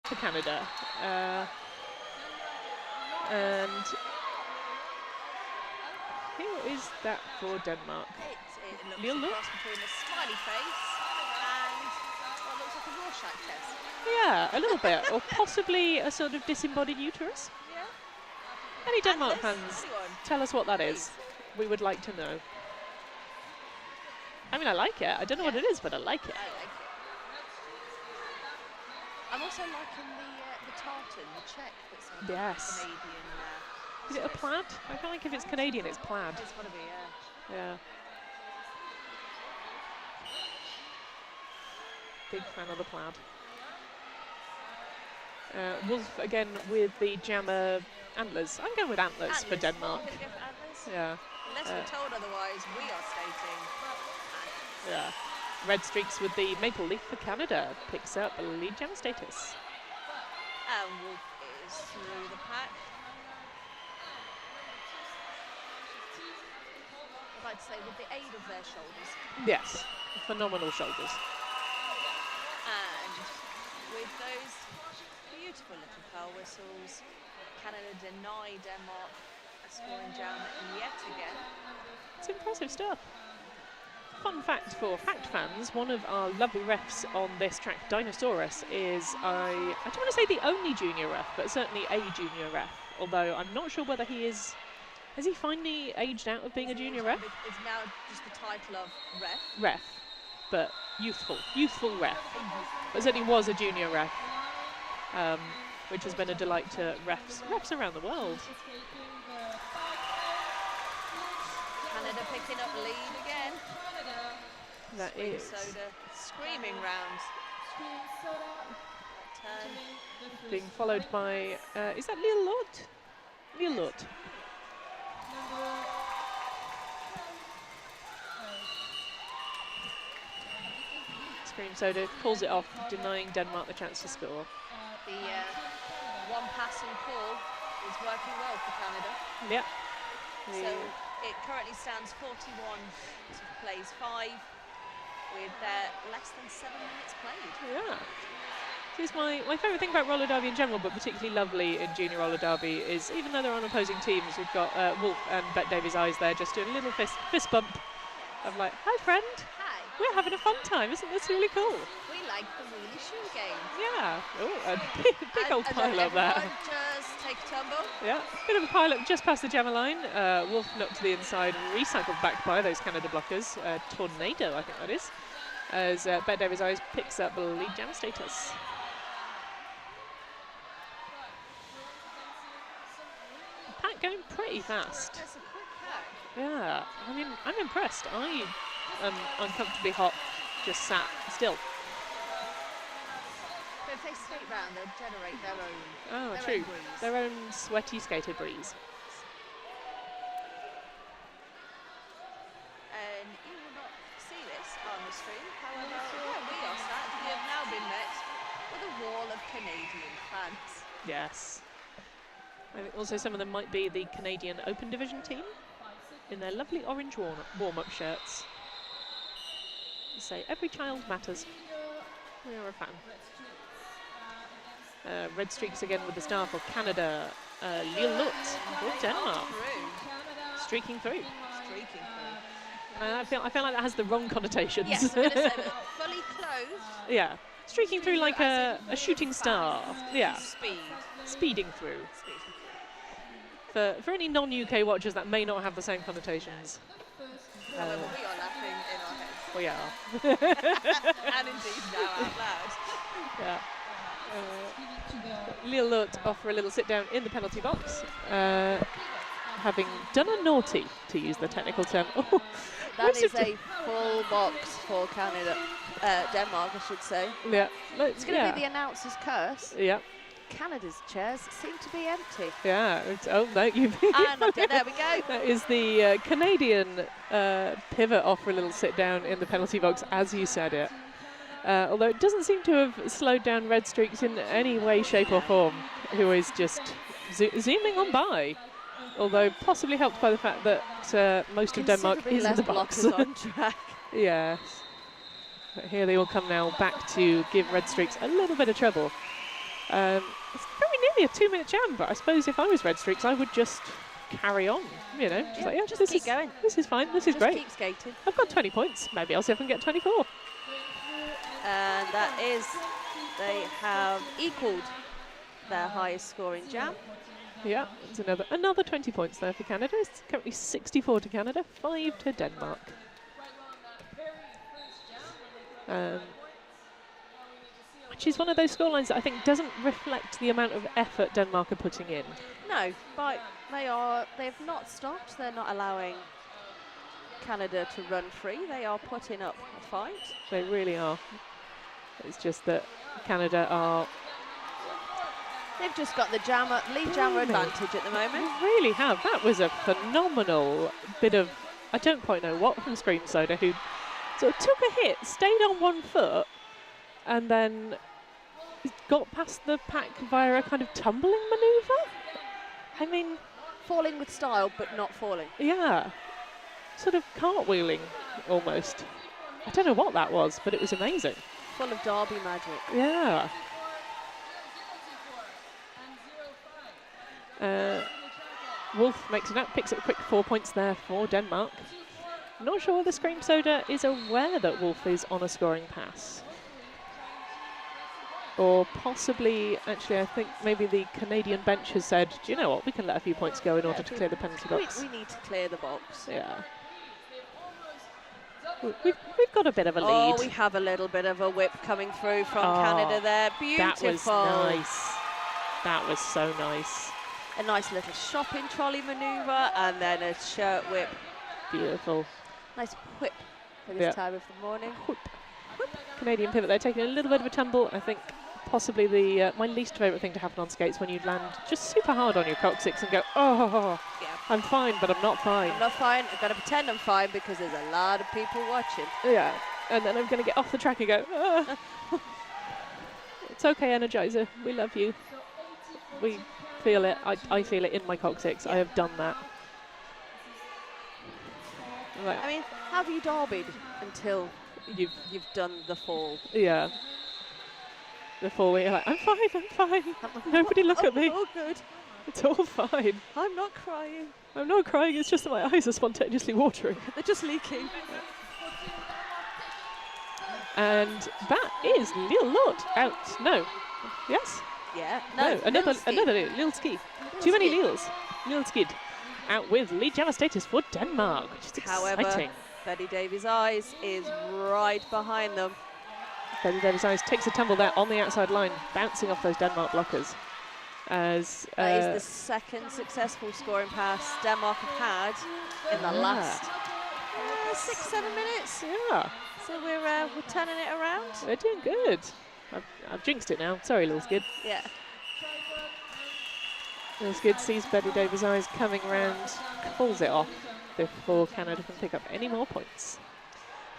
for Canada. And here is that for Denmark. It looks Little a look. cross between a smiley face and what looks like a Rorschach test. Yeah, a little bit. Or possibly a sort of disembodied uterus. Yeah. Any Denmark Analysts, fans, anyone? tell us what that is. Please. We would like to know. I mean, I like it. I don't know what it is, but I like it. I like it. I'm also liking the tartan, the check that's on Yes. the Canadian. Is it a plaid? I feel like if it's Canadian, it's plaid. It's got to be, yeah. Yeah. Big fan of the plaid. Wolf again with the jammer antlers. I'm going with antlers for Denmark. I'm going to go for antlers. Yeah. Unless we're told otherwise, we are stating antlers. Yeah. Red streaks with the maple leaf for Canada. Picks up lead jammer status. And Wolf is through the pack. I'd like to say with the aid of their shoulders. Yes. Phenomenal shoulders. And with those beautiful little pearl whistles, Canada deny Denmark a scoring jam yet again. It's impressive stuff. Fun fact for fact fans, one of our lovely refs on this track, Dinosaurus, is, I don't want to say the only junior ref, but certainly a junior ref. Although I'm not sure whether he is, has he finally aged out of being a junior ref? It's now just the title of ref. Ref, but youthful ref. But certainly was a junior ref, which has been a delight to refs around the world. Canada picking up lead again. That is. Soda screaming round. Turn. Being followed by, is that Lil Lot? Lil Lot. Scream Soda pulls it off, denying Denmark the chance to score. The one passing pull is working well for Canada. Yep. So it currently stands 41 to plays 5 with less than 7 minutes played. Yeah. This is my favourite thing about roller derby in general, but particularly lovely in junior roller derby, is even though they're on opposing teams, we've got Wolf and Bet Davies' eyes there just doing a little fist bump of like, hi friend, Hi. we're having a fun time, isn't this really cool? We like the wheelie shoe game. Yeah. Oh, a big old pile up there. Just take a tumble. Yeah, bit of a pile up just past the jammer line. Wolf knocked to the inside, recycled back by those Canada blockers. Tornado, I think that is. As Bet Davies' eyes picks up lead jammer status. Pack going pretty fast. That's a quick pack. Yeah, I mean, I'm impressed. I am uncomfortably hot, just sat still. But if they skate round, they'll generate their own. Oh, their true. Own breeze. Their own sweaty skater breeze. And you will not see this on the stream. However, where we are sat, we have now been met with a wall of Canadian fans. Yes. I think also some of them might be the Canadian Open Division team in their lovely orange warm-up shirts. Say, every child matters. We are a fan. Red streaks again with the star for Canada. Lille Lut with Denmark. Streaking through. Streaking through. I feel like that has the wrong connotations. Yes, I'm going to say that. Fully clothed. Yeah. Streaking through like a shooting star. Yeah. Speeding through. For any non-UK watchers, that may not have the same connotations. However, we are laughing in our heads. We are. And indeed now out loud. Yeah. Lille Lut off for a little sit down in the penalty box, having done a naughty, to use the technical term. Oh, that is a full box for Canada, Denmark, I should say. Yeah. It's going to be the announcer's curse. Yeah. Canada's chairs seem to be empty. Yeah. Oh no, you. Okay, there we go. That is the Canadian pivot off for a little sit down in the penalty box, as you said it. Although it doesn't seem to have slowed down Red Streaks in any way, shape or form, who is just zooming on by. Although possibly helped by the fact that most of Denmark is in the box. On track. Yes. But here they all come now back to give Red Streaks a little bit of trouble. It's very nearly a 2-minute jam, but I suppose if I was Red Streaks, I would just carry on, you know. Just like, yeah, just this keep is going. This is fine. This is Just great. keep skating. I've got 20 points. Maybe I'll see if I can get 24. And that is, they have equalled their highest scoring jam. Yeah, it's another 20 points there for Canada. It's currently 64 to Canada, 5 to Denmark. Which is one of those scorelines that I think doesn't reflect the amount of effort Denmark are putting in. No, but they've not stopped. They're not allowing Canada to run free. They are putting up a fight. They really are. It's just that Canada are... They've just got the lead jammer advantage at the moment. They really have. That was a phenomenal bit of, I don't quite know what, from Scream Soda, who sort of took a hit, stayed on one foot, and then got past the pack via a kind of tumbling manoeuvre. I mean... Falling with style, but not falling. Yeah. Sort of cartwheeling, almost. I don't know what that was, but it was amazing. Full of derby magic. Yeah. Wolf makes it up, picks up a quick 4 points there for Denmark. Not sure whether Scream Soda is aware that Wolf is on a scoring pass. Or possibly, actually, I think maybe the Canadian bench has said, do you know what, we can let a few points go in order to clear the penalty box. We need to clear the box. Yeah. We've got a bit of a lead. Oh, we have a little bit of a whip coming through from Canada there. Beautiful. That was nice. That was so nice. A nice little shopping trolley manoeuvre and then a shirt whip. Beautiful. Nice whip for this time of the morning. Whip. Whip. Canadian pivot there, taking a little bit of a tumble. I think possibly the my least favourite thing to happen on skates when you land just super hard on your coccyx and go, oh, yeah. I'm fine, but I'm not fine. I'm not fine. I've got to pretend I'm fine because there's a lot of people watching. Yeah, and then I'm going to get off the track and go, ah. It's okay, Energizer. We love you. We feel it. I feel it in my coccyx. Yeah. I have done that. Right. I mean, have you derbied until you've done the fall? Yeah. The fall where you're like, I'm fine. Nobody look at me. Oh, good. It's all fine. I'm not crying. I'm not crying, it's just that my eyes are spontaneously watering. They're just leaking. And that is Lil Lot out. No. Yes? Yeah. No. Another Lil Ski. Too many Lils. Lil Skid. Out with lead jammer status for Denmark, which is exciting. However, Betty Davies' eyes is right behind them. Betty Davies' eyes takes a tumble there on the outside line, bouncing off those Denmark blockers. As that is the second successful scoring pass Denmark have had in the last 6-7 minutes. Yeah. So we're turning it around. They're doing good. I've jinxed it now. Sorry, Lil Skid. Yeah. Lil Skid sees Betty Davies' eyes coming round, calls it off before Canada can pick up any more points.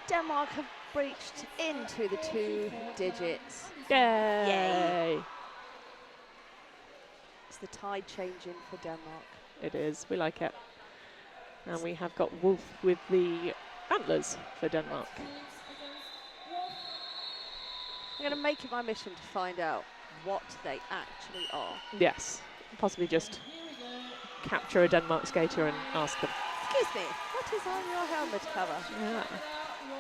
Denmark have breached into the 2 digits. Yay! It's the tide changing for Denmark. It is. We like it. And we have got Wolf with the antlers for Denmark. I'm going to make it my mission to find out what they actually are. Yes. Possibly just capture a Denmark skater and ask them. Excuse me, what is on your helmet cover? Yeah.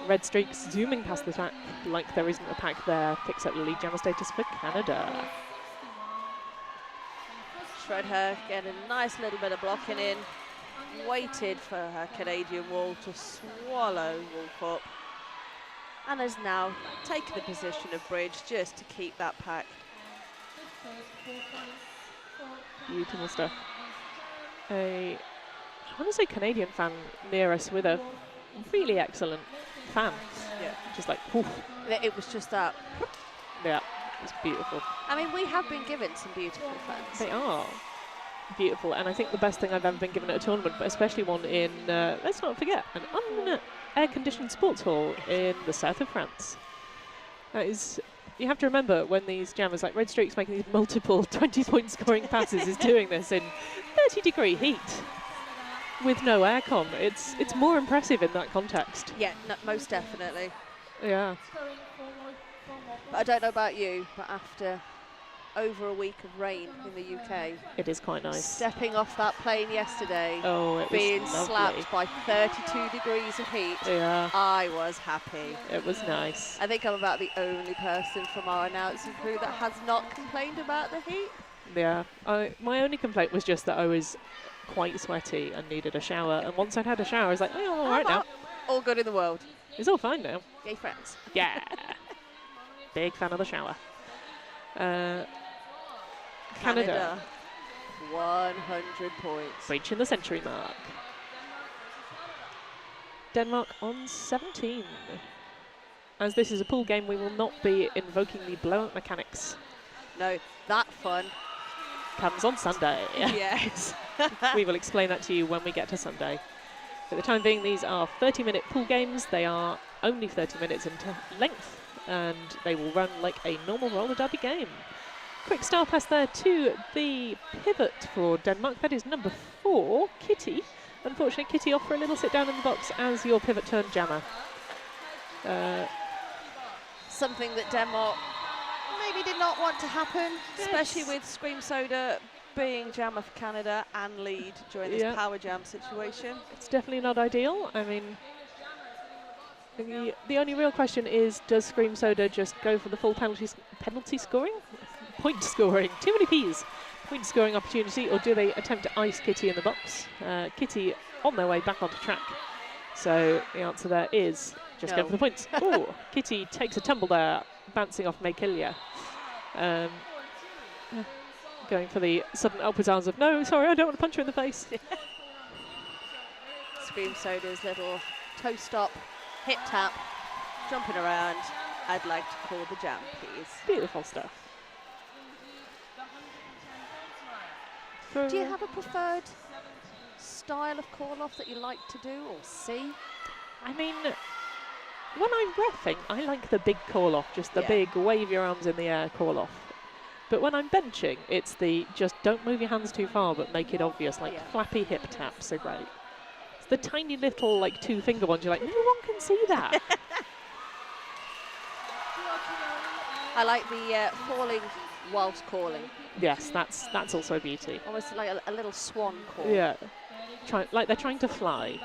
Red Streaks zooming past the pack like there isn't a pack there. Picks up the lead jammer status for Canada. Schroeder getting a nice little bit of blocking in. Waited for her Canadian wall to swallow Wolf up. And has now taken the position of bridge just to keep that pack. Beautiful stuff. I want to say Canadian fan near us with a really excellent fan. Yeah. Just like, whew. It was just that. Yeah, it's beautiful. I mean, we have been given some beautiful fans. They are beautiful, and I think the best thing I've ever been given at a tournament, but especially one in, let's not forget, an un-air-conditioned sports hall in the south of France. That is, you have to remember when these jammers like Red Streaks making these multiple 20-point scoring passes is doing this in 30-degree heat with no aircon. It's more impressive in that context. Yeah, no, most definitely. Yeah. But I don't know about you, but after over a week of rain in the UK. It is quite nice. Stepping off that plane yesterday, Oh, it being was lovely. slapped by 32 degrees of heat, Yeah, I was happy. it was nice. I think I'm about the only person from our announcing crew that has not complained about the heat. Yeah, my only complaint was just that I was quite sweaty and needed a shower. And once I'd had a shower, I was like, oh, all right now. All good in the world. It's all fine now. Yay, friends. Yeah. Big fan of the shower. Canada. 100 points. Reaching the century mark. Denmark on 17. As this is a pool game, we will not be invoking the blowout mechanics. No, that fun comes on Sunday. Yes. We will explain that to you when we get to Sunday. For the time being, these are 30-minute pool games. They are only 30 minutes into length, and they will run like a normal roller derby game. Quick star pass there to the pivot for Denmark. That is number 4, Kitty. Unfortunately, Kitty off for a little sit down in the box as your pivot turn jammer. Something that Denmark maybe did not want to happen, especially with Scream Soda being jammer for Canada and lead during this power jam situation. It's definitely not ideal. I mean, the only real question is, does Scream Soda just go for the full penalty scoring? Point scoring. Too many P's. Point scoring opportunity, or do they attempt to ice Kitty in the box? Kitty on their way back onto track. So the answer there is just go for the points. Oh, Kitty takes a tumble there, bouncing off Makilia. Going for the sudden upwards arms of, no, sorry, I don't want to punch her in the face. Scream Soda's little toe stop, hip tap, jumping around. I'd like to call the jam, please. Beautiful stuff. Do you have a preferred style of call-off that you like to do or see? I mean, when I'm reffing, I like the big call-off, just the big wave your arms in the air call-off. But when I'm benching, it's the just don't move your hands too far, but make it obvious, like flappy hip taps are great. It's the tiny little, like, 2-finger ones, you're like, no one can see that. I like the falling whilst calling. Yes, that's also a beauty. Almost like a little swan call. Yeah, like they're trying to fly.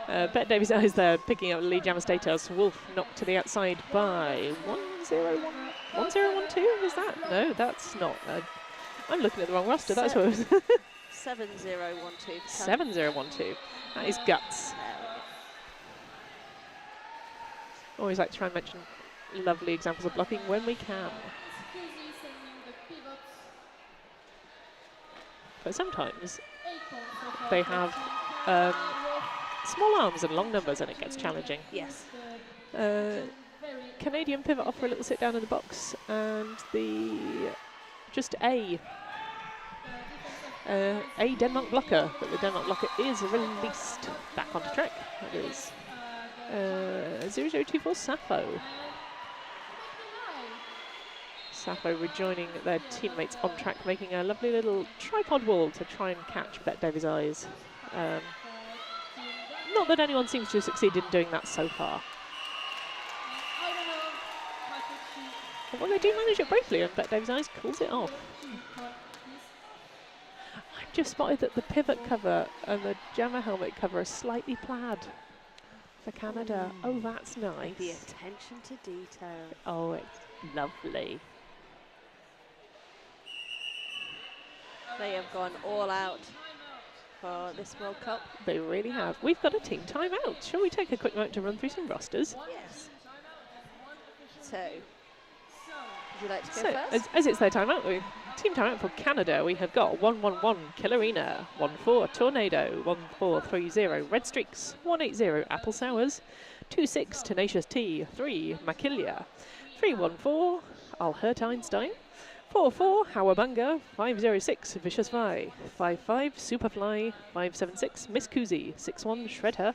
Bet Davies' eyes there, picking up lead jammer status. Wolf knocked to the outside by 1-0-1. 1-0-1-2, is that? No, that's not. I'm looking at the wrong roster, that's what it was. 7-0-1-2. 7-0-1-2. That is guts. Always like to try and mention lovely examples of blocking when we can. But sometimes they have small arms and long numbers and it gets challenging. Yes. Canadian pivot off for a little sit down in the box, and just a Denmark blocker, but the Denmark blocker is released back onto track. That is 0024 Sappho. Sappho rejoining their teammates on track, making a lovely little tripod wall to try and catch Bet Davies' eyes. Not that anyone seems to have succeeded in doing that so far. Well, they do manage it briefly, and Bet Davies' eyes calls it off. I've just spotted that the pivot cover and the jammer helmet cover are slightly plaid for Canada. Oh, that's nice. The attention to detail. Oh, it's lovely. They have gone all out for this World Cup. They really have. We've got a team timeout. Shall we take a quick moment to run through some rosters? Yes. So, would you like to go first? As it's their timeout, team timeout for Canada, we have got 1-1-1 Killerina, 1-4 Tornado, 1-4-3-0 Red Streaks, 1-8-0 Apple Sours, 2-6 Tenacious Tea, 3 Makilia, 3-1-4 I'll Hurt Einstein, 4-4 Howabunga, 5-0-6 Vicious Vi, 5-5 Superfly, 5-7-6 Miss Kuzi, 6-1 Shredder,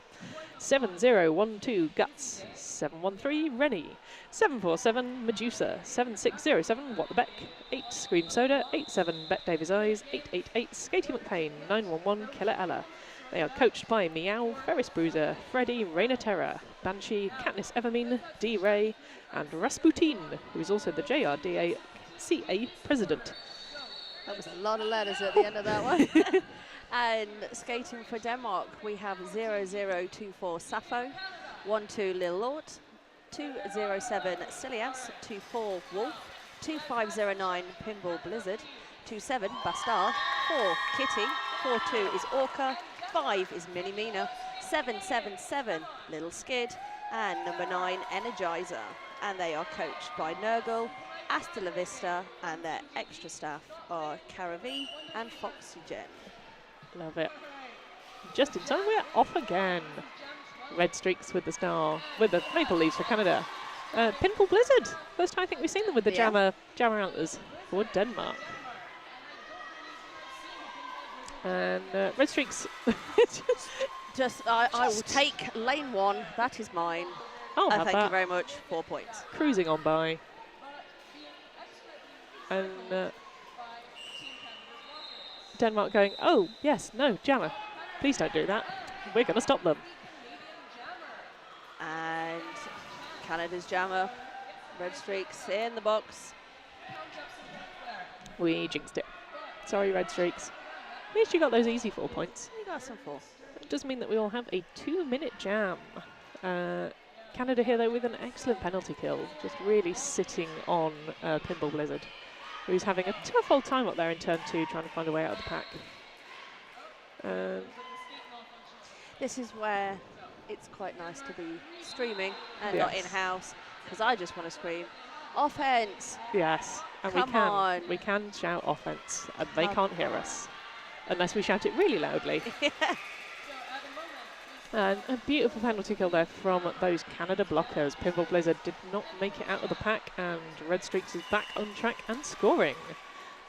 7-0-1-2 Guts, 7-1-3 Rennie, 7-4-7 Medusa, 7-6-0-7 What the Beck, 8 Scream Soda, 8-7 Bet Davies' Eyes, 8-8-8 Skatey McPain, 9-1-1 Killer Ella. They are coached by Meow, Ferris Bruiser, Freddy, Raina Terra, Banshee, Katniss Evermean, D-Ray, and Rasputin, who is also the JRDA CA president. That was a lot of letters at the end of that one. And skating for Denmark, we have 0024 Sappho, 12 Lil Lort, 207 Silias, 24 Wolf, 2509 Pinball Blizzard, 27 Bastard, 4 Kitty, 42 is Orca, 5 is Mini Mina, 777 Little Skid, and number 9 Energizer. And they are coached by Nurgle, Hasta La Vista, and their extra staff are Caravi and Foxygen. Love it. Just in time, we're off again. Red streaks with the star, with the maple leaves for Canada. Pinball Blizzard. First time I think we've seen them with the jammer antlers for Denmark. And red streaks. I will take lane 1. That is mine. Oh, thank you very much. 4 points. Cruising on by. And Denmark going, oh, yes, no, jammer. Please don't do that. We're going to stop them. And Canada's jammer. Red streaks in the box. We jinxed it. Sorry, red streaks. At least you got those easy 4 points. You got some 4. It does mean that we all have a 2-minute jam. Canada here, though, with an excellent penalty kill. Just really sitting on Pinball Blizzard, who's having a tough old time up there in turn 2, trying to find a way out of the pack. This is where it's quite nice to be streaming and Yes. not in-house, because I just want to scream, offense! Yes, and Come on. we can shout offense, and they can't hear us, unless we shout it really loudly. And a beautiful penalty kill there from those Canada blockers. Pinball Blizzard did not make it out of the pack, and Red Streaks is back on track and scoring.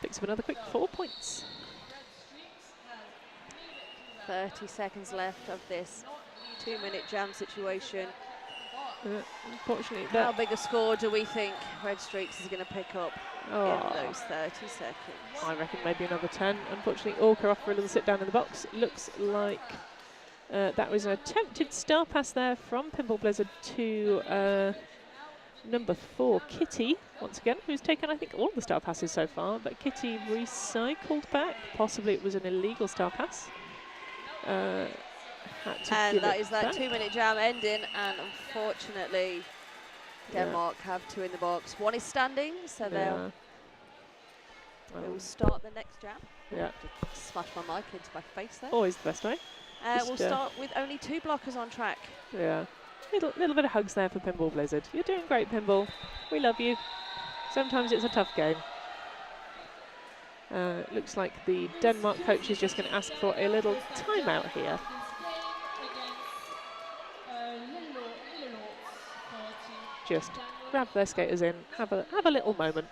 Picks up another quick 4 points. 30 seconds left of this 2-minute jam situation. Unfortunately, How big a score do we think Red Streaks is going to pick up in those 30 seconds? I reckon maybe another 10. Unfortunately, Orca off for a little sit down in the box. Looks like that was an attempted star pass there from Pinball Blizzard to number 4, Kitty, once again, who's taken, I think, all the star passes so far, but Kitty recycled back. Possibly it was an illegal star pass. And that is that 2-minute jam ending, and unfortunately Denmark have 2 in the box. 1 is standing, so they'll start the next jam. Yeah. Just smash my mic into my face there. Always the best way. We'll start with only 2 blockers on track. Yeah. Little bit of hugs there for Pinball Blizzard. You're doing great, Pinball. We love you. Sometimes it's a tough game. Looks like the Denmark coach is just going to ask for a little timeout here. Just grab their skaters in, have a little moment.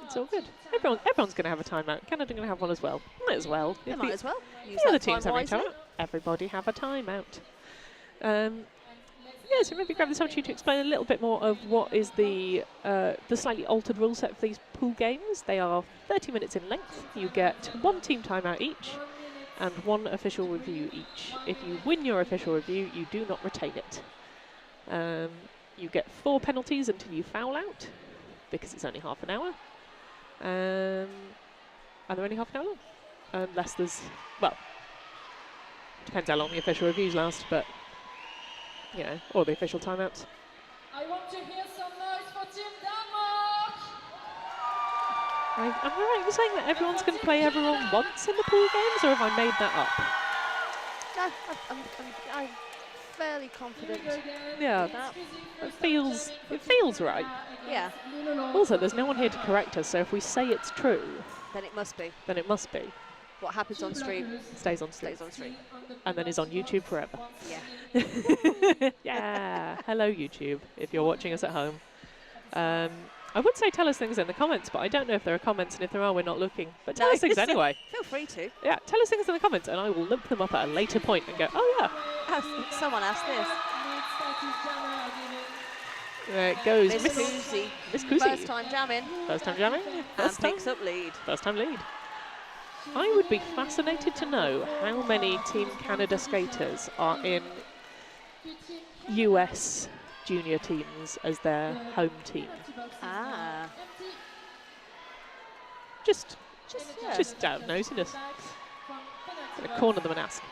It's all good. Everyone's going to have a timeout. Canada going to have one as well. Might as well. They might as well. Use The other that teams time having a wisely. timeout. Everybody have a timeout. Yeah, so maybe grab this opportunity to explain a little bit more of what is the slightly altered rule set for these pool games. They are 30 minutes in length. You get 1 team timeout each and 1 official review each. If you win your official review, you do not retain it. You get 4 penalties until you foul out, because it's only half an hour. And they're only half an hour long. Unless there's, well, depends how long the official reviews last, but, you know, or the official timeouts. I want to hear some noise for Team Denmark! Am I right in saying that everyone's going to play everyone once in the pool games, or have I made that up? No, I'm fairly confident. Yeah, That. it feels right. Yeah, Also, there's no one here to correct us, so if we say it's true, then it must be. then it must be. What happens on stream Stays on stream. stays on stream. And then is on YouTube forever. Yeah. Yeah. Hello, YouTube, if you're watching us at home. I would say tell us things in the comments, but I don't know if there are comments, and if there are, we're not looking. But tell us things anyway. Feel free to. Yeah, tell us things in the comments, and I will look them up at a later point and go, oh yeah. Someone asked this. There it goes. Miss Kuzi. Miss Kuzi. First time jamming. First time jamming. And picks up lead. First time lead. I would be fascinated to know how many Team Canada skaters are in US junior teams as their home team. Ah. Just Yeah. just out of nosiness. Gonna corner them and ask.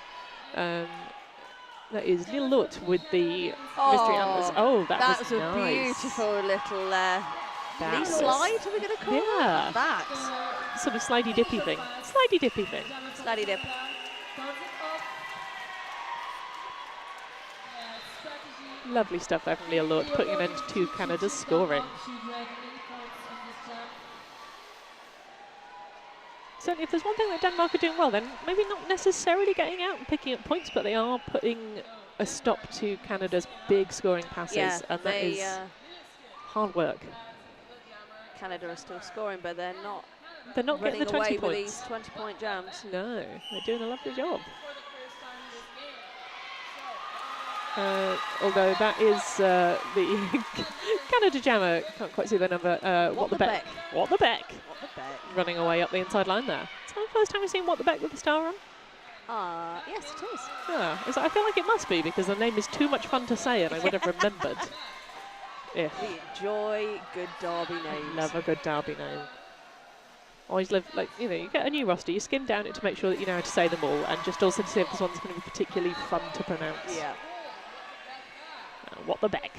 That is Lil Lut with the mystery antlers. Oh, that was a nice. beautiful little knee was- slide, are we going to call Yeah. that? Sort of slidey dippy thing. Slidey dippy thing. Slidey dip. Lovely stuff there from Lil Lut, putting an end to Canada's scoring. Certainly, if there's one thing that Denmark are doing well, then maybe not necessarily getting out and picking up points, but they are putting a stop to Canada's big scoring passes, Yeah, and that is hard work. Canada are still scoring, but they're not They're not getting the 20 away with points. these 20-point jams. No, they're doing a lovely job. Although that is the Canada jammer, can't quite see the number. What the Beck. What the Beck. What the Beck. Running away up the inside line there. Is that the first time we've seen What the Beck with the star on? Yes, it is. Yeah, I feel like it must be because the name is too much fun to say and I would have remembered. Yeah. We enjoy good derby names. Love a good derby name. Always live, like, you know, you get a new roster, you skim down it to make sure that you know how to say them all and just also to see if this one's going to be particularly fun to pronounce. Yeah. What the Beck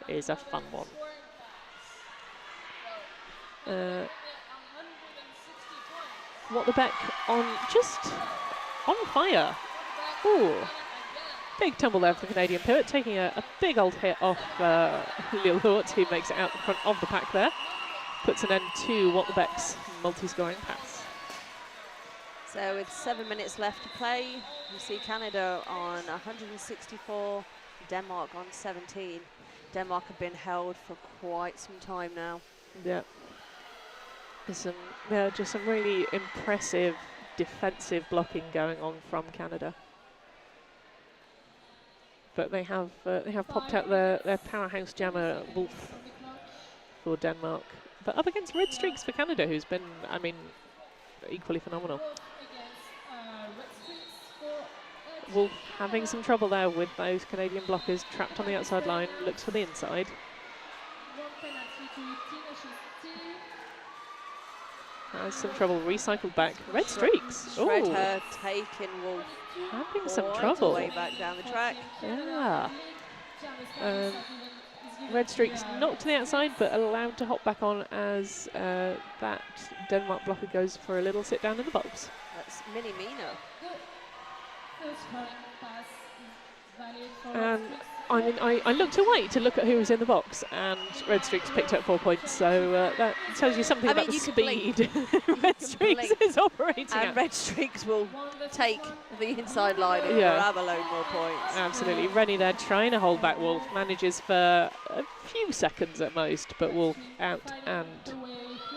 is a fun one. What the Beck just on fire. Ooh. Big tumble there for the Canadian pivot, taking a big old hit off Lil Lut, who makes it out the front of the pack there. Puts an end to What the Beck's multi-scoring pass. So with 7 minutes left to play, you see Canada on 164, Denmark on 17. Denmark have been held for quite some time now. Yeah. There's just some really impressive defensive blocking going on from Canada. But they have popped out their powerhouse jammer Wolf for Denmark. But up against red streaks for Canada, who's been, I mean, equally phenomenal. Wolf having some trouble there with those Canadian blockers trapped on the outside line, looks for the inside. Has some trouble, recycled back. Red streaks. Shred Ooh. her, taking Wolf Having some quite trouble. way back down the track. Yeah. Red streaks knocked to the outside, but allowed to hop back on as that Denmark blocker goes for a little sit down in the box. That's Mini Mina. And I mean, I looked away to look at who was in the box, and Red Streaks picked up 4 points. So that tells you something about the speed Red Streaks is operating And at. Red Streaks will take the inside line and grab a load more points. Absolutely. Rennie there trying to hold back Wolf, manages for a few seconds at most, but Wolf out and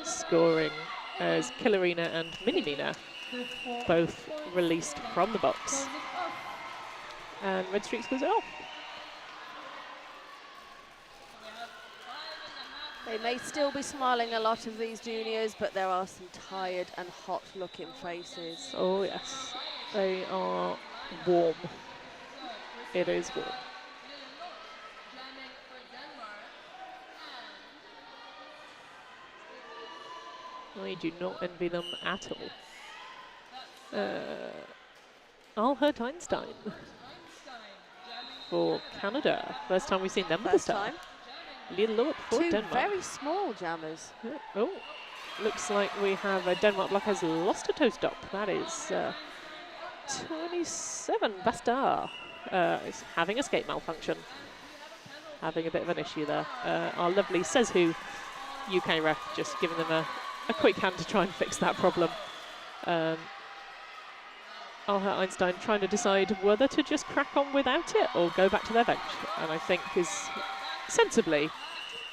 scoring as Killerina and Minimina both released from the box. And Red Streaks goes off. They may still be smiling, a lot of these juniors, but there are some tired and hot-looking faces. Oh yes, they are warm. It is warm. I do not envy them at all. Albert Einstein for Canada. First time we've seen them with the First star. time. Lil Lut for Two Denmark. very small jammers. Yeah. Oh, looks like we have a Denmark block has lost a toe stop. That is 27. Bastar is having a skate malfunction. Having a bit of an issue there. Our lovely Says Who UK ref just giving them a quick hand to try and fix that problem. Albert Einstein trying to decide whether to just crack on without it or go back to their bench. And I think is sensibly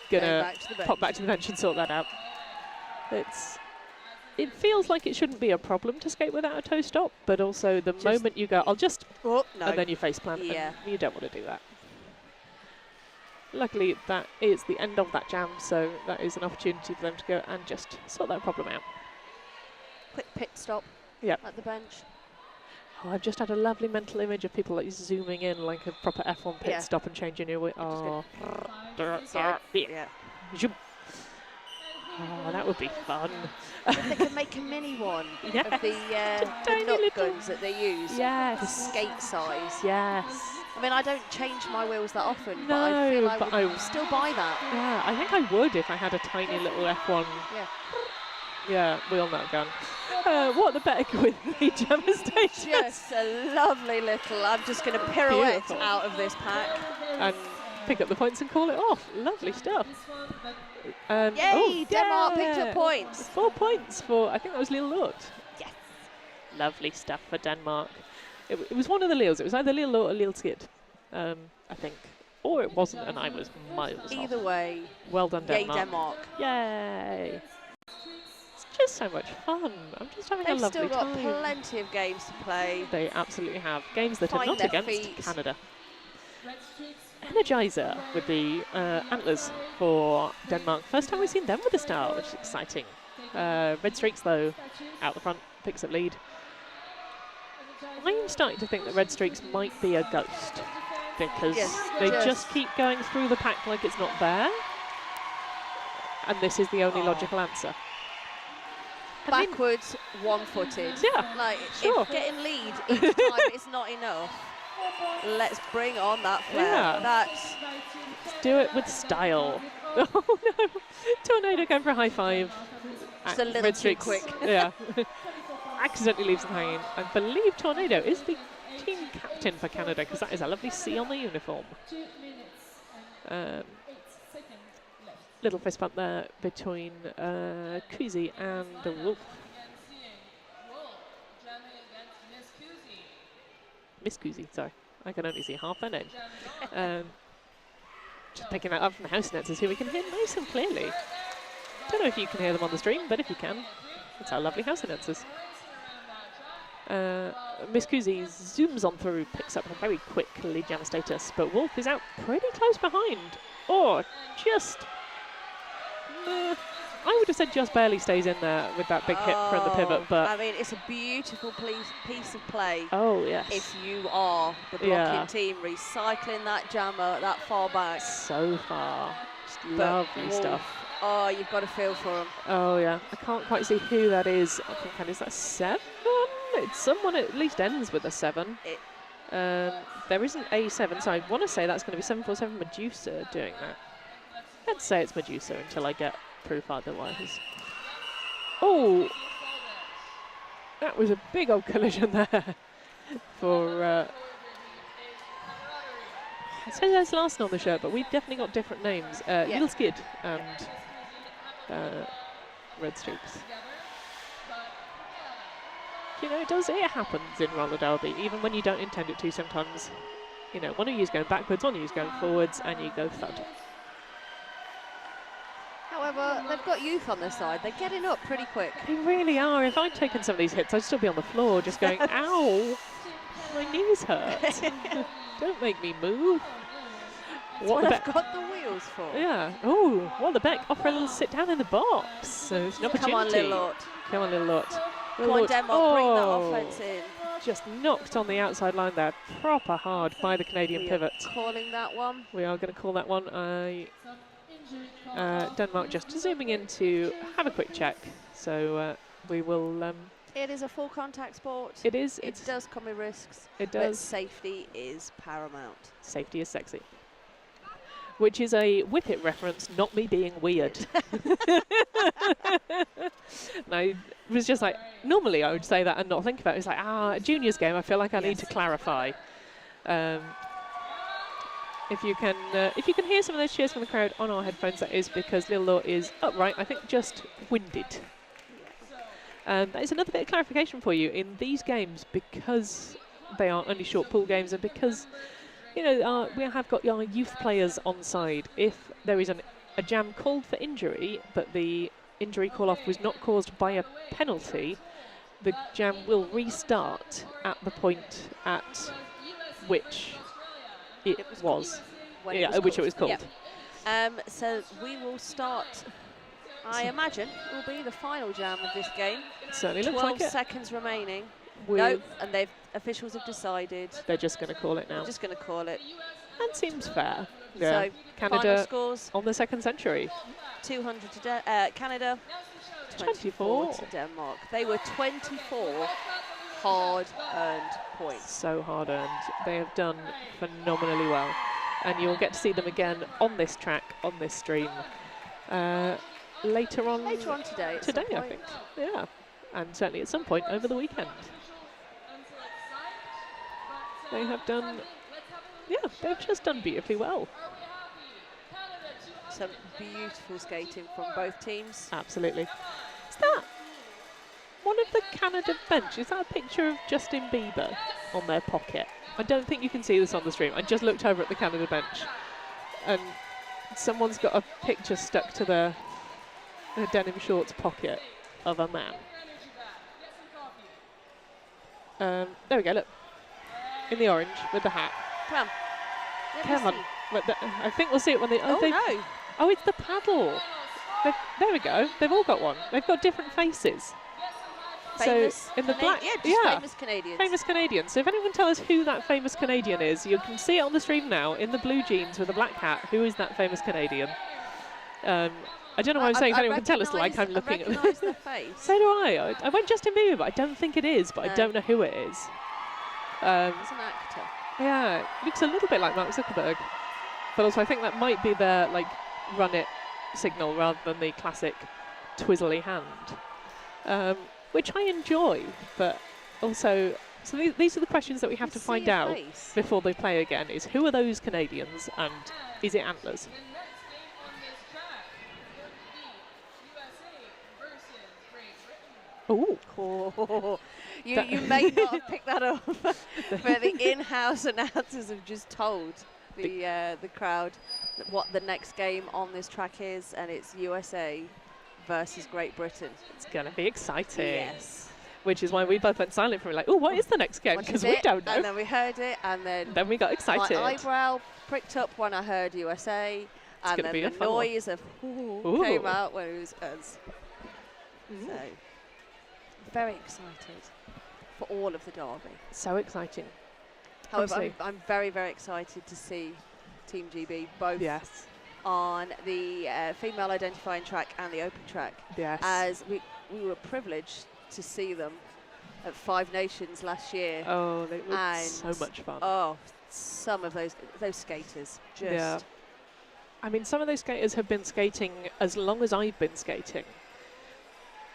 gonna pop back to the bench and sort that out. It feels like it shouldn't be a problem to skate without a toe stop, but also the moment you go, I'll just, and then you face plant, and you don't want to do that. Luckily, that is the end of that jam, so that is an opportunity for them to go and just sort that problem out. Quick pit stop at the bench. Oh, I've just had a lovely mental image of people like zooming in like a proper F1 pit Yeah. stop and changing your way. Oh. Yeah. Zoom. Oh, that would be fun. They could make a mini one Yes. of the tiny nut little- guns that they use. Yes. The skate size. Yes. I mean, I don't change my wheels that often, but I feel No, I but would I- still buy that. Yeah, I think I would if I had a tiny little F1 Yeah. wheel nut gun. What the better with the jammer stages? Just a lovely little. I'm just going to pirouette Beautiful. out of this pack. And pick up the points and call it off. Lovely stuff. Yay! Oh, Denmark picked yeah. up points. 4 points for, I think that was Lille Lort. Yes. Lovely stuff for Denmark. It was one of the Lille's. It was either Lille Lort or Lille Skid, I think. Or it wasn't, and I was miles Either off. way, Well done, yay Denmark. Denmark. Yay. It's just so much fun. I'm just having They've a lovely still got time. plenty of games to play. They absolutely have. Games that are Find not their against feet. Canada. Energizer with the antlers for Denmark. First time we've seen them with a star, which is exciting. Red Streaks, though, out the front, picks up lead. I'm starting to think that Red Streaks might be a ghost because they just keep going through the pack like it's not there. And this is the only logical answer. I mean, Backwards, one-footed. Yeah, Like, sure. if getting lead each time is not enough, let's bring on that flair. Yeah. That's let's do it with style. Oh no! Tornado going for a high five. Just a little Red too Streaks, quick. Yeah. Accidentally leaves them hanging. I believe Tornado is the team captain for Canada because that is a lovely C on the uniform. Little fist bump there between Kuzi and Wolf. Miss Kuzi, sorry. I can only see half her name. Just picking that up from the house nets who we can hear nice and clearly. Don't know if you can hear them on the stream, but if you can, that's our lovely house announcers. Miss Kuzi zooms on through, picks up a very quick lead jammer status, but Wolf is out pretty close behind. Or just... I would have said just barely stays in there with that big hit from the pivot, but... I mean, it's a beautiful piece of play. Oh, yes. If you are the blocking team, recycling that jammer that far back. So far. Just But lovely Wolf, stuff. Oh, you've got to feel for him. Oh, yeah. I can't quite see who that is. I think, is that 7? It's someone at least ends with a 7. There isn't a 7, so I want to say that's going to be 747 Medusa doing that. Let's say it's Medusa until I get proof otherwise. Oh! That was a big old collision there for... it says there's Larson on the shirt, but we've definitely got different names. Lil Skid and Red Streaks. You know, it happens in roller derby, even when you don't intend it to sometimes. You know, one of you is going backwards, one of you is going forwards, and you go thud. However, they've got youth on their side. They're getting up pretty quick. They really are. If I'd taken some of these hits, I'd still be on the floor just going, ow, my knees hurt. Don't make me move. What I've got the wheels for. Yeah. Oh, well, the Beck offer a little sit down in the box. So it's an opportunity. Come on, Lil Lort. Come on, Lil Lort. Come on, Denmark, bring that offense in. Just knocked on the outside line there, proper hard by the Canadian pivot. Calling that one. We are going to call that one. Denmark just zooming in to have a quick check. So we will... it is a full contact sport. It is. It does come with risks. It but does. Safety is paramount. Safety is sexy. Which is a Whippet reference, not me being weird. And I was just like, normally I would say that and not think about it. It's like, a juniors game, I feel like I need to clarify. If you can hear some of those cheers from the crowd on our headphones, that is because Lil Lort is upright, I think just winded. That is another bit of clarification for you. In these games, because they are only short pool games and because you know, we have got our youth players on side. If there is a jam called for injury, but the injury call-off was not caused by a penalty, the jam will restart at the point at which it was. Which it was called. Yeah. So we will start, I imagine, will be the final jam of this game. It certainly looks like it. 12 seconds remaining. No, and officials have decided. They're just going to call it now. They're just going to call it. That seems fair. So Canada final scores on the second century. 200 to Canada, 24 to Denmark. They were 24 hard-earned points. So hard-earned. They have done phenomenally well. And you'll get to see them again on this track, on this stream, later on today. Today, I think. Yeah. And certainly at some point over the weekend. They have done, they've just done beautifully well. Some beautiful skating from both teams. Absolutely. Is that one of the Canada bench? Is that a picture of Justin Bieber on their pocket? I don't think you can see this on the stream. I just looked over at the Canada bench and someone's got a picture stuck to their denim shorts pocket of a man. There we go, look. In the orange with the hat. Come on. Come on. I think we'll see it when they... Oh, no. Oh, it's the paddle. There we go. They've all got one. They've got different faces. Famous so in the black, famous Canadians. Famous Canadians. So if anyone tells us who that famous Canadian is, you can see it on the stream now in the blue jeans with a black hat. Who is that famous Canadian? I don't know why I'm saying if anyone can tell us, like I'm looking at their face. So do I. I went Justin Bieber, but I don't think it is, but I don't know who it is. He's an actor. Yeah, it looks a little bit like Mark Zuckerberg. But also I think that might be their like run it signal rather than the classic twizzly hand. Which I enjoy, but also, so these are the questions that we have to find out before they play again, is who are those Canadians and is it antlers? Ooh. You may not have picked that up, but the in-house announcers have just told the crowd what the next game on this track is, and it's USA versus Great Britain. It's going to be exciting. Yes. Which is why we both went silent for like, oh, what is the next game? Because we don't know. And then we heard it, and then we got excited. My eyebrow pricked up when I heard USA, and then the noise of came out when it was us. So, very excited for all of the derby. So exciting. However, I'm very, very excited to see Team GB both on the female identifying track and the open track. Yes. As we were privileged to see them at Five Nations last year. Oh, they were so much fun. Oh, some of those skaters just... Yeah. I mean, some of those skaters have been skating as long as I've been skating,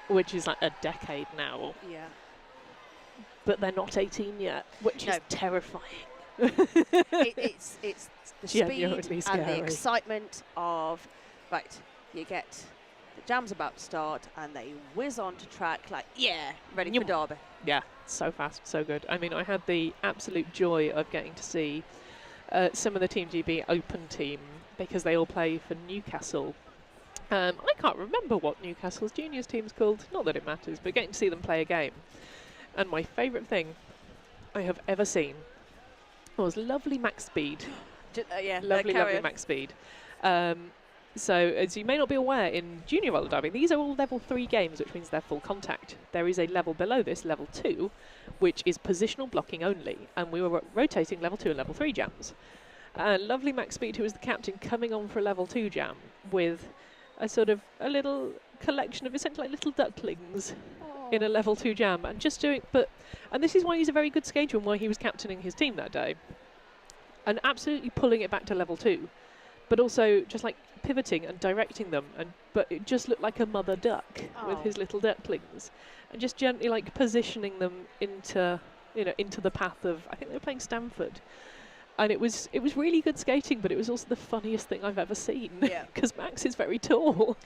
which is like a decade now. Yeah. But they're not 18 yet, which is terrifying. It's the Genuinely speed scary. and the excitement of, right, you get the jam's about to start and they whiz onto track like, ready for derby. Yeah, so fast, so good. I mean, I had the absolute joy of getting to see some of the Team GB Open team because they all play for Newcastle. I can't remember what Newcastle's juniors team's called, not that it matters, but getting to see them play a game. And my favourite thing I have ever seen was lovely max speed. lovely max speed. So, as you may not be aware, in junior roller derby, these are all level 3 games, which means they're full contact. There is a level below this, level 2, which is positional blocking only, and we were rotating level 2 and level 3 jams. Lovely Max Speed, who was the captain, coming on for a level 2 jam with a sort of a little collection of essentially like little ducklings in a level 2 jam, and just doing, and this is why he's a very good skater and why he was captaining his team that day, and absolutely pulling it back to level 2, but also just like pivoting and directing them, but it just looked like a mother duck with his little ducklings, and just gently like positioning them into the path of, I think they were playing Stanford. And it was really good skating, but it was also the funniest thing I've ever seen. Yeah. Because Max is very tall.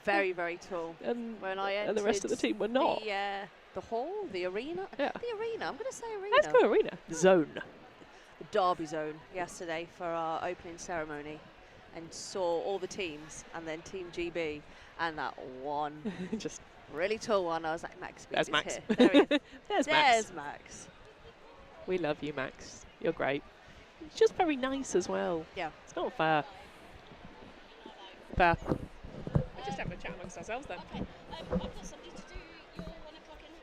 Very, very tall. And when I entered the rest of the team were not. The hall, the arena. Yeah. The arena. I'm going to say arena. Let's go arena. Zone. The Derby Zone yesterday for our opening ceremony, and saw all the teams, and then Team GB, and that one just really tall one. I was like, Max. There's Max. Here. There he is. There's Max. We love you, Max. You're great. It's just very nice as well. Yeah. It's not fair. Fair. We're just having a chat amongst ourselves then. Okay. I've got something to do. You're 1 o'clock in.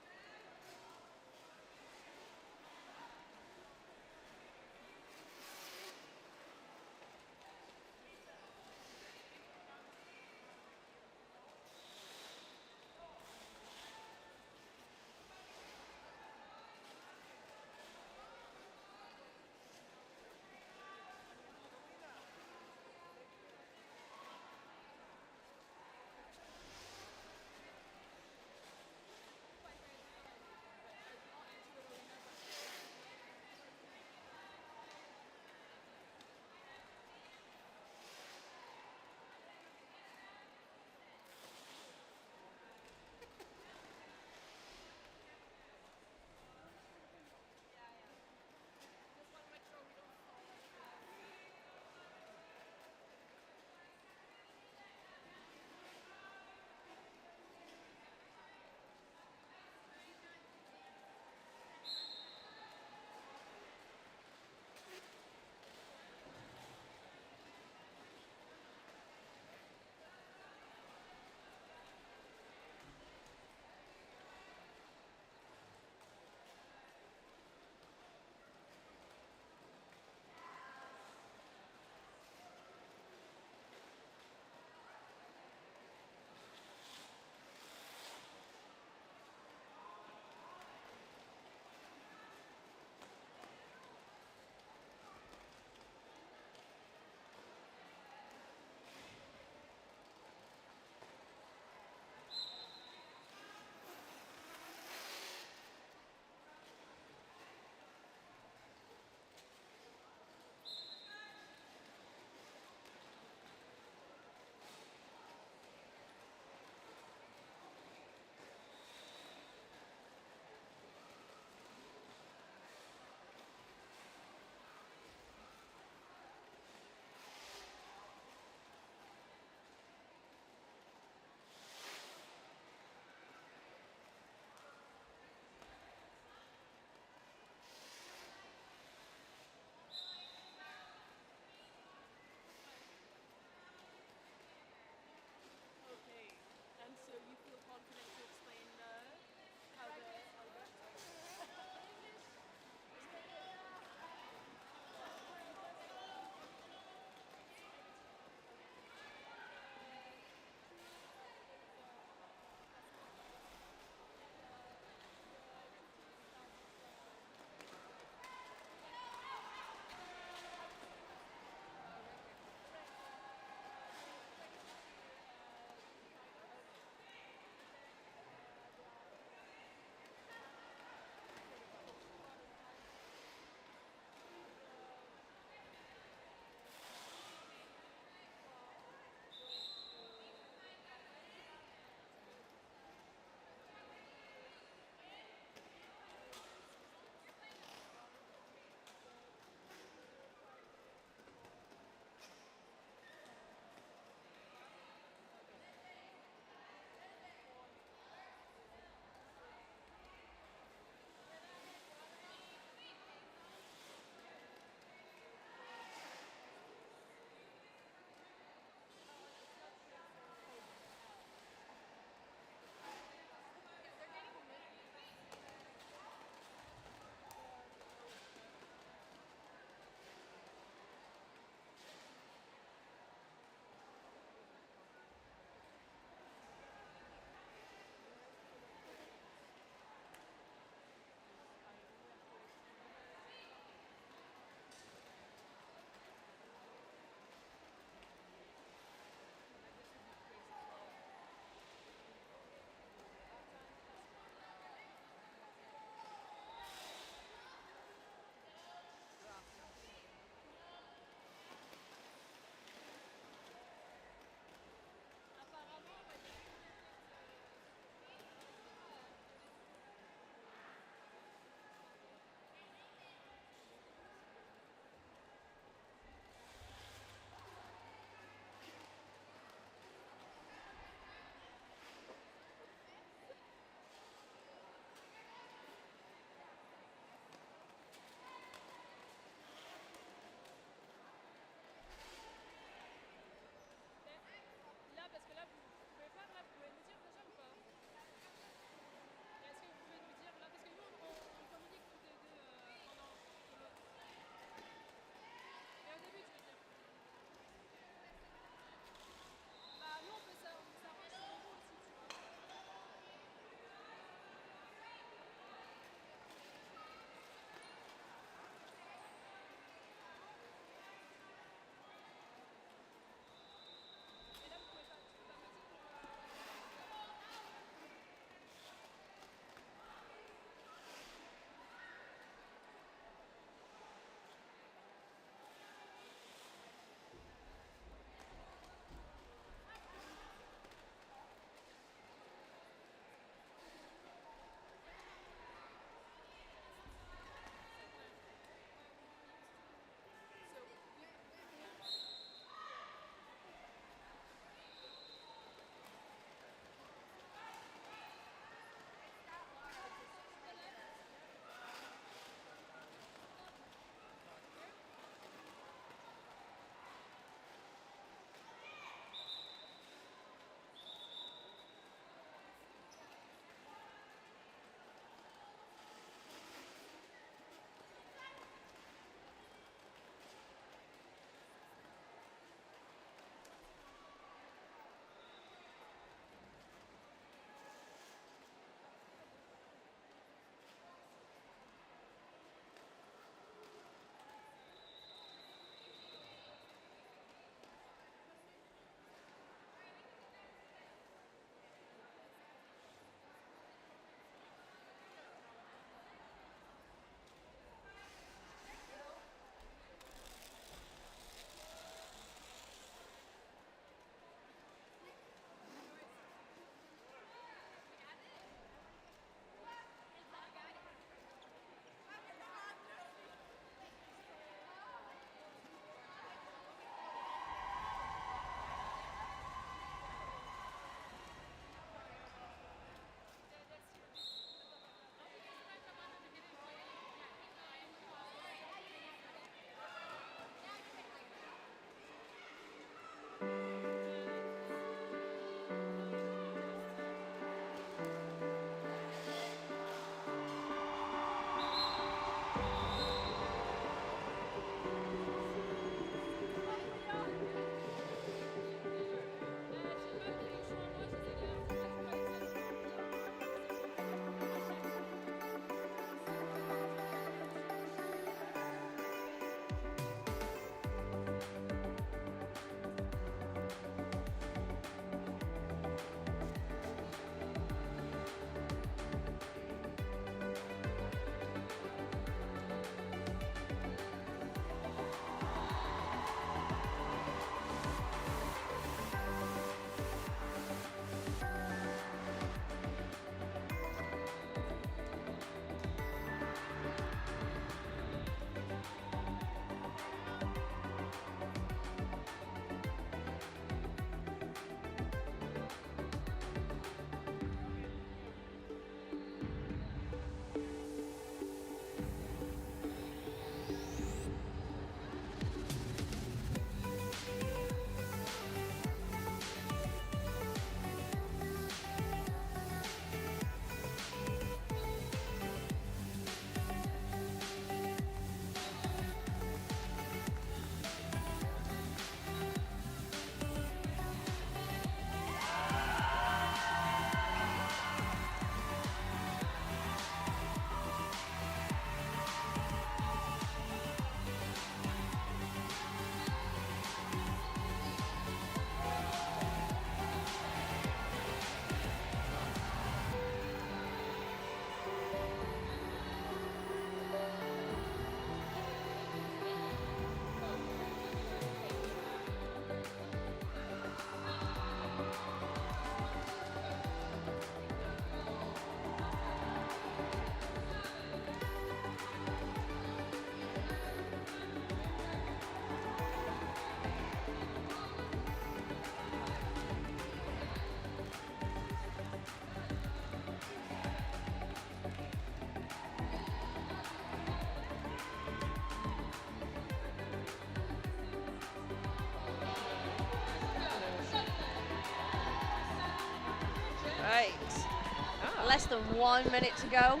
less than 1 minute to go.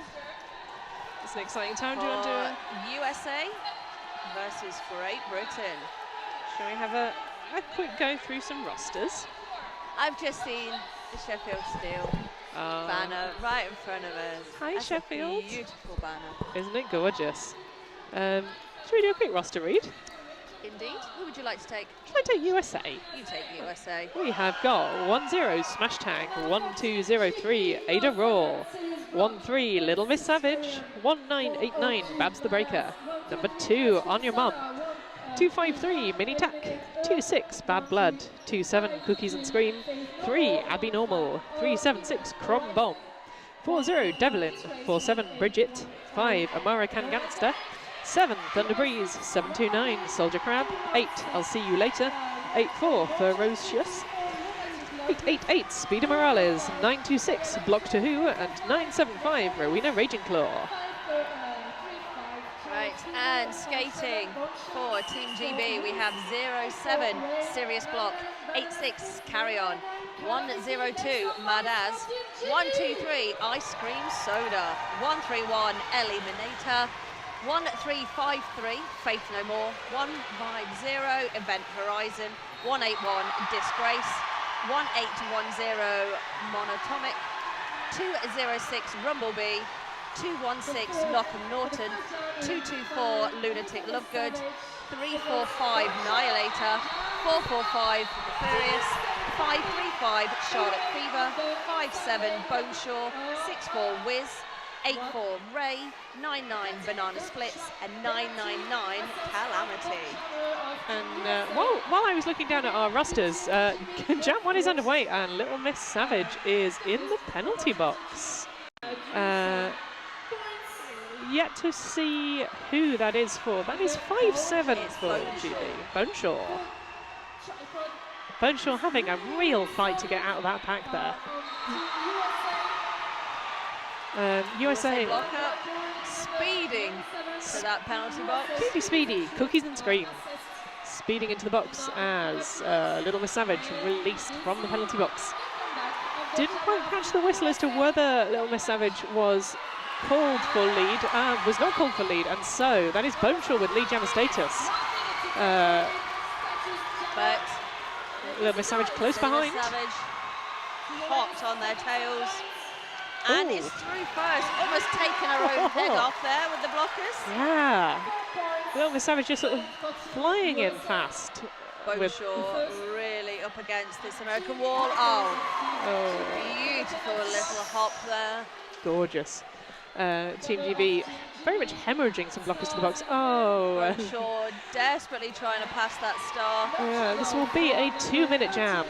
It's an exciting time. Do you want to? USA versus Great Britain. Shall we have a quick go through some rosters? I've just seen the Sheffield Steel banner right in front of us. Hi, That's Sheffield. A beautiful banner. Isn't it gorgeous? Should we do a quick roster read? Indeed. Who would you like to take? Shall I take USA? You take USA. We have got 1-0 Smash Tag, 1-2-0-3 Ada Raw, 1-3 Little Miss Savage, 1-9-8-9 Babs the Breaker, number 2 On Your Mum, 2-5-3 Mini Tack, 2-6 Bad Blood, 2-7 Cookies and Scream, 3 Abby Normal, 3-7-6 Crom Bomb, 4-0 Devlin, 4-7 Bridget, 5 Amara Can Gangster, 7 Thunder Breeze, 7-2-9 Soldier Crab, 8 I'll See You Later, 8-4 Ferocious, 8-8-8 Speeder Morales, 9-2-6 Block to Who, and 9-7-5 Rowena Raging Claw. Right, and skating for Team GB, we have 0-7 Serious Block, 8-6 Carry On, 1-0-2 Mad As, 1-2-3 Ice Cream Soda, 1-3-1 Eliminator, 1-3-5-3 Faith No More, 1-5-0 Event Horizon, 1-8-1 Disgrace, 1-8-1-0 Monatomic, 2-0-6 Rumblebee, 2-1-6 Lockham Norton, 2-2-4 Lunatic Lovegood, 3-4-5 Nihilator, 4-4-5 Furious, 5-3-5 Charlotte Fever, 5-7 Boneshaw, 6-4 Wiz, 8-4 Ray, 9-9 Banana Splits, and 9-9-9 Calamity. And while I was looking down at our rosters, Jam 1 is underway and Little Miss Savage is in the penalty box. Yet to see who that is for. That is 5-7 for GB. Boneshaw. Boneshaw having a real fight to get out of that pack there. USA block up, speeding to that penalty box. Speedy, Cookies and Scream. Speeding into the box as Little Miss Savage released from the penalty box. Didn't quite catch the whistle as to whether Little Miss Savage was called for lead, was not called for lead, and so that is Boneshaw with lead jammer status. But Little Miss Savage close behind. Savage hot on their tails. And it's through first, almost taken her own head off there with the blockers. Yeah. Little Miss Savage just sort of flying in fast. Boneshaw really up against this American wall. Oh, beautiful little hop there. Gorgeous. Team GB very much hemorrhaging some blockers to the box. Oh. Boneshaw desperately trying to pass that star. Yeah, this will be a 2-minute jam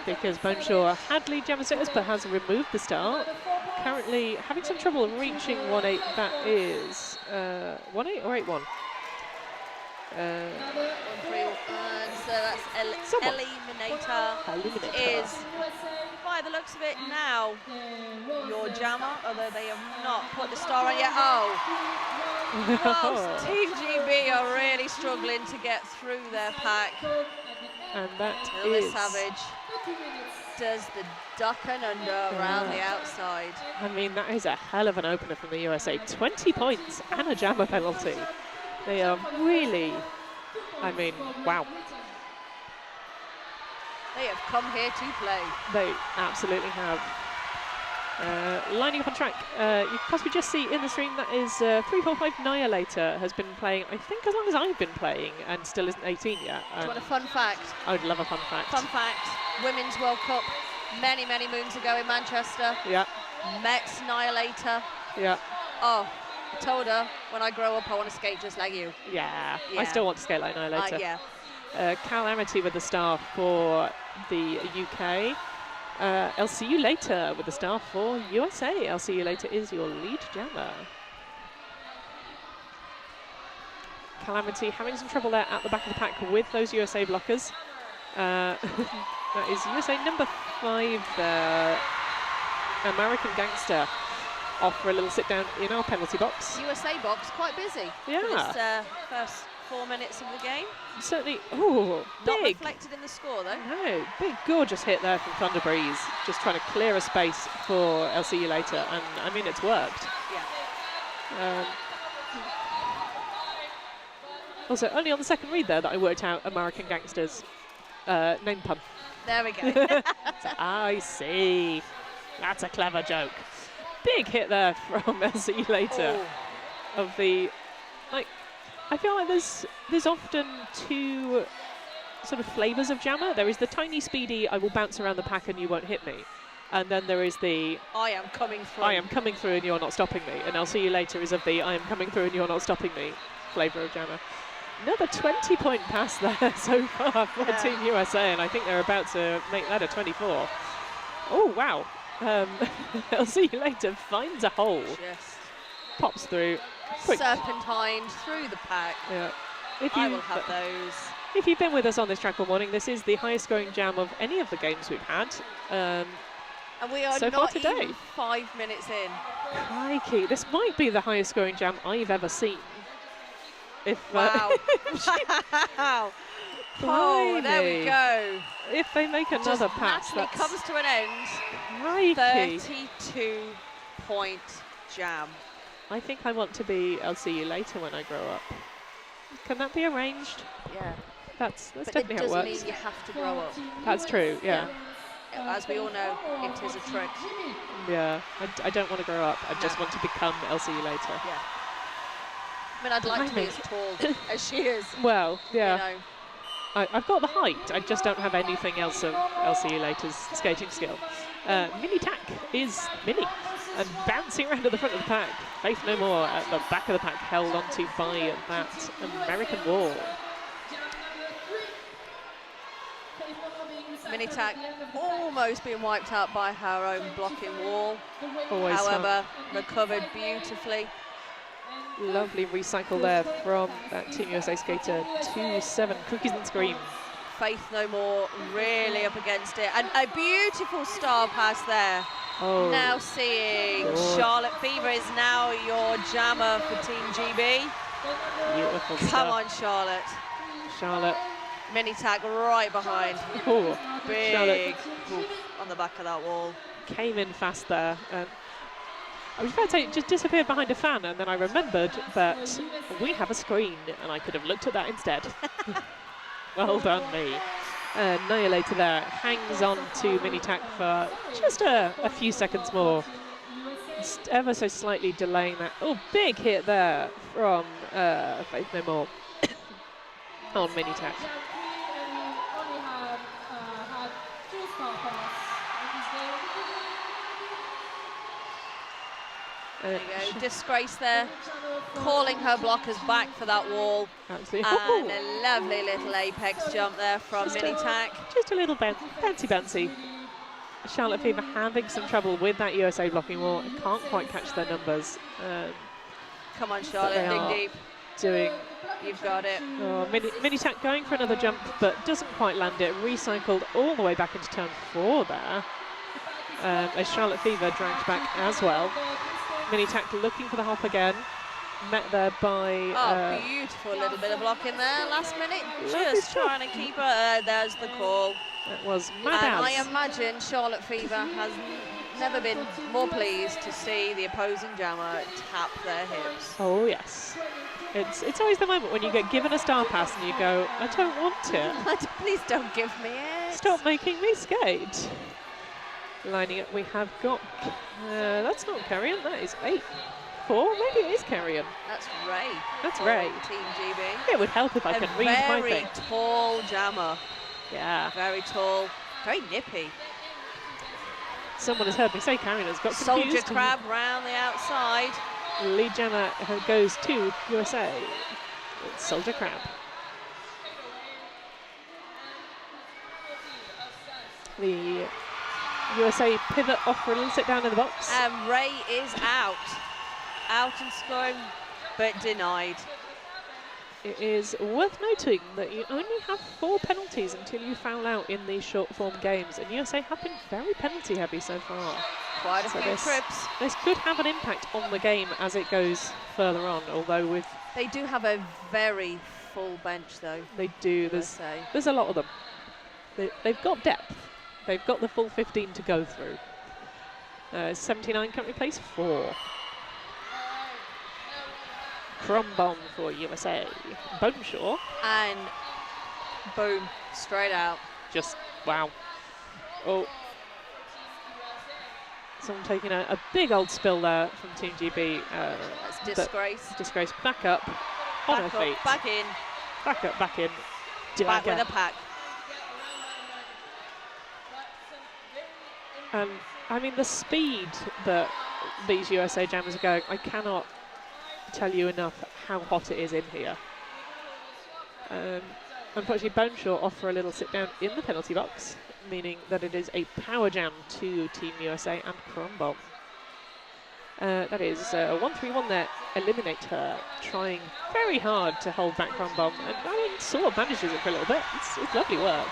because Boneshaw had lead jammer status but has removed the star. Currently having some trouble reaching 1-8. That is 1-8 or 8-1? 1-3, so that's Eliminator is, by the looks of it now, your jammer, although they have not put the star on yet. Whilst Team GB are really struggling to get through their pack. And that Little Savage does the duck and under around the outside. I mean, that is a hell of an opener from the USA. 20 points and a jammer penalty. They are really, I mean, wow. They have come here to play. They absolutely have. Lining up on track, you can possibly just see in the stream that is 345 Nihilator has been playing, I think, as long as I've been playing, and still isn't 18 yet. Do you want a fun fact? I would love a fun fact. Fun fact, Women's World Cup many, many moons ago in Manchester. Yeah. Met Nihilator. Yeah. Oh, I told her, when I grow up, I want to skate just like you. Yeah. I still want to skate like Nihilator. Yeah. Calamity with the star for the UK. I'll See You Later with the star for USA. I'll See You Later is your lead jammer. Calamity having some trouble there at the back of the pack with those USA blockers. That is USA number 5 there. American Gangster off for a little sit down in our penalty box. USA box quite busy. Yeah. For this first 4 minutes of the game. Certainly, oh, Not big. reflected in the score, though. No, big, gorgeous hit there from Thunder Breeze. Just trying to clear a space for I'll see you later. And I mean, it's worked. Yeah. Also, only on the second read there that I worked out American Gangster's name pun. There we go. I see. That's a clever joke. Big hit there from I'll see you later. Oh. Of the, like, I feel like there's often two sort of flavours of jammer. There is the tiny, speedy, I will bounce around the pack and you won't hit me. And then there is the I am coming through. I am coming through and you're not stopping me. And I'll see you later is of the I am coming through and you're not stopping me flavour of jammer. Another 20-point pass there so far for Team USA, and I think they're about to make that a 24. Oh, wow. I'll see you later. Finds a hole. Just Pops through. Quick. serpentine through the pack. Yeah. I will have those. If you've been with us on this track all morning, this is the highest scoring jam of any of the games we've had. And we are so far not today. even 5 minutes in. Crikey, this might be the highest scoring jam I've ever seen. If, Wow. Wow. Oh, there we go. If they make Just another pass, naturally that's comes to an end. crikey. 32-point jam. I think I want to be I'll see you later when I grow up. Can that be arranged? Yeah. That's But it definitely how it doesn't works. mean you have to grow up. That's true, yeah. As we all know, it is a trick. Yeah, I don't want to grow up. I just want to become I'll see you later. Yeah. I mean, I'd like to be as tall as she is. Well, yeah. You know. I've got the height, I just don't have anything else of I'll see you later's skating skill. Mini Tack is mini and bouncing around at the front of the pack. Faith No More at the back of the pack, held onto by that American Wall. Mini Tack almost being wiped out by her own blocking wall. Always However, recovered beautifully. lovely recycle there from that Team USA skater 2-7, Cookies and Scream. Faith No More really up against it. And a beautiful star pass there. Oh, Now seeing God. Charlotte Fever is now your jammer for Team GB. beautiful Come stuff. on, Charlotte. Charlotte. Mini Tack right behind. Oh, Big Charlotte whoop on the back of that wall. came in fast there. I was about to say it just disappeared behind a fan, and then I remembered that we have a screen, and I could have looked at that instead. Well done, me. Annihilator there hangs on to Mini Tack for just a few seconds more. Just ever so slightly delaying that. Oh, big hit there from Faith No More on Mini Tack. Only had 2 star pass. There you go. Disgrace there. Calling her blockers back for that wall. Absolutely. And a lovely little apex jump there from Just Mini a- Tack. Just a little bouncy. Charlotte Fever having some trouble with that USA blocking wall. Can't quite catch their numbers. Come on, They Charlotte, are dig deep. Doing You've got it. Mini Tack going for another jump, but doesn't quite land it. Recycled all the way back into turn 4 there. As Charlotte Fever dragged back as well. Mini Tack looking for the hop again. Met there by. Oh, beautiful little bit of blocking there. Last minute, Lovely just stuff. trying to keep her. There's the call. That was And mad I as. imagine Charlotte Fever has never been more pleased to see the opposing jammer tap their hips. Oh yes. It's always the moment when you get given a star pass and you go, I don't want it. Please don't give me it. Stop making me skate. Lining up, we have got. That's not Carrion. That is 8-4. Maybe it is Carrion. That's Ray. That's for Ray. Team GB. It would help if I could read my Very thing. tall jammer. Yeah. Very tall. Very nippy. Someone has heard me say Carrion has got Soldier confused. crab round the outside. Lead jammer goes to USA. It's Soldier Crab. The USA pivot off for a little sit down in the box. And Ray is out. Out and scoring, but denied. It is worth noting that you only have 4 penalties until you foul out in these short form games, and USA have been very penalty heavy so far. Quite a So few this- trips. This could have an impact on the game as it goes further on, although with They do have a very full bench though. They do. There's a lot of them. They've got depth. They've got the full 15 to go through. 79 currently plays 4. Crumbomb for USA. Boneshaw. And boom, straight out. Just, wow. Oh. Someone taking a big old spill there from Team GB. That's disgrace. Disgrace. Back up. On her Back up, feet. back in. Back up, back in. Back with a pack. And I mean, the speed that these USA jammers are going, I cannot tell you enough how hot it is in here. Unfortunately, Boneshaw offer a little sit down in the penalty box, meaning that it is a power jam to Team USA and Crumbomb. That is 1-3-1 there. Eliminate her, trying very hard to hold back Crumbomb, and I mean, sort of manages it for a little bit. It's lovely work.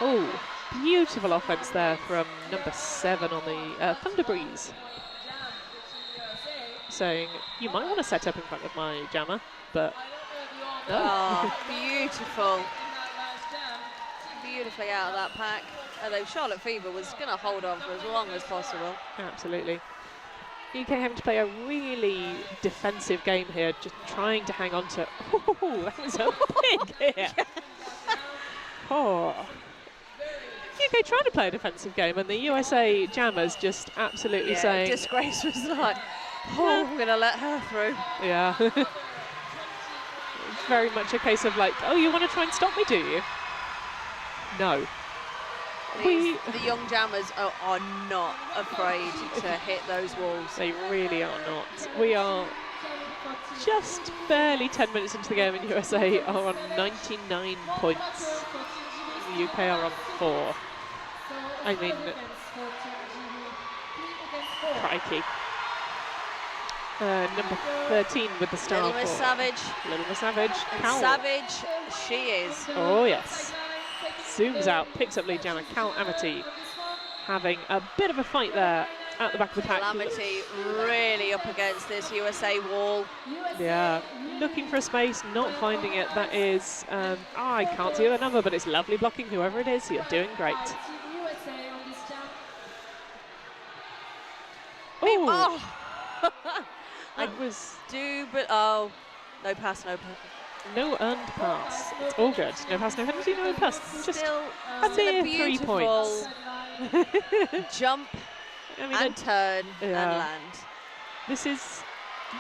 Oh, beautiful offense there from number 7 on the Thunder Breeze. Saying, you might want to set up in front of my jammer, but no. Oh, beautiful. Beautifully out of that pack. Although Charlotte Fever was going to hold on for as long as possible. Absolutely. UK having to play a really defensive game here, just trying to hang on to. Oh, that was a big hit. Oh. UK trying to play a defensive game, and the USA jammers just absolutely saying. Disgrace was like, oh, I'm going to let her through. Yeah. It's very much a case of like, oh, you want to try and stop me, do you? No. The young jammers are not afraid to hit those walls. They really are not. We are just barely 10 minutes into the game, and USA are on 99 points. The UK are on 4. I mean, crikey. Number 13 with the star. Little Miss Savage. Little Miss Savage. And Cal. Savage, she is. Oh, yes. Zooms out, picks up lead jammer. Cal Amity having a bit of a fight there at the back of the pack. Amity really up against this USA wall. Yeah, looking for a space, not finding it. That is, I can't see the number, but it's lovely blocking. Whoever it is, you're doing great. Oh, that was no pass, no pass. no earned pass. It's all good. No pass, no penalty, no earned pass. Just Still a a mere 3 beautiful points. jump I mean, and turn and yeah. land. This is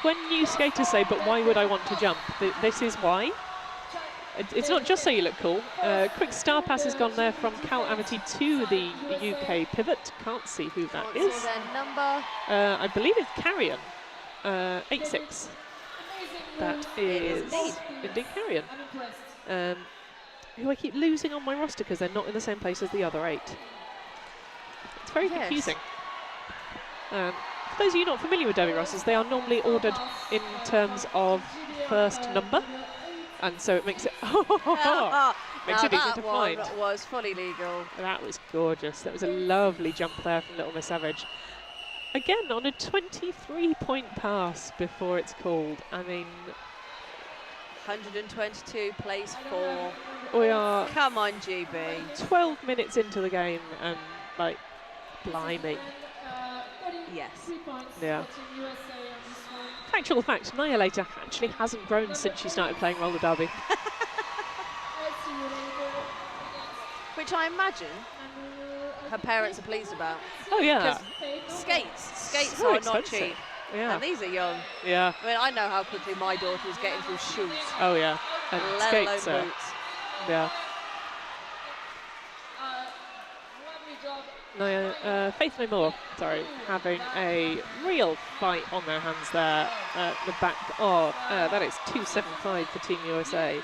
when new skaters say, but why would I want to jump? This is why. It's not just so you look cool. Quick star pass has gone there from Cal Amity to the UK pivot. Can't see who that Can't is. see their number. I believe it's Carrion. 8-6. That is indeed Carrion. Who I keep losing on my roster because they're not in the same place as the other 8. It's very confusing. For those of you not familiar with Derby rosters, they are normally ordered in terms of first number, and so it makes it makes it easier to find. That was fully legal. That was gorgeous. That was a lovely jump there from Little Miss Savage. Again, on a 23-point pass before it's called. I mean, 122 plays 4. we are Come on, GB. 12 minutes into the game, and like, blimey. Yes. Yeah. Factual fact, Annihilator actually hasn't grown since she started playing roller derby. Which I imagine her parents are pleased about. Oh yeah. Skates So are expensive. not cheap. Yeah. And these are young. Yeah. I mean, I know how quickly my daughter was getting through shoes, Oh yeah. And let skates alone are, boots. yeah. No, Faith No More, sorry, having a real fight on their hands there at the back. Oh, that is 275 for Team USA.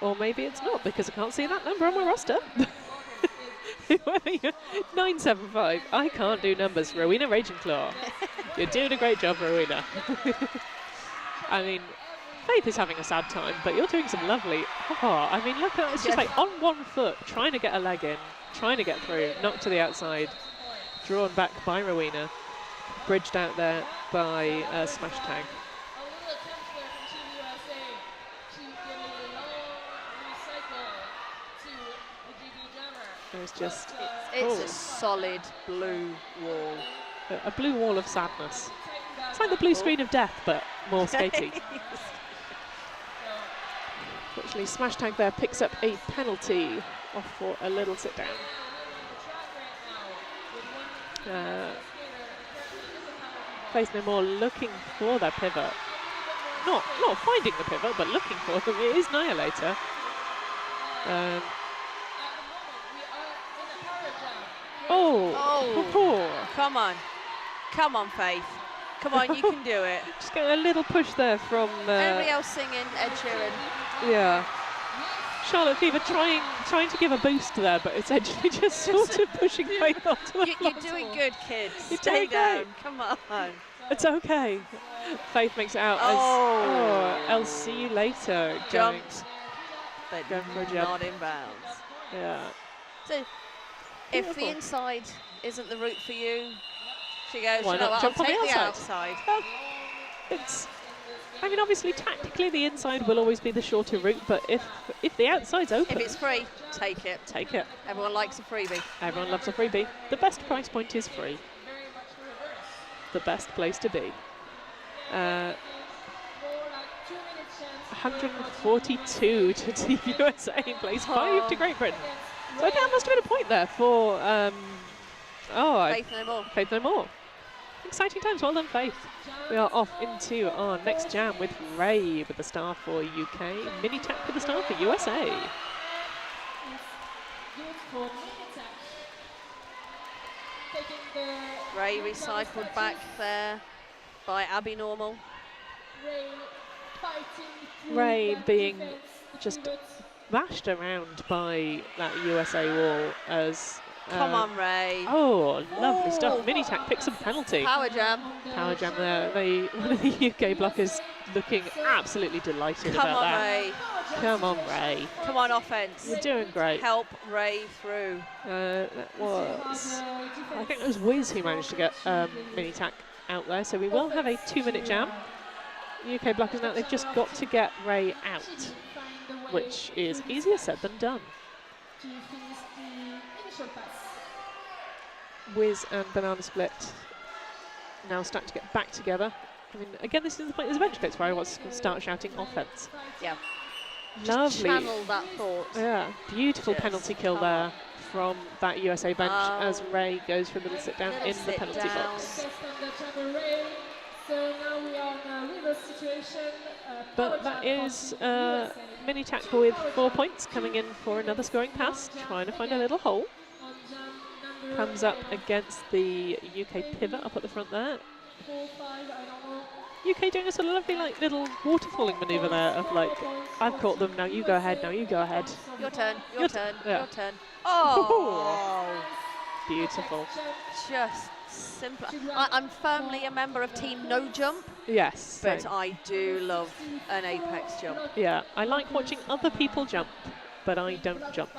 Or maybe it's not, because I can't see that number on my roster. 975. I can't do numbers. Rowena Raging Claw. You're doing a great job, Rowena. I mean, Faith is having a sad time, but you're doing some lovely. Oh, I mean, look at it. It's just like on one foot, trying to get a leg in, trying to get through, knocked to the outside, drawn back by Rowena, bridged out there by Smash Tag. There's just It's a solid blue wall. a blue wall of sadness. It's like the blue screen of death, but more skatey. Fortunately, Smash Tag there picks up a penalty off for a little sit down. Faith No More looking for their pivot. Not finding the pivot, but looking for them. It is Nihilator. Come on. Come on, Faith. Come on, you can do it. Just get a little push there from... Everybody else singing Ed Sheeran. Yeah. Charlotte Fever trying to give a boost there, but it's actually just sort of pushing Faith onto the floor. You're doing good, kids. You're Stay doing down. great. Come on. It's okay. Faith makes it out as I'll see you later. Jumped, but going for a jump. not in bounds. Yeah. So, if the inside isn't the route for you, she goes, Why you know not what, jump I'll on the take the outside? outside. I mean, obviously, tactically, the inside will always be the shorter route, but if the outside's open... If it's free, take it. Take it. Everyone likes a freebie. Everyone loves a freebie. The best price point is free. The best place to be. 142 to Team USA in place 5 to Great Britain. So I think that must have been a point there for... Faith No More. Faith No More. Exciting times, well done, Faith. We are off into our next jam with Ray with the star for UK, Mini Tack with the star for USA. Ray recycled back there by Abby Normal. Ray being just bashed around by that USA wall as... Come on, Ray. Oh, lovely stuff. Mini Tack picks a penalty. Power jam. Power jam there. One of the UK blockers looking absolutely delighted Come about on, that. Ray. Come on, Ray. Come on, offense. You're doing great. Help Ray through. That was... I think it was Wiz who managed to get Mini Tack out there. So we will have a 2-minute jam. UK blockers now, they've just got to get Ray out, which is easier said than done. Wiz and Banana Split now starting to get back together. I mean, again, this is the point. There's a bench bits where I was to start shouting offense. Yeah. Lovely. Just channel that thought. Yeah, beautiful Just penalty kill there from that USA bench as Ray goes for a little sit down in the penalty box. So now we are in a reverse situation. But that is Mini Tack with 4 points coming in for another scoring pass, trying to find a little hole. Comes up against the UK pivot up at the front there. UK doing a sort of lovely little waterfalling manoeuvre there of I've caught them, now you go ahead, now you go ahead. Your turn, your turn, yeah. your turn. Oh! Beautiful. Just simple. I'm firmly a member of Team No Jump. Yes. But I do love an apex jump. Yeah, I like watching other people jump, but I don't jump.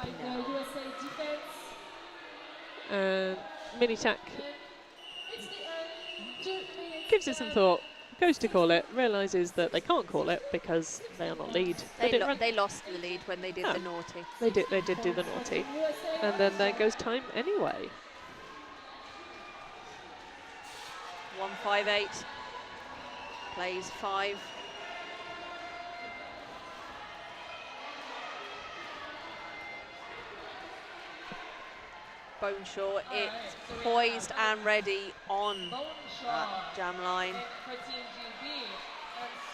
Mini Tack gives it some thought, goes to call it, realises that they can't call it because they are not lead. They lost the lead when they did the naughty. They did do the naughty. And then there goes time anyway. 158. Plays 5. Boneshaw, it's poised and ready on that jam line.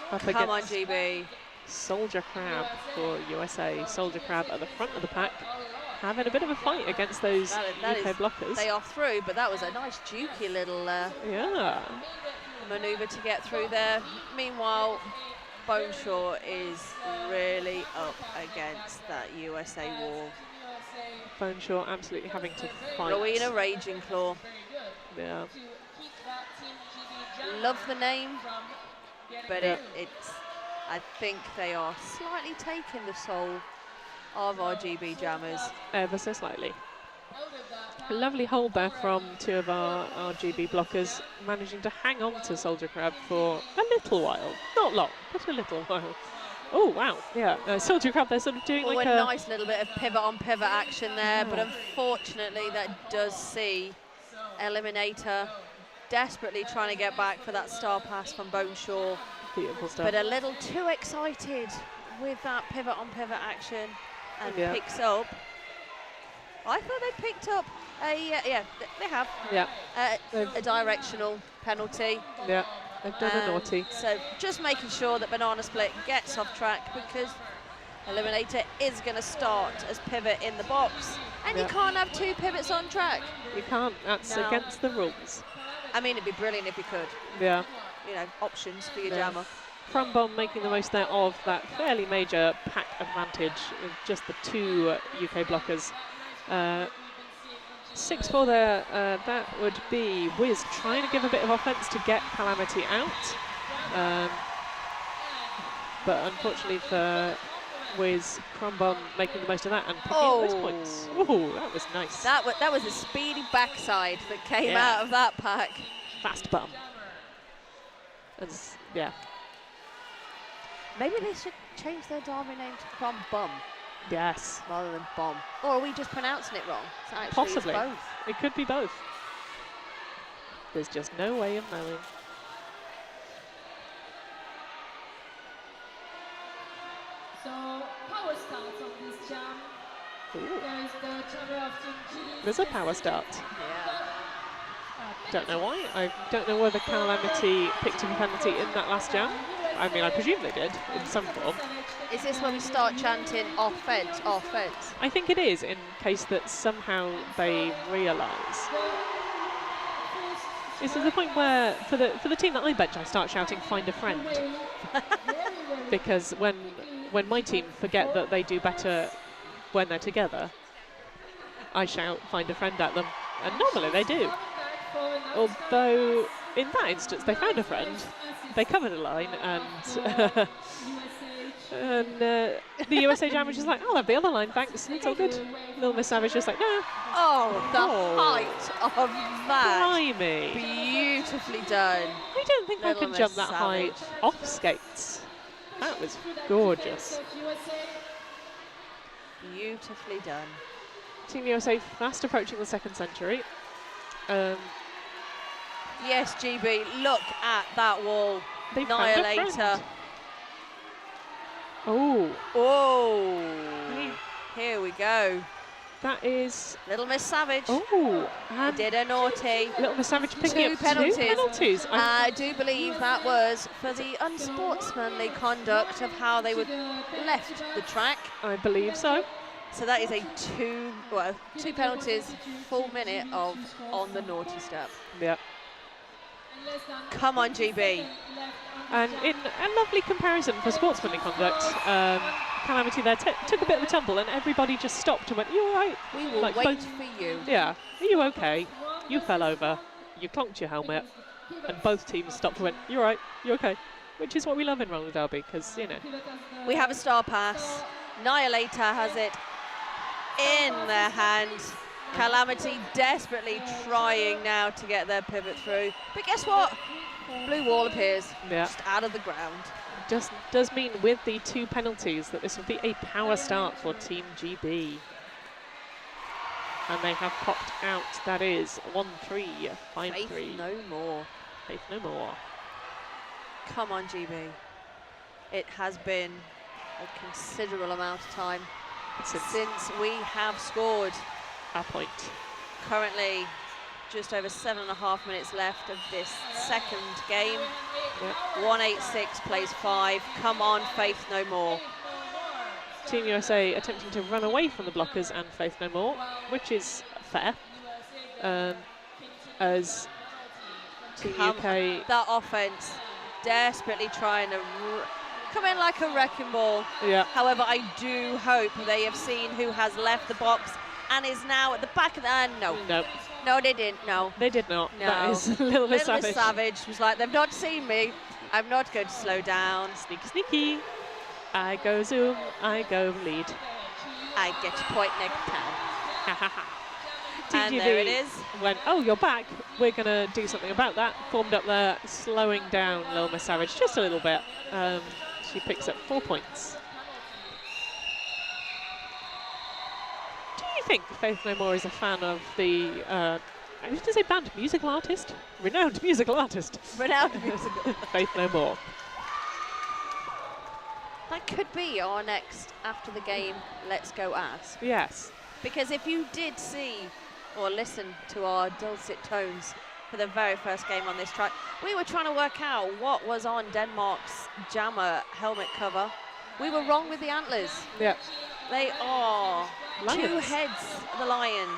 Come on, GB. Soldier Crab for USA. Soldier Crab at the front of the pack, having a bit of a fight against those UK blockers. They are through, but that was a nice jukey little manoeuvre to get through there. Meanwhile, Boneshaw is really up against that USA wall. Boneshaw absolutely having to fight. Rowena Raging Claw. Yeah. Love the name, but it's. I think they are slightly taking the soul of our GB jammers. Ever so slightly. A lovely hold there from 2 of our GB blockers, managing to hang on to Soldier Crab for a little while. Not long, but a little while. Oh, wow. Yeah. Saw your crowd there sort of doing Oh, like a a... nice little bit of pivot on pivot action there, but unfortunately that does see Eliminator desperately trying to get back for that star pass from Boneshaw, Beautiful stuff. but a little too excited with that pivot on pivot action, and picks up. I thought they picked up a they have a directional penalty. Yeah, they've done a naughty. So just making sure that Banana Split gets off track, because Eliminator is going to start as pivot in the box, and you can't have 2 pivots on track. You can't. That's against the rules. I mean, it'd be brilliant if you could. Yeah. You know, options for your jammer. Crumbomb making the most there of that fairly major pack advantage with just the 2 UK blockers. 6-4 there, that would be Wiz trying to give a bit of offense to get Calamity out. But unfortunately for Wiz, Crumbomb making the most of that and picking up those points. Oh, that was nice. That was a speedy backside that came out of that pack. Fast bum. Yeah. Maybe they should change their derby name to Crumbum. Yes. Rather than bomb. Or are we just pronouncing it wrong? So actually Possibly. It's both. It could be both. There's just no way of knowing. So, power starts on this jam. Ooh. There is the champion of Team GB. There's a power start. Yeah. Don't know why. I don't know whether Calamity picked up a penalty in that last jam. I mean, I presume they did in some form. Is this when we start chanting offense, offense? I think it is, in case that somehow they realise. It's to the point where, for the team that I bench, I start shouting, "Find a friend," because when my team forget that they do better when they're together, I shout, "Find a friend" at them, and normally they do. Although in that instance, they found a friend, they covered a line, and the USA Jam was just like, "I'll have the other line, thanks, it's all good." Little Miss Savage just like, "No." Oh, the height of that. Blimey. Beautifully done. I don't think Little I could Miss jump that Savage. high off skates. That was gorgeous. Beautifully done. Team USA fast approaching the 2nd century. Yes, GB, look at that wall. They found a Annihilator. friend. Oh. Oh. Hey. Here we go. That is... Little Miss Savage. Oh. And Did a naughty. Little Miss Savage picking up 2 penalties. I do believe that was for the unsportsmanly conduct of how they were left the track. I believe so. So that is a 2 penalties, full minute of on the naughty step. Yeah. Come on, GB. And in a lovely comparison for sportsmanly conduct, Calamity there took a bit of a tumble and everybody just stopped and went, "You all right?" We will Like wait both- for you. Yeah. "Are you okay? You fell over. You clonked your helmet." And both teams stopped and went, "You all right? You okay?" Which is what we love in roller derby, because, you know. We have a star pass. Annihilator has it in their hand. Calamity desperately trying now to get their pivot through. But guess what? Blue wall appears just out of the ground. Just does mean with the 2 penalties that this will be a power start for Team GB. And they have popped out, that is 1-3, 5-3. Faith no more. Faith no more. Come on, GB. It has been a considerable amount of time since we have scored. Our point. Currently just over 7.5 minutes left of this 2nd game. 186 plays 5. Come on, Faith no more. Team USA attempting to run away from the blockers and Faith no more, which is fair. As Team UK... That offence desperately trying to come in like a wrecking ball. Yeah. However, I do hope they have seen who has left the box and is now at the back of the... no. No, they didn't. No. They did not. No. That is Little Miss Savage. Savage was like, "They've not seen me. I'm not going to slow down. Sneaky, sneaky. I go zoom, I go lead. I get your point next time." Ha ha ha. And TGV there it is. went, "Oh, you're back. We're going to do something about that." Formed up there, slowing down Little Miss Savage just a little bit. She picks up 4 points. Do you think Faith No More is a fan of the, I was going to say band, musical artist? Renowned musical artist. Renowned musical. Faith No More. That could be our next after the game Let's Go Ask. Yes. Because if you did see or listen to our dulcet tones for the very first game on this track, we were trying to work out what was on Denmark's Jammer helmet cover. We were wrong with the antlers. Yeah. They are Lions. 2 heads of the lion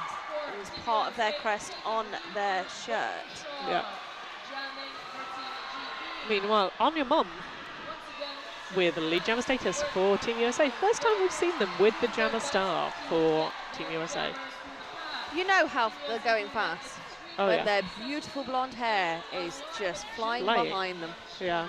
as part of their crest on their shirt. Yeah. Meanwhile, on your mum with lead jammer status for Team USA. First time we've seen them with the jammer star for Team USA. You know how they're going fast. Oh, when yeah. their beautiful blonde hair is just flying behind them. Yeah.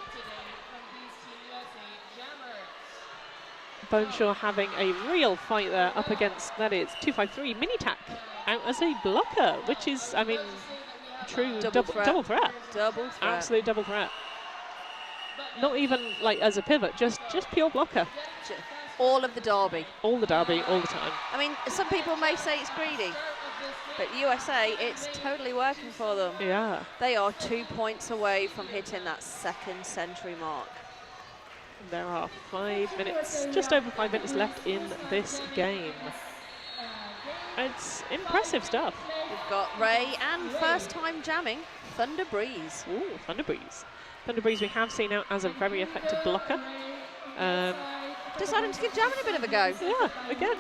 Boneshaw having a real fight there up against, that is 253 mini tack out as a blocker, which is, I mean, true double threat. Double threat. Absolute double threat. Not even like as a pivot, just pure blocker. All of the derby. All the derby, all the time. I mean, some people may say it's greedy, but USA, it's totally working for them. Yeah. They are 2 points away from hitting that 2nd century mark. There are 5 minutes, just over 5 minutes left in this game. It's impressive stuff. We've got Ray and first time jamming, Thunder Breeze. Ooh, Thunder Breeze. Thunder Breeze we have seen out as a very effective blocker. Deciding to give jamming a bit of a go. Yeah, again.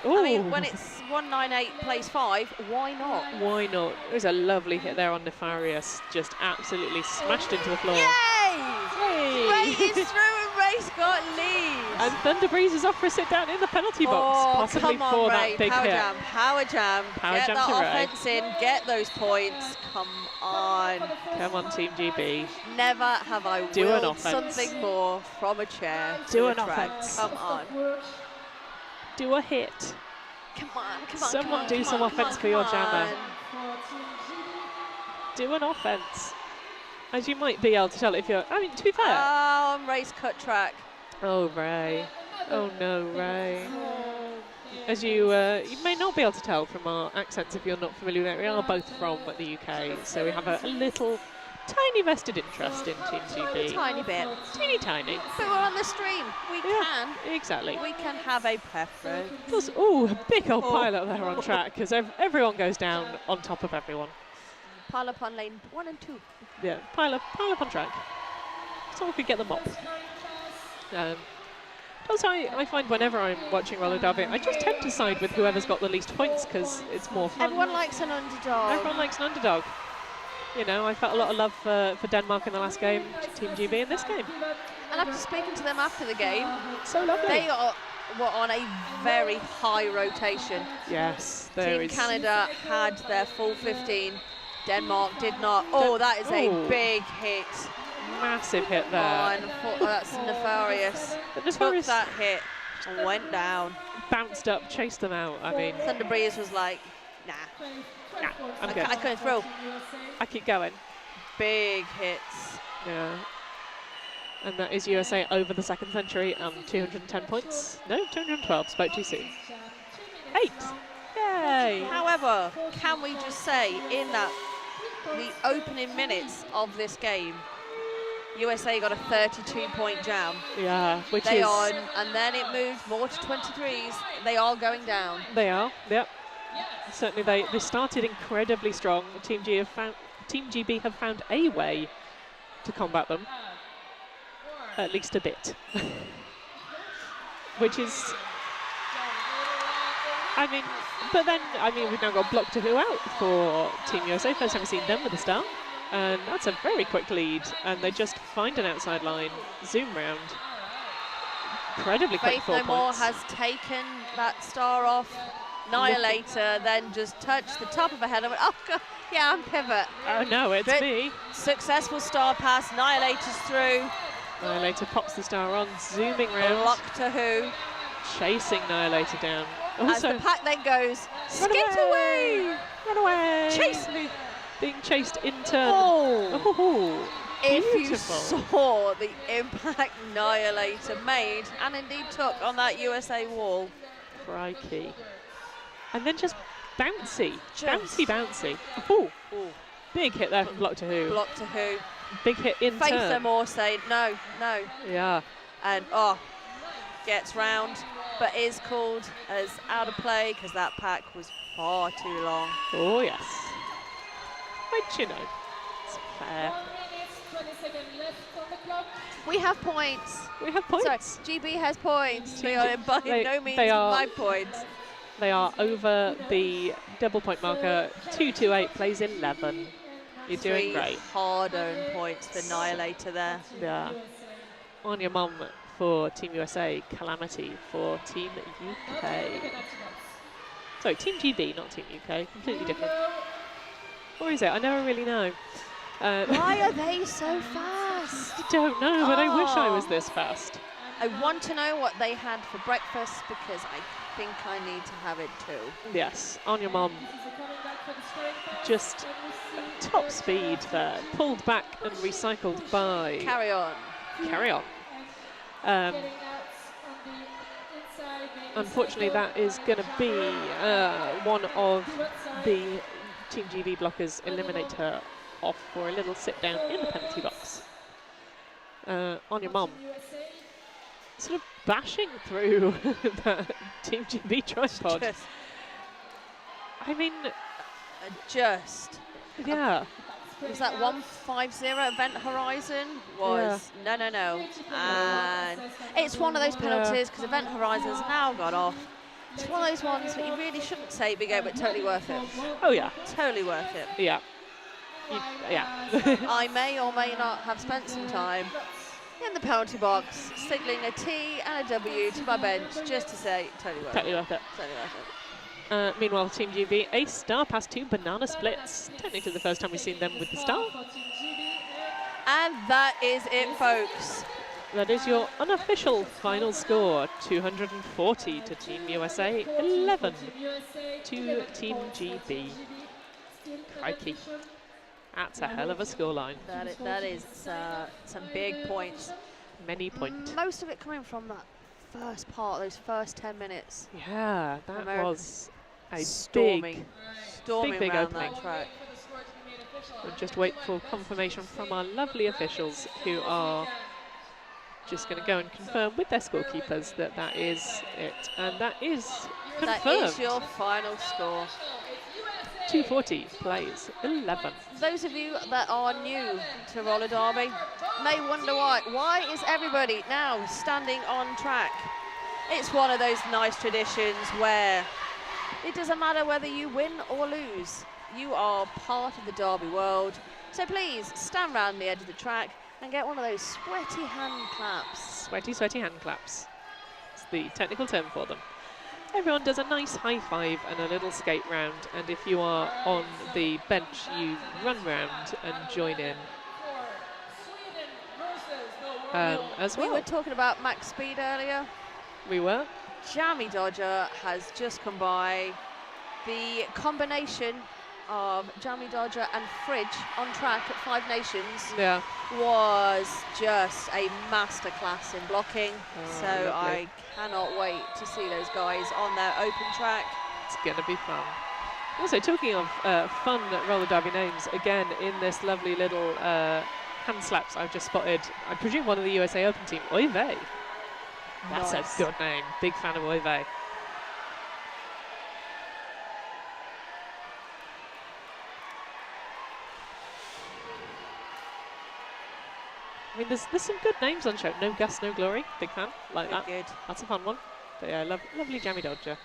I mean, when it's 198 plays 5, why not? Why not? There's a lovely hit there on Nefarious, just absolutely smashed into the floor. Yay! Yay! Ray is through and Ray's got leads. And Thunder Breeze is off for a sit down in the penalty box, possibly come on, for Ray. that big power hit. Jam, power jam. Power get jam that to Ray. offense in, get those points. Come on. Come on, Team GB. Never have I Do an willed offense. something more from a chair. Do to an a track. offense. Come on. Do a hit. Come on, come on. Someone come on, do come some on, offense come for your on. jammer. Do an offense. As you might be able to tell if you're, I mean, to be fair. Oh, on Ray's cut track. Oh, Ray. Oh, no, Ray. As you may not be able to tell from our accents if you're not familiar with it, we are both from the UK, so we have a little tiny vested interest in Team GB. Tiny bit. Teeny tiny. But we're on the stream. We can. Exactly. We can have a preference. Oh, a big old pile up there on track, because everyone goes down on top of everyone. Pile up on lane 1 and 2. Yeah, pile up on track. So we could get the mop. Also, I find whenever I'm watching roller derby, I just tend to side with whoever's got the least points because it's more fun. Everyone likes an underdog. Everyone likes an underdog. You know, I felt a lot of love for Denmark in the last game, Team GB in this game. And after speaking to them after the game, So lovely. they were on a very high rotation. Yes, there Team is. Canada had their full 15. Denmark did not. Oh, that is a big hit. Massive hit there. That's Nefarious. But Nefarious Took that hit and went down. bounced up, chased them out. I mean, Thunder Breeze was like, nah, I'm I good. couldn't throw. I keep going. Big hits. Yeah. And that is USA over the 2nd century and 210 points. No, 212. Spoke too soon. 8. Yay. However, can we just say in that the opening minutes of this game, USA got a 32-point jam. Yeah, which They is... are, and then it moved more to 23s. They are going down. They are, yep. Certainly they started incredibly strong. Team GB have found a way to combat them. At least a bit. Which is... I mean, but then, we've now got block 2 out for Team USA. First time we've seen them with a star. And that's a very quick lead. And they just find an outside line, zoom round. Incredibly quick Faith 4 No More points. has taken that star off. Annihilator then just touched the top of her head and went, oh, God, yeah, I'm pivot. Oh no, it's But me. Successful star pass, Annihilator's through. Annihilator pops the star on, zooming round, Block to who? chasing Annihilator down. As Also, the pack then goes, skate away! Run away! Chase me! Being chased in turn. Oh! Oh. If you Beautiful. saw the impact Annihilator made and indeed took on that USA wall. Crikey. And then just bouncy. Just- Bouncy. Oh, Ooh, big hit there from block to who. block to who? Big hit in Faith turn. them all saying no, no. Yeah. And gets round, but is called as out of play because that pack was far too long. Oh, yes. Which, you know, it's fair. 1 minute, 20 seconds left on the clock. We have points. We have points. Sorry, GB has points. They Team are G- by they- no means they are- my points. They are over the double point marker. 228 plays 11. You're doing 3 great. hard-earned points for Annihilator there. Yeah. On your mum for Team USA, Calamity for Team UK. Sorry, Team GB, not Team UK. Completely different. Or is it? I never really know. Why are they so fast? I don't know, but I wish I was this fast. I want to know what they had for breakfast because I think I need to have it too. Yes, on your mum. Just top speed there. Pulled back and recycled by Carry on. Carry On. Unfortunately, that is going to be one of the Team GB blockers eliminate her off for a little sit down in the penalty box. On your mum. Sort of bashing through that Team GB tripod. Just, I mean, just. yeah. Was that 150 Event Horizon? Was no. And it's one of those penalties because Event Horizon's now got off. It's one of those ones that you really shouldn't take big over, but totally worth it. Oh, yeah. Totally worth it. Yeah. Yeah. I may or may not have spent some time in the penalty box, signaling a T and a W to my bench just to say totally worth Totally it. worth it. Totally worth it. Meanwhile, Team GB, a star past 2 banana splits. Technically the first time we've seen them with the star. And that is it, folks. That is your unofficial final score. 240 to Team USA, 11 to Team GB. Crikey. That's a hell of a scoreline. That is some big points. Many points. Most of it coming from that first part, those first 10 minutes. Yeah, that Americans was a storming big around opening. that track. We'll just wait for confirmation from our lovely officials who are just going to go and confirm with their scorekeepers that that is it. And that is confirmed. That is your final score. 240 plays 11. Those of you that are new to roller derby may wonder why. Why is everybody now standing on track? It's one of those nice traditions where it doesn't matter whether you win or lose. You are part of the derby world. So please stand round the edge of the track and get one of those sweaty hand claps. Sweaty hand claps. It's the technical term for them. Everyone does a nice high five and a little skate round, and if you are on the bench, you run round and join in as well. We were talking about max speed earlier. We were. Jammy Dodger has just come by. The combination of Jammy Dodger and Fridge on track at Five Nations Yeah. was just a masterclass in blocking. So lovely. I cannot wait to see those guys on their open track. It's going to be fun. Also, talking of fun roller derby names, again, in this lovely little hand slaps I've just spotted, I presume one of the USA Open team, Oy vey. That's Nice. a good name. Big fan of Oy vey. I mean, there's some good names on show. No Gus, No Glory. Big fan. Like that. Good. That's a fun one. But yeah, lovely Jammy Dodger.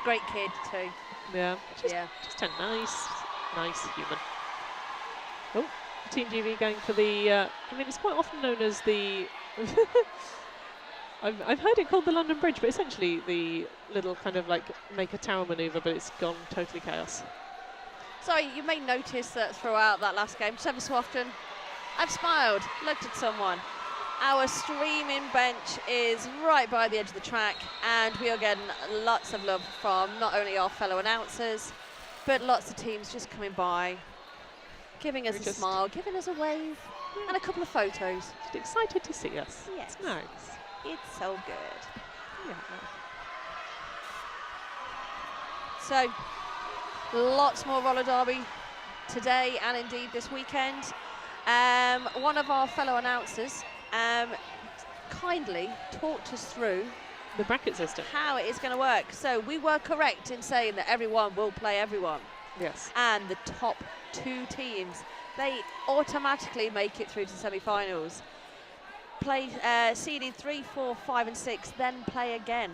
Great kid too. Yeah. Just a nice human. Oh, Team GB going for the, I mean, it's quite often known as the, I've heard it called the London Bridge, but essentially the little kind of like make a tower maneuver, but it's gone totally chaos. Sorry, you may notice that throughout that last game, just ever so often, I've smiled, looked at someone. Our streaming bench is right by the edge of the track, and we are getting lots of love from not only our fellow announcers, but lots of teams just coming by, giving us We're a just- smile, giving us a wave, and a couple of photos. Just excited to see us. Yes. It's nice. It's so good. Yeah. So, lots more roller derby today and indeed this weekend. One of our fellow announcers kindly talked us through The bracket system. how it is going to work. So we were correct in saying that everyone will play everyone. Yes. And the top 2 teams, they automatically make it through to semi-finals. Play seeded 3, 4, 5 and 6, then play again.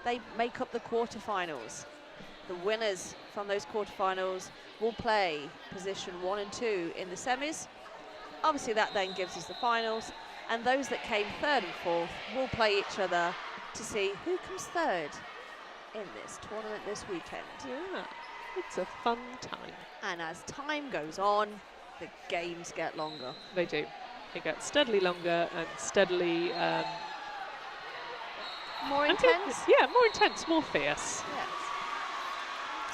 They make up the quarterfinals. The winners from those quarterfinals will play position 1 and 2 in the semis. Obviously that then gives us the finals, and those that came 3rd and 4th will play each other to see who comes 3rd in this tournament this weekend. Yeah. It's a fun time. And as time goes on, the games get longer. They do. They get steadily longer and steadily More I think- intense? yeah, more intense, more fierce. Yes.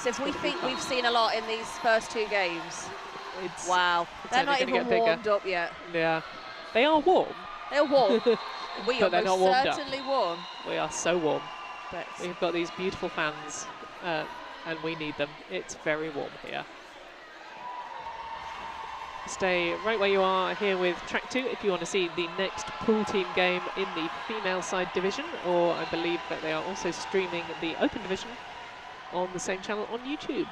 So if we think we've seen a lot in these first 2 games, It's wow, they're only not gonna even get bigger. warmed up yet. Yeah. They are warm. They're warm. We But are they're not most warmed up. certainly warm. We are so warm. But We've got these beautiful fans and we need them. It's very warm here. Stay right where you are here with track 2 if you want to see the next pool team game in the female side division, or I believe that they are also streaming the open division on the same channel on YouTube.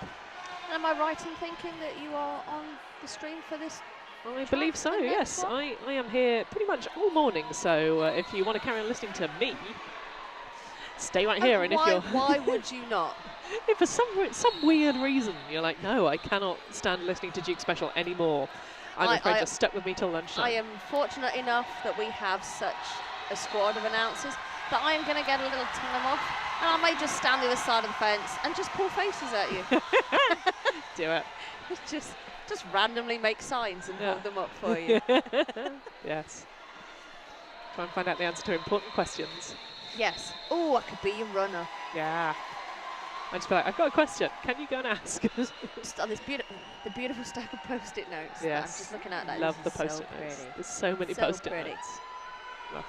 am I right in thinking that you are on the stream for this? I believe so, the next yes. one? I am here pretty much all morning, so if you want to carry on listening to me, stay right here. And why would you not? if for some weird reason you're like, no, I cannot stand listening to Duke Special anymore, I'm afraid you're stuck with me till lunchtime. I am fortunate enough that we have such a squad of announcers that I am going to get a little time off, and I may just stand the other side of the fence and just pull faces at you. Do it. just randomly make signs and hold them up for you. Yes. Try and find out the answer to important questions. Yes. Oh, I could be your runner. Yeah. I just feel like, I've got a question. Can you go and ask? Just on this the beautiful stack of post-it notes. that I'm Yes. just looking at that. Love This the is so post-it notes. pretty. There's so many So post-it pretty. notes. I'm a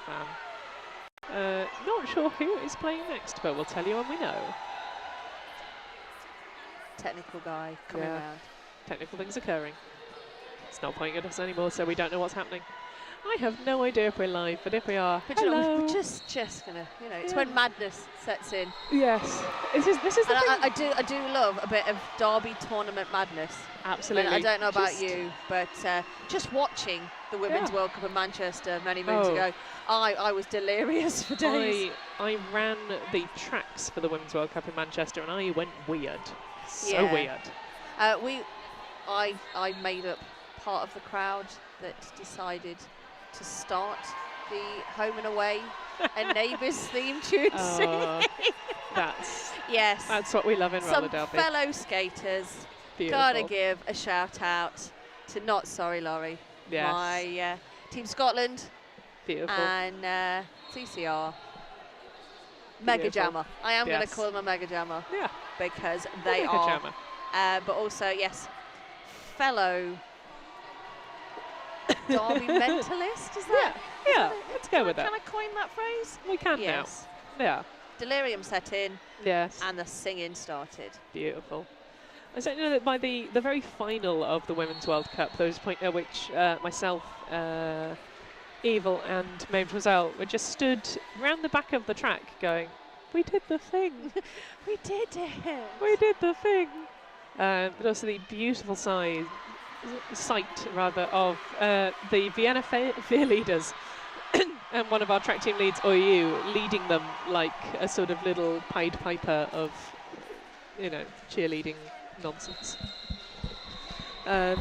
fan. Not sure who is playing next, but we'll tell you when we know. Technical guy coming Yeah. around. Technical things occurring. It's not pointing at us anymore, so we don't know what's happening. I have no idea if we're live, but if we are, But you know, hello. we're just gonna, it's Yeah. when madness sets in. Yes. This is the And thing. I do love a bit of derby tournament madness. Absolutely. And I don't know about Just- you, but just watching the Women's Yeah. World Cup in Manchester many moons Oh. ago, I was delirious for days. I ran the tracks for the Women's World Cup in Manchester, and I went weird. So Yeah. weird. I made up part of the crowd that decided to start the home and away and neighbours theme tune singing. That's what we love in roller Some derby. fellow skaters. Beautiful. Gotta give a shout out to Not Sorry Laurie, Yes. my Team Scotland Beautiful. and CCR. Mega Beautiful. Jammer. I am going Yes. to call them a Mega Jammer Yeah. because they Mega are. jammer. But also, yes, fellow derby mentalist. Is that? Yeah. Let's go with Can that. I coin that phrase? We can Yes. now. Yeah. Delirium set in Yes. and the singing started. Beautiful. I said, you know, that by the very final of the Women's World Cup, there was a point at which myself, Evil and Mademoiselle were just stood round the back of the track going, we did the thing. We did it. We did the thing. But also the beautiful sight of the Vienna Fear Leaders and one of our track team leads, OU, leading them like a sort of little Pied Piper of, cheerleading nonsense. Yeah.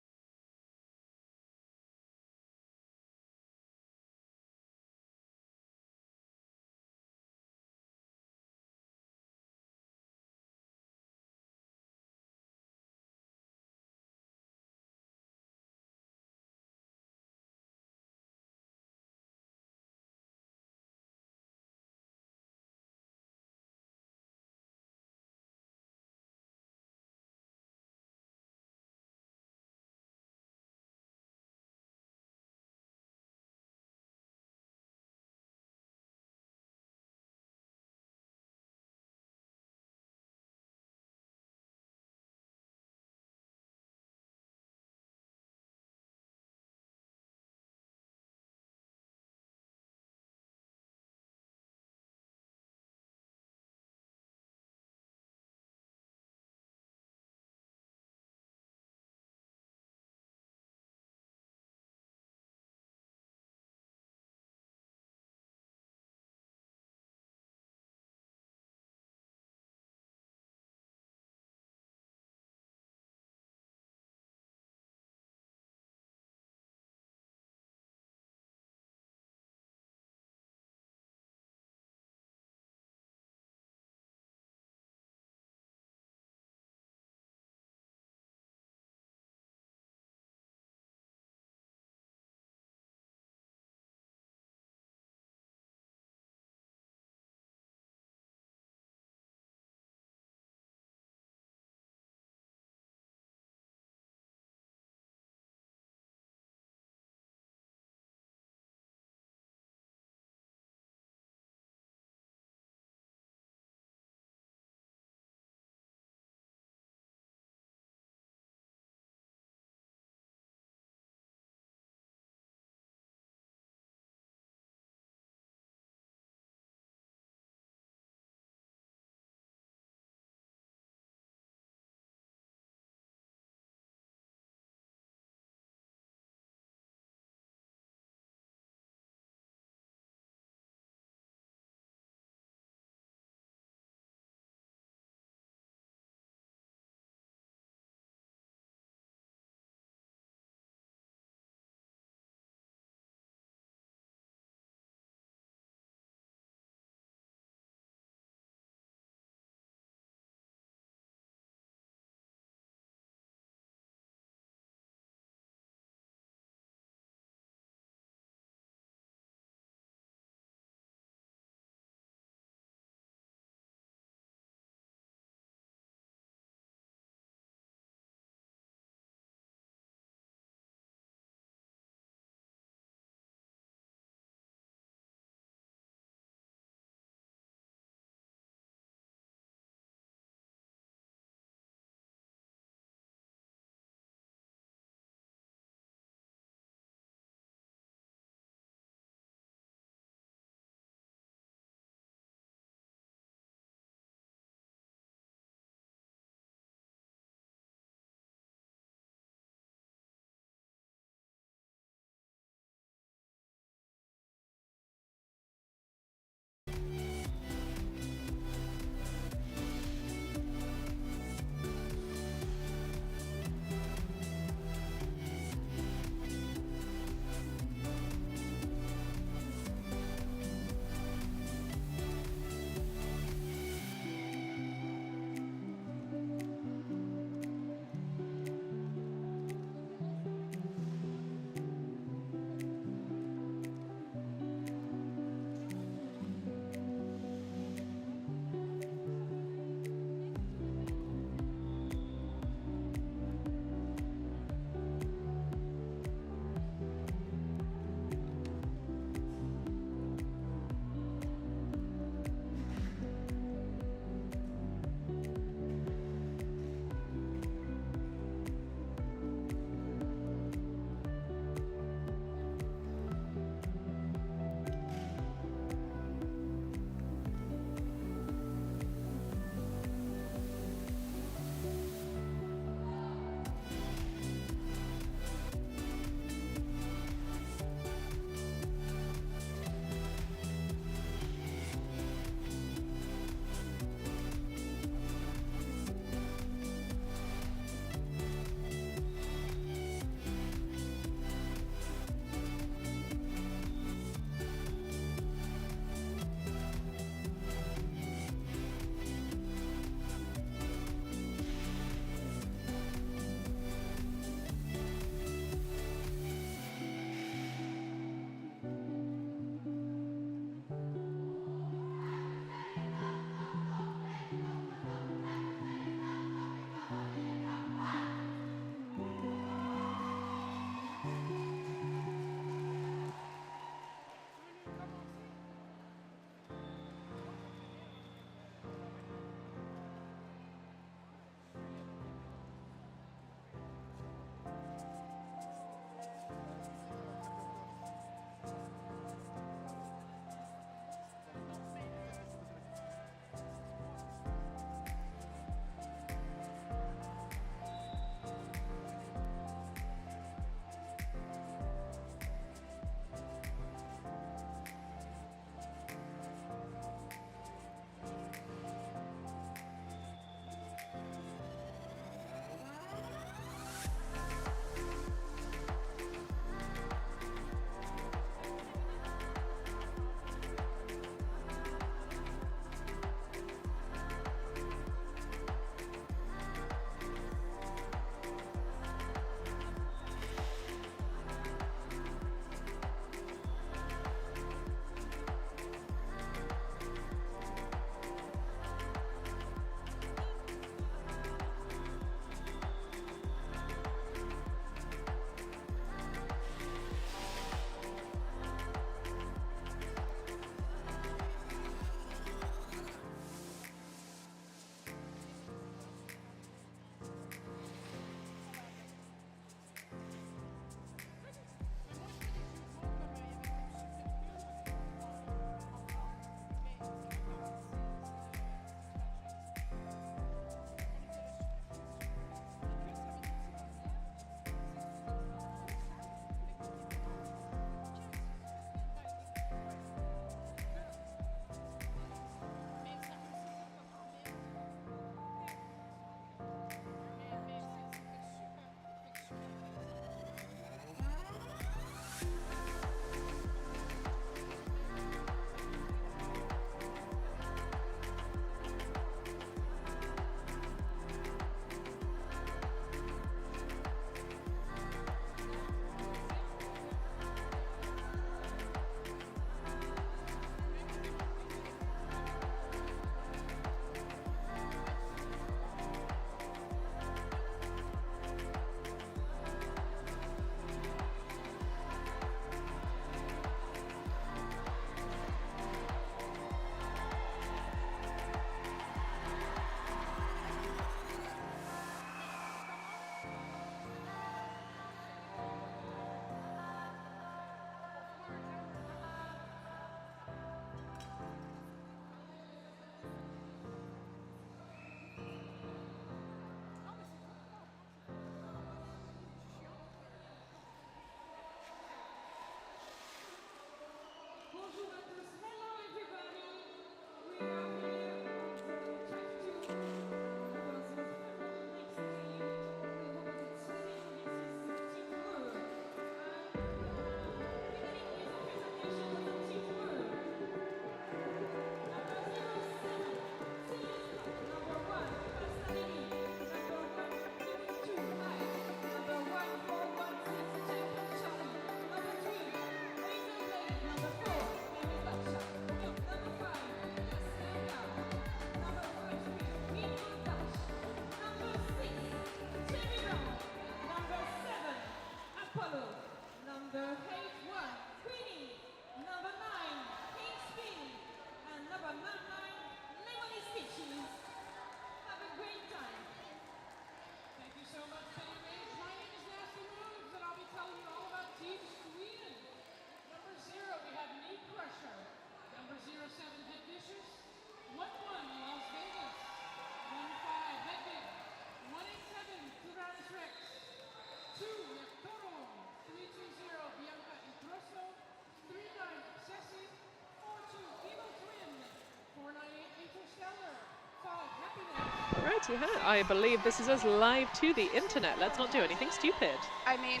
Right, I believe this is us live to the internet. Let's not do anything stupid. I mean,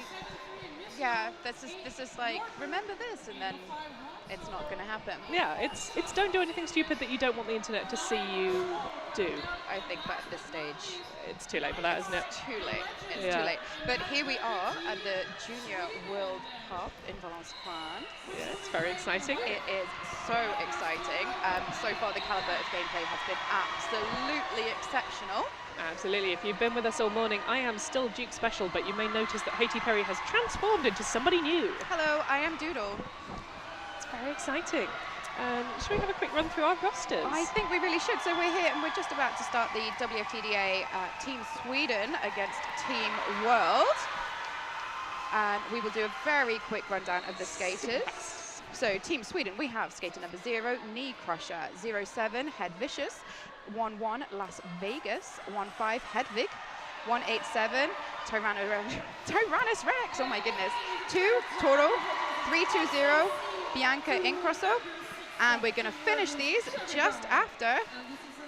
yeah, this is like, remember this, and then it's not going to happen. Yeah, it's don't do anything stupid that you don't want the internet to see you do. I think that at this stage, It's too late for that, isn't it? it's too late. It's Yeah. too late. But here we are at the Junior World Cup in Valence, France. Yeah, it's very exciting. It is so exciting. So far, the caliber of gameplay has been absolutely exceptional. Absolutely. If you've been with us all morning, I am still Duke Special, but you may notice that Haiti Perry has transformed into somebody new. Hello, I am Doodle. It's very exciting. Should we have a quick run through our rosters? I think we really should. So we're here and we're just about to start the WFTDA Team Sweden against Team World. And we will do a very quick rundown of the skaters. So Team Sweden, we have skater number 0, Knee Crusher, 07, Head Vicious, 11, Las Vegas, 15, Hedvig, 187, Tyrannus Rex, oh my goodness, 2, Toro, 320, Bianca Incrosso, and we're going to finish these just after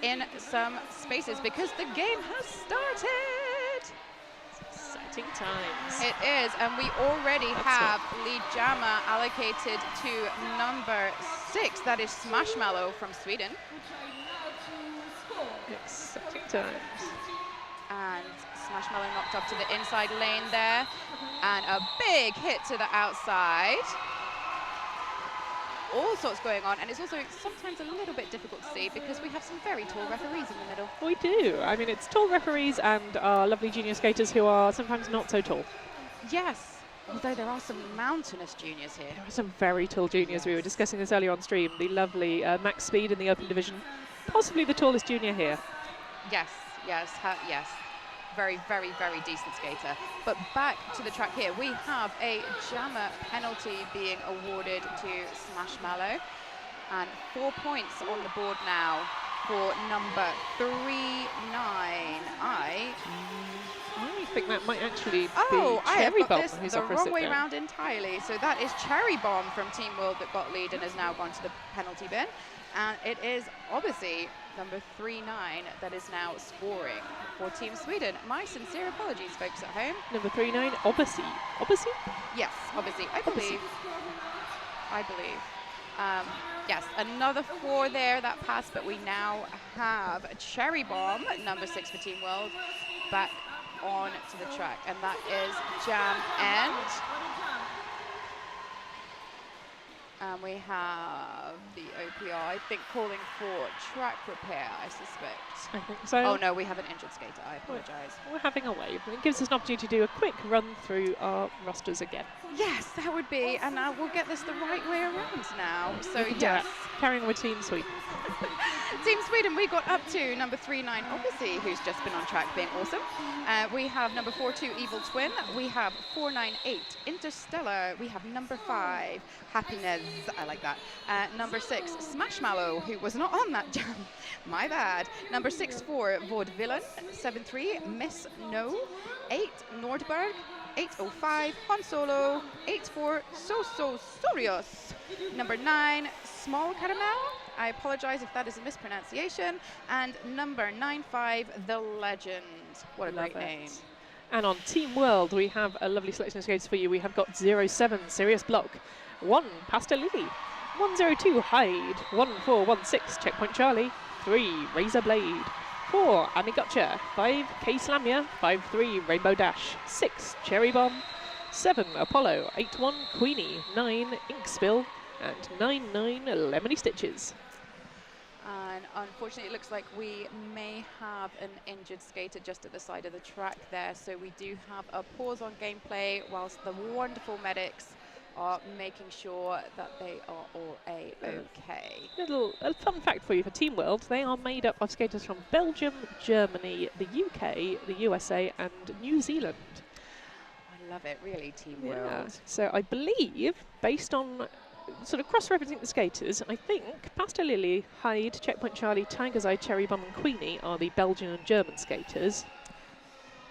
in some spaces because the game has started. Exciting times. It is, and we already have lead jammer allocated to number 6, that is Smashmallow from Sweden. Exciting times. And Smashmallow knocked up to the inside lane there, and a big hit to the outside. All sorts going on, and it's also sometimes a little bit difficult to see because we have some very tall referees in the middle. We do. I mean, it's tall referees and our lovely junior skaters who are sometimes not so tall. Yes, although there are some mountainous juniors here. There are some very tall juniors. We were discussing this earlier on stream. The lovely Max Speed in the open division, possibly the tallest junior here. Yes, yes, yes. Very, very, very decent skater. But back to the track here, we have a jammer penalty being awarded to Smashmallow. And 4 points on the board now for number 39. I think that might actually Oh, be I have Cherry got Bomb this who's the off for a wrong sit way down. round entirely. So that is Cherry Bomb from Team World that got lead and has now gone to the penalty bin. And it is obviously number 39 that is now scoring for Team Sweden. My sincere apologies, folks at home. Number 39, Obacy. Obacy? Yes, obviously, I believe. Yes, another 4 there that passed, but we now have Cherry Bomb, number 6 for Team World, back on to the track, and that is Jam End. And we have the OPR, I think, calling for track repair, I suspect. I think so. Oh no, we have an injured skater, I apologise. We're having a wave. It gives us an opportunity to do a quick run through our rosters again. Yes, that would be, and we'll get this the right way around now. So Yeah, yes. carrying on with Team Sweden. Team Sweden, we got up to number 39, obviously, who's just been on track being awesome. We have number 42, Evil Twin. We have 498, Interstellar. We have number 5, Happiness. I like that. Number 6, Smashmallow, who was not on that jam. My bad. Number 64, Vaudevillain. 73, Miss No. 8, Nordberg. 805, Han Solo. 84, Sorios. Number 9, Small Caramel. I apologize if that is a mispronunciation. And number 95, The Legend. What a great name. And on Team World, we have a lovely selection of skaters for you. We have got 07, Serious Block. 1, Pastor Lily. 102, Hyde. 1416, Checkpoint Charlie. 3, Razor Blade. 4, Annie Gotcha. 5, K Slamia. 53, Rainbow Dash. 6, Cherry Bomb. 7, Apollo. 81, Queenie. 9, Ink Spill. And 99, Lemony Stitches. And unfortunately, it looks like we may have an injured skater just at the side of the track there. So we do have a pause on gameplay whilst the wonderful medics are making sure that they are all a-okay. A fun fact for you for Team World, they are made up of skaters from Belgium, Germany, the UK, the USA and New Zealand. I love it, really, Team World. So I believe, based on sort of cross-referencing the skaters, I think Pastor Lily, Hyde, Checkpoint Charlie, Tiger's Eye, Cherry Bomb and Queenie are the Belgian and German skaters.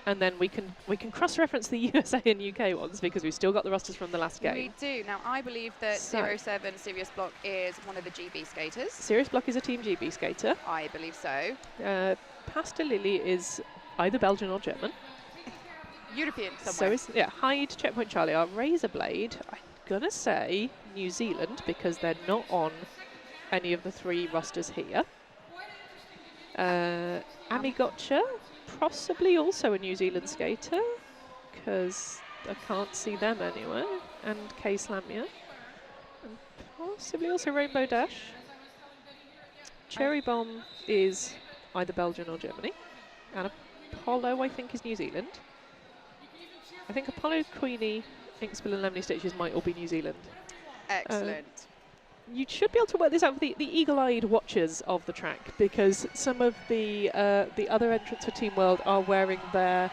and then we can cross-reference the USA and UK ones because we've still got the rosters from the last game. We do. Now, I believe that So- 07 Sirius Block is one of the GB skaters. Sirius Block is a Team GB skater. I believe so. Pasta Lily is either Belgian or German. European So somewhere. is Hyde, Checkpoint Charlie are Razorblade. I'm gonna say New Zealand because they're not on any of the 3 rosters here. Amigotcha, possibly also a New Zealand skater because I can't see them anywhere. And K Slamia. And possibly also Rainbow Dash. Cherry Bomb is either Belgium or Germany. And Apollo, I think, is New Zealand. I think Apollo, Queenie, Inkspill and Lemony Stitches might all be New Zealand. Excellent. You should be able to work this out for the eagle-eyed watchers of the track because some of the other entrants for Team World are wearing their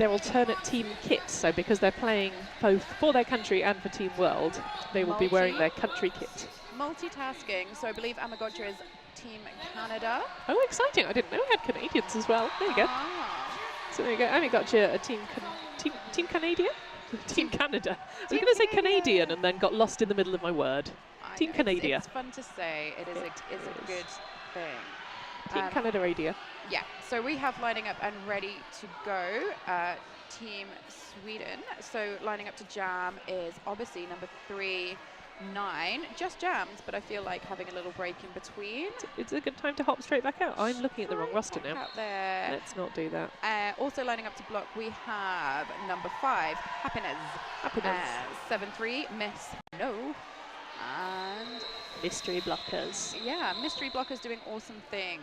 alternate team kits. So because they're playing both for their country and for Team World, they will be wearing their country kit. Multitasking. So I believe Amagotcha is Team Canada. Oh, exciting! I didn't know we had Canadians as well. There you go. Ah. So there you go. Amy got you a team Canadian? Team Canada. I was Team going to say Canadian. Canadian and then got lost in the middle of my word. Team Canada. It's fun to say. It is It a is. good thing. Team Canada Radio. Yeah, so we have lining up and ready to go Team Sweden. So lining up to jam is obviously number 3, 9. Just jams, but I feel like having a little break in between. It's a good time to hop straight back out. I'm looking at the wrong roster now. Out there. Let's not do that. Also lining up to block, we have number 5, Happiness. Happiness. 7-3, Miss No. And Mystery blockers. yeah, Mystery Blockers doing awesome things.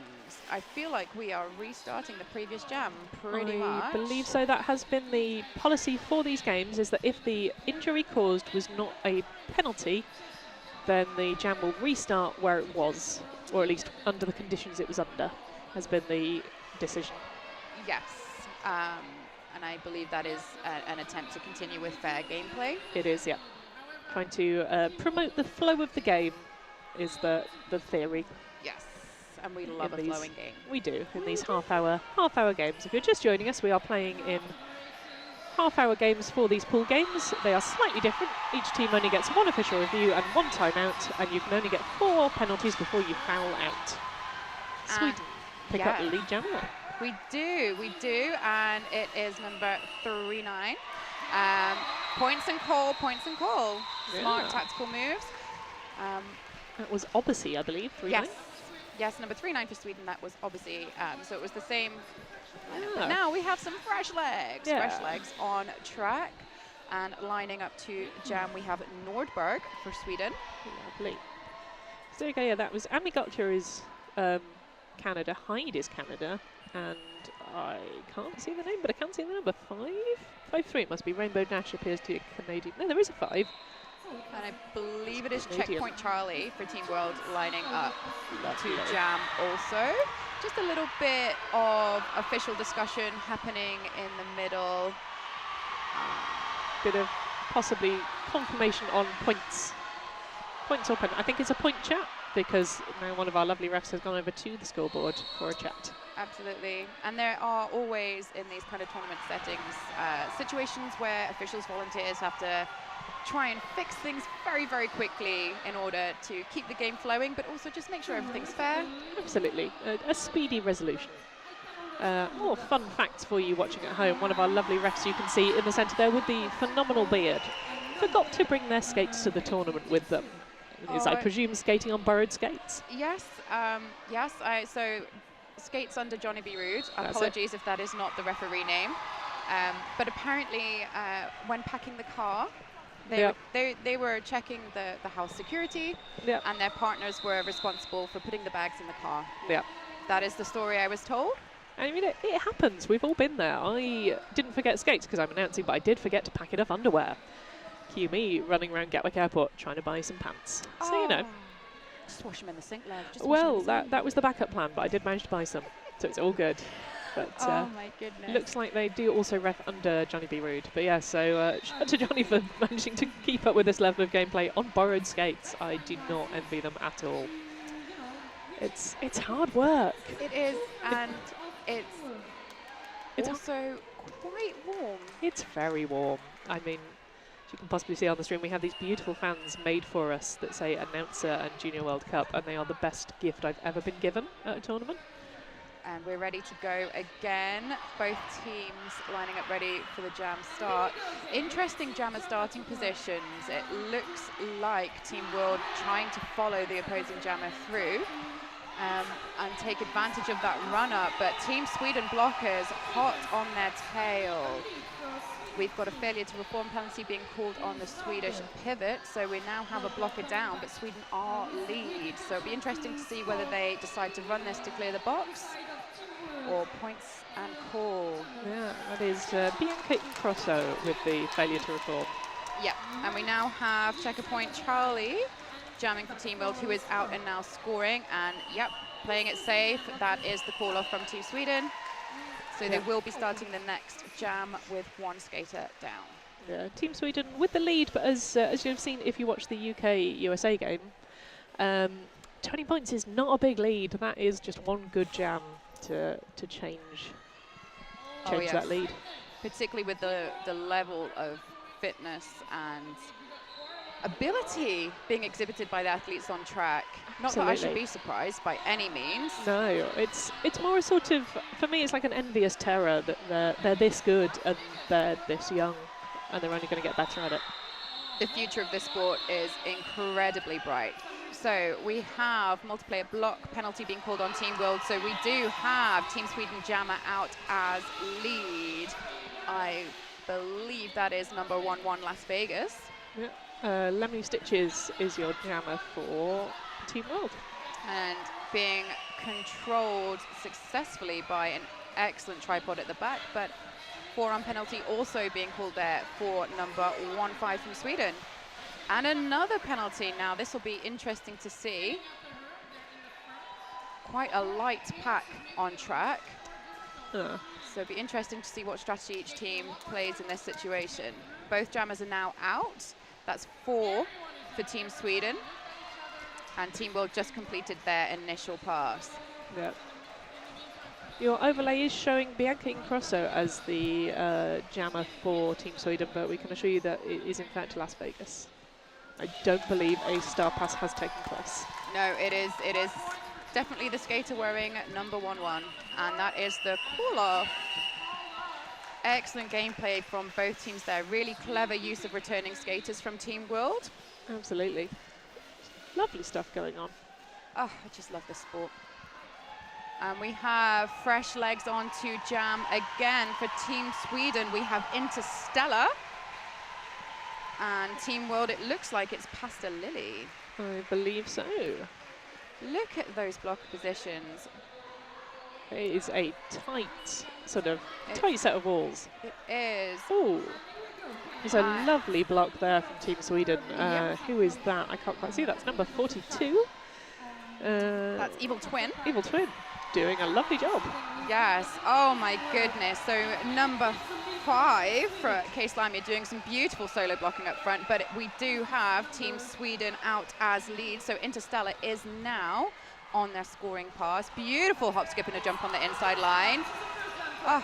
I feel like we are restarting the previous jam pretty much. I believe so. That has been the policy for these games, is that if the injury caused was not a penalty, then the jam will restart where it was, or at least under the conditions it was under, has been the decision. Yes, and I believe that is an attempt to continue with fair gameplay. It is, yeah. Trying to promote the flow of the game is the theory. Yes, and we love a these- flowing game. We do in these half-hour games. If you're just joining us, we are playing in half-hour games for these pool games. They are slightly different. Each team only gets 1 official review and 1 timeout, and you can only get 4 penalties before you foul out. Sweden pick up the lead jammer. We do, and it is number 3-9. Points and call. Smart Yeah. tactical moves. That was Odyssey, I believe. 3-9. Yes, number 3-9 for Sweden. That was obviously so it was the same. Ah. But now we have some fresh legs. Yeah. Fresh legs on track, and lining up to jam we have Nordberg for Sweden. Lovely. So there you go, yeah, that was Amigotcha is Canada, Hyde is Canada, and I can't see the name, but I can see the number 5. 5-3, it must be. Rainbow Dash appears to be a Canadian. No, there is a 5. And I believe it is Canadian. Checkpoint Charlie for Team World lining up Lovely. to jam also. Just a little bit of official discussion happening in the middle. Bit of possibly confirmation on points. Points open. I think it's a point chat because now one of our lovely refs has gone over to the scoreboard for a chat. Absolutely. And there are always, in these kind of tournament settings, situations where officials, volunteers have to try and fix things very, very quickly in order to keep the game flowing, but also just make sure everything's fair. Absolutely. A speedy resolution. More fun facts for you watching at home. One of our lovely refs you can see in the centre there with the phenomenal beard forgot to bring their skates to the tournament with them. Is, I presume, skating on borrowed skates? Yes, so skates under Johnny B. Rude. That's Apologies if that is not the referee name. But apparently, when packing the car, they were checking the house security, and their partners were responsible for putting the bags in the car. Yeah. That is the story I was told. I mean, it happens. We've all been there. I didn't forget skates because I'm announcing, but I did forget to pack enough underwear. Cue me running around Gatwick Airport trying to buy some pants. So, you know. Just wash them in the sink, love. Just wash 'em in Well, the sink. that was the backup plan, but I did manage to buy some. So it's all good. But Oh my goodness. looks like they do also ref under Johnny B. Rude. But yeah, so shout out to Johnny for managing to keep up with this level of gameplay on borrowed skates. I do not envy them at all. It's hard work. It is, and it's It's also quite warm. It's very warm. I mean, as you can possibly see on the stream, we have these beautiful fans made for us that say Announcer and Junior World Cup, and they are the best gift I've ever been given at a tournament. And we're ready to go again. Both teams lining up ready for the jam start. Interesting jammer starting positions. It looks like Team World trying to follow the opposing jammer through and take advantage of that run-up, but Team Sweden blockers hot on their tail. We've got a failure to reform penalty being called on the Swedish pivot, so we now have a blocker down, but Sweden are lead. So it'll be interesting to see whether they decide to run this to clear the box or points and call. Yeah, that is Bianca Incrosso with the failure to reform. Yeah, and we now have checker point Charlie jamming for Team World, who is out and now scoring, and yep, playing it safe. That is the call off from Team Sweden. So they will be starting the next jam with one skater down. Yeah, Team Sweden with the lead, but as you've seen if you watch the UK-USA game, 20 points is not a big lead. That is just one good jam to change that lead. Particularly with the level of fitness and ability being exhibited by the athletes on track. Not that I should be surprised by any means. No, it's more a sort of, for me, it's like an envious terror that they're this good and they're this young, and they're only going to get better at it. The future of this sport is incredibly bright. So we have multiplayer block penalty being called on Team World. So we do have Team Sweden jammer out as lead. I believe that is number 11 Las Vegas. Yeah. Lemony Stitches is your jammer for Team World. And being controlled successfully by an excellent tripod at the back, but forearm penalty also being called there for number 15 from Sweden. And another penalty now. This will be interesting to see. Quite a light pack on track. So it'll be interesting to see what strategy each team plays in this situation. Both jammers are now out. That's 4 for Team Sweden. And Team World just completed their initial pass. Yeah. Your overlay is showing Bianca Incrosso as the jammer for Team Sweden, but we can assure you that it is in fact Las Vegas. I don't believe a star pass has taken place. No, it is definitely the skater wearing number 11, and that is the call-off. Excellent gameplay from both teams there. Really clever use of returning skaters from Team World. Absolutely. Lovely stuff going on. Oh, I just love this sport. And we have fresh legs on to jam again for Team Sweden. We have Interstellar. And Team World, it looks like it's Pasta Lily. I believe so. Look at those block positions. It is a tight, tight set of walls. It is. Oh, there's a lovely block there from Team Sweden. Who is that? I can't quite see. That's number 42. That's Evil Twin. Evil Twin, doing a lovely job. Yes. Oh my goodness. So number 5 for Case Lamia doing some beautiful solo blocking up front, but we do have Team Sweden out as lead. So Interstellar is now on their scoring pass. Beautiful hop, skip and a jump on the inside line. Oh,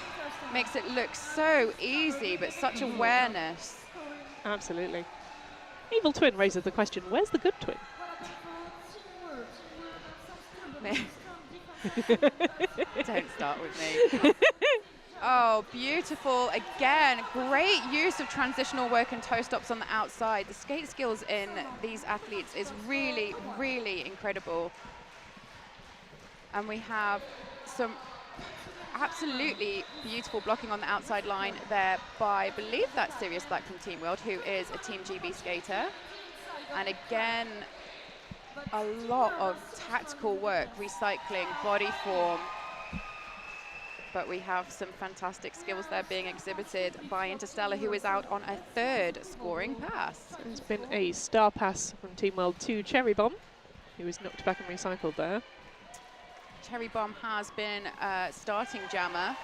makes it look so easy, but such awareness. Absolutely. Evil Twin raises the question, where's the good twin? Don't start with me. Oh, beautiful. Again, great use of transitional work and toe stops on the outside. The skate skills in these athletes is really, really incredible. And we have some absolutely beautiful blocking on the outside line there by, I believe that's Sirius Black from Team World, who is a Team GB skater. And again, a lot of tactical work, recycling, body form. But we have some fantastic skills there being exhibited by Interstellar, who is out on a 3rd scoring pass. There's been a star pass from Team World to Cherry Bomb, who was knocked back and recycled there. Cherry Bomb has been starting jammer,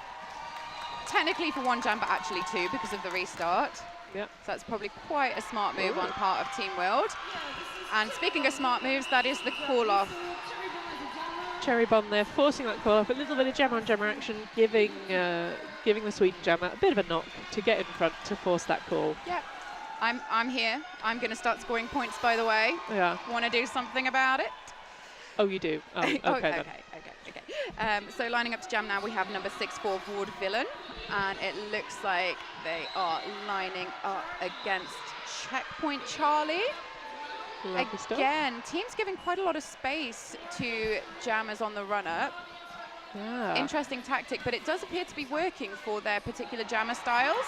technically for 1 jam, but actually 2 because of the restart. Yep. So that's probably quite a smart move on part of Team World. And speaking of smart moves, that is the call-off. Cherry Bomb there, forcing that call up, a little bit of jammer on jammer action, giving the Sweden jammer a bit of a knock to get in front to force that call. Yep. I'm here. I'm going to start scoring points, by the way. Yeah. Want to do something about it? Oh, you do? Oh, okay, okay. then. So lining up to jam now, we have number 6-4 Ward Villain, and it looks like they are lining up against Checkpoint Charlie. Lovely stuff. Again, team's giving quite a lot of space to jammers on the run-up. Yeah. Interesting tactic, but it does appear to be working for their particular jammer styles.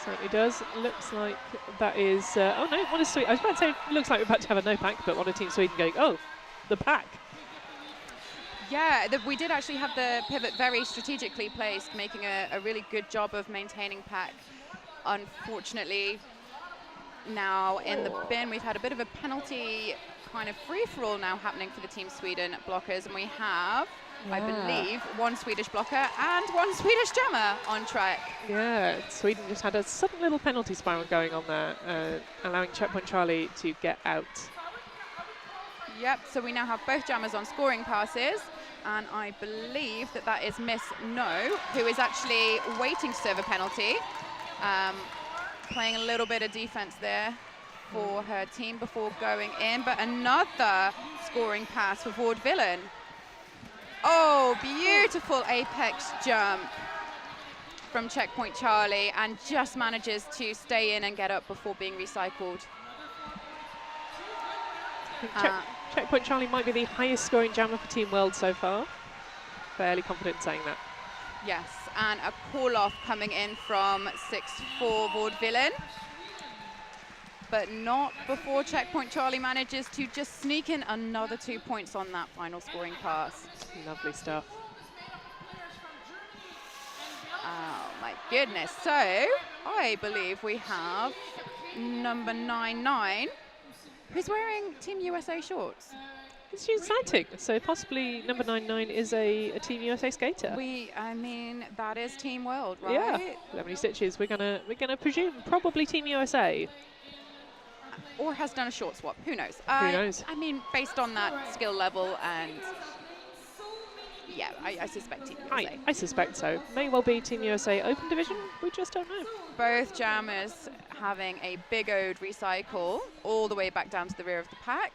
Certainly does. Looks like that is... oh, no, what is Sweden? I was about to say, it looks like we're about to have a no pack, but what a Team Sweden going, oh, the pack. Yeah, we did actually have the pivot very strategically placed, making a really good job of maintaining pack. Unfortunately, now in the bin, we've had a bit of a penalty kind of free-for-all now happening for the Team Sweden blockers, and we have, I believe, one Swedish blocker and one Swedish jammer on track. Yeah, Sweden just had a sudden little penalty spiral going on there, allowing Checkpoint Charlie to get out. Yep, so we now have both jammers on scoring passes, and I believe that is Miss No, who is actually waiting to serve a penalty, playing a little bit of defense there for her team before going in, but another scoring pass for Ward Villain. Oh, beautiful apex jump from Checkpoint Charlie, and just manages to stay in and get up before being recycled. Checkpoint Charlie might be the highest scoring jammer for Team World so far. Fairly confident saying that. Yes, and a call-off coming in from 6-4 Ward Villain. But not before Checkpoint Charlie manages to just sneak in another 2 points on that final scoring pass. Lovely stuff. Oh my goodness. So I believe we have number 99, who's wearing Team USA shorts. It's exciting. So possibly number 99 is a Team USA skater. I mean, that is Team World, right? Yeah. Lemony Stitches. We're gonna presume probably Team USA. Or has done a short swap. Who knows? Who knows? I mean, based on that skill level, and yeah, I suspect Team USA. I suspect so. May well be Team USA Open Division. We just don't know. Both jammers having a big ode recycle all the way back down to the rear of the pack,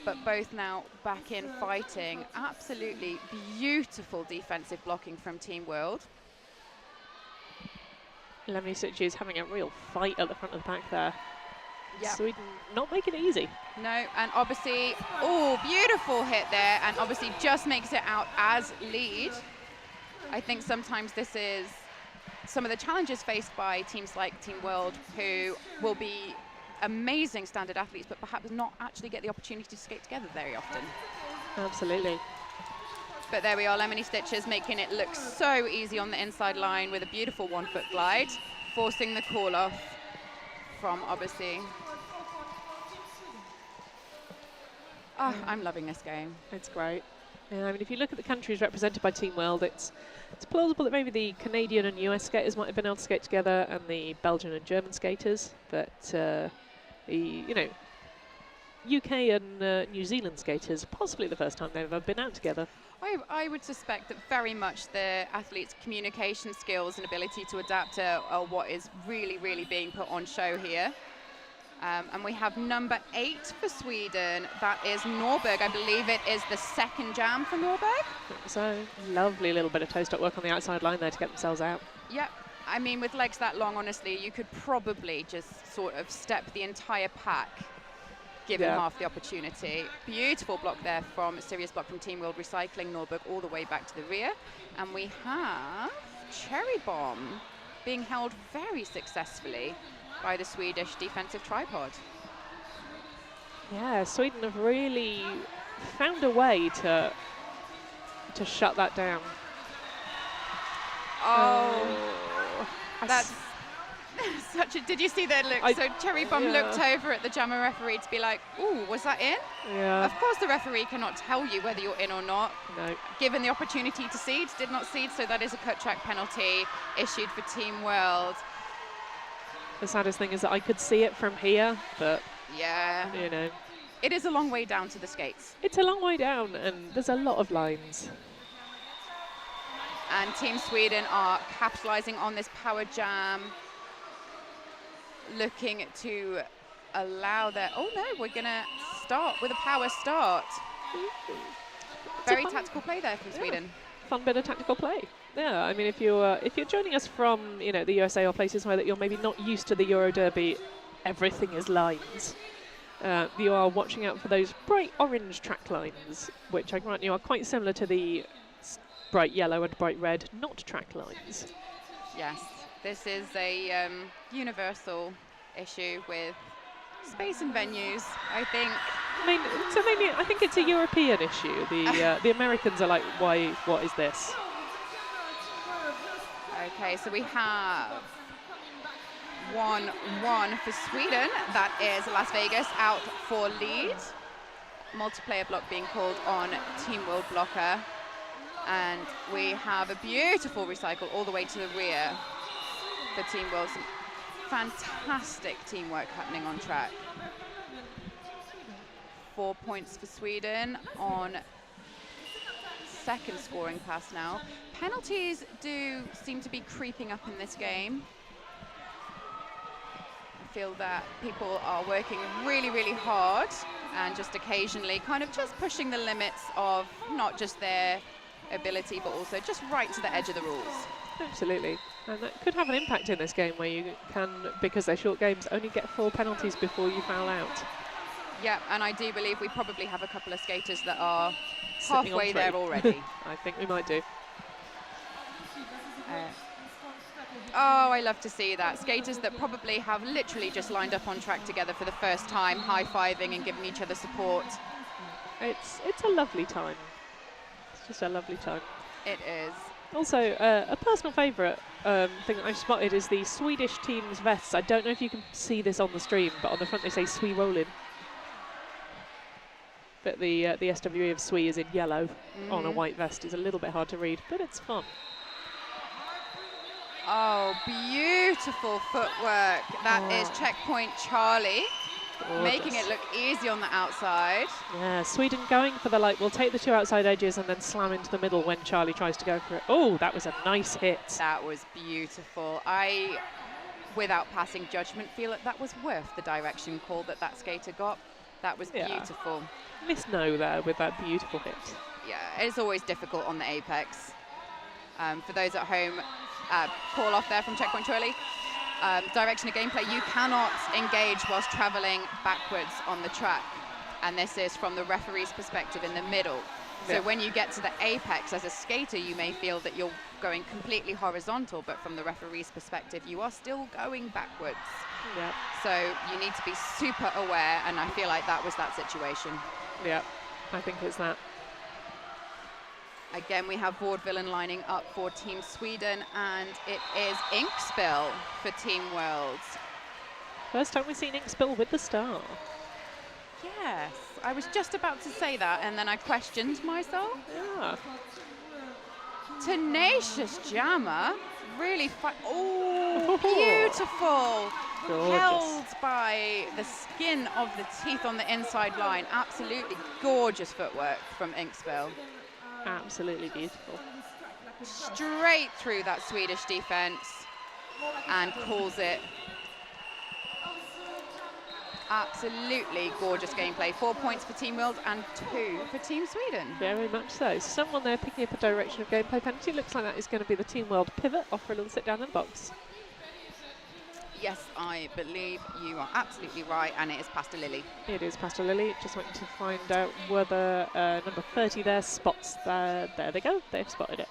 but both now back in fighting. Absolutely beautiful defensive blocking from Team World. Lemony Stitches having a real fight at the front of the pack there. Yep. Sweden not making it easy. No, and obviously, oh, beautiful hit there, and obviously just makes it out as lead. I think sometimes this is some of the challenges faced by teams like Team World, who will be amazing standard athletes, but perhaps not actually get the opportunity to skate together very often. Absolutely. But there we are, Lemony Stitches making it look so easy on the inside line with a beautiful 1-foot glide, forcing the call off from obviously. Oh, I'm loving this game. It's great. Yeah, I mean, if you look at the countries represented by Team World, it's plausible that maybe the Canadian and US skaters might have been able to skate together, and the Belgian and German skaters, but the UK and New Zealand skaters, possibly the first time they've ever been out together. I would suspect that very much the athletes' communication skills and ability to adapt are what is really, really being put on show here. And we have number 8 for Sweden. That is Norberg. I believe it is the second jam for Norberg. So lovely little bit of toe stop work on the outside line there to get themselves out. Yep. I mean, with legs that long, honestly, you could probably just sort of step the entire pack, given half the opportunity. Beautiful block there from a serious block from Team World, recycling Norberg all the way back to the rear. And we have Cherry Bomb being held very successfully by the Swedish defensive tripod. Yeah, Sweden have really found a way to shut that down. Oh, that's such a, did you see that look? So Cherry Bomb looked over at the jammer referee to be like, ooh, was that in? Yeah. Of course the referee cannot tell you whether you're in or not. No. Given the opportunity to seed, did not seed, so that is a cut track penalty issued for Team World. The saddest thing is that I could see it from here, but yeah, you know. It is a long way down to the skates. It's a long way down, and there's a lot of lines. And Team Sweden are capitalizing on this power jam, looking to allow their, oh no, we're gonna start with a power start. Very tactical play there from Sweden. Fun bit of tactical play. Yeah, I mean, if you're joining us from the USA or places where that you're maybe not used to the Euro Derby, everything is lines. You are watching out for those bright orange track lines, which I grant you are quite similar to the bright yellow and bright red not track lines. Yes, this is a universal issue with space and venues, I think. I mean, so maybe I think it's a European issue. The Americans are like, why? What is this? Okay, so we have 1-1 for Sweden. That is Las Vegas out for lead. Multiplayer block being called on Team World blocker. And we have a beautiful recycle all the way to the rear for Team World. Some fantastic teamwork happening on track. 4 points for Sweden on second scoring pass now. Penalties do seem to be creeping up in this game. I feel that people are working really, really hard and just occasionally kind of just pushing the limits of not just their ability, but also just right to the edge of the rules. Absolutely. And that could have an impact in this game where you can, because they're short games, only get 4 penalties before you foul out. Yeah, and I do believe we probably have a couple of skaters that are Sitting halfway there already. I think we might do. Oh, I love to see that. Skaters that probably have literally just lined up on track together for the first time, high-fiving and giving each other support. It's a lovely time. It's just a lovely time. It is. Also, a personal favourite thing that I've spotted is the Swedish team's vests. I don't know if you can see this on the stream, but on the front they say Swi Rollin. But the SWE of Swi is in yellow on a white vest. Is a little bit hard to read, but it's fun. Oh, beautiful footwork. That is checkpoint Charlie. Gorgeous. Making it look easy on the outside. Yeah, Sweden going for the, like, we'll take the 2 outside edges and then slam into the middle when Charlie tries to go for it. Oh, that was a nice hit. That was beautiful. I, without passing judgment, feel that was worth the direction call that skater got. That was beautiful. Miss No there with that beautiful hit. Yeah, it's always difficult on the apex. For those at home, call off there from checkpoint Charlie. Direction of gameplay, you cannot engage whilst traveling backwards on the track. And this is from the referee's perspective in the middle. So when you get to the apex as a skater, you may feel that you're going completely horizontal, but from the referee's perspective, you are still going backwards. Yeah. So you need to be super aware, and I feel like that was that situation. Yeah, I think it's that. Again, we have Vaudevillen lining up for Team Sweden, and it is Inkspill for Team Worlds. First time we've seen Inkspill with the star. Yes, I was just about to say that, and then I questioned myself. Yeah. Tenacious jammer, really oh, beautiful. Gorgeous. Held by the skin of the teeth on the inside line. Absolutely gorgeous footwork from Inkspill. Absolutely beautiful. Straight through that Swedish defense and calls it. Absolutely gorgeous gameplay. 4 points for Team World and 2 for Team Sweden. Very much so. Someone there picking up a direction of gameplay penalty. Looks like that is going to be the Team World pivot. Off for a little sit down in the box. Yes, I believe you are absolutely right, and it is Pastor Lily. It is Pastor Lily. Just waiting to find out whether number 30 there spots there. There they go. They've spotted it.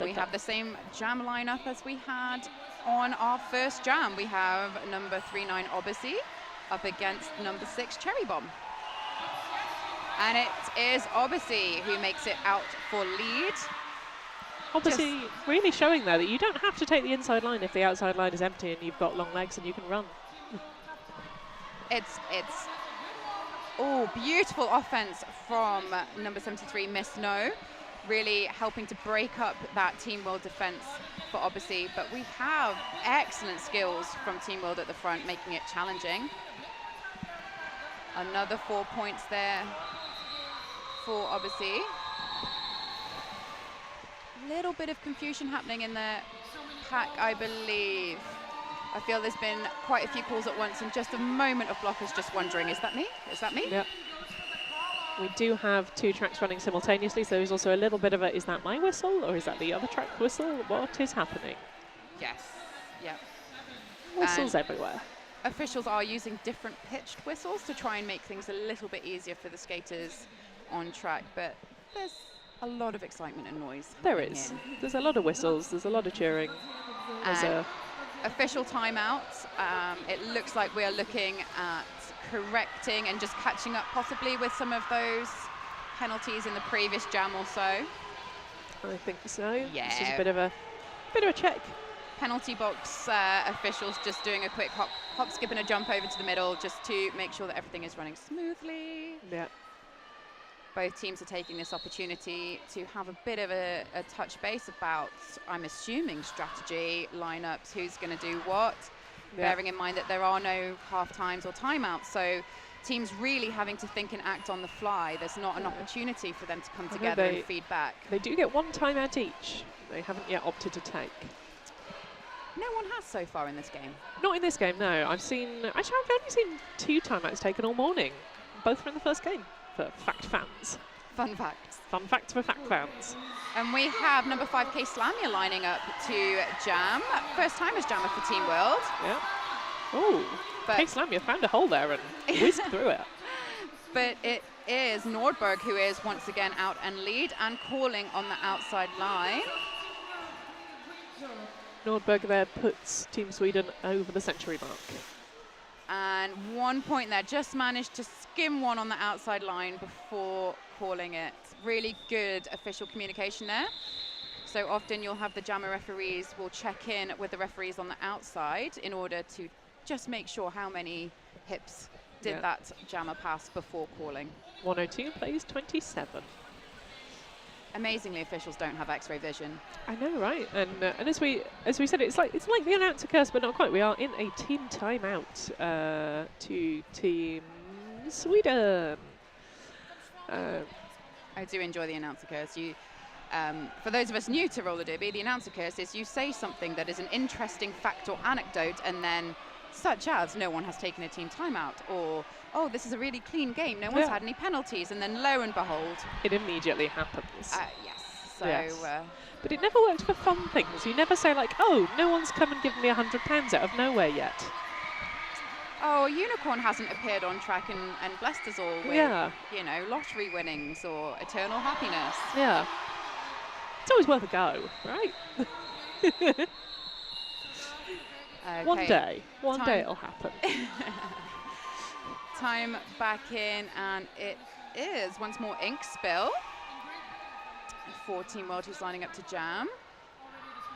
We have the same jam lineup as we had on our first jam. We have number 39 Odyssey up against number 6 Cherry Bomb. And it is Odyssey who makes it out for lead. Obviously, really showing there that you don't have to take the inside line if the outside line is empty and you've got long legs and you can run. It's oh, beautiful offense from number 73 Miss No, really helping to break up that Team World defense for Odyssey. But we have excellent skills from Team World at the front, making it challenging. Another 4 points there for Odyssey. Little bit of confusion happening in the pack, I believe. I feel there's been quite a few calls at once and just a moment of blockers just wondering, is that me? Is that me? Yep. We do have 2 tracks running simultaneously, so there's also a little bit of a, is that my whistle or is that the other track whistle? What is happening? Yes, yep. Whistles everywhere. Officials are using different pitched whistles to try and make things a little bit easier for the skaters on track, but there's a lot of excitement and noise. There is. There's a lot of whistles, there's a lot of cheering. There's a official timeout. It looks like we are looking at correcting and just catching up possibly with some of those penalties in the previous jam or so. I think so. Yeah. This is a bit of a check. Penalty box officials just doing a quick hop, skip and a jump over to the middle just to make sure that everything is running smoothly. Yeah. Both teams are taking this opportunity to have a bit of a touch base about, I'm assuming, strategy, lineups, who's going to do what, bearing in mind that there are no half times or timeouts. So teams really having to think and act on the fly. There's not an opportunity for them to come together and feed back. They do get 1 timeout each. They haven't yet opted to take. No one has so far in this game. Not in this game, no. I've only seen 2 timeouts taken all morning. Both were in the first game for fact fans. Fun facts. Fun facts for fact fans. And we have number 5 K Slamia lining up to jam. First time as jammer for Team World. Yeah. Oh, K Slamia found a hole there and whizzed through it. But it is Nordberg who is once again out and lead and calling on the outside line. Nordberg there puts Team Sweden over the century mark. And 1 point there, just managed to skim one on the outside line before calling it. Really good official communication there. So often you'll have the jammer referees will check in with the referees on the outside in order to just make sure how many hips did that jammer pass before calling. 102 plays 27. Amazingly, officials don't have X-ray vision. I know, right? And as we said, it's like the announcer curse, but not quite. We are in a team timeout to Team Sweden. I do enjoy the announcer curse. For those of us new to roller derby, the announcer curse is you say something that is an interesting fact or anecdote, and then such as no one has taken a team timeout, or oh, this is a really clean game, no one's had any penalties, and then lo and behold, it immediately happens. Yes. So, but it never works for fun things. You never say like, oh, no one's come and given me £100 out of nowhere yet. Oh, a unicorn hasn't appeared on track and blessed us all with, you know, lottery winnings or eternal happiness. Yeah. It's always worth a go, right? Okay. One day it'll happen. Time back in, and it is once more ink spill for Team World, who's lining up to jam.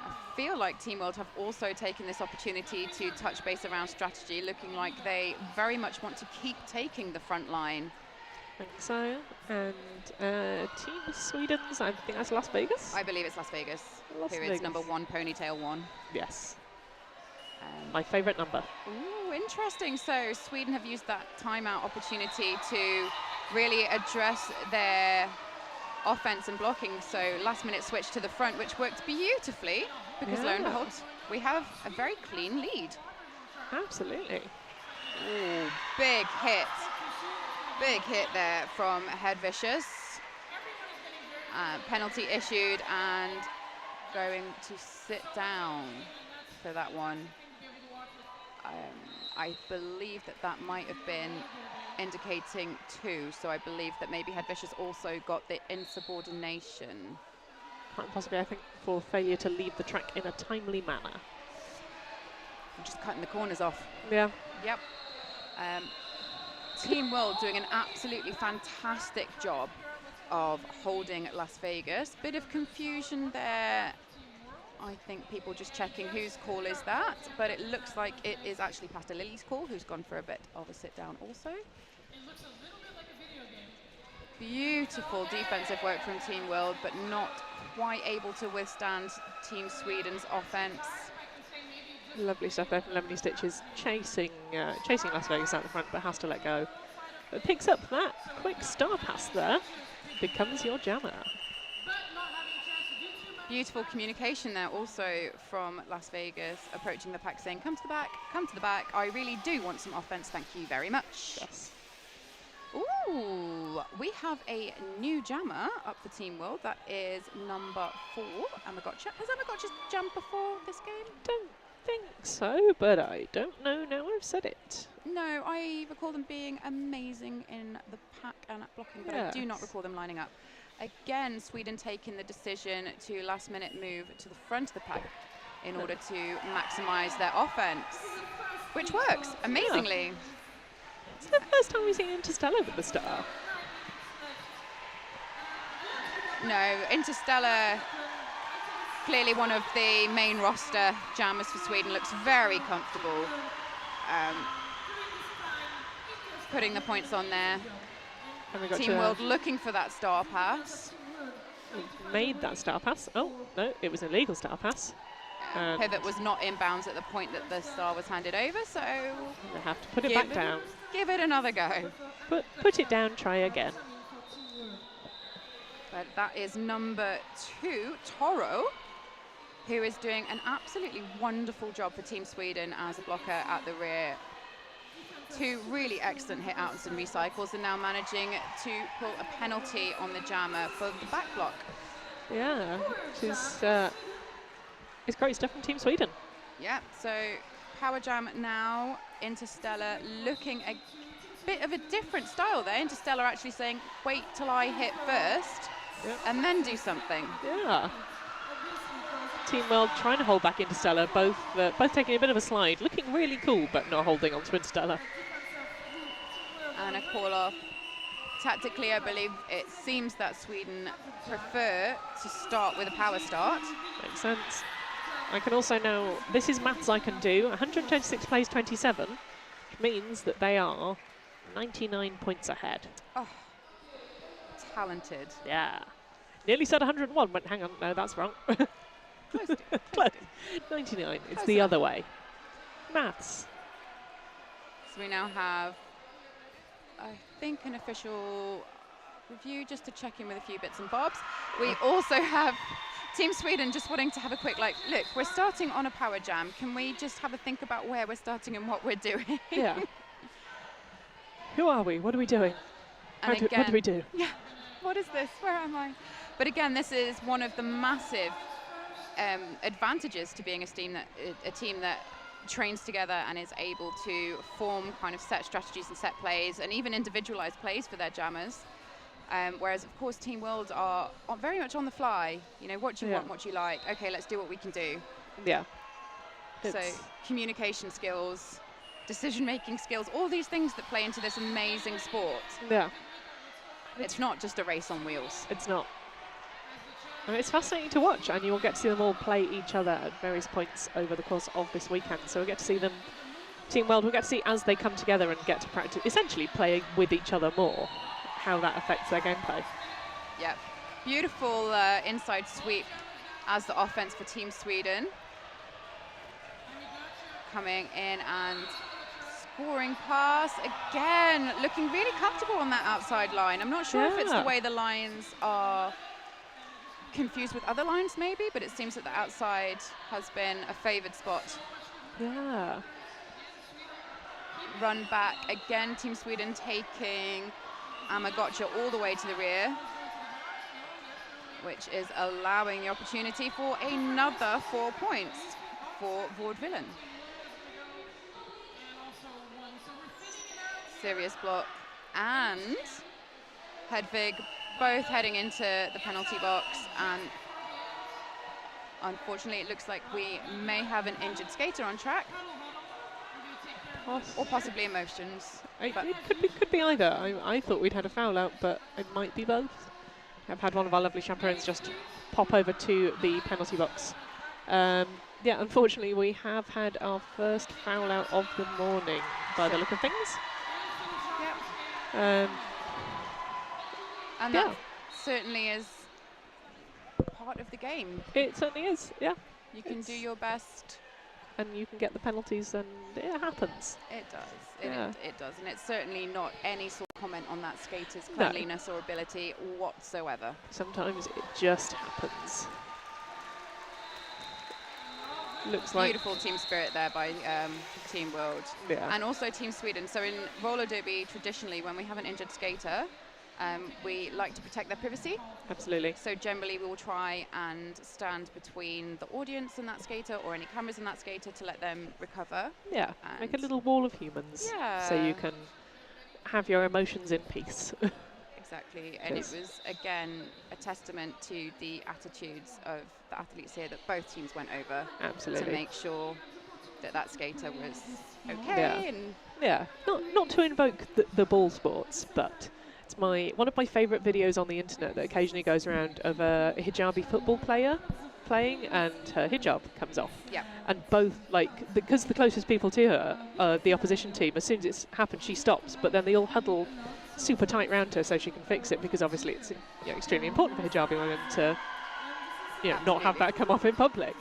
I feel like Team World have also taken this opportunity to touch base around strategy, looking like they very much want to keep taking the front line. I think so. And Team Sweden's, I think that's Las Vegas? I believe it's Las Vegas, who is number 1, Ponytail 1. Yes. My favourite number. Ooh, interesting. So Sweden have used that timeout opportunity to really address their offense and blocking. So last minute switch to the front, which worked beautifully because lo and behold, we have a very clean lead. Absolutely. Ooh, big hit. Big hit there from Head Vicious. Penalty issued and going to sit down for that one. I believe that might have been indicating 2, so I believe that maybe Head Vicious also got the insubordination. Quite possibly, I think, for failure to leave the track in a timely manner. I'm just cutting the corners off. Yeah. Yep. Team World doing an absolutely fantastic job of holding Las Vegas. Bit of confusion there. I think people just checking whose call is that, but it looks like it is actually Pastor Lily's call, who's gone for a bit of a sit down also. It looks a little bit like a video game. Beautiful defensive work from Team World, but not quite able to withstand Team Sweden's offense. Lovely stuff there from Lemony Stitches, chasing Las Vegas out the front, but has to let go. But picks up that quick star pass there. Becomes your jammer. Beautiful communication there also from Las Vegas, approaching the pack saying, come to the back, come to the back. I really do want some offense, thank you very much. Yes. Ooh, we have a new jammer up for Team World. That is number 4, Amagotcha. Has Amagotcha jammed before this game? Don't think so, but I don't know now I've said it. No, I recall them being amazing in the pack and at blocking, but I do not recall them lining up. Again, Sweden taking the decision to last-minute move to the front of the pack in order to maximise their offense, which works amazingly. Yeah. It's the first time we've seen Interstellar with the star. No, Interstellar, clearly one of the main roster jammers for Sweden, looks very comfortable. Putting the points on there. Team World looking for that star pass. Made that star pass. Oh, no, it was an illegal star pass. Pivot was not inbounds at the point that the star was handed over, so they have to put it back down. Give it another go. Put it down, try again. But that is number 2, Toro, who is doing an absolutely wonderful job for Team Sweden as a blocker at the rear. 2 really excellent hit outs and recycles, and now managing to pull a penalty on the jammer for the back block. Yeah, which is it's great stuff from Team Sweden. Yeah, so power jam now. Interstellar looking a bit of a different style there. Interstellar actually saying, wait till I hit first, and then do something. Yeah. Team World trying to hold back Interstellar, both taking a bit of a slide, looking really cool, but not holding on to Interstellar. And a call off. Tactically, I believe it seems that Sweden prefer to start with a power start. Makes sense. I can also now, this is maths I can do, 126 plays 27, which means that they are 99 points ahead. Oh, talented. Yeah. Nearly said 101, but hang on, no, that's wrong. Close to, Close. 99, it's Close the enough. other way. Maths. So we now have, I think, an official review just to check in with a few bits and bobs. We also have Team Sweden just wanting to have a quick, look, we're starting on a power jam. Can we just have a think about where we're starting and what we're doing? Yeah. Who are we? What are we doing? And What do we do? Yeah. What is this? Where am I? But again, this is one of the massive advantages to being a team that trains together and is able to form kind of set strategies and set plays and even individualized plays for their jammers. Whereas, of course, Team World are very much on the fly. You know, what do you want, what do you like? Okay, let's do what we can do. Yeah. So communication skills, decision-making skills, all these things that play into this amazing sport. Yeah. It's not just a race on wheels. It's not. And it's fascinating to watch, and you'll get to see them all play each other at various points over the course of this weekend. So we'll get to see them, Team World, we'll get to see as they come together and get to practice, essentially play with each other more, how that affects their gameplay. Yeah, beautiful inside sweep as the offense for Team Sweden. Coming in and scoring pass again, looking really comfortable on that outside line. I'm not sure if it's the way the lines are confused with other lines maybe, but it seems that the outside has been a favoured spot. Yeah. Run back again, Team Sweden taking Amagotcha all the way to the rear, which is allowing the opportunity for another 4 points for Vordvillen. Serious block and Hedvig both heading into the penalty box, and unfortunately it looks like we may have an injured skater on track. Or possibly emotions. It could be either. I thought we'd had a foul out, but it might be both. I've had one of our lovely chaperones just pop over to the penalty box. Yeah, unfortunately we have had our first foul out of the morning by the look of things. Yep. And that certainly is part of the game. It certainly is, yeah. You can do your best. And you can get the penalties, and it happens. It does. It does. And it's certainly not any sort comment on that skater's No. cleanliness or ability whatsoever. Sometimes it just happens. Looks like Beautiful team spirit there by Team World. Yeah. And also Team Sweden. So in roller derby, traditionally, when we have an injured skater, we like to protect their privacy. Absolutely. So generally we will try and stand between the audience and that skater or any cameras in that skater to let them recover. Yeah. Make a And- little wall of humans. Yeah. So you can have your emotions in peace. Exactly, and it was again a testament to the attitudes of the athletes here that both teams went over Absolutely. to make sure that that skater was okay. Yeah. And Yeah, not to invoke the ball sports, but it's one of my favourite videos on the internet that occasionally goes around of a hijabi football player playing, and her hijab comes off. yeah, And both, like, because the closest people to her, the opposition team, as soon as it's happened, she stops, but then they all huddle super tight round her so she can fix it, because obviously it's extremely important for hijabi women to not have Absolutely. that come off in public.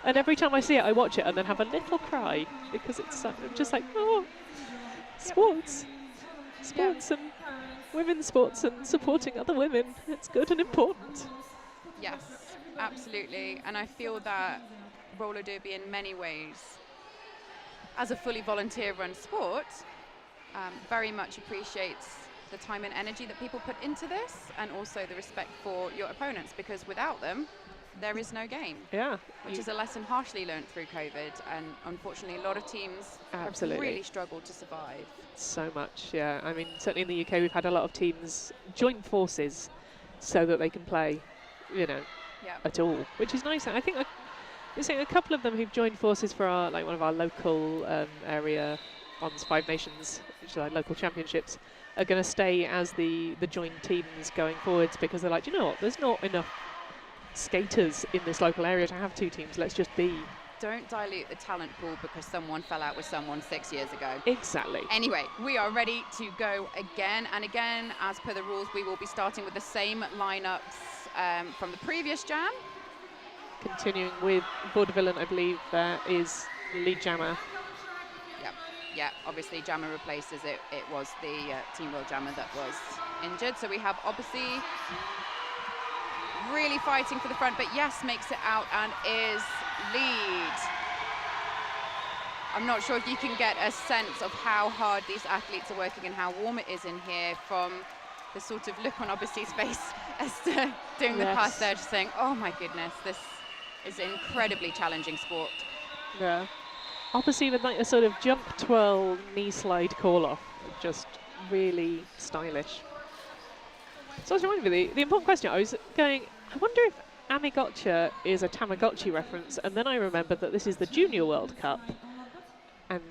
And every time I see it, I watch it and then have a little cry, because it's just like, oh, sports and women's sports and supporting other women. It's good and important. yes, absolutely. And I feel that roller derby in many ways, as a fully volunteer run sport, very much appreciates the time and energy that people put into this, and also the respect for your opponents, because without them, there is no game. Yeah. Which is a lesson harshly learned through COVID, and unfortunately a lot of teams Absolutely. have really struggled to survive. So much, yeah. I mean, certainly in the UK, we've had a lot of teams join forces so that they can play, Yeah. at all, which is nice. And I think you're saying a couple of them who've joined forces for one of our local area ONS 5 Nations, which are like local championships, are going to stay as the joint teams going forwards, because they're like, you know what, there's not enough skaters in this local area to have two teams. Let's just be. Don't dilute the talent pool because someone fell out with someone 6 years ago. Exactly. Anyway, we are ready to go again. And again, as per the rules, we will be starting with the same lineups from the previous jam. Continuing with Vaudevillen, I believe, is lead jammer. Yeah, obviously Jammer replaces it. It was the Team World Jammer that was injured. So we have Odyssey really fighting for the front, but yes, makes it out and is lead. I'm not sure if you can get a sense of how hard these athletes are working and how warm it is in here from the sort of look on Odyssey's face as doing the pass there, just saying, oh my goodness, this is an incredibly challenging sport. Yeah. Odyssey with like a sort of jump twirl knee slide call off, just really stylish. So I was reminded of the important question. I was going, I wonder if Amigotcha is a Tamagotchi reference, and then I remembered that this is the Junior World Cup, and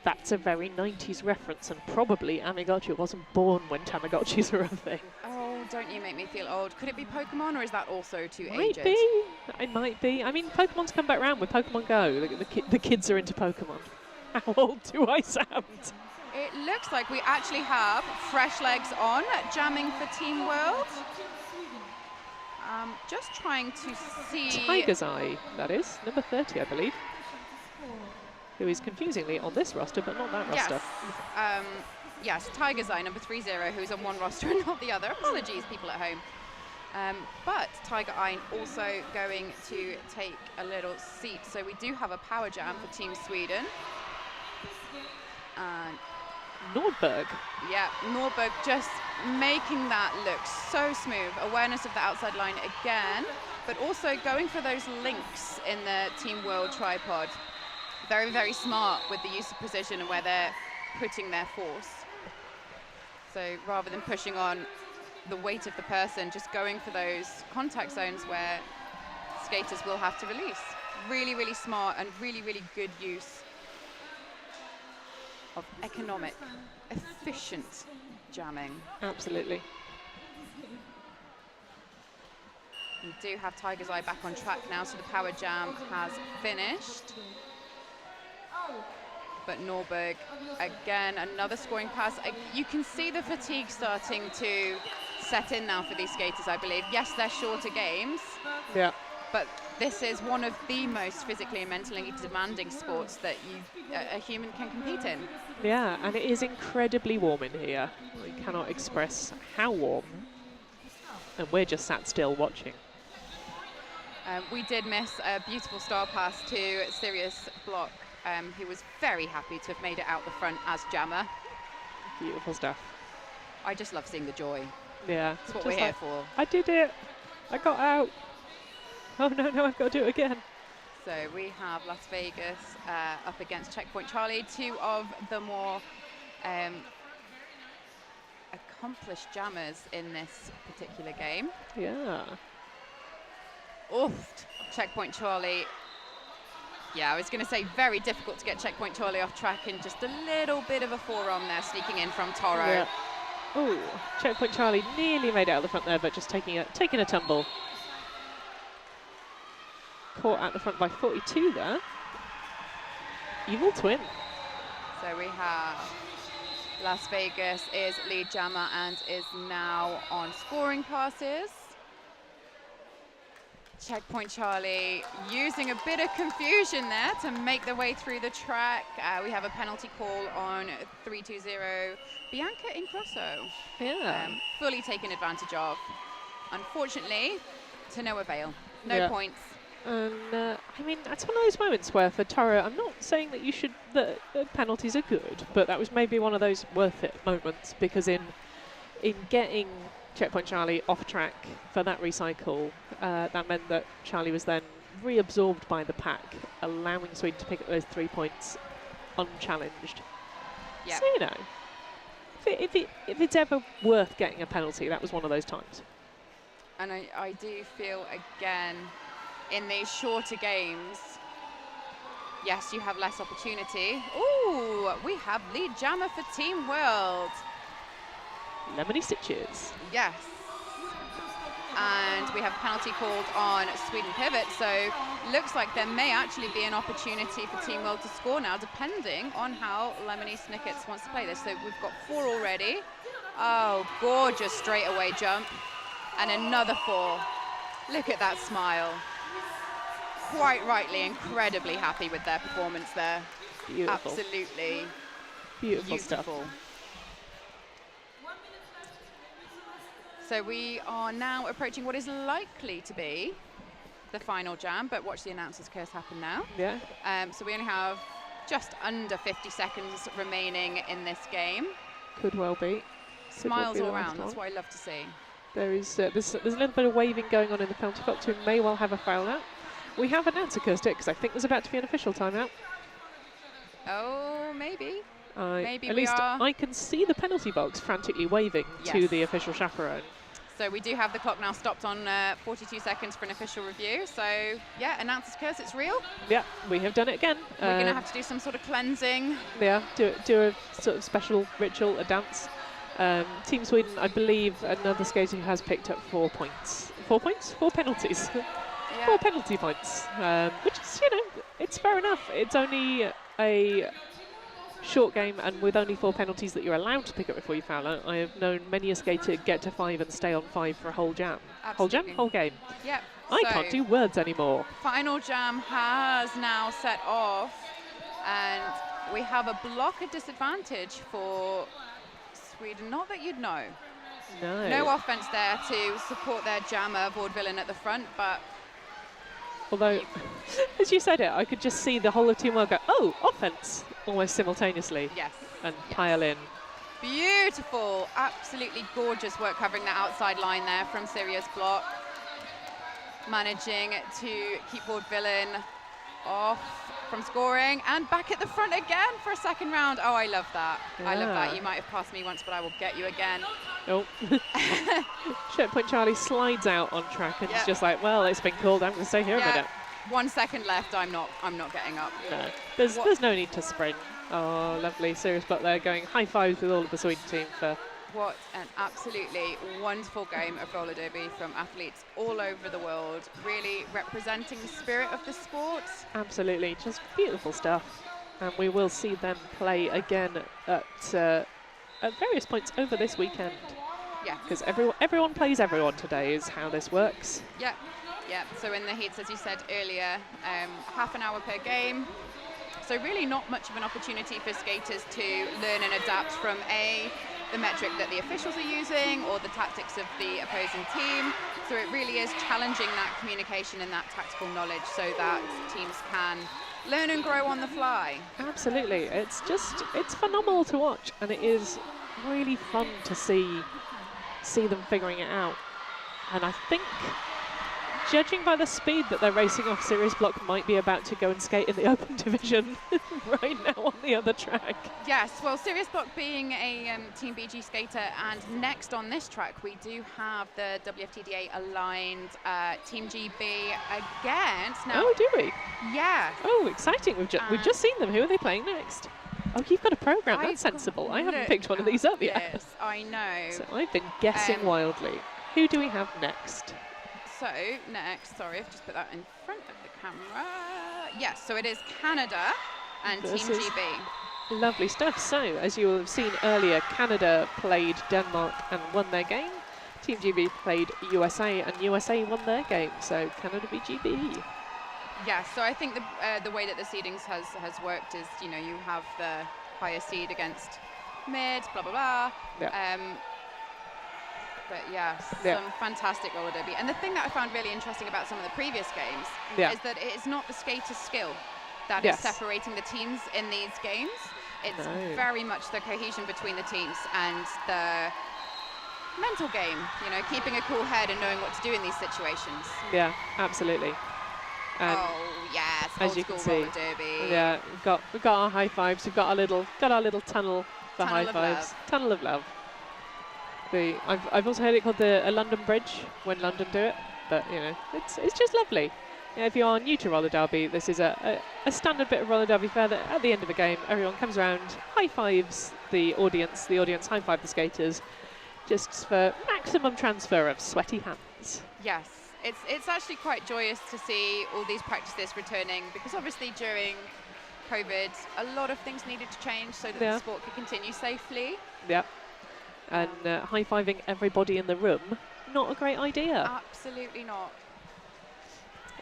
that's a very 90s reference, and probably Amigotcha wasn't born when Tamagotchis were a thing. Oh, don't you make me feel old. Could it be Pokemon, or is that also too Might aged? be. It might be. I mean, Pokemon's come back round with Pokemon Go. The kids are into Pokemon. How old do I sound? It looks like we actually have fresh legs on, jamming for Team World. Just trying to see... Tiger's Eye, that is. Number 30, I believe. Who is confusingly on this roster, but not that roster. Yes, yes, Tiger's Eye, number 30, who's on one roster and not the other. Apologies, people at home. But Tiger Eye also going to take a little seat. So we do have a power jam for Team Sweden. Nordberg. Yeah, Norberg just making that look so smooth. Awareness of the outside line again, but also going for those links in the Team World tripod. Very, very smart with the use of precision and where they're putting their force. So rather than pushing on the weight of the person, just going for those contact zones where skaters will have to release. Really, really smart and really, really good use of economic, efficient jamming. Absolutely. We do have Tiger's Eye back on track now, so the power jam has finished. But Norberg, again, another scoring pass. You can see the fatigue starting to set in now for these skaters, I believe. Yes, they're shorter games, Yeah. but this is one of the most physically and mentally demanding sports that a human can compete in. Yeah, and it is incredibly warm in here. We cannot express how warm. And we're just sat still watching. We did miss a beautiful star pass to Sirius Block, who was very happy to have made it out the front as jammer. Beautiful stuff. I just love seeing the joy. Yeah. That's what we're here for. I did it. I got out. Oh, no, I've got to do it again. So we have Las Vegas up against Checkpoint Charlie, two of the more accomplished jammers in this particular game. Yeah. Oof, Checkpoint Charlie. Yeah, I was going to say very difficult to get Checkpoint Charlie off track, and just a little bit of a forearm there sneaking in from Toro. Yeah. Oh, Checkpoint Charlie nearly made it out the front there, but just taking a tumble. Caught at the front by 42 there. Evil Twin. So we have Las Vegas is lead jammer and is now on scoring passes. Checkpoint Charlie using a bit of confusion there to make their way through the track. We have a penalty call on 320 Bianca Ingrosso. Yeah. Fully taken advantage of. Unfortunately, to no avail. No points. And I mean, that's one of those moments where for Toro, I'm not saying that the penalties are good, but that was maybe one of those worth it moments, because in getting Checkpoint Charlie off track for that recycle, that meant that Charlie was then reabsorbed by the pack, allowing Sweden to pick up those 3 points unchallenged. Yep. So, you know, if it's ever worth getting a penalty, that was one of those times. And I do feel, again, in these shorter games, yes, you have less opportunity. Ooh, we have lead jammer for Team World. Lemony Stitches. Yes. And we have a penalty called on Sweden pivot, so looks like there may actually be an opportunity for Team World to score now, depending on how Lemony Snickets wants to play this. So we've got 4 already. Oh, gorgeous straightaway jump. And another 4. Look at that smile. Quite rightly incredibly happy with their performance there. Beautiful. Absolutely Beautiful stuff. So we are now approaching what is likely to be the final jam, but watch the announcer's curse happen now. Yeah. So we only have just under 50 seconds remaining in this game. Could well be. Smiles all round, that's what I love to see. There is there's a little bit of waving going on in the penalty box, who may well have a foul out. We have announcer cursed it, because I think there's about to be an official timeout. Oh, maybe. At least I can see the penalty box frantically waving to the official chaperone. So we do have the clock now stopped on 42 seconds for an official review. So yeah, announcer's curse, it's real. Yeah, we have done it again. We're going to have to do some sort of cleansing. Yeah, do a sort of special ritual, a dance. Team Sweden, I believe, another skater who has picked up 4 points. 4 points? 4 penalties. Yeah. 4 penalty points, which is, you know, it's fair enough. It's only a short game, and with only 4 penalties that you're allowed to pick up before you foul out, I have known many a skater get to 5 and stay on 5 for a whole jam. Absolutely. Whole jam, whole game. Yep. I can't do words anymore. Final jam has now set off, and we have a blocker disadvantage for Sweden. Not that you'd know. No offense there to support their jammer, Vaudevillen, at the front, but although, as you said it, I could just see the whole of Team World go, oh, offense, almost simultaneously. Yes. And pile in. Beautiful, absolutely gorgeous work covering that outside line there from Sirius Block. Managing to keep Vaudevillen off from scoring, and back at the front again for a second round. Oh, I love that. I love that. You might have passed me once, but I will get you again. Oh. Checkpoint Charlie slides out on track, and it's just like, well, it's been called. I'm going to stay here a minute. 1 second left. I'm not getting up. No, there's no need to sprint. Oh, lovely. Sirius Block there going high fives with all of the Sweden team for. What an absolutely wonderful game of roller derby from athletes all over the world, really representing the spirit of the sport. Absolutely, just beautiful stuff. And we will see them play again at various points over this weekend. Yeah. Because everyone plays everyone today is how this works. Yeah, yeah. So in the heats, as you said earlier, half an hour per game. So really not much of an opportunity for skaters to learn and adapt from the metric that the officials are using or the tactics of the opposing team. So it really is challenging that communication and that tactical knowledge so that teams can learn and grow on the fly. Absolutely. It's phenomenal to watch, and it is really fun to see them figuring it out. And I think, judging by the speed that they're racing off, Sirius Block might be about to go and skate in the open division right now on the other track. Yes, well, Sirius Block being a Team BG skater, and next on this track we do have the WFTDA aligned Team GB against. Now, Oh, do we? yeah. Oh, exciting. We've just seen them. Who are they playing next? Oh, you've got a program. That's I've sensible. got I haven't look picked one of these up yet. Yes, I know. So I've been guessing wildly. Who do we have next? So next, sorry, I've just put that in front of the camera. Yes, so it is Canada and Team Versus GB. Lovely stuff. So, as you will have seen earlier, Canada played Denmark and won their game. Team GB played USA and USA won their game. So, Canada v GB. Yeah, so I think the way that the seedings has worked is, you know, you have the higher seed against mid, blah, blah, blah. Yeah. But yeah, some fantastic roller derby. And the thing that I found really interesting about some of the previous games is that it is not the skater's skill that is separating the teams in these games. It's very much the cohesion between the teams and the mental game, you know, keeping a cool head and knowing what to do in these situations. Yeah, absolutely. And oh yes, as old you school can see, roller derby. yeah, we've got our high fives. We've got our little tunnel for high fives. Tunnel of love. I've also heard it called a London Bridge when London do it, but you know, it's just lovely. Yeah, if you are new to roller derby, this is a standard bit of roller derby fair that at the end of the game, everyone comes around, high fives the audience high five the skaters, just for maximum transfer of sweaty hands. Yes. It's actually quite joyous to see all these practices returning, because obviously during COVID a lot of things needed to change so that the sport could continue safely. Yeah. And high-fiving everybody in the room, not a great idea. Absolutely not.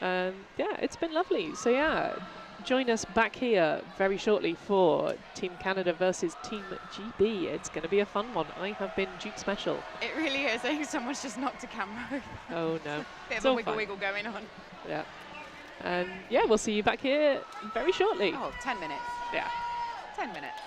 Yeah, it's been lovely. So yeah, join us back here very shortly for Team Canada versus Team GB. It's going to be a fun one. I have been Duke Special. It really is. I think someone's just knocked a camera. Oh no. Bit of a wiggle going on. Yeah. And yeah, we'll see you back here very shortly. Oh, 10 minutes. Yeah. 10 minutes.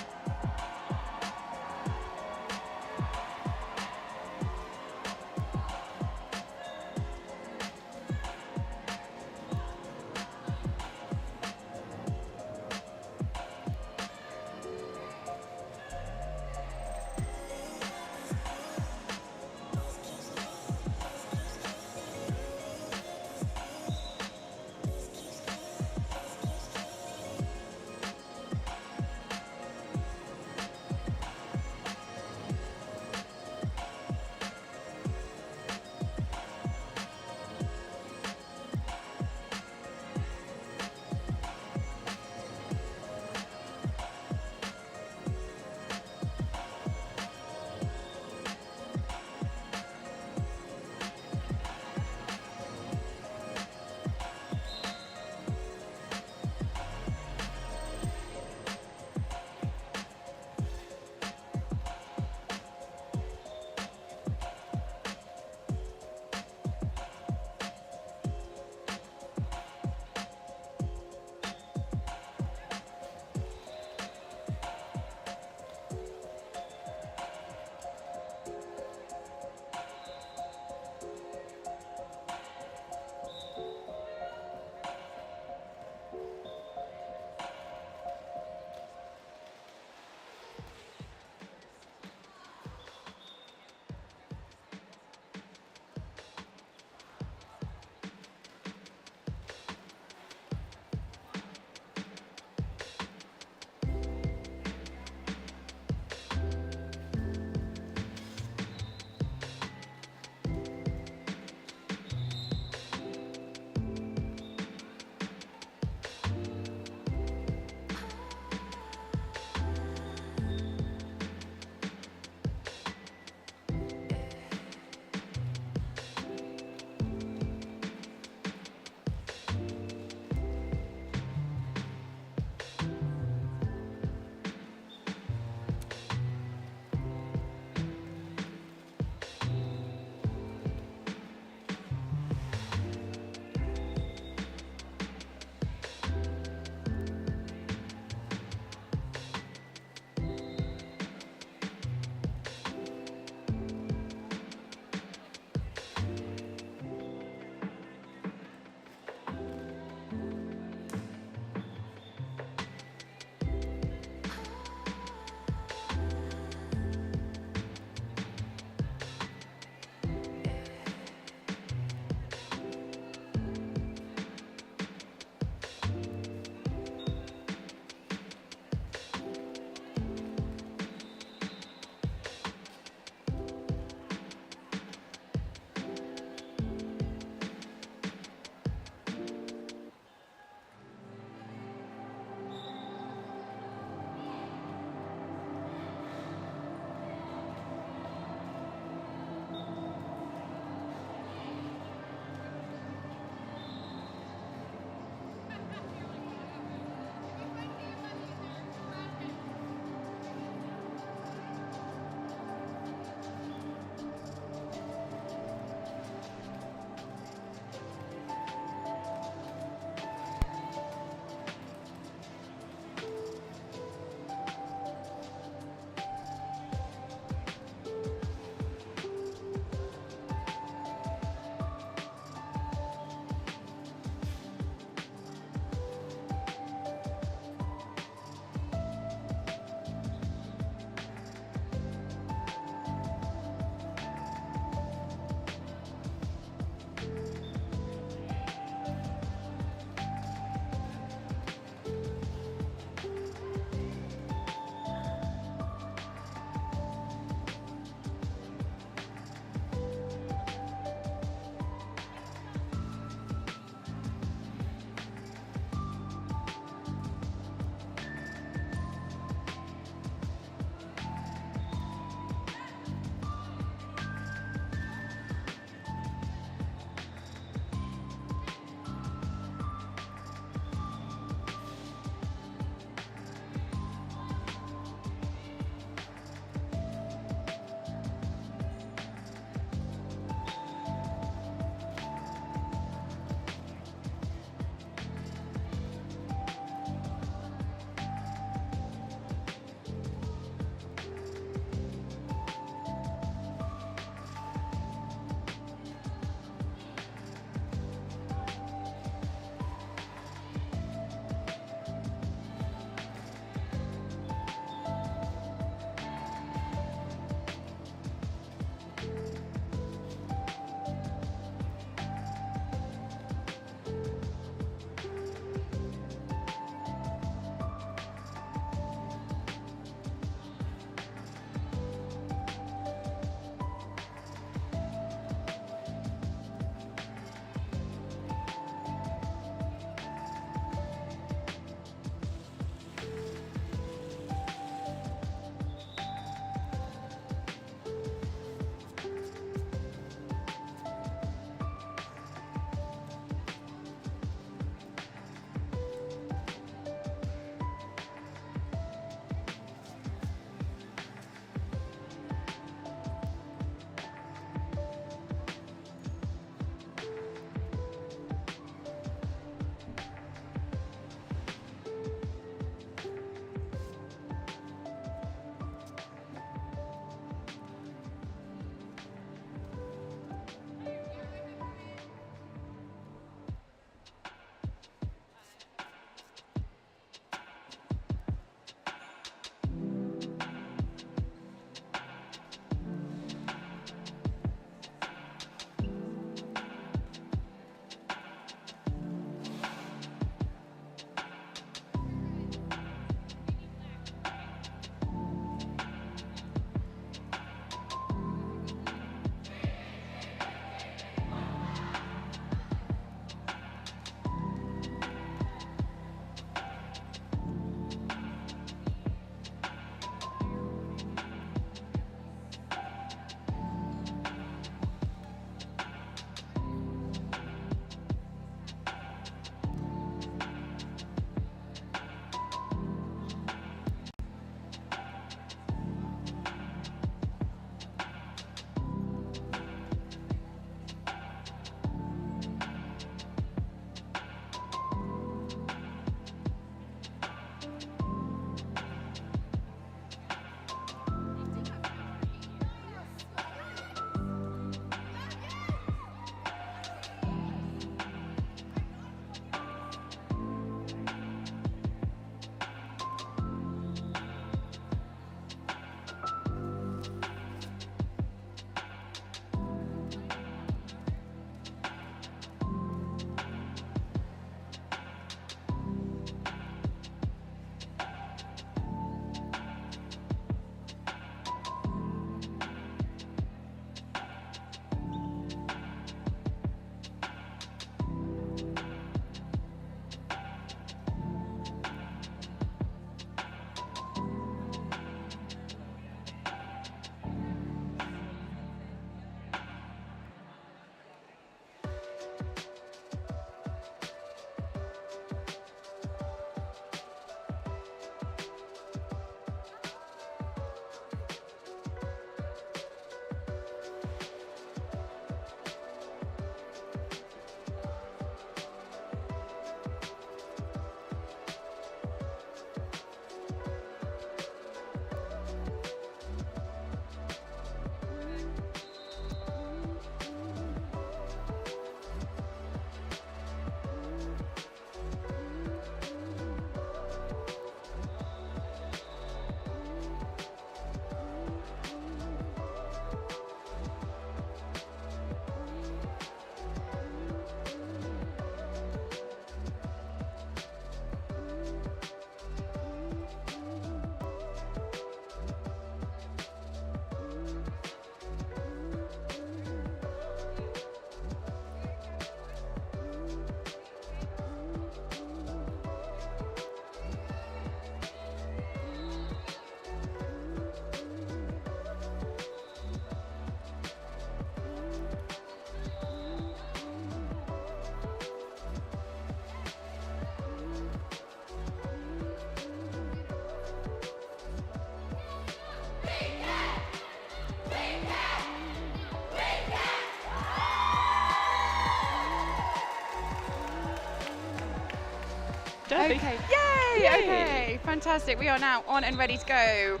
ready. Okay, yay! Yay. Okay, fantastic. We are now on and ready to go.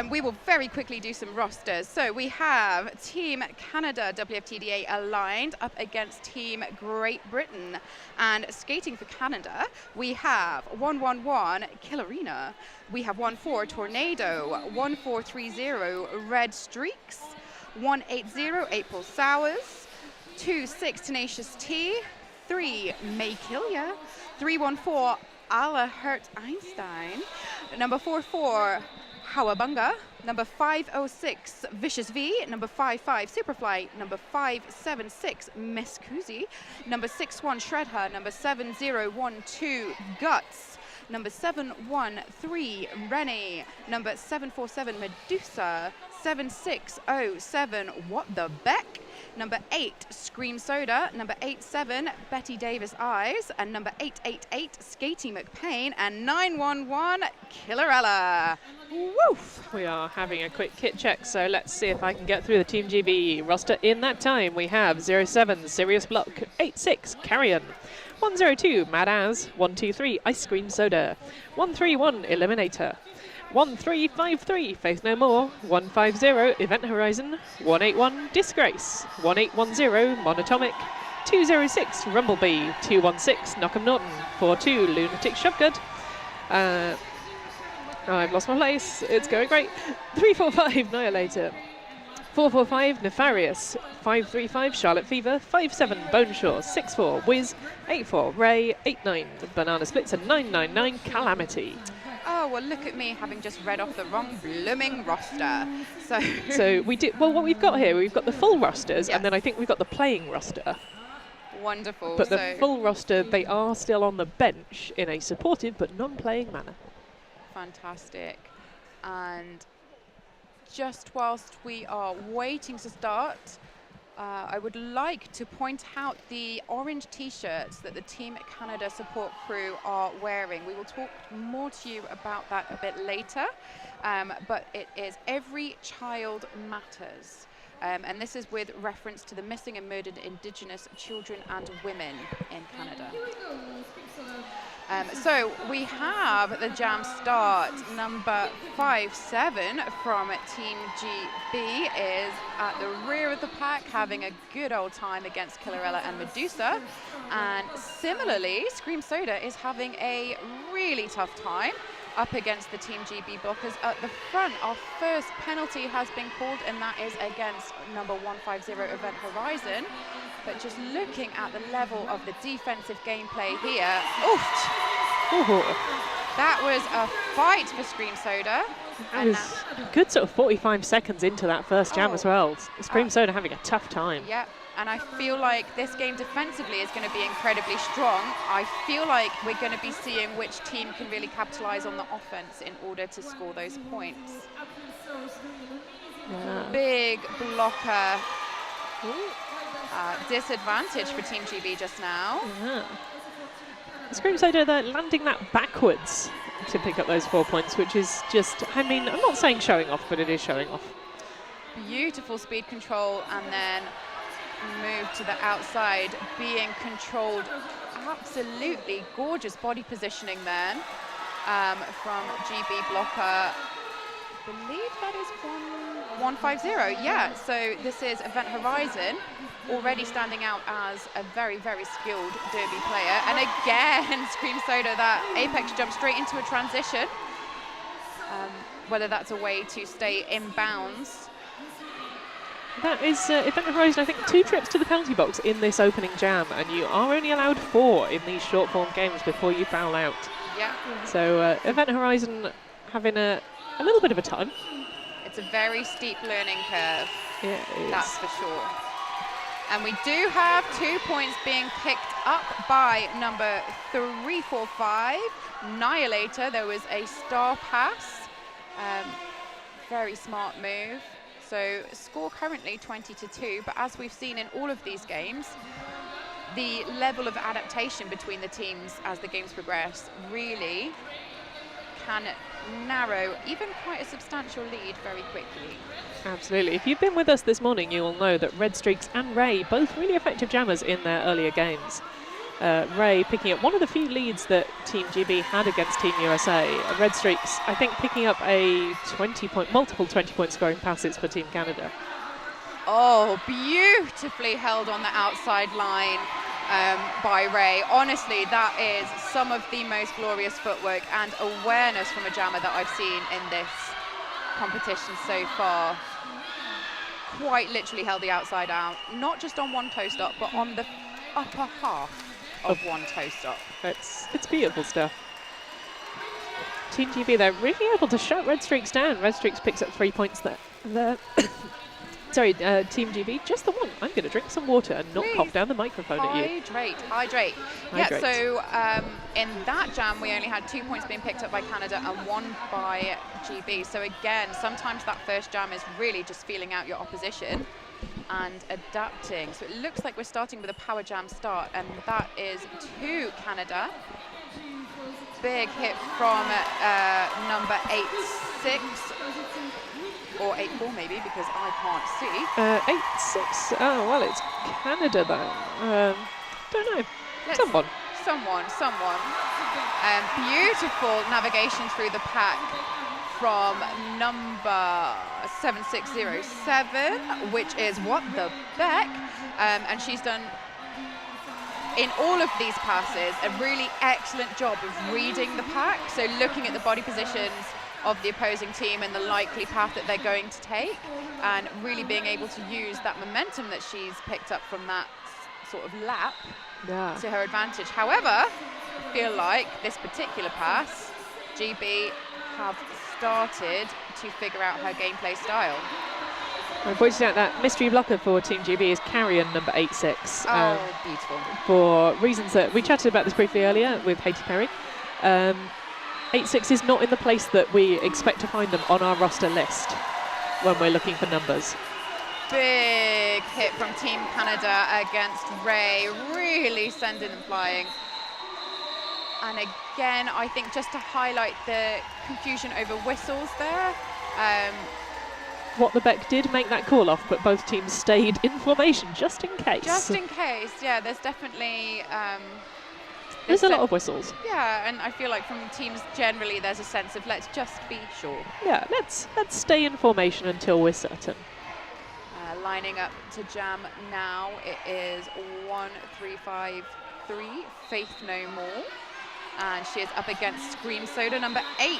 We will very quickly do some rosters. So we have Team Canada WFTDA aligned up against Team Great Britain. And skating for Canada, we have 111 Killarina. We have 14 Tornado, 1430 Red Streaks, 180 April Sours, 26 Tenacious T, 3 May Killia, 314 Ala Hurt Einstein, number 44 Hawabunga, number 506 Vicious V, number 55 Superfly, number 576 Miss Kuzi, number 61 Shredha, number 7012 Guts, number 713 Rennie, number 747 Medusa, 7607 What the Beck, number 8 Scream Soda, number 87 Betty Davis Eyes, and number 888 Skaty McPain, and 911 Killarella. Woof! We are having a quick kit check, so let's see if I can get through the Team GB roster in that time. We have 07 Sirius Block, 86 Carrion, 102 Mad As, 123 Ice Cream Soda, 131 Eliminator, 1353 Faith No More, 150 Event Horizon, 181 Disgrace, 1810 Monatomic, 206 Rumblebee, 216 Knockham Norton, 42 Lunatic Shovegood. I've lost my place, it's going great. 345 Annihilator, 445 Nefarious, 535 Charlotte Fever, 57 Boneshaw, 64 Wiz, 84 Ray, 89 Banana Splits, and 999 Calamity. Oh, well, look at me having just read off the wrong blooming roster. So we did, well, what we've got here, we've got the full rosters, Yes. and then I think we've got the playing roster. Wonderful. But the full roster, they are still on the bench in a supportive but non-playing manner. Fantastic. And just whilst we are waiting to start, I would like to point out the orange t-shirts that the Team Canada support crew are wearing. We will talk more to you about that a bit later, but it is Every Child Matters. And this is with reference to the missing and murdered Indigenous children and women in Canada. So we have the jam start. Number 57 from Team GB is at the rear of the pack, having a good old time against Killarella and Medusa. And similarly, Scream Soda is having a really tough time up against the Team GB blockers at the front. Our first penalty has been called, and that is against number 150 Event Horizon. But just looking at the level of the defensive gameplay here, that was a fight for Scream Soda. That was a good sort of 45 seconds into that first jam as well. Scream Soda having a tough time. Yeah, and I feel like this game defensively is going to be incredibly strong. I feel like we're going to be seeing which team can really capitalise on the offense in order to score those points. Yeah. Big blocker. Disadvantage for Team GB just now. Yeah. Scream Soda, they're landing that backwards to pick up those 4 points, which is just, I mean, I'm not saying showing off, but it is showing off. Beautiful speed control, and then move to the outside, being controlled. Absolutely gorgeous body positioning then from GB blocker. I believe that is 150, yeah. So this is Event Horizon, already standing out as a very, very skilled derby player. And again, Scream Soda, that Apex jump straight into a transition. Whether that's a way to stay in bounds. That is Event Horizon, I think, 2 trips to the penalty box in this opening jam, and you are only allowed 4 in these short form games before you foul out. Yeah. So Event Horizon having a little bit of a time. It's a very steep learning curve. Yeah, that's for sure. And we do have 2 points being picked up by number 345, Annihilator. There was a star pass. Very smart move. So score currently 20-2, but as we've seen in all of these games, the level of adaptation between the teams as the games progress really can narrow even quite a substantial lead very quickly. Absolutely. If you've been with us this morning, you will know that Red Streaks and Ray, both really effective jammers in their earlier games. Ray picking up one of the few leads that Team GB had against Team USA. Red Streaks, I think, picking up a multiple 20-point scoring passes for Team Canada. Oh, beautifully held on the outside line by Ray. Honestly, that is some of the most glorious footwork and awareness from a jammer that I've seen in this competition so far. Quite literally held the outside out, not just on one toe stop, but on the upper half of one toe stop. It's beautiful stuff. Team GB, they're really able to shut Red Streaks down. Red Streaks picks up 3 points there. Sorry, Team GB, just the one. I'm going to drink some water and not cough down the microphone at you. Hydrate. Yeah, so in that jam, we only had 2 points being picked up by Canada and 1 by GB. So again, sometimes that first jam is really just feeling out your opposition and adapting. So it looks like we're starting with a power jam start, and that is to Canada. Big hit from number 8-6. Or 8-4 maybe, because I can't see. 8-6. Oh, well, it's Canada though. Don't know. Someone. Beautiful navigation through the pack from number 7607, which is What the Beck. And she's done, in all of these passes, a really excellent job of reading the pack. So looking at the body positions of the opposing team and the likely path that they're going to take, and really being able to use that momentum that she's picked up from that sort of lap to her advantage. However, I feel like this particular pass, GB have started to figure out her gameplay style. I'm pointing out that mystery blocker for Team GB is Carrion number 8-6. Oh, beautiful. For reasons that we chatted about this briefly earlier with Haiti Perry. 8-6 is not in the place that we expect to find them on our roster list when we're looking for numbers. Big hit from Team Canada against Ray, really sending them flying. And again, I think just to highlight the confusion over whistles there. What the Beck did make that call off, but both teams stayed in formation just in case. Just in case, yeah, there's definitely... There's a lot of whistles. Yeah, and I feel like from teams generally there's a sense of let's just be sure. Yeah, let's stay in formation until we're certain. Lining up to jam now, it is 1-3-5-3, Faith No More. And she is up against Scream Soda number 8.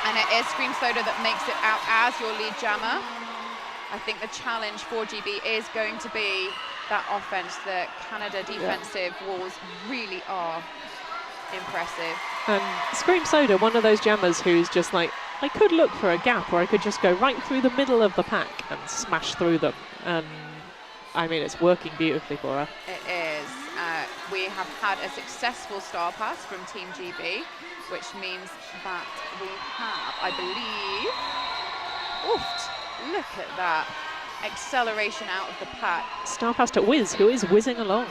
And it is Scream Soda that makes it out as your lead jammer. I think the challenge for GB is going to be that offense. The Canada defensive walls really are impressive. And Scream Soda, one of those jammers who's just like, I could look for a gap, or I could just go right through the middle of the pack and smash through them. And I mean, it's working beautifully for her. It is. We have had a successful star pass from Team GB, which means that we have, I believe, look at that. Acceleration out of the pack. Star pass to Wiz, who is whizzing along.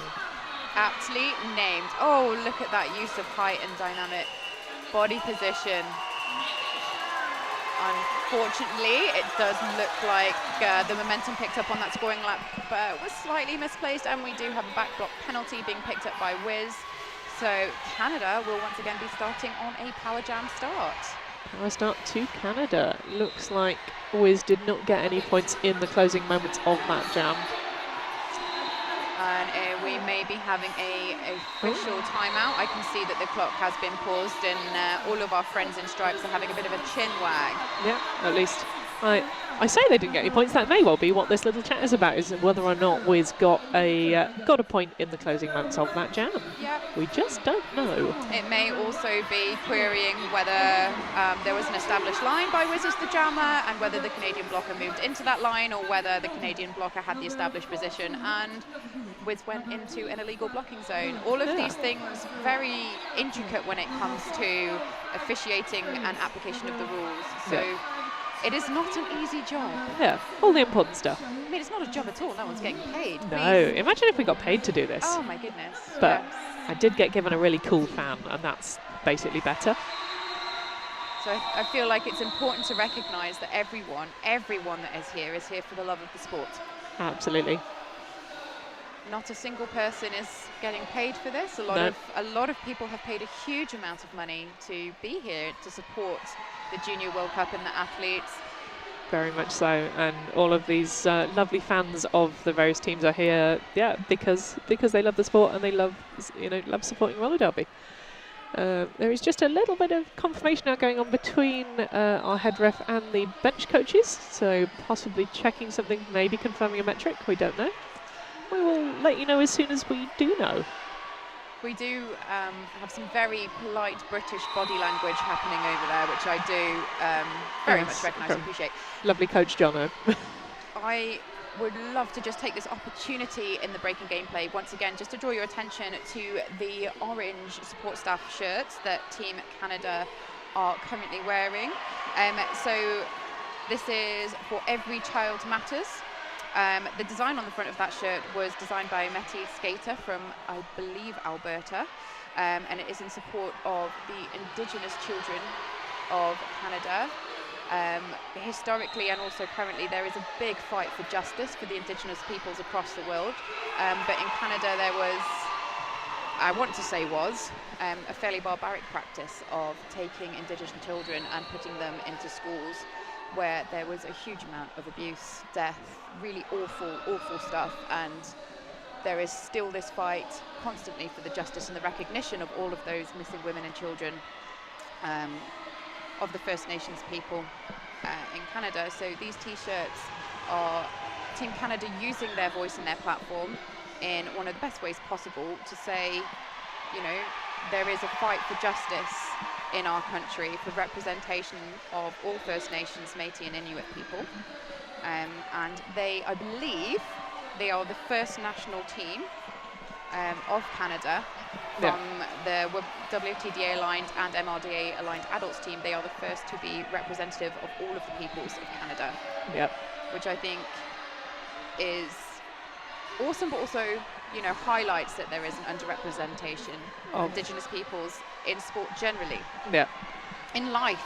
Aptly named. Oh, look at that use of height and dynamic body position. Unfortunately, it does look like the momentum picked up on that scoring lap was slightly misplaced, and we do have a back block penalty being picked up by Wiz. So Canada will once again be starting on a power jam start. Power start to Canada. Looks like Wiz did not get any points in the closing moments of that jam. And we may be having a official timeout. I can see that the clock has been paused, and all of our friends in stripes are having a bit of a chin wag. Yeah, at least I say they didn't get any points. That may well be what this little chat is about, is whether or not Wiz got a point in the closing moments of that jam. Yep. We just don't know. It may also be querying whether there was an established line by Wiz as the jammer, and whether the Canadian blocker moved into that line, or whether the Canadian blocker had the established position and Wiz went into an illegal blocking zone. All of these things very intricate when it comes to officiating and application of the rules. So it is not an easy job. Yeah, all the important stuff. I mean, it's not a job at all. No one's getting paid. No, imagine if we got paid to do this. Oh my goodness. But yes. I did get given a really cool fan, and that's basically better. So I feel like it's important to recognise that everyone that is here for the love of the sport. Absolutely. not a single person is getting paid for this. A lot of people have paid a huge amount of money to be here to support the Junior World Cup and the athletes. Very much so, and all of these lovely fans of the various teams are here, yeah, because they love the sport and they love supporting roller derby. There is just a little bit of confirmation now going on between our head ref and the bench coaches, so possibly checking something, maybe confirming a metric. We don't know. We will let you know as soon as we do know. We do have some very polite British body language happening over there, which I do very much recognise and appreciate. Lovely coach Jono. I would love to just take this opportunity in the breaking gameplay once again just to draw your attention to the orange support staff shirts that Team Canada are currently wearing. So this is for Every Child Matters. The design on the front of that shirt was designed by a Métis skater from, I believe, Alberta, and it is in support of the Indigenous children of Canada. Historically and also currently, there is a big fight for justice for the Indigenous peoples across the world, but in Canada there was, I want to say was, a fairly barbaric practice of taking Indigenous children and putting them into schools where there was a huge amount of abuse, death, really awful stuff, and there is still this fight constantly for the justice and the recognition of all of those missing women and children of the First Nations people in Canada. So these t-shirts are Team Canada using their voice and their platform in one of the best ways possible to say, you know, there is a fight for justice in our country for representation of all First Nations, Métis and Inuit people. And they, I believe, they are the first national team of Canada from the WTDA aligned and MRDA aligned adults team. They are the first to be representative of all of the peoples of Canada. Yep. Which I think is awesome, but also, you know, highlights that there is an underrepresentation of Indigenous peoples in sport generally. Yeah. In life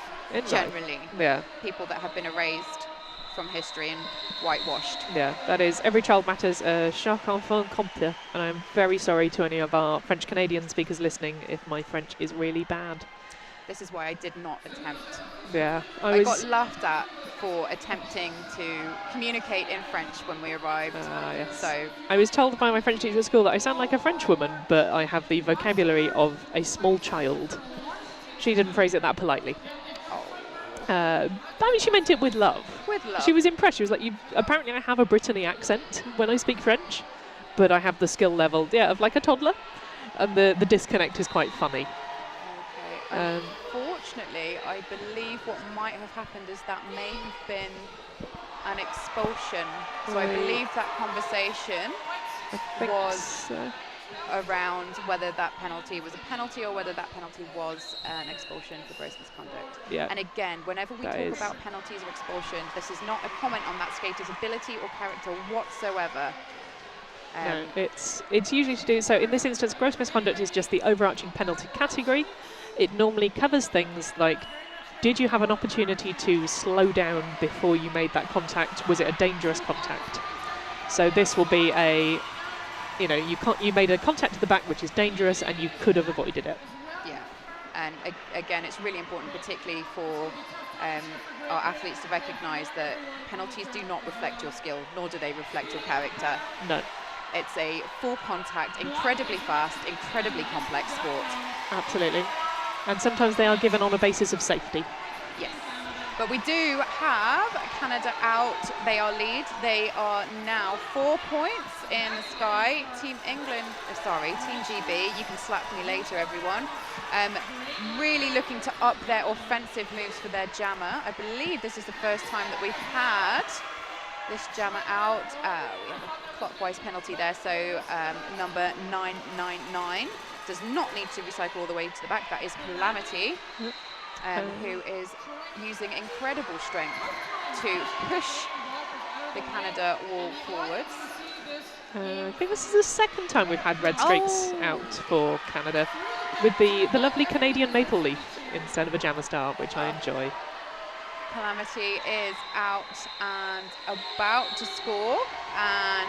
generally. Yeah. People that have been erased from history and whitewashed. Yeah, that is Every Child Matters, chaque enfant compte. And I'm very sorry to any of our French Canadian speakers listening if my French is really bad. This is why I did not attempt. Yeah. I got laughed at for attempting to communicate in French when we arrived. Yes. So I was told by my French teacher at school that I sound like a French woman, but I have the vocabulary of a small child. She didn't phrase it that politely. I mean, she meant it with love. With love. She was impressed. She was like, apparently I have a Brittany accent when I speak French, but I have the skill level, of like a toddler. And the disconnect is quite funny. Okay. Unfortunately, I believe what might have happened is that may have been an expulsion. So I believe that conversation was around whether that penalty was a penalty or whether that penalty was an expulsion for gross misconduct. Yeah. And again, whenever we talk about penalties or expulsion, this is not a comment on that skater's ability or character whatsoever. No, it's usually to do, so in this instance, gross misconduct is just the overarching penalty category. It normally covers things like, did you have an opportunity to slow down before you made that contact? Was it a dangerous contact? So this will be a, you made a contact to the back which is dangerous and you could have avoided it. Yeah, and again, it's really important, particularly for our athletes, to recognise that penalties do not reflect your skill, nor do they reflect your character. No. It's a full contact, incredibly fast, incredibly complex sport. Absolutely. And sometimes they are given on a basis of safety. Yes. But we do have Canada out. They are lead. They are now 4 points in the sky. Team England, Team GB, you can slap me later, everyone. Really looking to up their offensive moves for their jammer. I believe this is the first time that we've had this jammer out. We have a clockwise penalty there, so number 999 does not need to recycle all the way to the back. That is Calamity, who is using incredible strength to push the Canada wall forwards. I think this is the second time we've had red streaks out for Canada, with the lovely Canadian maple leaf instead of a jammer star, which I enjoy. Calamity is out and about to score, and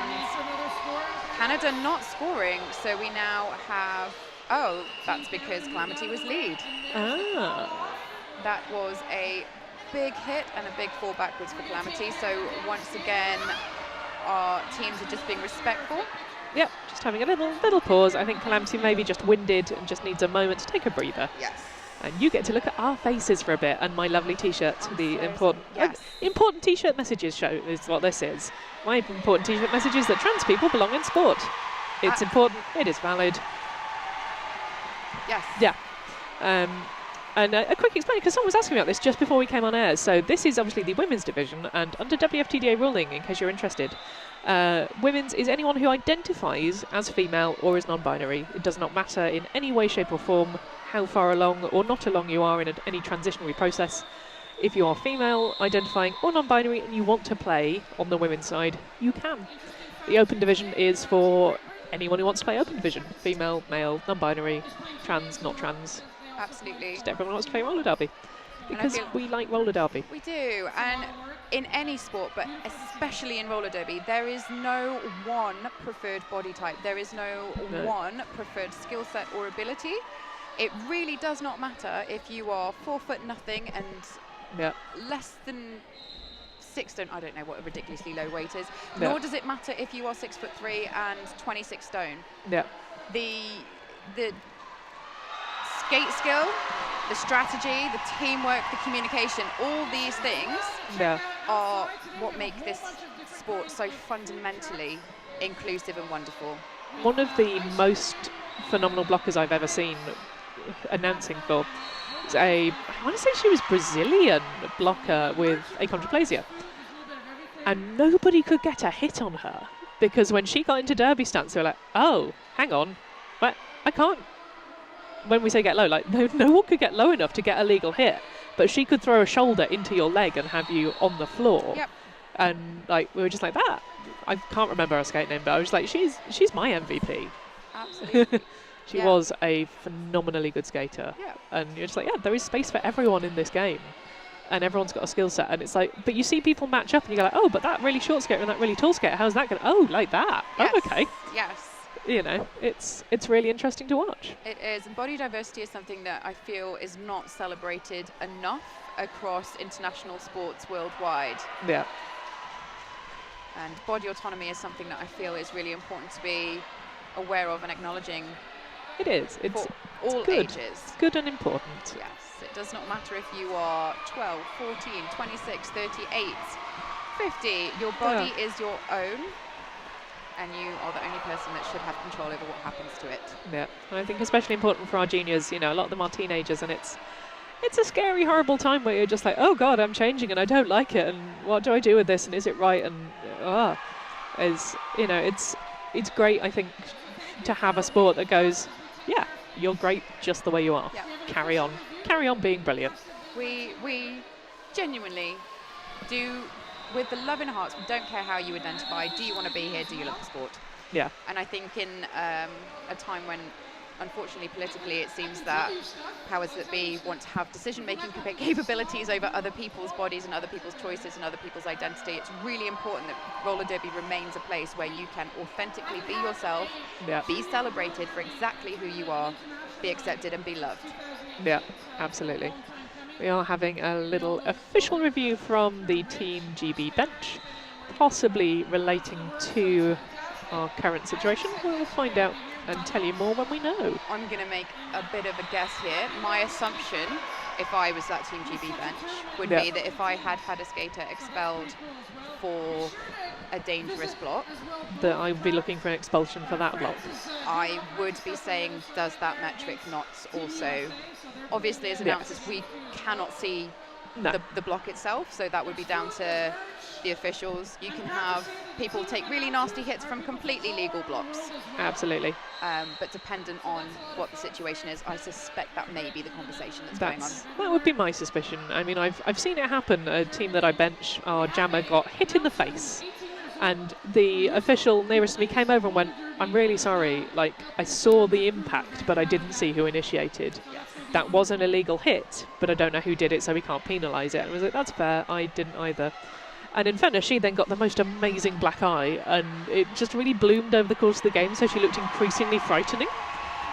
Canada not scoring, so we now have, oh, that's because Calamity was lead. Ah. That was a big hit and a big fall backwards for Calamity, so once again our teams are just being respectful. Yep, just having a little pause. I think Calamity may be just winded and just needs a moment to take a breather. Yes. And you get to look at our faces for a bit and my lovely T-shirt. The important important T-shirt messages show is what this is. My important T-shirt message is that trans people belong in sport. It's important. It is valid. Yes. Yeah. And a quick explainer, because someone was asking about this just before we came on air. So this is obviously the women's division, and under WFTDA ruling, in case you're interested, women's is anyone who identifies as female or is non-binary. It does not matter in any way, shape or form how far along or not along you are in any transitionary process. If you are female, identifying or non-binary and you want to play on the women's side, you can. The open division is for anyone who wants to play open division. Female, male, non-binary, trans, not trans. Absolutely. Just everyone wants to play roller derby. Because we like roller derby. We do, and in any sport, but especially in roller derby, there is no one preferred body type. There is no one preferred skill set or ability. It really does not matter if you are 4 foot nothing and less than 6 stone. I don't know what a ridiculously low weight is. Nor does it matter if you are 6'3" and 26 stone. Yeah. The skate skill, the strategy, the teamwork, the communication, all these things are what make this sport so fundamentally inclusive and wonderful. One of the most phenomenal blockers I've ever seen announcing for is I want to say she was Brazilian blocker with achondroplasia. And nobody could get a hit on her because when she got into derby stance, they were like, oh, hang on, but I can't. When we say get low, like no one could get low enough to get a legal hit, but she could throw a shoulder into your leg and have you on the floor. Yep. And like we were just like that. I can't remember her skate name, but I was like, she's my MVP. Absolutely. She was a phenomenally good skater. Yeah. And you're just like, yeah, there is space for everyone in this game. And everyone's got a skill set. And it's like, but you see people match up and you go like, oh, but that really short skater and that really tall skater, how's that going? Oh, like that. Yes. Oh, okay. Yes. You know, it's really interesting to watch. It is. And body diversity is something that I feel is not celebrated enough across international sports worldwide. Yeah. And body autonomy is something that I feel is really important to be aware of and acknowledging. It is. It's all good. ages. It's good and important. Yes. It does not matter if you are 12, 14, 26, 38, 50. Your body is your own. And you are the only person that should have control over what happens to it. Yeah, and I think especially important for our juniors, you know, a lot of them are teenagers and it's a scary, horrible time where you're just like, oh God, I'm changing and I don't like it and what do I do with this and is it right and you know, it's great, I think, to have a sport that goes, yeah, you're great just the way you are. Yeah. Carry on being brilliant. We genuinely do. With the love in our hearts, we don't care how you identify. Do you want to be here? Do you love the sport? Yeah. And I think in a time when, unfortunately, politically, it seems that powers that be want to have decision-making capabilities over other people's bodies and other people's choices and other people's identity, it's really important that roller derby remains a place where you can authentically be yourself, be celebrated for exactly who you are, be accepted and be loved. Yeah, absolutely. We are having a little official review from the Team GB bench, possibly relating to our current situation. We'll find out and tell you more when we know. I'm going to make a bit of a guess here. My assumption, if I was that Team GB bench, would be that if I had had a skater expelled for a dangerous block, that I would be looking for an expulsion for that block. I would be saying, does that metric not also... Obviously, as announcers, we cannot see the block itself, so that would be down to the officials. You can have people take really nasty hits from completely legal blocks. Absolutely. But dependent on what the situation is, I suspect that may be the conversation that's going on. That would be my suspicion. I mean, I've seen it happen. A team that I bench, our jammer got hit in the face. And the official nearest to me came over and went, I'm really sorry, like, I saw the impact, but I didn't see who initiated. Yes. that was an illegal hit, but I don't know who did it, so we can't penalise it. And I was like, that's fair, I didn't either. And in fairness, she then got the most amazing black eye, and it just really bloomed over the course of the game, so she looked increasingly frightening.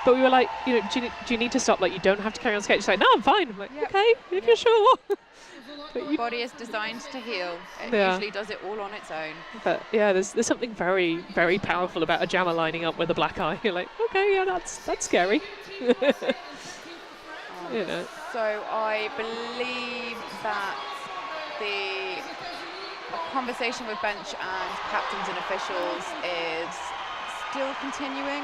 But we were like, you know, do you need to stop? Like, you don't have to carry on skating. She's like, no, I'm fine. I'm like, okay, if you're sure. The body is designed to heal. It usually does it all on its own. But yeah, there's something very, very powerful about a jammer lining up with a black eye. You're like, okay, yeah, that's scary. You know. So I believe that the conversation with bench and captains and officials is still continuing.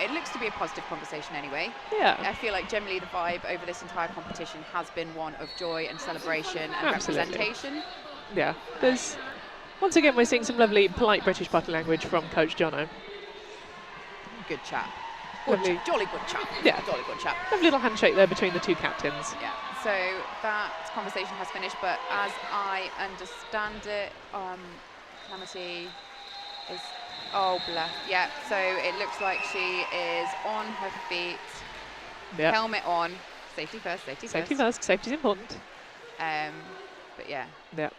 It looks to be a positive conversation anyway. Yeah. I feel like generally the vibe over this entire competition has been one of joy and celebration and Absolutely. Representation. Yeah. There's once again we're seeing some lovely, polite British body language from Coach Jono. Good chat. Lovely. Jolly good chat. Yeah. Jolly good chat. Lovely little handshake there between the two captains. Yeah. So that conversation has finished, but as I understand it, Calamity is. Oh, bless. Yeah, so it looks like she is on her feet, Yeah. helmet on, safety first, safety Safety first. first. Safety's important. But yeah, Yeah.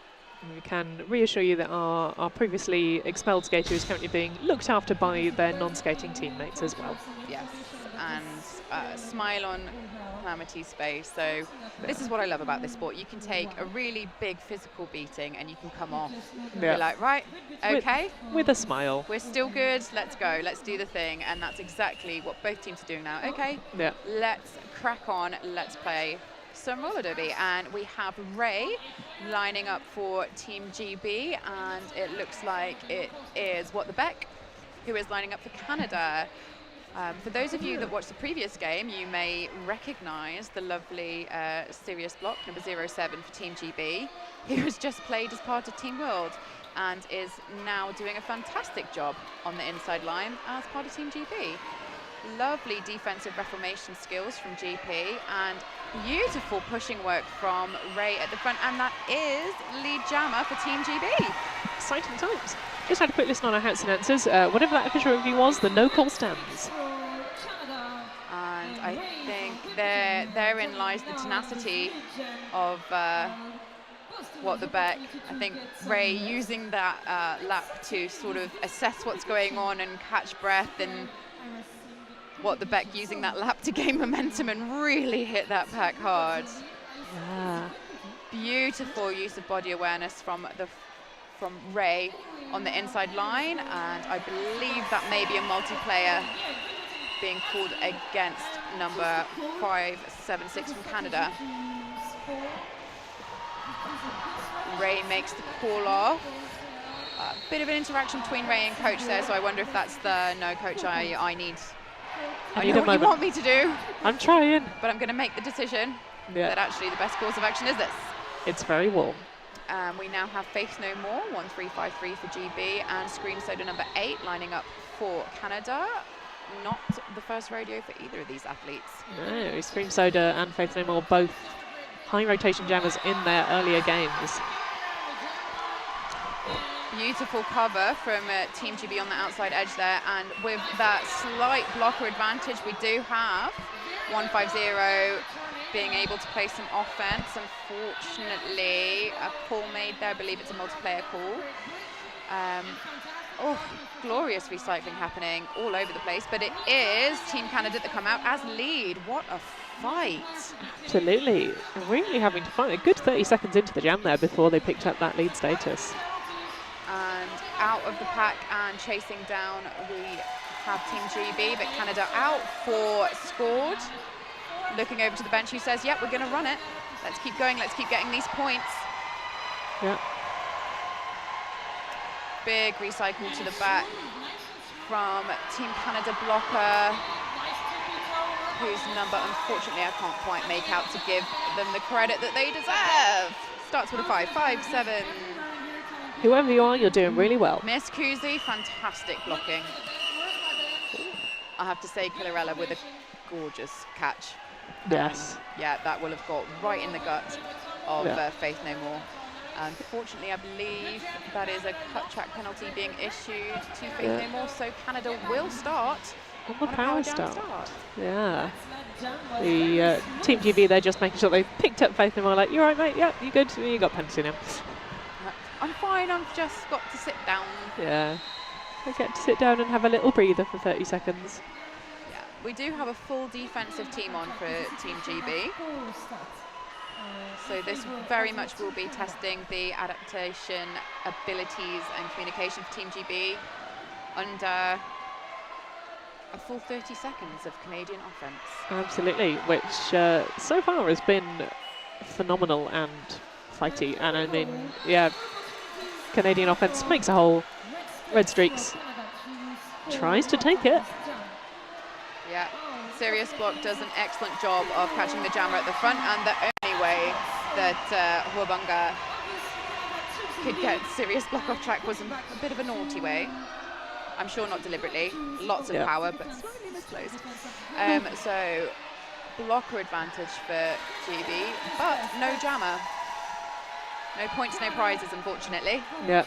We can reassure you that our previously expelled skater is currently being looked after by their non-skating teammates as well. yes. And smile on Calamity's face. So this is what I love about this sport. You can take a really big physical beating and you can come off. Yeah. You're like, right, okay. With a smile. We're still good, let's go, let's do the thing. And that's exactly what both teams are doing now. Okay, Yeah. let's crack on, let's play some roller derby. And we have Ray lining up for Team GB, and it looks like it is What the Beck who is lining up for Canada. For those of you that watched the previous game, you may recognise the lovely Sirius Block, number 07 for Team GB, who has just played as part of Team World and is now doing a fantastic job on the inside line as part of Team GB. Lovely defensive reformation skills from GP and beautiful pushing work from Ray at the front, and that is lead jammer for Team GB. Exciting times. Just had a quick listen on our hats and answers. Whatever that official review was, the no call stands. And I think therein lies the tenacity of What the Beck. I think Ray using that lap to sort of assess what's going on and catch breath, and What the Beck using that lap to gain momentum and really hit that pack hard. Yeah. Beautiful use of body awareness from Ray on the inside line, and I believe that may be a multiplayer being called against number 576 from Canada. Ray makes the call off. A bit of an interaction between Ray and coach there, so I wonder if that's the no, coach, I need. I know what you want me to do. I'm trying. But I'm going to make the decision that actually the best course of action is this. It's very warm. We now have Faith No More, 1353 for GB, and Scream Soda number 8 lining up for Canada. Not the first rodeo for either of these athletes. No, Scream Soda and Faith No More, both high rotation jammers in their earlier games. Beautiful cover from Team GB on the outside edge there, and with that slight blocker advantage, we do have 150 being able to play some offense. Unfortunately, a call made there. I believe it's a multiplayer call. Glorious recycling happening all over the place, but it is Team Canada that come out as lead. What a fight. Absolutely. Really having to fight. A good 30 seconds into the jam there before they picked up that lead status. And out of the pack and chasing down, we have Team GB, but Canada out for scored. Looking over to the bench, who says, yep, we're going to run it. Let's keep going, let's keep getting these points. Yeah. Big recycle to the back from Team Canada blocker, whose number, unfortunately, I can't quite make out to give them the credit that they deserve. Starts with a 5-5-7. Whoever you are, you're doing really well. Miss Kuzi, fantastic blocking. I have to say, Killarella with a gorgeous catch. Yes. Yeah, that will have got right in the gut of Faith No More. Unfortunately, I believe that is a cut track penalty being issued to Faith No More, so Canada will start On the on a power jam start. Yeah. The Team GB, they're just making sure they've picked up Faith and we're like, you all right, mate? Yep, you good? You got penalty now. I'm fine, I've just got to sit down. Yeah. I get to sit down and have a little breather for 30 seconds. Yeah, we do have a full defensive team on for Team GB. So this very much will be testing the adaptation, abilities and communication for Team GB under a full 30 seconds of Canadian offence. Absolutely, which so far has been phenomenal and fighty. And I mean, yeah, Canadian offence makes a hole. Red Streaks tries to take it. Yeah, Serious Block does an excellent job of catching the jammer at the front, and the only way that Huabunga could get Serious Block off track was a bit of a naughty way. I'm sure not deliberately, lots of power, but slightly misplaced. So blocker advantage for GB, but no jammer. No points, no prizes, unfortunately. Yeah.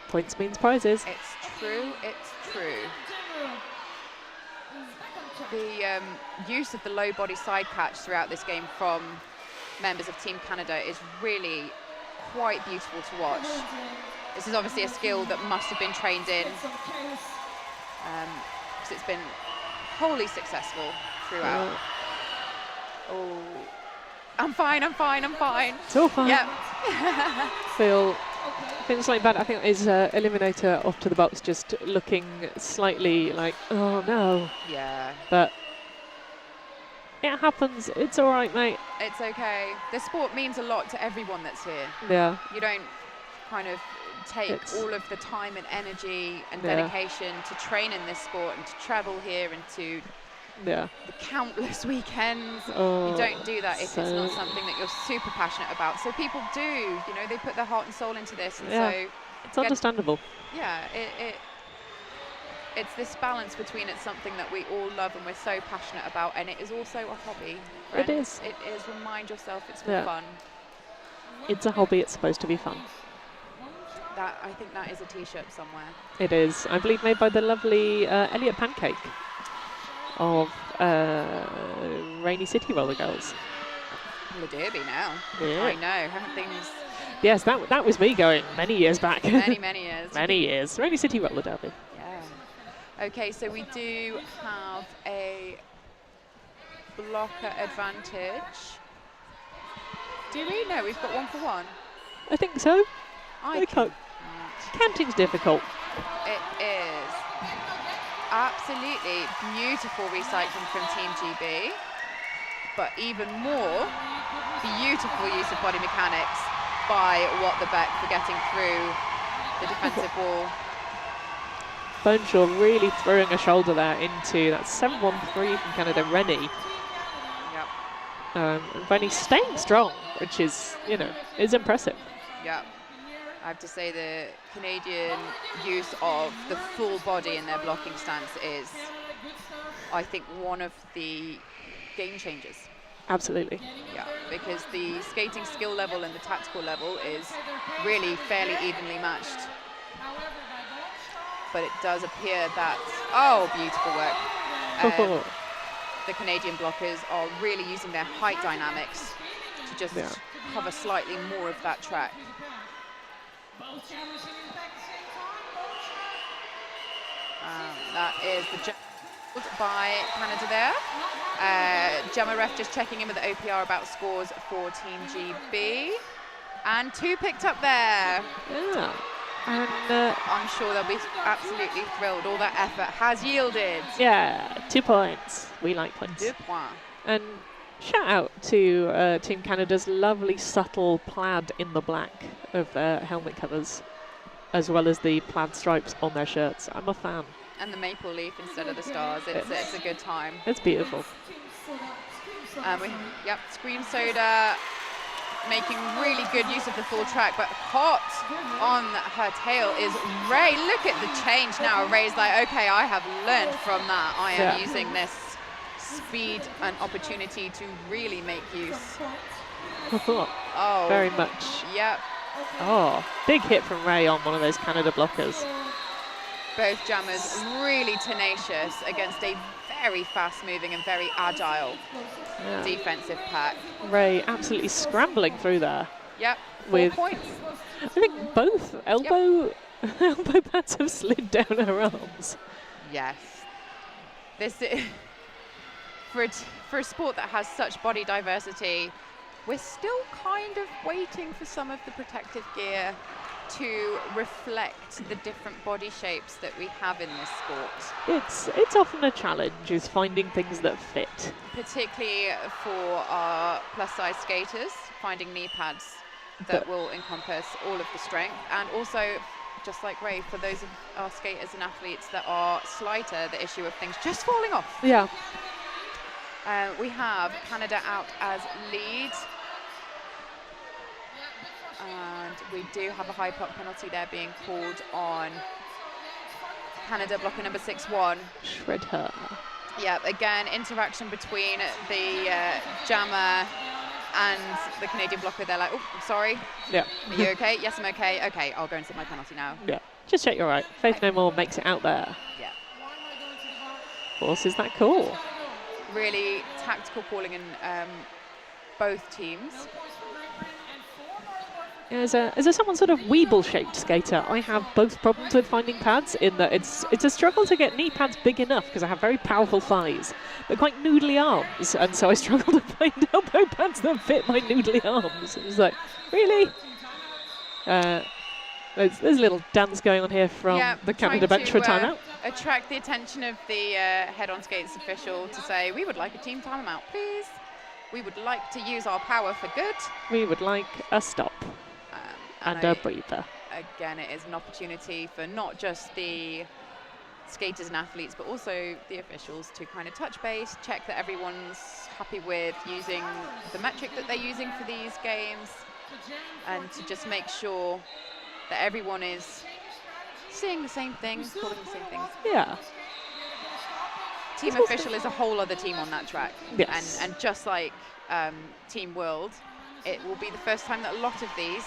Points means prizes. It's true, it's true. The use of the low body side catch throughout this game from members of Team Canada is really quite beautiful to watch. This is obviously a skill that must have been trained in, because it's been wholly successsul throughout. Oh, I'm fine, I'm fine, I'm fine. It's all fine. Yep. Feels like bad. I think is Eliminator off to the box, just looking slightly like, oh no. Yeah. But it happens. It's all right, mate. It's okay. This sport means a lot to everyone that's here. Yeah. You don't kind of take all of the time and energy and dedication to train in this sport and to travel here and to the countless weekends. Oh, you don't do that if it's not something that you're super passionate about. So people do, you know, they put their heart and soul into this, and so it's understandable. Yeah, it's this balance between it's something that we all love and we're so passionate about, and it is also a hobby. It is. It is. Remind yourself it's for fun. It's a hobby. It's supposed to be fun. I think that is a T-shirt somewhere. It is. I believe made by the lovely Elliot Pancake of Rainy City Roller Girls. Well, the Derby now. Yeah. I know. Haven't things? Yes, that was me going many years back. Many years. Many years. Rainy City Roller Derby. Yeah. Okay, so we do have a blocker advantage. Do we? No, we've got 1 for 1. I think so. Counting's difficult. It is. Absolutely beautiful recycling from Team GB, but even more beautiful use of body mechanics by What the Beck for getting through the defensive wall. Boneshaw really throwing a shoulder there into that 7-1-3 from Canada, Rennie. Yep. Rennie staying strong, which is, you know, is impressive. Yep. I have to say the Canadian use of the full body in their blocking stance is, I think, one of the game changers. Absolutely. Yeah, because the skating skill level and the tactical level is really fairly evenly matched. But it does appear that, beautiful work. The Canadian blockers are really using their height dynamics to just cover slightly more of that track. That is the jump by Canada there. Gemma Ref just checking in with the OPR about scores for Team GB. And 2 picked up there. Yeah. And I'm sure they'll be absolutely thrilled. All that effort has yielded. Yeah, 2 points. We like points. 2 points. And shout out to Team Canada's lovely subtle plaid in the black of their helmet covers, as well as the plaid stripes on their shirts. I'm a fan. And the maple leaf instead of the stars. It's a good time. It's beautiful. Scream Soda making really good use of the full track, but hot on her tail is Ray. Look at the change now. Ray's like, okay, I have learned from that. I am using this speed and opportunity to really make use. Very much. Yep. Oh, big hit from Ray on one of those Canada blockers. Both jammers really tenacious against a very fast-moving and very agile defensive pack. Ray absolutely scrambling through there. Yep, 4 With- points. I think both elbow elbow pads have slid down her arms. Yes. This is for a sport that has such body diversity, we're still kind of waiting for some of the protective gear to reflect the different body shapes that we have in this sport. It's often a challenge, is finding things that fit. Particularly for our plus size skaters, finding knee pads that will encompass all of the strength, and also, just like Ray, for those of our skaters and athletes that are slighter, the issue of things just falling off. Yeah. We have Canada out as lead. And we do have a high puck penalty there being called on Canada, blocker number 6-1. Shred her. Yeah, again, interaction between the jammer and the Canadian blocker. They're like, oh, I'm sorry. Yeah. Are you okay? Yes, I'm okay. Okay, I'll go and sit my penalty now. Yeah. Just check you're right. Faith No More makes it out there. Yeah. Forces that call. Really tactical calling in both teams. As a somewhat sort of Weeble-shaped skater, I have both problems with finding pads, in that it's a struggle to get knee pads big enough because I have very powerful thighs, but quite noodly arms, and so I struggle to find elbow pads that fit my noodly arms. It's like, really? There's a little dance going on here from the Canada bench for a timeout. Attract the attention of the head-on skates official to say, we would like a team timeout, please. We would like to use our power for good. We would like a stop. And a breather. Again, it is an opportunity for not just the skaters and athletes, but also the officials to kind of touch base, check that everyone's happy with using the metric that they're using for these games, and to just make sure that everyone is seeing the same things, calling the same things. Yeah. Team official is a whole other team on that track. Yes. And just like Team World, it will be the first time that a lot of these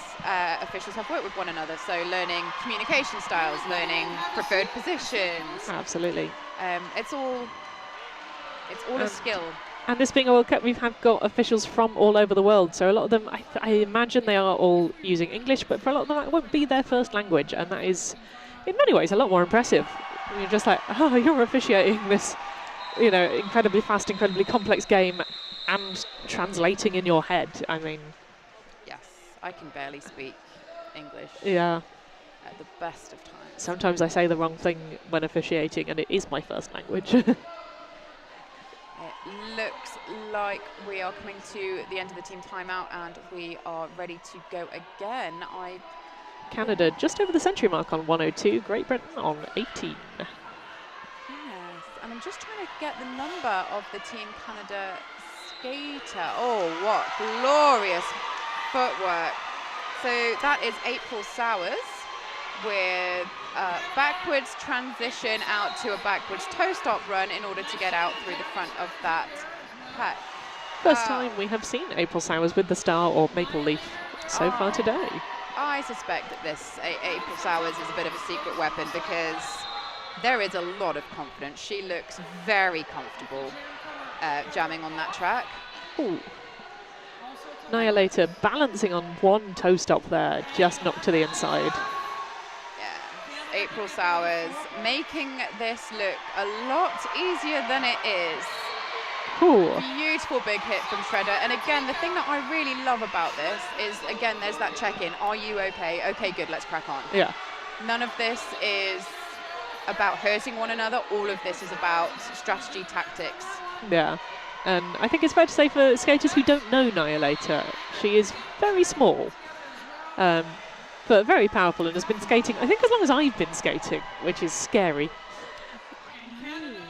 officials have worked with one another. So learning communication styles, learning preferred positions. Absolutely. It's all a skill. And this being a World Cup, we've got officials from all over the world. So a lot of them, I imagine they are all using English, but for a lot of them, that won't be their first language. And that is, in many ways, a lot more impressive. You're just like, oh, you're officiating this, incredibly fast, incredibly complex game, and translating in your head. I mean, yes, I can barely speak English. Yeah. At the best of times. Sometimes I say the wrong thing when officiating, and it is my first language. It looks like we are coming to the end of the team timeout, and we are ready to go again. Canada just over the century mark on 102, Great Britain on 18. Yes, and I'm just trying to get the number of the Team Canada skater. Oh, what glorious footwork. So that is April Sowers with a backwards transition out to a backwards toe stop run in order to get out through the front of that pack. First time we have seen April Sowers with the star or maple leaf so far today. I suspect that this April Sowers is a bit of a secret weapon, because there is a lot of confidence. She looks very comfortable jamming on that track. Ooh. Annihilator balancing on one toe stop there, just knocked to the inside. Yeah, April Sowers making this look a lot easier than it is. Ooh. Beautiful big hit from Shredder. And again, the thing that I really love about this is, again, there's that check-in. Are you okay? Okay, good, let's crack on. Yeah. None of this is about hurting one another. All of this is about strategy, tactics. Yeah. And I think it's fair to say, for skaters who don't know Annihilator, she is very small, but very powerful, and has been skating, I think, as long as I've been skating, which is scary.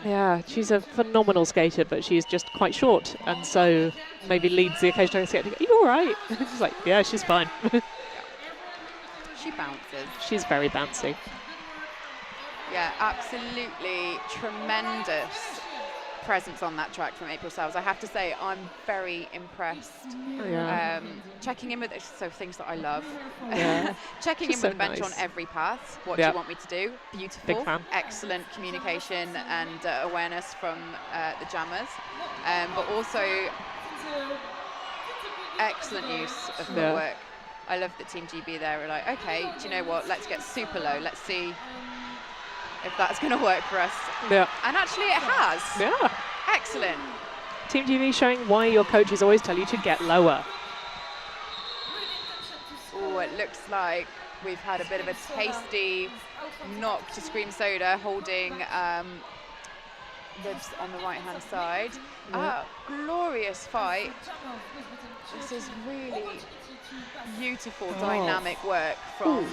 Yeah, she's a phenomenal skater, but she's just quite short, and so maybe leads the occasional skater. Are you all right? She's like, yeah, she's fine. She bounces. She's very bouncy. Yeah, absolutely tremendous presence on that track from April Sales. I have to say, I'm very impressed. Yeah. Checking in with so things that I love. Yeah. Checking in Just with so the bench nice. on every path. What do Yeah. you want me to do? Beautiful. Big fan. Excellent communication and awareness from the jammers, but also excellent use of footwork. I love that Team GB there are like, okay, do you know what? Let's get super low. Let's see if that's going to work for us. Yeah. And actually, it has. Yeah. Excellent. Team GB showing why your coaches always tell you to get lower. Oh, it looks like we've had a bit of a tasty knock to Scream Soda, holding ribs on the right-hand side. Glorious fight. This is really beautiful, dynamic work from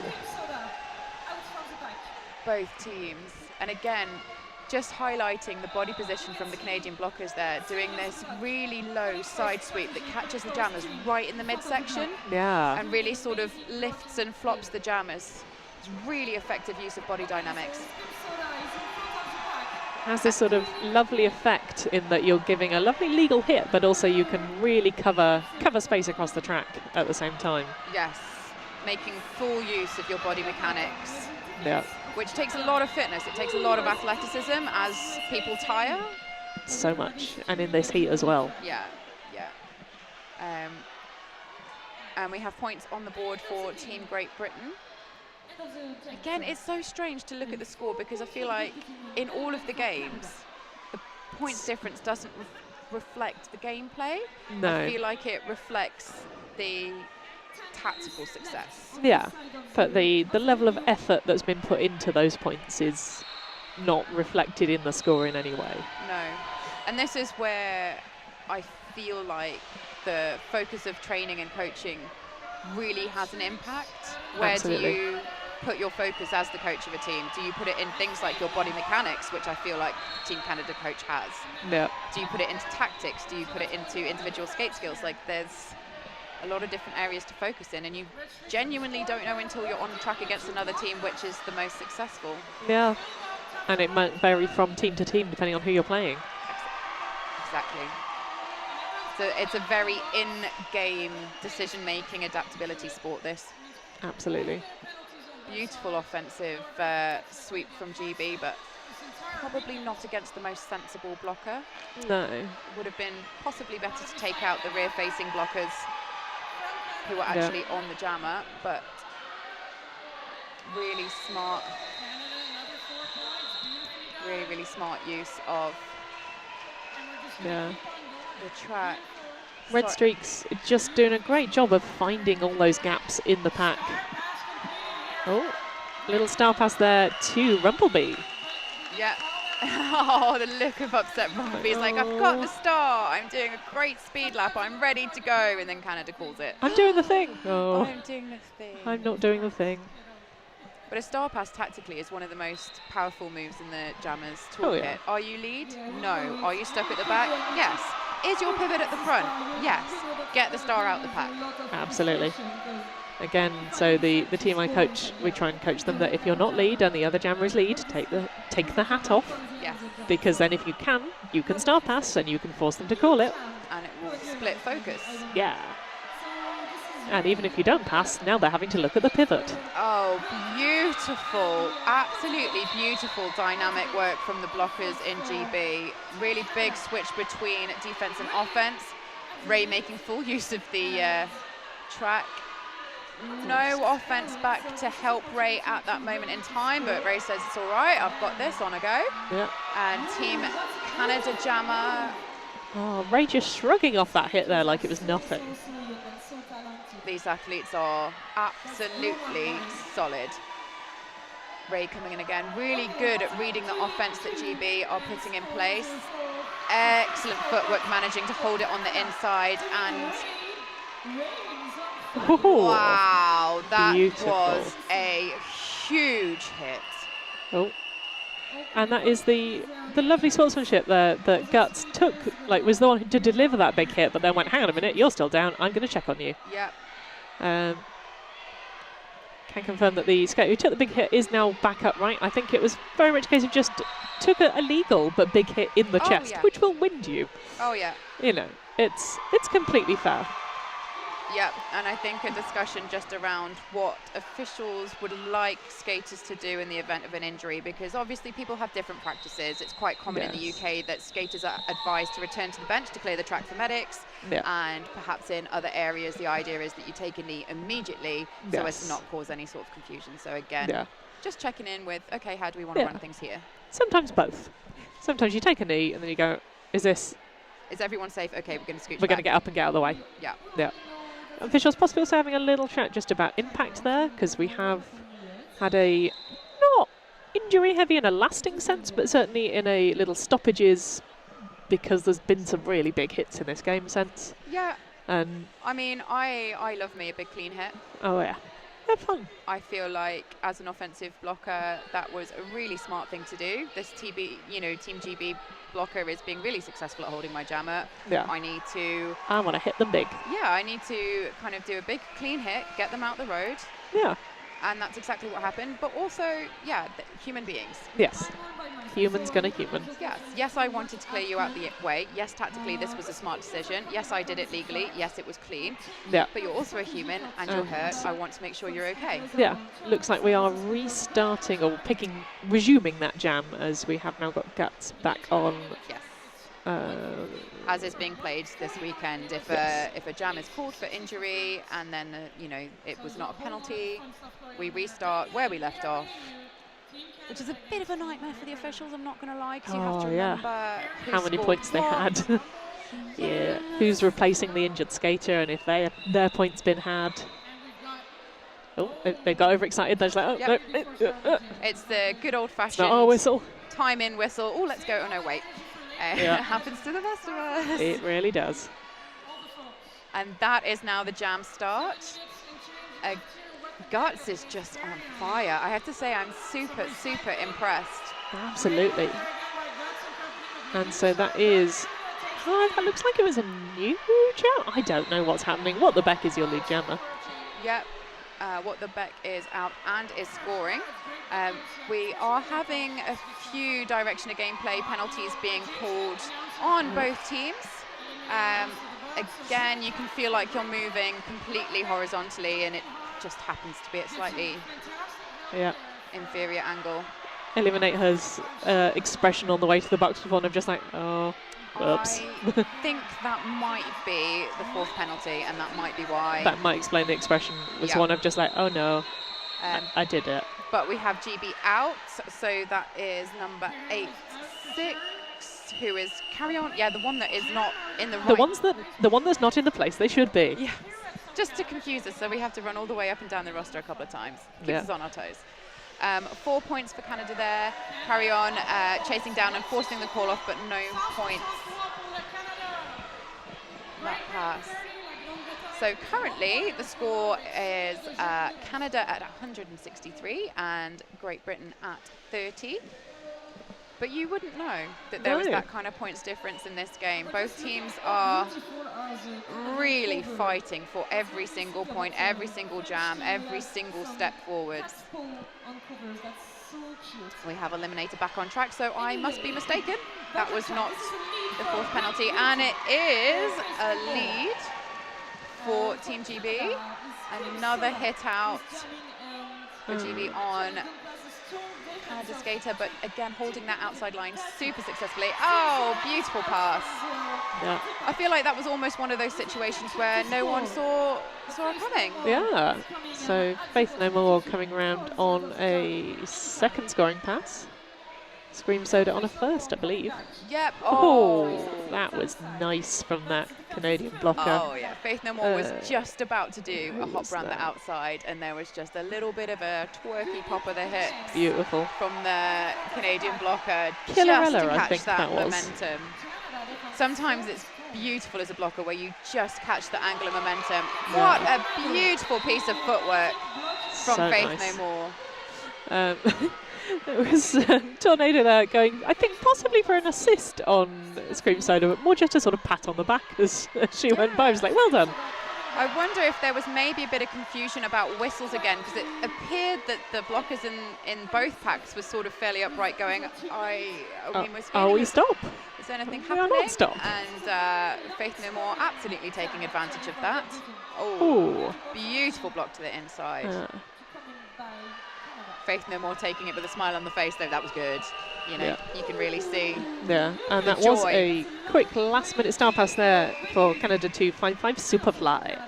both teams. And again, just highlighting the body position from the Canadian blockers there, doing this really low side sweep that catches the jammers right in the midsection. Yeah. And really sort of lifts and flops the jammers. It's really effective use of body dynamics. Has this sort of lovely effect in that you're giving a lovely legal hit, but also you can really cover space across the track at the same time. Yes, making full use of your body mechanics. Yeah. Which takes a lot of fitness. It takes a lot of athleticism as people tire. So much, and in this heat as well. Yeah, yeah. And we have points on the board for Team Great Britain. Again, it's so strange to look at the score because I feel like in all of the games, the points difference doesn't reflect the gameplay. No. I feel like it reflects the tactical success. Yeah, but the level of effort that's been put into those points is not reflected in the score in any way. No. And this is where I feel like the focus of training and coaching really has an impact. Where Absolutely. do you put your focus as the coach of a team? Do you put it in things like your body mechanics, which I feel like Team Canada coach has? Yeah. Do you put it into tactics? Do you put it into individual skate skills? Like, there's a lot of different areas to focus in, and you genuinely don't know until you're on track against another team which is the most successful. Yeah, and it might vary from team to team depending on who you're playing. Exactly. So it's a very in-game decision-making adaptability sport, this. Absolutely. Beautiful offensive sweep from GB, but probably not against the most sensible blocker. No. Would have been possibly better to take out the rear-facing blockers who are actually on the jammer, but really smart, really smart use of the track. Red Streaks just doing a great job of finding all those gaps in the pack. Oh, little star pass there to Rumblebee. Yeah. Oh, the look of upset Rumblebee is like, I've got the star, I'm doing a great speed lap, I'm ready to go, and then Canada calls it. I'm doing the thing. Oh, I'm doing the thing. I'm not doing the thing. But a star pass tactically is one of the most powerful moves in the Jammers toolkit. Oh, yeah. Are you lead? No. Are you stuck at the back? Yes. Is your pivot at the front? Yes. Get the star out the pack. Absolutely. Again, so the team I coach, we try and coach them that if you're not lead and the other jammer is lead, take the hat off. Yes. Because then if you can star pass and you can force them to call it. And it will split focus. Yeah. And even if you don't pass, now they're having to look at the pivot. Oh, beautiful. Absolutely beautiful dynamic work from the blockers in GB. Really big switch between defense and offense. Ray making full use of the track. No offense back to help Ray at that moment in time, but Ray says it's all right, I've got this, on a go. Yeah. And Team Canada jammer. Oh, Ray just shrugging off that hit there like it was nothing. These athletes are absolutely solid. Ray coming in again, really good at reading the offense that GB are putting in place. Excellent footwork, managing to hold it on the inside, and wow, that beautiful. was a huge hit. Oh. And that is the lovely sportsmanship there that Guts took, like was the one to deliver that big hit, but then went, hang on a minute, you're still down, I'm going to check on you. Yep. can confirm that the skater who took the big hit is now back upright. I think it was very much a case of just took a legal but big hit in the chest, which will wind you. Oh, yeah. You know, it's completely fair. Yep, and I think a discussion just around what officials would like skaters to do in the event of an injury, because obviously people have different practices. It's quite common in the UK that skaters are advised to return to the bench to clear the track for medics, and perhaps in other areas the idea is that you take a knee immediately so as to not cause any sort of confusion. So again, just checking in with, okay, how do we want to run things here? Sometimes both. Sometimes you take a knee and then you go, is everyone safe? Okay, we're going to scooch We're going to get up and get out of the way. Yeah. Yeah. Officials possibly also having a little chat just about impact there, because we have had a not injury heavy in a lasting sense, but certainly in a little stoppages, because there's been some really big hits in this game sense. Yeah. And I mean, I love me a big clean hit. Oh yeah. They're fun. I feel like as an offensive blocker, that was a really smart thing to do. This Team GB blocker is being really successful at holding my jammer. Yeah. I want to hit them big. Yeah, I need to kind of do a big clean hit, get them out the road. Yeah. And that's exactly what happened. But also, yeah, human beings. Yes. Humans gonna human. Yes. Yes, I wanted to clear you out the way. Yes, tactically, this was a smart decision. Yes, I did it legally. Yes, it was clean. Yeah. But you're also a human and you're hurt. I want to make sure you're okay. Yeah. Looks like we are restarting or resuming that jam, as we have now got Guts back on. Yes. As is being played this weekend, if a jam is called for injury and then it was not a penalty, we restart where we left off, which is a bit of a nightmare for the officials, I'm not going to lie, because you have to remember how many points they had. Yeah, who's replacing the injured skater, and if their point's been had. Oh, they got overexcited. They're just like, oh, no. It's the good old-fashioned. It's not our whistle. Time in whistle. Oh, let's go. Oh no, wait. It happens to the best of us. It really does. And that is now the jam start. Guts is just on fire. I have to say, I'm super, super impressed. Absolutely. And so that is, that looks like it was a new jam. I don't know what's happening. What the Beck is your lead jammer? Yep. What the Beck is out and is scoring. We are having a few direction of gameplay penalties being called on both teams. Again, you can feel like you're moving completely horizontally, and it just happens to be at slightly inferior angle. Eliminate Her's expression on the way to the box before, and I'm just like, oh, whoops. I think that might be the fourth penalty, and that might be why. That might explain the expression. Was one of just like, oh no, I did it. But we have GB out, so that is number 8-6, who is carry on. Yeah, the one that is not in the right. The one that's not in the place they should be. Yeah, just to confuse us. So we have to run all the way up and down the roster a couple of times. Keeps us on our toes. 4 points for Canada there. Carry on chasing down and forcing the call off, but no points. That pass. So currently the score is Canada at 163 and Great Britain at 30. But you wouldn't know that there was that kind of points difference in this game. Both teams are really fighting for every single point, every single jam, every single step forward. We have Eliminator back on track, so I must be mistaken. That was not the fourth penalty, and it is a lead for Team GB. Another hit out for GB on Canada skater, but again holding that outside line super successfully. Oh, beautiful pass. Yeah. I feel like that was almost one of those situations where no one saw it coming. Yeah. So Faith No More coming around on a second scoring pass. Scream Soda on a first, I believe. Yep. Oh, that was nice from that Canadian blocker. Oh yeah, Faith No More was just about to do a hop round the outside, and there was just a little bit of a twerky pop of the hips. Beautiful. From the Canadian blocker, Killerella, just to catch I think that momentum. Sometimes it's beautiful as a blocker where you just catch the angle of momentum. What a beautiful piece of footwork from so Faith nice. No More. There was Tornado there going, I think possibly for an assist on Scream Soda, but more just a sort of pat on the back as she went by. I was like, well done. I wonder if there was maybe a bit of confusion about whistles again, because it appeared that the blockers in both packs were sort of fairly upright, going, Are we stop? Is there anything We are happening? not stop. And Faith No More absolutely taking advantage of that. Oh, Beautiful block to the inside. uh, Faith No More taking it with a smile on the face, though. That was good. You know, Yeah. you can really see. yeah, and The that was joy. a quick last-minute star pass there for Canada 255 Superfly.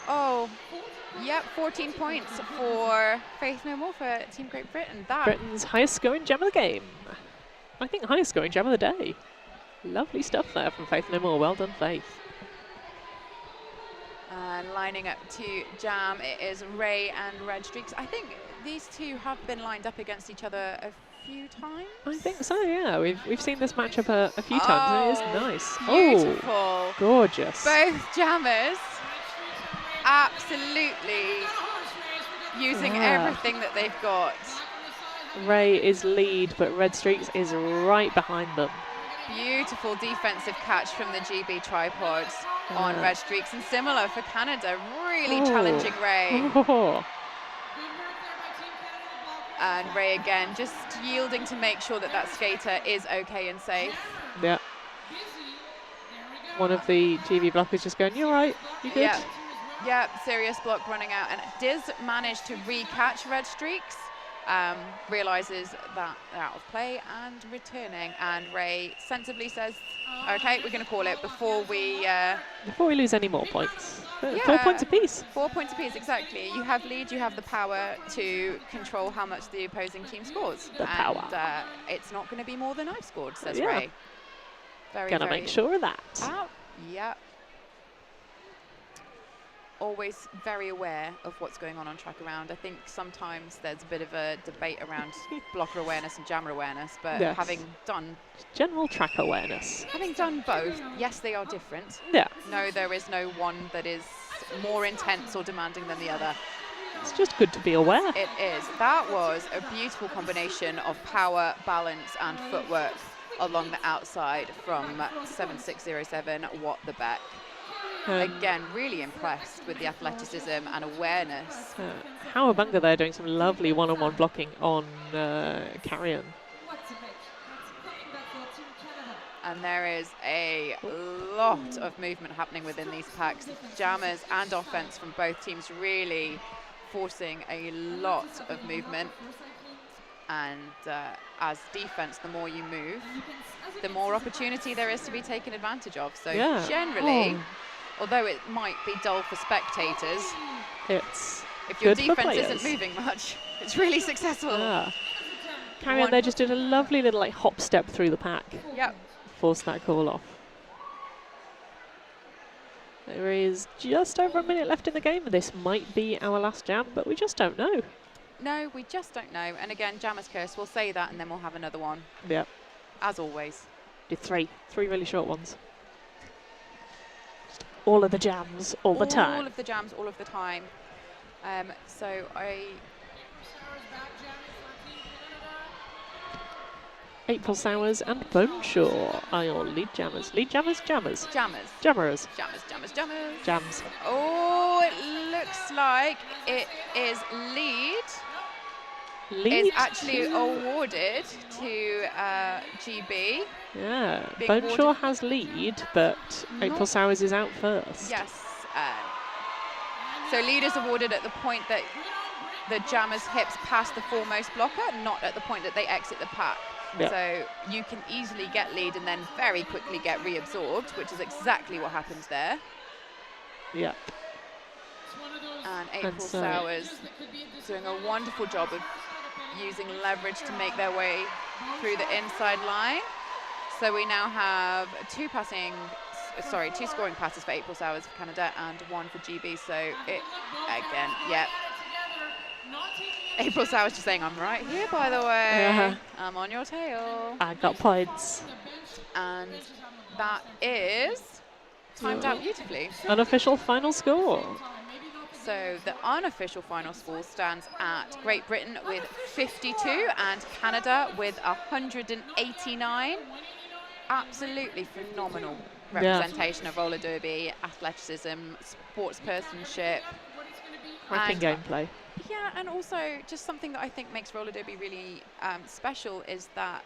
Oh, yep, 14 points for Faith No More for Team Great Britain. That Britain's highest scoring gem of the game. I think highest scoring gem of the day. Lovely stuff there from Faith No More. Well done, Faith. And lining up to jam, it is Ray and Red Streaks. I think these two have been lined up against each other a few times. I think so, yeah. We've seen this matchup a few times, and it is nice. Beautiful. Oh, gorgeous. Both jammers absolutely using Yeah. everything that they've got. Ray is lead, but Red Streaks is right behind them. Beautiful defensive catch from the GB tripod on Yeah. Red Streaks, and similar for Canada, really Oh. challenging Ray. Oh, And Ray again just yielding to make sure that that skater is okay and safe. yeah. One of the GB blockers just going, "You're right, you good?" Yeah, yeah, serious block running out, and Diz managed to re-catch Red Streaks. Realizes that they're out of play and returning, and Ray sensibly says, "Okay, we're going to call it before we." Before we lose any more points. 4 Yeah. points apiece. 4 points apiece, exactly. You have lead, you have the power to control how much the opposing team scores. The power. And it's not going to be more than I've scored, says Yeah. Ray. Gonna make sure of that. Out. Yep. Always very aware of what's going on track around. I think sometimes there's a bit of a debate around blocker awareness and jammer awareness, but Yes. having done General track awareness. both, yes, they are different. Yeah, No, there is no one that is more intense or demanding than the other. it's just good to be aware. It is. That was a beautiful combination of power, balance, and footwork along the outside from 7607 What the Beck. Again, really impressed with the athleticism and awareness. Howabunga there doing some lovely one-on-one blocking on Carrion. And there is a lot of movement happening within these packs. Jammers and offense from both teams really forcing a lot of movement. And as defense, the more you move, the more opportunity there is to be taken advantage of. So Yeah. generally, although it might be dull for spectators, It's if your good for defense players. isn't moving much, it's really successful. Ah. Carrion One- there just did a lovely little like hop step through the pack. Yep. Forced that call off. There is just over a minute left in the game. This might be our last jam, but we just don't know. No, we just don't know. And again, Jammer's Curse, we'll say that and then we'll have another one, Yeah, as always. did three really short ones. Just all of the jams, all the time. All of the jams, all of the time. So April Sowers and Boneshaw are your lead jammers. Lead jammers, jammers. Jammers. Jammers. Jammers. Jams. Oh, it looks like it is lead. Lead. Is actually awarded to GB. Yeah, being Boneshaw awarded- has lead, but April Not- Sowers is out first. Yes. So lead is awarded at the point that the jammer's hips pass the foremost blocker, not at the point that they exit the pack. Yeah. So you can easily get lead and then very quickly get reabsorbed, which is exactly what happens there. Yeah. And April so- Sowers doing a wonderful job of using leverage to make their way through the inside line. So we now have two scoring passes for April Sowers for Canada and one for GB. So it, again, yeah. April Sowers just saying, I'm right here, by the way. Yeah. I'm on your tail. I got points. And that is timed out beautifully. Unofficial final score. So the unofficial final score stands at Great Britain with 52 and Canada with 189. Absolutely phenomenal representation of roller derby, athleticism, sportspersonship. Cracking And gameplay. yeah, and also just something that I think makes roller derby really special is that,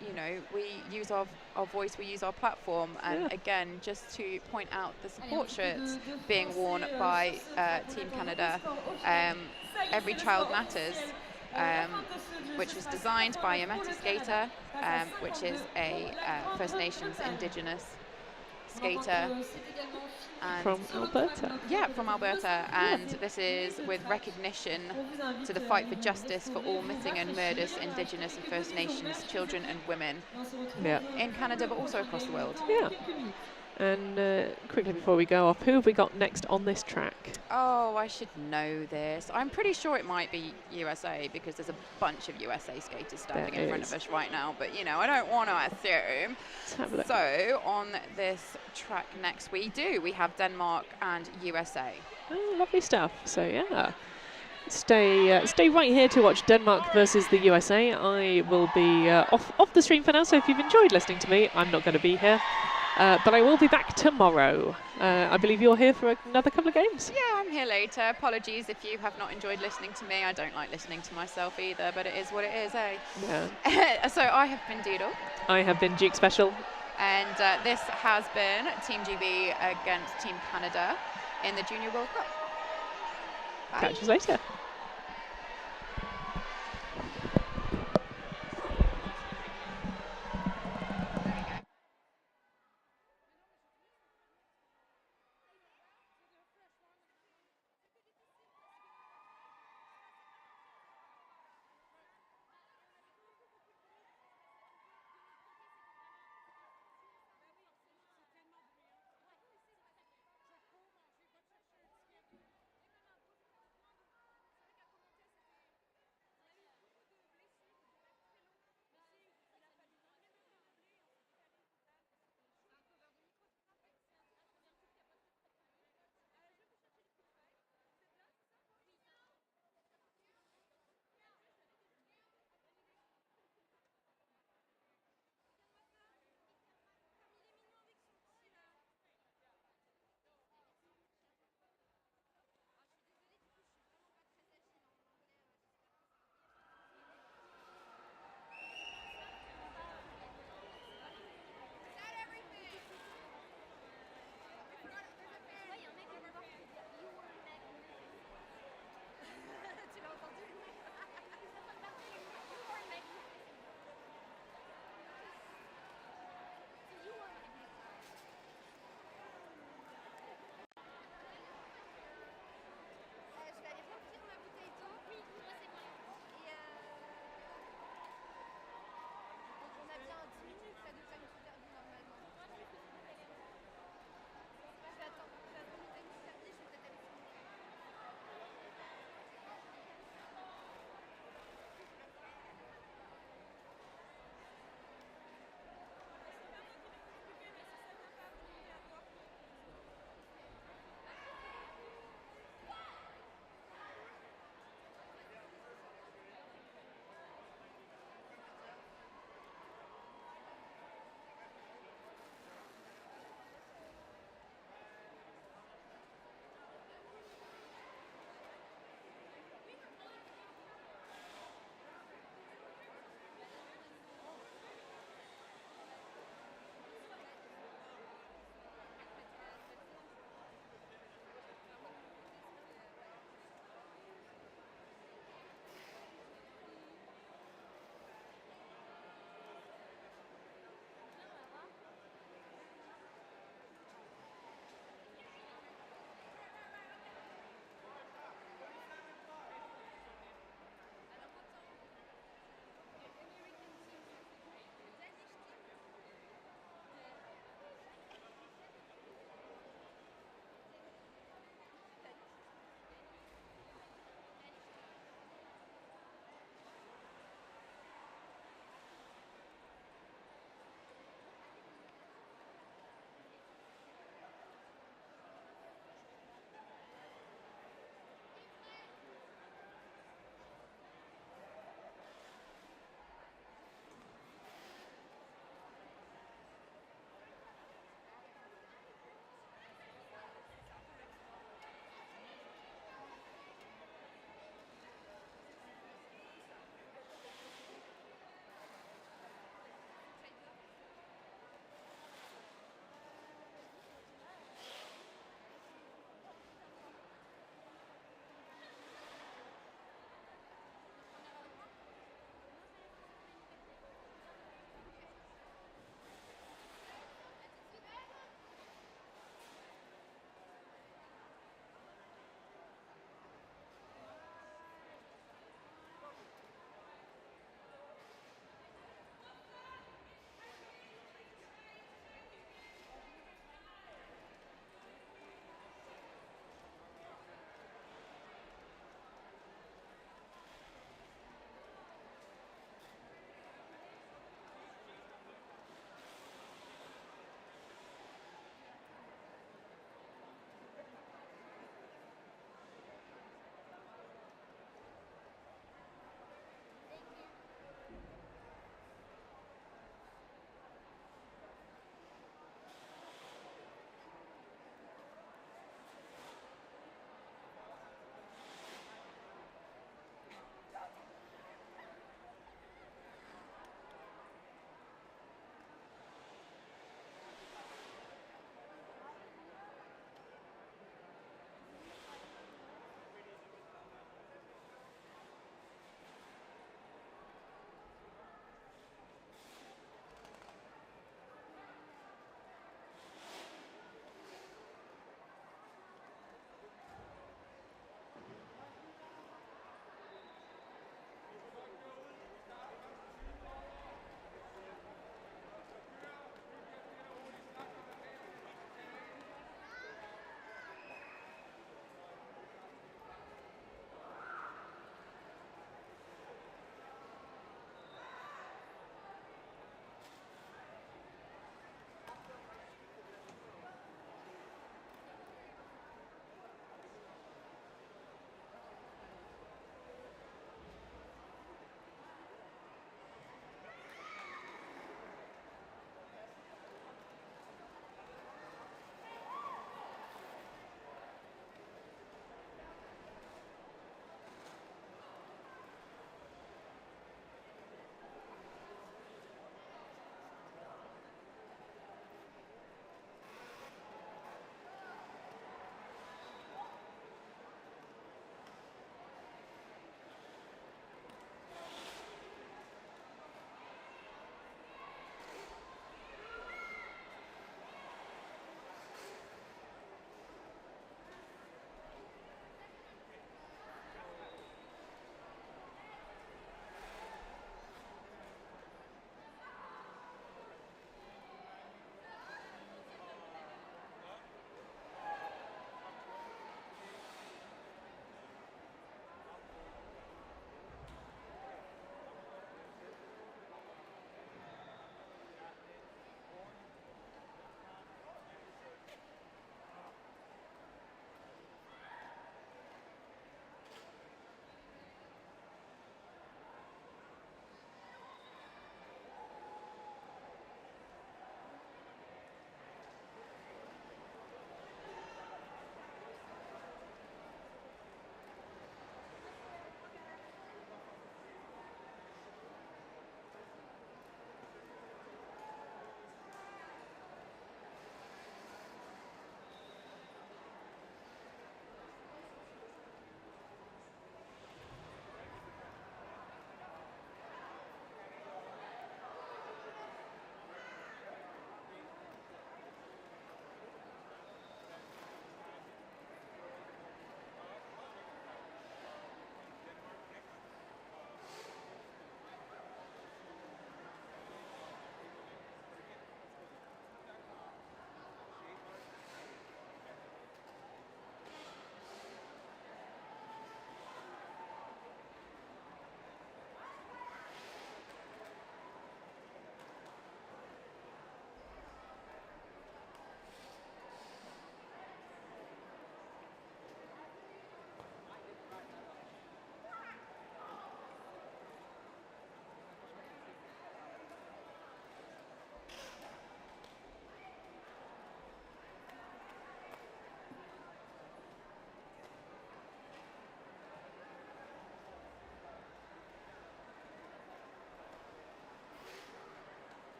you know, we use our voice, we use our platform, and again, just to point out the support shirts being worn by Team Canada, Every Child Matters, which was designed by a Métis skater, which is a First Nations Indigenous skater. And From Alberta. yeah, from Alberta, and this is with recognition to the fight for justice for all missing and murdered Indigenous and First Nations children and women in Canada, but also across the world. Yeah. And quickly before we go off, who have we got next on this track? Oh, I should know this. I'm pretty sure it might be USA because there's a bunch of USA skaters standing in front of us right now, but you know, I don't want to assume. Let's have a look. So on this track next we have Denmark and USA. Oh, lovely stuff. So yeah, stay right here to watch Denmark versus the USA. I will be off the stream for now, so if you've enjoyed listening to me, I'm not going to be here. But I will be back tomorrow. I believe you're here for another couple of games. Yeah, I'm here later. Apologies if you have not enjoyed listening to me. I don't like listening to myself either, but it is what it is, eh? Yeah. So I have been Doodle. I have been Duke Special. And this has been Team GB against Team Canada in the Junior World Cup. Bye. Catch you later.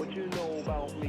What you know about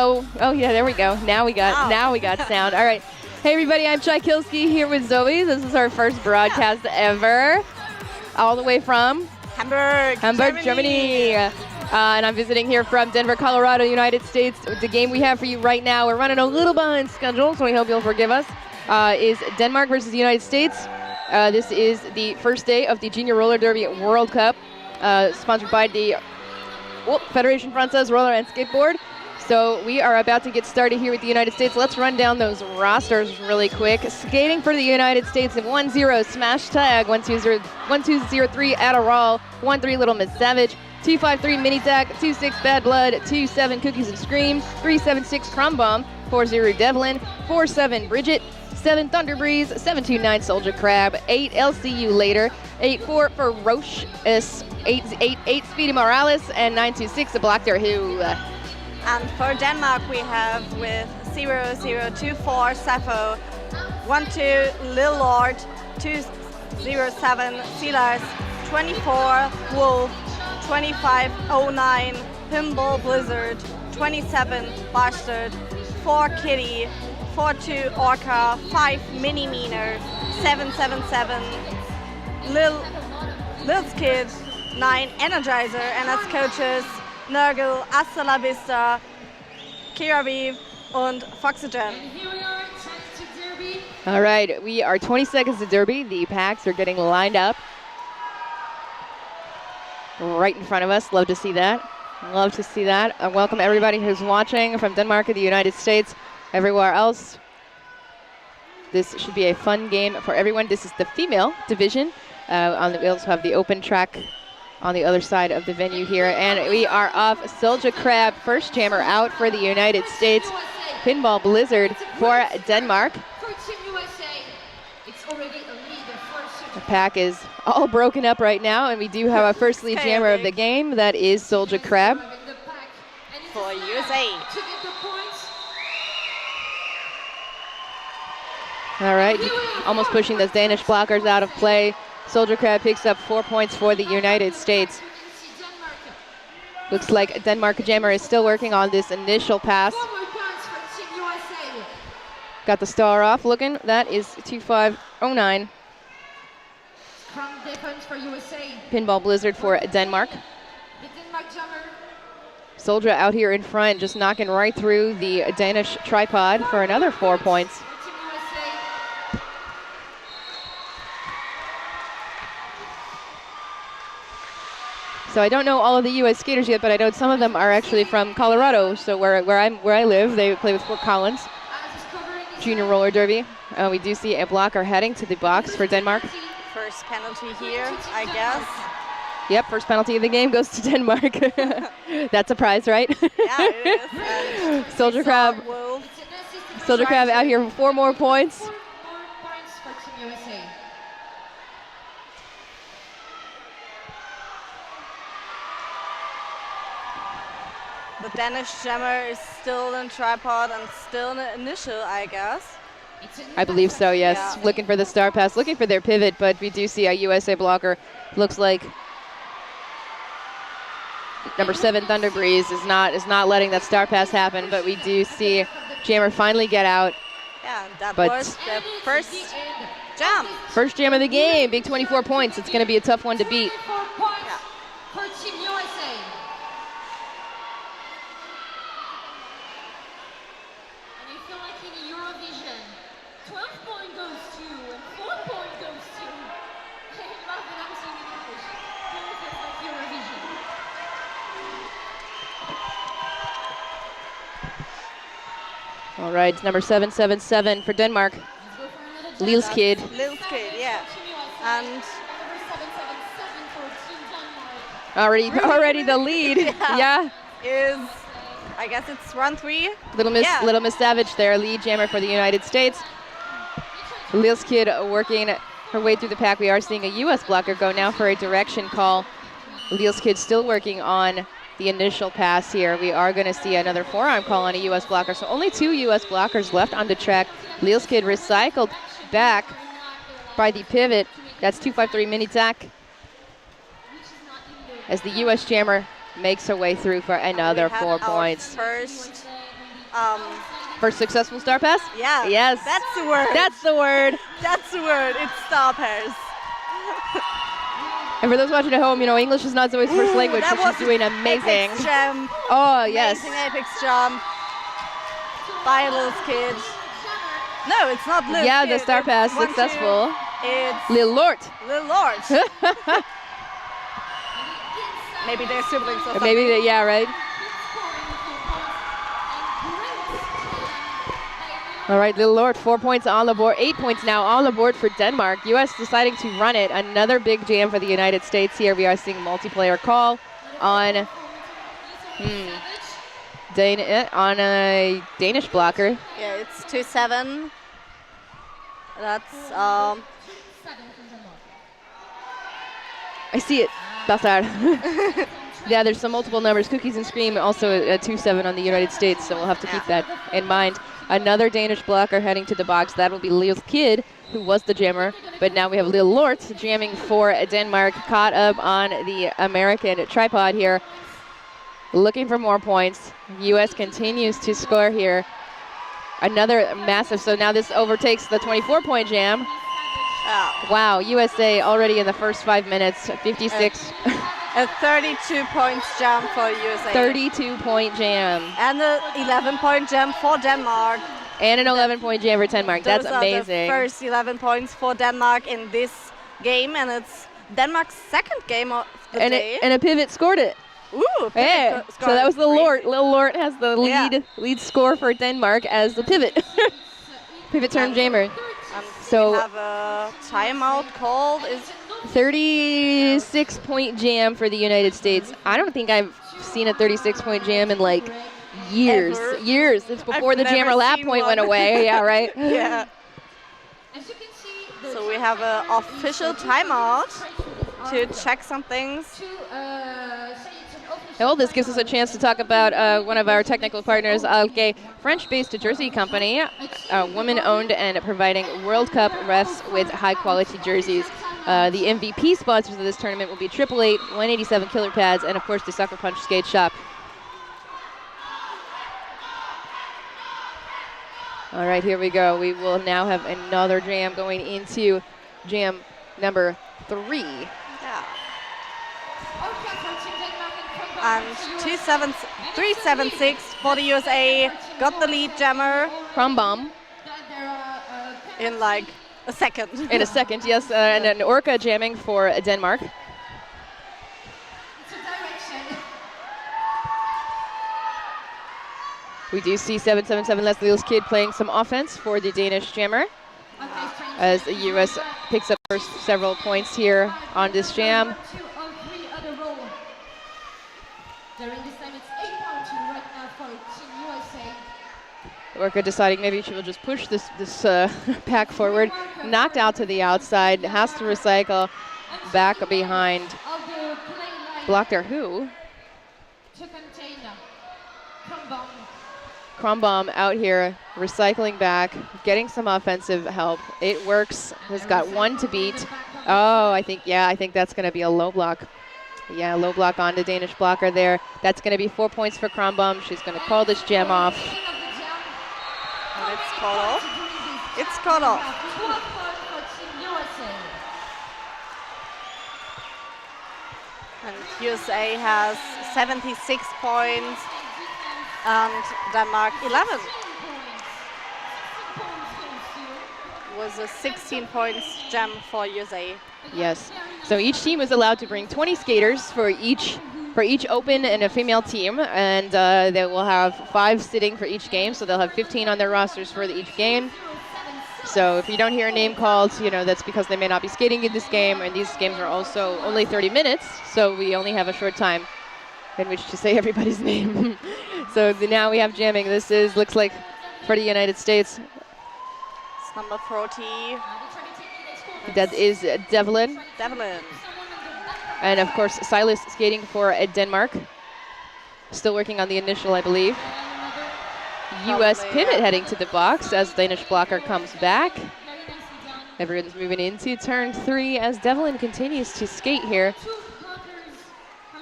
Oh yeah, there we go. Now we got sound. All right. Hey everybody, I'm Chai Kilski here with Zoe. This is our first broadcast ever, all the way from Hamburg, Germany. And I'm visiting here from Denver, Colorado, United States. The game we have for you right now, we're running a little behind schedule, so we hope you'll forgive us, is Denmark versus the United States. This is the first day of the Junior Roller Derby World Cup, sponsored by the Federation Française Roller and Skateboard. So we are about to get started here with the United States. Let's run down those rosters really quick. Skating for the United States in 1-0 Smash Tag, 1-2-0-3 Adderall, 1-3 Little Miss Savage, 2-5-3 Mini Tack, 2-6 Bad Blood, 2-7 Cookies and Scream, 3-7-6 Crumb Bomb, 4-0 Devlin, 4-7 Bridget, 7 Thunder Breeze, 7-2-9 Soldier Crab, 8 LCU Later, 8-4 for Roche, 8-8 Speedy Morales, and 9-2-6 the Black Dare Who. And for Denmark, we have with 0-0-2-4 Sappho, 1-2 Lil Lord, 2-0-7 Silas, 24 Wolf, 25-09 Pinball Blizzard, 27 Bastard, 4 Kitty, 4-2 Orca, 5 Mini Meaner, 7-7-7 Lil's Kid, 9 Energizer, and as coaches Nurgle, Hasta la Vista, Kiraviv, und Foxygen. All right, we are 20 seconds to Derby. The packs are getting lined up right in front of us. Love to see that. Love to see that. Welcome everybody who's watching from Denmark and the United States, everywhere else. This should be a fun game for everyone. This is the female division. We also have the open track on the other side of the venue here. And we are off. Soldier Crab, first jammer out for the United States. Pinball Blizzard for Denmark. The pack is all broken up right now, and we do have our first lead jammer of the game. That is Soldier Crab. For USA. All right, almost pushing those Danish blockers out of play. Soldier Crab picks up 4 points for the United States. Looks like Denmark jammer is still working on this initial pass. Got the star off looking. That is 2509. Pinball Blizzard for Denmark. Soldier out here in front, just knocking right through the Danish tripod for another 4 points. So I don't know all of the U.S. skaters yet, but I know some of them are actually from Colorado. So where I live, they play with Fort Collins Junior Roller Derby. We do see a blocker heading to the box for Denmark. First penalty here, I guess. Yep, first penalty of the game goes to Denmark. That's a prize, right? Yeah, it is. Soldier Crab out here for 4 more points. The Danish jammer is still in tripod and still in the initial, I guess. I believe so, yes. Yeah. Looking for the star pass, looking for their pivot, but we do see a USA blocker. Looks like number 7 Thunder Breeze is not letting that star pass happen, but we do see jammer finally get out. Yeah, that was the first jam. First jam of the game, big 24 points. It's going to be a tough one to beat. Yeah. For Team USA. And you feel like in Eurovision, 12 point goes to and 4 point goes to. I love that I'm singing English. It feels like Eurovision. All right, it's number 777 for Denmark. Lil's Kid. Lil's Kid, yeah. And Number 777 for Team Denmark. Already the lead. Yeah. is, I guess it's run 3. Little Miss Savage there, lead jammer for the United States. Lil's Kid working her way through the pack. We are seeing a U.S. blocker go now for a direction call. Lil's Kid still working on the initial pass here. We are going to see another forearm call on a U.S. blocker. So only 2 U.S. blockers left on the track. Lil's Kid recycled back by the pivot. That's 253 Mini Tack. As the U.S. jammer makes her way through for another 4 points. First For successful star pass? Yeah. Yes. That's the word. That's the word. That's the word. It's star pairs. And for those watching at home, you know, English is not Zoe's first language, that but she's was doing amazing. Apex jump. Oh, yes. Amazing apex jump. By a little kid. No, it's not little Yeah, kid. the star It's pass 1, 2. successful. It's Lil Lort. Lil Lord. Maybe they're siblings or something. Maybe, yeah, right? All right, Lil Lord, 4 points on the board, 8 points now on the board for Denmark. U.S. deciding to run it. Another big jam for the United States here. We are seeing multiplayer call on on a Danish blocker. Yeah, it's 2-7. That's I see it. Bastard. Yeah, there's some multiple numbers. Cookies and Scream also a 2-7 on the United States, so we'll have to keep that in mind. Another Danish blocker heading to the box. That will be Lil Kid, who was the jammer, but now we have Lil Lort jamming for Denmark, caught up on the American tripod here, looking for more points. U.S. continues to score here. Another massive, so now this overtakes the 24-point jam. Wow, USA already in the first 5 minutes, 56. a 32 points jump for USA. 32-point jam. And an 11-point jump for Denmark. And an 11-point jam for Denmark. That's Those are amazing. the first 11 points for Denmark in this game, and it's Denmark's second game of the day. And a pivot scored it. Ooh, Yeah, so that was Lil Lort. Lil Lort has the lead score for Denmark as the pivot. Pivot turn jammer. So we have a timeout called. Is 36-point jam for the United States. I don't think I've seen a 36-point jam in like years. Ever. Years. It's before the jammer lap point went away. Yeah, right? Yeah. So we have an official timeout to check some things. Well, this gives us a chance to talk about one of our technical partners, a French-based jersey company, woman-owned and providing World Cup refs with high-quality jerseys. The MVP sponsors of this tournament will be 888, 187 Killer Pads, and of course the Sucker Punch Skate Shop. All right, here we go. We will now have another jam going into jam number 3. Yeah. And 3-7-6 for the USA. Got the lead jammer. Crumbomb. In like a second. In a second, yes. And an Orca jamming for Denmark. We do see 777 Leslie's Kid playing some offense for the Danish jammer. As the U.S. picks up first several points here on this jam. During this time, it's 8 points right now for Team USA. Orca deciding maybe she will just push this pack forward. Knocked out to the outside, has to recycle back behind. Blocker who? Crumbomb out here, recycling back, getting some offensive help. It works, has got one to beat. Oh, I think that's gonna be a low block. Yeah, low block on the Danish blocker there. That's going to be 4 points for Crumbomb. She's going to call this jam off. And it's called off. It's called off. And USA has 76 points and Denmark 11. Was a 16 points jam for USA. Yes. So each team is allowed to bring 20 skaters for each open and a female team, and they will have 5 sitting for each game. So they'll have 15 on their rosters for each game. So if you don't hear a name called, you know that's because they may not be skating in this game, and these games are also only 30 minutes, so we only have a short time in which to say everybody's name. So now we have jamming. This looks like for the United States. It's number 40. That is Devlin. Devlin. And of course, Silas skating for Denmark. Still working on the initial, I believe. U.S. pivot heading to the box as Danish blocker comes back. Everyone's moving into turn 3 as Devlin continues to skate here.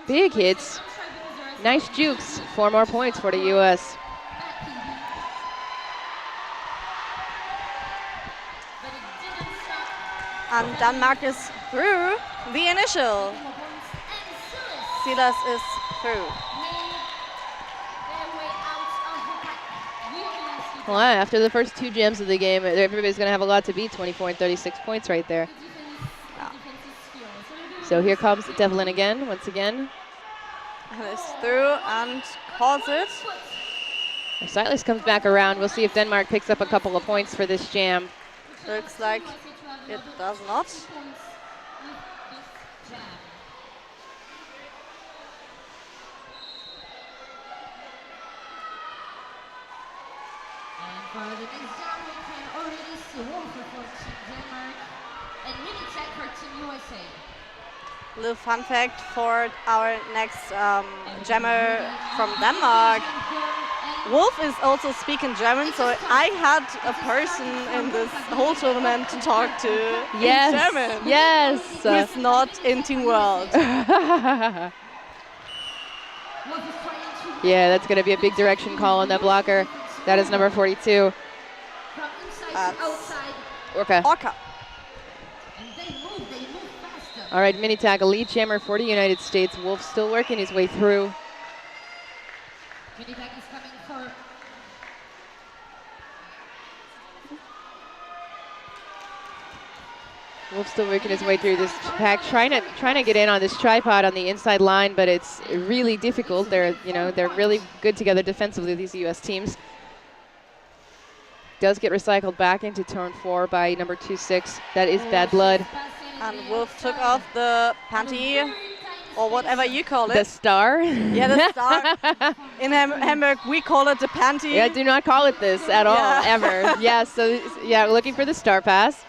Big hits. Nice jukes. 4 more points for the U.S. And Denmark is through the initial. Silas is through. Well, after the first 2 jams of the game, everybody's going to have a lot to beat. 24 and 36 points right there. So here comes Devlin again, once again. And is through and calls it. Silas comes back around. We'll see if Denmark picks up a couple of points for this jam. Looks like it does not. For the next jam, we can already see Walker for Team Denmark and Mini Tech for Team USA. Little fun fact for our next jammer from Denmark. Wolf is also speaking German, so I had a person in this whole tournament to talk to Yes, in German. yes. Who's not in Team World. Yeah, that's going to be a big direction call on that blocker. That is number 42. From inside to outside. Okay. Orca. And they move faster. All right, mini tag, a lead jammer for the United States. Wolf still working his way through. Mini Tech is coming for Wolf still working his way through this pack, trying to get in on this tripod on the inside line, but it's really difficult. They're really good together defensively, these U.S. teams. Does get recycled back into turn 4 by number 26. That is Bad Blood. And Wolf took off the panty, or whatever you call The it. star. Yeah, the star. In Hamburg, we call it the panty. Yeah, do not call it this at all, ever. Yeah, so yeah, looking for the star pass.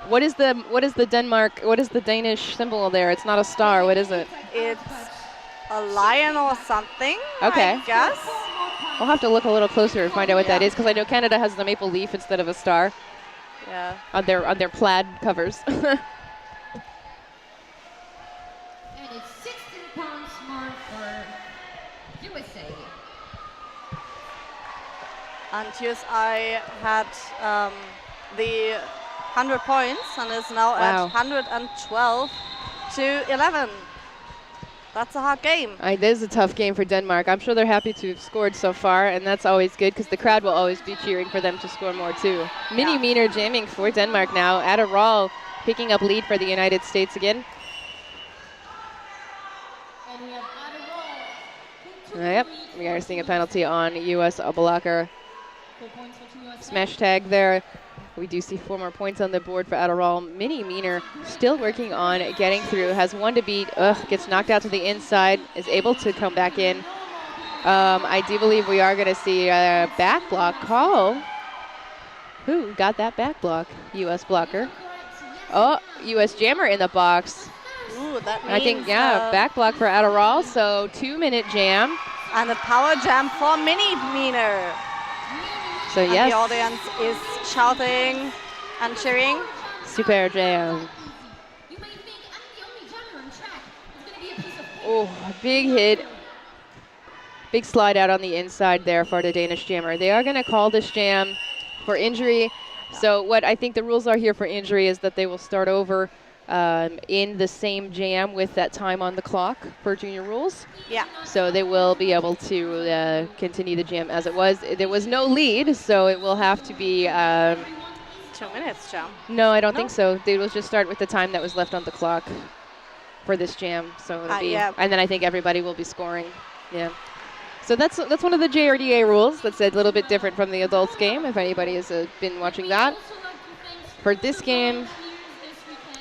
What is the Danish symbol there? It's not a star. What is it? It's a lion or something, Okay. I guess. We'll have to look a little closer and find out what that is, because I know Canada has the maple leaf instead of a star Yeah. on their plaid covers. and it's 16 pounds more for USA. And USA had the 100 points and is now Wow. at 112 to 11. That's a hard game. It is a tough game for Denmark. I'm sure they're happy to have scored so far, and that's always good because the crowd will always be cheering for them to score more too. Mini meter jamming for Denmark now. Adderall picking up lead for the United States again. And we have Adderall. Yep, we are seeing a penalty on U.S. blocker. 4 points for Team USA. Smash tag there. We do see 4 more points on the board for Adderall. Mini Meaner still working on getting through. Has 1 to beat. Gets knocked out to the inside. Is able to come back in. I do believe we are going to see a back block call. Who got that back block? U.S. blocker. Oh, U.S. jammer in the box. Ooh, that means I think, back block for Adderall. So 2-minute jam. and a power jam for Mini Meaner. So And yes, the audience is shouting and cheering. super jam. You may think I'm the only jammer on track. It's going to be a piece of cake. Oh, a big hit. Big slide out on the inside there for the Danish jammer. They are going to call this jam for injury. So what I think the rules are here for injury is that they will start over in the same jam with that time on the clock for junior rules. Yeah. So they will be able to continue the jam as it was. There was no lead, so it will have to be... 2 minutes jam. no, I don't think so. They will just start with the time that was left on the clock for this jam. So it'll be... yeah. And then I think everybody will be scoring. Yeah. So that's one of the JRDA rules. That's a little bit different from the adults game, if anybody has been watching that. For this game,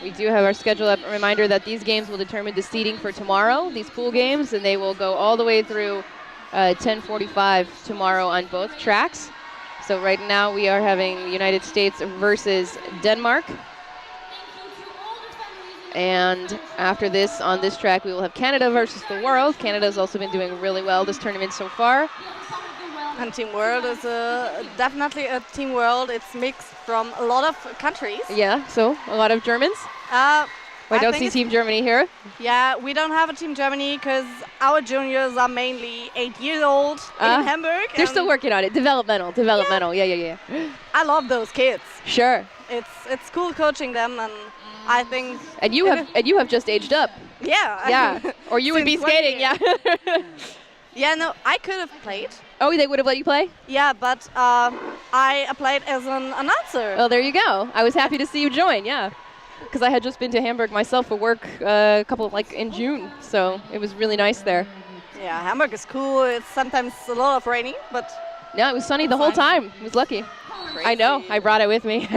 we do have our schedule up. A reminder that these games will determine the seeding for tomorrow, these pool games, and they will go all the way through 10:45 tomorrow on both tracks. So right now we are having United States versus Denmark. And after this, on this track, we will have Canada versus the world. Canada has also been doing really well this tournament so far. And Team World is definitely a Team World. It's mixed from a lot of countries. Yeah, so a lot of Germans. I don't see Team Germany here. Yeah, we don't have a Team Germany because our juniors are mainly 8 years old in Hamburg. They're still working on it. Developmental. Yeah. I love those kids. Sure. it's cool coaching them, and I think And you have just aged up. yeah. Yeah. Or you would be Since 1 skating. year. Yeah. Yeah, no, I could have played. Oh, they would have let you play? Yeah, but I applied as an announcer. Well, there you go. I was happy to see you join. Yeah. Because I had just been to Hamburg myself for work a couple in June, so it was really nice there. Yeah, Hamburg is cool. It's sometimes a lot of raining, but Yeah, it was sunny the whole time. I was lucky. I know. I brought it with me.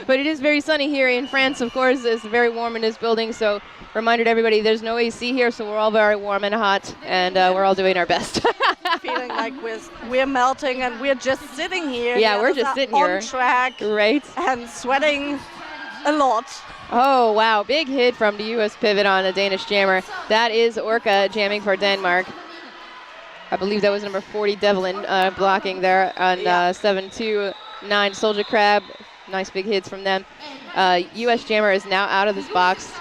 But it is very sunny here in France, of course. It's very warm in this building, so reminder to everybody, there's no AC here, so we're all very warm and hot, and we're all doing our best. feeling like we're melting and we're just sitting here. Yeah, The we're others just are sitting on here. track Right. and sweating a lot. Oh, wow. Big hit from the U.S. pivot on the Danish jammer. That is Orca jamming for Denmark. I believe that was number 40, Devlin, blocking there on 7-2-9 Soldier Crab. Nice big hits from them. U.S. jammer is now out of this box.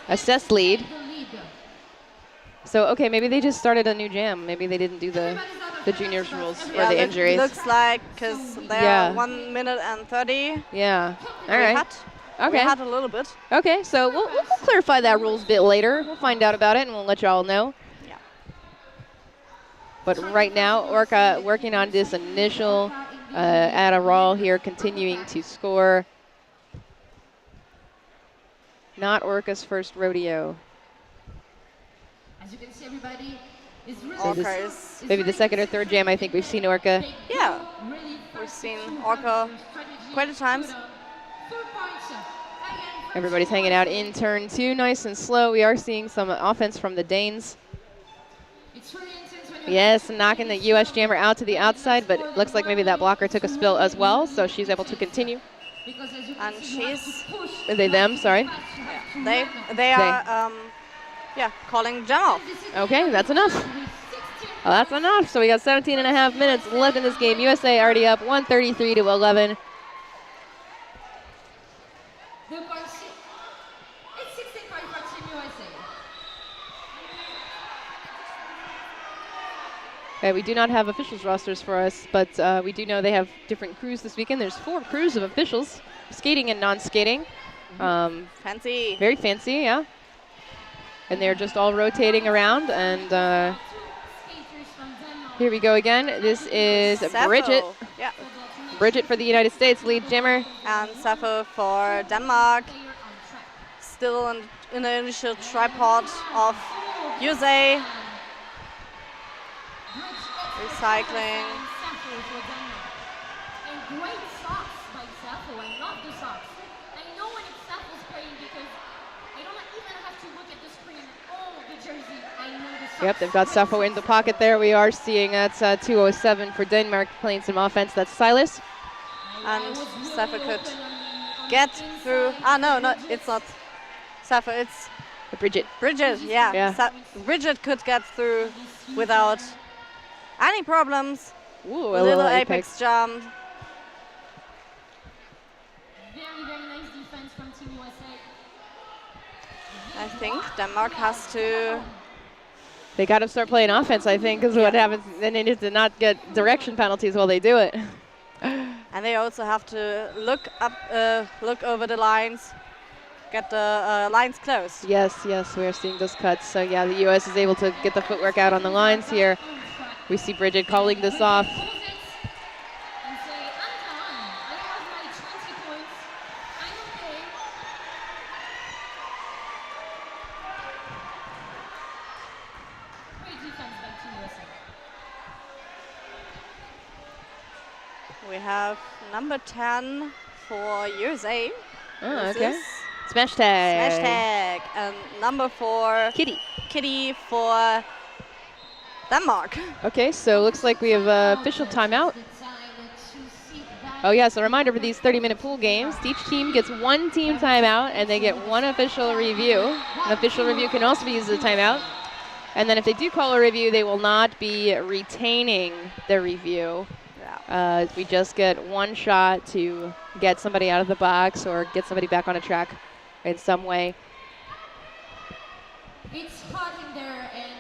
Assess lead. So, okay, maybe they just started a new jam. Maybe they didn't do the juniors rules for the injuries. Looks like, because they're 1 minute and 30. Yeah. All right. We Okay. had a little bit. Okay, so we'll clarify that rules a bit later. We'll find out about it and we'll let you all know. Yeah. But right now, Orca working on this initial Adderall here, continuing to score. Not Orca's first rodeo. As you can see, everybody is really So this- Orca is, Maybe the second or third jam I think we've seen Orca. yeah, really we've seen Orca quite a times. 4 points. Again, Everybody's hanging out in turn 2, nice and slow. We are seeing some offense from the Danes. it's really intense when you're Yes, knocking the U.S. jammer out to the outside, but it looks like maybe that blocker took a spill as well, so she's able to continue. because as you can And see, you have she's, to push. Are they them? Sorry. they are, calling jam off. Okay, that's enough. Well, that's enough. So we got 17 and a half minutes left in this game. USA already up 133 to 11. The point six. It's 65 for Team USA. Okay, we do not have officials rosters for us, but we do know they have different crews this weekend. There's 4 crews of officials, skating and non-skating. Fancy. Very fancy, yeah. And they're just all rotating around. And Skaters from Denmark. here we go again. This is Sappho. Bridget. Yeah, Bridget for the United States, lead jammer. and Sappho for Denmark. They are on track. Still in the initial tripod of USA. Recycling. Sappho for Denmark. And great socks by Sappho. I love the socks. I know when it's Sappho's playing because I don't even have to look at the screen. Oh, the jersey. I know the socks. Yep, they've got Sappho in the pocket there. We are seeing that's 207 for Denmark playing some offense. That's Silas. And Sappho could get through. Ah, no, it's not Sappho, it's Bridget. Bridget. Yeah, Yeah. Bridget could get through without any problems. Ooh, a Little apex jump. Very, very nice defense from Team USA. I think Denmark has to. They got to start playing offense, I think, because what happens, then they need to not get direction penalties while they do it. And they also have to look up, look over the lines, get the lines closed. Yes, we are seeing those cuts. So yeah, the U.S. is able to get the footwork out on the lines here. We see Bridget calling this off. Hold it and say, I'm done. I have my 20 points. I'm okay. Great defense by Team USA. We have number 10 for USA. Oh, This okay. is Smash tag. Smash tag. And number 4, Kitty. Kitty for Denmark. Okay, so looks like we have official timeout. The time to see that. Oh yes, a reminder for these 30-minute pool games. Each team gets 1 team timeout, and they get 1 official review. An official review can also be used as a timeout. And then if they do call a review, they will not be retaining the review. Yeah. We just get 1 shot to get somebody out of the box or get somebody back on a track in some way. It's hot in there, and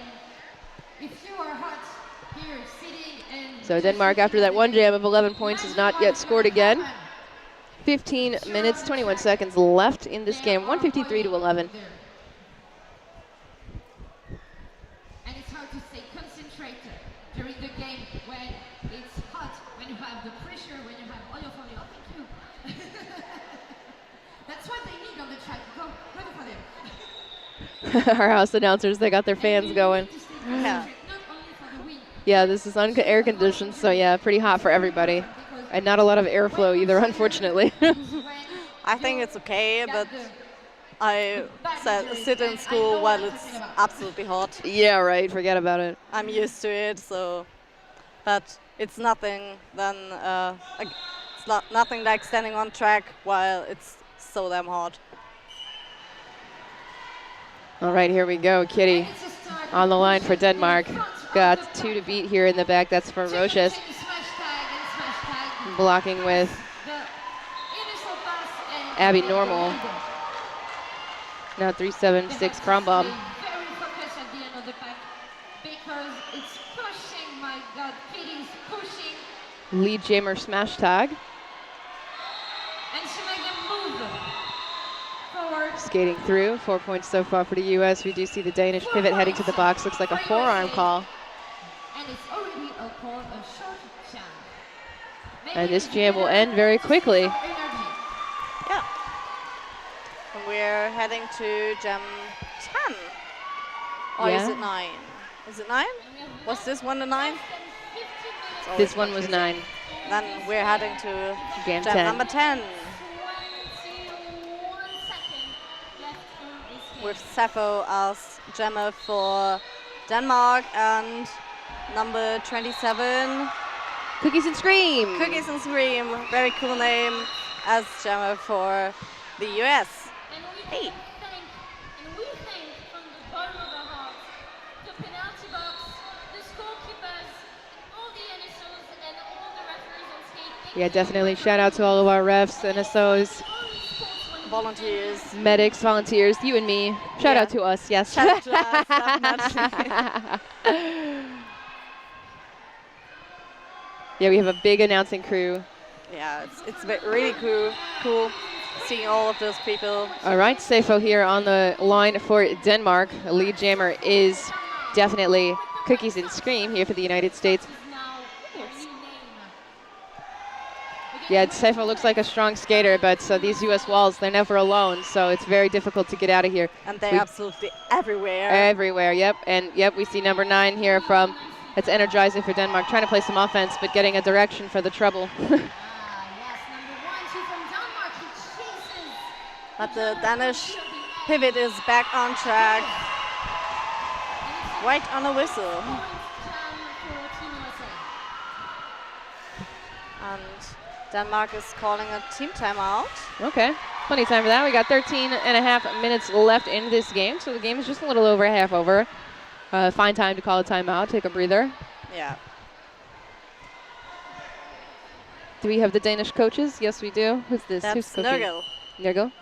if you are hot, Here, sitting and So just Denmark, looking after at that the one game. jam of 11 points, has not yet scored again. 15 minutes, 21 seconds left in this game, 153 to 11. And it's hard to stay concentrated during the game when it's hot, when you have the pressure, when you have all your phone. Oh, thank you. That's what they need on the track. Go for them. Our house announcers, they got their fans going. Yeah. Yeah, this is air conditioned, so yeah, pretty hot for everybody. And not a lot of airflow either, unfortunately. I think it's okay, but I sit in school while it's absolutely hot. Yeah, right, forget about it. I'm used to it, so. But it's nothing nothing like standing on track while it's so damn hot. All right, here we go. Kitty on the line for Denmark. Got 2 to beat here in the back. That's ferocious. Blocking with Abby Normal. Now 376 prom bomb. Very focused at the end of the pack because it's pushing. My God, Katie's pushing, Lead jammer smash tag. and she made them move forward. Skating through. 4 points so far for the U.S. We do see the Danish pivot heading to the box. Looks like a forearm call. And it's already a short jam. And this jam will end very quickly. Yeah. And we're heading to jam 10. Or is Yeah. it 9? Is it 9? Was this one the 9? This one was 9. Then we're heading to Jam jam 10. number 10 21 second left in this game. with Sappho as jammer for Denmark and number 27, Cookies and Scream. Cookies and Scream, very cool name, as jammer for the US. And we Hey. thank from the bottom of our hearts the penalty box, the scorekeepers, all the NSOs, and all the referees on skate. Yeah, definitely. Shout out to all of our refs, NSOs, Volunteers. medics, volunteers, you and me. Shout Yeah. out to us, yes. Shout out to us, definitely. Yeah, we have a big announcing crew. Yeah, it's really cool seeing all of those people. All right, Sefo here on the line for Denmark. Lead jammer is definitely Cookies and Scream here for the United States. Yeah, Sefo looks like a strong skater, but these U.S. walls, they're never alone, so it's very difficult to get out of here. And they're We- absolutely everywhere. Everywhere, yep. And yep, we see number 9 here from, it's energizing for Denmark, trying to play some offense, but getting a direction for the trouble. Yes, number 1, 2 from Denmark, he chases. But the Danish pivot is back on track. Right on a whistle. Point jam for Team USA. And Denmark is calling a team timeout. Okay, plenty of time for that. We got 13 and a half minutes left in this game, so the game is just a little over half over. Fine time to call a timeout, take a breather. Yeah. Do we have the Danish coaches? Yes, we do. Who's this? That's Who's coaching? Nurgle. Nurgle.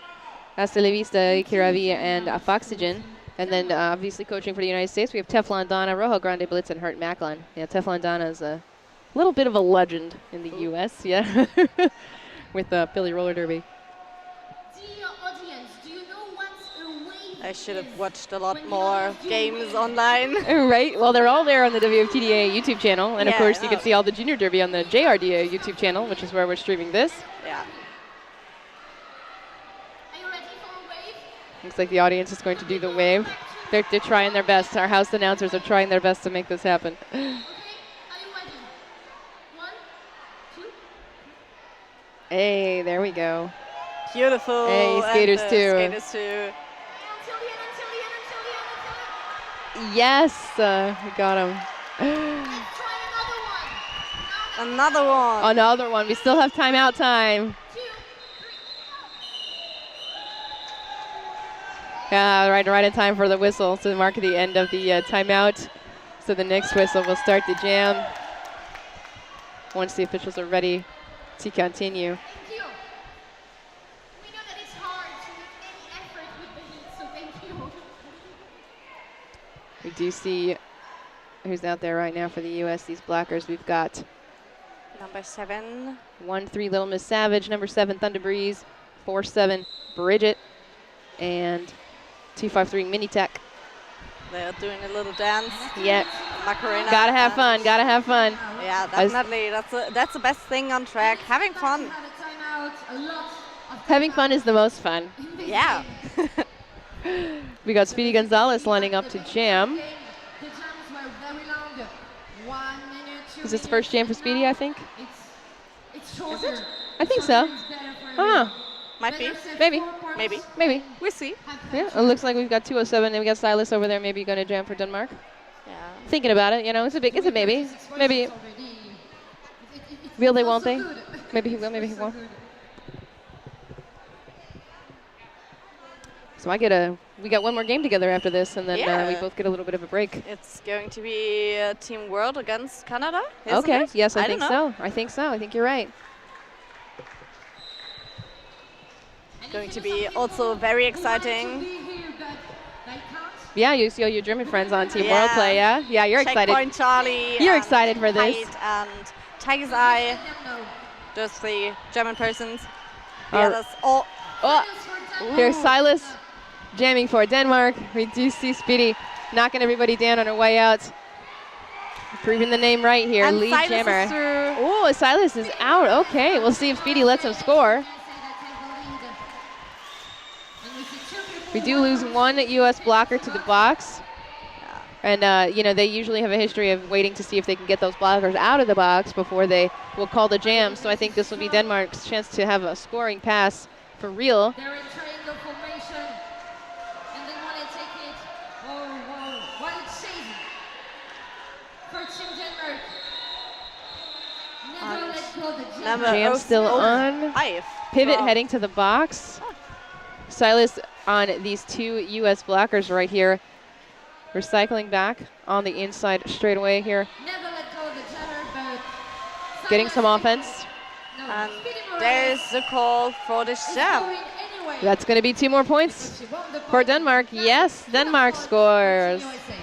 Hasta la vista, Kiravi, and Foxygen. And then obviously coaching for the United States, we have Teflon Donna, Rojo Grande Blitz, and Hurt Macklin. Yeah, Teflon Donna is a little bit of a legend in the U.S., yeah, with the Philly Roller Derby. Dear audience, do you know what a wave I should have is? watched a lot When you more have your games wave. online. Right, well, they're all there on the WFTDA YouTube channel. And of Yeah, course, I you can know. see all the Junior Derby on the JRDA YouTube channel, which is where we're streaming this. Yeah. Are you ready for a wave? Looks like the audience is going to do the wave. They're trying their best. Our house announcers are trying their best to make this happen. Okay, are you ready? 1, 2. Hey, there we go. Beautiful. Hey, and skaters the too. Skaters too. Until the end, until the end, until the end, until the end. Yes, we got him. Let's try another one. Another one. Another one. We still have timeout time. 2, 3. Yeah, right in time for the whistle to mark the end of the timeout. So the next whistle will start the jam once the officials are ready to continue. Thank you. We know that it's hard to make any effort with the heat, so thank you. We do see who's out there right now for the U.S. These blockers, we've got Number 7. 1-3 Little Miss Savage, number 7 Thunder Breeze, 4-7 Bridget, and 2-5-3 Mini Tech. They're doing a little dance. Yeah, Macarena. gotta have fun, gotta have fun. Yeah, definitely. That's the best thing on track. Having fun. Having fun is the most fun. Yeah. We got Speedy Gonzalez lining up to jam. Is this the first jam for Speedy, I think? Is it? I think so. Oh, Might be. maybe, Maybe. maybe. We'll see. Yeah, it looks like we've got 207 and we got Silas over there maybe going to jam for Denmark. Yeah. Thinking about it, you know, it's a maybe. Maybe. Will they, won't they? Maybe he will, maybe he won't. So we got one more game together after this, and then we Yeah. both get a little bit of a break. It's going to be Team World against Canada, isn't Okay, it? yes, I don't think know. so. I think so. I think you're right. Going to be also very exciting. Yeah, you see all your German friends on Team Yeah. World play, yeah? Yeah, you're excited. Checkpoint Charlie. You're and excited for this. Heid and Tiger's Eye. Those 3 German persons. The All- others all. Oh, here's Silas jamming for Denmark. We do see Speedy knocking everybody down on her way out. Proving the name right here, And lead Silas jammer. is through. Oh, Silas is out. Okay, we'll see if Speedy lets him score. We do lose one U.S. blocker to the box. And, you know, they usually have a history of waiting to see if they can get those blockers out of the box before they will call the jam. So I think this will be Denmark's chance to have a scoring pass for real. They're in triangle formation, and they want to take it. Oh, wow, what a chase for Team Denmark. Never And let go the Number Jam still on. 5. Pivot from- heading to the box. Silas on these 2 U.S. blockers right here. Recycling back on the inside straightaway here. Never let go of the jammer, but Getting some offense. No, And Speedy there's Morales the call for the is jam. going anyway. That's going to be 2 more points She won the for point. Denmark. Now Yes, it's Denmark 2-1 for scores. Team USA.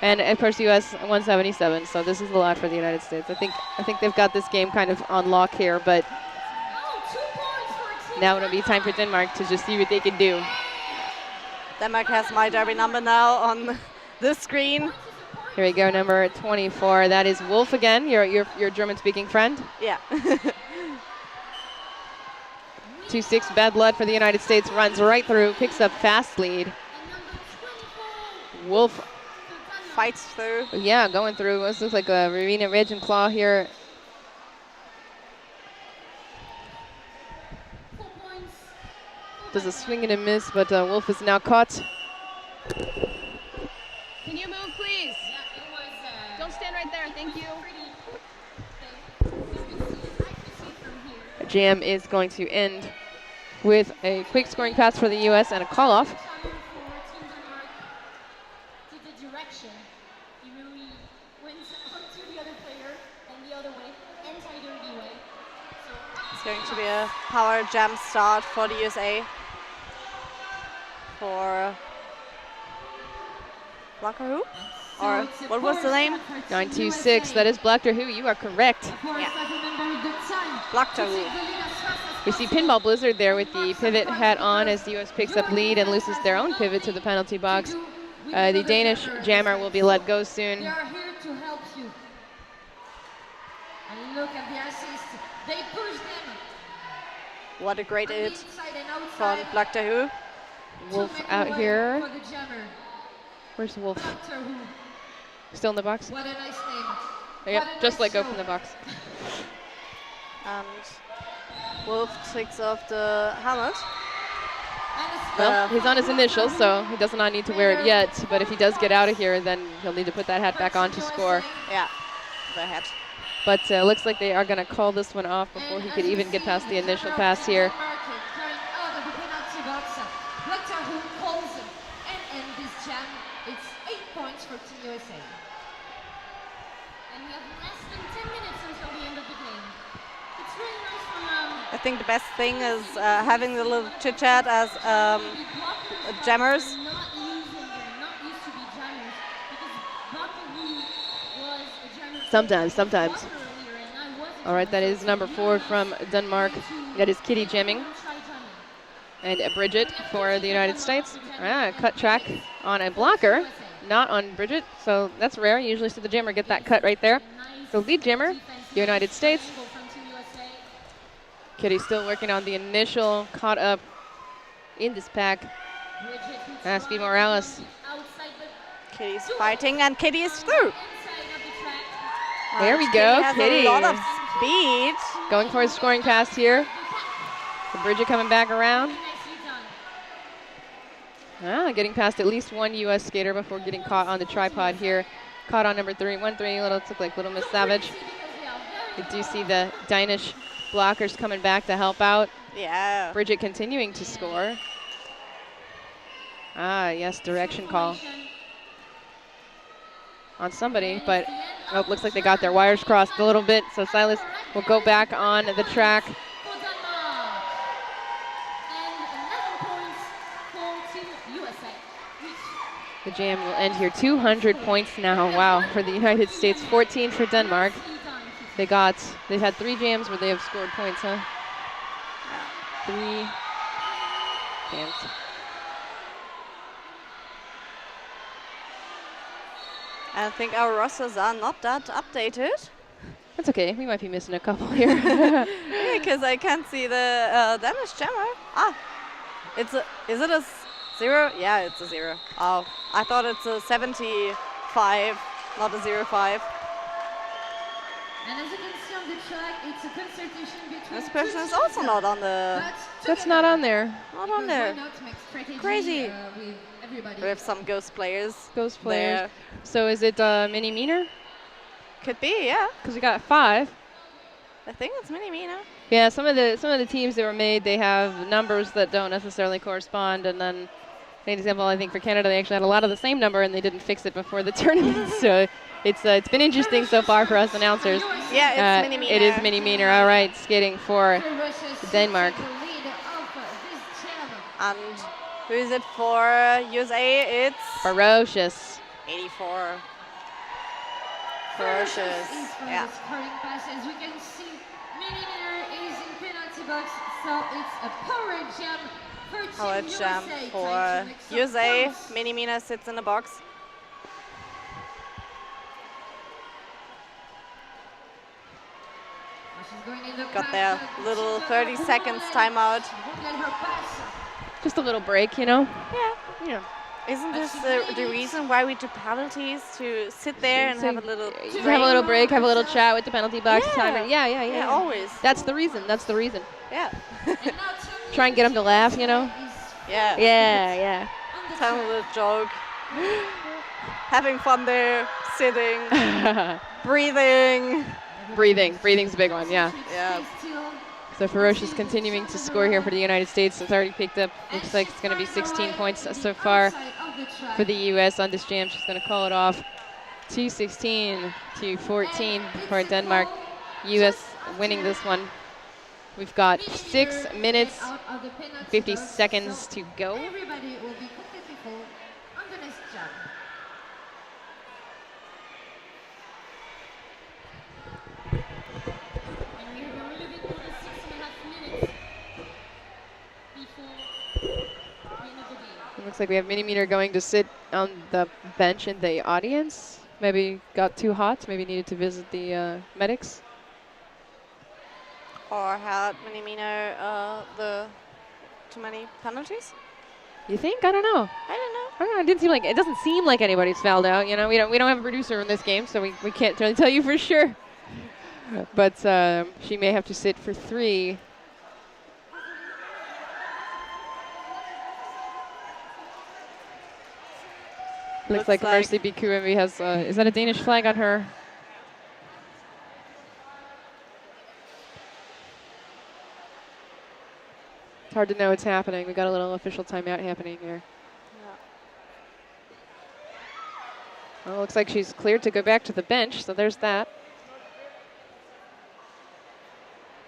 And of course, U.S. 177. So this is a lot for the United States. I think they've got this game kind of on lock here, but Oh, 2 points for Team now it'll be time for Denmark to just see what they can do. Denmark has my derby number now on the screen. Here we go, number 24. That is Wolf again, your German-speaking friend. Yeah. 2-6 bad blood for the United States, runs right through, picks up fast lead. And number 24 Wolf, for Denmark. Fights through. yeah, going through. This looks like a Rowena Ridge and Claw here. 4 points. Does a swing and a miss, but Wolf is now caught. Can you move, please? Yeah, it was. Don't stand right there. Thank you. Jam is going to end with a quick scoring pass for the U.S. and a call-off. For Team Denmark to the direction. He really went onto the other player and the other way, anti-derby way. So It's going to be a power jam start for the USA. For Blocker who? Or it's a what was the force name? effort to 926, USA. that is Blackter who, you are correct. Of course, Yeah. I remember the time. Blocked To who? take the lead as fast as We see possible. Pinball Blizzard there with the pivot hat on as the U.S. picks up lead and loses their own pivot to the penalty box. The Danish jammer will be let go They soon. are here to help you. And look at the assist. They push them What a great on the hit inside and from outside Blocker who? to Wolf make out a way here. for the jammer. Where's Wolf? Doctor Who. Still in the box? What a nice name. Yep, What a just nice let go show. from the box. And Wolf takes off the helmet. And a Well, he's on his initials, so he does not need to wear it yet. But if he does get out of here, then he'll need to put that hat back on to score. Yeah, the head. But looks like they are going to call this one off before he could even get past the initial pass here. Carrying out of the penalty box. Doctor Who calls and end this jam. It's 8 points for Team USA. And we have less than 10 minutes until the end of the game. It's really nice from I think the best thing is having the little chit chat as jammers. not used to be jammers because Doctor Who Sometimes, sometimes. All right, that is number 4 from Denmark. That is Kitty jamming. And Bridget for the United States. Cut track on a blocker, not on Bridget, so that's rare. Usually see the jammer get that cut right there. So lead jammer, United States. Kitty still working on the initial caught up in this pack. Aspi Morales. Kitty's fighting, and Kitty is through. There we go, Has Kitty. a lot of speed. Going for a scoring pass here. So Bridget coming back around. Getting past at least one U.S. skater before getting caught on the tripod here. Caught on number 3, 1-3, looks like Little Miss Savage. You do see the Danish blockers coming back to help out. Yeah. Bridget continuing to score. Yes, direction call on somebody, but looks like they got their wires crossed a little bit, so Silas will go back on the track. The jam will end here. 200 points now, wow, for the United States, 14 for Denmark. They've had 3 jams where they have scored points, huh? 3 jams. I think our rosters are not that updated. That's okay, we might be missing a couple here. Because I can't see the Danish jammer. Is it a 0? Yeah, it's a 0. Oh, I thought it's a 75, not a 05. And as you can see on the track, it's a consultation between This person is also not on the. That's not on there. Not on there. Crazy. With everybody. We have some ghost players. Ghost players. There. So is it Mini Meaner? Could be, yeah. Because we got 5. I think it's Mini Mina. Yeah, some of the teams that were made, they have numbers that don't necessarily correspond, and then an example, I think for Canada, they actually had a lot of the same number and they didn't fix it before the tournament. So it's been interesting so far for us announcers. Yeah, it's Mini Mina. It is Mini Meaner. All right, skating for Denmark. And who is it for USA? It's Ferocious. 84. Ferocious. Yeah. As we can see, Mini is in penalty box, so it's a power jam for Team Power jam USA. for USA. Mini Mina sits in the box. Got their little 30 seconds timeout. Just a little break, you know? Yeah. Isn't this the reason why we do penalties? To sit there and have a little break? Have a little break, have a little chat with the penalty box Yeah. timer. Yeah. Yeah, always. That's the reason. That's the reason. Yeah. Try and get them to laugh, you know? Yeah. Yeah. Tell them a little joke. Having fun there, sitting, breathing. Breathing's a big one, yeah. Yeah. So Ferocious continuing to score here for the United States. It's already picked up, looks like it's going to be 16 points so far for the U.S. on this jam. She's going to call it off. 2:16 to 14 for Denmark. U.S. winning this one. We've got 6 minutes, 50 seconds to go. Everybody will be completely full on the next jump. And we have a little bit more than 6.5 minutes before the end of the game. It looks like we have Mini Meter going to sit on the bench in the audience. Maybe got too hot, maybe needed to visit the medics. Or had Mini Mina the too many penalties? You think? I don't know. I don't know. It didn't seem like it doesn't seem like anybody's fouled out. You know, we don't have a producer in this game, so we can't really tell you for sure. But she may have to sit for 3. Looks like Mercy Bikuemi has. Is that a Danish flag on her? It's hard to know what's happening. We got a little official timeout happening here. Well, looks like she's cleared to go back to the bench, so there's that.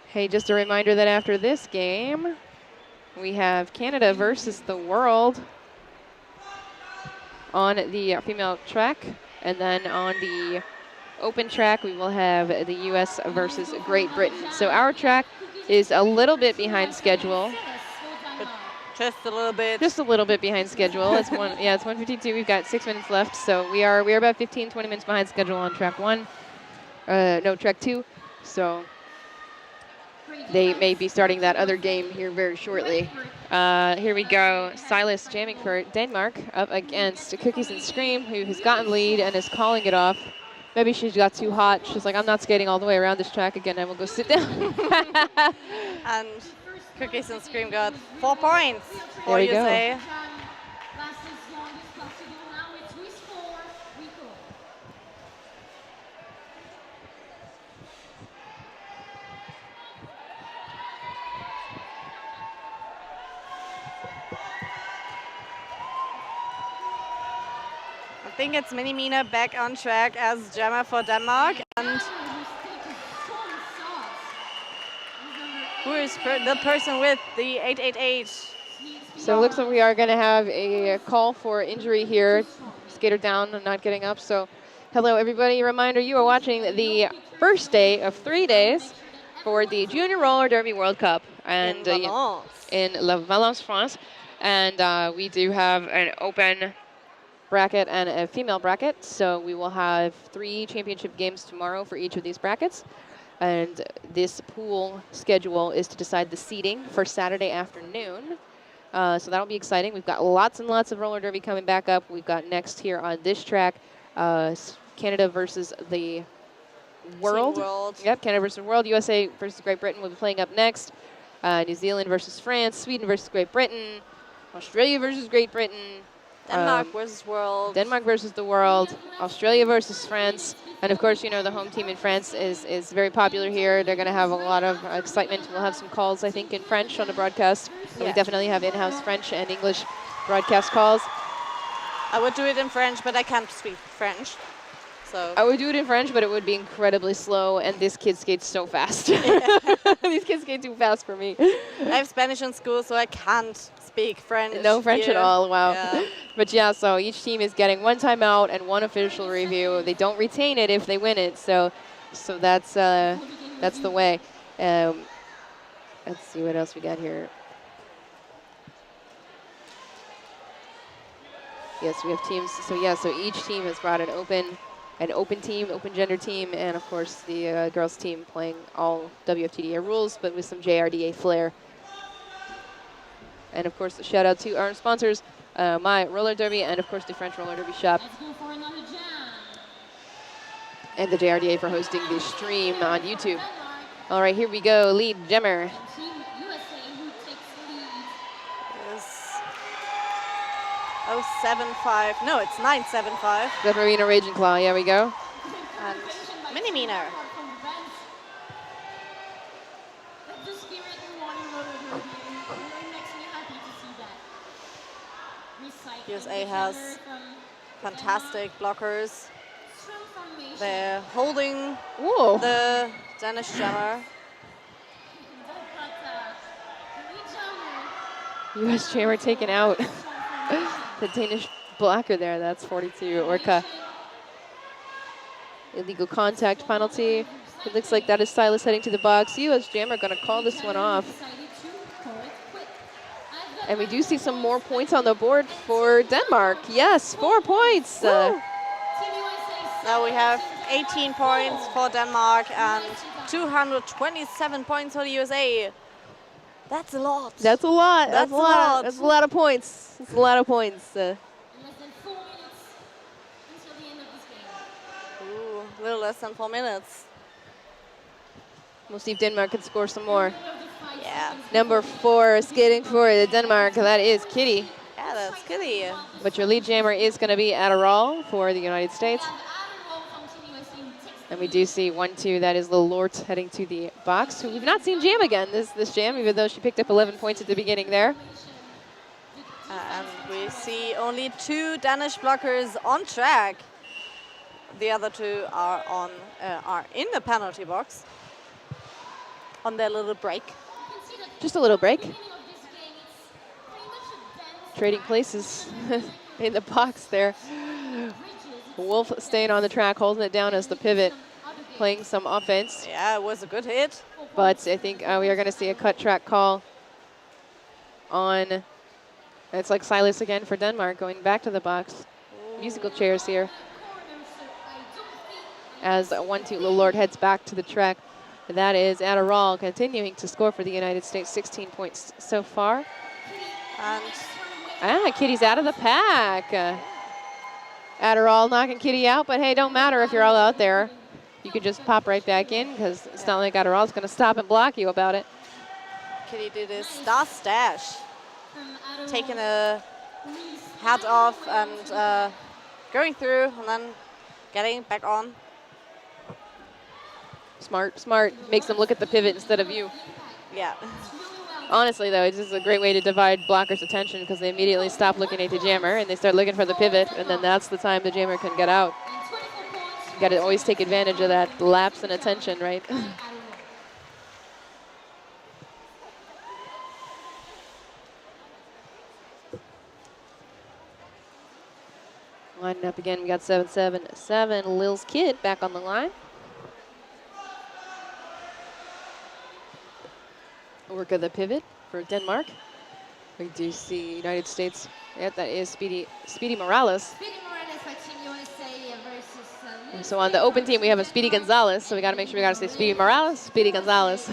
Hey, just a reminder that after this game, we have Canada versus the world on the female track, and then on the open track, we will have the U.S. versus Great Britain. So our track is a little bit behind schedule. Just a little bit. Just a little bit behind schedule. It's it's 1:52. We've got 6 minutes left, so we are about 15, 20 minutes behind schedule on track 1. No, track 2. So they may be starting that other game here very shortly. Here we go. Silas jamming for Denmark up against Cookies and Scream, who has gotten lead and is calling it off. Maybe she got too hot. She's like, I'm not skating all the way around this track again. I will go sit down. And Cookies and Scream got 4 points for There we go. USA. I think it's Mini Mina back on track as jammer for Denmark. And who is the person with the 888? So it looks like we are going to have a call for injury here. Skater down and not getting up. So hello, everybody. Reminder, you are watching the first day of 3 days for the Junior Roller Derby World Cup and in La Valence, France. And we do have an open bracket and a female bracket. So we will have 3 championship games tomorrow for each of these brackets. And this pool schedule is to decide the seeding for Saturday afternoon. So that'll be exciting. We've got lots and lots of roller derby coming back up. We've got next here on this track, Canada versus the world. Yep, Canada versus the world. USA versus Great Britain will be playing up next. New Zealand versus France. Sweden versus Great Britain. Australia versus Great Britain. Denmark versus world. Denmark versus the world. Australia versus France. And of course, you know, the home team in France is very popular here. They're going to have a lot of excitement. We'll have some calls, I think, in French on the broadcast. So we definitely have in-house French and English broadcast calls. I would do it in French, but I can't speak French. So I would do it in French, but it would be incredibly slow, and this kid skates so fast. These kids skate too fast for me. I have Spanish in school, so I can't speak French. No French here. at all, wow. Yeah. But yeah, so each team is getting 1 timeout and 1 official review. They don't retain it if they win it, so that's the way. Let's see what else we got here. Yes, we have teams. So yeah, so each team has brought an open team, open gender team, and of course the girls team playing all WFTDA rules, but with some JRDA flair. And of course, a shout out to our sponsors, My Roller Derby, and of course the French Roller Derby Shop. And the JRDA for hosting the stream on YouTube. All right, here we go. Lead jammer. Oh, 7-5. No, it's 9-7-5. The Marina Raging Claw. Yeah, we go. And Mini Mina. USA has fantastic blockers. They're holding the Danish jammer. US jammer taken out. The Danish blocker there, that's 42, Orca. Illegal contact penalty. It looks like that is Silas heading to the box. US jammer going to call this one off. And we do see some more points on the board for Denmark. Yes, 4 points. Now we have 18 points for Denmark and 227 points for the USA. That's a lot. That's a lot. That's a lot. That's a lot of points. That's a lot of points. Less than 4 minutes until the end of this game. Ooh, a little less than 4 minutes. We'll see if Denmark can score some more. Yeah. Number 4 skating for Denmark. That is Kitty. Yeah, that's Kitty. But your lead jammer is going to be Adderall for the United States. And we do see 1-2. That is Lil Lort heading to the box, who we've not seen jam again this jam, even though she picked up 11 points at the beginning there. And we see only 2 Danish blockers on track. The other 2 are in the penalty box on their little break. Just a little break. Trading places in the box there. Wolf staying on the track, holding it down as the pivot, playing some offense. Yeah, it was a good hit. But I think we are going to see a cut track call on, it's like Silas again for Denmark, going back to the box. Musical chairs here. As 1-2 Lord heads back to the track. That is Adderall continuing to score for the United States, 16 points so far. And Kitty's out of the pack. Adderall knocking Kitty out, but hey, don't matter if you're all out there. You can just pop right back in because it's not like Adderall's going to stop and block you about it. Kitty did his star stash, taking a hat off and going through and then getting back on. Smart, smart. Makes them look at the pivot instead of you. Yeah. Honestly, though, it's just a great way to divide blockers' attention because they immediately stop looking at the jammer and they start looking for the pivot, and then that's the time the jammer can get out. You got to always take advantage of that lapse in attention, right? Lining up again, we got 7-7-7. Lil's Kid back on the line. Work of the pivot for Denmark. We do see United States. Yeah, that is Speedy Morales. And so on the open team, we have a Speedy Gonzalez. So we got to make sure we got to say Speedy Morales, Speedy Gonzalez.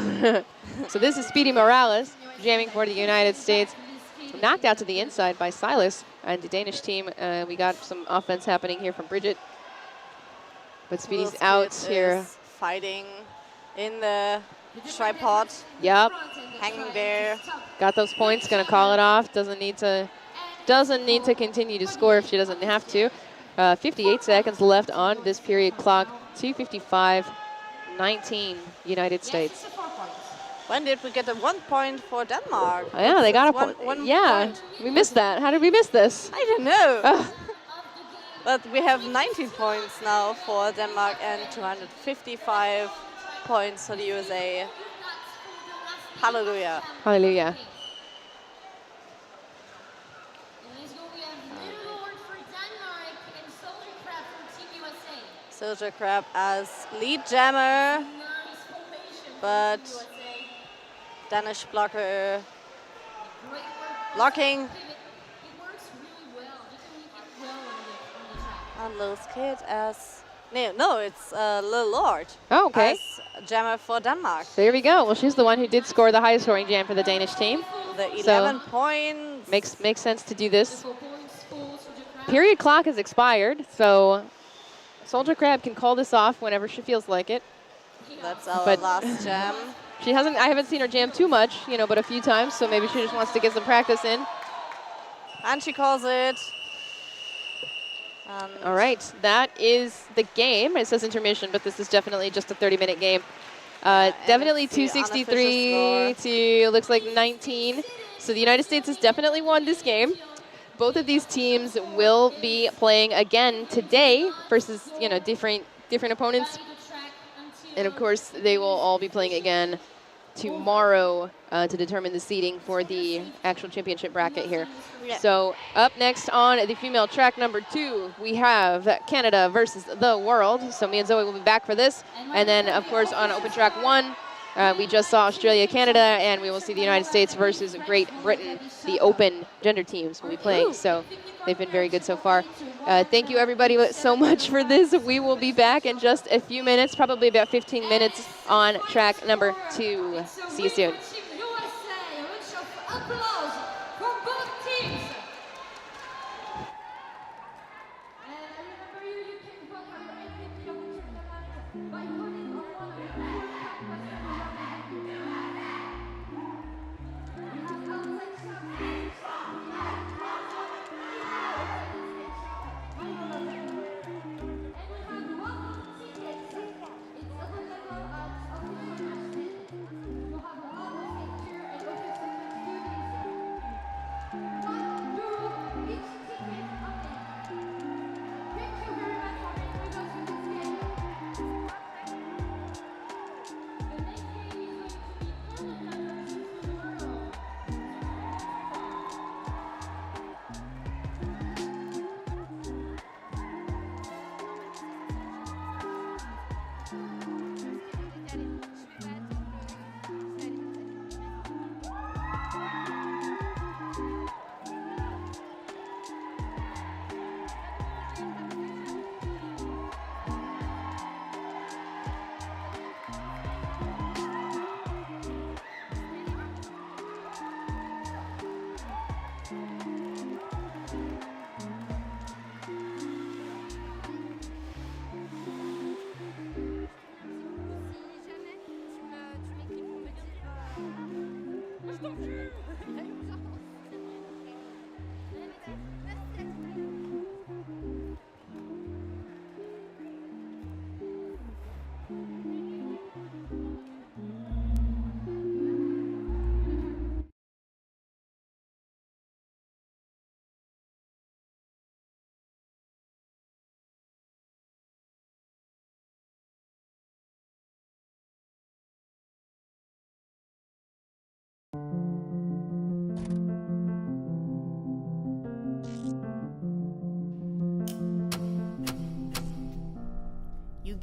So this is Speedy Morales jamming for the United States. Knocked out to the inside by Silas and the Danish team. We got some offense happening here from Bridget. But Speedy's out here. Fighting in the tripod. Yep. Hanging there. Got those points, gonna call it off. Doesn't need to continue to score if she doesn't have to. 58 seconds left on this period clock. 2:55:19 United States. When did we get a 1 point for Denmark? Oh, yeah, they got a one point. Yeah, point. we missed that. How did we miss this? I don't know. Ugh. But we have 19 points now for Denmark and 255 points for the USA. Hallelujah. Hallelujah. Soldier Crab as lead jammer, but Danish blocker blocking. And Lil's Kid as no, it's Lil Lord. Oh, okay. As jammer for Denmark. There we go. Well, she's the one who did score the highest scoring jam for the Danish team. The 11 points. Makes sense to do this. Period clock has expired, so Soldier Crab can call this off whenever she feels like it. That's our But last jam. I haven't seen her jam too much, but a few times, so maybe she just wants to get some practice in. And she calls it. All right, that is the game. It says intermission, but this is definitely just a 30-minute game. Definitely 263 to, looks like 19. So the United States has definitely won this game. Both of these teams will be playing again today versus, different opponents. And of course, they will all be playing again tomorrow to determine the seeding for the actual championship bracket here. Yeah. So up next on the female track number 2, we have Canada versus the world. So me and Zoe will be back for this. And then, of course, on open track 1, we just saw Australia, Canada, and we will see the United States versus Great Britain. The open gender teams will be playing. So they've been very good so far. Thank you, everybody, so much for this. We will be back in just a few minutes, probably about 15 minutes on track number 2. See you soon.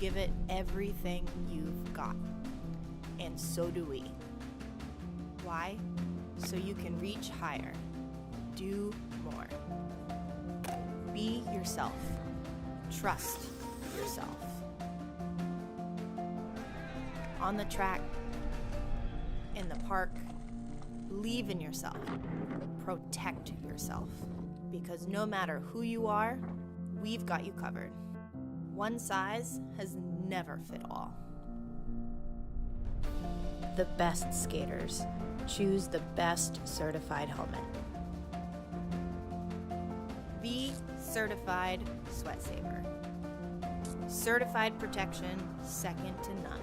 give it everything you've got. And so do we. Why? So you can reach higher. Do more. Be yourself. Trust yourself. On the track, in the park, believe in yourself. Protect yourself. Because no matter who you are, we've got you covered. One size has never fit all. The best skaters choose the best certified helmet. Be certified Sweat Saver. Certified protection second to none.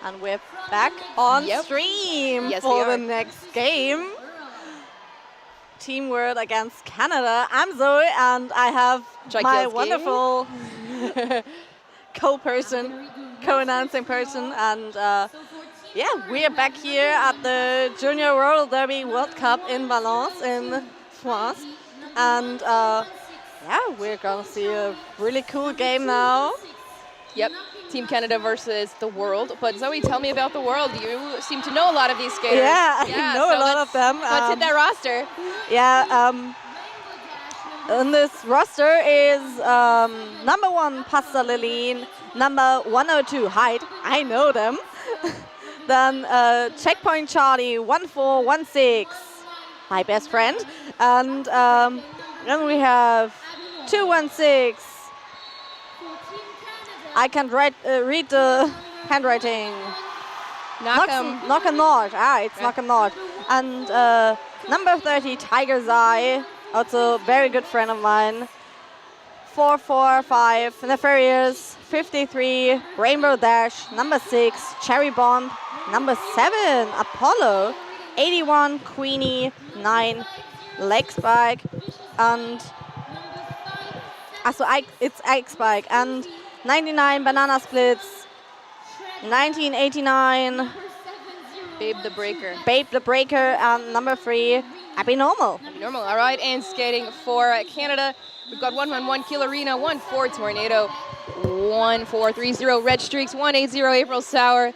And we're back on Yep. stream Yes, we for are. the next game. Team World against Canada. I'm Zoe, and I have my Tchaikovsky. wonderful co-announcing person, and yeah, we are back here at the Junior Roller Derby World Cup in Valence in France, and yeah, we're gonna see a really cool game now. Yep. Team Canada versus the world. But Zoe, tell me about the world. You seem to know a lot of these skaters. Yeah, I know a lot of them. Let's hit that roster. Yeah, and this roster is number 1, Pasta Liline, number 102, Hyde. I know them. Then Checkpoint Charlie, 1416, my best friend. And then we have 216. I can't read the handwriting. Knock a Nord. It's Knock a Nord. And number 30, Tiger's Eye, also a very good friend of mine. 445, Nefarious, 53, Rainbow Dash, number 6, Cherry Bomb, number 7, Apollo, 81, Queenie, 9, Leg Spike, and it's Egg Spike, and 99, Banana Splits, 1989, Babe the Breaker. Babe the Breaker, and number 3, Happy Normal. Normal. All right. And skating for Canada, we've got 111 Killarina, 14 Tornado, 1430 Red Streaks, 180 April Sours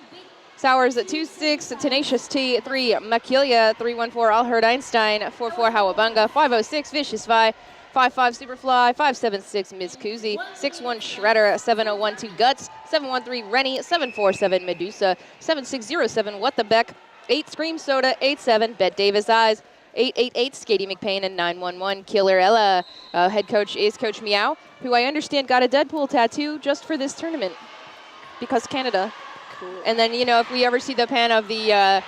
at 26, Tenacious T, 3 Makilia, 314 Alherd Einstein, 44 Howabunga, 506 Vicious Vi, 55 Superfly, 576 Ms. Kuzi, 61 Shredder, 7012 Guts, 713 Rennie, 747 Medusa, 7607 What the Beck, 8 Scream Soda, 87 Bet Davis Eyes, 888 Skatey McPain, and 911 Killer Ella. Head coach is Coach Meow, who I understand got a Deadpool tattoo just for this tournament because Canada. Cool. And then, you know, if we ever see the pan of the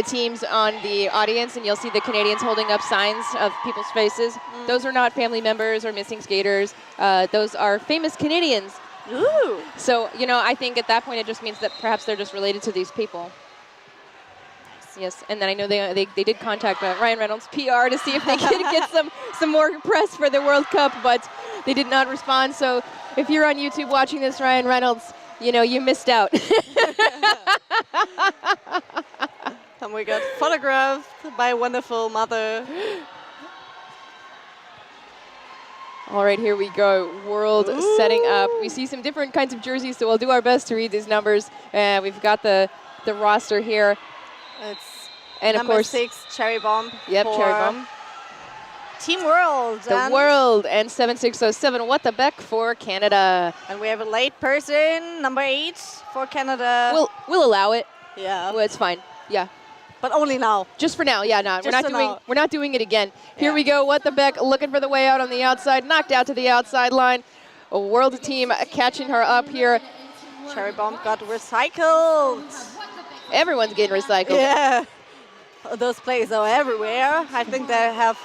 teams on the audience, and you'll see the Canadians holding up signs of people's faces. Those are not family members or missing skaters. Those are famous Canadians. Ooh. So, you know, I think at that point it just means that perhaps they're just related to these people. Yes, and then I know they did contact Ryan Reynolds' PR to see if they could get some more press for the World Cup, but they did not respond. So if you're on YouTube watching this, Ryan Reynolds, you know, you missed out. And we got photographed by wonderful mother. All right, here we go. World setting up. We see some different kinds of jerseys, so we'll do our best to read these numbers. We've got the roster here. It's And number of course, 6, Cherry Bomb. Yep, for Cherry Bomb. Team World. The World, and 7607 What the Beck for Canada. And we have a late person, number 8 for Canada. We'll allow it. Yeah. Well, it's fine. Yeah. But only now. Just for now, yeah, no, we're not doing it again. Here Yeah. we go. What the Beck, looking for the way out on the outside, knocked out to the outside line. A World team catching her up here. Cherry Bomb got recycled. Everyone's getting recycled. Yeah. Those players are everywhere. I think they have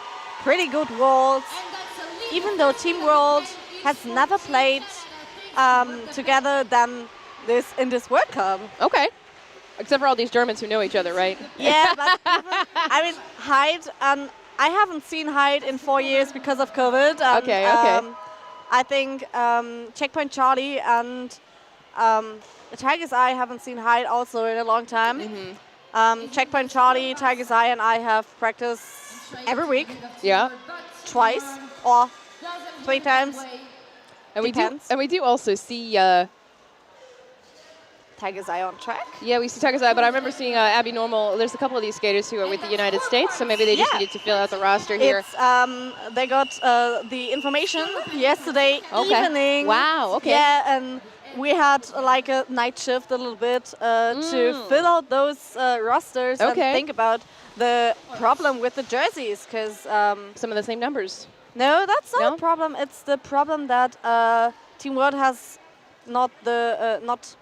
pretty good walls. Even though Team World has never played together than this in this World Cup. Okay. Except for all these Germans who know each other, right? Yeah, but I mean, Hyde, I haven't seen Hyde in 4 years because of COVID. Okay. I think Checkpoint Charlie and Tiger's Eye haven't seen Hyde also in a long time. Checkpoint Charlie, Tiger's Eye, and I have practiced every week. Yeah. Twice or 3 times. And Depends. we do also see Tiger's Eye on track. yeah, we see Tiger's Eye, but I remember seeing Abby Normal. There's a couple of these skaters who are with the United States, so maybe they just Yeah. needed to fill out the roster here. It's they got the information yesterday Okay. evening. Wow, okay. Yeah, and we had like a night shift a little bit to fill out those rosters and Okay. think about the problem with the jerseys, because Some of the same numbers. no, that's not No? a problem. It's the problem that Team World has not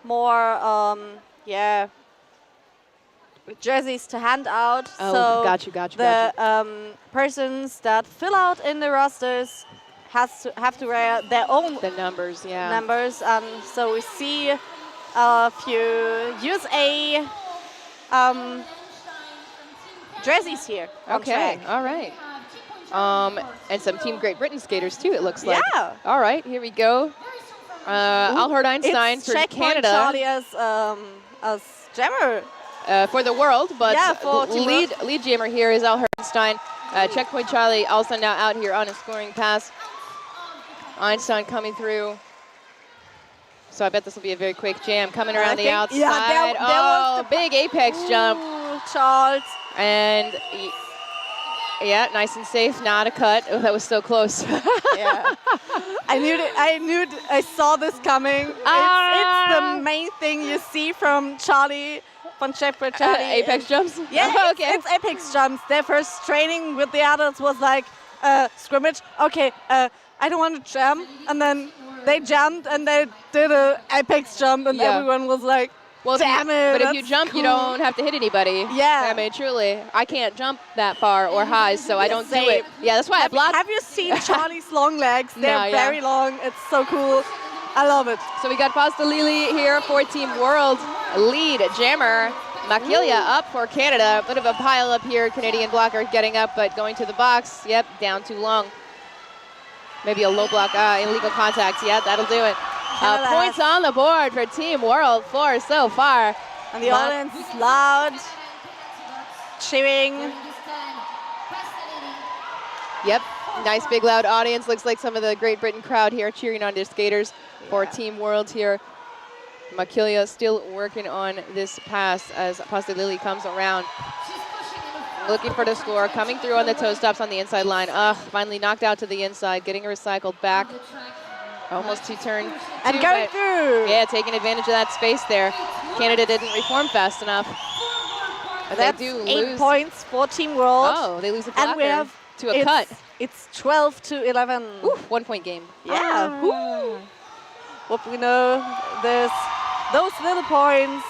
more jerseys to hand out. Oh, so got you. the persons that fill out in the rosters have to wear their own The numbers, yeah. numbers, and so we see if you use a jerseys here on Okay, track. all right. And some Team Great Britain skaters too, it looks like. Yeah. All right, here we go. Albert Einstein It's for checkpoint Canada Charlie as jammer. for the world, but Yeah, for Team lead jammer here is Albert Einstein. Checkpoint Charlie also now out here on a scoring pass. Einstein coming through. So I bet this will be a very quick jam coming around the outside. Yeah, there was oh, big apex jump. Ooh, Charles. And yeah, nice and safe, not a cut. Oh, that was so close. Yeah. I saw this coming. It's the main thing you see from Charlie, from Checkpoint Charlie. Apex jumps? Yeah, okay. it's apex jumps. Their first training with the adults was like scrimmage. Okay, I don't want to jump, and then they jumped and they did a apex jump, and Yeah. everyone was like, Well, damn it. But if you that's jump, you cool." don't have to hit anybody. Yeah. I mean, truly, I can't jump that far or high, so I don't do Same. it. Yeah, that's why I blocked. Have you seen Charlie's long legs? They're No, yeah. very long. It's so cool. I love it. So we got Pasta Lili here for Team World. Lead jammer. Makilia up for Canada. A bit of a pile up here. Canadian blocker getting up, but going to the box. Yep, down too long. Maybe a low block, illegal contact. Yeah, that'll do it. Canada Points on the board for Team World for so far. And the audience is loud, cheering. Yep, nice big loud audience. Looks like some of the Great Britain crowd here cheering on their skaters for Team World here. Makilia still working on this pass as Pasta Lili comes around. Looking for the score, coming through on the toe stops on the inside line. Finally knocked out to the inside, getting recycled back. Almost to turn And two, going but through. yeah, taking advantage of that space there. Canada didn't reform fast enough. But That's they do 8 lose. points for Team World. Oh, they lose a blocker And we have to a cut. It's 12-11. Ooh, 1 point game. Yeah. Woo. What we know, there's those little points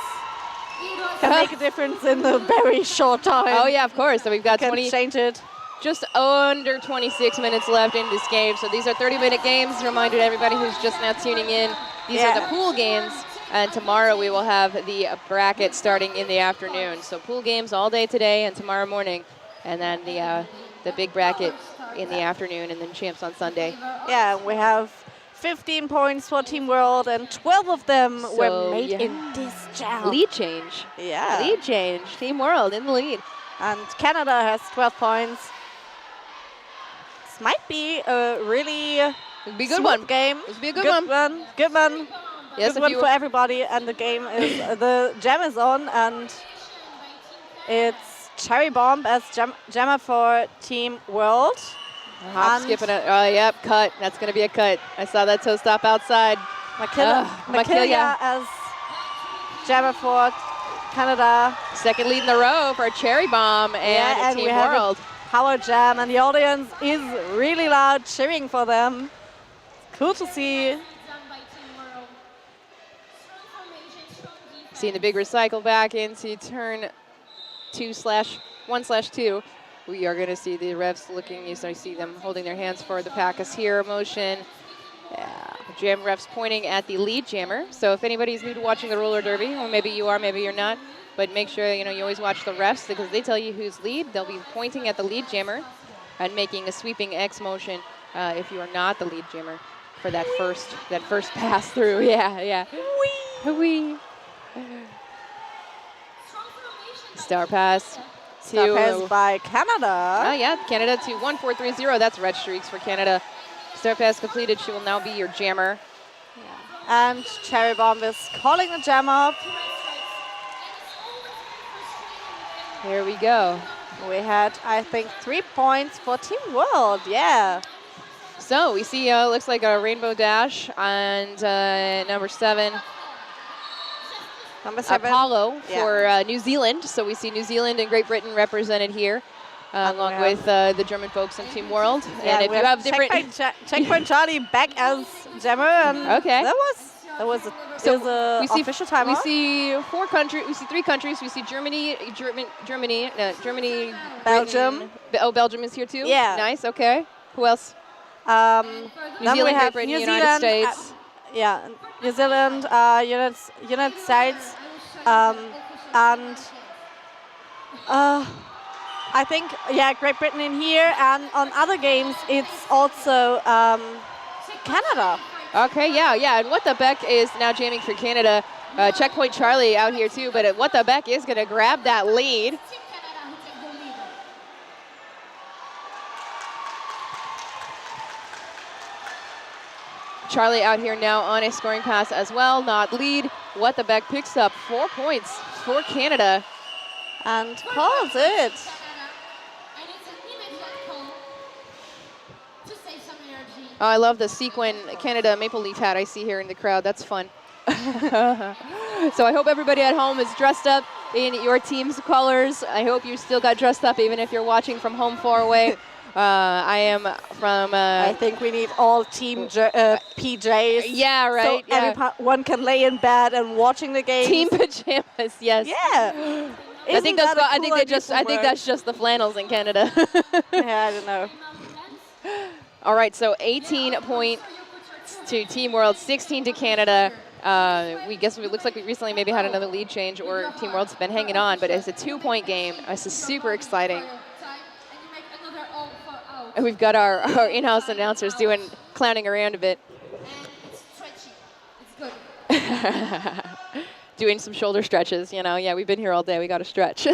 can make a difference in a very short time. Oh yeah, of course. So we've got Can 20, change it. just under 26 minutes left in this game. So these are 30-minute games. Reminder to everybody who's just now tuning in. These are the pool games. And tomorrow we will have the bracket starting in the afternoon. So pool games all day today and tomorrow morning. And then the big bracket in the afternoon, and then champs on Sunday. Yeah, we have 15 points for Team World, and 12 of them were So, made yeah. in this jam. Lead change. Yeah. Lead change. Team World in the lead. And Canada has 12 points. This might be a really It'd be a good smooth one. game. This would be a good one. Good one. Yes, Good if one you for everybody. And the game is the jam is on, and it's Cherry Bomb as jammer for Team World. hop, and skipping it. Oh, yep, cut. That's going to be a cut. I saw that toe stop outside. Makilia as jammer for Canada. Second lead in the row for Cherry Bomb and we Team have World. a power jam, and the audience is really loud cheering for them. Cool to see. Seeing the big recycle back into turn 1/2. We are going to see the refs looking. You see them holding their hands for the Packas here motion. Yeah. Jam refs pointing at the lead jammer. So if anybody's new to watching the roller derby, or maybe you are, maybe you're not, but make sure you always watch the refs because they tell you who's lead. They'll be pointing at the lead jammer and making a sweeping X motion if you are not the lead jammer for that first pass through. Yeah. Wee. Star pass. Star pass by Canada. Oh yeah, Canada to 1-4-3-0. That's red streaks for Canada. Star pass completed. She will now be your jammer. And Cherry Bomb is calling the jam up. Here we go. We had, I think, 3 points for Team World. Yeah. So we see, looks like a rainbow dash and number 7. Number 7. Apollo for New Zealand. So we see New Zealand and Great Britain represented here, along with the German folks in Team World. Yeah, and if we you have different, Checkpoint Charlie back as jammer. And okay. That was So we see official timer. We see 4 countries. We see 3 countries. We see Germany, Belgium. Britain. Belgium is here too. Yeah. New Then Zealand, we have Great Britain, New United Zealand, States. Yeah, New Zealand, United States, and I think, yeah, Great Britain in here, and on other games, it's also Canada. Okay, yeah. And What the Beck is now jamming for Canada. Checkpoint Charlie out here too, but What the Beck is going to grab that lead. Team Canada who take the lead. Charlie out here now on a scoring pass as well, not lead. What the Beck picks up 4 points for Canada. And calls it. Canada, and it's an immediate call to save some energy. Oh, I love the sequin Canada maple leaf hat I see here in the crowd. That's fun. So I hope everybody at home is dressed up in your team's colors. I hope you still got dressed up even if you're watching from home far away. I am from... I think we need all team PJs. Yeah, right. So everyone can lay in bed and watching the game. Team pajamas, yes. Yeah. I think that's just the flannels in Canada. Yeah, I don't know. All right, so 18 points to Team World, 16 to Canada. It looks like we recently maybe had another lead change, or Team World's been hanging on, but it's a 2-point game. This is super exciting. And we've got our in-house announcers clowning around a bit. And it's stretchy. It's good. Doing some shoulder stretches, Yeah, we've been here all day. We got to stretch.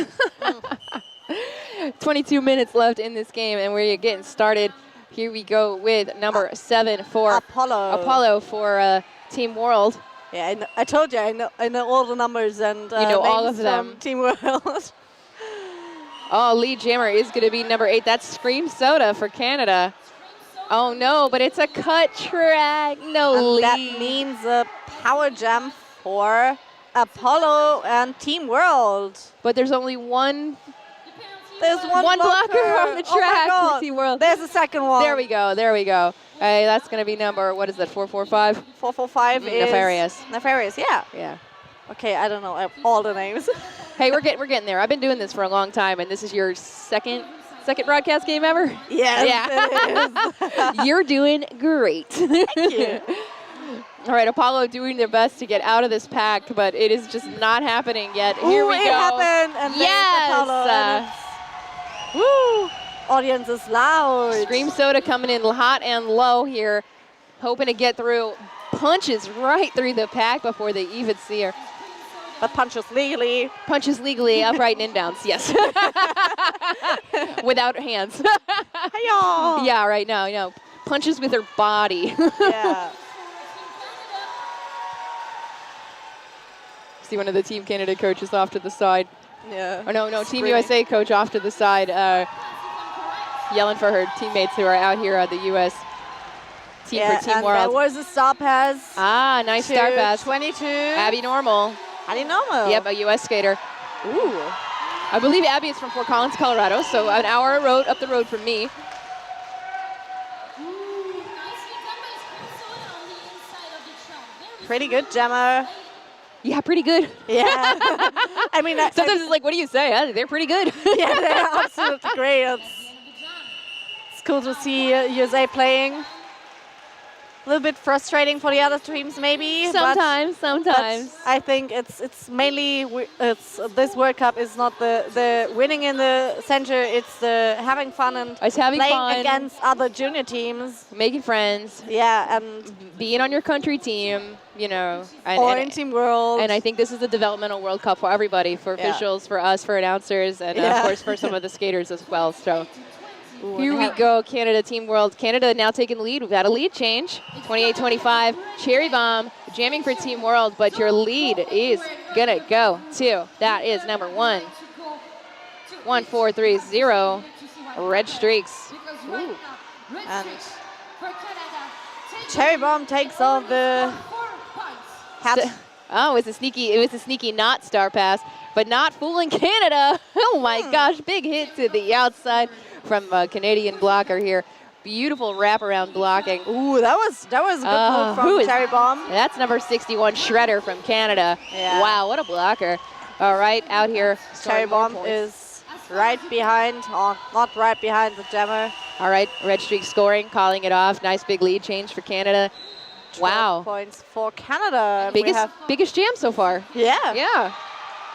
22 minutes left in this game, and we're getting started. Here we go with number 7 for Apollo for Team World. Yeah, I told you, I know all the numbers and you know all of names them. from Team World. Oh, lead jammer is going to be number 8. That's Scream Soda for Canada. Oh, no, but it's a cut track. No And lead. that means a power jam for Apollo and Team World. But there's only one There's one blocker on the Oh my track God. for Team World. There's a second one. There we go. Hey, that's going to be number, what is that, 445? 445 is Nefarious. Nefarious, yeah. Yeah. Okay, I don't know all the names. Hey, we're getting there. I've been doing this for a long time, and this is your second broadcast game ever? Yes, it is. You're doing great. Thank you. All right, Apollo doing their best to get out of this pack, but it is just not happening yet. Here we it go. happened, and Yes. there's Apollo. And woo! Audience is loud. Scream Soda coming in hot and low here, hoping to get through. Punches right through the pack before they even see her. But punches legally. Punches legally, upright and inbounds, yes. Without hands. Hi-yah. Yeah, right now, punches with her body. Yeah. See one of the Team Canada coaches off to the side. Yeah. Or no, Team Screaming. USA coach off to the side, yelling for her teammates who are out here at the U.S. team for Team and World. there was a star pass. Ah, nice star pass. 22. Abby Normal. Abby Normal. Yep, a U.S. skater. Ooh. I believe Abby is from Fort Collins, Colorado, so an hour up the road from me. Nicely done by Scream Soda on the inside of the track. Very Pretty good, Gemma. Yeah, pretty good. Yeah. I mean, Sometimes it's like, what do you say? They're pretty good. yeah, they're absolutely great. It's cool to see USA playing. A little bit frustrating for the other teams, maybe. Sometimes. But I think it's mainly this World Cup is not the winning in the center. It's the having fun and It's having playing fun. against other junior teams. Making friends, Yeah, and being on your country team, and, or in Team World. and I think this is a developmental World Cup for everybody, for Yeah. officials, for us, for announcers, and of Yeah. course for some of the skaters as well. So Ooh, here and we have- go, Canada, Team World. Canada now taking the lead. We've got a lead change, 28-25. Cherry Bomb jamming for Team World, but your lead is gonna go to, that is number 1. 1-4-3-0. Red Streaks. And Cherry Bomb takes off the hat. Oh, it was a sneaky not star pass, but not fooling Canada. Oh my gosh, big hit to the outside from a Canadian blocker here. Beautiful wraparound blocking. Ooh, that was a good move who from is- Cherry Bomb. That's number 61, Shredder from Canada. Yeah. Wow, what a blocker. All right, out here. Cherry scoring more Bomb points. is right behind, or not right behind the jammer. All right, Red Streak scoring, calling it off. Nice big lead change for Canada. 12 points for Canada. Biggest jam so far. Yeah. Yeah.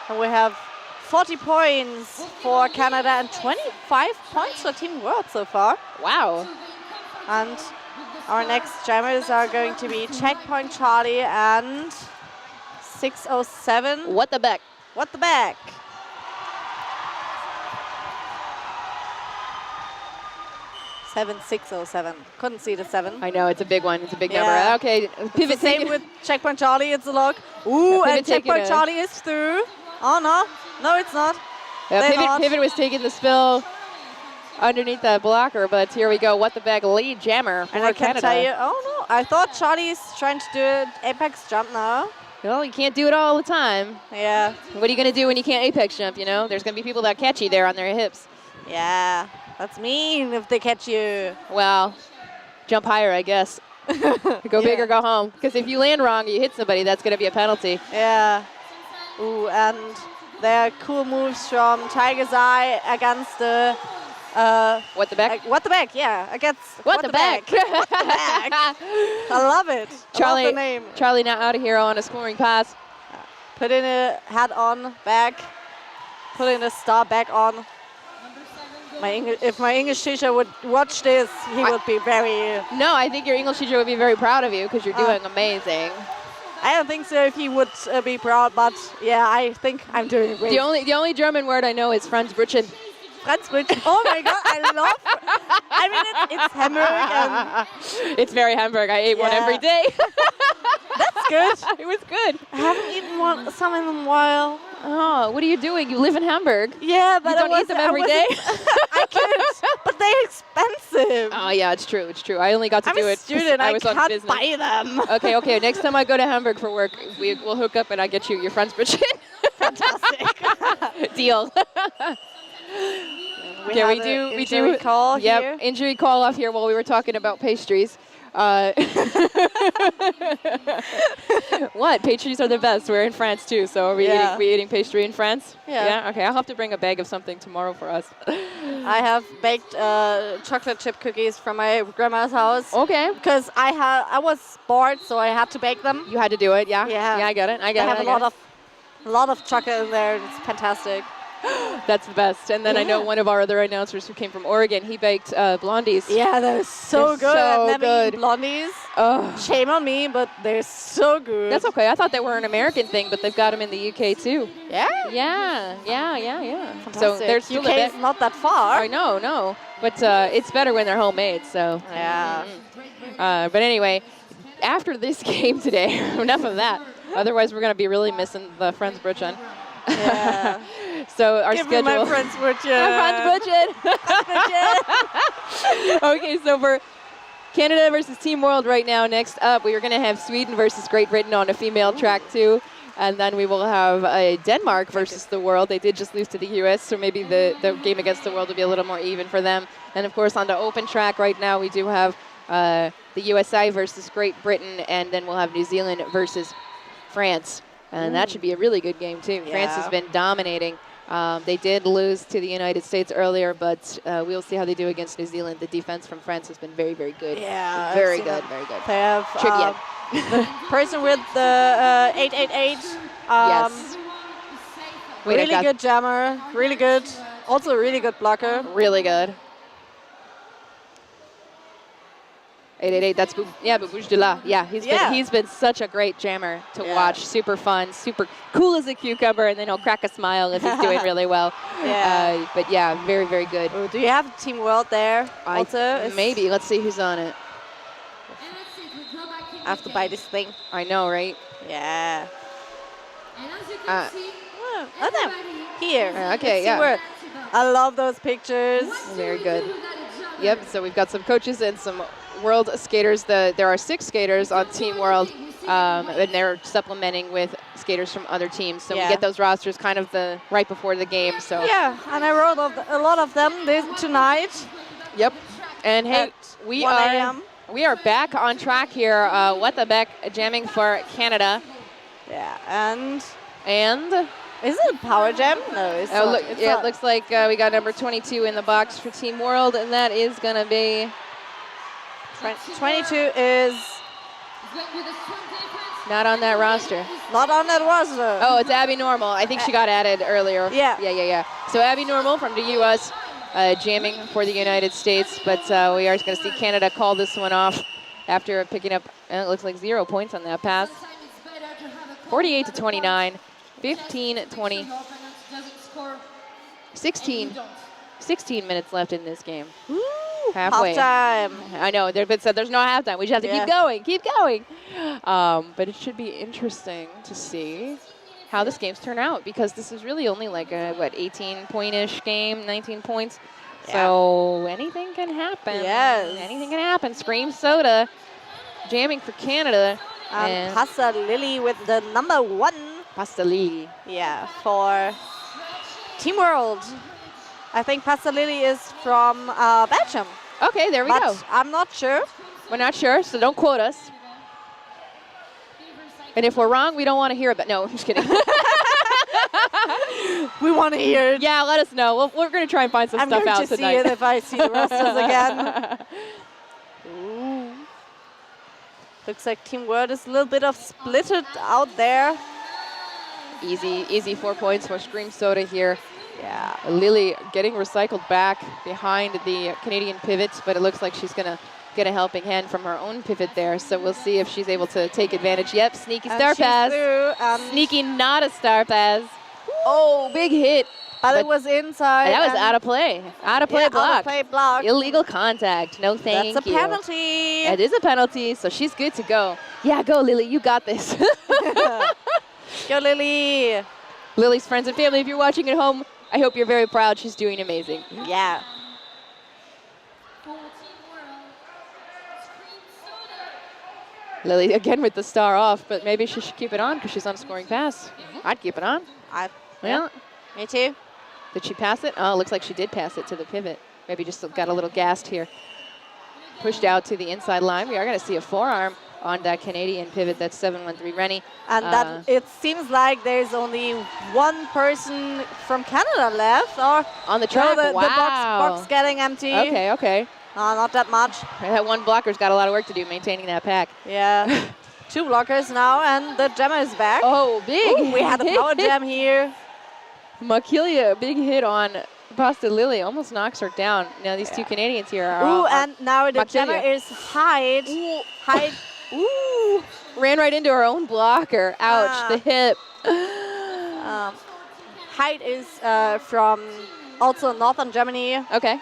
And we have 40 points for Canada and 25 points for Team World so far. Wow. And our next jammers are going to be Checkpoint Charlie and 607. What the Beck? What the Beck? Seven 607. Couldn't see the 7. I know, it's a big one. It's a big Yeah. number. Okay, Pivot same with Checkpoint Charlie. It's a lock. Ooh, Yeah, and Checkpoint Charlie is through. Oh no, no, it's not. Pivot was taking the spill underneath that blocker, but here we go. What the Beck lead jammer for And I can Canada. tell you, oh no, I thought Charlie's trying to do an apex jump now. Well, you can't do it all the time. Yeah, What are you going to do when you can't apex jump, you know? There's going to be people that catch you there on their hips. yeah, that's mean if they catch you. Well, jump higher, I guess. Go big or go home. Because if you land wrong, you hit somebody, that's going to be a penalty. Yeah. Ooh, and there are cool moves from Tiger's Eye against the... What the Beck? What the Beck, yeah. Against What the Beck? What the Beck. I love it. Charlie, I love the name. Charlie now out of here on a scoring pass. Put in a hat on, back. Put in a star back on. If my English teacher would watch this, he would be very... No, I think your English teacher would be very proud of you because you're doing amazing. I don't think so if he would be proud, but yeah, I think I'm doing great. The only German word I know is Franzbrötchen. Franzbrötchen. Oh my god, I love... I mean, it's Hamburg and... It's very Hamburg. I ate one every day. That's good. It was good. I haven't eaten some in a while. Oh, what are you doing? You live in Hamburg. Yeah, but you don't eat them every day. I could, but they're expensive. Oh yeah, it's true. It's true. I only got to I'm do a it. student. I I was on can't business. buy them. Okay. Next time I go to Hamburg for work, we'll hook up and I get you your Franzbrötchen. Fantastic. Deal. We do injury call here. Injury call off here while we were talking about pastries. What? Pastries are the best. We're in France too, so are we eating pastry in France? Yeah. Okay, I'll have to bring a bag of something tomorrow for us. I have baked chocolate chip cookies from my grandma's house. Okay. Because I was bored, so I had to bake them. You had to do it, yeah? Yeah. Yeah, I get it. I They have a lot of chocolate in there. It's fantastic. That's the best. And then I know one of our other announcers who came from Oregon, he baked blondies. Yeah, they're so They're good. so I've never good. eaten blondies. Oh. Shame on me, but they're so good. That's okay. I thought they were an American thing, but they've got them in the UK too. Yeah? Yeah. Fantastic. So they're still UK is not that far. I know, no. But it's better when they're homemade, so. Yeah. But anyway, after this game today, enough of that. Otherwise, we're going to be really missing the Franzbrötchen. Yeah. So our Give schedule. me my Franzbrötchen. Okay, so for Canada versus Team World right now, next up, we are going to have Sweden versus Great Britain on a female track too. And then we will have Denmark versus the world. They did just lose to the U.S., so maybe the game against the world will be a little more even for them. And, of course, on the open track right now, we do have the USA versus Great Britain, and then we'll have New Zealand versus France. And that should be a really good game, too. Yeah. France has been dominating. They did lose to the United States earlier, but we'll see how they do against New Zealand. The defense from France has been very, very good. Yeah. Very good. They have Trivia. the person with the 888. Yes. Wait, Really good jammer. Really good. Also a really good blocker. Really good. 888, that's Babouche de la. Yeah, he's been such a great jammer to watch. Super fun, super cool as a cucumber, and then he'll crack a smile if he's doing really well. Yeah. But yeah, very, very good. Ooh, do you have Team World there also? Maybe. Let's see who's on it. I have to buy this thing. I know, right? Yeah. And as you can see, Let them here. Okay, Let's see where- I love those pictures. Very good. Yep, so we've got some coaches and some world skaters. There are 6 skaters on Team World, and they're supplementing with skaters from other teams. So we get those rosters kind of right before the game. So Yeah, and I wrote a lot of them tonight. Yep. And hey, At we 1 are a.m.. back on track here. What the Beck jamming for Canada. Yeah, and And is it a power jam? No, it's not. it looks like we got number 22 in the box for Team World, and that is going to be 22 is with a strong defense. Not on that roster. Not on that roster. Oh, it's Abby Normal. I think she got added earlier. Yeah. Yeah. So Abby Normal from the U.S. Jamming for the United States, but we are going to see Canada call this one off after picking up, it looks like 0 points on that pass. 48 to 29, 15 20, 16 minutes left in this game. Woo, Halfway. halftime. I know, but said there's no halftime. We just have to keep going. But it should be interesting to see how this game's turn out, because this is really only like a, 18-point-ish game, 19 points. Yeah. So anything can happen. Yes. Anything can happen. Scream Soda jamming for Canada. And Pasta Lily with the number 1. Pasta Lily. Yeah, for Team World. I think Pasta Lily is from Belgium. Okay, there we but go. I'm not sure. We're not sure, so don't quote us. And if we're wrong, we don't want to hear about. No, I'm just kidding. We want to hear it. Yeah, let us know. We're going to try and find some stuff out I'm going to tonight. see it if I see the rosters again. Ooh. Looks like Team World is a little bit of splitted out there. Easy 4 points for Scream Soda here. Yeah. Lily getting recycled back behind the Canadian pivots, but it looks like she's going to get a helping hand from her own pivot there. So we'll see if she's able to take advantage. Yep, sneaky And star she's pass. through, Sneaky, not a star pass. Oh, big hit. But it was inside. That was out of play. Out of play block. Out of play block. Illegal contact. No thank you. That's a penalty. That is a penalty, so she's good to go. Yeah, go, Lily. You got this. Go, Lily. Lily's friends and family, if you're watching at home, I hope you're very proud. She's doing amazing. Yeah. Lily again with the star off, but maybe she should keep it on because she's on a scoring pass. I'd keep it on. Yeah. Me too. Did she pass it? Oh, looks like she did pass it to the pivot. Maybe just got a little gassed here. Pushed out to the inside line. We are going to see a forearm on that Canadian pivot. That's 713 Rennie. And that it seems like there's only one person from Canada left, or on the track. No, the Wow. box getting empty. Okay. Not that much. That one blocker's got a lot of work to do maintaining that pack. Yeah. 2 blockers now, and the jammer is back. Oh, big. Ooh, we had a power jam here. Makilia, big hit on Pasta Lily, almost knocks her down. Now these two Canadians here are all and now the Makilia. jammer is Hyde. Hyde. Ooh, ran right into her own blocker. Ouch, the hip. Hyde is from also northern Germany. Okay.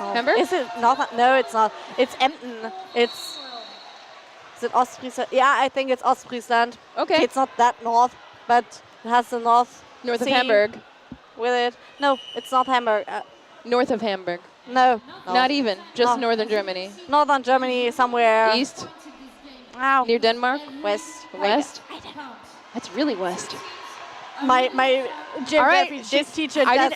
Remember? Is it northern? No, it's not. It's Emden. Is it Ostfriesland? Yeah, I think it's Ostfriesland. Okay. It's not that north, but it has the north North of sea Hamburg. with it. No, it's not Hamburg. North of Hamburg. No. Not even. Just northern Germany. Northern Germany, somewhere. East. Wow. Near Denmark. West. West. That's really west. My geography teacher I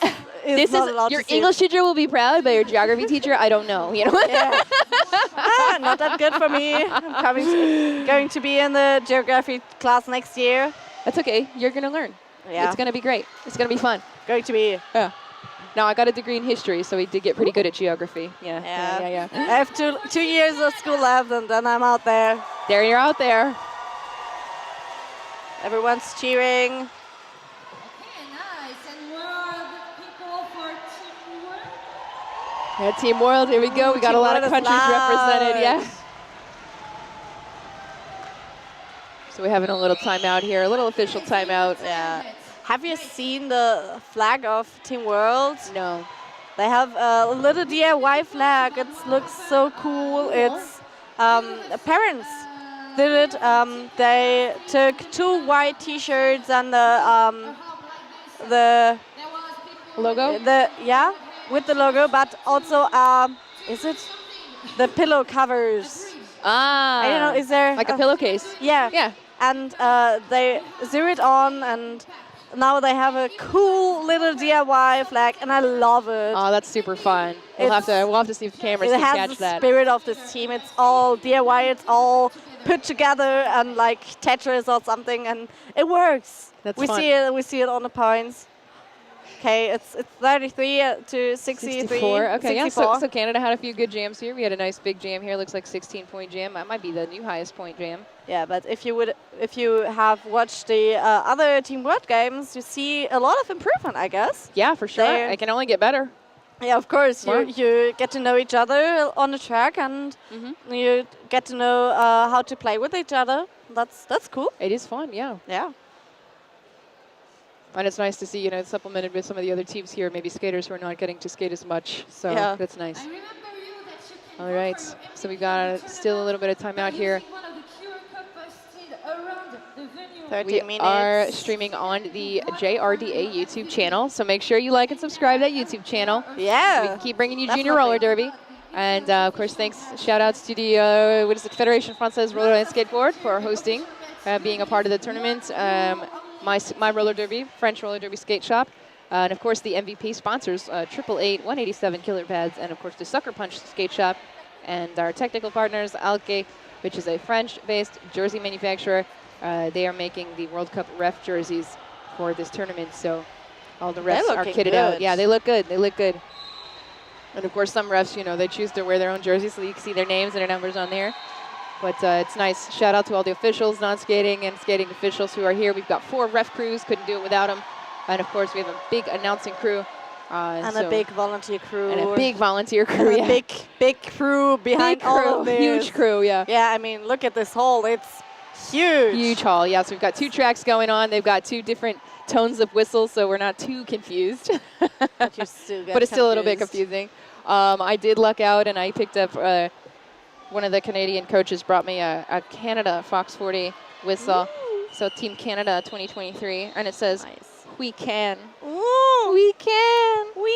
is this not is allowed your to see English it. teacher will be proud, but your geography teacher, I don't know. You know. Yeah. Not that good for me. I'm going to be in the geography class next year. That's okay. You're gonna learn. Yeah. It's gonna be great. It's gonna be fun. Going to be. Yeah. Now I got a degree in history, so we did get pretty good at geography. Yeah. I have two years of school left, and then I'm out there. There you're out there. Everyone's cheering. Okay, nice. And where are the people for Team World? Yeah, Team World, here we go. We got a lot of Team World is countries loud. represented, yeah. So we're having a little timeout here, a little official timeout. Yeah. Have you seen the flag of Team World? No. They have a little DIY flag. It looks so cool. It's parents did it. They took 2 white T-shirts and the Logo? with the logo, but also is it the pillow covers? Ah. I don't know. Is there like a pillowcase? Yeah. Yeah. And they zero it on, and now they have a cool little DIY flag, and I love it. Oh, that's super fun. We'll have to see if the cameras It can has catch the that. spirit of this team. It's all DIY. It's all put together and like Tetris or something, and it works. That's we fun. see it. We see it on the points. Okay, it's 33 to 63. 64. Okay, yeah. 64. So Canada had a few good jams here. We had a nice big jam here. Looks like 16-point jam. That might be the new highest point jam. Yeah, but if you have watched the other Team World games, you see a lot of improvement, I guess. Yeah, for sure. They're- It can only get better. Yeah, of course. More. You get to know each other on the track, and you get to know how to play with each other. That's cool. It is fun, yeah. Yeah. And it's nice to see, it's supplemented with some of the other teams here, maybe skaters who are not getting to skate as much. So Yeah. that's nice. I remember you that you can All vote right, for your so we've individual got still a little bit of time out by here. using one of the QR code posted around the venue. 13 We minutes. are streaming on the JRDA YouTube channel, so make sure you like and subscribe to that YouTube channel. Yeah. We can keep bringing you Junior Roller Derby. And of course, thanks, shout outs to the Fédération Française Roller and Skateboard for hosting, being a part of the tournament. My roller derby, French roller derby skate shop. And of course, the MVP sponsors, 888 187 Killer Pads, and of course, the Sucker Punch skate shop. And our technical partners, Alke, which is a French-based jersey manufacturer. They are making the World Cup ref jerseys for this tournament. So all the refs are kitted out. Yeah, they look good. They look good. And of course, some refs, they choose to wear their own jerseys so you can see their names and their numbers on there. But it's nice. Shout out to all the officials, non-skating and skating officials who are here. We've got 4 ref crews. Couldn't do it without them. And of course, we have a big announcing crew. And a big volunteer crew. And a big volunteer crew. And a big crew behind all of this. Huge crew, yeah. Yeah, I mean, look at this hall. It's huge. Huge hall, yeah. So we've got 2 tracks going on. They've got 2 different tones of whistles, so we're not too confused. But you still get But it's still a little bit confused. confusing. I did luck out, and I picked up one of the Canadian coaches brought me a Canada Fox 40 whistle. So Team Canada 2023, and it says, Nice. "We can, Ooh. we can, we."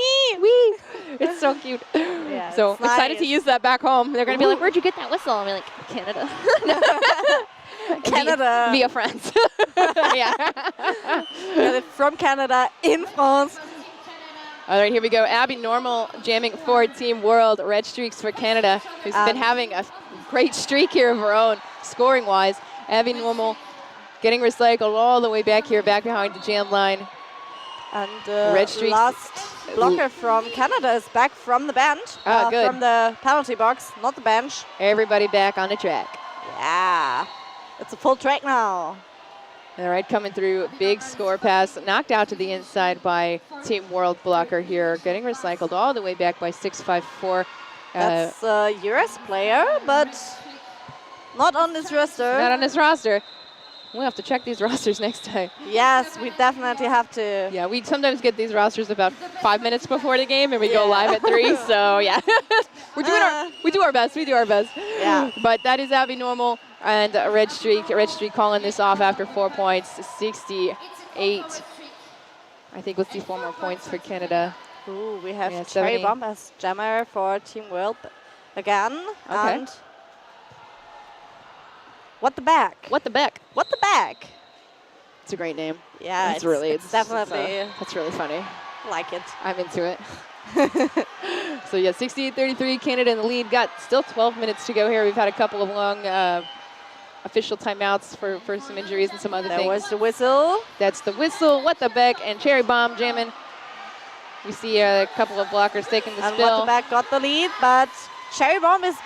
It's so cute. Yeah, So it's excited to nice. use that back home. They're gonna be like, "Where'd you get that whistle?" I'll be like, "Canada." Canada. Via France. Yeah. Got it from Canada in France. All right, here we go. Abby Normal jamming for Team World. Red streaks for Canada, who's been having a great streak here of her own, scoring-wise. Abby Normal getting recycled all the way back here, back behind the jam line. And Red streaks. last blocker from Canada is back from the bench. Good. From the penalty box, not the bench. Everybody back on the track. Yeah. It's a full track now. All right, coming through, big score pass, knocked out to the inside by Team World blocker here, getting recycled all the way back by 654. That's a US player, but not on this roster. Not on this roster. We'll have to check these rosters next time. Yes, we definitely have to. Yeah, we sometimes get these rosters about 5 minutes before the game, and we go Yeah. live at 3. So yeah, we do our best. We do our best. Yeah. But that is Abby Normal and Red Streak. Red Streak calling this off after 4 points, 68. I think we'll see 4 more points for Canada. Ooh, we have Yeah, Cherry 70. Bomb as jammer for Team World again. Okay. And what the back? What the Beck? What the back? It's a great name. Yeah, it's really it's definitely that's really funny. like it. I'm into it. So yeah, 68-33, Canada in the lead. Got still 12 minutes to go here. We've had a couple of long official timeouts for some injuries and some other There things. was the whistle. That's the whistle, What the Beck, and Cherry Bomb jamming. We see a couple of blockers taking the And spill. what the back got the lead, but Cherry Bomb is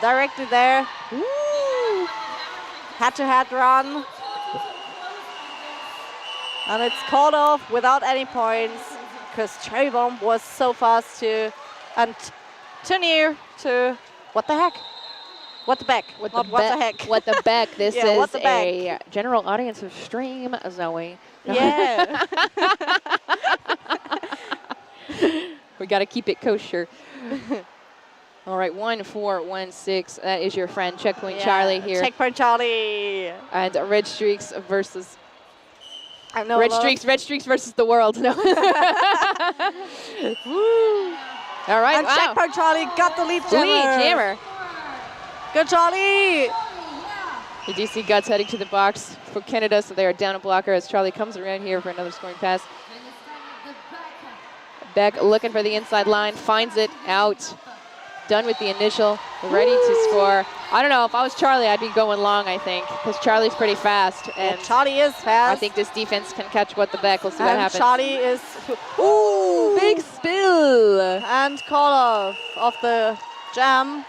directly there. Head-to-head run. And it's called off without any points because Cherry Bomb was so fast and too near to what the heck? What the back? What Not the what the Beck? heck? What the Beck? This Yeah, is what the Beck. a general audience of stream, Zoe. Yeah. We got to keep it kosher. All right, 1416. That is your friend Checkpoint Charlie here. Checkpoint Charlie. And Red Streaks versus I know Red Streaks versus the world. No. All right, And wow. Checkpoint Charlie got the lead jammer. Lead jammer. Good Charlie. You do see Guts heading to the box for Canada, so they are down a blocker as Charlie comes around here for another scoring pass. Beck looking for the inside line, finds it out. done with the initial, ready to score. I don't know, if I was Charlie, I'd be going long, I think, because Charlie's pretty fast. And Charlie is fast. I think this defense can catch what the back. We'll see what and happens. Charlie is... Ooh, big spill. And call off of the jam.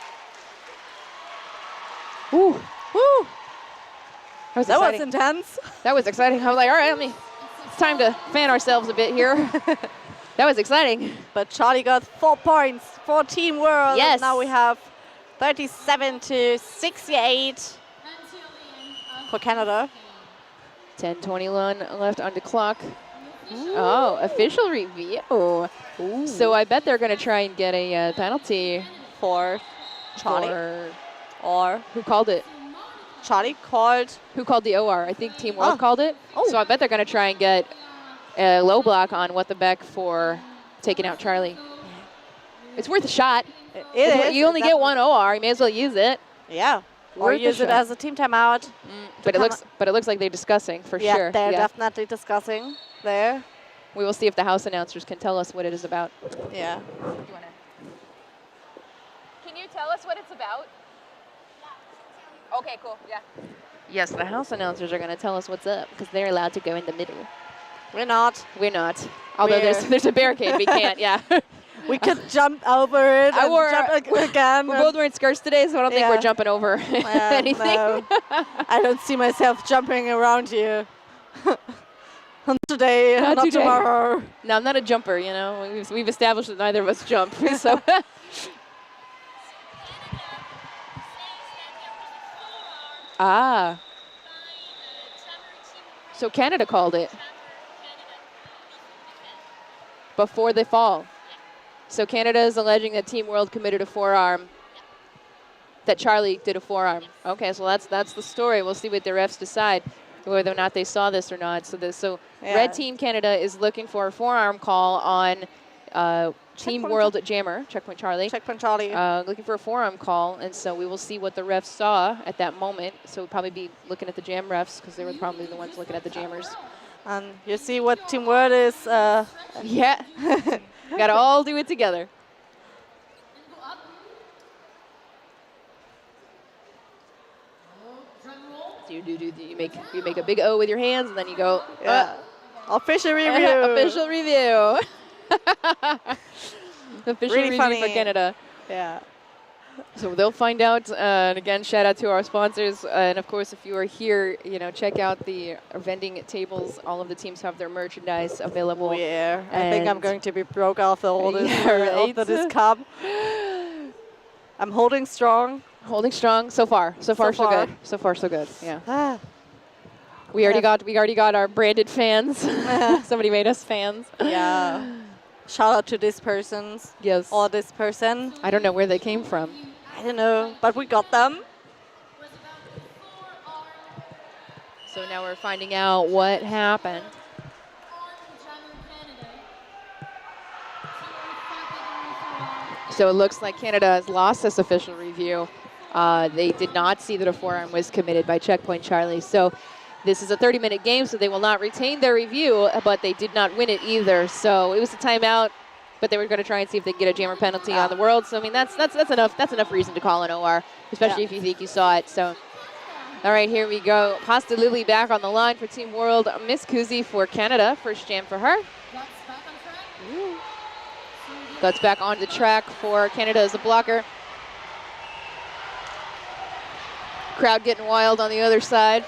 Ooh. Woo! That was That was exciting. intense. That was exciting. I was like, all right, it's time to fan ourselves a bit here. That was exciting. But Charlie got 4 points for Team World. Yes. And now we have 37 to 68 for Canada. 10:21 left on the clock. Oh, official review. So I bet they're going to try and get a penalty For Charlie. Or who called it? Charlie called. Who called the OR? I think Team World Oh. called it. Oh. So I bet they're going to try and get a low block on what the back for taking out Charlie. It's worth a shot. It is. You only get one OR. You may as well use it. Yeah. Or Worth a use it shot. as a team timeout. But it looks like they're discussing for Yeah, sure. they're definitely discussing there. We will see if the house announcers can tell us what it is about. Yeah. Can you tell us what it's about? Okay, cool. Yeah. Yes, the house announcers are going to tell us what's up because they're allowed to go in the middle. We're not. We're not. Although We're- there's a barricade, we can't. Yeah. We could jump over it I and wore- jump again. We're both wearing skirts today, so I don't think Yeah. we're jumping over anything. No. I don't see myself jumping around you. Not today, Not not today. tomorrow. No, I'm not a jumper. You know, we've established that neither of us jump. So. Ah. So Canada called it before they fall. So Canada is alleging that Team World committed a forearm, that Charlie did a forearm. Okay, so that's the story. We'll see what the refs decide, whether or not they saw this or not. So Yeah. Red Team Canada is looking for a forearm call on Team Checkpoint World Jammer, Checkpoint Charlie. Checkpoint Charlie. Looking for a forearm call, and so we will see what the refs saw at that moment. So we'll probably be looking at the jam refs because they were probably the ones looking at the jammers. And you see what Team World is. Yeah, gotta all do it together. You make a big O with your hands, and then you go. Official review. Official review. Official Really review funny. for Canada. Yeah. So they'll find out. And again, shout out to our sponsors. And of course, if you are here, check out the vending tables. All of the teams have their merchandise available. Oh, yeah. I think I'm And- going to be broke after all this, Yeah, right. after this cup. I'm holding strong. Holding strong so far. So far, so far. good. So far, so good. Yeah. Ah, We already got our branded fans. Somebody made us fans. yeah. Shout out to this person Yes. or this person. I don't know where they came from. I don't know, but we got them. So now we're finding out what happened. So it looks like Canada has lost this official review. They did not see that a forearm was committed by Checkpoint Charlie. So this is a 30-minute game, so they will not retain their review, but they did not win it either. So it was a timeout, but they were going to try and see if they could get a jammer penalty on the world. So I mean, that's enough reason to call an OR, especially if you think you saw it. So. All right, here we go. Pasta Lily back on the line for Team World. Miss Kuzi for Canada. First jam for her. Guts back on the track for Canada as a blocker. Crowd getting wild on the other side.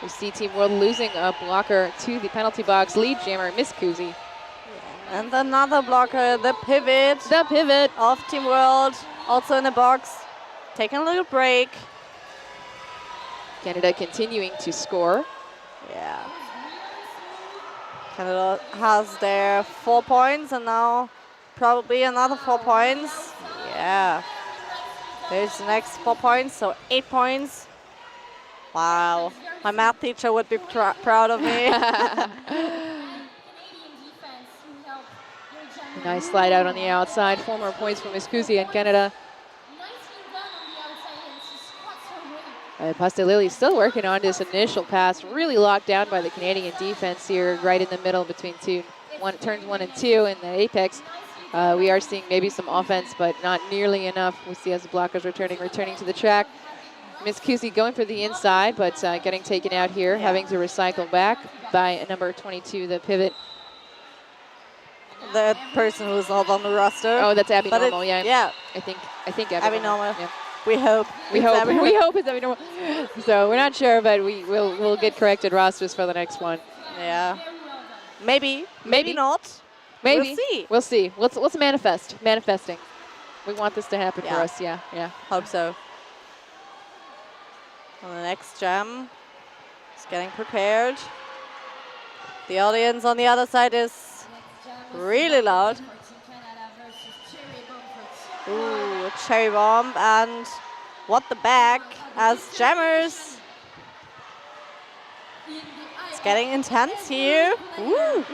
We see Team World losing a blocker to the penalty box. Lead jammer, Miss Kuzi. And another blocker, the pivot The pivot. of Team World, also in the box. Taking a little break. Canada continuing to score. Yeah. Canada has their 4 points and now probably another 4 points. Yeah. There's the next 4 points, so 8 points. Wow. My math teacher would be proud of me. Nice slide out on the outside. 4 more points for Miss Kuzi and Canada. Pasta Lily still working on this initial pass, really locked down by the Canadian defense here, right in the middle between turns 1 and 2 in the apex. We are seeing maybe some offense, but not nearly enough. We see as the blockers returning to the track. Miss Kusi going for the inside, but getting taken out here, having to recycle back by number 22, the pivot. The person who's not on the roster. Oh, that's Abby But Normal, it- yeah. Yeah, I think Abby Normal. Yeah. We hope. We it's hope. Abby We hope it's Abby Normal. So we're not sure, but we'll get corrected rosters for the next one. Yeah. Maybe. Maybe not. Maybe. We'll see. We'll see. Let's manifest. Manifesting. We want this to happen for Yeah. us. Yeah. Yeah. Hope so. On the next jam, is getting prepared. The audience on the other side is really loud. Ooh, a cherry bomb and what the back as jammers. It's getting intense here. Ooh.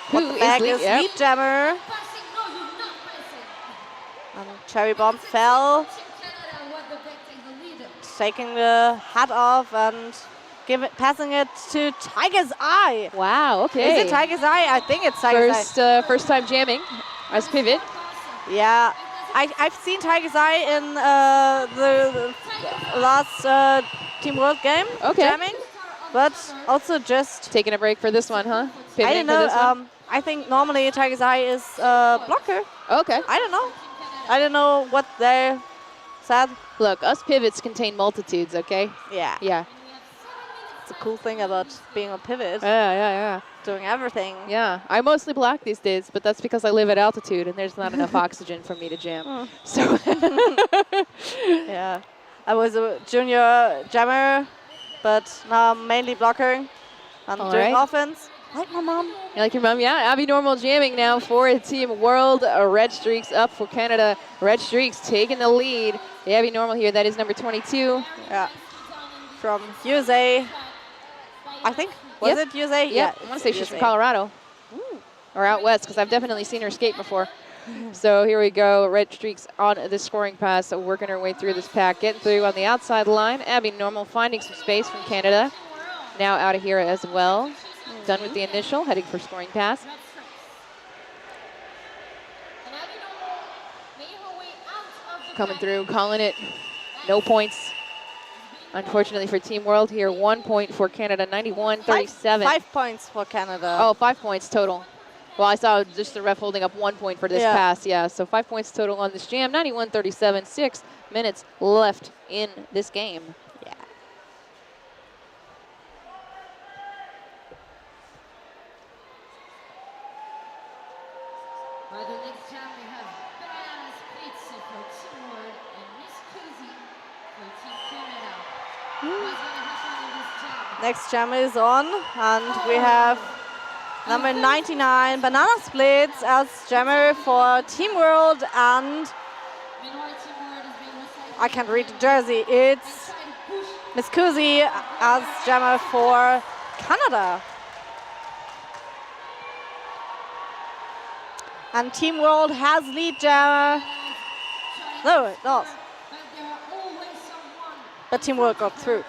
What the back is lead jammer. And cherry bomb fell. Taking the hat off and passing it to Tiger's Eye. Wow. Okay. Is it Tiger's Eye? I think it's Tiger's Eye. First time jamming as pivot. Yeah, I've seen Tiger's Eye in the last Team World game, jamming, but also just taking a break for this one, huh? I don't know. I think normally Tiger's Eye is blocker. Okay. I don't know what they said. Look, us pivots contain multitudes. Okay. Yeah. Yeah. It's a cool thing about being a pivot. Yeah. Doing everything. Yeah, I mostly block these days, but that's because I live at altitude and there's not enough oxygen for me to jam. So yeah, I was a junior jammer, but now I'm mainly blocker. I'm doing offense. Like my mom. You like your mom? Yeah, Abby Normal jamming now for Team World. Red Streaks up for Canada. Red Streaks taking the lead. The Abby Normal here, that is number 22. Yeah, from USA, I think. Was it USA? Yeah, I want to say she's from Colorado. Or out west, because I've definitely seen her skate before. So here we go, Red Streaks on the scoring pass, working her way through this pack, getting through on the outside line. Abby Normal finding some space from Canada. Now out of here as well. Done with the initial, heading for scoring pass. Coming through, calling it. No points. Unfortunately for Team World here, 1 point for Canada, 91-37. 5 points for Canada. Oh, 5 points total. Well, I saw just the ref holding up 1 point for this pass, yeah. So 5 points total on this jam, 91-37, 6 minutes left in this game. Yeah. By the next jam, we have Bananas Pizza for Team World and Miss Kuzi for Team Canada. What's going to happen in this jam? Next jam is on, and we have number 99, Banana Splits, as jammer for Team World, and I can't read the jersey. It's Miss Kuzi as jammer for Canada. And Team World has lead jammer. No, it does. But Team World got through.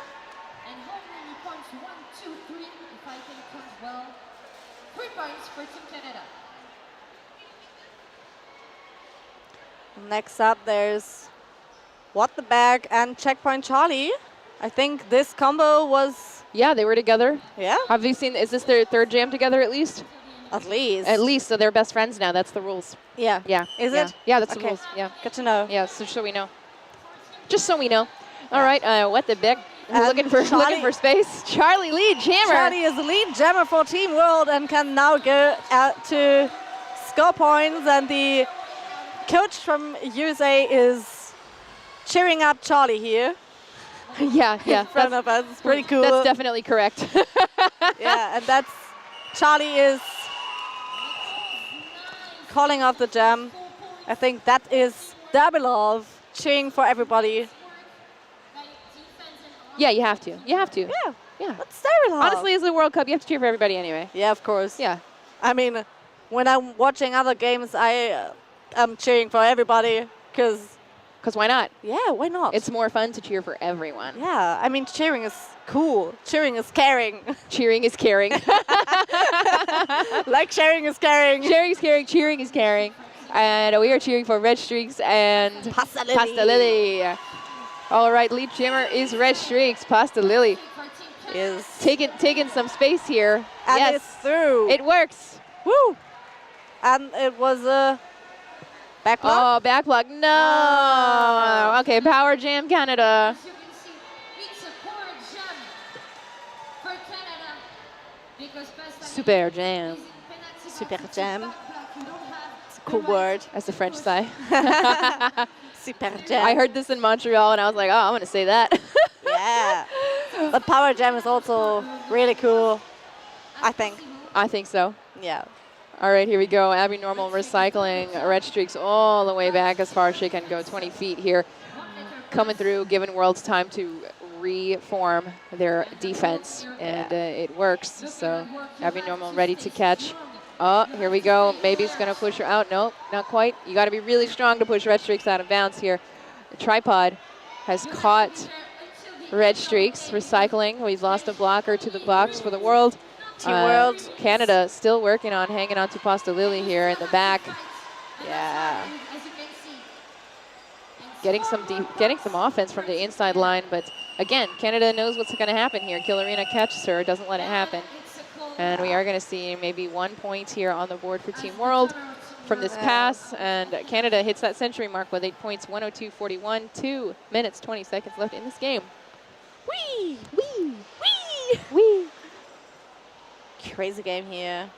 And how many points? 1, 2, 3, if I can count well. 3 points for Team Canada. Next up, there's What the Bag and Checkpoint Charlie. I think this combo was... Yeah, they were together. Yeah. Have you seen, is this their third jam together at least? At least. At least, so they're best friends now. That's the rules. Yeah. Yeah. Is yeah. it? Yeah, that's the Okay. rules. Yeah. Good to know. Yeah, so we know. Just so we know. All right, What the Bag? And Looking for space. Charlie lead jammer. Charlie is the lead jammer for Team World and can now go out to score points. And the coach from USA is cheering up Charlie here. yeah. In front of us. It's pretty cool. That's definitely correct. Yeah, and that's Charlie is calling off the jam. I think that is Dabilov cheering for everybody. Yeah, you have to. You have to. Yeah. Yeah. That's Dabilov. Honestly, it's the World Cup. You have to cheer for everybody anyway. Yeah, of course. Yeah. I mean, when I'm watching other games, I am cheering for everybody because Because why not? Yeah, why not? It's more fun to cheer for everyone. yeah, I mean, cheering is cool. Cheering is caring. Cheering is caring. Like sharing is caring. Sharing is caring. Cheering is caring. And we are cheering for Red Streaks and Pasta Lily. Pasta Lily. All right, lead shimmer is Red Streaks. Pasta Lily Is taking some space here. and yes, it's through. it works. Woo! And it was a back block. Oh, back block. No. Oh. Okay, Power Jam Canada. As you can see, it's a core jam for Canada because Pasta Super Jam. Super jam. You don't have It's a cool word. As the French say. Super jam. I heard this in Montreal and I was like, oh, I'm going to say that. Yeah. But power jam is also really cool, I think. I think so. Yeah. All right, here we go. Abby Normal recycling Red Streaks all the way back as far as she can go, 20 feet here. Coming through, giving Worlds time to reform their defense, and it works. So Abby Normal ready to catch. Oh, here we go. Maybe it's going to push her out. Nope, not quite. You got to be really strong to push Red Streaks out of bounds here. The tripod has caught Red Streaks recycling. He's lost a blocker to the box for the World. Team World. Canada still working on hanging on to Pasta Lily here in the back. Yeah. as you can see. Getting some offense from the inside line, but again, Canada knows what's going to happen here. Killarina catches her, doesn't let it happen. And we are going to see maybe 1 point here on the board for Team World from this pass. And Canada hits that century mark with 8 points, 102-41, 2 minutes, 20 seconds left in this game. Whee! Wee! Wee! Wee! Crazy game here.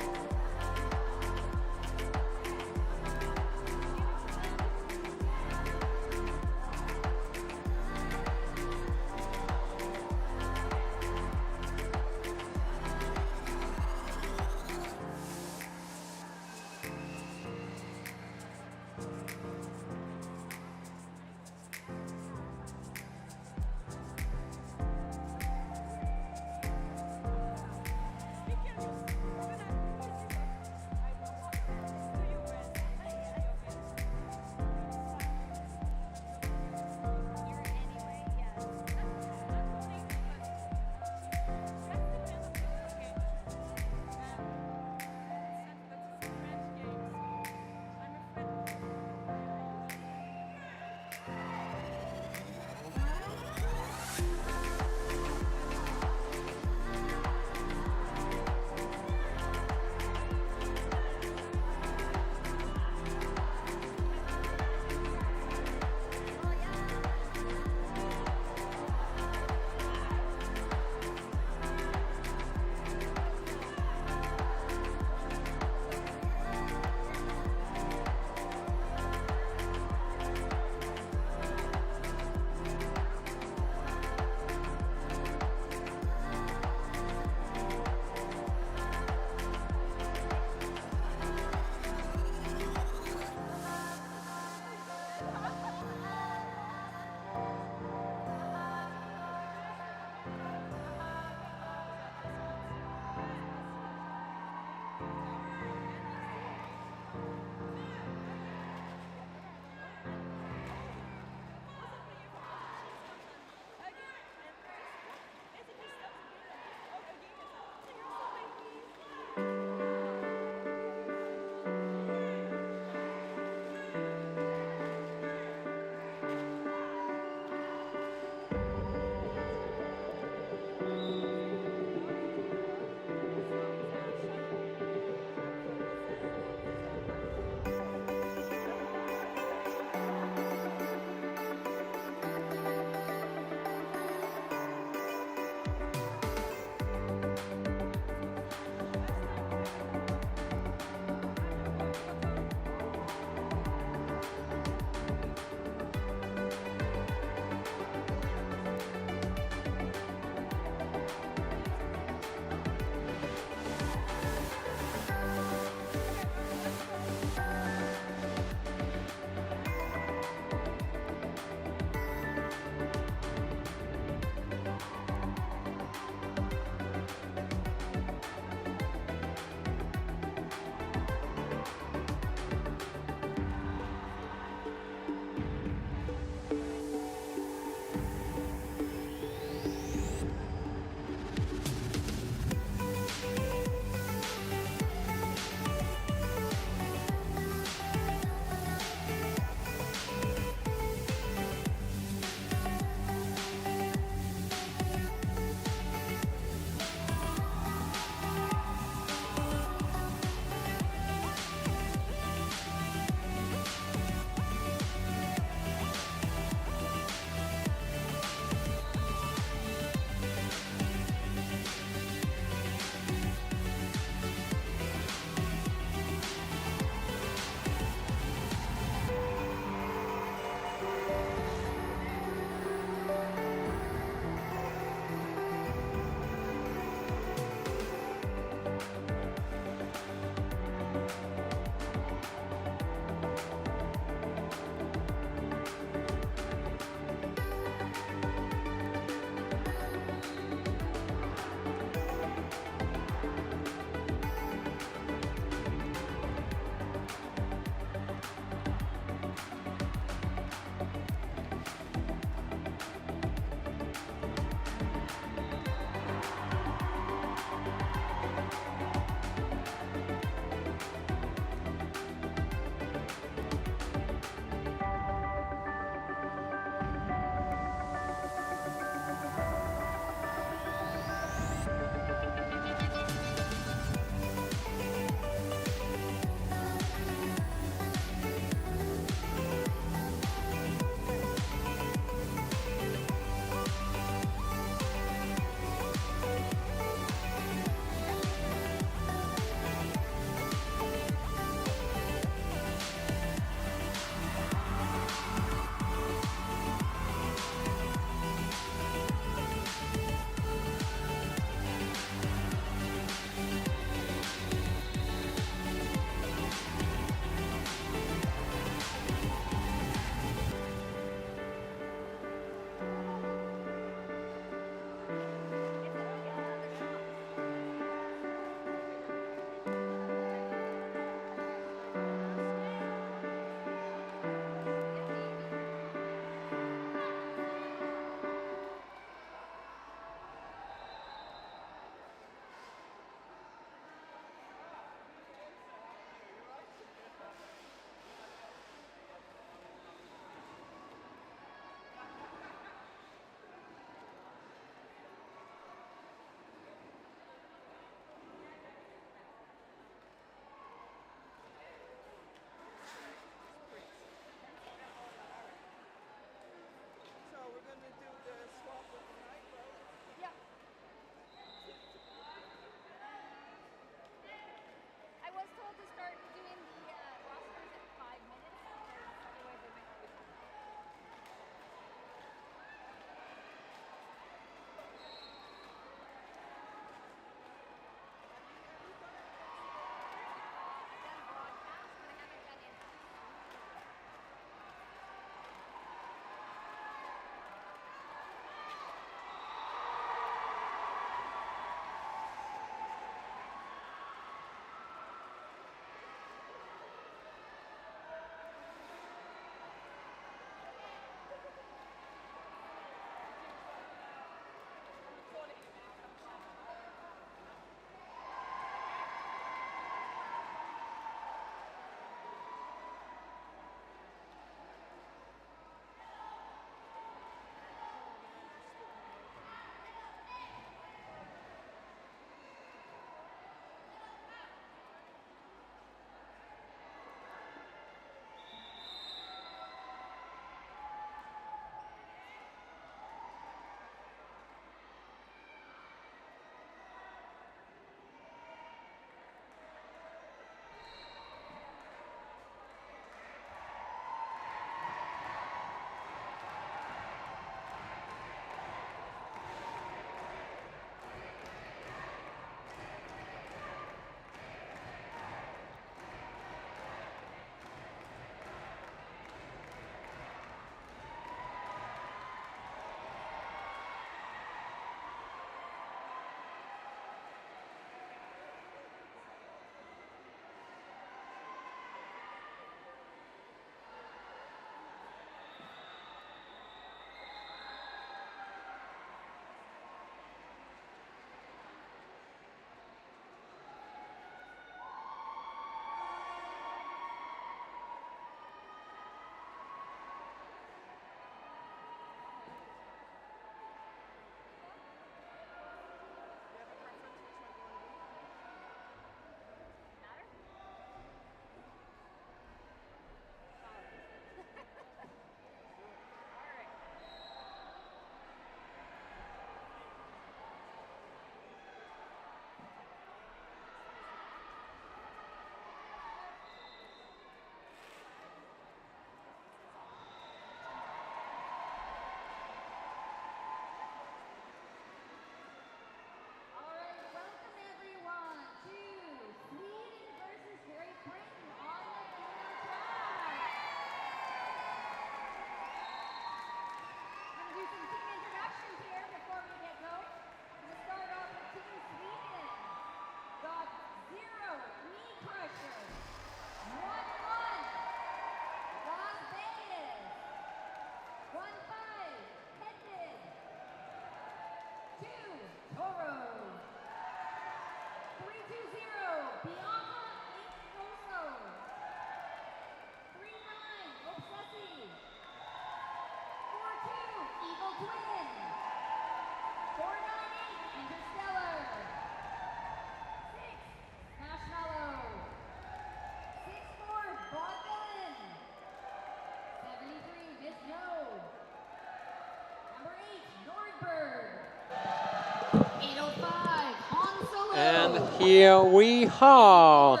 Here we are.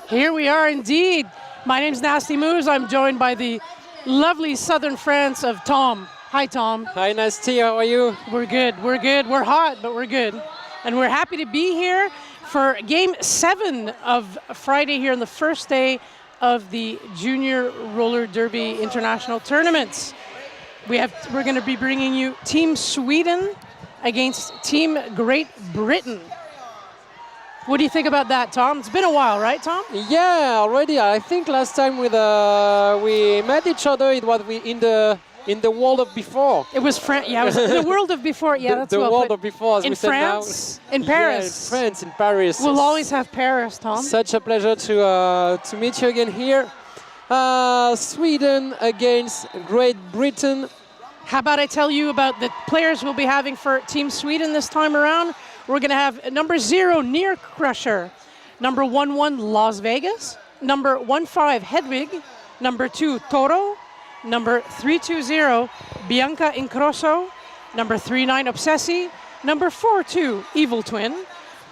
Here we are indeed. My name's Nasty Moves. I'm joined by the lovely southern France of Tom. Hi, Tom. Hi, Nasty. How are you? We're good. We're good. We're hot, but we're good. And we're happy to be here for Game 7 of Friday here on the first day of the Junior Roller Derby International Tournaments. We're going to be bringing you Team Sweden against Team Great Britain. What do you think about that, Tom? It's been a while, right, Tom? Yeah, already. I think last time we met each other, it was in the world of before. It was yeah, it was the world of before. Yeah, that's the well world put. of before, as in we said France, now. in Paris. Yeah, in France, in Paris. We'll always have Paris, Tom. Such a pleasure to meet you again here. Sweden against Great Britain. How about I tell you about the players we'll be having for Team Sweden this time around? We're going to have number 0, Near Crusher. Number 11, Las Vegas. Number 15, Hedwig. Number 2, Toro. Number 320, Bianca Incrosso. Number 39, Obsessi. Number 42, Evil Twin.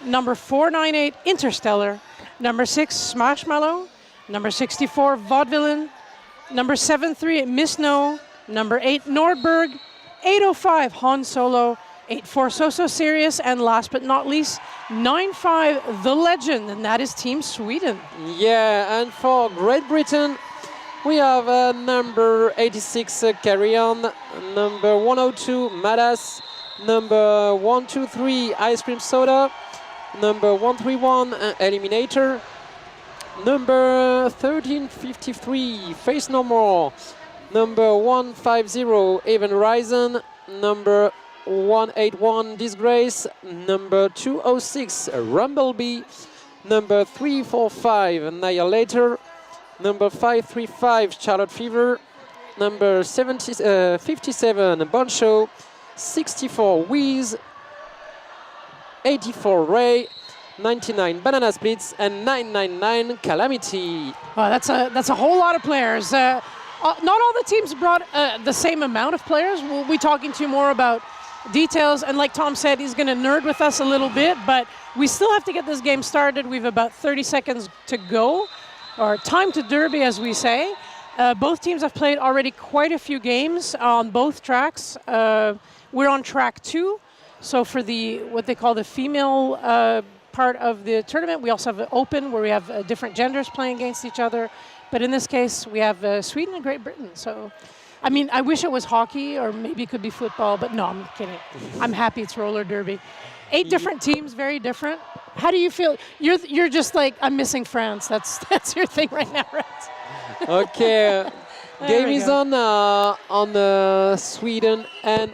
Number 498, Interstellar. Number 6, Smashmallow. Number 64, Vaudevillain. Number 73, Miss No. Number 8, Nordberg. 805, Han Solo. 84, So Serious. And last but not least, 95, The Legend. And that is Team Sweden. Yeah, and for Great Britain, we have number 86, Carry On. Number 102, Madas. Number 123, Ice Cream Soda. Number 131, Eliminator. Number 1353, Face No More. Number 150, Even Horizon. Number 181, Disgrace. Number 206, Rumblebee. Number 345, Annihilator. Number 535, Charlotte Fever. Number 57, Boncho. 64, Wheeze. 84, Ray. 99, Banana Splits. And 999, Calamity. Wow, that's a whole lot of players. Not all the teams brought the same amount of players. We'll be talking to you more about details. And like Tom said, he's going to nerd with us a little bit. But we still have to get this game started. We've about 30 seconds to go. Or time to derby, as we say. Both teams have played already quite a few games on both tracks. We're on track 2. So for what they call the female part of the tournament, we also have an open where we have different genders playing against each other. But in this case, we have Sweden and Great Britain. So, I mean, I wish it was hockey or maybe it could be football, but no, I'm kidding. I'm happy it's roller derby. 8 different teams, very different. How do you feel? You're just like, I'm missing France. That's your thing right now, right? Okay, game is on Sweden and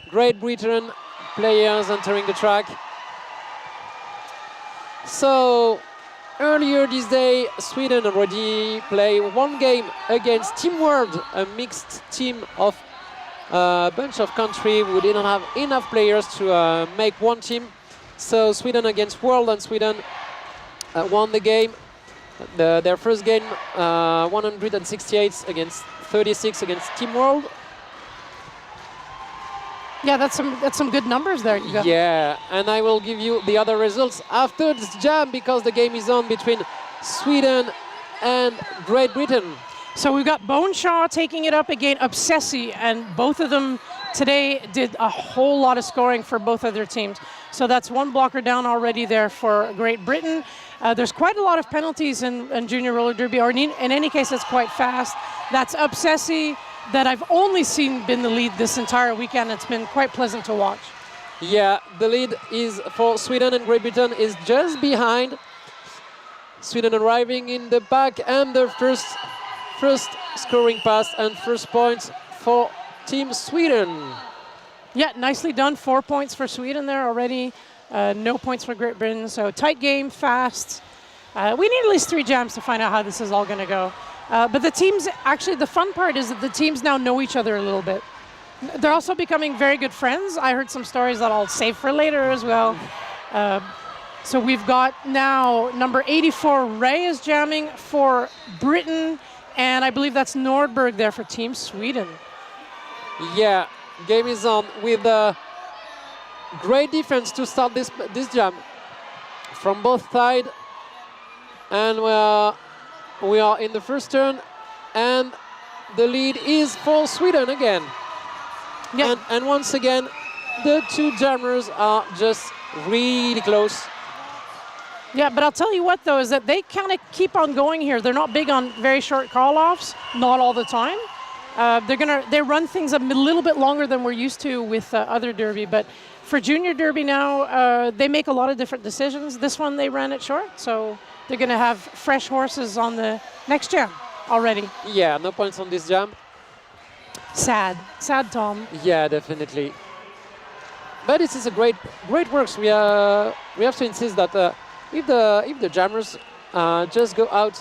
Great Britain players entering the track. So earlier this day, Sweden already played one game against Team World, a mixed team of a bunch of countries who didn't have enough players to make one team. So Sweden against World, and Sweden won the game. Their first game, 168 against 36 against Team World. Yeah, that's some good numbers there. You got. Yeah, and I will give you the other results after this jam because the game is on between Sweden and Great Britain. So we've got Boneshaw taking it up against Obsessi, and both of them today did a whole lot of scoring for both of their teams. So that's one blocker down already there for Great Britain. There's quite a lot of penalties in Junior Roller Derby, or in any case, it's quite fast. That's Obsessi that I've only seen been the lead this entire weekend. It's been quite pleasant to watch. Yeah, the lead is for Sweden, and Great Britain is just behind. Sweden arriving in the back, and the first scoring pass and first points for Team Sweden. Yeah, nicely done. 4 points for Sweden there already. No points for Great Britain. So tight game, fast. We need at least 3 jams to find out how this is all going to go. But the teams, actually, the fun part is that the teams now know each other a little bit. They're also becoming very good friends. I heard some stories that I'll save for later as well. So we've got now number 84, Ray is jamming for Britain. And I believe that's Nordberg there for Team Sweden. Yeah, game is on with great defense to start this jam from both sides. And we are in the first turn, and the lead is for Sweden again. Yep. And once again, the two jammers are just really close. Yeah, but I'll tell you what, though, is that they kind of keep on going here. They're not big on very short call-offs, not all the time. They run things a little bit longer than we're used to with other derby, but for junior derby now, they make a lot of different decisions. This one, they ran it short, so they're going to have fresh horses on the next jam already. Yeah, no points on this jam. Sad, Tom. Yeah, definitely. But this is a great works. We have to insist that if the jammers just go out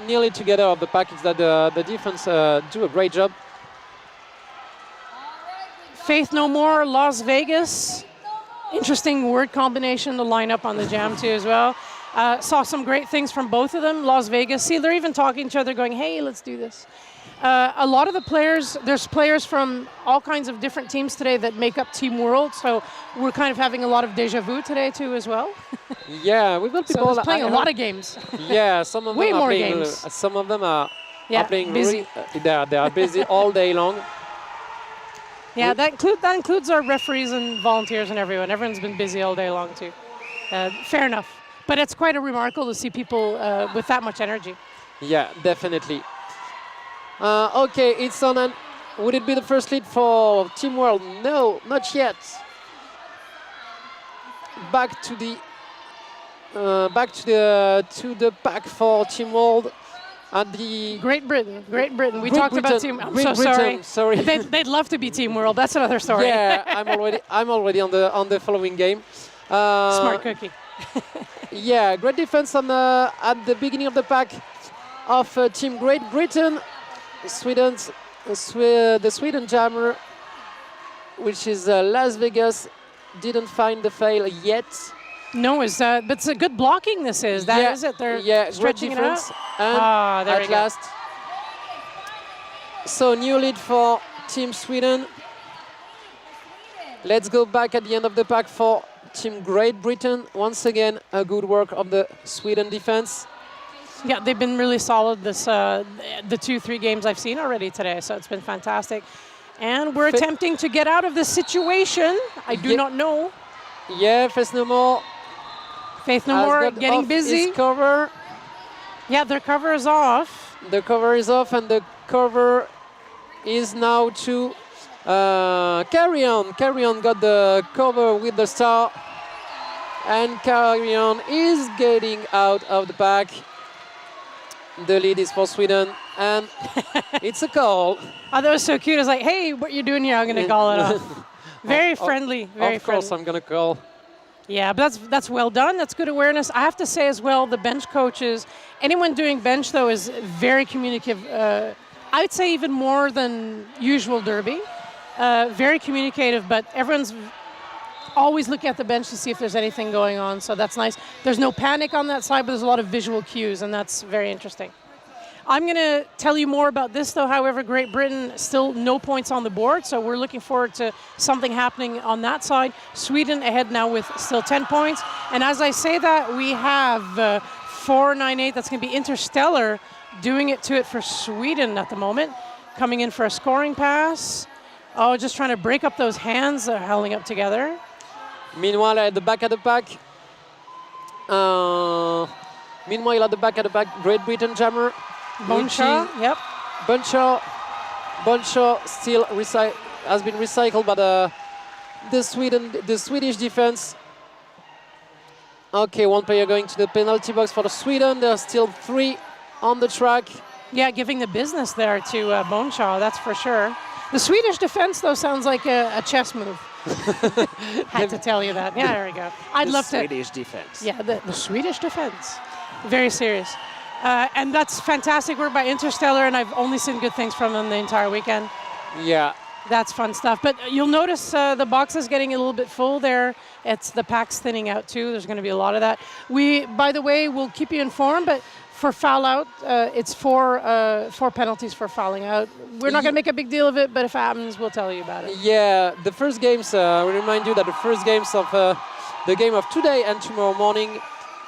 nearly together of the package, that the defense do a great job. Faith No More, Las Vegas. Interesting word combination to line up on the jam too as well. Saw some great things from both of them. Las Vegas, see, they're even talking to each other going, hey, let's do this. A lot of the players, there's players from all kinds of different teams today that make up Team World, so we're kind of having a lot of deja vu today too as well. Yeah, we've got people so playing a lot of games. Yeah, some of them are playing. Games. Some of them are playing busy. They are busy all day long. Yeah, that includes our referees and volunteers and everyone. Everyone's been busy all day long too. Fair enough. But it's quite remarkable to see people with that much energy. Yeah, definitely. Okay, it's on. And would it be the first lead for Team World? No, not yet. Back to the pack for Team World. And the Great Britain. We talked about Team. I'm Great so Britain, sorry. They'd love to be Team World. That's another story. Yeah, I'm already on the following game. Smart cookie. Yeah, great defense on at the beginning of the pack of Team Great Britain. The Sweden jammer, which is Las Vegas, didn't find the fail yet. No, but it's a good blocking. This is. Is it? They're stretching great defense. it out. And there at last. So new lead for Team Sweden. Let's go back at the end of the pack for Team Great Britain. Once again, a good work of the Sweden defense. Yeah, they've been really solid the 2-3 games I've seen already today, so it's been fantastic. And we're attempting to get out of this situation. I do not know. Yeah, Faith No More. Faith No More getting busy. His cover. Yeah, their cover is off. The cover is off, and the cover is now to Carry On. Carry On got the cover with the star, and Carry On is getting out of the pack. The lead is for Sweden, and it's a call. Oh, that was so cute. I was like, hey, what you doing here? I'm going to call it off. Very friendly, very friendly. Of course, I'm going to call. Yeah, but that's well done. That's good awareness. I have to say as well, the bench coaches, anyone doing bench, though, is very communicative. I'd say even more than usual derby. Very communicative, but everyone's always looking at the bench to see if there's anything going on, so that's nice. There's no panic on that side, but there's a lot of visual cues, and that's very interesting. I'm going to tell you more about this, though. However, Great Britain, still no points on the board, so we're looking forward to something happening on that side. Sweden ahead now with still 10 points. And as I say that, we have 4-9-8. That's going to be Interstellar doing it to it for Sweden at the moment. Coming in for a scoring pass. Oh, just trying to break up those hands that are holding up together. Meanwhile, at the back of the pack, Great Britain jammer. Bonshaw, yep. Bonshaw still has been recycled by the Swedish defense. Okay, one player going to the penalty box for the Sweden. There are still 3 on the track. Yeah, giving the business there to Bonshaw, that's for sure. The Swedish defense, though, sounds like a chess move. Had to tell you that. Yeah, there we go. I'd love to. The Swedish defense. Yeah, the Swedish defense. Very serious. And that's fantastic work by Interstellar, and I've only seen good things from them the entire weekend. Yeah. That's fun stuff. But you'll notice the box is getting a little bit full there. It's the pack's thinning out, too. There's going to be a lot of that. We, by the way, will keep you informed, but for foul out, it's 4 penalties for fouling out. We're not going to make a big deal of it, but if it happens, we'll tell you about it. Yeah, the first games, we remind you that the first games of the game of today and tomorrow morning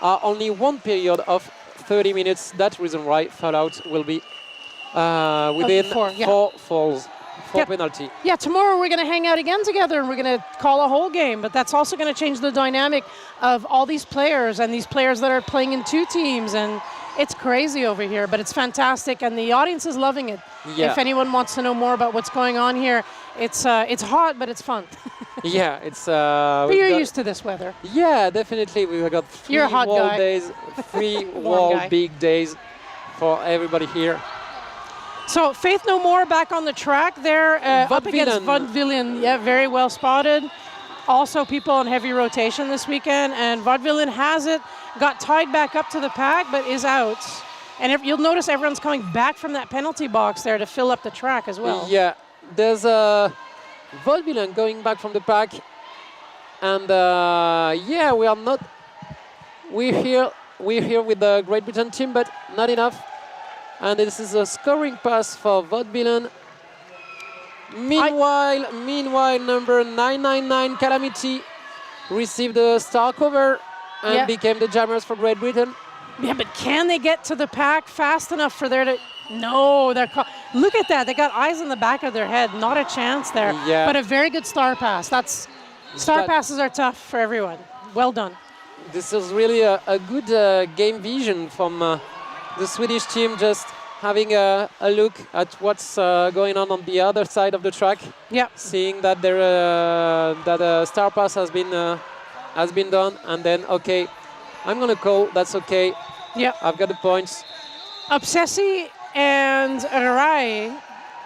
are only one period of 30 minutes. That's the reason why Fallout will be within four falls. For penalty. Yeah, tomorrow we're going to hang out again together and we're going to call a whole game, but that's also going to change the dynamic of all these players and these players that are playing in two teams, and it's crazy over here, but it's fantastic and the audience is loving it. Yeah. If anyone wants to know more about what's going on here, it's hot, but it's fun. Yeah, it's... but you're used to this weather. Yeah, definitely. We've got 3 You're a hot wall guy. days, 3 wall big days for everybody here. So Faith No More back on the track there, up against Vaudevillians. Yeah, very well spotted. Also people on heavy rotation this weekend, and Vaudevillians has it, got tied back up to the pack, but is out. And you'll notice everyone's coming back from that penalty box there to fill up the track as well. Yeah, there's Vaudevillians going back from the pack, and yeah, we're here with the Great Britain team, but not enough. And this is a scoring pass for Vaudevillians. Meanwhile, number 999 Calamity received the star cover and became the jammers for Great Britain. Yeah, but can they get to the pack fast enough for there to... No, look at that. They got eyes in the back of their head. Not a chance there. Yeah. But a very good star pass. Star passes are tough for everyone. Well done. This is really a good game vision from the Swedish team, just having a look at what's going on the other side of the track. Yeah. Seeing that that star pass has been done, and then okay, I'm gonna call. That's okay. Yeah. I've got the points. Obsessi and Rai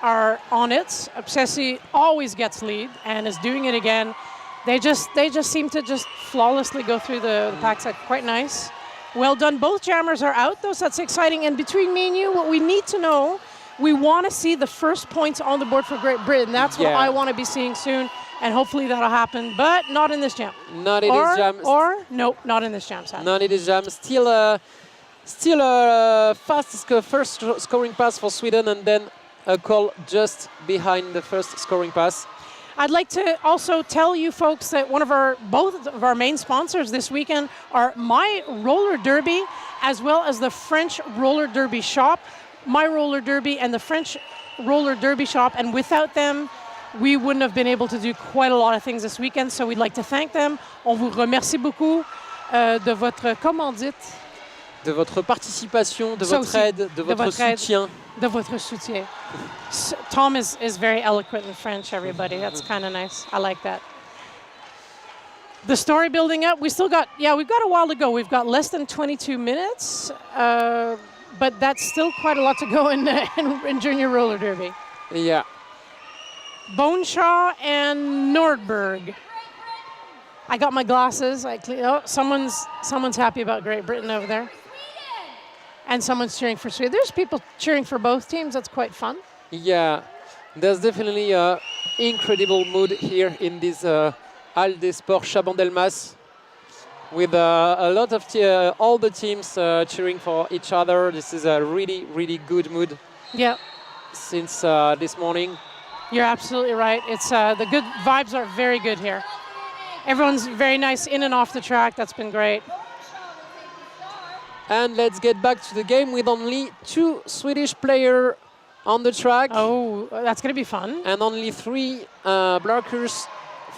are on it. Obsessi always gets lead and is doing it again. They just seem to just flawlessly go through the pack set. Quite nice. Well done. Both jammers are out, though, so that's exciting. And between me and you, what we need to know, we want to see the first points on the board for Great Britain. That's what I want to be seeing soon, and hopefully that'll happen, but not in this jam. Not in this jam. Nope, not in this jam, sadly. Not in this jam. Still a fast first scoring pass for Sweden, and then a call just behind the first scoring pass. I'd like to also tell you folks that both of our main sponsors this weekend are My Roller Derby as well as the French Roller Derby Shop. My Roller Derby and the French Roller Derby Shop, and without them, we wouldn't have been able to do quite a lot of things this weekend, so we'd like to thank them. On vous remercie beaucoup de votre commandite. De votre participation, de votre aide, de votre soutien. De votre soutien. Tom is very eloquent in French, everybody. That's kind of nice. I like that. The story building up. We've got a while to go. We've got less than 22 minutes, but that's still quite a lot to go in Junior Roller Derby. Yeah. Boneshaw and Nordberg. I got my glasses. Someone's happy about Great Britain over there. And someone's cheering for Sweden. There's people cheering for both teams. That's quite fun. Yeah, there's definitely an incredible mood here in this Halle des Sports Chabandelmas, with a lot of all the teams cheering for each other. This is a really, really good mood. Yeah. Since this morning. You're absolutely right. It's the good vibes are very good here. Everyone's very nice in and off the track. That's been great. And let's get back to the game with only 2 Swedish players on the track. Oh, that's going to be fun. And only 3 blockers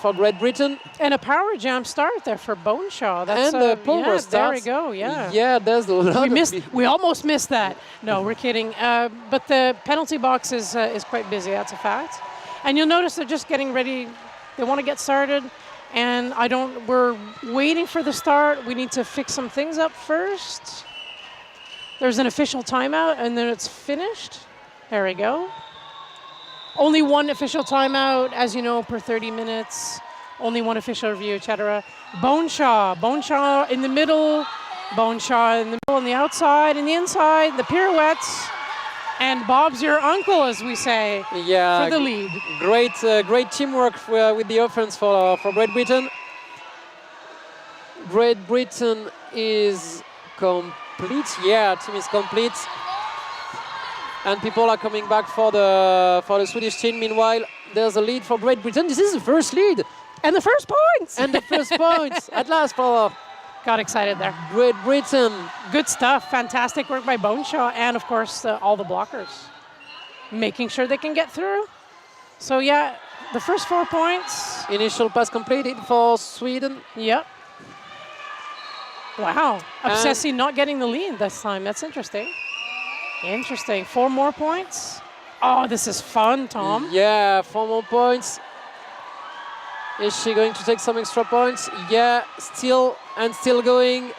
for Great Britain. And a power jam start there for Boneshaw. That's and a power start. There we go, yeah. Yeah, there's a lot we almost missed that. No, we're kidding. But the penalty box is quite busy, that's a fact. And you'll notice they're just getting ready. They want to get started. And we're waiting for the start. We need to fix some things up first. There's an official timeout, and then it's finished. There we go. Only one official timeout, as you know, per 30 minutes. Only one official review, etc. Boneshaw in the middle. Boneshaw in the middle, on the outside, and the inside, the pirouettes. And Bob's your uncle, as we say, for the lead. Great teamwork with the offense for Great Britain. Great Britain is complete. Yeah, team is complete. And people are coming back for the Swedish team. Meanwhile, there's a lead for Great Britain. This is the first lead And the first points! And the first points at last for Got excited there. Great Britain. Good stuff. Fantastic work by Boneshaw and, of course, all the blockers. Making sure they can get through. So, yeah, the first 4 points. Initial pass completed for Sweden. Yep. Wow. Obsessi not getting the lead this time. That's interesting. Interesting. 4 more points. Oh, this is fun, Tom. Yeah, 4 more points. Is she going to take some extra points? Yeah, still going.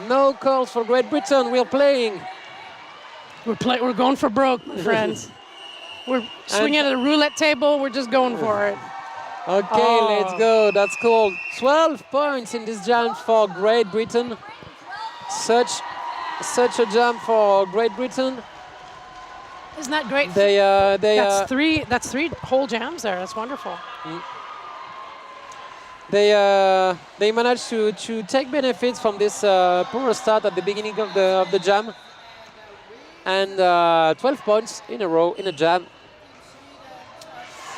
No calls for Great Britain. We're playing. We're going for broke, my friends. We're swinging at a roulette table. We're just going for it. Okay, let's go. That's cool. 12 points in this jam for Great Britain. Such a jam for Great Britain. Isn't that great? That's three whole jams there. That's wonderful. They managed to take benefits from this poor start at the beginning of the jam, and 12 points in a row in a jam.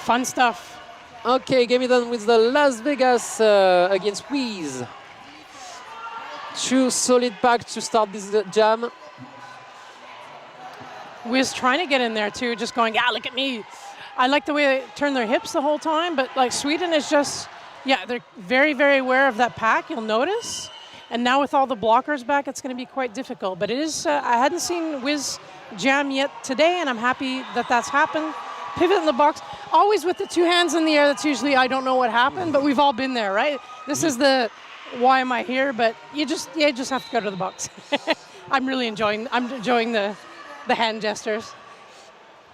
Fun stuff. Okay, game done with the Las Vegas against Wiz. 2 solid packs to start this jam. Wiz trying to get in there too, just going, yeah, look at me. I like the way they turn their hips the whole time, but like Sweden is just, yeah, they're very, very aware of that pack, you'll notice. And now with all the blockers back, it's going to be quite difficult. But it is, I hadn't seen Wiz jam yet today, and I'm happy that that's happened. Pivot in the box, always with the 2 hands in the air. That's usually, I don't know what happened, but we've all been there, right? This is the, why am I here? But you just have to go to the box. I'm enjoying the hand gestures.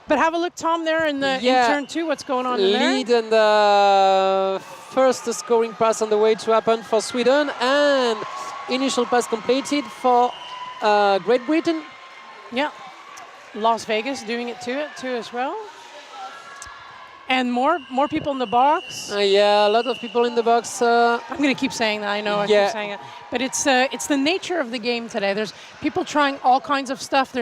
But have a look, Tom, there in turn 2, what's going on in there? Lead and the first scoring pass on the way to happen for Sweden, and initial pass completed for Great Britain. Yeah, Las Vegas doing it too as well. And more people in the box. Yeah, a lot of people in the box. I'm going to keep saying that. I know I keep saying it, but it's the nature of the game today. There's people trying all kinds of stuff.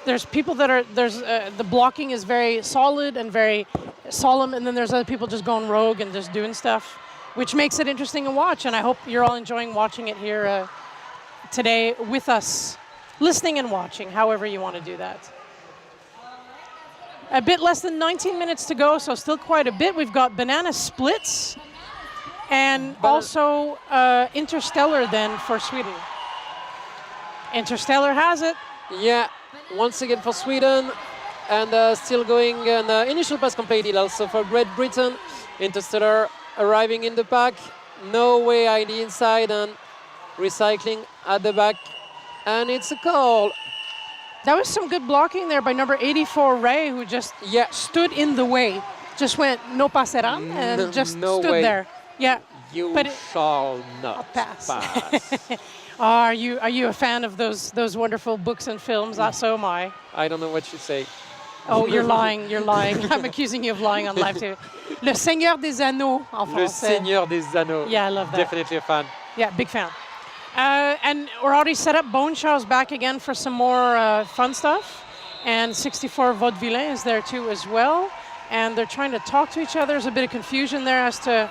There's people that are the blocking is very solid and very solemn, and then there's other people just going rogue and just doing stuff, which makes it interesting to watch. And I hope you're all enjoying watching it here today with us, listening and watching, however you want to do that. A bit less than 19 minutes to go, so still quite a bit. We've got banana splits and also Interstellar then for Sweden. Interstellar has it. Yeah, once again for Sweden, and still going, and initial pass completed also for Great Britain. Interstellar arriving in the pack, no way ID inside, and recycling at the back, and it's a call. That was some good blocking there by number 84, Ray, who just stood in the way. Just went no passerán and just stood there. Yeah. You shall not pass. Are you a fan of those wonderful books and films? So am I. I don't know what you say. Oh, you're lying. I'm accusing you of lying on live too. Le Seigneur des Anneaux en français. Le Seigneur des Anneaux. Yeah, I love that. Definitely a fan. Yeah, big fan. And we're already set up. Boneshaw's back again for some more fun stuff. And 64 Vaudevillain is there too as well. And they're trying to talk to each other. There's a bit of confusion there as to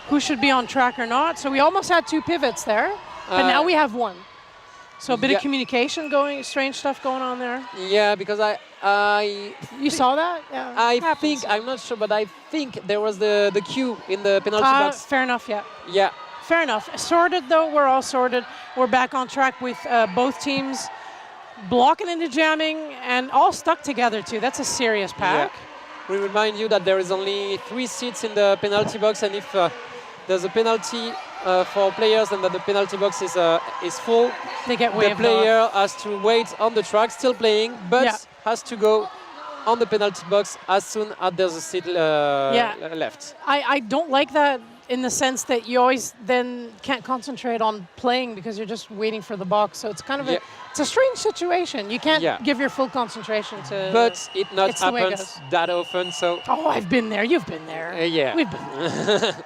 who should be on track or not. So we almost had 2 pivots there, but now we have 1. So a bit of communication going, strange stuff going on there. Yeah, because You saw that? Yeah. I'm not sure, but I think there was the cue in the penalty box. Fair enough, yeah. Yeah. Fair enough. Sorted, though. We're all sorted. We're back on track with both teams blocking into jamming and all stuck together, too. That's a serious pack. Yeah. We remind you that there is only 3 seats in the penalty box, and if there's a penalty for players and that the penalty box is full, they get waved the player off. has to wait on the track, still playing, but has to go on the penalty box as soon as there's a seat left. I don't like that in the sense that you always then can't concentrate on playing because you're just waiting for the box. So it's kind of it's a strange situation. You can't give your full concentration to. But it not happens that often. So. Oh, I've been there. You've been there. Yeah. We've been there.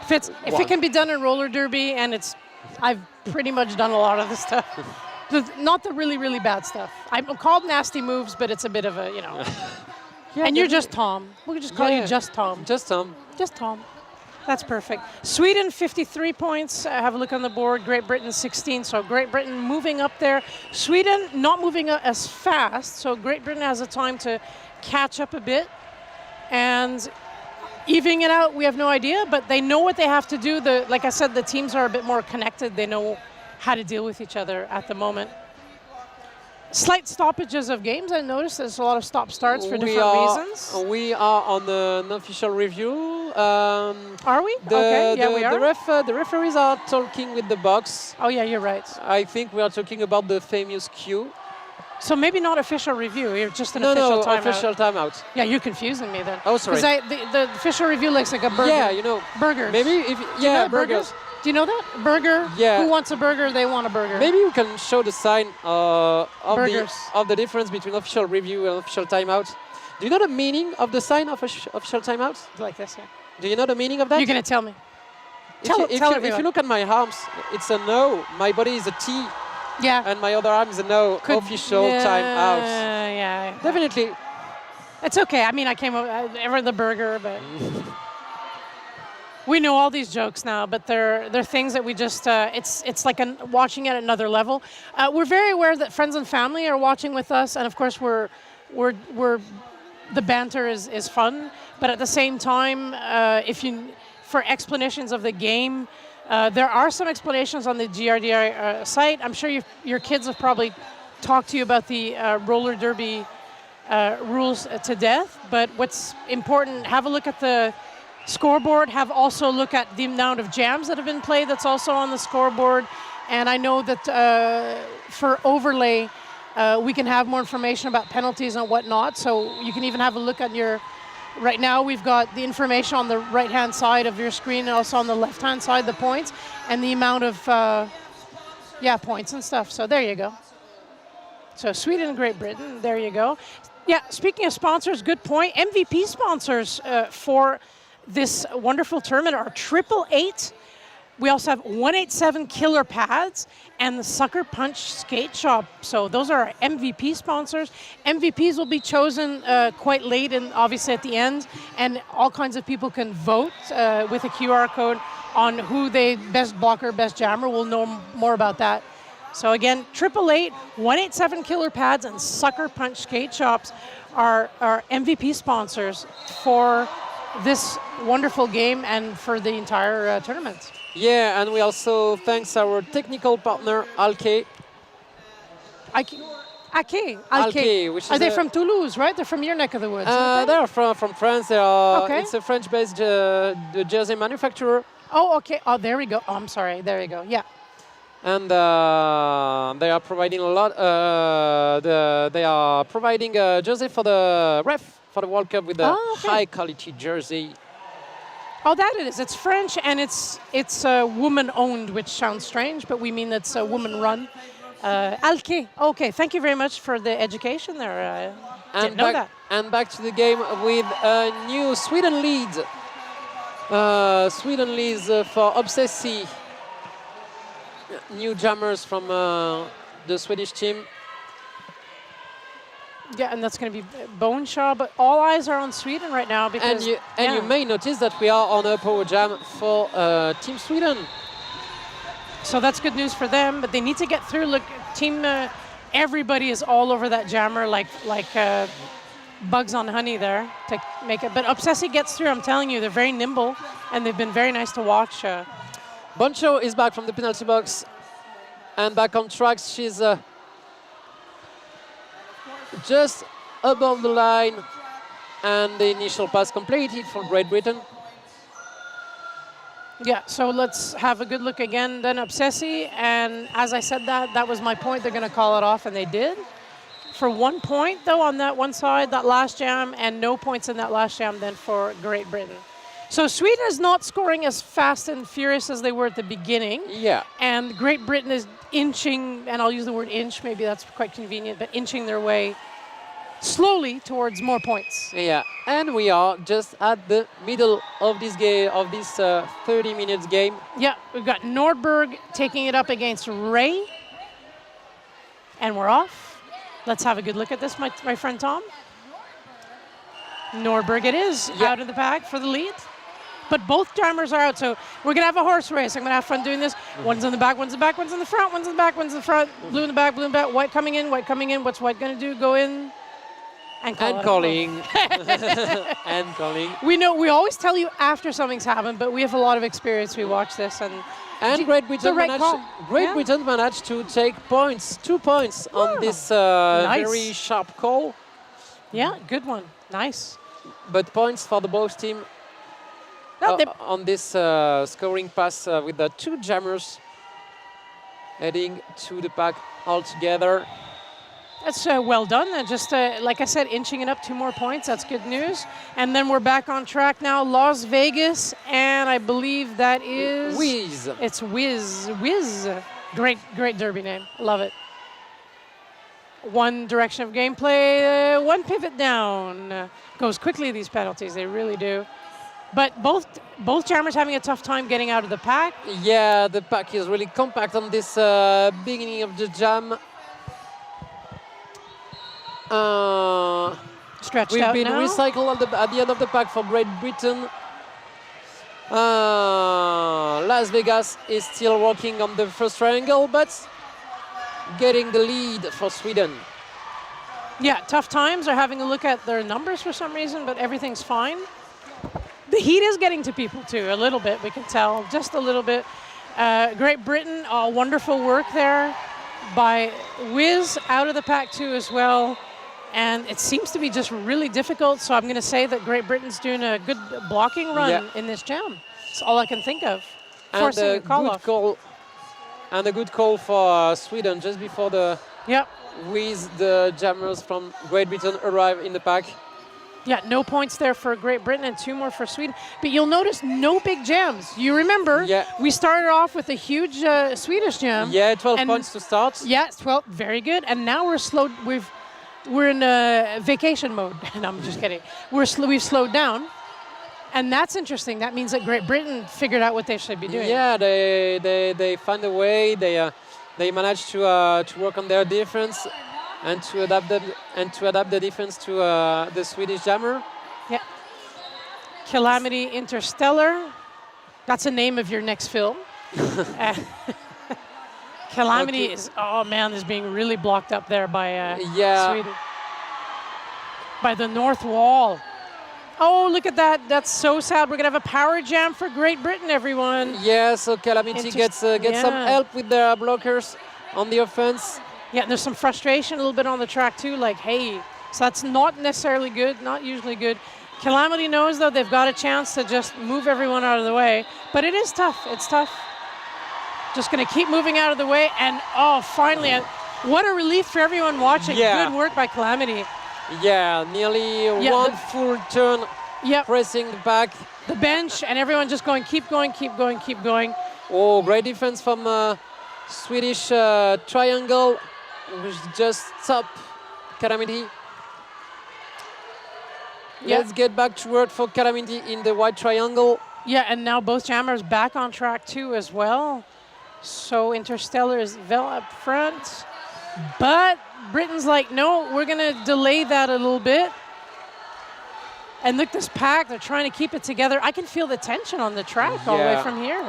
if it can be done in roller derby, and I've pretty much done a lot of the stuff. Not the really, really bad stuff. I'm called nasty moves, but it's a bit of a, and you're just Tom. We'll just call you just Tom. Just Tom. Just Tom. That's perfect. Sweden, 53 points. Have a look on the board. Great Britain, 16. So Great Britain moving up there. Sweden not moving up as fast. So Great Britain has a time to catch up a bit. And evening it out, we have no idea, but they know what they have to do. Like I said, the teams are a bit more connected. They know how to deal with each other at the moment. Slight stoppages of games. I noticed there's a lot of stop-starts for different reasons. We are on an official review. Are we? Okay, yeah, we are. The referees are talking with the box. Oh, yeah, you're right. I think we are talking about the famous cue. So maybe not official review, you're just an official timeout. Official timeout. Yeah, you're confusing me then. Oh, sorry. Because the official review looks like a burger. Yeah, you know. Burgers. Maybe if Do you know burgers. Do you know that? Burger. Yeah. Who wants a burger? They want a burger. Maybe we can show the sign of Burgers. the difference between official review and official timeout. Do you know the meaning of the sign of official timeout? Like this, yeah. Do you know the meaning of that? You're going to tell me. If you look at my arms, it's a no. My body is a T. Yeah. And my other arm is a no. Official timeout. Yeah. Definitely. It's okay. I mean, I came over the burger, but we know all these jokes now. But they're things that we just it's like watching at another level. We're very aware that friends and family are watching with us, and of course we're the banter is fun. But at the same time, for explanations of the game. There are some explanations on the GRDI site. I'm sure your kids have probably talked to you about the roller derby rules to death. But what's important, have a look at the scoreboard. Have also look at the amount of jams that have been played. That's also on the scoreboard. And I know that for overlay, we can have more information about penalties and whatnot. So you can even have a look at your... Right now, we've got the information on the right-hand side of your screen and also on the left-hand side, the points, and the amount of, points and stuff. So there you go. So Sweden and Great Britain, there you go. Yeah, speaking of sponsors, good point. MVP sponsors for this wonderful tournament are 888. We also have 187 Killer Pads and the Sucker Punch Skate Shop. So those are our MVP sponsors. MVPs will be chosen quite late and obviously at the end. And all kinds of people can vote with a QR code on who they best blocker, best jammer. We'll know more about that. So again, 888, 187 Killer Pads and Sucker Punch Skate Shops are our MVP sponsors for this wonderful game and for the entire tournament. Yeah, and we also thanks our technical partner, Alke. Alke. Which are they from Toulouse, right? They're from your neck of the woods. They're from France. They are. Okay. It's a French-based jersey manufacturer. Oh, okay. Oh, there we go. Oh, I'm sorry. There you go. Yeah. And they are providing a lot. They are providing a jersey for the ref for the World Cup with a high-quality jersey. Oh, that it is. It's French and it's woman-owned, which sounds strange, but we mean it's a woman-run. Alke. Okay, thank you very much for the education there. Didn't know that. And back to the game with a new Sweden lead. Sweden leads for Obsessi. New jammers from the Swedish team. Yeah, and that's going to be Bone Shaw, but all eyes are on Sweden right now because... And you may notice that we are on a power jam for Team Sweden. So that's good news for them, but they need to get through. Look, everybody is all over that jammer like bugs on honey there to make it. But Obsessi gets through, I'm telling you, they're very nimble, and they've been very nice to watch. Boncho is back from the penalty box and back on track. She's... just above the line, and the initial pass completed for Great Britain. Yeah, so let's have a good look again then, Obsessi, and as I said that was my point, they're going to call it off, and they did. For 1 point, though, on that one side, that last jam, and no points in that last jam then for Great Britain. So Sweden is not scoring as fast and furious as they were at the beginning. Yeah. And Great Britain is inching, and I'll use the word inch, maybe that's quite convenient, but inching their way slowly towards more points. Yeah, and we are just at the middle of this game, of this 30 minutes game. Yeah, we've got Nordberg taking it up against Ray. And we're off. Let's have a good look at this, my friend Tom. Nordberg it is, out of the pack for the lead. But both jammers are out, so we're gonna have a horse race. I'm gonna have fun doing this. One's in the back, one's in the back, one's in the front, one's in the back, one's in the front. Blue in the back, blue in the back. White coming in, white coming in. What's white gonna do? Go in and call And it. calling. And calling. We know. We always tell you after something's happened, but we have a lot of experience. We watch this and. And Great Britain, right managed, call. Great Yeah. Britain managed to take points, 2 points on this Nice. very sharp call. Yeah, good one. Nice. But points for the both team No, they- on this scoring pass with the 2 jammers heading to the pack all together. That's well done. Just like I said, inching it up 2 more points. That's good news. And then we're back on track now. Las Vegas, and I believe that is Whiz. It's Whiz. Whiz. Great derby name. Love it. One direction of gameplay, one pivot down. Goes quickly, these penalties. They really do. But both jammers having a tough time getting out of the pack. Yeah, the pack is really compact on this beginning of the jam. Stretched We've out been now. recycled at the end of the pack for Great Britain. Las Vegas is still working on the first triangle, but getting the lead for Sweden. Yeah, tough times. They're having a look at their numbers for some reason, but everything's fine. The heat is getting to people too, a little bit, we can tell, just a little bit. Great Britain, wonderful work there by Wiz, out of the pack too as well. And it seems to be just really difficult, so I'm going to say that Great Britain's doing a good blocking run in this jam. That's all I can think of. Forcing a call off. And a good call for Sweden just before the with the jammers from Great Britain arrive in the pack. Yeah, no points there for Great Britain and 2 more for Sweden. But you'll notice no big jams. You remember, we started off with a huge Swedish jam. Yeah, 12 points to start. Yeah, 12, very good. And now we're in vacation mode. And I'm just kidding. We've slowed down. And that's interesting. That means that Great Britain figured out what they should be doing. Yeah, they find a way. They managed to work on their defense and to adapt the defense to the Swedish jammer. Yeah. Calamity Interstellar. That's the name of your next film. Calamity is being really blocked up there by Sweden. By the north wall. Oh, look at that. That's so sad. We're going to have a power jam for Great Britain, everyone. Yeah, so Calamity gets some help with their blockers on the offense. Yeah, there's some frustration a little bit on the track too, like, hey, so that's not necessarily good, not usually good. Calamity knows, though, they've got a chance to just move everyone out of the way, but it is tough. It's tough. Just going to keep moving out of the way, and finally, what a relief for everyone watching. Yeah. Good work by Calamity. Yeah, nearly one full turn pressing the back. The bench, and everyone just going, keep going, keep going, keep going. Oh, great defense from Swedish triangle, which just stop Calamity. Yeah. Let's get back to work for Calamity in the white triangle. Yeah, and now both jammers back on track too as well. So Interstellar is well up front. But Britain's like, no, we're going to delay that a little bit. And look, this pack, they're trying to keep it together. I can feel the tension on the track all the way from here.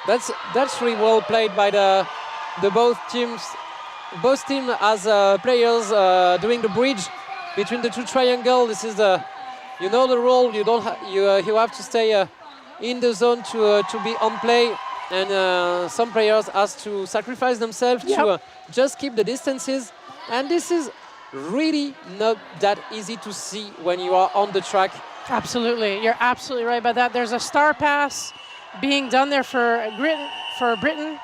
That's really well played by the both teams. Both teams as players doing the bridge between the 2 triangles. This is the rule. You don't you have to stay in the zone to be on play, and some players has to sacrifice themselves to just keep the distances. And this is really not that easy to see when you are on the track. Absolutely, you're absolutely right about that. There's a star pass being done there for Britain.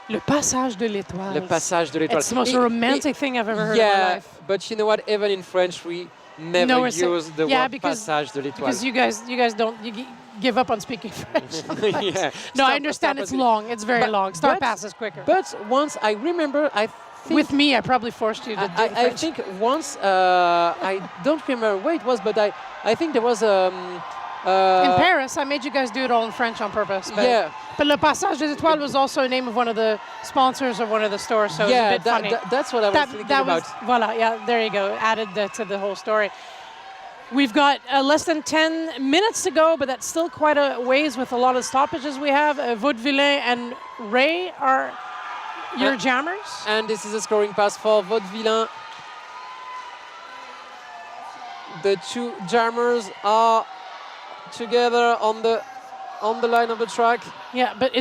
Le passage de l'étoile. Le passage de l'étoile. It's the most romantic thing I've ever heard in my life. But you know what? Even in French, we never use the word passage de l'étoile. Because you guys don't give up on speaking French. No, I understand it's long. It's very long. Star pass is quicker. But once I remember, with me, I probably forced you to do I think once, I don't remember where it was, but I think there was in Paris, I made you guys do it all in French on purpose. But, but Le Passage des Étoiles was also a name of one of the sponsors of one of the stores, so it was a bit funny. That's what I was thinking about. Voilà, yeah, there you go. Added to the whole story. We've got less than 10 minutes to go, but that's still quite a ways with a lot of stoppages we have. Vaudevillain and Ray are your jammers. And this is a scoring pass for Vaudevillain. The two jammers are together on the line of the track. Yeah, but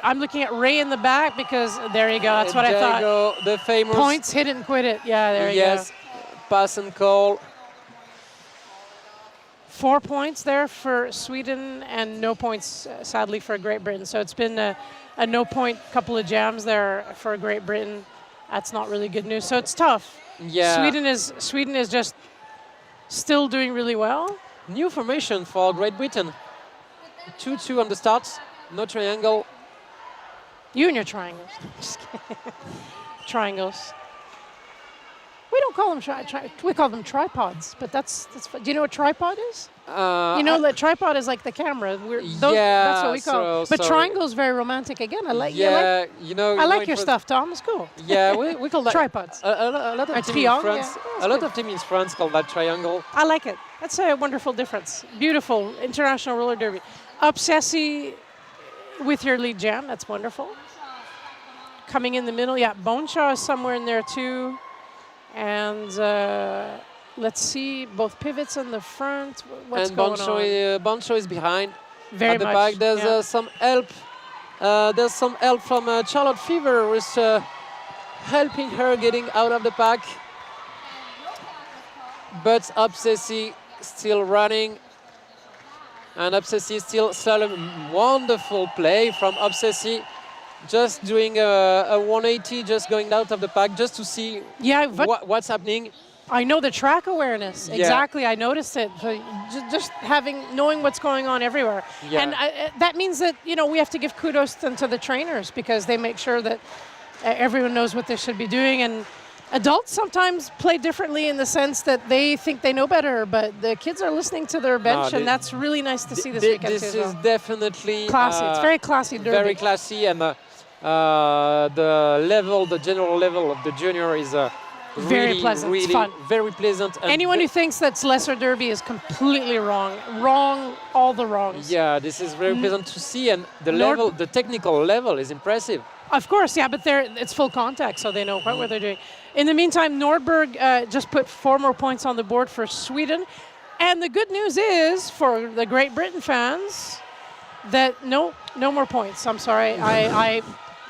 I'm looking at Ray in the back because there you go. That's what I thought. There you go, the famous Points, hit it and quit it. Yeah, there you go. yes, pass and call. 4 points there for Sweden and no points, sadly, for Great Britain. So it's been a no-point couple of jams there for Great Britain. That's not really good news. So it's tough. Yeah. Sweden is just still doing really well. New formation for Great Britain. 2-2 on the start. No triangle. You and your triangles. Just kidding. Triangles. We don't call them we call them tripods, but that's do you know what tripod is? You know that tripod is like the camera. That's what we call it. But triangle is very romantic again. I like I like your stuff, Tom. It's cool. Yeah, we call that tripods. A lot of teams in France. A lot of teams in France call that triangle. I like it. That's a wonderful difference. Beautiful international roller derby. Obsessi with your lead jam. That's wonderful. Coming in the middle, yeah. Boneshaw is somewhere in there too. And let's see, both pivots in the front. What's going on? Boncho is behind. Very at the much, back. There's yeah. some help. There's some help from Charlotte Fever, who's helping her getting out of the pack. But Obsessi still running. And Obsessi still slalom. Wonderful play from Obsessi. Just doing a 180, just going out of the pack, just to see what's happening. I know the track awareness. Yeah. Exactly, I noticed it. So just knowing what's going on everywhere. Yeah. And that means that, we have to give kudos to the trainers because they make sure that everyone knows what they should be doing. And adults sometimes play differently in the sense that they think they know better, but the kids are listening to their bench, and that's really nice to see this weekend too. This is definitely classy. It's very classy derby. Very classy, and the general level of the junior is very pleasant. Really it's fun. Very pleasant. And anyone who thinks that's lesser derby is completely wrong. Wrong, all the wrongs. Yeah, this is very pleasant to see, and the technical level is impressive. Of course, yeah, but it's full contact, so they know what they're doing. In the meantime, Nordberg just put 4 more points on the board for Sweden. And the good news is, for the Great Britain fans, that no more points. I'm sorry,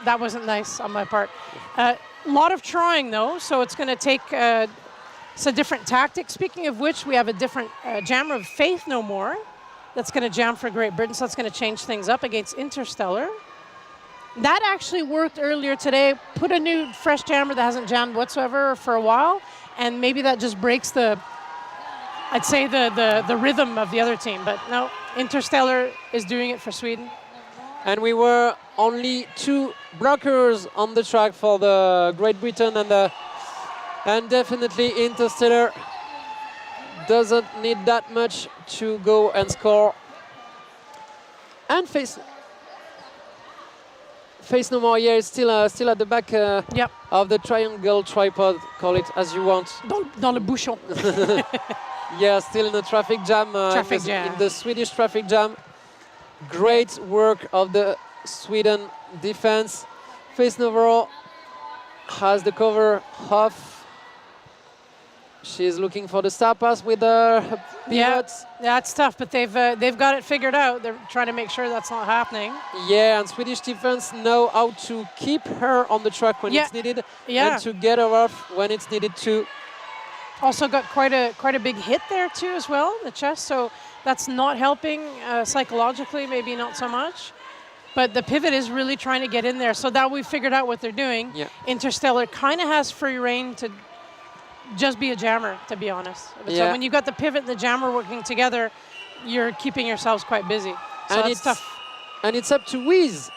that wasn't nice on my part. A lot of trying, though, so it's going to take it's a different tactic. Speaking of which, we have a different jammer of Faith No More that's going to jam for Great Britain, so that's going to change things up against Interstellar. That actually worked earlier today. Put a new fresh jammer that hasn't jammed whatsoever for a while, and maybe that just breaks the rhythm of the other team. But no, Interstellar is doing it for Sweden. And we were only 2 blockers on the track for the Great Britain, and definitely Interstellar doesn't need that much to go and score. And Face No More, yeah, is still at the back of the triangle tripod, call it as you want. Dans le bouchon. Yeah, still in the traffic jam. In the Swedish traffic jam. Great work of the Sweden defense. Face No More has the cover off. She's looking for the star pass with her pivots. Yeah, that's tough, but they've got it figured out. They're trying to make sure that's not happening. Yeah, and Swedish defense know how to keep her on the track when it's needed, and to get her off when it's needed too. Also got quite a big hit there too as well, the chest. So that's not helping psychologically, maybe not so much. But the pivot is really trying to get in there. So now we've figured out what they're doing. Yeah. Interstellar kind of has free reign to just be a jammer, to be honest. So when you've got the pivot and the jammer working together, you're keeping yourselves quite busy. So and that's tough. And it's up to Wiz.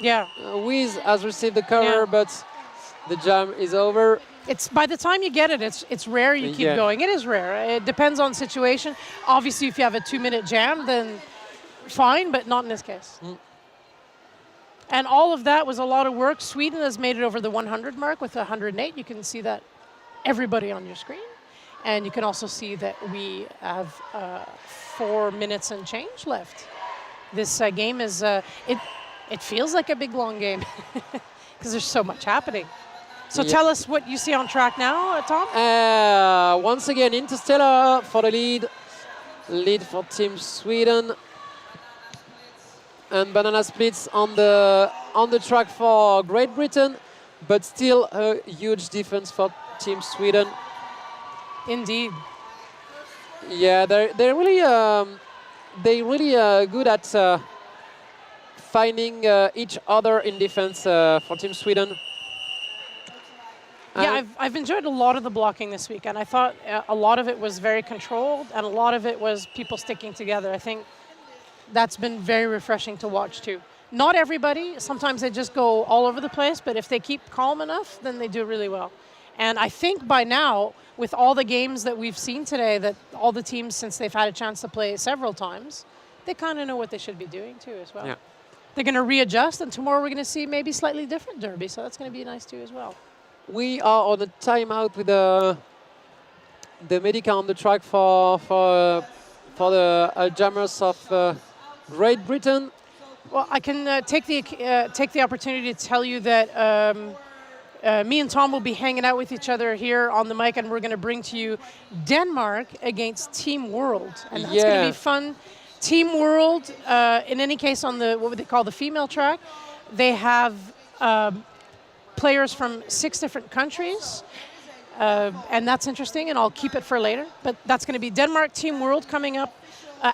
Yeah. Wiz has received the cover, but the jam is over. It's by the time you get it, it's rare you keep going. It is rare. It depends on situation. Obviously, if you have a 2-minute jam, then fine, but not in this case. And all of that was a lot of work. Sweden has made it over the 100 mark with 108. You can see that everybody on your screen. And you can also see that we have 4 minutes and change left. This game is, it feels like a big long game because there's so much happening. So tell us what you see on track now, Tom. Once again, Interstellar for the lead. Lead for Team Sweden. And banana splits on the track for Great Britain, but still a huge difference for Team Sweden. Indeed. Yeah, they're really good at finding each other in defense for Team Sweden. Yeah, I've enjoyed a lot of the blocking this week, and I thought a lot of it was very controlled, and a lot of it was people sticking together. I think that's been very refreshing to watch too. Not everybody, sometimes they just go all over the place, but if they keep calm enough, then they do really well. And I think by now, with all the games that we've seen today, that all the teams, since they've had a chance to play several times, they kind of know what they should be doing too as well. Yeah. They're going to readjust, and tomorrow we're going to see maybe slightly different derby, so that's going to be nice too as well. We are on a timeout with the Medica on the track for the jammers of Great Britain. Well, I can take the opportunity to tell you that me and Tom will be hanging out with each other here on the mic, and we're going to bring to you Denmark against Team World, and that's going to be fun. Team World, in any case, on the what would they call the female track, they have players from 6 different countries, and that's interesting, and I'll keep it for later. But that's going to be Denmark Team World coming up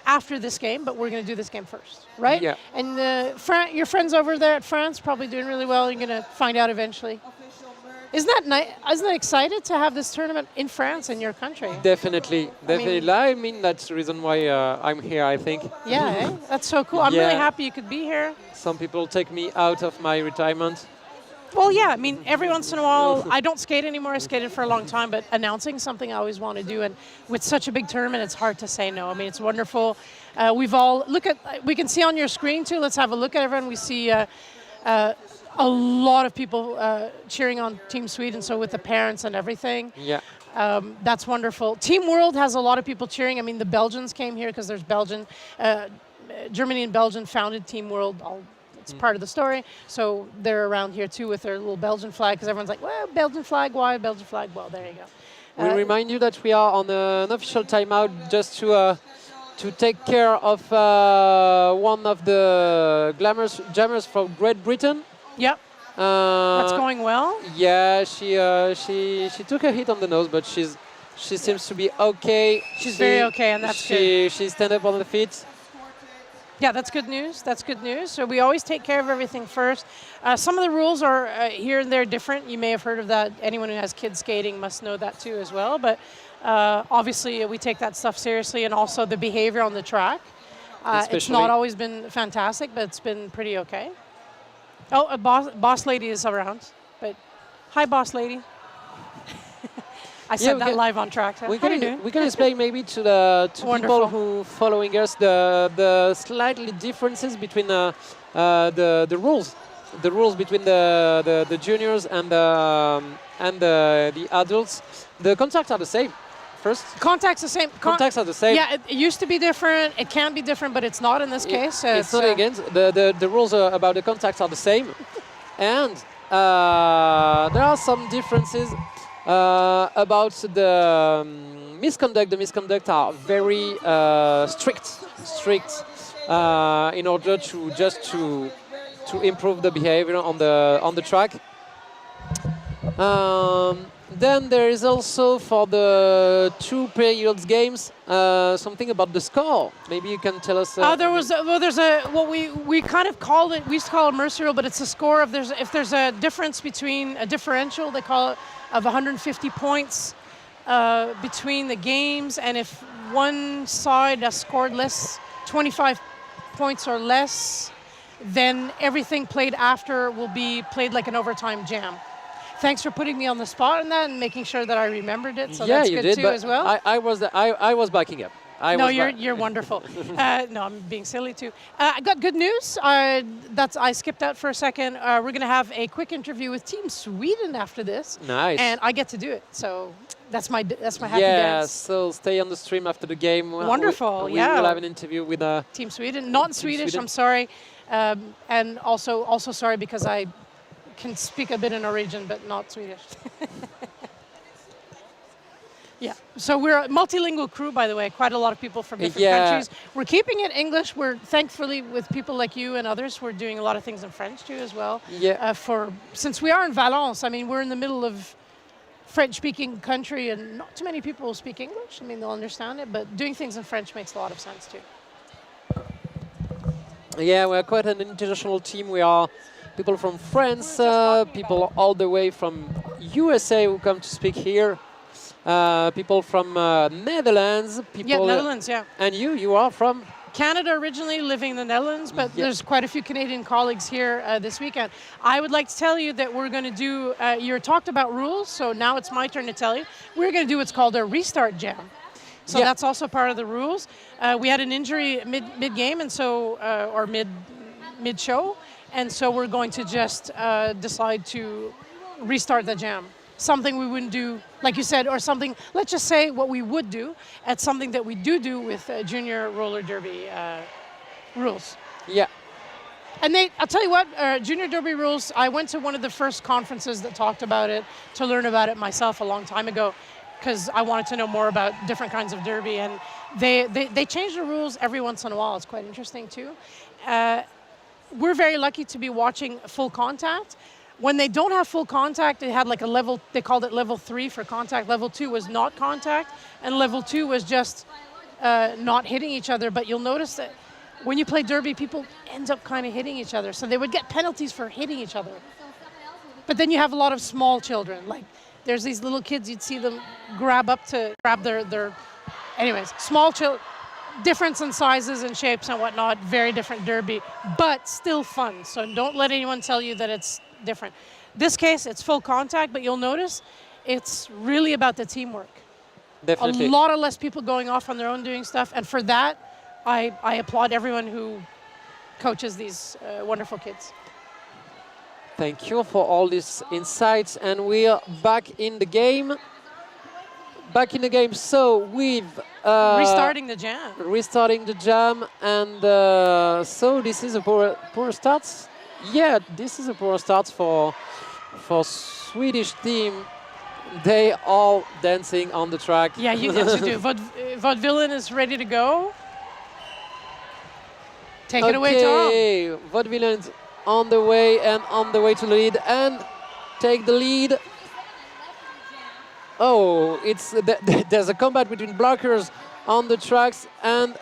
after this game, but we're going to do this game first, right? Yeah. And your friends over there at France probably doing really well. You're going to find out eventually. Isn't that nice? Isn't that excited to have this tournament in France, in your country? Definitely. I mean, that's the reason why I'm here, I think. Yeah, that's so cool. I'm really happy you could be here. Some people take me out of my retirement. Well, yeah, I mean, every once in a while, I don't skate anymore. I skated for a long time, but announcing something I always want to do. And with such a big tournament, it's hard to say no. I mean, it's wonderful. We can see on your screen too. Let's have a look at everyone. We see a lot of people cheering on Team Sweden, so with the parents and everything. Yeah. That's wonderful. Team World has a lot of people cheering. I mean, the Belgians came here because there's Germany and Belgium founded Team World. It's part of the story. So they're around here too with their little Belgian flag, because everyone's like, well, Belgian flag, why? Belgian flag, well, there you go. We remind you that we are on an official timeout just to take care of one of the jammers from Great Britain. Yep. That's going well. Yeah, she took a hit on the nose, but she seems to be okay. She's very okay, and that's good. She stand up on the feet. Yeah, that's good news. That's good news. So we always take care of everything first. Some of the rules are here and there different. You may have heard of that. Anyone who has kids skating must know that too as well. But obviously we take that stuff seriously, and also the behavior on the track. It's not always been fantastic, but it's been pretty okay. Oh, a boss lady is around. But hi, boss lady. I said that live on track. We can explain maybe to people who following us the slightly differences between the rules, between the juniors and the adults. The contacts are the same. First, contacts the same. Contacts are the same. Yeah, it used to be different. It can be different, but it's not in this case. It's not against the rules about the contacts are the same, and there are some differences. About the misconduct. The misconduct are very strict in order to improve the behavior on the track. Then there is also for the 2 periods games something about the score. Maybe you can tell us. There's what we kind of called it. We used to call it mercy rule, but it's a score of if there's a difference between a differential, they call it, of 150 points between the games, and if one side has scored 25 points or less, then everything played after will be played like an overtime jam. Thanks for putting me on the spot on that and making sure that I remembered it. So that's good too as well. I was backing up. You're wonderful. No, I'm being silly too. I got good news. I skipped out for a second. We're going to have a quick interview with Team Sweden after this. Nice. And I get to do it. So That's my happy Yeah, dance. so stay on the stream after the game. Wonderful, we yeah. will have an interview with Team Sweden, not in Swedish. Sweden. I'm sorry, and also sorry because I can speak a bit in Norwegian, but not Swedish. Yeah, so we're a multilingual crew, by the way, quite a lot of people from different countries. We're keeping it English. We're thankfully, with people like you and others, we're doing a lot of things in French too as well. Yeah. Since we are in Valence, I mean, we're in the middle of French-speaking country and not too many people speak English. I mean, they'll understand it, but doing things in French makes a lot of sense too. Yeah, we're quite an international team. We are people from France, people all the way from USA who come to speak here. People from Netherlands. People, Netherlands, yeah. And you are from? Canada originally, living in the Netherlands, but there's quite a few Canadian colleagues here this weekend. I would like to tell you that we're going to do, you talked about rules, so now it's my turn to tell you. We're going to do what's called a restart jam. So that's also part of the rules. We had an injury mid-game, and so, or mid-show, and so we're going to just decide to restart the jam. Something we wouldn't do, like you said, or something, let's just say what we would do at something that we do with junior roller derby rules. Yeah. And I'll tell you what, junior derby rules, I went to one of the first conferences that talked about it to learn about it myself a long time ago because I wanted to know more about different kinds of derby, and they change the rules every once in a while. It's quite interesting too. We're very lucky to be watching full contact. When they don't have full contact, they had like a level, they called it level 3 for contact. Level 2 was not contact, and level 2 was just not hitting each other. But you'll notice that when you play derby, people end up kind of hitting each other. So they would get penalties for hitting each other. But then you have a lot of small children. Like there's these little kids, you'd see them grab their anyways, small children. Difference in sizes and shapes and whatnot, very different derby, but still fun. So don't let anyone tell you that it's different. This case, it's full contact, but you'll notice it's really about the teamwork. Definitely. A lot of less people going off on their own doing stuff, and for that, I applaud everyone who coaches these wonderful kids. Thank you for all these insights, and we are back in the game. So with restarting the jam. Restarting the jam, and so this is a poor start. Yeah, this is a poor start for Swedish team. They all dancing on the track. Yeah, yes you do. Vaudevillen is ready to go. Take it away, Tom. Okay, Vaudevillen on the way to the lead and take the lead. Oh, there's a combat between blockers on the tracks and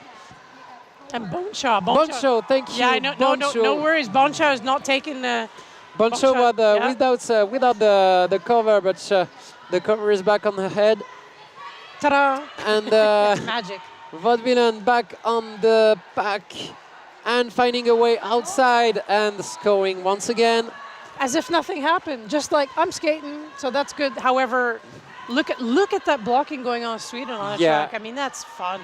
Boncho. Thank you. Yeah, no worries. Boncho is not taking the. Boncho was without the cover, but the cover is back on her head. Ta-da! And magic. Vaudevillen back on the pack and finding a way outside and scoring once again. As if nothing happened. Just like I'm skating, so that's good. However, look at that blocking going on in Sweden on the track. I mean, that's fun.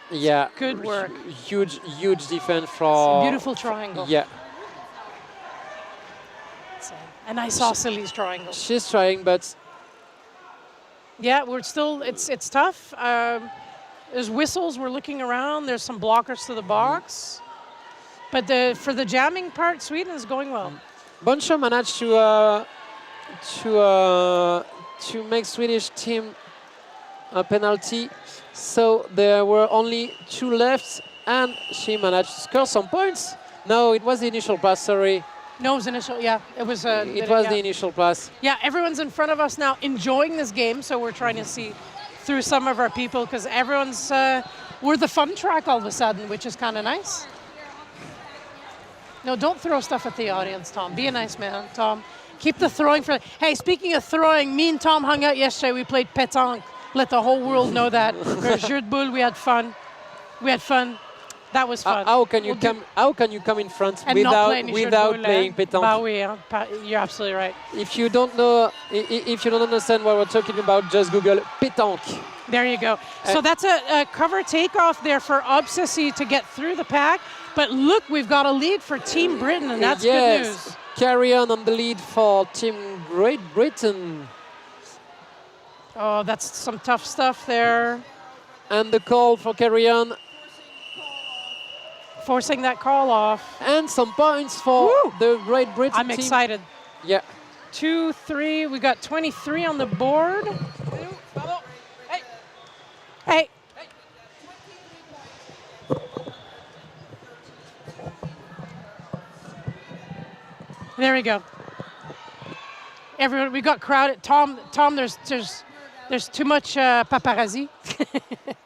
Yeah. Good work. Huge defense from. Beautiful triangle. Yeah. And I saw Silly's triangle. She's trying, but. Yeah, we're still. It's tough. There's whistles. We're looking around. There's some blockers to the box. But for the jamming part, Sweden is going well. Boncho managed to make Swedish team a penalty. So there were only 2 left, and she managed to score some points. No, it was the initial pass, sorry. No, it was initial, yeah. It was the initial pass. Yeah, everyone's in front of us now enjoying this game, so we're trying to see through some of our people, because everyone's, we're the fun track all of a sudden, which is kind of nice. No, don't throw stuff at the audience, Tom. Be a nice man, Tom. Keep the throwing for... Hey, speaking of throwing, me and Tom hung out yesterday. We played pétanque. Let the whole world know that. Jeu de boule, we had fun. That was fun. How can you come in front and without playing pétanque? Bah oui, you're absolutely right. If you don't understand what we're talking about, just Google pétanque. There you go. So that's a cover takeoff there for Obsessy to get through the pack. But look, we've got a lead for Team Britain, and that's good news. Carry on the lead for Team Great Britain. Oh, that's some tough stuff there. And the call for carry-on. Forcing that call off. And some points for the Great Britain I'm team. excited. Yeah. 2-3. We got 23 on the board. Hey. There we go. Everyone, we got crowded. Tom, there's too much paparazzi.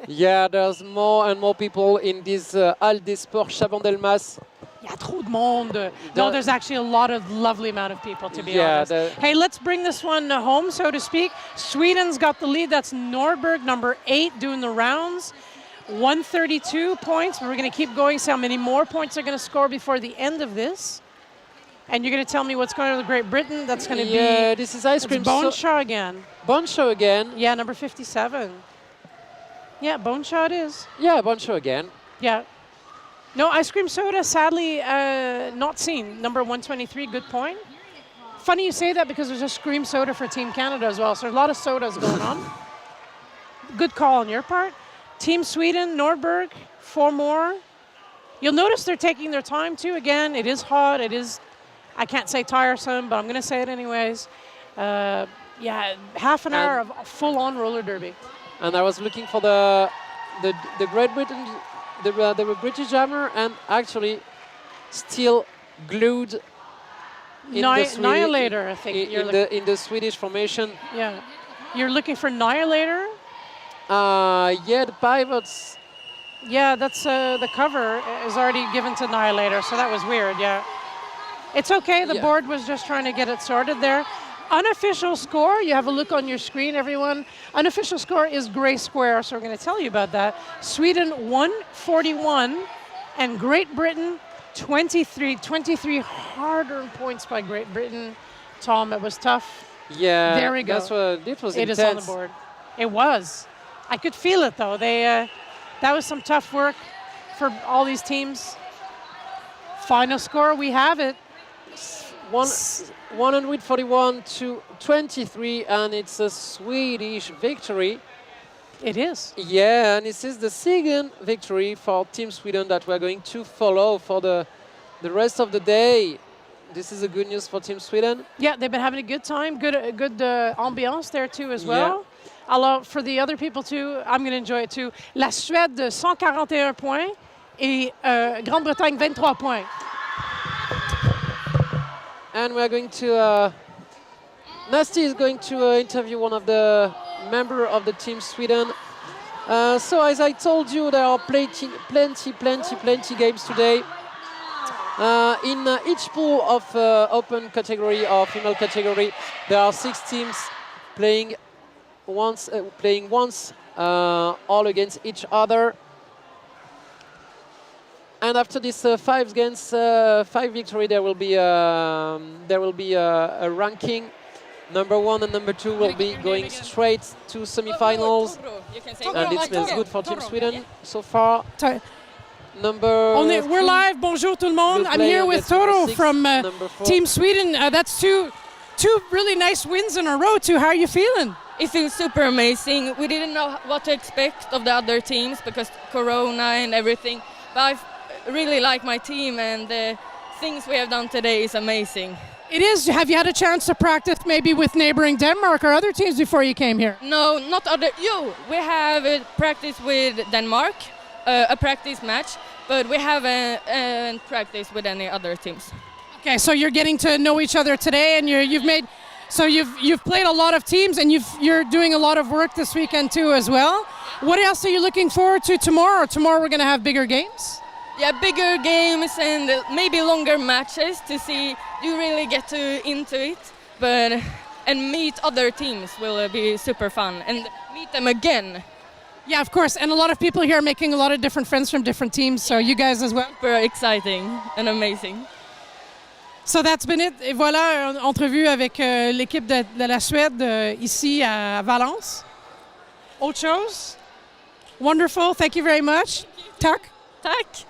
Yeah, there's more and more people in this Halle des Sports Chabandelmas. Il y a trop de monde. No, there's actually a lot of lovely amount of people, to be honest. Hey, let's bring this one home, so to speak. Sweden's got the lead. That's Nordberg, number 8, doing the rounds. 132 points. We're going to keep going, see how many more points they're going to score before the end of this. And you're going to tell me what's going on with Great Britain. That's going to be... Yeah, this is ice cream. Boneshaw again. Boneshaw again. Yeah, number 57. Yeah, Boneshaw it is. Yeah, Boneshaw again. Yeah. No, ice cream soda, sadly, not seen. Number 123, good point. Funny you say that because there's a scream soda for Team Canada as well. So there's a lot of sodas going on. Good call on your part. Team Sweden, Nordberg, 4 more. You'll notice they're taking their time too. Again, it is hot. It is, I can't say tiresome, but I'm going to say it anyways. Yeah, half an hour of full-on roller derby. And I was looking for the Great Britain, the British Hammer, and actually still glued in Annihilator, I think. In the Swedish formation. Yeah. You're looking for Annihilator? Yeah, the pivots. Yeah, that's the cover is already given to Annihilator, so that was weird, yeah. It's okay, the board was just trying to get it sorted there. Unofficial score, you have a look on your screen, everyone. Unofficial score is gray square, so we're going to tell you about that. Sweden 141 and Great Britain 23. 23 hard-earned points by Great Britain. Tom, it was tough. Yeah, there we go. It was intense. It is on the board. It was. I could feel it though. That was some tough work for all these teams. Final score, we have it. 141 to 23, and it's a Swedish victory. It is. Yeah, and this is the second victory for Team Sweden that we're going to follow for the rest of the day. This is a good news for Team Sweden. Yeah, they've been having a good time, good ambiance there too as well. Alors, for the other people too, I'm going to enjoy it too. La Suède, 141 points et Grande-Bretagne, 23 points. And we're going to... Nasty is going to interview one of the members of the Team Sweden. So as I told you, there are plenty games today. In each pool of open category or female category, there are 6 teams playing once, all against each other. And after this 5 games, 5 victory, there will be a ranking. Number 1 and number 2 will be going straight to semi-finals, and it smells good for Team Sweden so far. We're live. Bonjour tout le monde. I'm here with Toro from Team Sweden. That's two really nice wins in a row too. How are you feeling? It feels super amazing. We didn't know what to expect of the other teams because Corona and everything. But I really like my team, and the things we have done today is amazing. It is. Have you had a chance to practice maybe with neighboring Denmark or other teams before you came here? No, not other. We have practice with Denmark, a practice match, but we haven't practiced with any other teams. Okay, so you're getting to know each other today, and you've played a lot of teams, and you're doing a lot of work this weekend too as well. What else are you looking forward to tomorrow? Tomorrow we're going to have bigger games? Yeah, bigger games and maybe longer matches to see you really get into it, and meet other teams will be super fun, and meet them again. Yeah, of course, and a lot of people here are making a lot of different friends from different teams, so you guys as well. Super exciting and amazing. So that's been it. Et voilà, entrevue avec l'équipe de la Suède ici à Valence. Autre chose? Wonderful, thank you very much. Tack. Tack.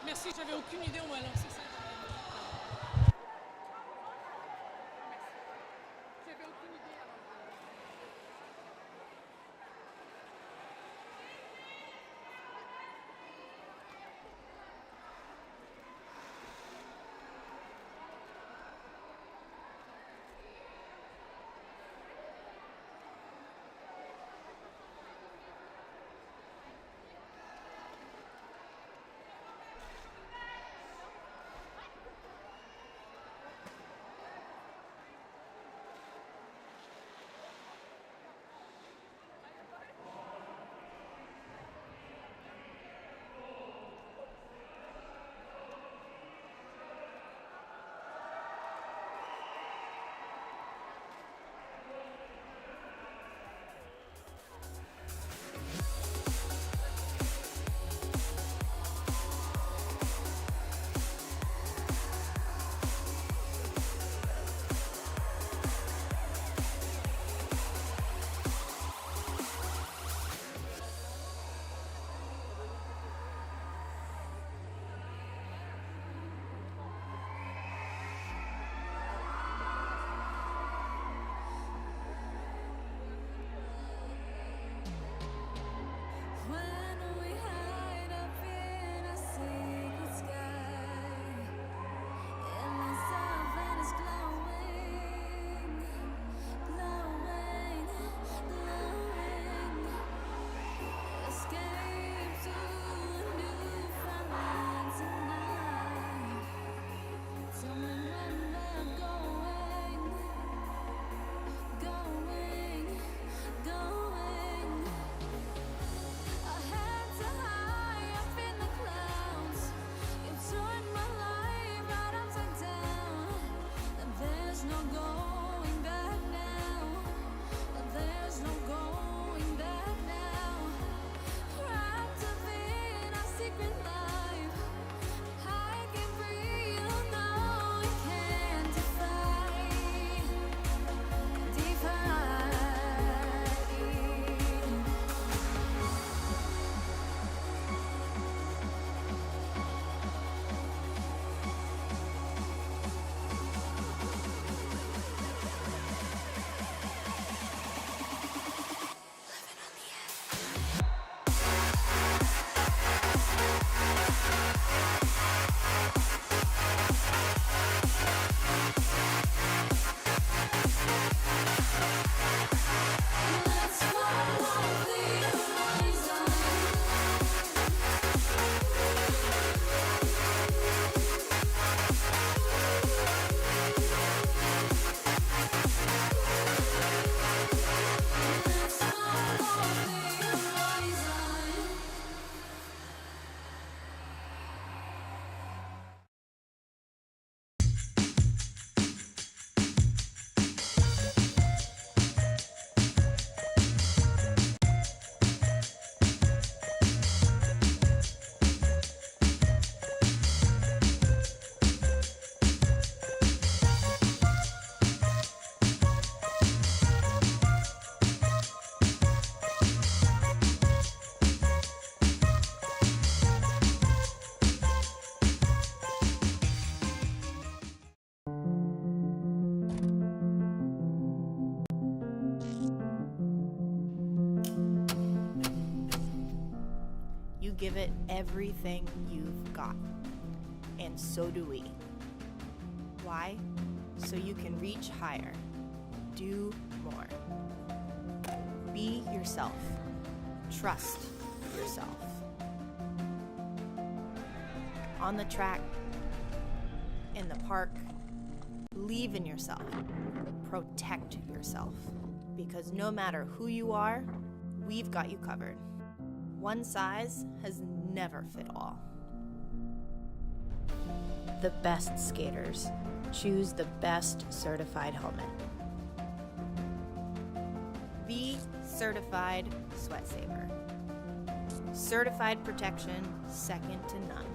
Merci, j'avais aucune idée, on va lancer ça. give it everything you've got. And so do we. Why? So you can reach higher, do more. Be yourself. Trust yourself. On the track, in the park, believe in yourself. Protect yourself. Because no matter who you are, we've got you covered. One size has never fit all. The best skaters choose the best certified helmet. The Certified Sweat Saver. Certified protection second to none.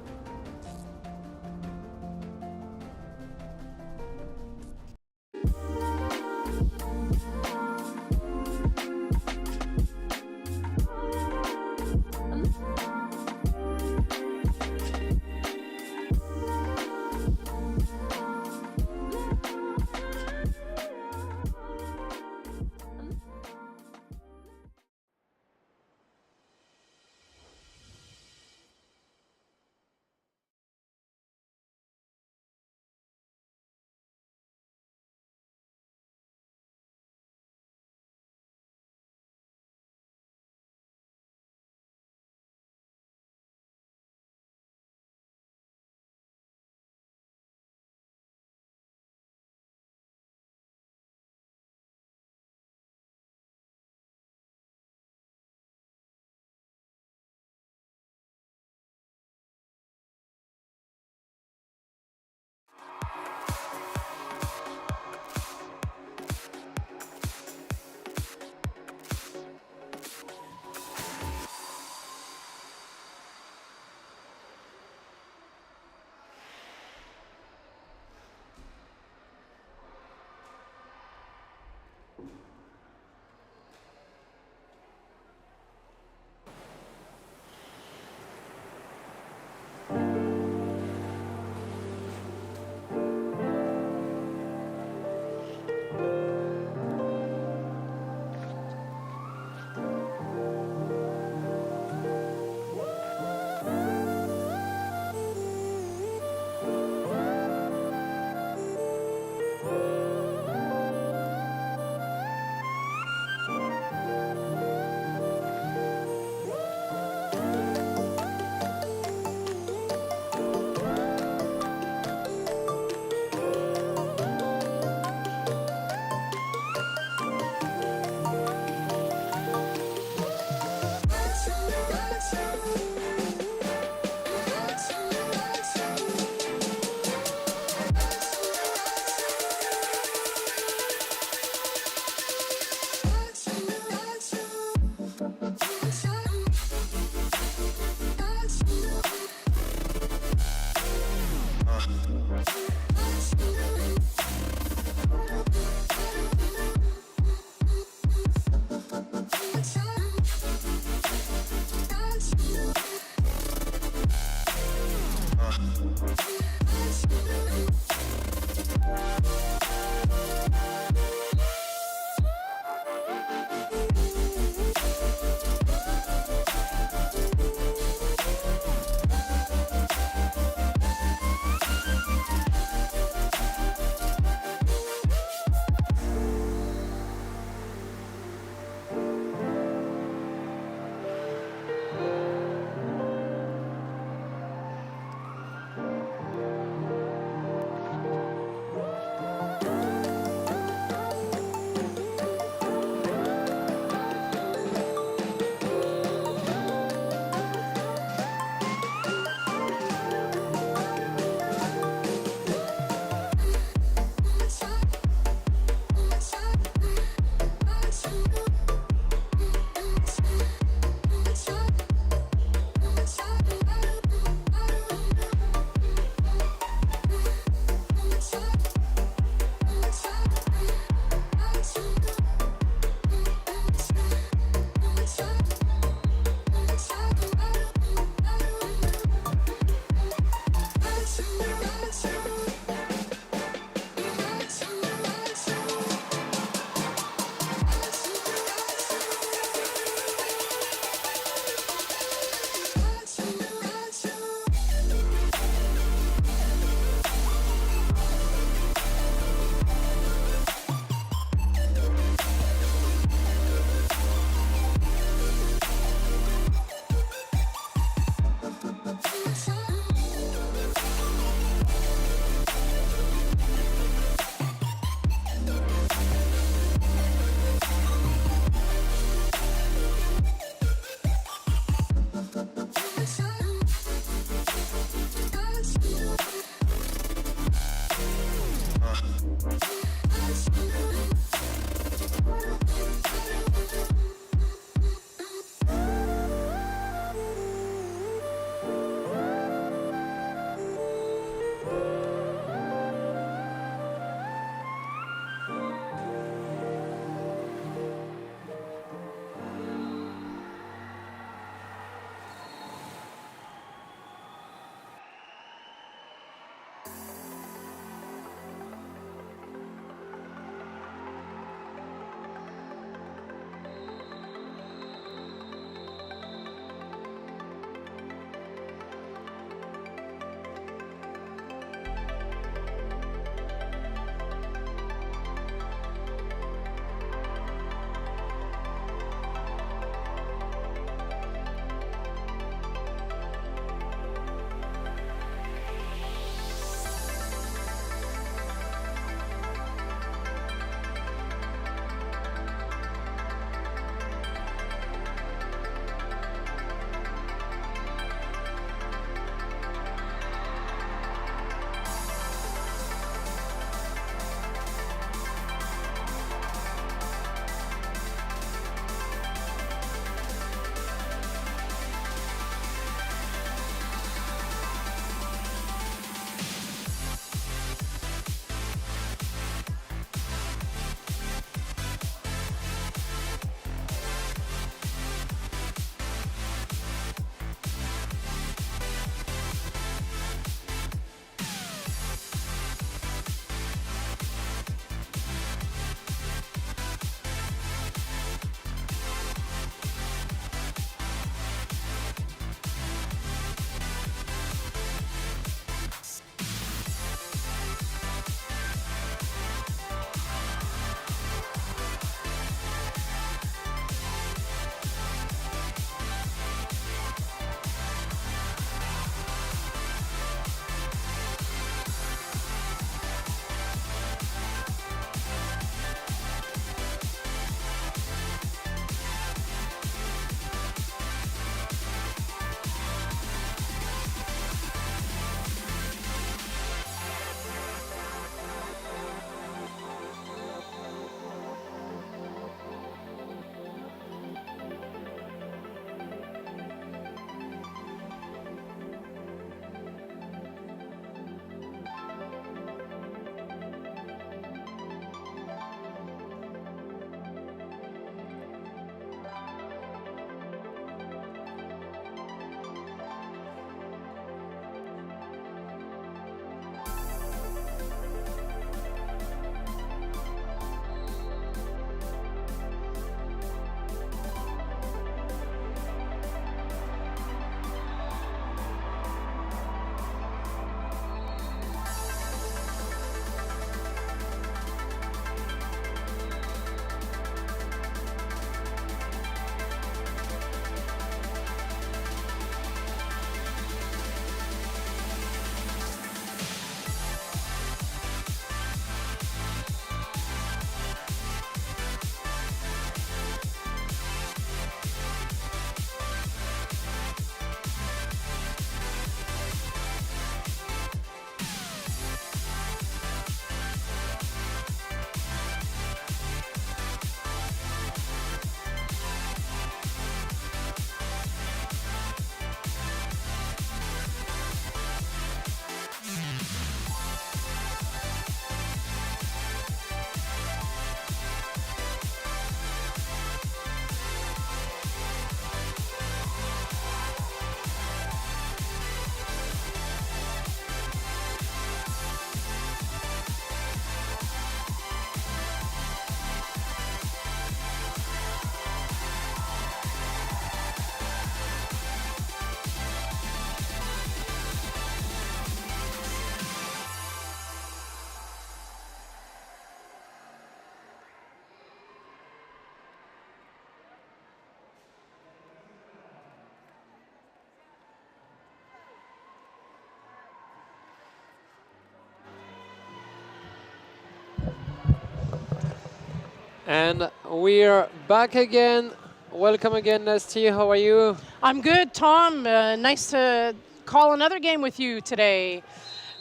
And we're back again. Welcome again, Nasty. How are you? I'm good, Tom. Nice to call another game with you today.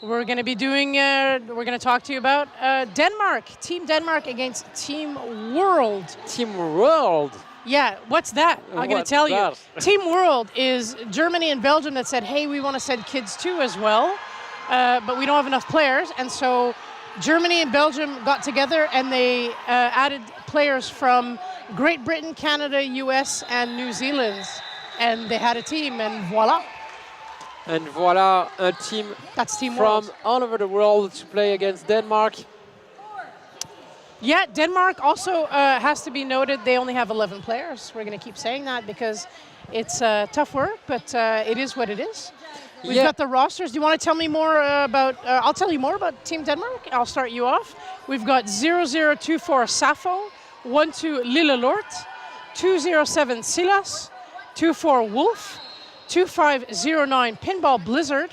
We're going to be doing, we're going to talk to you about Denmark. Team Denmark against Team World. Team World? Yeah, what's that? I'm going to tell you. Team World is Germany and Belgium that said, hey, we want to send kids too as well, but we don't have enough players. And so Germany and Belgium got together and they added players from Great Britain, Canada, US, and New Zealand. And they had a team, and voila. And voila, a team That's Team from World. all over the world to play against Denmark. Yeah, Denmark also has to be noted, they only have 11 players. We're going to keep saying that because it's tough work, but it is what it is. We've got the rosters. Do you want to tell me more about, I'll tell you more about Team Denmark. I'll start you off. We've got 0024 Sappho, 12 Lillelort, 207 Silas, 24 Wolf, 2509 Pinball Blizzard,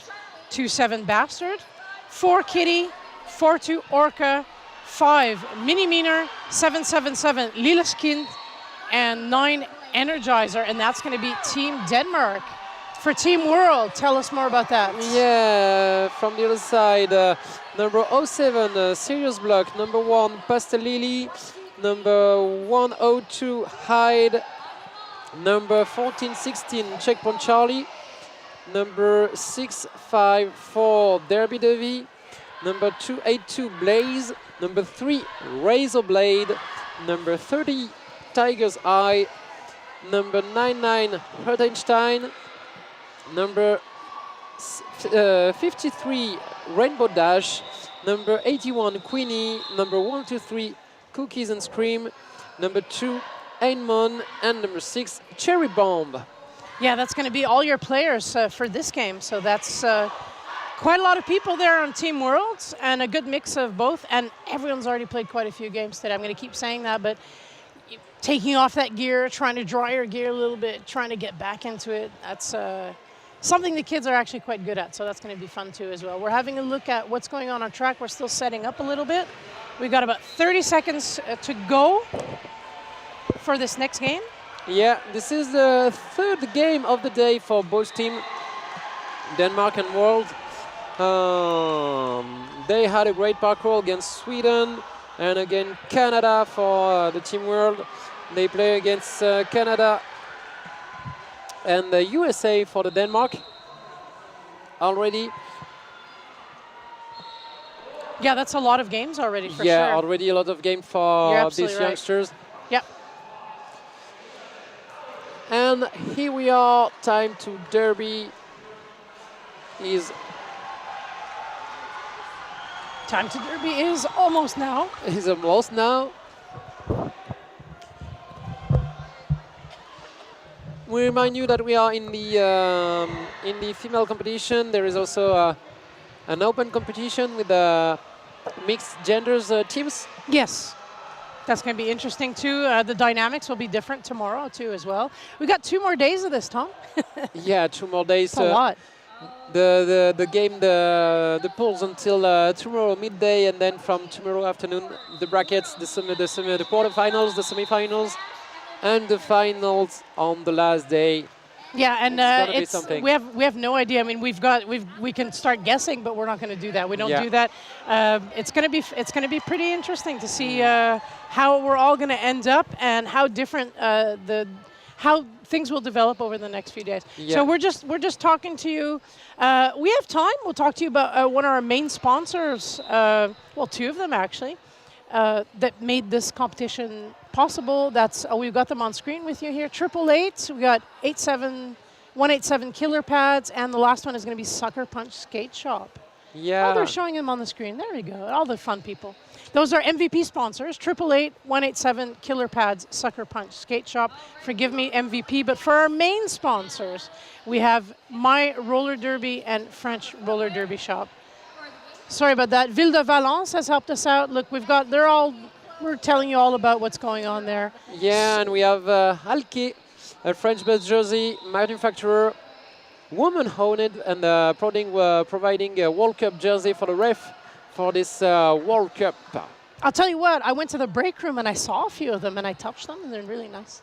27 Bastard, 4 Kitty, 42 Orca, 5 Mini Meaner, 777 Lileskind, and 9 Energizer, and that's going to be Team Denmark. For Team World, tell us more about that. Yeah, from the other side, number 07, Serious Block, number 1, Pastelili, number 102, Hyde, number 1416, Checkpoint Charlie, number 654, Derby Devi, number 282, Blaze, number 3, Razor Blade, number 30, Tiger's Eye, number 99, Hertenstein, number 53, Rainbow Dash, number 81, Queenie, number 123, Cookies and Scream, number 2, Ainmon, and number 6, Cherry Bomb. Yeah, that's going to be all your players for this game. So that's quite a lot of people there on Team Worlds and a good mix of both. And everyone's already played quite a few games today. I'm going to keep saying that, but taking off that gear, trying to dry your gear a little bit, trying to get back into it, that's something the kids are actually quite good at. So that's going to be fun too as well. We're having a look at what's going on track. We're still setting up a little bit. We've got about 30 seconds to go for this next game. Yeah, this is the third game of the day for both teams, Denmark and World. They had a great parkour against Sweden and again Canada for the Team World. They play against Canada and the USA for the Denmark already. Yeah, that's a lot of games already for sure. Yeah, already a lot of games for these right. youngsters. Yep. And here we are, time to Derby is... Time to Derby is almost now. Is almost now. We remind you that we are in the female competition. There is also an open competition with mixed genders teams. Yes. That's going to be interesting too. The dynamics will be different tomorrow too as well. We got 2 more days of this, Tom. Yeah, 2 more days. That's a lot. The game, the polls until tomorrow midday, and then from tomorrow afternoon, the brackets, the quarterfinals, the semifinals, and the finals on the last day. Yeah, and we have no idea. I mean, we can start guessing, but we're not going to do that. We don't do that. It's going to be pretty interesting to see how we're all going to end up and how different how things will develop over the next few days. Yeah. So we're just talking to you. We have time. We'll talk to you about one of our main sponsors. Well, 2 of them actually that made this competition possible. That's we've got them on screen with you here. 888. We got 187 Killer Pads, and the last one is going to be Sucker Punch Skate Shop. Yeah. Oh, they're showing them on the screen. There we go. All the fun people. Those are MVP sponsors. 888, 187 Killer Pads, Sucker Punch Skate Shop. Forgive me, MVP. But for our main sponsors, we have My Roller Derby and French Roller Derby Shop. Sorry about that. Ville de Valence has helped us out. Look, we're telling you all about what's going on there. Yeah, and we have Alke, a French-based jersey manufacturer, woman-owned, and providing a World Cup jersey for the ref for this World Cup. I'll tell you what, I went to the break room and I saw a few of them and I touched them and they're really nice.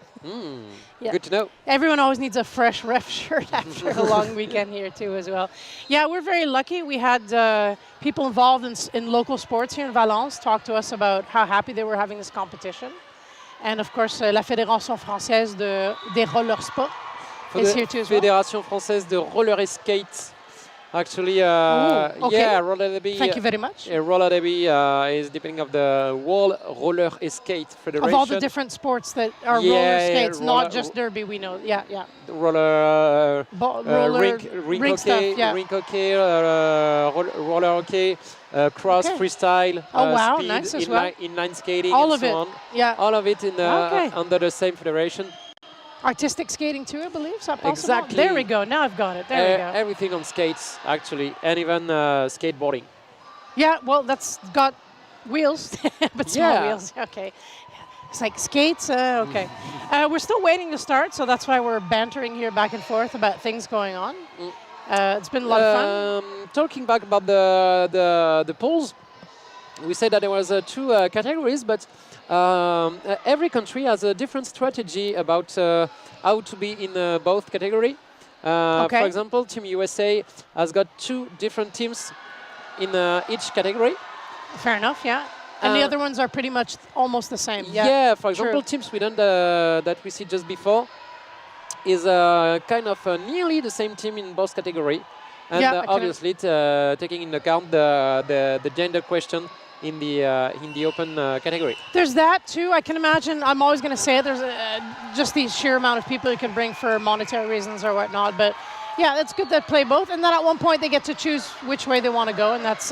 Yeah. Good to know. Everyone always needs a fresh ref shirt after a long weekend here too as well. Yeah, we're very lucky. We had people involved in local sports here in Valence talk to us about how happy they were having this competition. And of course, la Fédération Française des Roller Sport is here too as well. Fédération Française de Roller et Skate. Actually, okay. yeah, roller derby. Thank you very much. Roller derby is depending of the World Roller and Skate Federation. Of all the different sports that are roller skates, not just derby, we know. Yeah, yeah. Roller, roller rink hockey, stuff, yeah. Rink hockey, roller hockey, cross, freestyle, wow, speed, nice as well. inline skating, all and of so it. on. Yeah. All of it in under the same federation. Artistic skating too, I believe. Is that possible? Exactly. There we go. Now I've got it. There we go. Everything on skates, actually, and even skateboarding. Yeah, well, that's got wheels, but small wheels. Okay. It's like skates. Okay. We're still waiting to start, so that's why we're bantering here back and forth about things going on. It's been a lot of fun. Talking back about the polls, we said that there was two categories, but every country has a different strategy about how to be in both category. For example, Team USA has got two different teams in each category. Fair enough, yeah. And the other ones are pretty much almost the same. Yeah, yeah, for example, Team Sweden that we see just before is kind of nearly the same team in both category. And obviously taking into account the gender question in the open category. There's that too. I can imagine. I'm always going to say it. There's just the sheer amount of people you can bring for monetary reasons or whatnot. But yeah, it's good to play both. And then at one point they get to choose which way they want to go, and that's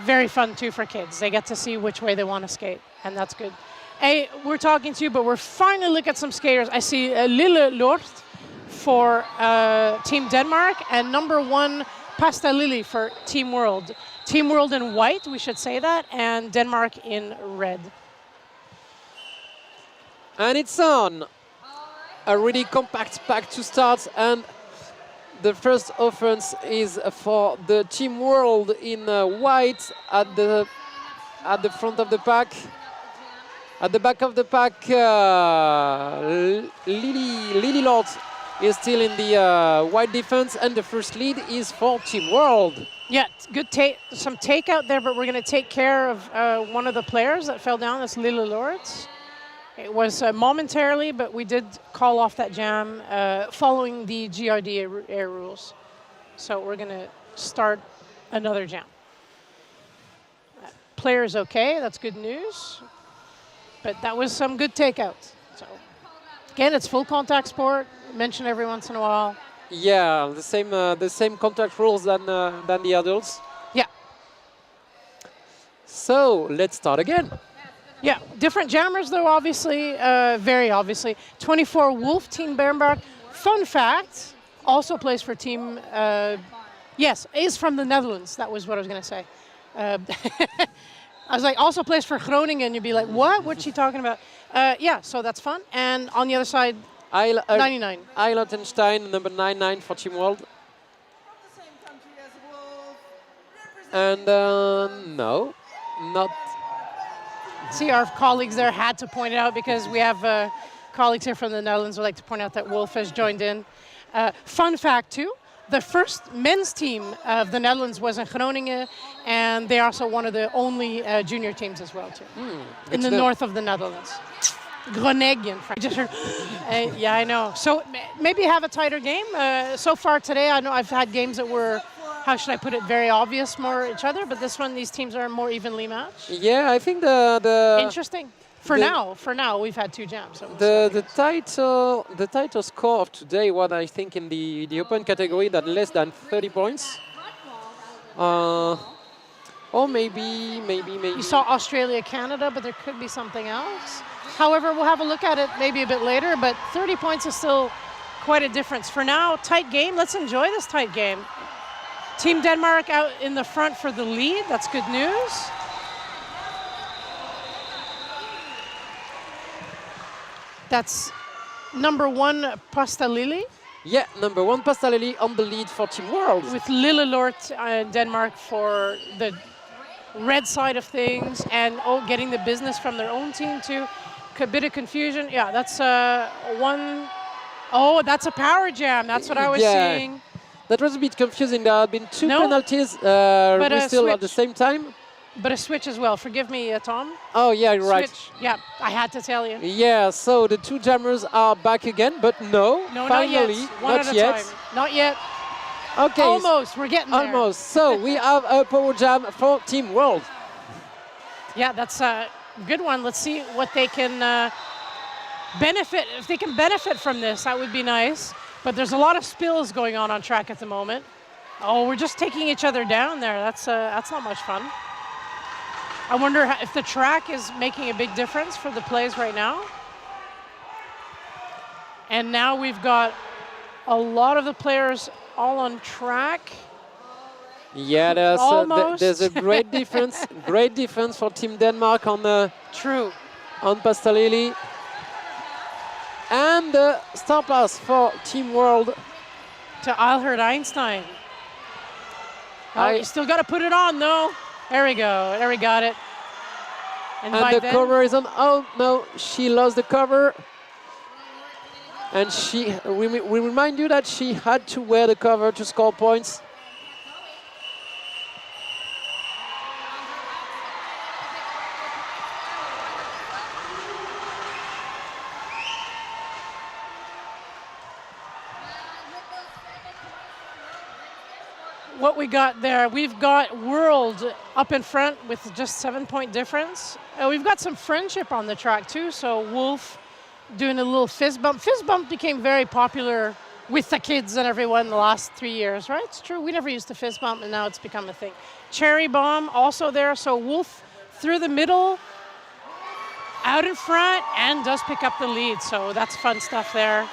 very fun too for kids. They get to see which way they want to skate, and that's good. Hey, we're talking to you, but we're finally looking at some skaters. I see Lille Lort for Team Denmark and number 1 Pasta Lily for Team World. Team World in white, we should say that, and Denmark in red. And it's on. A really compact pack to start, and the first offense is for the Team World in white at the front of the pack. At the back of the pack, Lily Lord is still in the white defense, and the first lead is for Team World. Yeah, good some takeout there, but we're going to take care of one of the players that fell down. That's Lille Lords. It was momentarily, but we did call off that jam following the GRD air rules. So we're going to start another jam. Player's okay, that's good news. But that was some good takeouts. So again, it's full contact sport. Mention every once in a while. Yeah, the same contact rules than the adults. Yeah. So let's start again. Yeah, different jammers though, obviously, very obviously. 24 Wolf, Team Bernberg. Fun fact, also plays for Team, yes, is from the Netherlands. That was what I was going to say. I was like, also plays for Groningen. You'd be like, what? What's she talking about? Yeah, so that's fun. And on the other side, 99. Eilenstein, number 99 for Team World. And no, not. See, our colleagues there had to point it out because we have colleagues here from the Netherlands who like to point out that Wolf has joined in. Fun fact too, the first men's team of the Netherlands was in Groningen, and they're also one of the only junior teams as well too, in the north of the Netherlands. Groningen. Just heard, yeah, I know. So maybe have a tighter game. So far today, I know I've had games that were, how should I put it, very obvious more each other, but this one, these teams are more evenly matched. Yeah, I think the interesting. For now, we've had 2 jams. So the title score of today was, I think, in the open category, that less than 30 points. Or maybe. You saw Australia, Canada, but there could be something else. However, we'll have a look at it maybe a bit later, but 30 points is still quite a difference. For now, tight game. Let's enjoy this tight game. Team Denmark out in the front for the lead. That's good news. That's number 1, Pasta Lily. Yeah, number 1, Pasta Lily on the lead for Team World. With Lille Lort and Denmark for the red side of things and getting the business from their own team too. A bit of confusion. Yeah, that's one. Oh, that's a power jam. That's what I was seeing. That was a bit confusing. There have been two No, penalties but still at the same time. But a switch as well. Forgive me, Tom. Oh, yeah, you're right. Switch. Yeah, I had to tell you. Yeah, so the two jammers are back again, but no, finally, not yet. One at a time. Not yet. Okay. Almost. We're getting there. Almost. So we have a power jam for Team World. Yeah, that's a good one. Let's see what they can benefit. If they can benefit from this, that would be nice. But there's a lot of spills going on track at the moment. Oh, we're just taking each other down there. That's not much fun. I wonder if the track is making a big difference for the plays right now. And now we've got a lot of the players all on track. Yeah, there's a great difference. Great difference for Team Denmark on the on Pastalili. And the star pass for Team World to Albert Einstein. Oh, you still got to put it on, though. There we go. There we got it. And the cover is on. Oh, no, she lost the cover. And we remind you that she had to wear the cover to score points. What we got there, we've got World up in front with just 7-point difference. We've got some friendship on the track too, so Wolf doing a little fist bump. Fist bump became very popular with the kids and everyone in the last 3 years, right? It's true, we never used to fist bump and now it's become a thing. Cherry bomb also there, so Wolf through the middle, out in front, and does pick up the lead, so that's fun stuff there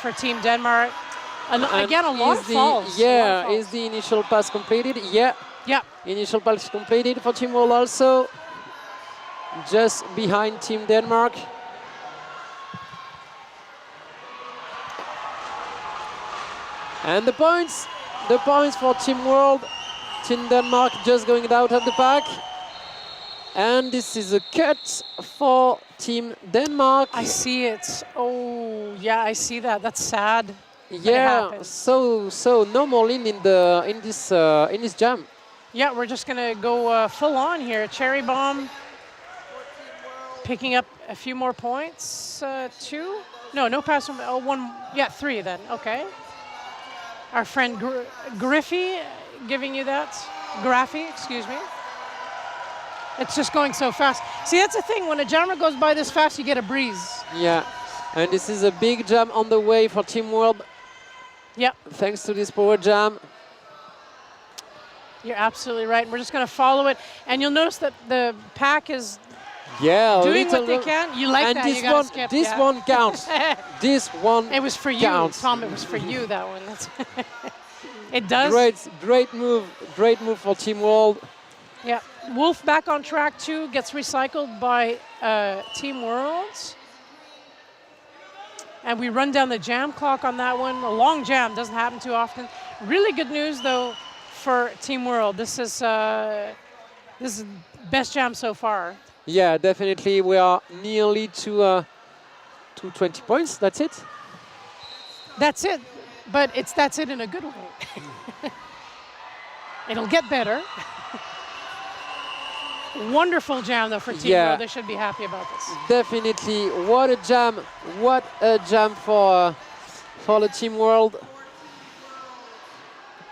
for Team Denmark. And again, a lot of falls. Yeah, is the initial pass completed? Yeah. Yeah. Initial pass completed for Team World also. Just behind Team Denmark. And the points for Team World. Team Denmark just going out at the back. And this is a cut for Team Denmark. I see it. Oh, yeah, I see that. That's sad. Yeah, so no more lead in this jam. Yeah, we're just gonna go full on here. Cherry bomb, picking up a few more points. 2? No pass from 1. Yeah, 3 then. Okay. Our friend Griffey giving you that. Graffy, excuse me. It's just going so fast. See, that's the thing. When a jammer goes by this fast, you get a breeze. Yeah, and this is a big jam on the way for Team World. Yeah. Thanks to this power jam. You're absolutely right. We're just going to follow it. And you'll notice that the pack is doing what they can. You like and that. This you one, skip, this one counts. This one It was for counts. you, Tom. It was for you, that one. It does. Great move for Team World. Yeah. Wolf back on track too. Gets recycled by Team Worlds. And we run down the jam clock on that one. A long jam doesn't happen too often. Really good news though for Team World. This is best jam so far. Yeah, definitely. We are nearly to 20 points. That's it. That's it, but that's it in a good way. It'll get better. Wonderful jam though for Team World. They should be happy about this. Definitely. What a jam! What a jam for the Team World.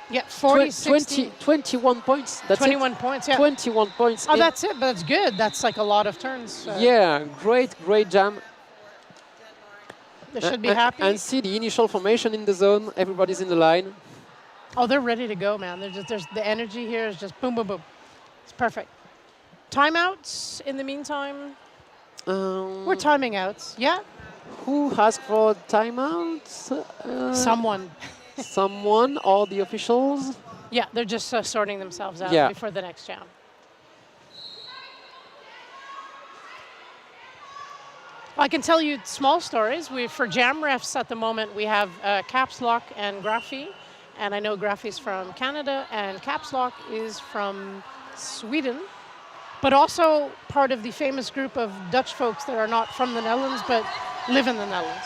Yeah, 21 points. That's 21 points, yeah. 21 points. Oh, that's it, but that's good. That's like a lot of turns. Yeah, great jam. They should be happy. And see the initial formation in the zone. Everybody's in the line. Oh, they're ready to go, man. There's the energy here is just boom, boom, boom. It's perfect. Timeouts in the meantime? We're timing outs, yeah? Who asked for timeouts? Someone. Someone or the officials? Yeah, they're just sorting themselves out before the next jam. I can tell you small stories. For jam refs at the moment, we have Caps Lock and Graphy. And I know Graphy's from Canada, and Caps Lock is from Sweden, but also part of the famous group of Dutch folks that are not from the Netherlands but live in the Netherlands.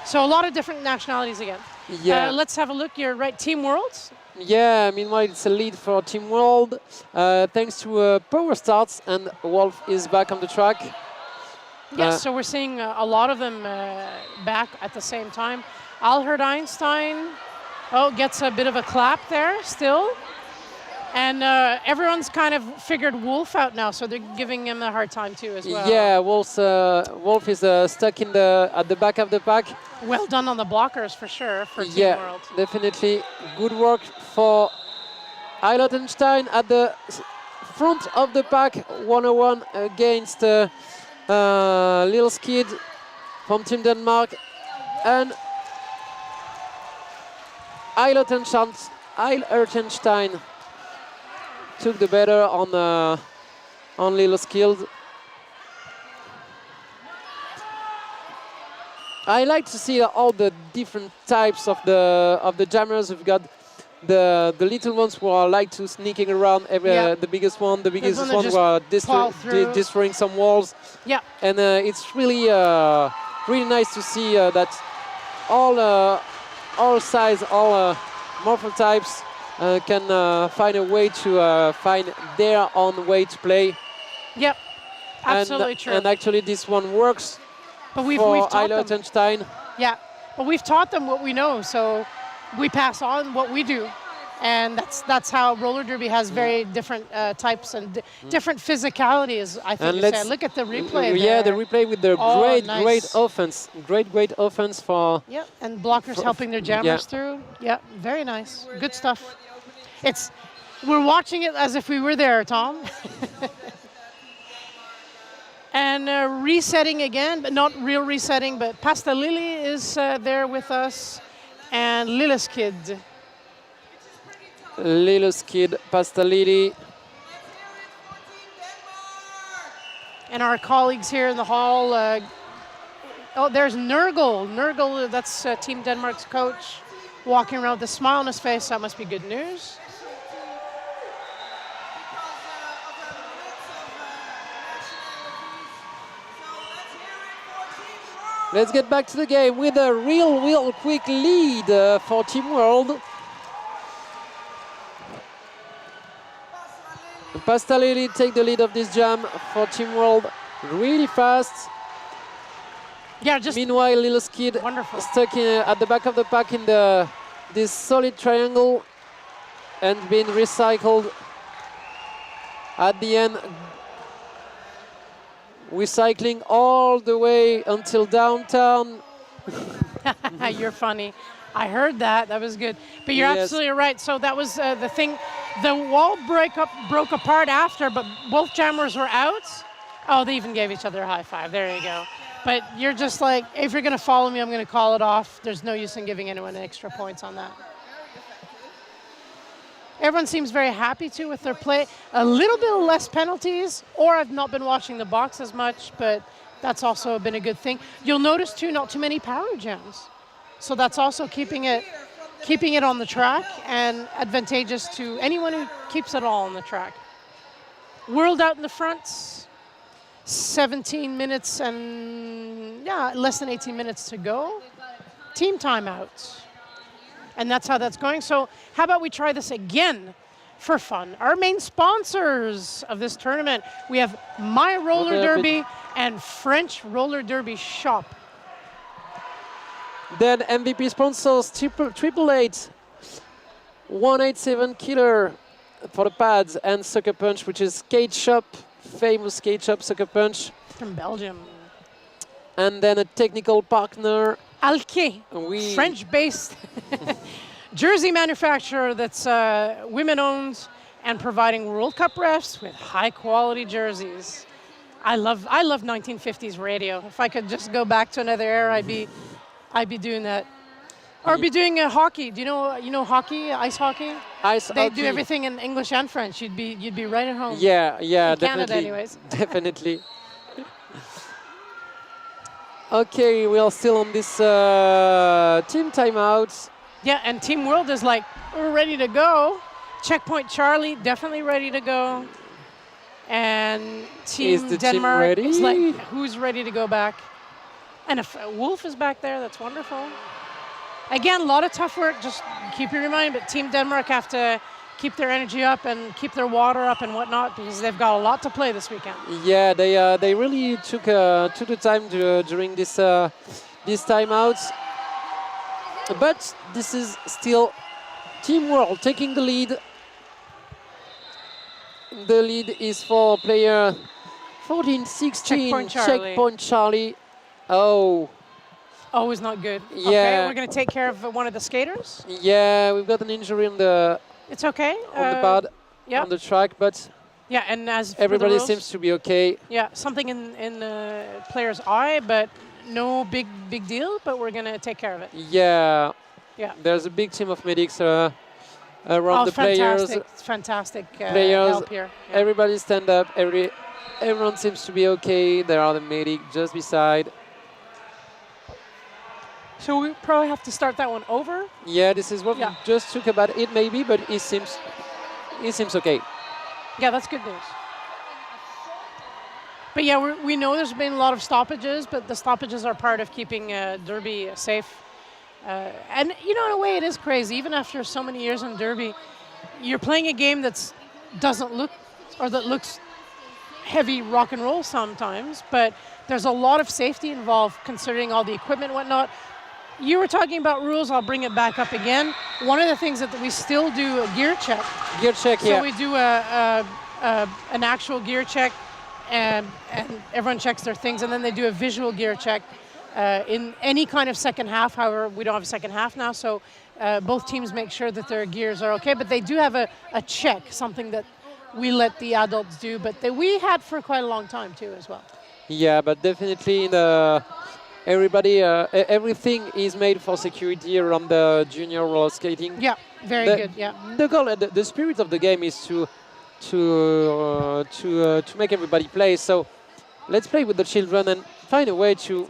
So a lot of different nationalities again. Yeah. Let's have a look. You're right, Team Worlds. Yeah, meanwhile it's a lead for Team World thanks to power starts, and Wolf is back on the track. Yes, so we're seeing a lot of them back at the same time. Albert Einstein, gets a bit of a clap there still. And everyone's kind of figured Wolf out now, so they're giving him a hard time too as well. Yeah, Wolf is stuck at the back of the pack. Well done on the blockers for sure for Team World. Definitely. Good work for Eilert Einstein at the front of the pack, 101 against Little Skid from Team Denmark. And Eilert Einstein took the better on Little Skid. I like to see all the different types of the jammers. We've got the little ones who are like to sneaking around. The biggest one who are destroying some walls. Yeah. And it's really really nice to see that all sides, all morpho types can find a way to find their own way to play. Yep, absolutely true. And actually this one works. But we've taught them. Einstein. Yeah, but we've taught them what we know, so we pass on what we do, and that's how roller derby has very different types and different physicalities. I think. Look at the replay. Yeah, there. the replay with the great offense, great offense for. Yeah, and blockers helping their jammers through. Yeah, very nice, good stuff. We're watching it as if we were there, Tom. And resetting again, but not real resetting, but Pasta Lily is there with us, and Lillis Kid. Pasta Lily. And our colleagues here in the hall. There's Nurgle. Nurgle, that's Team Denmark's coach, walking around with a smile on his face. That must be good news. Let's get back to the game with a real quick lead for Team World. Pasta Lily take the lead of this jam for Team World really fast. Yeah, just meanwhile, Little Skid stuck at the back of the pack in this solid triangle and being recycled at the end. Recycling all the way until downtown. You're funny. I heard that. That was good. But you're absolutely right. So that was the thing. The wall broke apart after, but both jammers were out. Oh, they even gave each other a high five. There you go. But you're just like, if you're going to follow me, I'm going to call it off. There's no use in giving anyone extra points on that. Everyone seems very happy too with their play. A little bit less penalties, or I've not been watching the box as much, but that's also been a good thing. You'll notice too, not too many power jams. So that's also keeping it on the track and advantageous to anyone who keeps it all on the track. World out in the front, 17 minutes and less than 18 minutes to go. Team timeout. And that's how that's going. So how about we try this again for fun? Our main sponsors of this tournament, we have My Roller Derby and French Roller Derby Shop. Then MVP sponsors, Triple Eight, 187 Killer for the pads, and Sucker Punch, which is skate shop, famous skate shop Sucker Punch. From Belgium. And then a technical partner, Alke, French-based jersey manufacturer that's women-owned and providing World Cup refs with high-quality jerseys. I love 1950s radio. If I could just go back to another era, I'd be doing that. Or be doing hockey. Do you know hockey, ice hockey? They do everything in English and French. You'd be right at home. Yeah, in definitely. Canada, anyways. Definitely. Okay, we are still on this team timeout. Yeah, and Team World is like, we're ready to go. Checkpoint Charlie, definitely ready to go. And Is Team the team Denmark ready? is like, who's ready to go back? And if Wolf is back there, that's wonderful. Again, a lot of tough work. Just keep your mind, but Team Denmark have to keep their energy up and keep their water up and whatnot because they've got a lot to play this weekend. Yeah, they really took the time during these timeouts. But this is still Team World taking the lead. The lead is for player 14-16. Checkpoint Charlie. Checkpoint Charlie. Oh. Always not good. Yeah. Okay, we're going to take care of one of the skaters. Yeah, we've got an injury on the It's okay. the pad, yeah. on the track, but Yeah, and as for the everybody rules, seems to be okay. Yeah, something in the player's eye, but no big deal. But we're gonna take care of it. Yeah. Yeah. There's a big team of medics around Oh, the players. fantastic Players, help here. Yeah. Everybody stand up. Everyone seems to be okay. There are the medic just beside. So we probably have to start that one over. Yeah, this is what Yeah. we just took about it maybe, but it seems okay. Yeah, that's good news. But yeah, we know there's been a lot of stoppages, but the stoppages are part of keeping Derby safe. And you know, in a way, it is crazy. Even after so many years in Derby, you're playing a game that looks heavy rock and roll sometimes, but there's a lot of safety involved considering all the equipment and whatnot. You were talking about rules. I'll bring it back up again. One of the things that we still do a gear check. Gear check, So yeah. we do an actual gear check, and everyone checks their things, and then they do a visual gear check in any kind of second half. However, we don't have a second half now, so both teams make sure that their gears are okay. But they do have a check, something that we let the adults do, but that we had for quite a long time too as well. Yeah, but definitely everything is made for security around the junior roller skating. Yeah, very good. Yeah. The goal, the spirit of the game is to make everybody play. So let's play with the children and find a way to.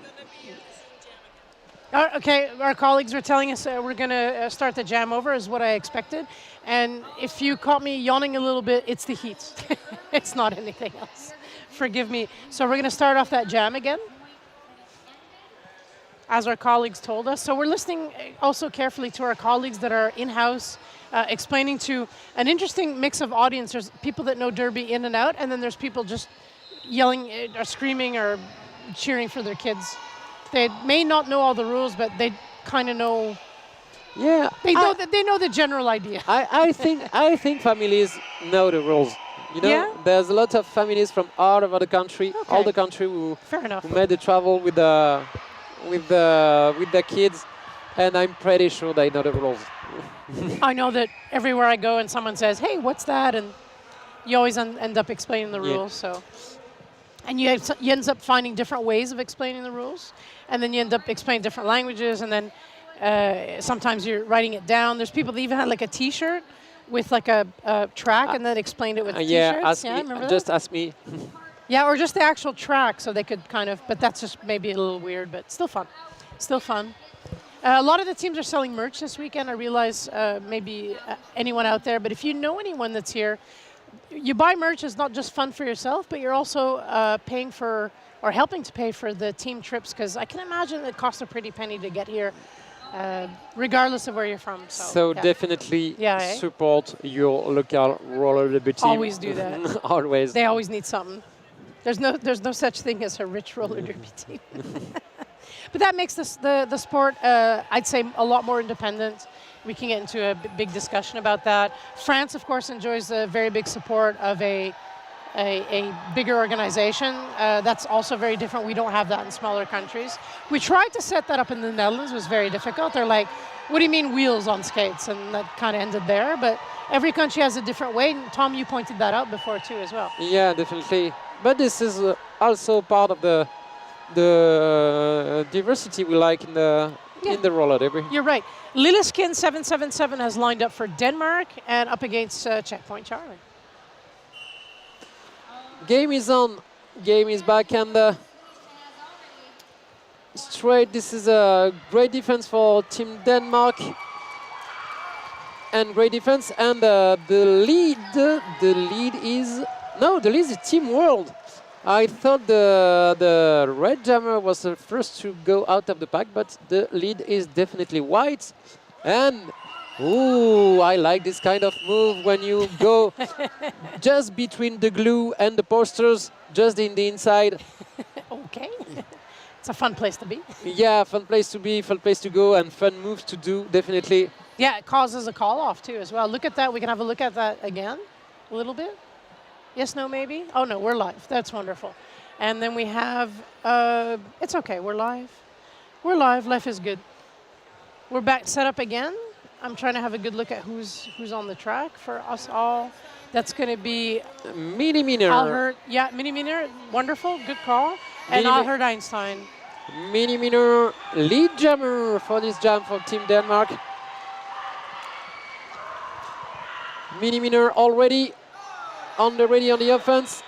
Okay, our colleagues are telling us we're going to start the jam over, is what I expected. And if you caught me yawning a little bit, it's the heat. It's not anything else. Forgive me. So we're going to start off that jam again, as our colleagues told us. So we're listening also carefully to our colleagues that are in-house, explaining to an interesting mix of audience. There's people that know Derby in and out, and then there's people just yelling or screaming or cheering for their kids. They may not know all the rules, but they kind of know. Yeah, They know the general idea. I think families know the rules. You know, Yeah? there's a lot of families from all over the country, Okay. all the country who Fair enough. made the travel with the kids, and I'm pretty sure they know the rules. I know that everywhere I go and someone says, "Hey, what's that?" and you always end up explaining the Yeah. rules. So, and you end up finding different ways of explaining the rules, and then you end up explaining different languages, and then sometimes you're writing it down. There's people that even had like a T-shirt with like a track, and then explained it with T-shirts. Remember just that? ask me. Yeah, or just the actual track, so they could kind of. But that's just maybe a little weird, but still fun. Still fun. A lot of the teams are selling merch this weekend. I realize maybe anyone out there, but if you know anyone that's here, you buy merch is not just fun for yourself, but you're also paying for or helping to pay for the team trips, because I can imagine it costs a pretty penny to get here, regardless of where you're from. So yeah. definitely Yeah, support your local roller derby team. Always do that. Always. They always need something. There's no such thing as a rich roller derby team. But that makes the sport, I'd say, a lot more independent. We can get into a big discussion about that. France, of course, enjoys a very big support of a bigger organization. That's also very different. We don't have that in smaller countries. We tried to set that up in the Netherlands. It was very difficult. They're like, what do you mean wheels on skates? And that kind of ended there. But every country has a different way. And Tom, you pointed that out before too as well. Yeah, definitely. But this is also part of the diversity we like in the roller derby. You're right. Lilliskin 777 has lined up for Denmark and up against Checkpoint Charlie. Game is on. Game is back, and straight. This is a great defense for Team Denmark, and great defense. And the lead is No, the lead is Team World. I thought the red jammer was the first to go out of the pack, but the lead is definitely white. And, ooh, I like this kind of move when you go just between the glue and the posters, just in the inside. Okay. It's a fun place to be. Yeah, fun place to be, fun place to go, and fun moves to do, definitely. Yeah, it causes a call off too as well. Look at that. We can have a look at that again a little bit. Yes, no, maybe? Oh, no, we're live. That's wonderful. And then we have, it's okay, we're live. We're live, life is good. We're back set up again. I'm trying to have a good look at who's on the track for us all. That's going to be Mini Miner. Albert, yeah, Mini Miner, wonderful, good call. And Albert Einstein. Mini Miner, lead jammer for this jam for Team Denmark. Mini Miner already ready on the offense.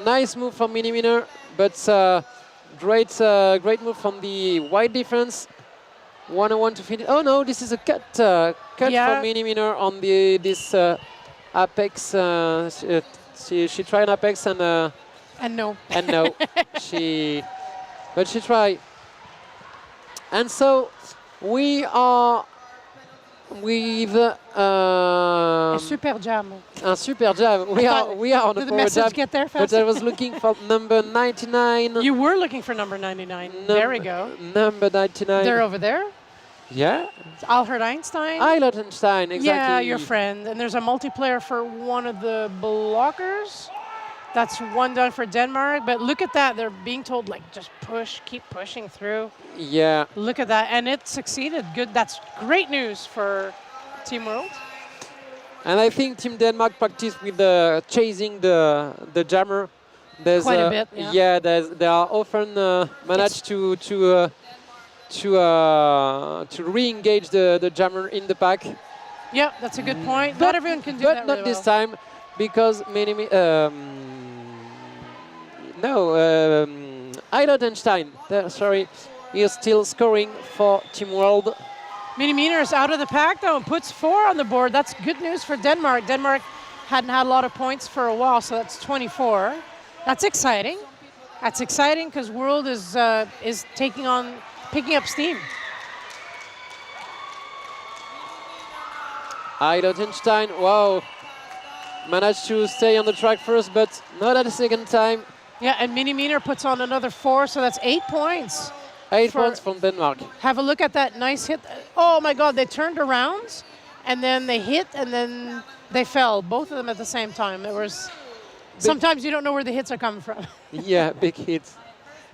Nice move from Mini Miner, but great move from the white defense. 101 to finish. Oh no, this is a cut Yeah. for Mini Miner on this apex. She tried an apex and no. and no, but she tried. And so we are with A super jam. a super jam. We are on a Did the power message jam. get there But fast? I was looking for number 99. You were looking for number 99. There we go. Number 99. They're over there. Yeah. It's Albert Einstein. Einstein, exactly. Yeah, your friend. And there's a multiplayer for one of the blockers. That's one done for Denmark. But look at that. They're being told, like, just push, keep pushing through. Yeah. Look at that. And it succeeded. Good. That's great news for Team World. And I think Team Denmark practiced with chasing the jammer. There's Quite a bit, yeah. they are often managed to re-engage the jammer in the pack. Yep, that's a good point. Not everyone can do but that not really this well. time, because Einstein, sorry, he is still scoring for Team World. Mini Miner is out of the pack, though, and puts 4 on the board. That's good news for Denmark. Denmark hadn't had a lot of points for a while, so that's 24. That's exciting. That's exciting because World is picking up steam. Einstein, wow, managed to stay on the track first, but not at the second time. Yeah, and Mini Miner puts on another 4, so that's 8 points. 8 points from Denmark. Have a look at that nice hit. Oh my God, they turned around, and then they hit, and then they fell, both of them at the same time. It was. Sometimes you don't know where the hits are coming from. Yeah, big hits.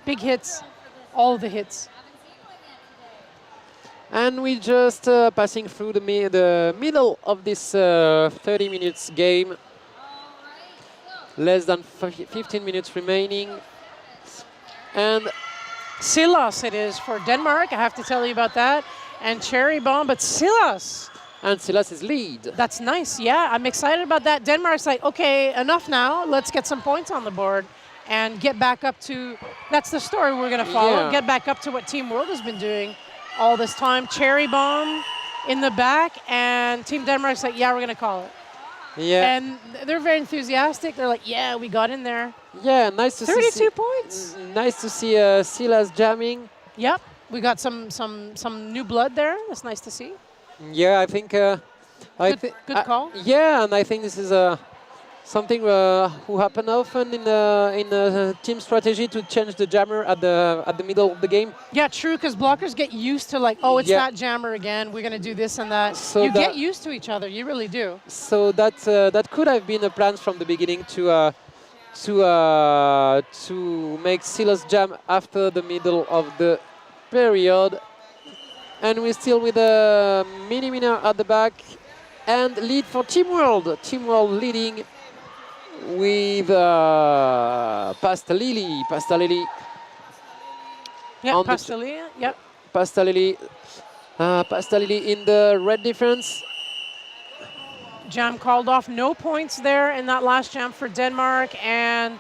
Big hits, all the hits. And we just passing through the middle of this 30 minutes game. Less than 15 minutes remaining. And Silas it is for Denmark. I have to tell you about that. And Cherry Bomb, but Silas. And Silas' lead. That's nice. Yeah, I'm excited about that. Denmark's like, okay, enough now. Let's get some points on the board and get back up to. That's the story we're going to follow. Yeah. Get back up to what Team World has been doing all this time. Cherry Bomb in the back, and Team Denmark's like, yeah, we're going to call it. Yeah. And they're very enthusiastic. They're like, yeah, we got in there. Yeah, nice to 32 points. Nice to see Silas jamming. Yep, we got some new blood there. That's nice to see. Yeah, I think. Good call. Yeah, and I think this is something who happen often in team strategy to change the jammer at the middle of the game. Yeah, true, because blockers get used to like, oh, it's Yeah. that jammer again. We're going to do this and that. So you that- get used to each other. You really do. So that could have been a plan from the beginning to make Silas jam after the middle of the period. And we're still with a Mini Miner at the back and lead for Team World. Team World leading with Pastalili. Yeah, On the Pastelia. Yep. Pastalili in the red defense. Jam called off. No points there in that last jam for Denmark. And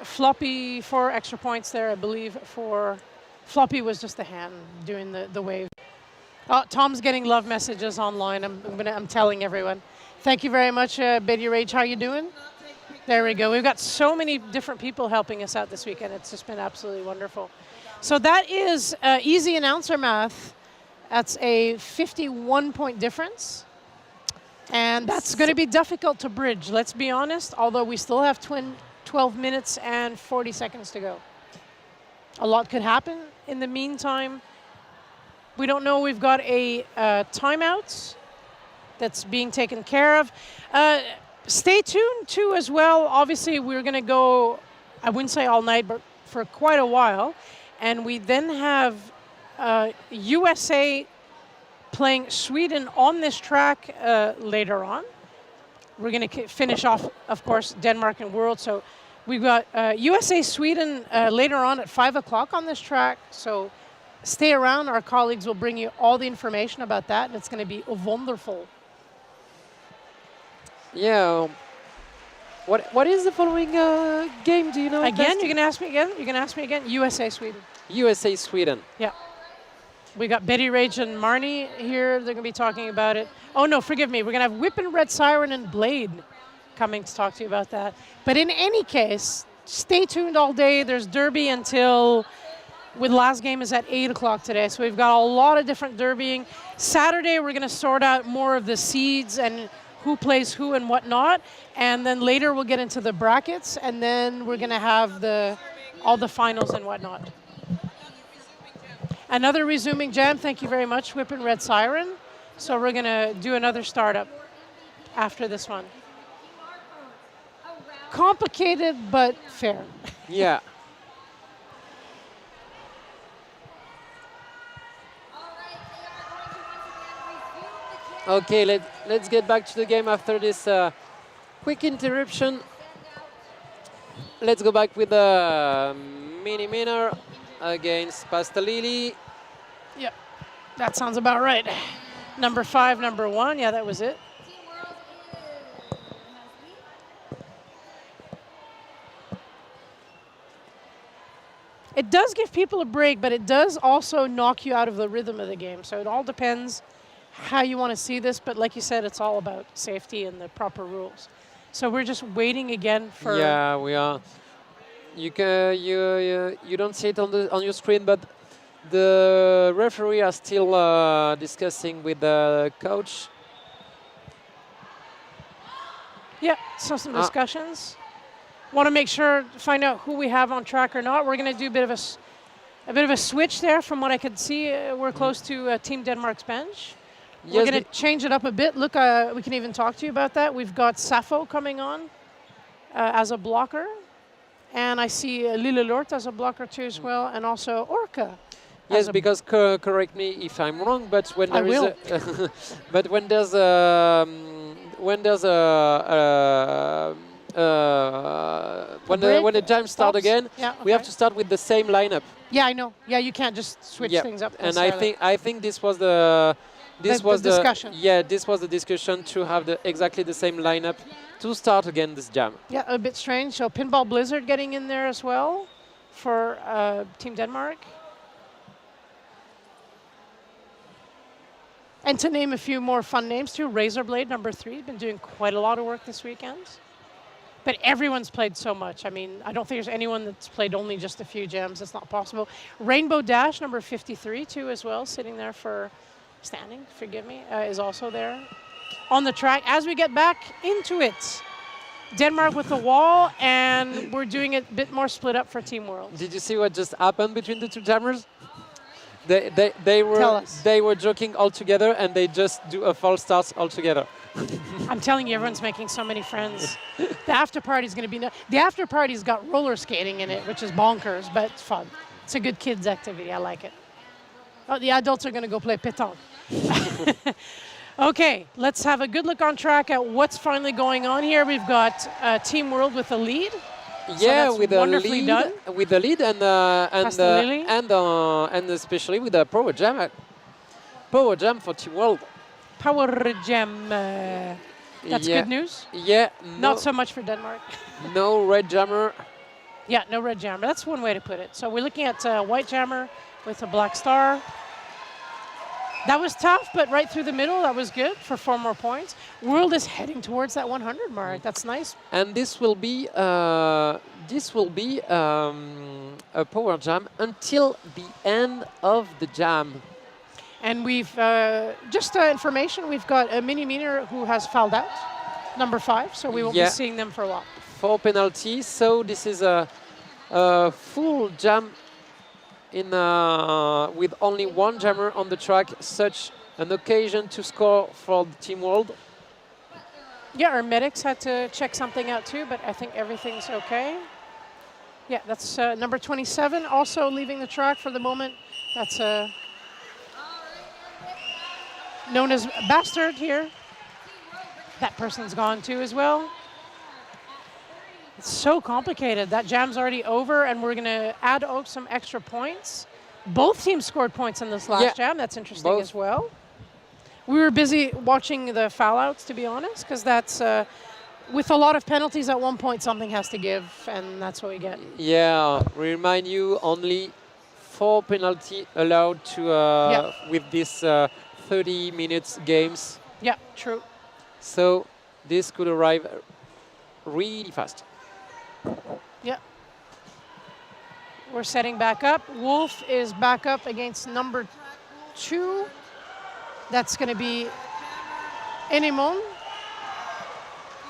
Floppy 4 extra points there, I believe, for... Floppy was just the hand doing the wave. Oh, Tom's getting love messages online. I'm telling everyone. Thank you very much, Betty Rage. How you doing? There we go. We've got so many different people helping us out this weekend. It's just been absolutely wonderful. So that is easy announcer math. That's a 51-point difference. And that's going to be difficult to bridge, let's be honest, although we still have 12 minutes and 40 seconds to go. A lot could happen in the meantime. We don't know. We've got a timeout that's being taken care of. Stay tuned, too, as well. Obviously, we're going to go, I wouldn't say all night, but for quite a while. And we then have USA playing Sweden on this track later on. We're going to finish off, of course, Denmark and World. So we've got USA-Sweden later on at 5 o'clock on this track. So stay around. Our colleagues will bring you all the information about that, and it's going to be wonderful. Yeah. What is the following game? Do you know? Again, you're going to ask me again? You're going to ask me again? USA-Sweden. USA-Sweden. Yeah. We got Betty Rage and Marnie here. They're going to be talking about it. Oh, no, forgive me. We're going to have Whip and Red Siren and Blade coming to talk to you about that. But in any case, stay tuned all day. There's Derby until, with last game is at 8 o'clock today. So we've got a lot of different derbying. Saturday, we're going to sort out more of the seeds and who plays who and whatnot. And then later, we'll get into the brackets. And then we're going to have all the finals and whatnot. Another resuming jam. Thank you very much, Whip and Red Siren. So we're going to do another startup after this one. Complicated, but fair. Yeah. Okay, let's get back to the game after this quick interruption. Let's go back with the mini minor against Pastalili. Yep, that sounds about right. Number 5, number 1. Yeah, that was it. It does give people a break, but it does also knock you out of the rhythm of the game. So it all depends how you want to see this. But like you said, it's all about safety and the proper rules. So we're just waiting again for... Yeah, we are. You don't see it on your screen, but the referee are still discussing with the coach. Yeah, so some discussions. Want to make sure, find out who we have on track or not. We're going to do a bit of a switch there from what I could see. We're close to Team Denmark's bench. Yes, we're going to change it up a bit. Look, we can even talk to you about that. We've got Sappho coming on as a blocker. And I see Lillelort as a blocker too as well, and also Orca. Yes, because correct me if I'm wrong, but when there is a but when there's a when the jam starts again, yeah, okay. We have to start with the same lineup. Yeah, I know. Yeah, you can't just switch things up. And I think this was the discussion. Yeah, this was the discussion to have exactly the same lineup to start again this jam. Yeah, a bit strange. So Pinball Blizzard getting in there as well for Team Denmark. And to name a few more fun names too, Razorblade, number 3, been doing quite a lot of work this weekend. But everyone's played so much. I mean, I don't think there's anyone that's played only just a few jams. It's not possible. Rainbow Dash, number 53 too as well, sitting there for standing, forgive me, is also there. On the track, as we get back into it, Denmark with the wall, and we're doing it a bit more split up for Team World. Did you see what just happened between the two jammers? They were joking all together, and they just do a false start all together. I'm telling you, everyone's making so many friends. The after party's going to be the after party's got roller skating in it, which is bonkers, but it's fun. It's a good kids activity. I like it. Oh, the adults are going to go play pétanque. Okay, let's have a good look on track at what's finally going on here. We've got Team World with the lead. Yeah, so with the lead, and especially with the power jam for Team World. Power jam. That's good news. Yeah. Not so much for Denmark. No red jammer. Yeah, no red jammer. That's one way to put it. So we're looking at white jammer with a black star. That was tough, but right through the middle, that was good for 4 more points. World is heading towards that 100 mark. That's nice. And this will be a power jam until the end of the jam. And we've, just information, we've got a mini meter who has fouled out, number 5, so we won't be seeing them for a while. 4 penalties, so this is a full jam in with only 1 jammer on the track, such an occasion to score for the Team World. Yeah, our medics had to check something out too, but I think everything's okay. Yeah, that's number 27, also leaving the track for the moment. That's known as Bastard here. That person's gone too as well. It's so complicated. That jam's already over, and we're going to add some extra points. Both teams scored points in this last jam. That's interesting as well. We were busy watching the foul-outs, to be honest, because that's, with a lot of penalties, at one point something has to give, and that's what we get. Yeah, we remind you, only 4 penalty allowed to with this 30 minutes games. Yeah, true. So this could arrive really fast. Yeah. We're setting back up. Wolf is back up against number 2. That's going to be Enemon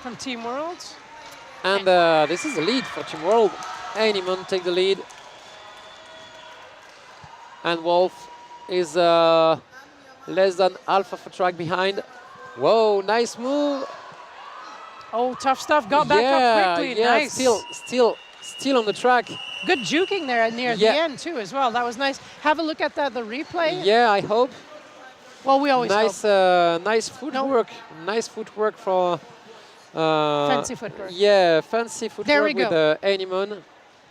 from Team World. And this is the lead for Team World. Enemon take the lead. And Wolf is less than half of a track behind. Whoa, nice move. Oh, tough stuff. Got back up quickly. Yeah, nice. Still on the track. Good juking there near the end too as well. That was nice. Have a look at the replay. Yeah, I hope. Well, we always hope. Nice footwork. Nice footwork for... fancy footwork. Yeah, fancy footwork there we with go. Enemon.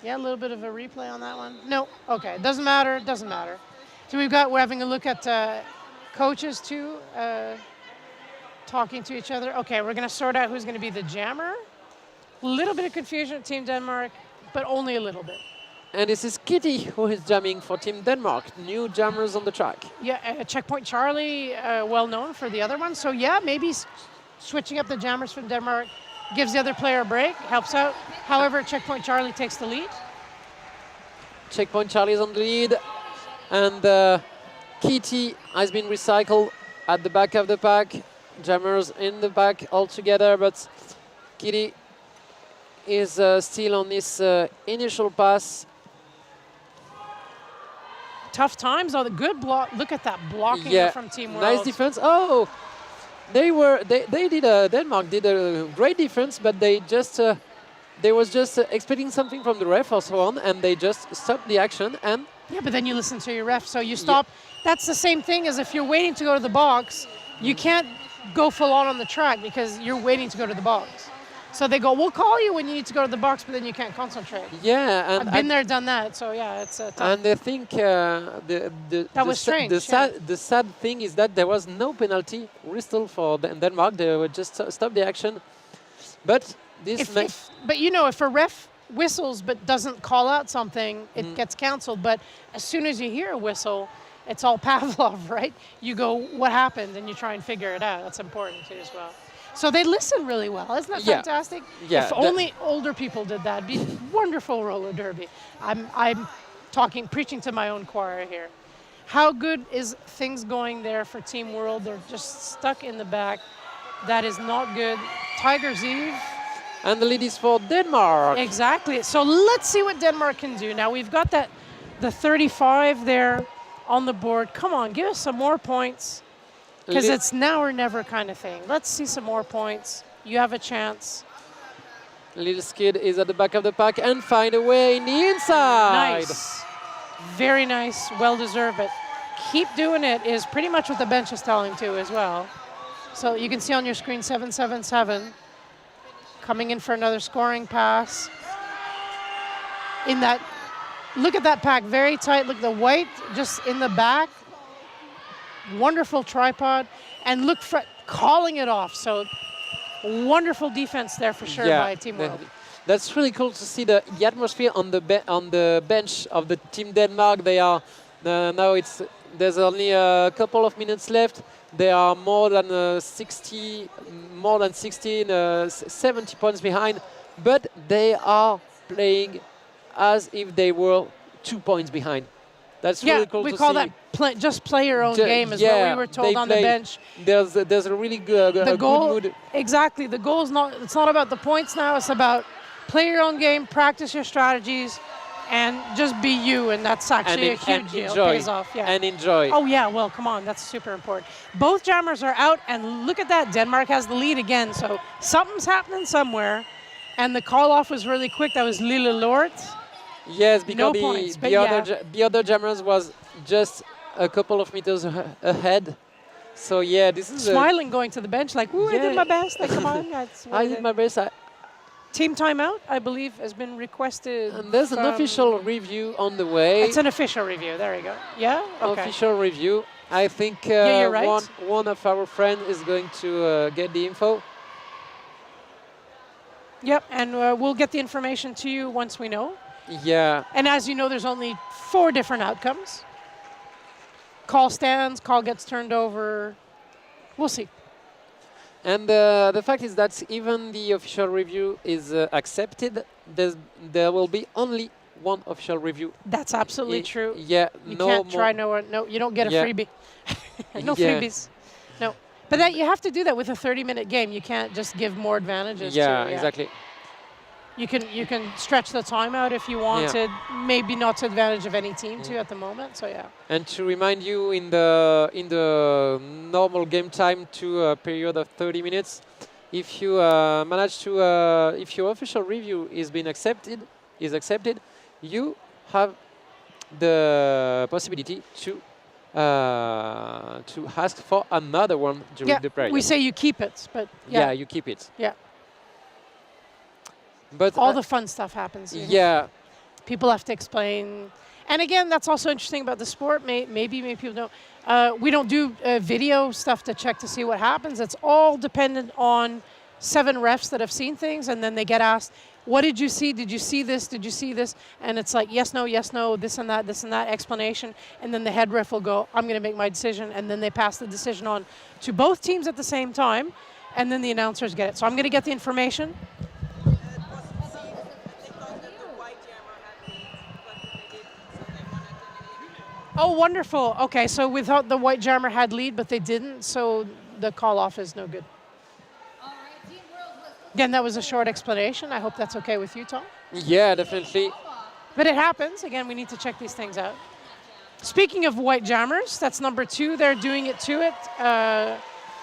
Yeah, a little bit of a replay on that one. No, okay, doesn't matter, doesn't matter. So we're having a look at coaches too, talking to each other. Okay, we're gonna sort out who's gonna be the jammer. A little bit of confusion at Team Denmark, but only a little bit. And this is Kitty who is jamming for Team Denmark. New jammers on the track. Yeah, Checkpoint Charlie, well known for the other one. So yeah, maybe switching up the jammers from Denmark gives the other player a break, helps out. However, Checkpoint Charlie takes the lead. Checkpoint Charlie is on the lead. And Kitty has been recycled at the back of the pack. Jammers in the back all together, but Kitty is still on this initial pass. Tough times, though. The good block. Look at that blocking from Team World. Nice defense. Oh, Denmark did a great defense, but they was just expecting something from the ref or so on, and they just stopped the action. And yeah, but then you listen to your ref, so you stop. Yeah. That's the same thing as if you're waiting to go to the box. You can't go full on the track because you're waiting to go to the box. So they go, we'll call you when you need to go to the box, but then you can't concentrate. Yeah, and I've been there, done that. So yeah, it's tough. And I think that was strange. The sad thing is that there was no penalty whistle for Denmark. They were just stopped the action. But this, but you know, if a ref whistles but doesn't call out something, it gets cancelled. But as soon as you hear a whistle, it's all Pavlov, right? You go, what happened, and you try and figure it out. That's important too as well. So they listen really well. Isn't that fantastic? Yeah. If only older people did that, it'd be wonderful roller derby. I'm preaching to my own choir here. How good is things going there for Team World? They're just stuck in the back. That is not good. Tiger's Eve. And the lead is for Denmark. Exactly. So let's see what Denmark can do. Now we've got the 35 there on the board. Come on, give us some more points. Because it's now or never kind of thing. Let's see some more points. You have a chance. Little Skid is at the back of the pack and find a way in the inside. Nice. Very nice. Well deserved. But keep doing it is pretty much what the bench is telling too as well. So you can see on your screen 777 coming in for another scoring pass. Look at that pack, very tight. Look, the white just in the back. Wonderful tripod, and look for calling it off. So wonderful defense there for sure by Team World. That's really cool to see the atmosphere on the bench of the Team Denmark. They are now it's There's only a couple of minutes left. They are more than 70 points behind, but they are playing as if they were 2 points behind. That's really cool we to call see. that just play your own game, is what we were told they on the bench. There's a really good, The good goal, mood. exactly. The goal is it's not about the points now. It's about play your own game, practice your strategies, and just be you. And that's actually a huge deal. It pays off. Yeah. And enjoy. Oh yeah, well, come on, that's super important. Both jammers are out, and look at that. Denmark has the lead again, so something's happening somewhere. And the call off was really quick. That was Lille Lort. Yes, because No points, but the other jammers was just a couple of meters ahead. So yeah, this is Smiling, going to the bench like, ooh, I did my best. Like, come on, that's what I did my best. Team timeout, I believe, has been requested. And there's an official review on the way. It's an official review. There you go. Yeah. Okay. Official review. I think you're right. one of our friends is going to get the info. Yep, and we'll get the information to you once we know. Yeah. And as you know, there's only 4 different outcomes. Call stands, call gets turned over. We'll see. And the fact is that even the official review is accepted, there will be only one official review. That's absolutely true. Yeah, you can't try no, you don't get a freebie. No freebies. No. But that you have to do that with a 30-minute game. You can't just give more advantages. Yeah, exactly. You can stretch the time out if you wanted. Maybe not to advantage of any team too at the moment. So yeah. And to remind you, in the normal game time to a period of 30 minutes, if you manage to if your official review is accepted, you have the possibility to ask for another one during the period. We say you keep it, but yeah, you keep it. Yeah. But all the fun stuff happens. Yeah. People have to explain. And again, that's also interesting about the sport. Maybe people don't. We don't do video stuff to check to see what happens. It's all dependent on 7 refs that have seen things, and then they get asked, what did you see? Did you see this? Did you see this? And it's like, yes, no, this and that explanation. And then the head ref will go, I'm going to make my decision. And then they pass the decision on to both teams at the same time. And then the announcers get it. So I'm going to get the information. Oh, wonderful. Okay, so we thought the white jammer had lead, but they didn't, so the call-off is no good. Again, that was a short explanation. I hope that's okay with you, Tom. Yeah, definitely. But it happens. Again, we need to check these things out. Speaking of white jammers, that's number 2. They're doing it to it.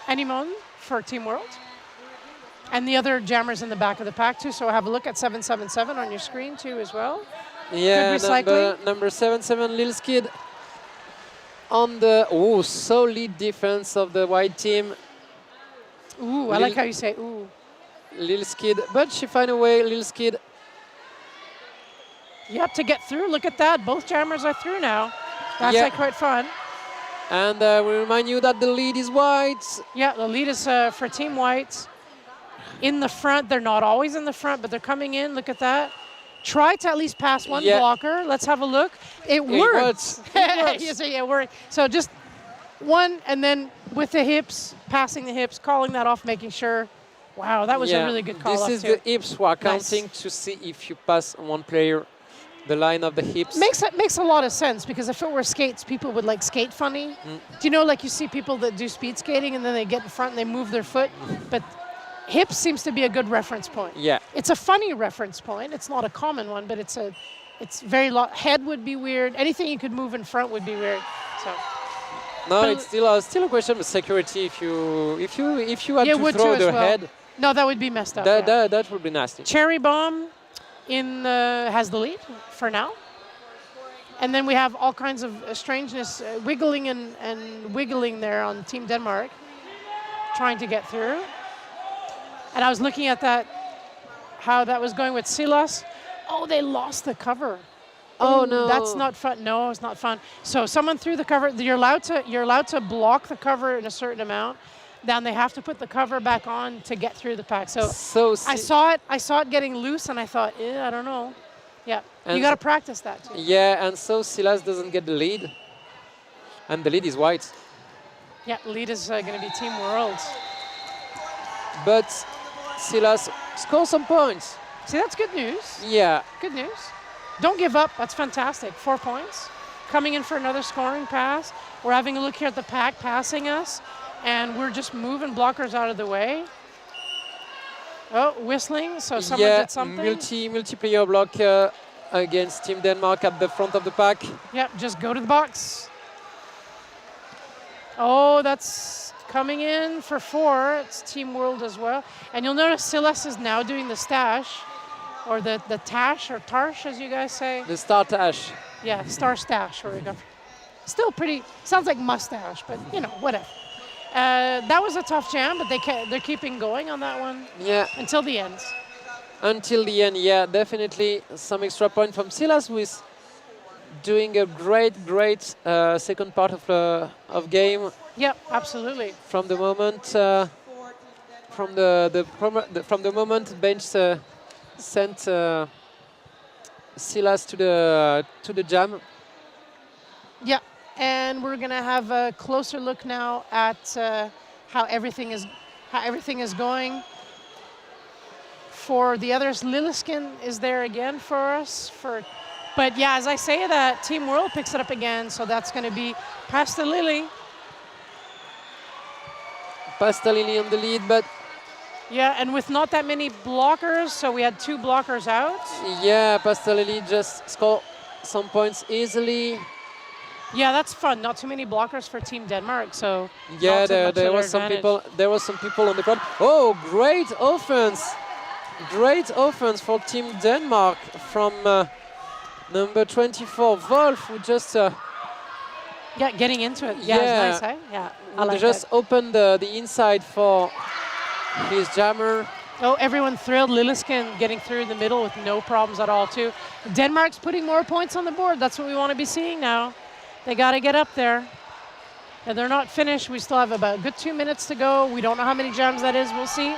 Animon for Team World. And the other jammers in the back of the pack, too. So have a look at 777 on your screen, too, as well. Yeah, number 77, Lil Skid. On the solid defense of the white team. Ooh, I like how you say ooh. Lil Skid, but she found a way, Lil Skid. Yep, to get through. Look at that. Both jammers are through now. That's like quite fun. And we remind you that the lead is white. Yeah, the lead is for Team White. In the front, they're not always in the front, but they're coming in. Look at that. Try to at least pass one blocker. Let's have a look. It works. Yes, it worked. So just one, and then with the hips, passing the hips, calling that off, making sure. Wow, that was a really good call. This is the hips we are counting to see if you pass one player the line of the hips. Makes a lot of sense, because if it were skates, people would like skate funny. Do you know, like you see people that do speed skating and then they get in front and they move their foot, but hips seems to be a good reference point. Yeah. It's a funny reference point. It's not a common one, but it's very head would be weird. Anything you could move in front would be weird. So. No, it's still a question of security. If you had to throw the head. No, that would be messed up. That would be nasty. Cherry Bomb has the lead for now. And then we have all kinds of strangeness, wiggling and wiggling there on Team Denmark, trying to get through. And I was looking at how that was going with Silas. Oh, they lost the cover. Oh no, that's not fun. No, it's not fun. So someone threw the cover. You're allowed to block the cover in a certain amount. Then they have to put the cover back on to get through the pack. So I saw it getting loose, and I thought, I don't know. Yeah, and you got to practice that too. Yeah, and so Silas doesn't get the lead. And the lead is white. Yeah, lead is going to be Team World. But Silas scores some points. See, that's good news. Yeah. Good news. Don't give up. That's fantastic. 4 points. Coming in for another scoring pass. We're having a look here at the pack passing us, and we're just moving blockers out of the way. Oh, whistling. So someone did something. Multiplayer block against Team Denmark at the front of the pack. Yep, just go to the box. Oh, that's coming in for 4. It's Team World as well. And you'll notice Silas is now doing the stash, or the tash, or tarsh, as you guys say. The star tash. Yeah, star stash, where we go. Still pretty, sounds like mustache, but you know, whatever. That was a tough jam, but they're keeping going on that one. Yeah. Until the end. Until the end, yeah, definitely some extra point from Silas, who is doing a great second part of game. Yep, absolutely. From the moment, from the moment bench sent Silas to the jam. Yeah, and we're gonna have a closer look now at how everything is going. For the others, Liliskin is there again for us. But yeah, as I say that, Team World picks it up again, so that's going to be Pasta Lily. Pasta Lily on the lead, but yeah, and with not that many blockers, so we had 2 blockers out. Yeah, Pasta Lily just scored some points easily. Yeah, that's fun. Not too many blockers for Team Denmark, so yeah, there was some people. There was some people on the crowd. Oh, great offense! Great offense for Team Denmark from number 24, Wolf, who just getting into it. Yeah, it's nice, eh? Yeah, I like just that. opened the inside for his jammer. Oh, everyone thrilled. Liliskin getting through the middle with no problems at all, too. Denmark's putting more points on the board. That's what we want to be seeing now. They got to get up there. And they're not finished. We still have about a good 2 minutes to go. We don't know how many jams that is. We'll see.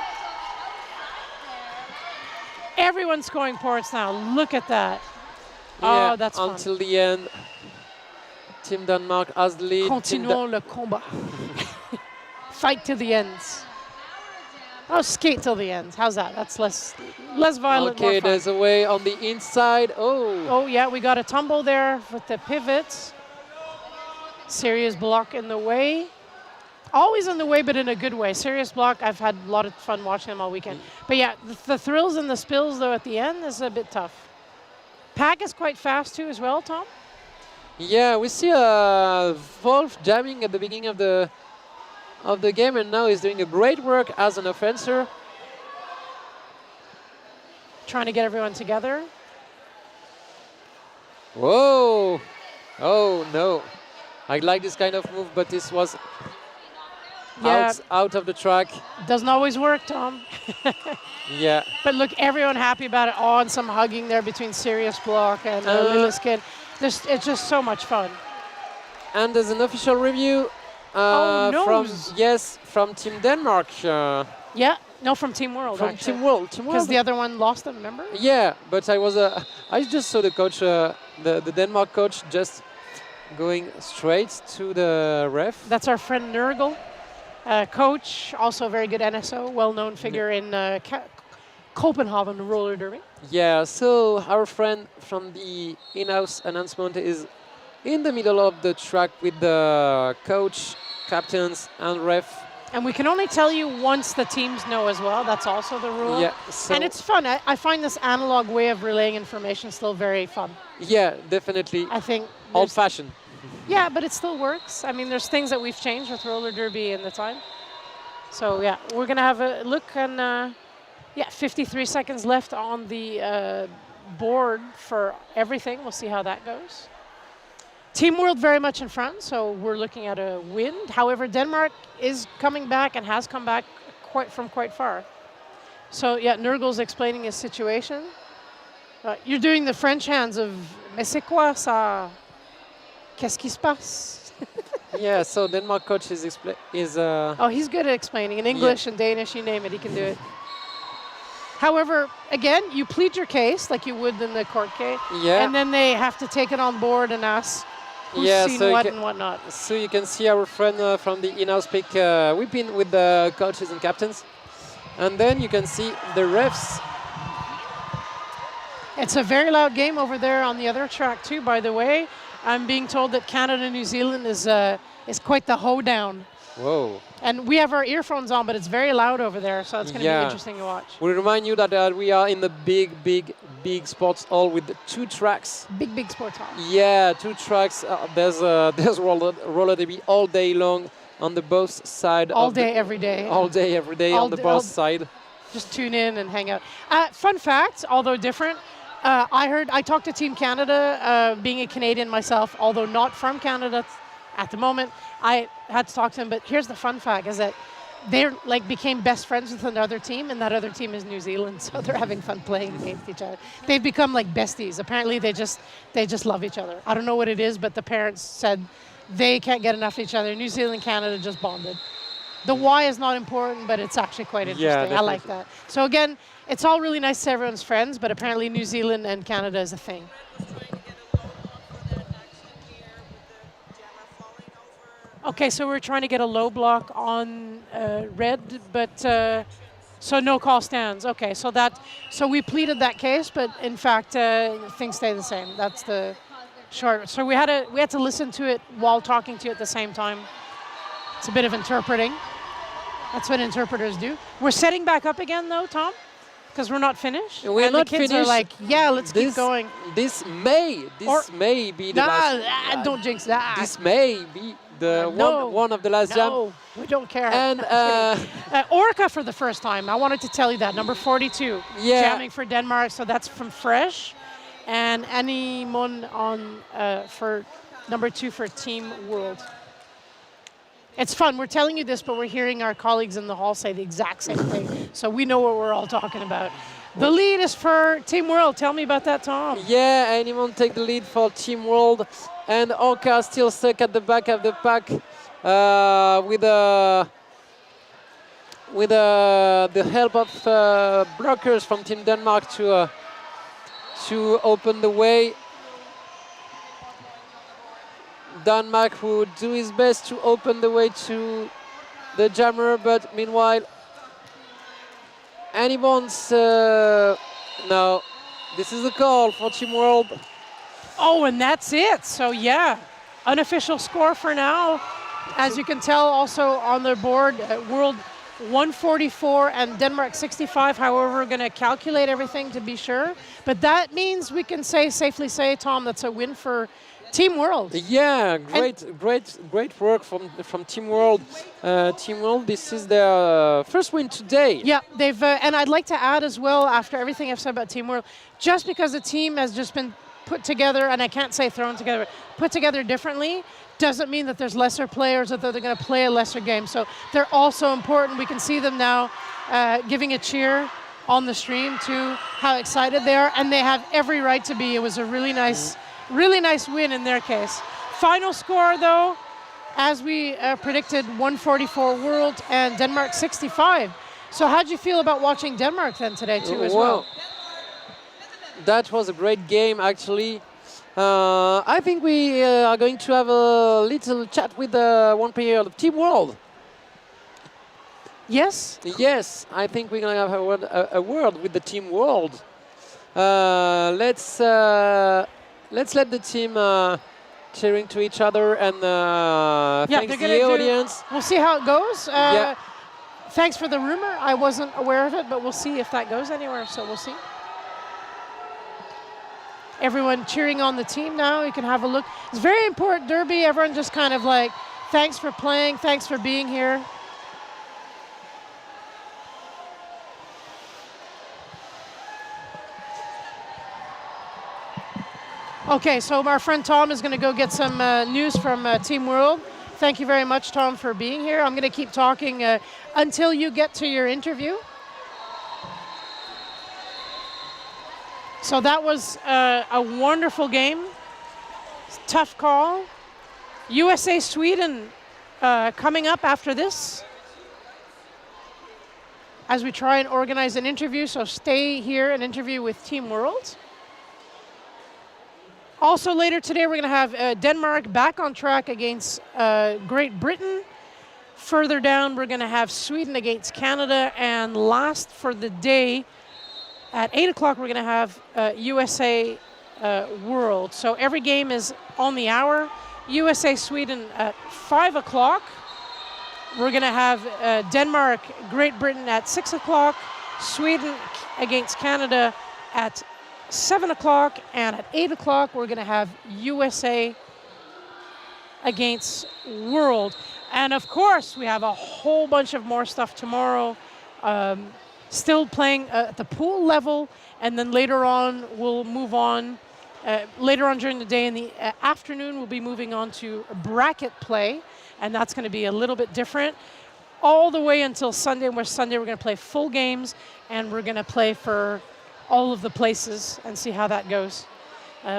Everyone's scoring points now. Look at that. Yeah, oh, that's fun. Until the end. Team Denmark has the lead. Continuons le combat. Fight to the end. Oh, skate till the end. How's that? That's less violent. Okay, there's a way on the inside. Oh. Oh, yeah, we got a tumble there with the pivot. Serious block in the way. Always in the way, but in a good way. Serious block. I've had a lot of fun watching them all weekend. But yeah, the thrills and the spills, though, at the end is a bit tough. Pack is quite fast, too, as well, Tom? Yeah, we see Wolf jamming at the beginning of the game, and now he's doing a great work as an offenser. Trying to get everyone together. Whoa! Oh, no. I like this kind of move, but this was out of the track. Doesn't always work, Tom. Yeah. But look, everyone happy about it. Oh, and some hugging there between Serious Block and Liliskin. It's just so much fun. And there's an official review from Team Denmark. Yeah, no, from Team World. From actually. Team World. Because the other one lost them, remember? Yeah, but I just saw the coach, the Denmark coach, just going straight to the ref. That's our friend Nurgle, coach, also a very good NSO, well-known figure in Copenhagen roller derby. Yeah, so our friend from the in-house announcement is in the middle of the track with the coach, captains, and ref. And we can only tell you once the teams know as well. That's also the rule. Yeah, and it's fun. I find this analog way of relaying information still very fun. Yeah, definitely. I think old-fashioned. Yeah, but it still works. I mean, there's things that we've changed with roller derby in the time. So yeah, we're gonna have a look, and 53 seconds left on the board for everything. We'll see how that goes. Team World very much in front, so we're looking at a win. However, Denmark is coming back and has come back quite far. So yeah, Nurgle's explaining his situation. You're doing the French hands of mais c'est quoi ça? Qu'est-ce qui se passe? Yeah, so Denmark coach is Oh, he's good at explaining in English and Danish, you name it, he can do it. However, again, you plead your case like you would in the court case, yeah. And then they have to take it on board and ask who's Yeah, seen so you what can- and whatnot. So you can see our friend from the in-house pick. We've been with the coaches and captains. And then you can see the refs. It's a very loud game over there on the other track too, by the way. I'm being told that Canada-New Zealand is quite the hoedown. Whoa. And we have our earphones on, but it's very loud over there, so it's going to be interesting to watch. We remind you that we are in the big sports hall with the 2 tracks. Big sports hall. Yeah, 2 tracks. There's roller derby all day long on the both side. All day, every day. All day, every day on the both side. Just tune in and hang out. Fun fact, although different, I talked to Team Canada, being a Canadian myself, although not from Canada at the moment. I had to talk to him, but here's the fun fact, is that they became best friends with another team, and that other team is New Zealand, so they're having fun playing against each other. They've become like besties. Apparently they just love each other. I don't know what it is, but the parents said they can't get enough of each other. New Zealand and Canada just bonded. The why is not important, but it's actually quite interesting. I like that. So again, it's all really nice to everyone's friends, but apparently New Zealand and Canada is a thing. Okay, so we're trying to get a low block on red, but so no call stands. Okay, so we pleaded that case, but in fact things stay the same. That's the short. So we had to listen to it while talking to you at the same time. It's a bit of interpreting. That's what interpreters do. We're setting back up again, though, Tom, because we're not finished. We're not the kids finished. are like, yeah, let's keep going. This may be the last. Don't jinx that. This may be the one of the last jam. No, we don't care. And Orca for the first time. I wanted to tell you that. Number 42. Yeah. Jamming for Denmark. So that's from Fresh. And Annie Mon on for number 2 for Team World. It's fun. We're telling you this, but we're hearing our colleagues in the hall say the exact same thing. So we know what we're all talking about. The lead is for Team World. Tell me about that, Tom. Yeah, anyone take the lead for Team World. And Orca still stuck at the back of the pack with the help of blockers from Team Denmark to open the way. Denmark would do his best to open the way to the jammer, but meanwhile, anyone's no. This is a call for Team World. Oh, and that's it. So yeah, unofficial score for now. As you can tell, also on the board, World 144 and Denmark 65. However, we're going to calculate everything to be sure. But that means we can safely say, Tom, that's a win for Team World. Yeah, great work from Team World. Team World, this is their first win today. Yeah, they've and I'd like to add as well, after everything I've said about Team World, just because the team has just been put together, and I can't say thrown together, put together differently, doesn't mean that there's lesser players or that they're going to play a lesser game. So they're also important. We can see them now giving a cheer on the stream to how excited they are, and they have every right to be. It was a really nice win in their case. Final score, though, as we predicted, 144 World and Denmark 65. So how'd you feel about watching Denmark then today, too, as well? That was a great game, actually. I think we are going to have a little chat with one player of Team World. Yes? Yes, I think we're going to have a word with the Team World. Let's let the team cheering to each other and thanks the audience. We'll see how it goes. Thanks for the rumor. I wasn't aware of it, but we'll see if that goes anywhere, so we'll see. Everyone cheering on the team now. You can have a look. It's very important derby. Everyone just kind of like, thanks for playing, thanks for being here. Okay, so our friend Tom is going to go get some news from Team World. Thank you very much, Tom, for being here. I'm going to keep talking until you get to your interview. So that was a wonderful game. Tough call. USA Sweden coming up after this as we try and organize an interview. So stay here and interview with Team World. Also later today, we're going to have Denmark back on track against Great Britain. Further down, we're going to have Sweden against Canada. And last for the day, at 8 o'clock, we're going to have USA World. So every game is on the hour. USA Sweden at 5 o'clock. We're going to have Denmark, Great Britain at 6 o'clock. Sweden against Canada at 7 o'clock. And at 8 o'clock, we're going to have USA against World. And of course, we have a whole bunch of more stuff tomorrow. Still playing at the pool level, and then later on we'll move on. Later on during the day in the afternoon, we'll be moving on to bracket play, and that's going to be a little bit different. All the way until Sunday, where Sunday we're going to play full games, and we're going to play for all of the places and see how that goes.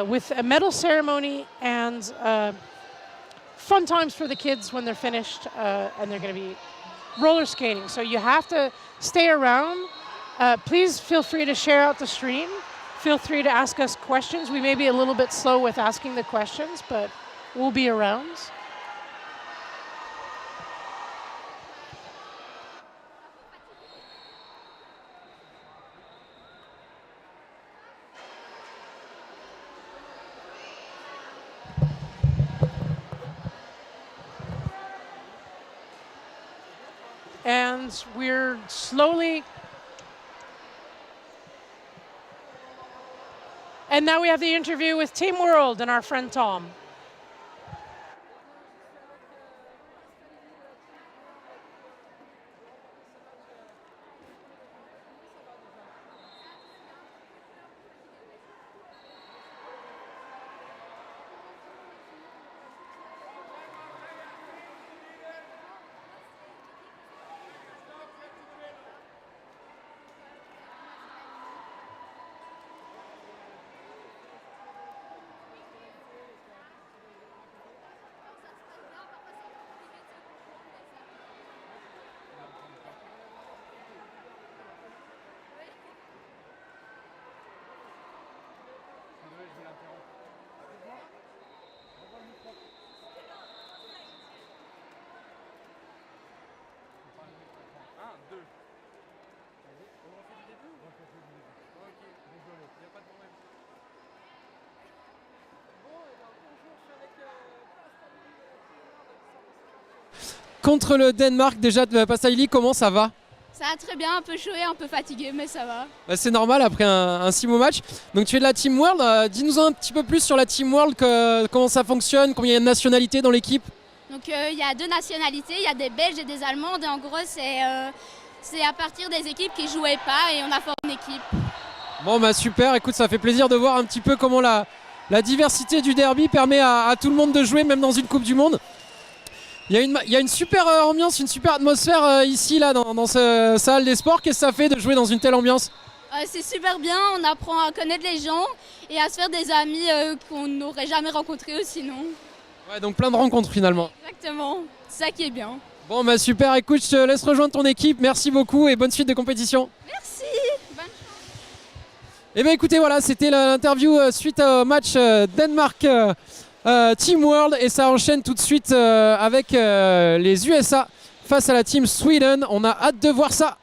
With a medal ceremony and fun times for the kids when they're finished, and they're going to be roller skating. So you have to stay around. Please feel free to share out the stream. Feel free to ask us questions. We may be a little bit slow with asking the questions, but we'll be around. And we're slowly... And now we have the interview with Team World and our friend Tom. Contre le Danemark, déjà, Passaili, comment ça va? Ça va très bien, un peu chaud et un peu fatigué, mais ça va. Bah, c'est normal après un si beau match. Donc tu es de la Team World, dis-nous un petit peu plus sur la Team World, comment ça fonctionne, combien il y a de nationalités dans l'équipe? Donc il y a 2 nationalités, il y a des Belges et des Allemandes, et en gros c'est à partir des équipes qui jouaient pas et on a formé une équipe. Bon bah super, écoute, ça fait plaisir de voir un petit peu comment la diversité du derby permet à tout le monde de jouer, même dans une Coupe du Monde. Il y a une super ambiance, une super atmosphère ici là dans cette salle des sports. Qu'est-ce que ça fait de jouer dans une telle ambiance? C'est super bien, on apprend à connaître les gens et à se faire des amis qu'on n'aurait jamais rencontrés sinon. Ouais, donc plein de rencontres finalement. Exactement, c'est ça qui est bien. Bon bah super, écoute, je te laisse rejoindre ton équipe, merci beaucoup et bonne suite de compétition. Merci, bonne chance. Et bien écoutez, voilà, c'était l'interview suite au match Danemark Team World, et ça enchaîne tout de suite avec les USA face à la Team Sweden. On a hâte de voir ça.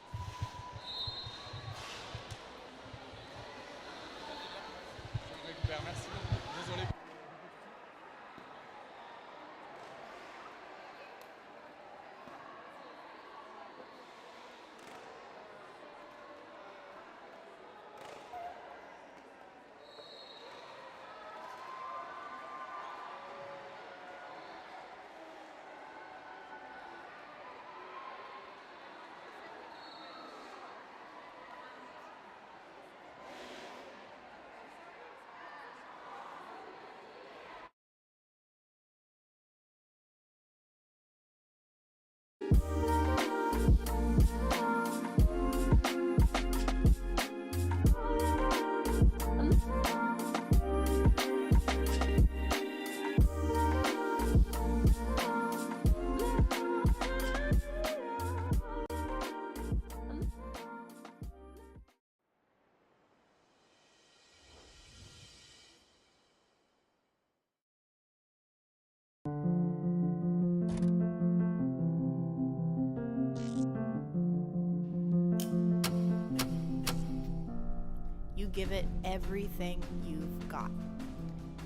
give it everything you've got.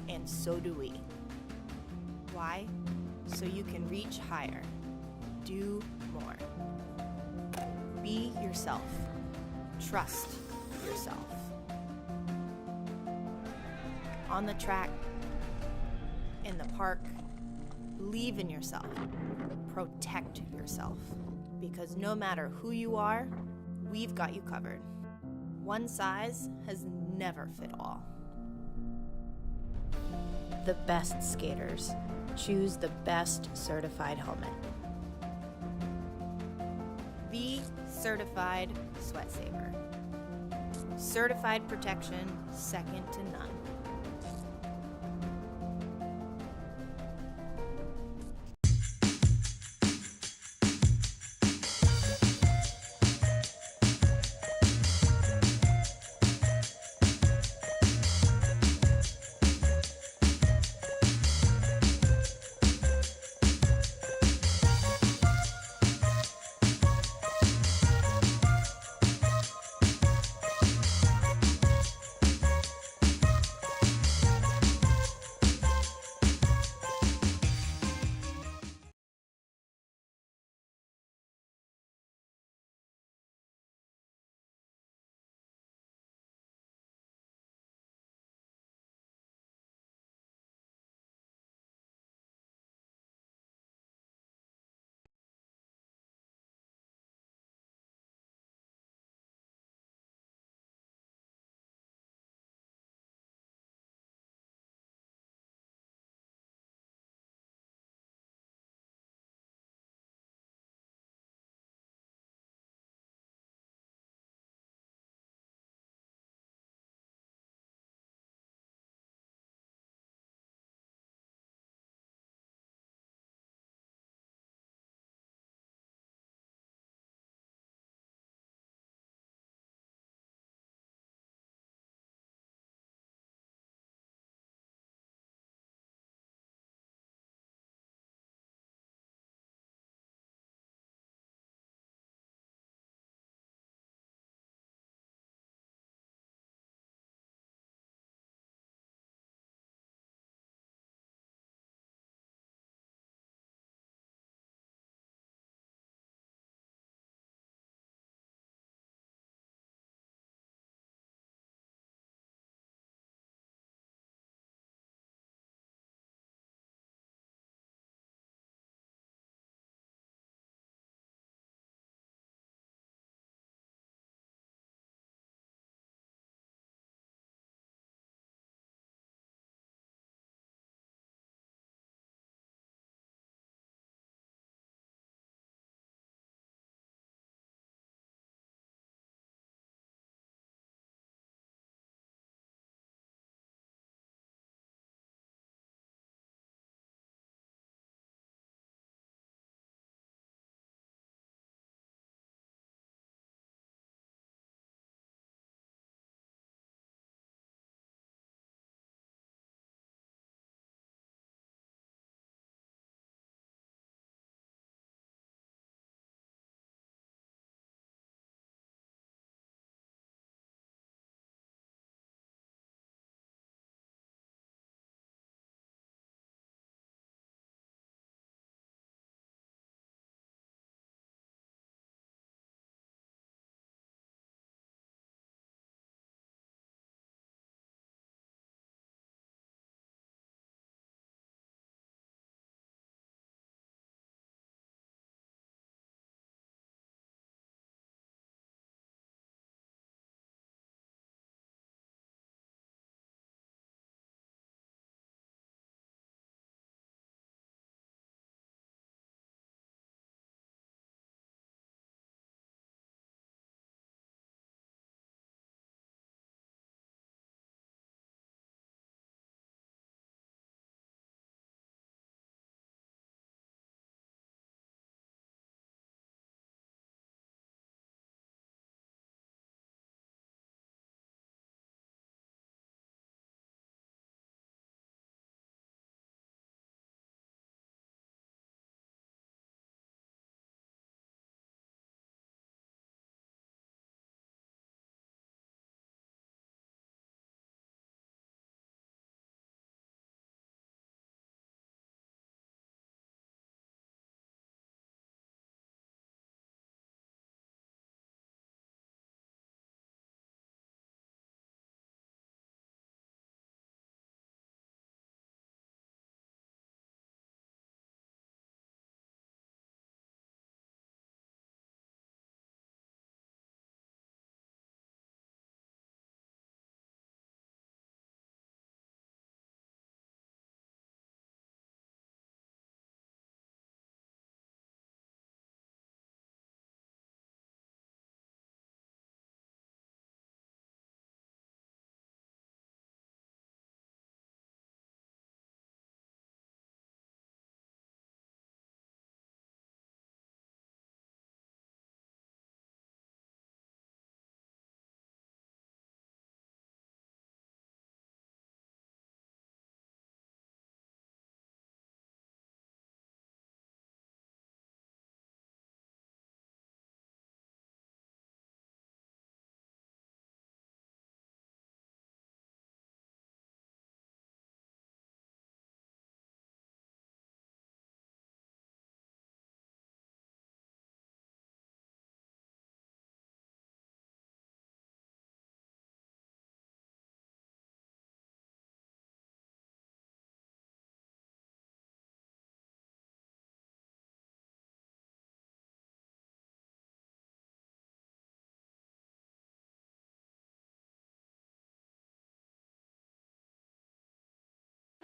And so do we. Why? So you can reach higher. Do more. Be yourself. Trust yourself. On the track, in the park, believe in yourself. Protect yourself. Because no matter who you are, we've got you covered. One size has never fit all. The best skaters choose the best certified helmet. The Certified Sweat Saver. Certified protection second to none.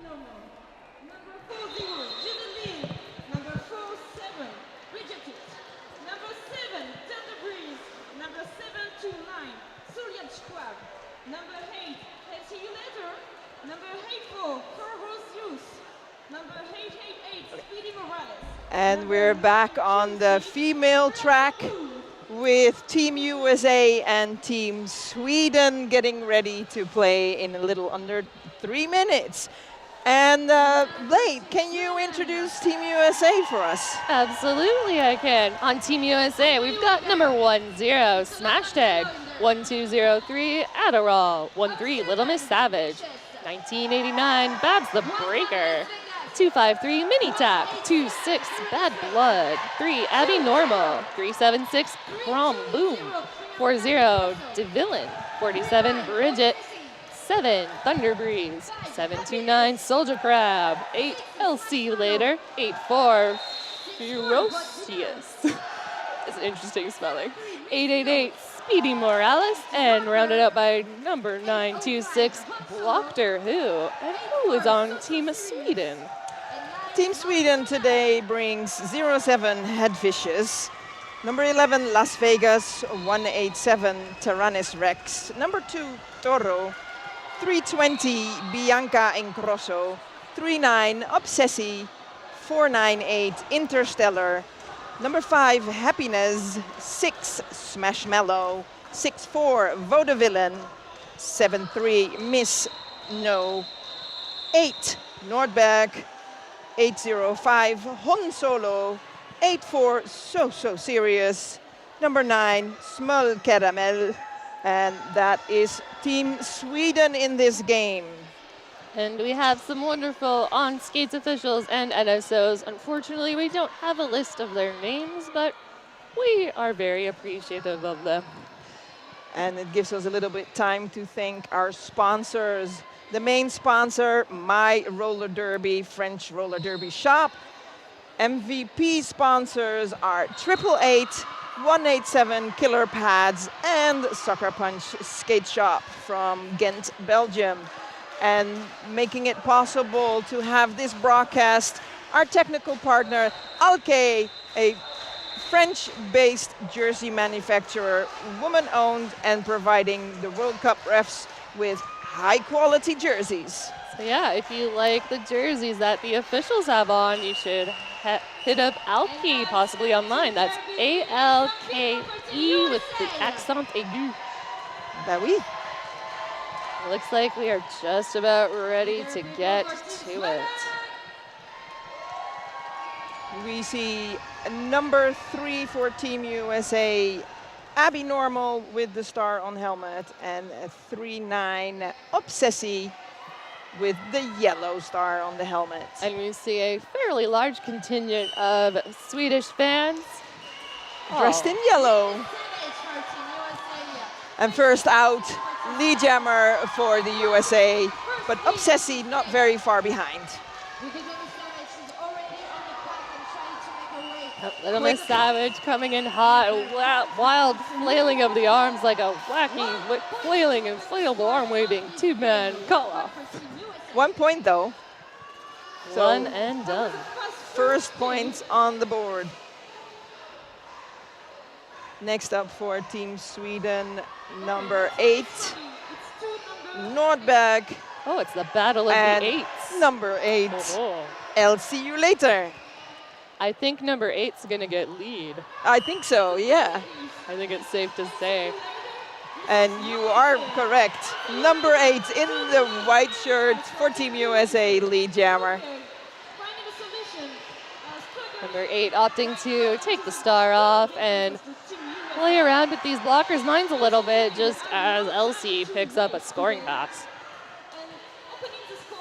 Number 40, Jubilee. Number 47, rejected. Number 7, Tender Breeze. Number 729, Surya Squad. Number 8, let's see you later. Number 84, Corvus Youth. Number 888, Speedy Morales. And we're back on the female track with Team USA and Team Sweden getting ready to play in a little under 3 minutes. And Blade, can you introduce Team USA for us? Absolutely, I can. On Team USA, we've got number 10, Smash Tag. 1203, Adderall. 13, Little Miss Savage. 1989, Babs the Breaker. 253, Mini Tap. 26, Bad Blood. 3, Abby Normal. 376, Crom Boom. 40, DeVillain. 47, Bridget. 7, Thunder Breeze. 729, Soldier Crab. 8, LC Later. 84, Ferocious. It's an interesting spelling. 888, Speedy Morales. And rounded up by number 926, Blockter Who. And who is on Team Sweden? Team Sweden today brings 07 Headfishes, number 11 Las Vegas, 187 Tyrannis Rex, number 2 Toro, 320 Bianca Incrosso, 39 Obsessi, 498 Interstellar, number 5 Happiness, 6 Smashmallow, 64 Vaudevillain, 73 Miss No, 8 Nordberg, 805 Hon Solo, 84 So Serious, number 9 Small Caramel, and that is Team Sweden in this game. And we have some wonderful on-skates officials and NSOs. Unfortunately, we don't have a list of their names, but we are very appreciative of them. And it gives us a little bit time to thank our sponsors. The main sponsor, My Roller Derby, French Roller Derby Shop. MVP sponsors are 888, 187 Killer Pads, and Soccer Punch Skate Shop from Ghent, Belgium. And making it possible to have this broadcast, our technical partner, Alke, a French-based jersey manufacturer, woman-owned, and providing the World Cup refs with high-quality jerseys. So yeah, if you like the jerseys that the officials have on, you should hit up Alke, possibly online. That's A-L-K-E with the accent aigu. Bah oui. It looks like we are just about ready to get to it. We see number 3 for Team USA, Abby Normal with the star on helmet, and 39 Obsessi with the yellow star on the helmet. And we see a fairly large contingent of Swedish fans. Dressed in yellow. And first out, Lee Jammer for the USA, but Obsessi not very far behind. Little Miss Savage coming in hot, a wild flailing of the arms like a wacky flailing inflatable arm waving two-man call-off. 1 point though. One and done. First point on the board. Next up for Team Sweden, number 8, Nordberg. Oh, it's the battle of and the eights. Number 8, I'll see you later. I think number 8's gonna get lead. I think so, yeah. I think it's safe to say. And you are correct. Number 8 in the white shirt for Team USA, Lee Jammer. Number 8 opting to take the star off and play around with these blockers' minds a little bit just as Elsie picks up a scoring pass.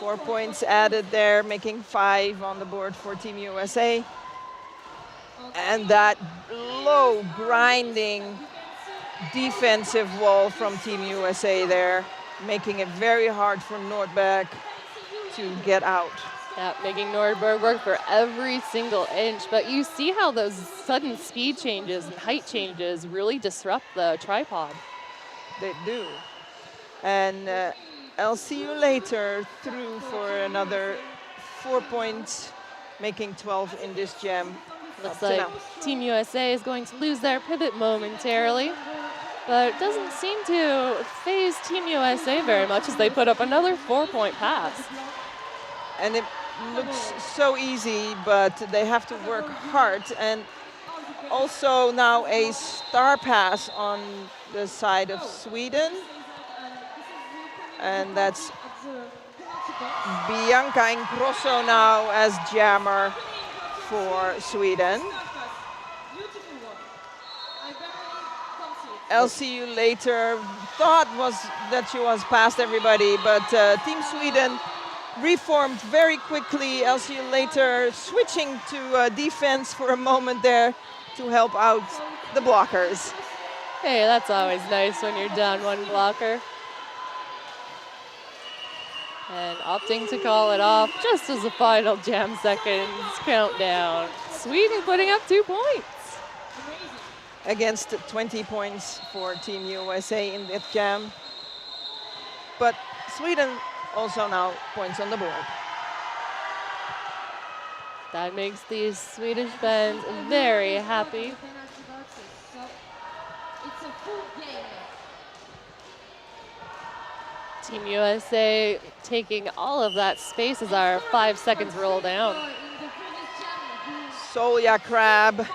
4 points added there, making 5 on the board for Team USA. And that low grinding defensive wall from Team USA there, making it very hard for Nordberg to get out. Yeah, making Nordberg work for every single inch, but you see how those sudden speed changes and height changes really disrupt the tripod. They do. And I'll see you later through for another 4 points, making 12 in this jam. Looks up to like now. Team USA is going to lose their pivot momentarily, but it doesn't seem to phase Team USA very much as they put up another 4-point pass. And it looks so easy, but they have to work hard. And also now a star pass on the side of Sweden. And that's Bianca Ingrosso now as jammer for Sweden. I'll see you later. Thought was that she was past everybody, but Team Sweden reformed very quickly. I'll see you later, switching to defense for a moment there to help out the blockers. Hey, that's always nice when you're down one blocker. And opting to call it off just as the final jam seconds count down. Sweden putting up 2 points. Against 20 points for Team USA in that jam. But Sweden also now points on the board. That makes these Swedish fans very happy. Team USA taking all of that space as our 5 seconds roll down. Solja Crab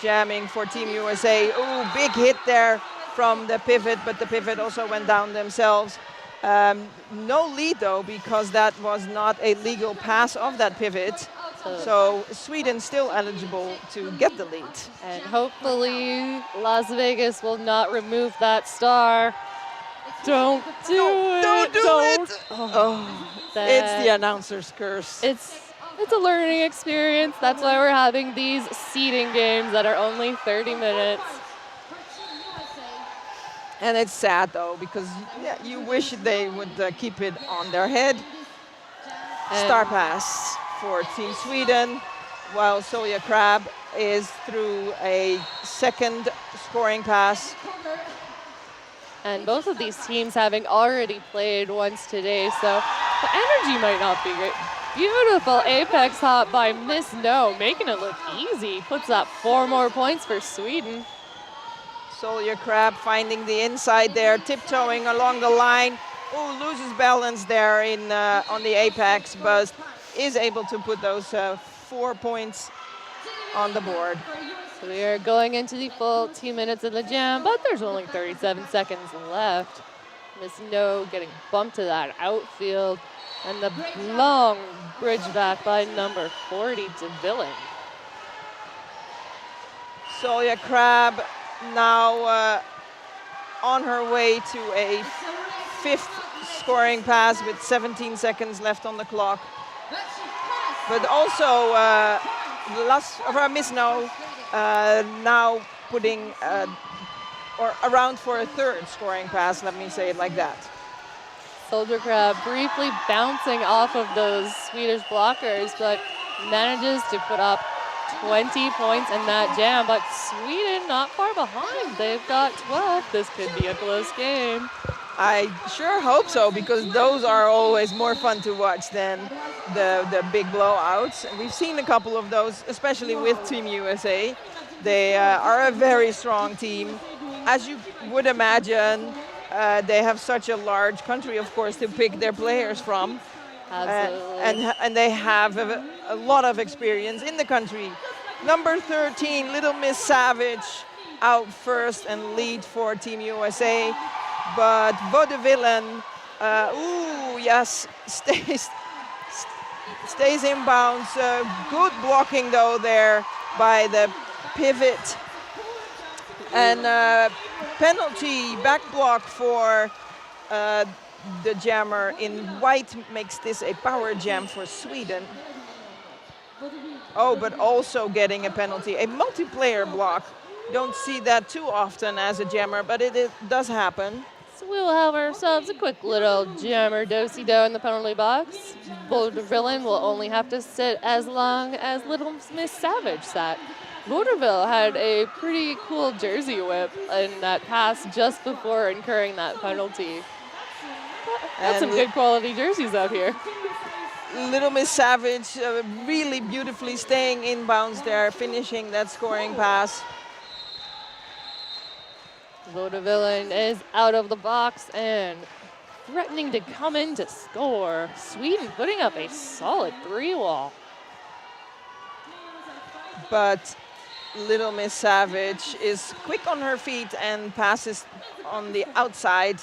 jamming for Team USA. Ooh, big hit there from the pivot, but the pivot also went down themselves. No lead though, because that was not a legal pass of that pivot. So Sweden still eligible to get the lead. And hopefully Las Vegas will not remove that star. Don't do it. Don't do it. Oh, it's the That- announcer's curse. It's a learning experience. That's why we're having these seeding games that are only 30 minutes. And it's sad though, because yeah, you wish they would keep it on their head. Star pass for Team Sweden, while Solja Crab is through a second scoring pass. And both of these teams having already played once today, so the energy might not be great. Beautiful apex hop by Miss No, making it look easy. Puts up 4 more points for Sweden. Solja Crab finding the inside there, tiptoeing along the line. Ooh, loses balance there in on the apex, but is able to put those 4 points on the board. So we are going into the full 2 minutes of the jam, but there's only 37 seconds left. Miss No getting bumped to that outfield, and the long bridge back by number 40 to Villain. Solja Crab now on her way to a 5th scoring pass with 17 seconds left on the clock. But also Miss No now putting or around for a 3rd scoring pass, let me say it like that. Solja Crab briefly bouncing off of those Swedish blockers, but manages to put up 20 points in that jam. But Sweden not far behind. They've got 12. This could be a close game. I sure hope so, because those are always more fun to watch than the big blowouts. And we've seen a couple of those, especially with Team USA. They are a very strong team. As you would imagine, they have such a large country, of course, to pick their players from. Absolutely. And they have a lot of experience in the country. Number 13, Little Miss Savage, out first and lead for Team USA. But Vaudeville, stays in bounds. Good blocking though there by the pivot. And penalty back block for the jammer in white makes this a power jam for Sweden. Oh, but also getting a penalty, a multiplayer block. Don't see that too often as a jammer, but it does happen. So we'll have ourselves a quick little jammer do-si-do in the penalty box. Vaudeville will only have to sit as long as Little Miss Savage sat. Vaudeville had a pretty cool jersey whip in that pass just before incurring that penalty. That's some And good quality jerseys out here. Little Miss Savage really beautifully staying inbounds there, finishing that scoring pass. Vaudevillen is out of the box and threatening to come in to score. Sweden putting up a solid 3-wall. But Little Miss Savage is quick on her feet and passes on the outside.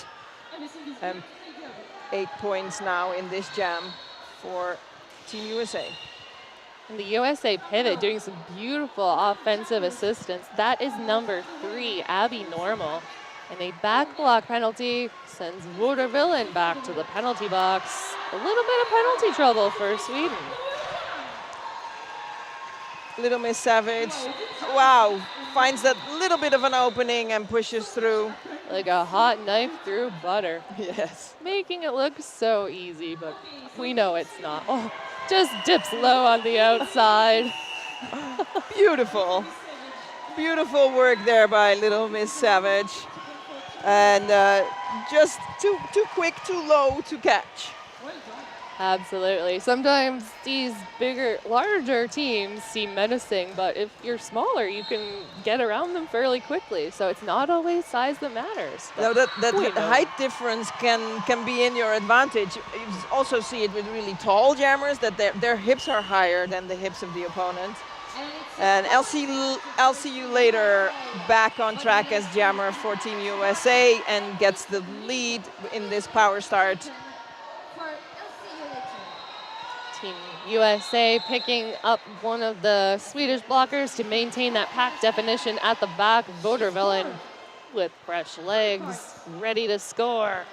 8 points now in this jam for Team USA. And the USA pivot doing some beautiful offensive assistance. That is number 3, Abby Normal. And a back block penalty sends Vaudevillen back to the penalty box. A little bit of penalty trouble for Sweden. Little Miss Savage, wow, finds that little bit of an opening and pushes through. Like a hot knife through butter. Yes. Making it look so easy, but we know it's not. Oh, just dips low on the outside. Beautiful. Beautiful work there by Little Miss Savage. And just too quick, too low to catch. Absolutely. Sometimes these larger teams seem menacing, but if you're smaller, you can get around them fairly quickly. So it's not always size that matters. No, that height difference can be in your advantage. You also see it with really tall jammers, that their hips are higher than the hips of the opponent. And LCU later back on track as jammer for Team USA and gets the lead in this power start. Team USA picking up one of the Swedish blockers to maintain that pack definition at the back. Vaudevillen with fresh legs, ready to score.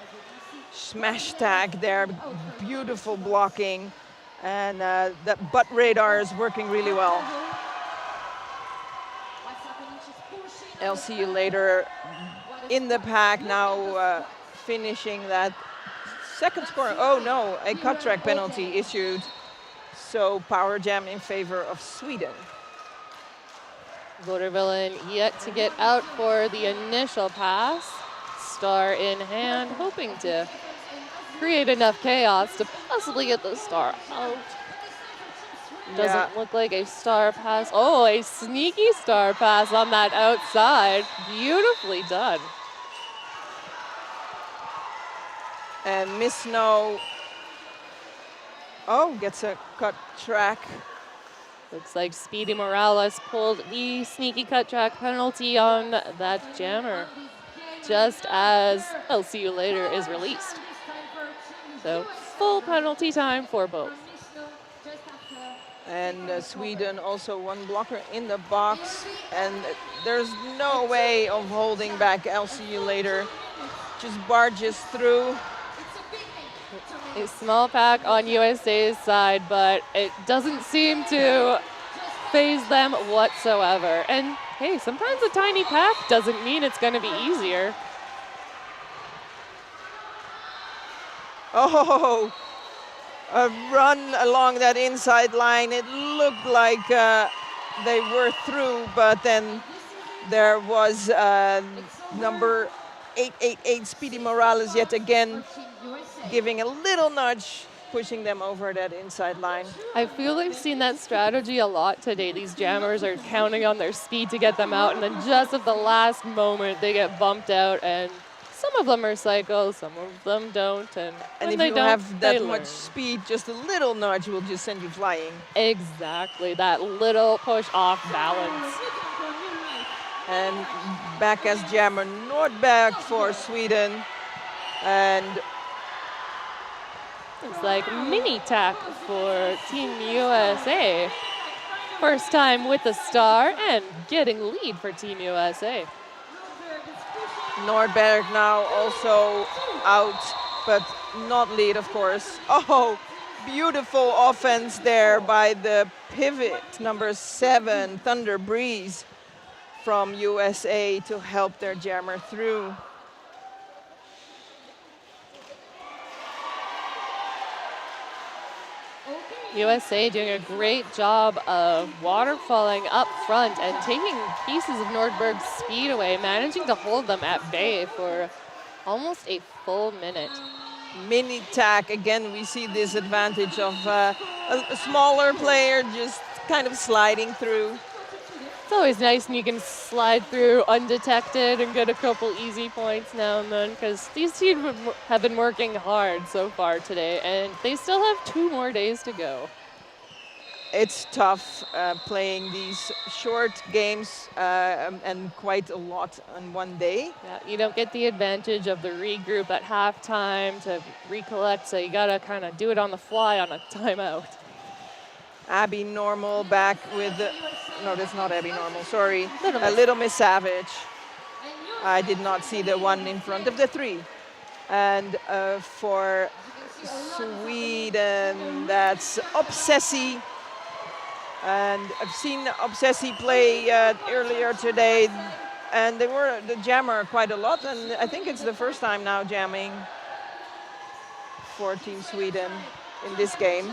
Smash tag there, beautiful blocking, and that butt radar is working really well. LCU later in the pack now, finishing that second score. Oh no, a cut track penalty issued. So power jam in favor of Sweden. Vaudevillen yet to get out for the initial pass. Star in hand, hoping to create enough chaos to possibly get the star out. Doesn't look like a star pass. Oh, a sneaky star pass on that outside. Beautifully done. And Miss Snow, gets a cut track. Looks like Speedy Morales pulled the sneaky cut track penalty on that jammer just as LCU later is released. So full penalty time for both. And Sweden also one blocker in the box, and there's no way of holding back LCU later. Just barges through. A small pack on USA's side, but it doesn't seem to faze them whatsoever. And hey, sometimes a tiny pack doesn't mean it's going to be easier. Oh, a run along that inside line. It looked like they were through, but then there was number 888 Speedy Morales yet again giving a little nudge, pushing them over that inside line. I feel I've seen that strategy a lot today. These jammers are counting on their speed to get them out, and then just at the last moment they get bumped out, and some of them are cycle, some of them don't, and if they you don't, have that they much learn. speed, just a little nudge will just send you flying. Exactly, that little push off balance. And back as jammer Nordberg for Sweden, and it's like mini tack for Team USA. First time with the star and getting lead for Team USA. Nordberg now also out, but not lead, of course. Oh, beautiful offense there by the pivot, number 7, Thunder Breeze from USA to help their jammer through. USA doing a great job of waterfalling up front and taking pieces of Nordberg's speed away, managing to hold them at bay for almost a full minute. mini tack. Again, we see this advantage of a smaller player just kind of sliding through. It's always nice when you can slide through undetected and get a couple easy points now and then, because these teams have been working hard so far today, and they still have 2 more days to go. It's tough playing these short games and quite a lot on one day. Yeah, you don't get the advantage of the regroup at halftime to recollect, so you gotta kind of do it on the fly on a timeout. Abby Normal back with, no, that's not Abby Normal, sorry. Little Little Miss Savage. I did not see the one in front of the 3. And for Sweden, that's Obsessi. And I've seen Obsessi play earlier today, and they were the jammer quite a lot, and I think it's the first time now jamming for Team Sweden in this game.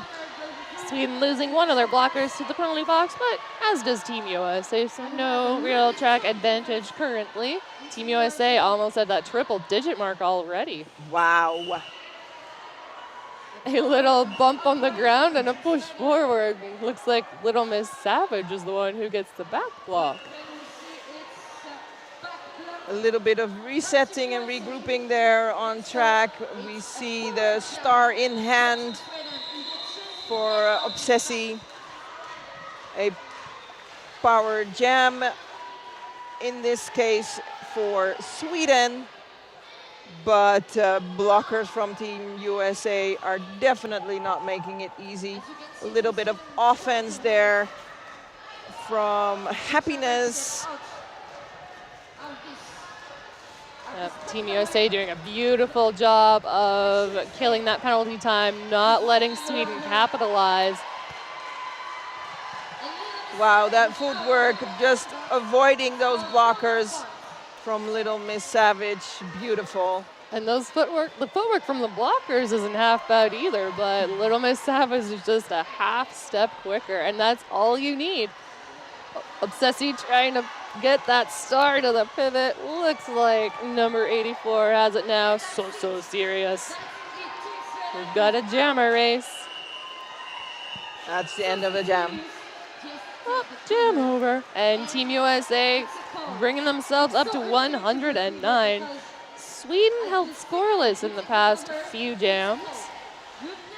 Sweden losing one of their blockers to the penalty box, but as does Team USA, so no real track advantage currently. Team USA almost at that triple-digit mark already. Wow. A little bump on the ground and a push forward. Looks like Little Miss Savage is the one who gets the back block. A little bit of resetting and regrouping there on track. We see the star in hand for Obsessi. A power jam in this case for Sweden. But blockers from Team USA are definitely not making it easy. A little bit of offense there from Happiness. Team USA doing a beautiful job of killing that penalty time, not letting Sweden capitalize. Wow, that footwork, just avoiding those blockers from Little Miss Savage, beautiful. And the footwork from the blockers isn't half bad either, but Little Miss Savage is just a half step quicker, and that's all you need. Obsessi trying to get that star to the pivot. Looks like number 84 has it now. So serious. We've got a jammer race. That's the end of the jam. Oh, jam over. And Team USA bringing themselves up to 109. Sweden held scoreless in the past few jams.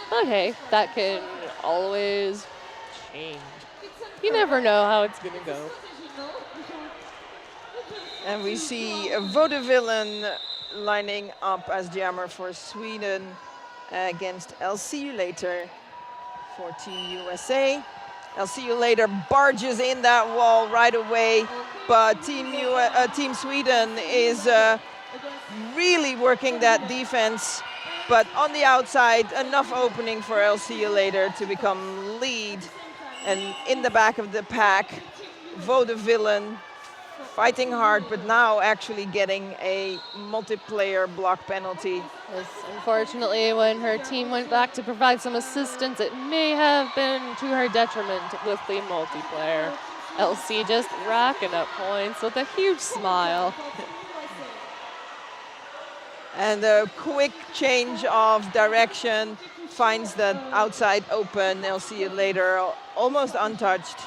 But hey, that can always change. You never know how it's going to go. And we see Vaudevillen lining up as jammer for Sweden against I'll See You Later for Team USA. I'll See You Later barges in that wall right away, but Team Sweden is really working that defense, but on the outside, enough opening for I'll See You Later to become lead. And in the back of the pack, Vaudevillen fighting hard, but now actually getting a multiplayer block penalty. Yes, unfortunately, when her team went back to provide some assistance, it may have been to her detriment with the multiplayer. LC just racking up points with a huge smile. And a quick change of direction finds the outside open. I'll See You Later, almost untouched.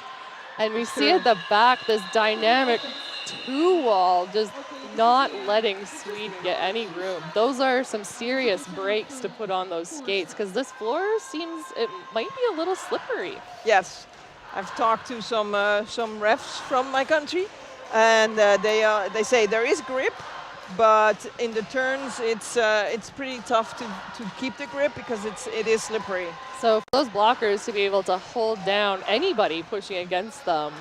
And we see at the back this dynamic 2-wall just not letting Sweden get any room. Those are some serious brakes to put on those skates, because this floor seems it might be a little slippery. Yes, I've talked to some refs from my country, and they say there is grip, but in the turns it's pretty tough to keep the grip because it is slippery. So for those blockers to be able to hold down anybody pushing against them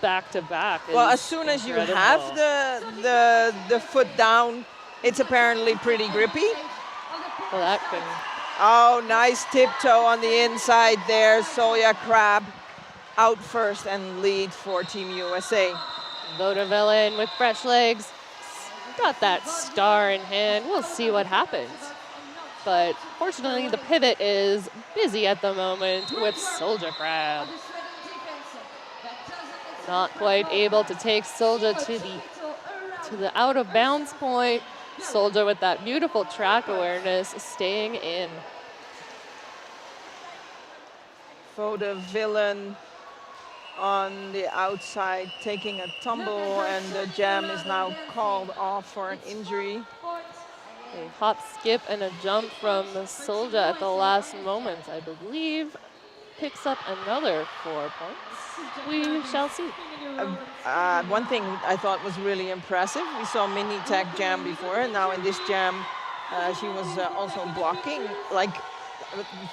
back to back. Well, as soon as you have the foot down, it's apparently pretty grippy. Well, that can. Oh, nice tiptoe on the inside there. Solja Crab out first and lead for Team USA. Vaudevillen with fresh legs. Got that star in hand. We'll see what happens. But fortunately, the pivot is busy at the moment with Solja Crab. Not quite able to take Solja to the out of bounds point. Soldier with that beautiful track awareness, staying in. Photo villain on the outside taking a tumble, and the jam is now called off for an injury. A hop, skip, and a jump from Soldier at the last moment, I believe, picks up another 4 points. We shall see. One thing I thought was really impressive, we saw mini tag jam before, and now in this jam, she was also blocking like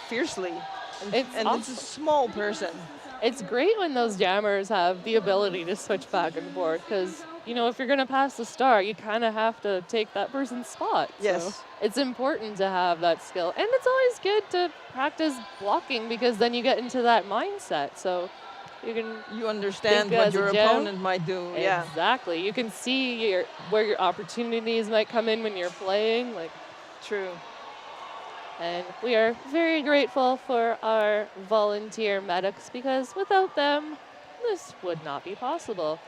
fiercely. And it's a small person. It's great when those jammers have the ability to switch back and forth, because you know, if you're going to pass the star, you kind of have to take that person's spot. Yes. So it's important to have that skill. And it's always good to practice blocking, because then you get into that mindset. So you understand what your opponent might do. Yeah. Exactly. You can see where your opportunities might come in when you're playing. True. And we are very grateful for our volunteer medics, because without them, this would not be possible.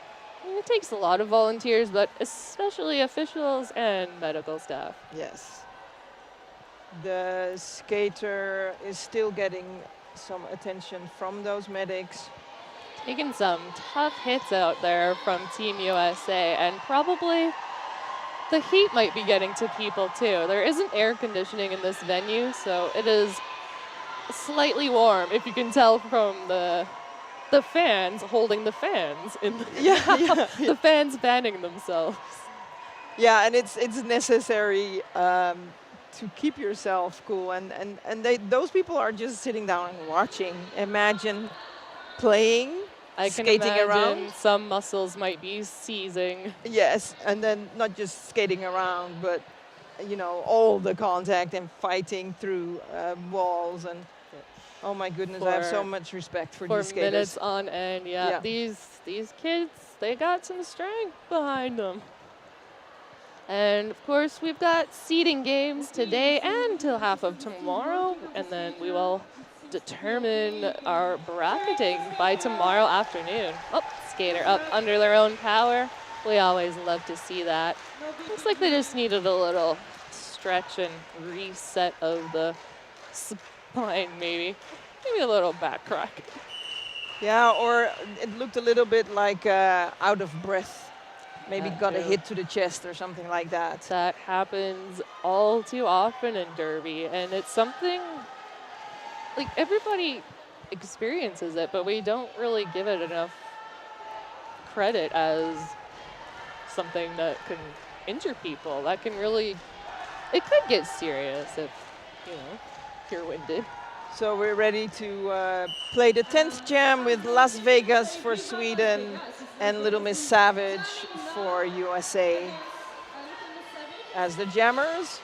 It takes a lot of volunteers, but especially officials and medical staff. Yes. The skater is still getting some attention from those medics. Taking some tough hits out there from Team USA, and probably the heat might be getting to people too. There isn't air conditioning in this venue, so it is slightly warm, if you can tell from the fans holding the fans in the fans fanning themselves. Yeah, and it's necessary to keep yourself cool, and those people are just sitting down and watching. Imagine playing, skating can imagine around. Some muscles might be seizing. Yes, and then not just skating around, but you know, all the contact and fighting through walls and. Oh my goodness, I have so much respect for these skaters. For minutes on end, yeah. These kids, they got some strength behind them. And of course, we've got seeding games today and till half of tomorrow, and then we will determine our bracketing by tomorrow afternoon. Oh, skater up under their own power. We always love to see that. Looks like they just needed a little stretch and reset of the spine, maybe a little back crack. Yeah, or it looked a little bit like out of breath. Maybe got a hit to the chest or something like that. That happens all too often in Derby, and it's something like everybody experiences it, but we don't really give it enough credit as something that can injure people. That can really, it could get serious if, you know, you're winded. So we're ready to play the 10th jam with Las Vegas for Sweden and Little Miss Savage for USA. As the jammers.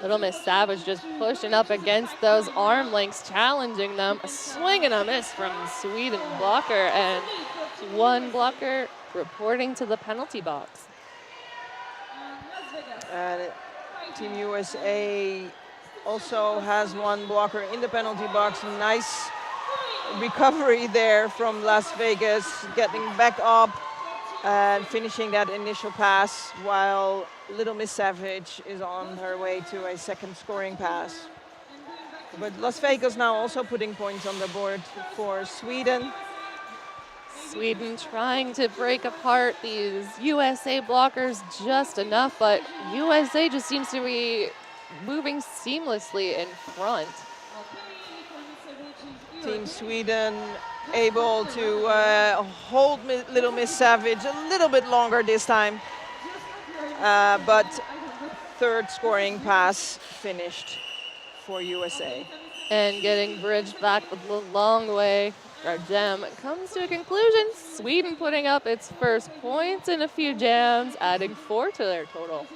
Little Miss Savage just pushing up against those arm lengths, challenging them. A swing and a miss from Sweden blocker, and one blocker reporting to the penalty box. And Team USA also has one blocker in the penalty box. Nice recovery there from Las Vegas, getting back up and finishing that initial pass, while Little Miss Savage is on her way to a second scoring pass. But Las Vegas now also putting points on the board for Sweden. Sweden trying to break apart these USA blockers just enough, but USA just seems to be moving seamlessly in front. Team Sweden able to hold Little Miss Savage a little bit longer this time, but third scoring pass finished for USA. And getting bridged back the long way, our jam comes to a conclusion. Sweden putting up its first points in a few jams, adding 4 to their total.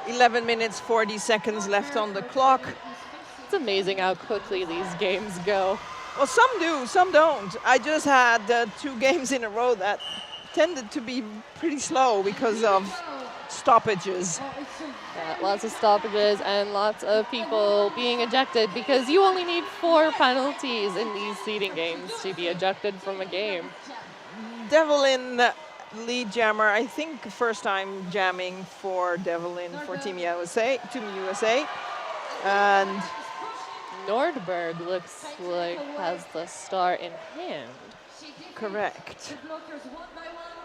"11 minutes, 40 seconds left on the clock." It's amazing how quickly these games go. Well, some do, some don't. I just had 2 games in a row that tended to be pretty slow because of stoppages. Yeah, lots of stoppages and lots of people being ejected because you only need 4 penalties in these seeding games to be ejected from a game. Devlin, lead jammer, I think first time jamming for Devlin for Team USA. And Nordberg looks like has the star in hand. correct.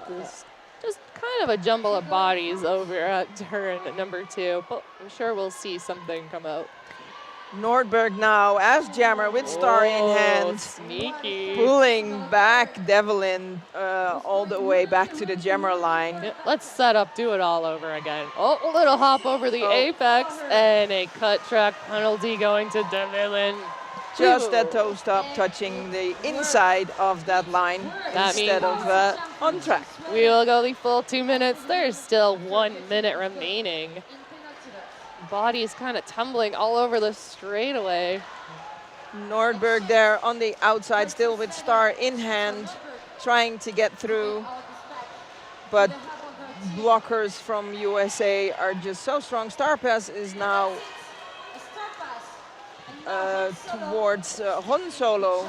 This just kind of a jumble of bodies over at turn number 2, but I'm sure we'll see something come out. Nordberg now as jammer with star in hand, Sneaky. pulling back Devlin all the way back to the jammer line. Yeah, let's set up, do it all over again. Oh, a little hop over the apex and a cut track penalty going to Devlin. Just a toe stop touching the inside of that line That instead means of on track. we will go the full 2 minutes. There's still 1 minute remaining. Body's kind of tumbling all over the straightaway. Nordberg there on the outside, still with star in hand, trying to get through. But blockers from USA are just so strong. Star pass is now towards Hon Solo.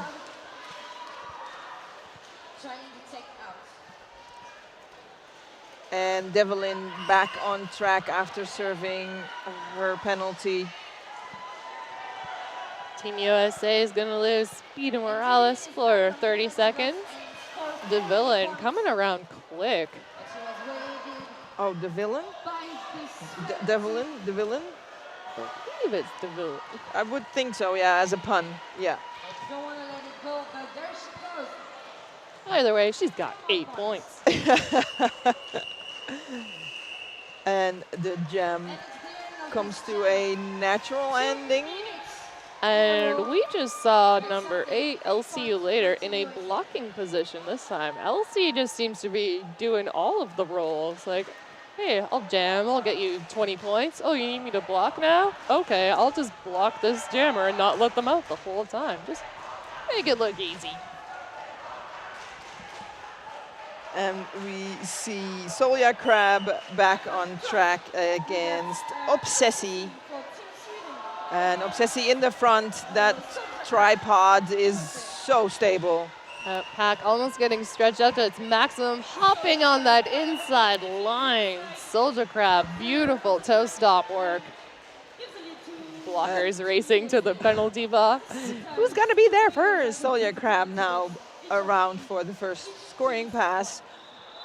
And Devlin back on track after serving her penalty. Team USA is going to lose Speed and Morales for 30 seconds. Devlin coming around quick. Oh, the villain? Devlin? The villain? I believe it's Devlin. I would think so, yeah, as a pun, yeah. Either way, she's got 8 points. And the jam comes to a natural ending. And we just saw number 8, I'll see you later, in a blocking position this time. LC just seems to be doing all of the roles. Like, hey, I'll jam, I'll get you 20 points. Oh, you need me to block now? Okay, I'll just block this jammer and not let them out the whole time. Just make it look easy. And we see Solja Crab back on track against Obsessi. And Obsessi in the front, that tripod is so stable. Pack almost getting stretched out to its maximum, hopping on that inside line. Soldier Crab, beautiful toe stop work. Blockers racing to the penalty box. Who's gonna be there first? Solja Crab now around for the first scoring pass,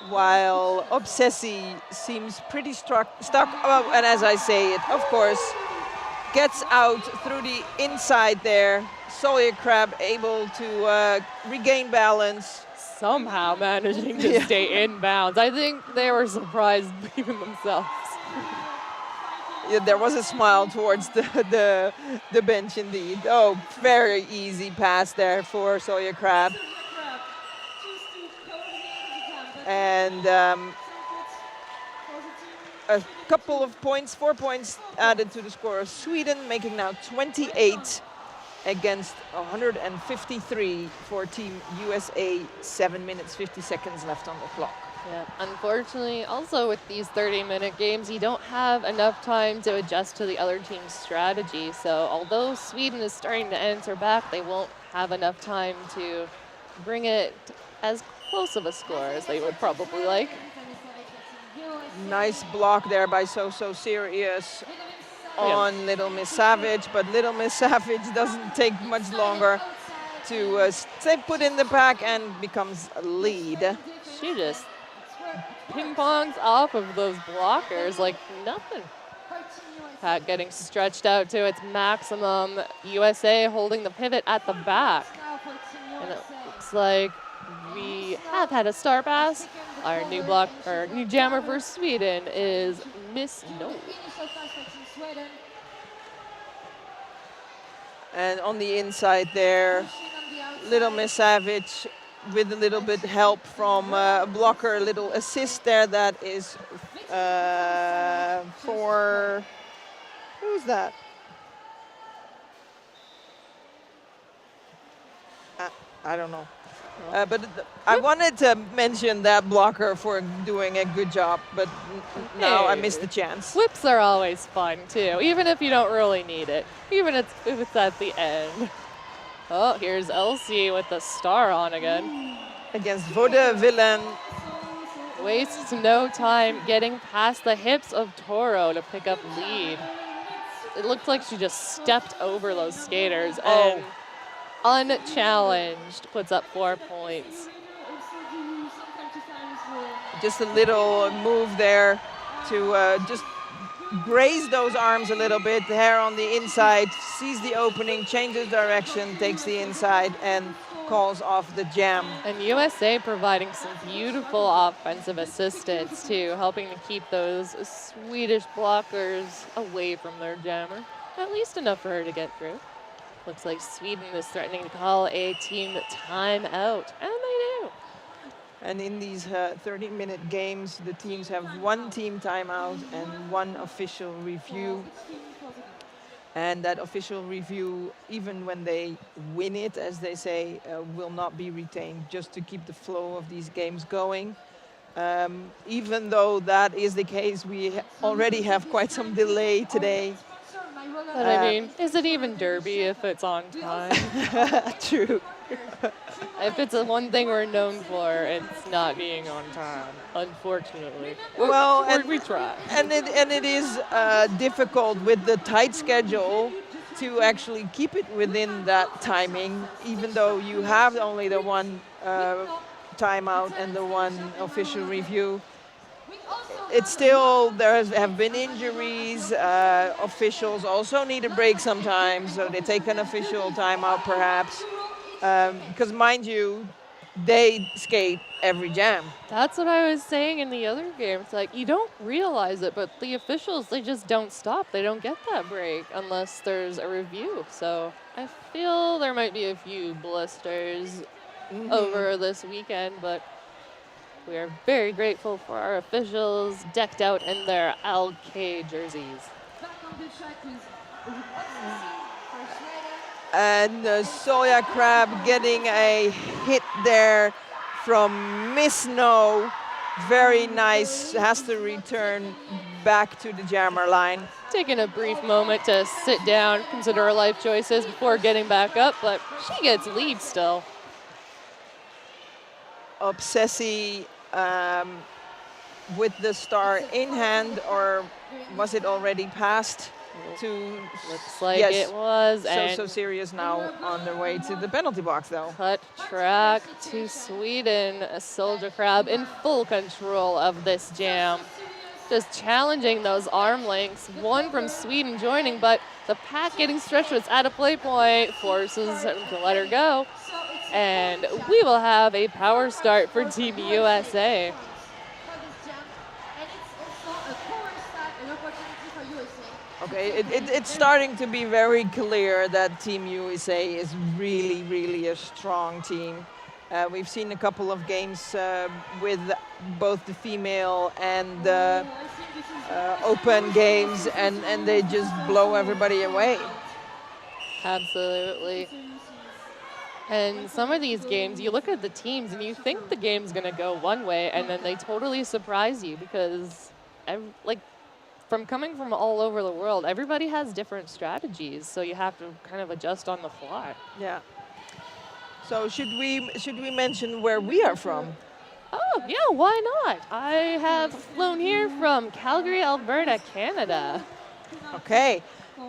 while Obsessi seems pretty stuck. Oh, and as I say it, of course, gets out through the inside there. Solja Crab able to regain balance. Somehow managing to stay in bounds. I think they were surprised even themselves. Yeah, there was a smile towards the bench indeed. Oh, very easy pass there for Solja Crab. And a couple of points, 4 points added to the score of Sweden, making now 28 against 153 for Team USA. 7 minutes, 50 seconds left on the clock. Yeah, unfortunately, also with these 30-minute games, you don't have enough time to adjust to the other team's strategy. So although Sweden is starting to answer back, they won't have enough time to bring it as close of a score as they would probably like. Nice block there by So Serious on Little Miss Savage, but Little Miss Savage doesn't take much longer to stay put in the pack and becomes a lead. She just ping-pongs off of those blockers like nothing. Pack getting stretched out to its maximum. USA holding the pivot at the back. And it looks like we have had a star pass. Our new jammer for Sweden is Miss No. And on the inside there, Little Miss Savage with a little bit help from a blocker, a little assist there. That is for, who's that? I don't know. But I wanted to mention that blocker for doing a good job, but now I missed the chance. Flips are always fun too, even if you don't really need it, even if it's at the end. Oh, here's Elsie with the star on again. Against Vaudevillain. Wastes no time getting past the hips of Toro to pick up lead. It looked like she just stepped over those skaters and unchallenged puts up 4 points. Just a little move there to just graze those arms a little bit. The hair on the inside, sees the opening, changes direction, takes the inside, and calls off the jam. And USA providing some beautiful offensive assistance too, helping to keep those Swedish blockers away from their jammer. At least enough for her to get through. Looks like Sweden is threatening to call a team timeout, and they do. And in these 30-minute games, the teams have 1 team timeout and 1 official review. And that official review, even when they win it, as they say, will not be retained, just to keep the flow of these games going. Even though that is the case, we already have quite some delay today. But I mean, is it even derby if it's on time? True. If it's the one thing we're known for, it's not being on time, unfortunately. Well, we try. And it is difficult with the tight schedule to actually keep it within that timing, even though you have only the 1 timeout and the 1 official review. It's still, there have been injuries. Officials also need a break sometimes, so they take an official timeout perhaps. Because mind you, they skate every jam. That's what I was saying in the other game. It's like, you don't realize it, but the officials, they just don't stop. They don't get that break unless there's a review. So I feel there might be a few blisters over this weekend, but we are very grateful for our officials decked out in their LK jerseys. And Soya Crab getting a hit there from Miss No. Very nice, has to return back to the jammer line. Taking a brief moment to sit down, consider her life choices before getting back up, but she gets lead still. Obsessi with the star in hand, or was it already passed to? Looks like yes. it was. So serious now on their way to the penalty box though. Cut track to Sweden. A Soldier Crab in full control of this jam. Just challenging those arm lengths. 1 from Sweden joining, but the pack getting stretched was at a play point, forces him to let her go. And we will have a power start for Team USA. Okay, it's starting to be very clear that Team USA is really, really a strong team. We've seen a couple of games with both the female and the open games, and they just blow everybody away. Absolutely. And some of these games, you look at the teams and you think the game's going to go one way, and then they totally surprise you because, from coming from all over the world, everybody has different strategies, so you have to kind of adjust on the fly. Yeah. So should we mention where we are from? Oh, yeah, why not? I have flown here from Calgary, Alberta, Canada. Okay.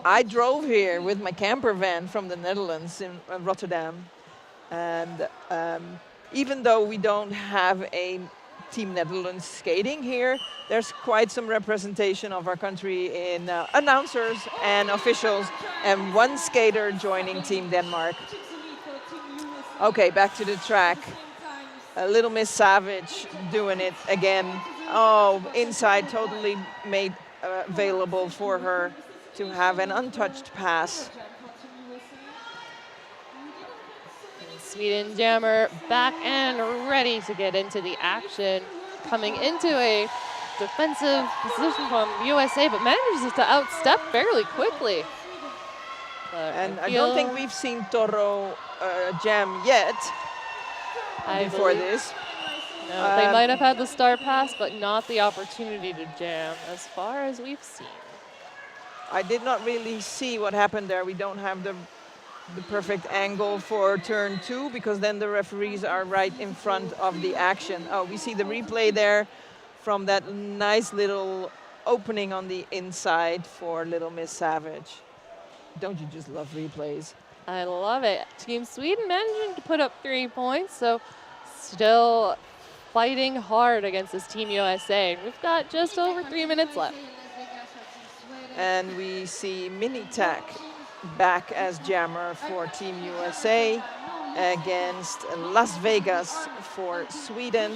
I drove here with my camper van from the Netherlands in Rotterdam. And even though we don't have a Team Netherlands skating here, there's quite some representation of our country in announcers and officials, and 1 skater joining Team Denmark. Okay, back to the track. Little Miss Savage doing it again. Oh, inside totally made available for her to have an untouched pass. Sweden jammer back and ready to get into the action. Coming into a defensive position from USA, but manages to outstep fairly quickly. And I don't think we've seen Toro jam yet. before believe- this. No, they might have had the star pass, but not the opportunity to jam, as far as we've seen. I did not really see what happened there. We don't have the perfect angle for turn 2 because then the referees are right in front of the action. Oh, we see the replay there from that nice little opening on the inside for Little Miss Savage. Don't you just love replays? I love it. Team Sweden managing to put up 3 points, so still fighting hard against this Team USA. We've got just over 3 minutes left. And we see Minitac back as jammer for Team USA against Las Vegas for Sweden.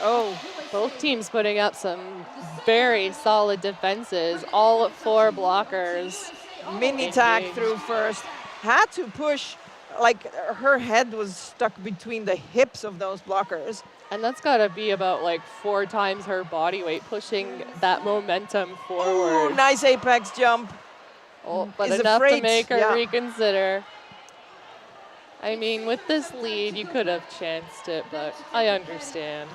Oh, Both teams putting up some very solid defenses, all 4 blockers. Minitac through first, had to push, like her head was stuck between the hips of those blockers. And that's got to be about like 4 times her body weight, pushing that momentum Ooh, forward. nice apex jump. Oh, but Is enough to afraid, make her yeah. reconsider. I mean, with this lead, you could have chanced it, but I understand.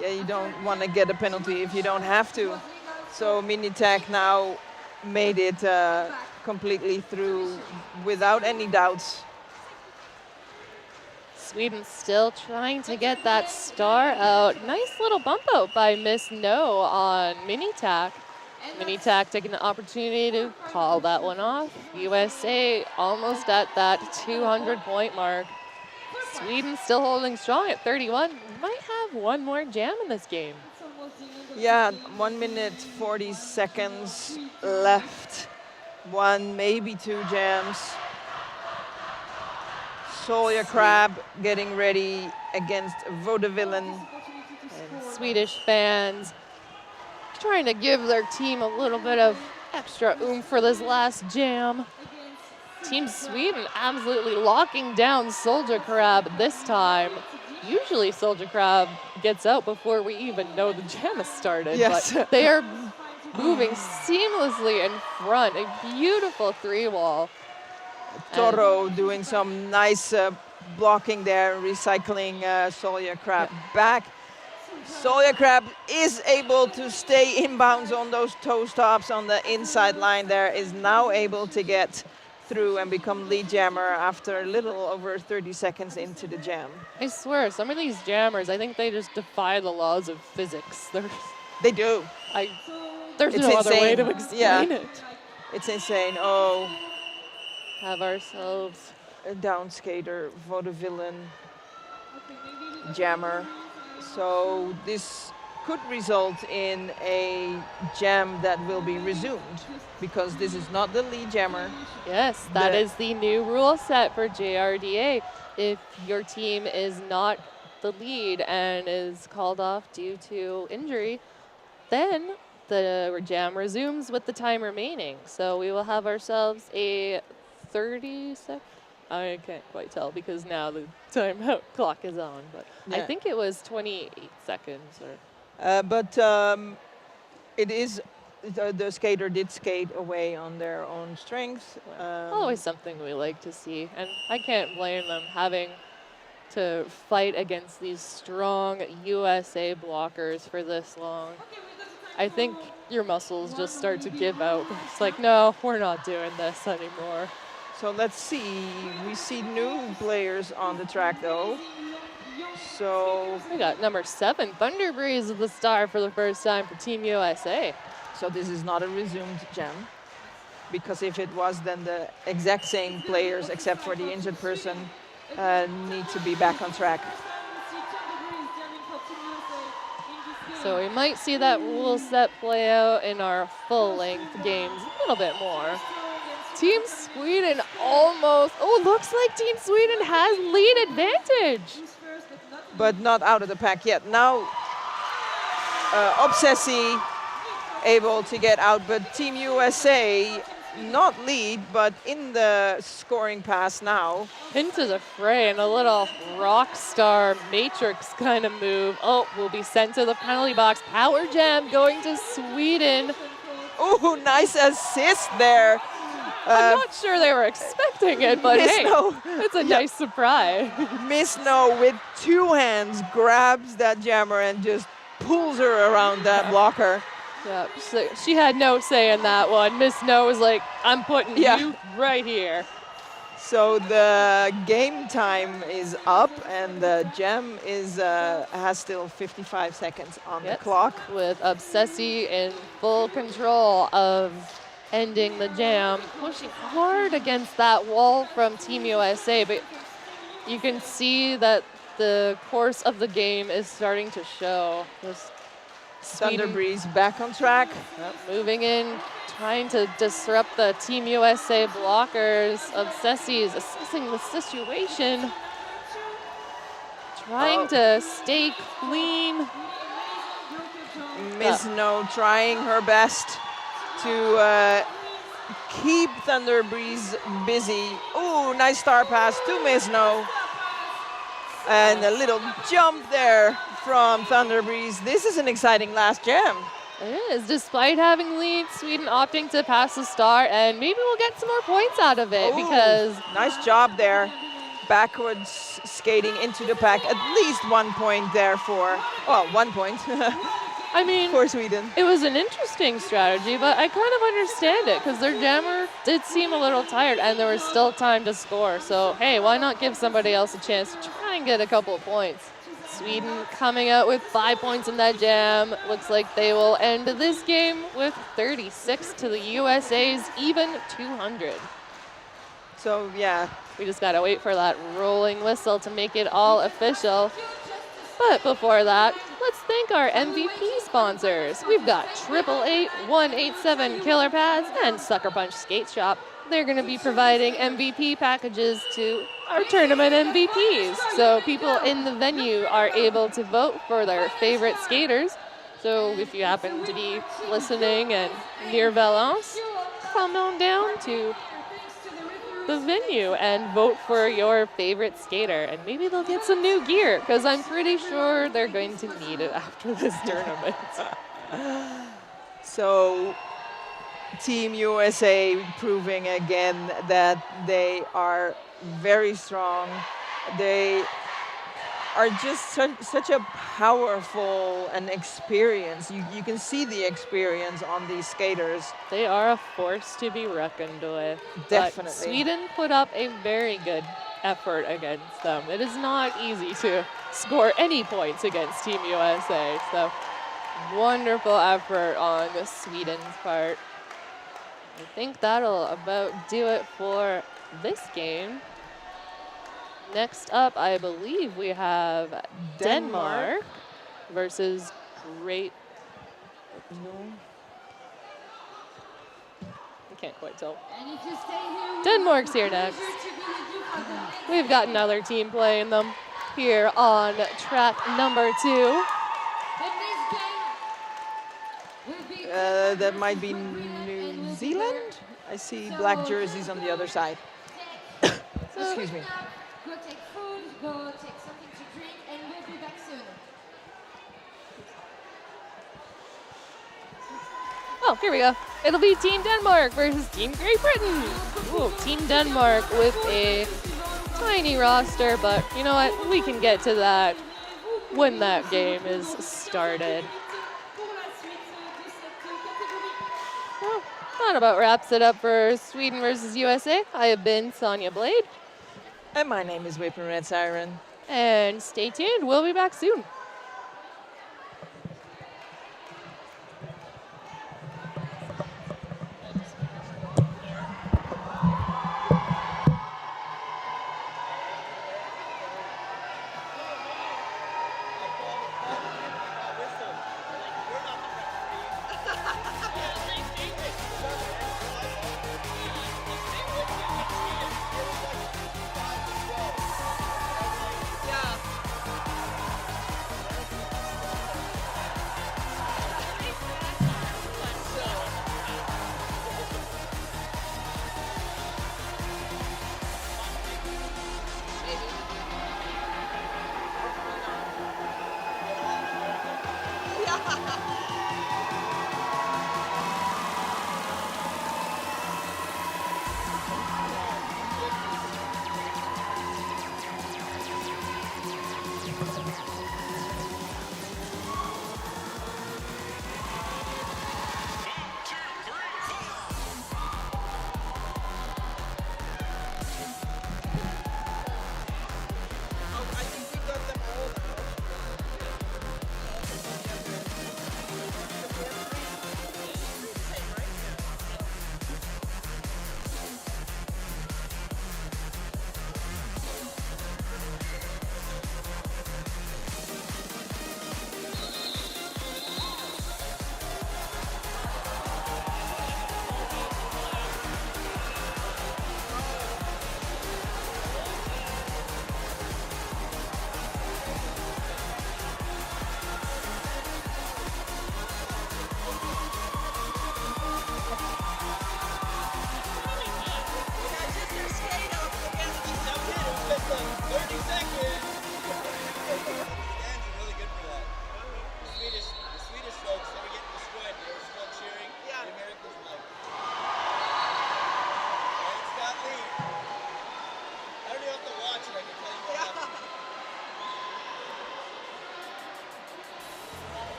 Yeah, you don't want to get a penalty if you don't have to. So Minitac now made it completely through without any doubts. Sweden still trying to get that star out. Nice little bump out by Miss No on Minitac. Minitac taking the opportunity to call that one off. USA almost at that 200-point mark. Sweden still holding strong at 31. Might have one more jam in this game. Yeah, 1 minute 40 seconds left. 1, maybe 2 jams. Solia Crab getting ready against Vaudevillen. And Swedish fans trying to give their team a little bit of extra oomph for this last jam. Team Sweden absolutely locking down Soldier Crab this time. Usually Soldier Crab gets out before we even know the jam has started, Yes. but they are moving seamlessly in front. A beautiful 3-wall. Toro doing some nice blocking there, recycling Solia Crab back. Solia Crab is able to stay inbounds on those toe stops on the inside line there, is now able to get through and become lead jammer after a little over 30 seconds into the jam. I swear, some of these jammers, I think they just defy the laws of physics. They do. There's It's no other way to insane. Yeah. explain it. It's insane. Oh, Have ourselves a down skater, Vaudevillen jammer. So this could result in a jam that will be resumed because this is not the lead jammer. Yes, that is the new rule set for JRDA. If your team is not the lead and is called off due to injury, then the jam resumes with the time remaining. So we will have ourselves a 30 sec. I can't quite tell because now the timeout clock is on, but I Yeah. think it was 28 seconds. But it is, the skater did skate away on their own strength. Always something we like to see, and I can't blame them having to fight against these strong USA blockers for this long. I think your muscles just start to give out. It's like, no, we're not doing this anymore. So let's see. We see new players on the track though. So we got number 7, Thunder Breeze with the star for the first time for Team USA. So this is not a resumed jam, because if it was, then the exact same players, except for the injured person, need to be back on track. So we might see that rule set play out in our full-length games a little bit more. Team Sweden almost, looks like Team Sweden has lead advantage. But not out of the pack yet. Now, Obsessi able to get out, but Team USA not lead, but in the scoring pass now. Into the fray and a little rock star matrix kind of move. Oh, will be sent to the penalty box. Power jam going to Sweden. Oh, nice assist there I'm not sure they were expecting it, but Miss hey, No. it's a Yeah. nice surprise. Miss No with 2 hands grabs that jammer and just pulls her around that blocker. Yeah, so she had no say in that one. Miss No was like, I'm putting you right here. So the game time is up, and the gem is has still 55 seconds on the clock. With Obsessi in full control of ending the jam, pushing hard against that wall from Team USA, but you can see that the course of the game is starting to show. This Thunder Breeze back on track. Moving in, trying to disrupt the Team USA blockers. Obsessi is assessing the situation, trying to stay clean. Miss No trying her best to keep Thunder Breeze busy. Ooh, nice star pass to Miss No. And a little jump there from Thunder Breeze. This is an exciting last jam. It is, despite having lead, Sweden opting to pass the star, and maybe we'll get some more points out of it. Ooh, because nice job there. Backwards skating into the pack. At least 1 point there for, well, 1 point. I mean, for Sweden. It was an interesting strategy, but I kind of understand it because their jammer did seem a little tired and there was still time to score. So, hey, why not give somebody else a chance to try and get a couple of points? Sweden coming out with 5 points in that jam. Looks like they will end this game with 36 to the USA's even 200. So, yeah. We just got to wait for that rolling whistle to make it all official. But before that, let's thank our MVP sponsors. We've got 888-187 Killer Pads and Sucker Punch Skate Shop. They're going to be providing MVP packages to our tournament MVPs. So people in the venue are able to vote for their favorite skaters. So if you happen to be listening and near Valence, come on down to the venue and vote for your favorite skater, and maybe they'll get some new gear because I'm pretty sure they're going to need it after this tournament. So Team USA proving again that they are very strong. They are just such a powerful and experience. You can see the experience on these skaters. They are a force to be reckoned with. Definitely. But Sweden put up a very good effort against them. It is not easy to score any points against Team USA. So wonderful effort on Sweden's part. I think that'll about do it for this game. Next up, I believe we have Denmark versus Great. I can't quite tell. Denmark's here next. We've got another team playing them here on track number 2. That might be New Zealand. I see black jerseys on the other side. Excuse me. Go take food, go take something to drink, and we'll be back soon. Oh, here we go. It'll be Team Denmark versus Team Great Britain. Ooh, Team Denmark with a tiny roster, but you know what? We can get to that when that game is started. Well, that about wraps it up for Sweden versus USA. I have been Sonia Blade. And my name is Whipping Red Siren. And stay tuned. We'll be back soon.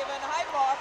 given high block.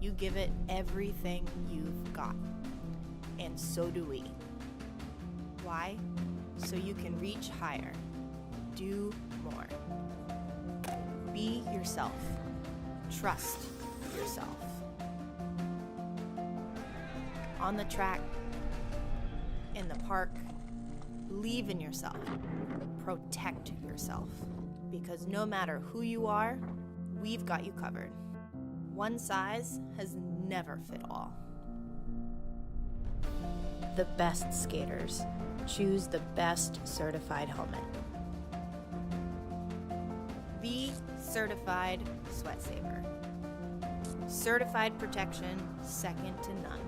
You give it everything you've got. And so do we. Why? So you can reach higher. Do more. Be yourself. Trust yourself. On the track, in the park, believe in yourself. Protect yourself. Because no matter who you are, we've got you covered. One size has never fit all. The best skaters choose the best certified helmet. Be certified Sweat Saver. Certified protection second to none.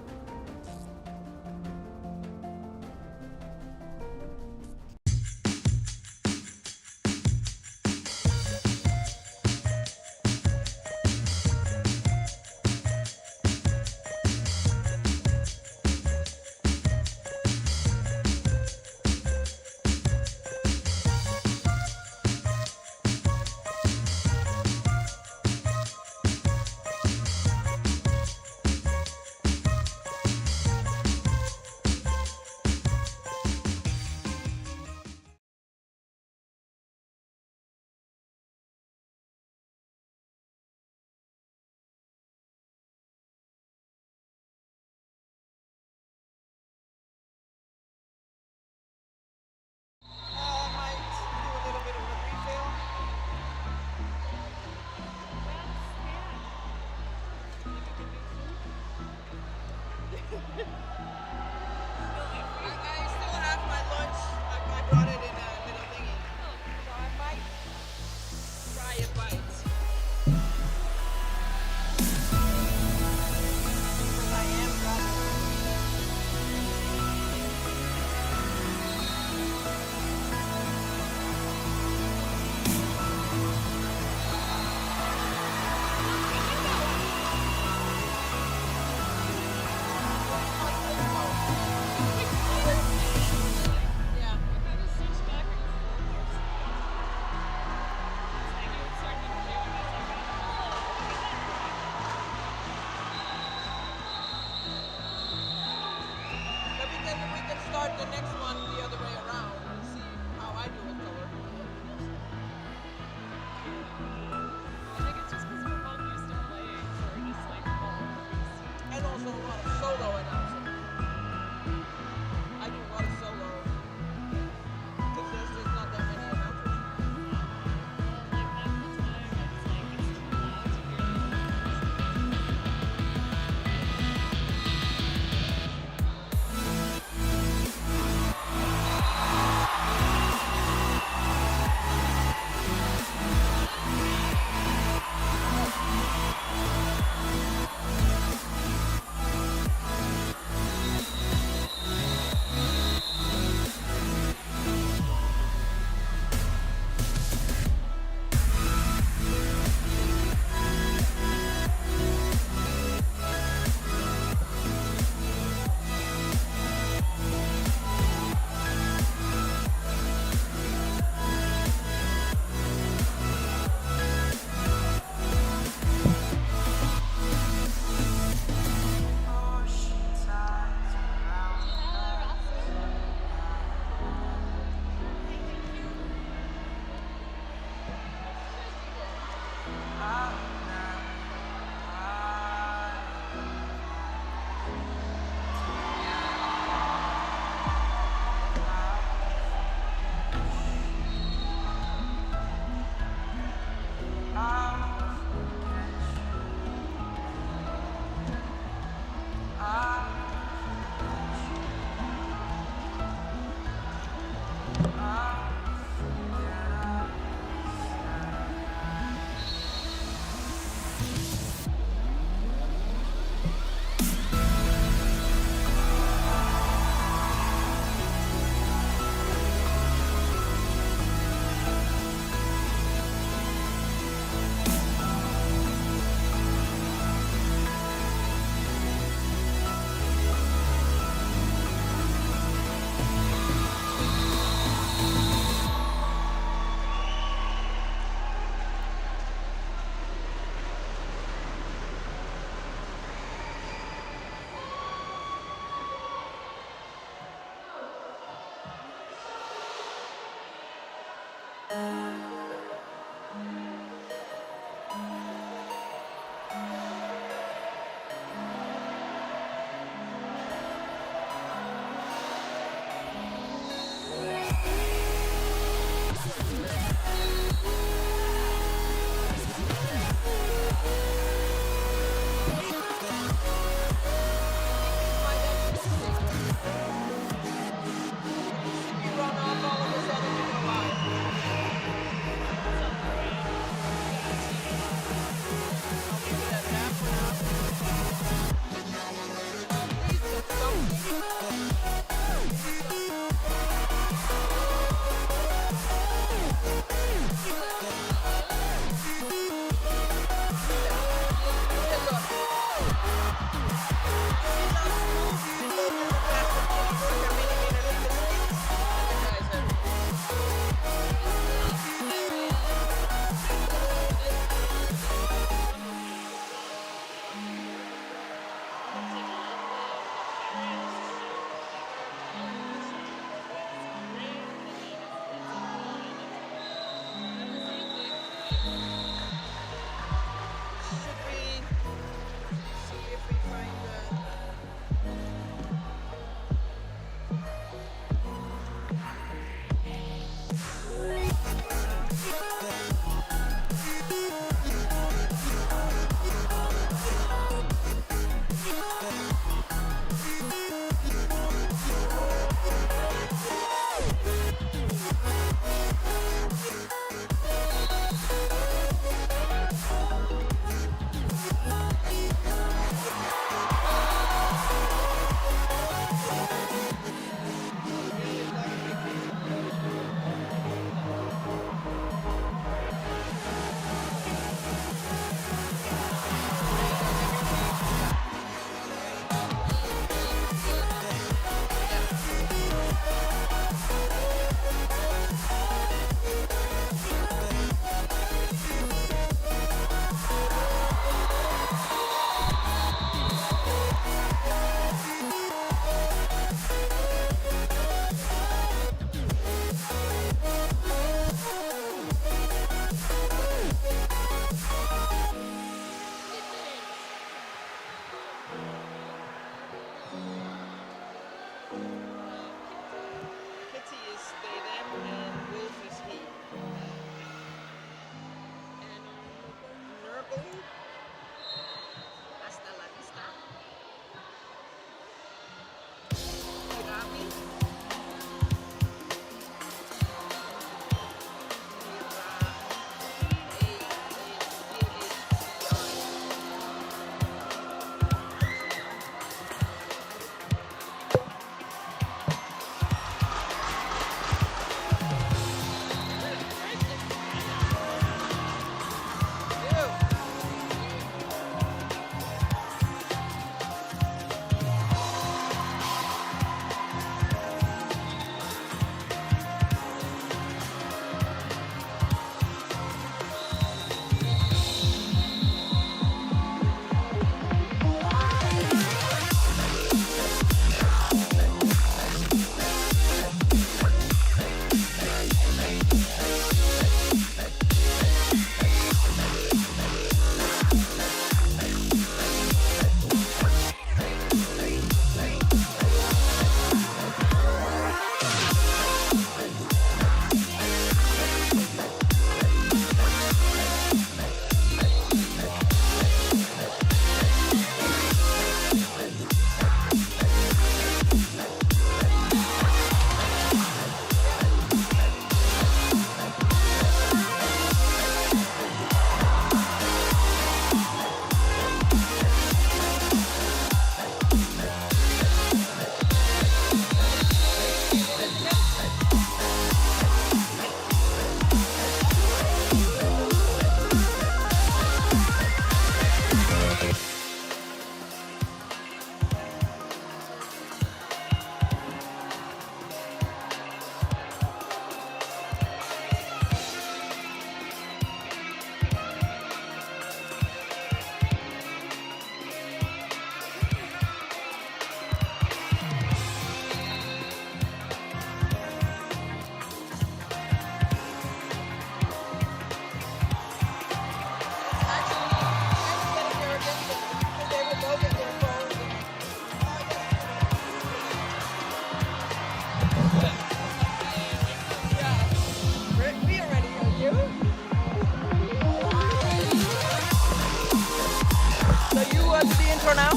So you do the intro now?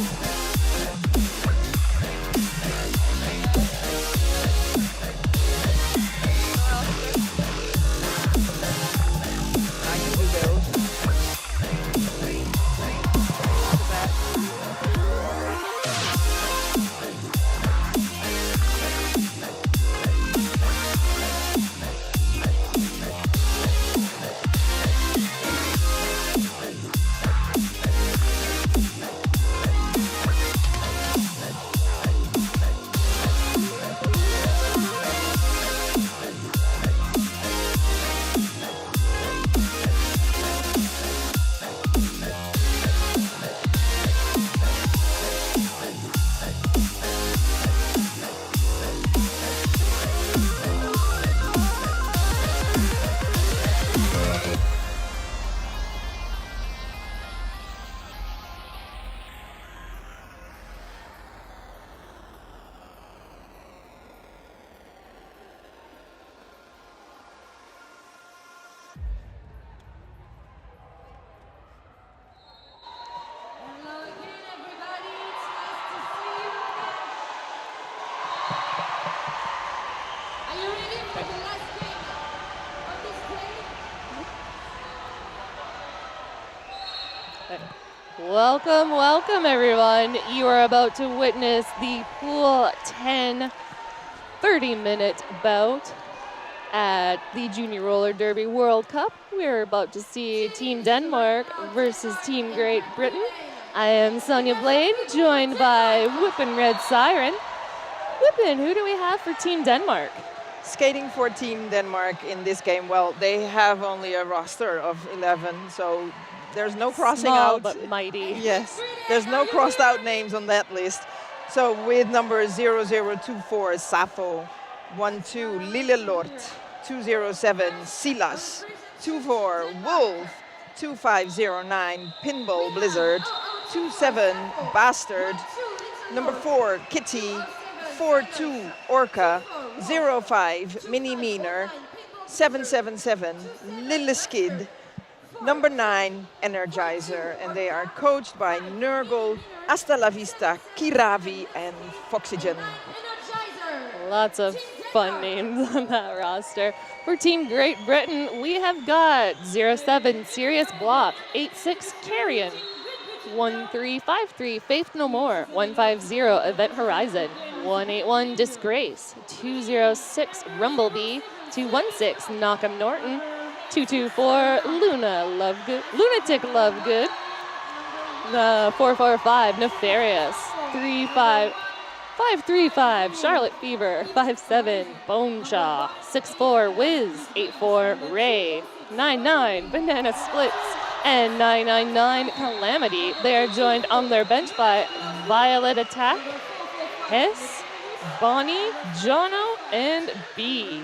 I can do those. Hello again, everybody. It's nice to see you again. Are you ready for the last game of this day? Welcome, welcome everyone. You are about to witness the Pool 10 30-minute bout at the Junior Roller Derby World Cup. We're about to see Team Denmark versus Team Great Britain. I am Sonia Blade, joined by Whippin' Red Siren. Whippin', who do we have for Team Denmark? Skating for Team Denmark in this game, well, they have only a roster of 11, so there's no crossing Small out. but mighty. Yes, there's no crossed out names on that list. So with number 0024, Sappho, 12, Lillelort, 207, Silas, 24, Wolf, 2509, Pinball Blizzard, 27, Bastard, number 4, Kitty, 42, Orca, 05, Mini Meaner, 777, Lilleskid, number 9, Energizer, and they are coached by Nurgle, Hasta la Vista, Kiravi, and Foxygen. Lots of fun names on that roster. For Team Great Britain, we have got 07 Sirius Block, 86 Carrion, 1353 Faith No More, 150 Event Horizon, 181 Disgrace, 206 Rumblebee, 216 Knockham Norton, 224 Lunatic Lovegood, 445 Nefarious, 535 Charlotte Fever, 57 Boneshaw, 64 Wiz, 84 Ray, 99 Banana Splits, and 999 Calamity. They are joined on their bench by Violet Attack, Hess, Bonnie, Jono, and B.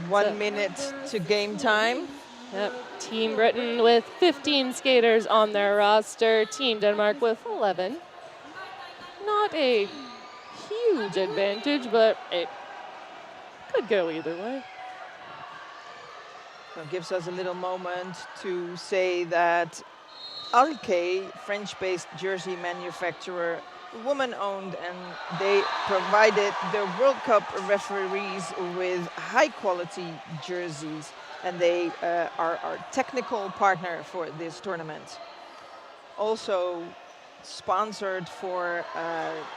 1 minute to game time. Yep. Team Britain with 15 skaters on their roster. Team Denmark with 11. Not a huge advantage, but it could go either way. It gives us a little moment to say that Alke, French-based jersey manufacturer, woman-owned, and they provided the World Cup referees with high-quality jerseys, and they are our technical partner for this tournament. Also sponsored for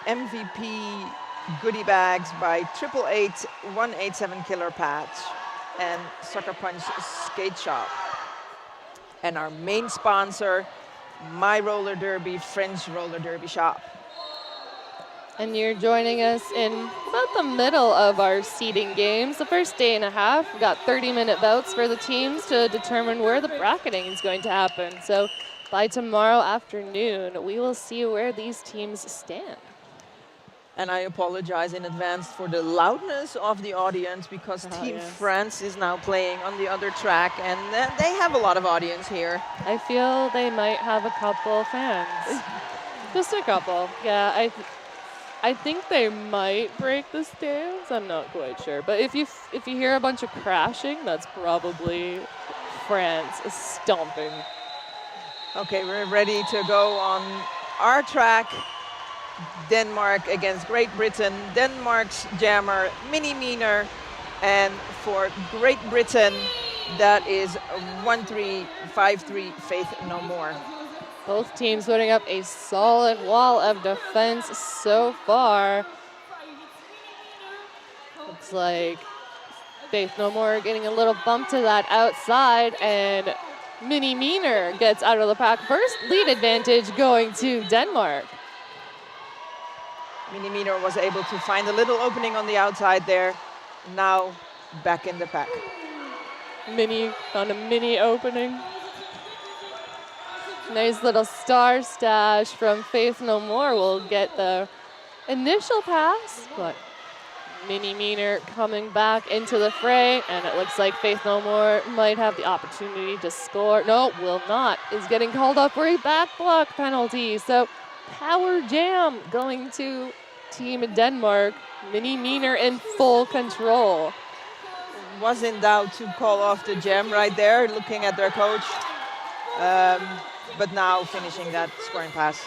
MVP goodie bags by 888 187 Killer Patch and Sucker Punch Skate Shop. and our main sponsor, My Roller Derby, French Roller Derby Shop. And you're joining us in about the middle of our seeding games. The first day and a half, we've got 30-minute bouts for the teams to determine where the bracketing is going to happen. So by tomorrow afternoon, we will see where these teams stand. And I apologize in advance for the loudness of the audience because Team France is now playing on the other track, and they have a lot of audience here. I feel they might have a couple fans. Just a couple. Yeah, I think they might break the stands. I'm not quite sure. But if you hear a bunch of crashing, that's probably France stomping. Okay, we're ready to go on our track. Denmark against Great Britain. Denmark's jammer, Mini Miner. And for Great Britain, that is 1-3-5-3, Faith No More. Both teams putting up a solid wall of defense so far. Looks like Faith No More getting a little bump to that outside, and Mini Miner gets out of the pack first. Lead advantage going to Denmark. Mini Miner was able to find a little opening on the outside there. Now back in the pack. Mini found a mini opening. Nice little star stash from Faith No More will get the initial pass, but Mini Miner coming back into the fray, and it looks like Faith No More might have the opportunity to score. No, will not. Is getting called up for a back block penalty. So power jam going to Team Denmark. Mini Miner in full control. Was in doubt to call off the jam right there, looking at their coach. But now finishing that scoring pass.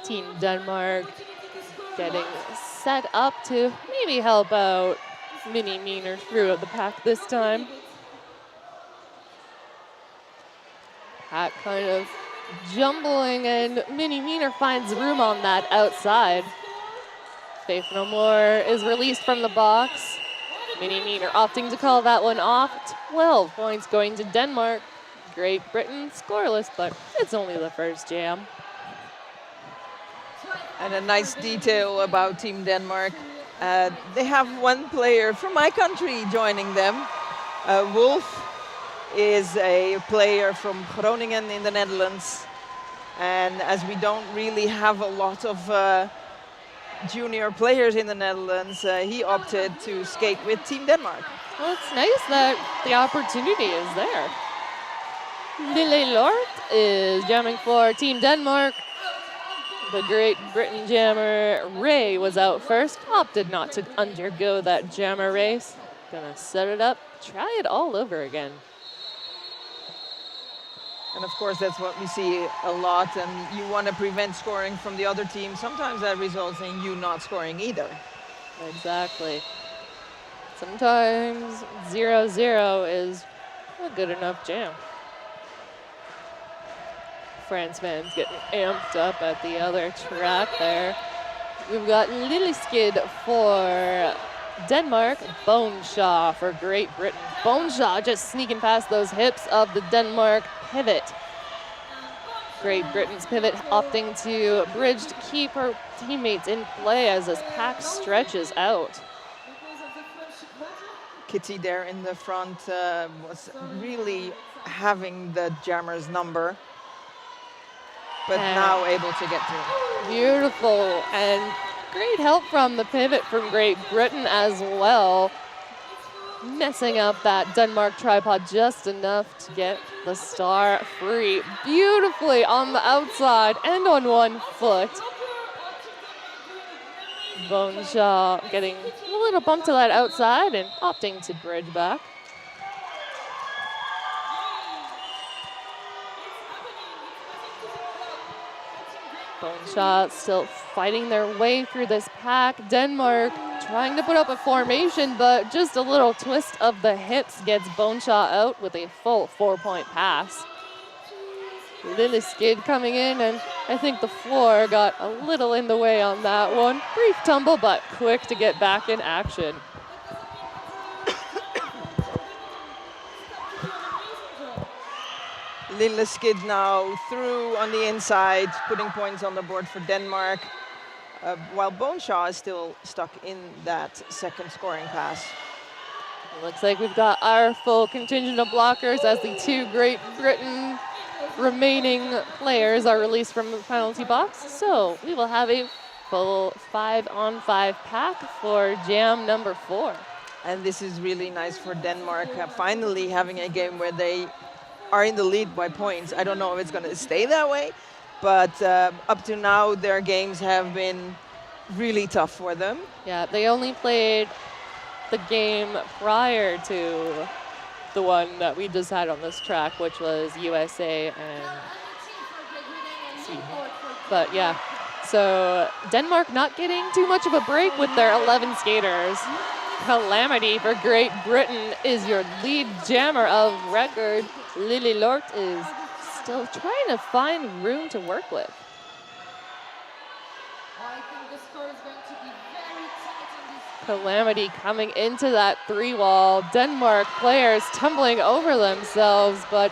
Team Denmark getting set up to maybe help out Mini Miner through the pack this time. Pack kind of jumbling, and Mini Miner finds room on that outside. Faith No More is released from the box. Mini Miner opting to call that one off. 12 points going to Denmark. Great Britain scoreless, but it's only the first jam. And a nice detail about Team Denmark. They have one player from my country joining them. Wolf is a player from Groningen in the Netherlands. And as we don't really have a lot of junior players in the Netherlands, he opted to skate with Team Denmark. Well, it's nice that the opportunity is there. Lille Lort is jamming for Team Denmark. The Great Britain jammer Ray was out first, opted not to undergo that jammer race. Gonna set it up, try it all over again. And of course, that's what we see a lot, and you want to prevent scoring from the other team. Sometimes that results in you not scoring either. Exactly. Sometimes 0-0 is a good enough jam. France fans getting amped up at the other track there. We've got Lilleskid for Denmark, Boneshaw for Great Britain. Boneshaw just sneaking past those hips of the Denmark pivot. Great Britain's pivot opting to bridge to keep her teammates in play as this pack stretches out. Kitty there in the front was really having the jammer's number, but now able to get through. Beautiful, and great help from the pivot from Great Britain as well. Messing up that Denmark tripod just enough to get the star free. Beautifully on the outside and on one foot. Boneshaw getting a little bump to that outside and opting to bridge back. Boneshaw still fighting their way through this pack. Denmark trying to put up a formation, but just a little twist of the hips gets Boneshaw out with a full 4-point pass. Lilleskid coming in, and I think the floor got a little in the way on that one. Brief tumble, but quick to get back in action. Lille Skid now through on the inside, putting points on the board for Denmark, while Boneshaw is still stuck in that second scoring pass. Looks like we've got our full contingent of blockers as the two Great Britain remaining players are released from the penalty box. So we will have a full 5-on-5 pack for jam number 4. And this is really nice for Denmark, finally having a game where they are in the lead by points. I don't know if it's going to stay that way, but up to now their games have been really tough for them. Yeah, they only played the game prior to the one that we just had on this track, which was USA and Sweden. But yeah, so Denmark not getting too much of a break with their 11 skaters. Calamity for Great Britain is your lead jammer of record. Lily Lort is still trying to find room to work with. I think the score is going to be very tight on this. Calamity coming into that 3-wall. Denmark players tumbling over themselves, but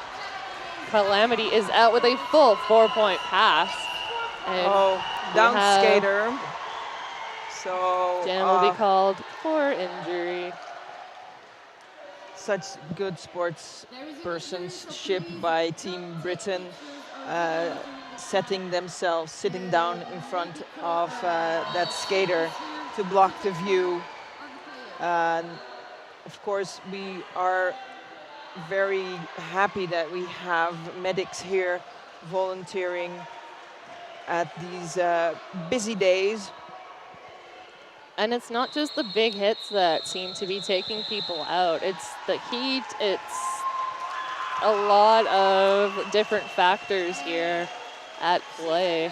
Calamity is out with a full 4-point pass. And down skater. So jam will be called for injury. Such good sportspersonship by Team Britain, sitting down in front of that skater to block the view. And of course, we are very happy that we have medics here volunteering at these busy days. And it's not just the big hits that seem to be taking people out. It's the heat, it's a lot of different factors here at play.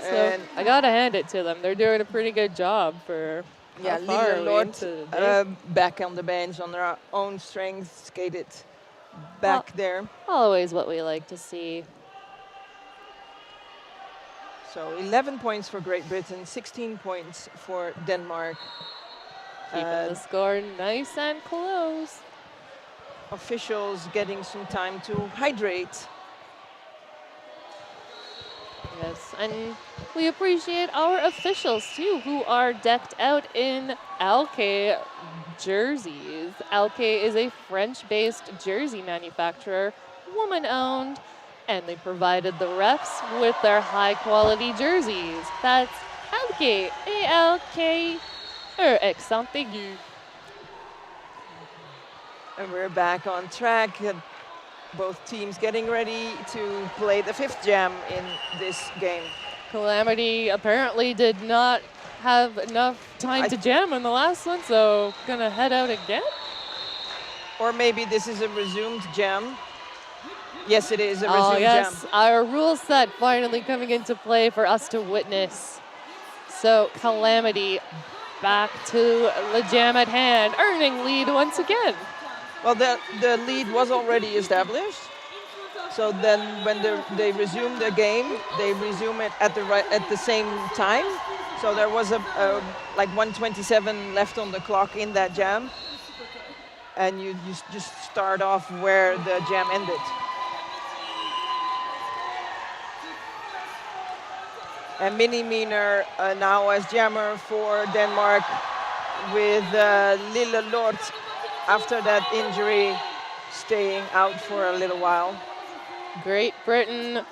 So I gotta hand it to them. They're doing a pretty good job for yeah, how far Lille are we into this? back on the bench on their own strength, skated back there. Always what we like to see. So 11 points for Great Britain, 16 points for Denmark. Keeping the score nice and close. Officials getting some time to hydrate. Yes, and we appreciate our officials too, who are decked out in Alke jerseys. Alke is a French-based jersey manufacturer, woman-owned, and they provided the refs with their high-quality jerseys. That's Alke, A-L-K, accent aigu. And we're back on track. Both teams getting ready to play the 5th jam in this game. Calamity apparently did not have enough time to jam in the last one, so gonna head out again? Or maybe this is a resumed jam. Yes, it is a resumed jam. Our rule set finally coming into play for us to witness. So Calamity back to the jam at hand, earning lead once again. Well, the lead was already established. So then when they resume the game, they resume it at the same time. So there was like 1:27 left on the clock in that jam. And you just start off where the jam ended. And Minnie Miner now as jammer for Denmark with Lille Lort after that injury staying out for a little while. Great Britain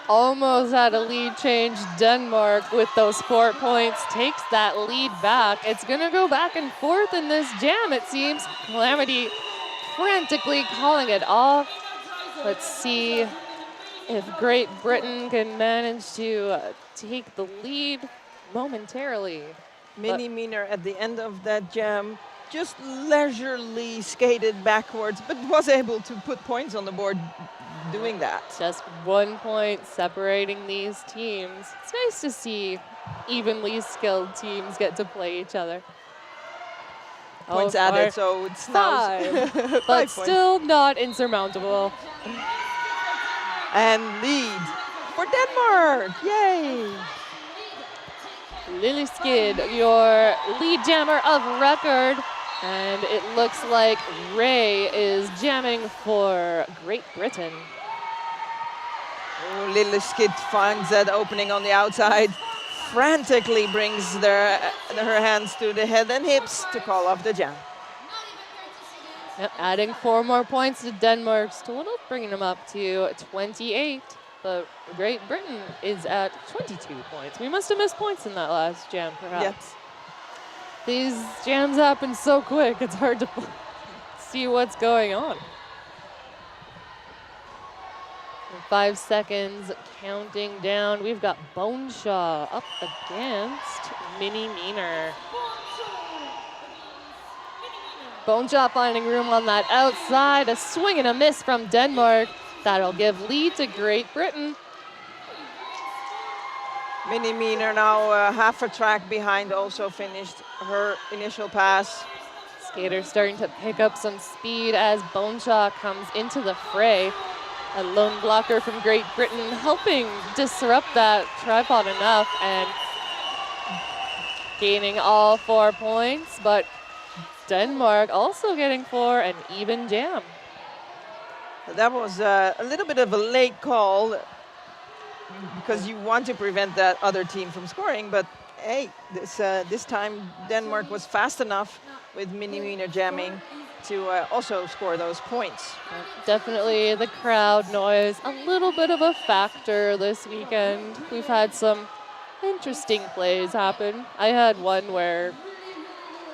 almost had a lead change. Denmark with those 4 points takes that lead back. It's gonna go back and forth in this jam, it seems. Calamity frantically calling it off. Let's see if Great Britain can manage to take the lead momentarily. Minnie Miner at the end of that jam just leisurely skated backwards, but was able to put points on the board doing that. Just 1 point separating these teams. It's nice to see evenly skilled teams get to play each other. Points added, so it's now 5, 5 but points. still not insurmountable. And lead for Denmark, yay! Lily Skid, your lead jammer of record, And it looks like Ray is jamming for Great Britain. Oh, Little Skid finds that opening on the outside, frantically brings her hands to the head and hips to call off the jam. Yep, adding 4 more points to Denmark's total, bringing them up to 28. But Great Britain is at 22 points. We must have missed points in that last jam, perhaps. Yes. These jams happen so quick, it's hard to see what's going on. 5 seconds counting down. We've got Boneshaw up against Mini Meaner. Boneshaw finding room on that outside. A swing and a miss from Denmark. That'll give lead to Great Britain. Mini Meaner now half a track behind, also finished her initial pass. Skaters starting to pick up some speed as Boneshaw comes into the fray. A lone blocker from Great Britain helping disrupt that tripod enough and gaining all 4 points, but Denmark also getting 4, an even jam. That was a little bit of a late call because you want to prevent that other team from scoring, but hey, this time Denmark was fast enough with Mini Meaner jamming to also score those points. Definitely the crowd noise, a little bit of a factor this weekend. We've had some interesting plays happen. I had one where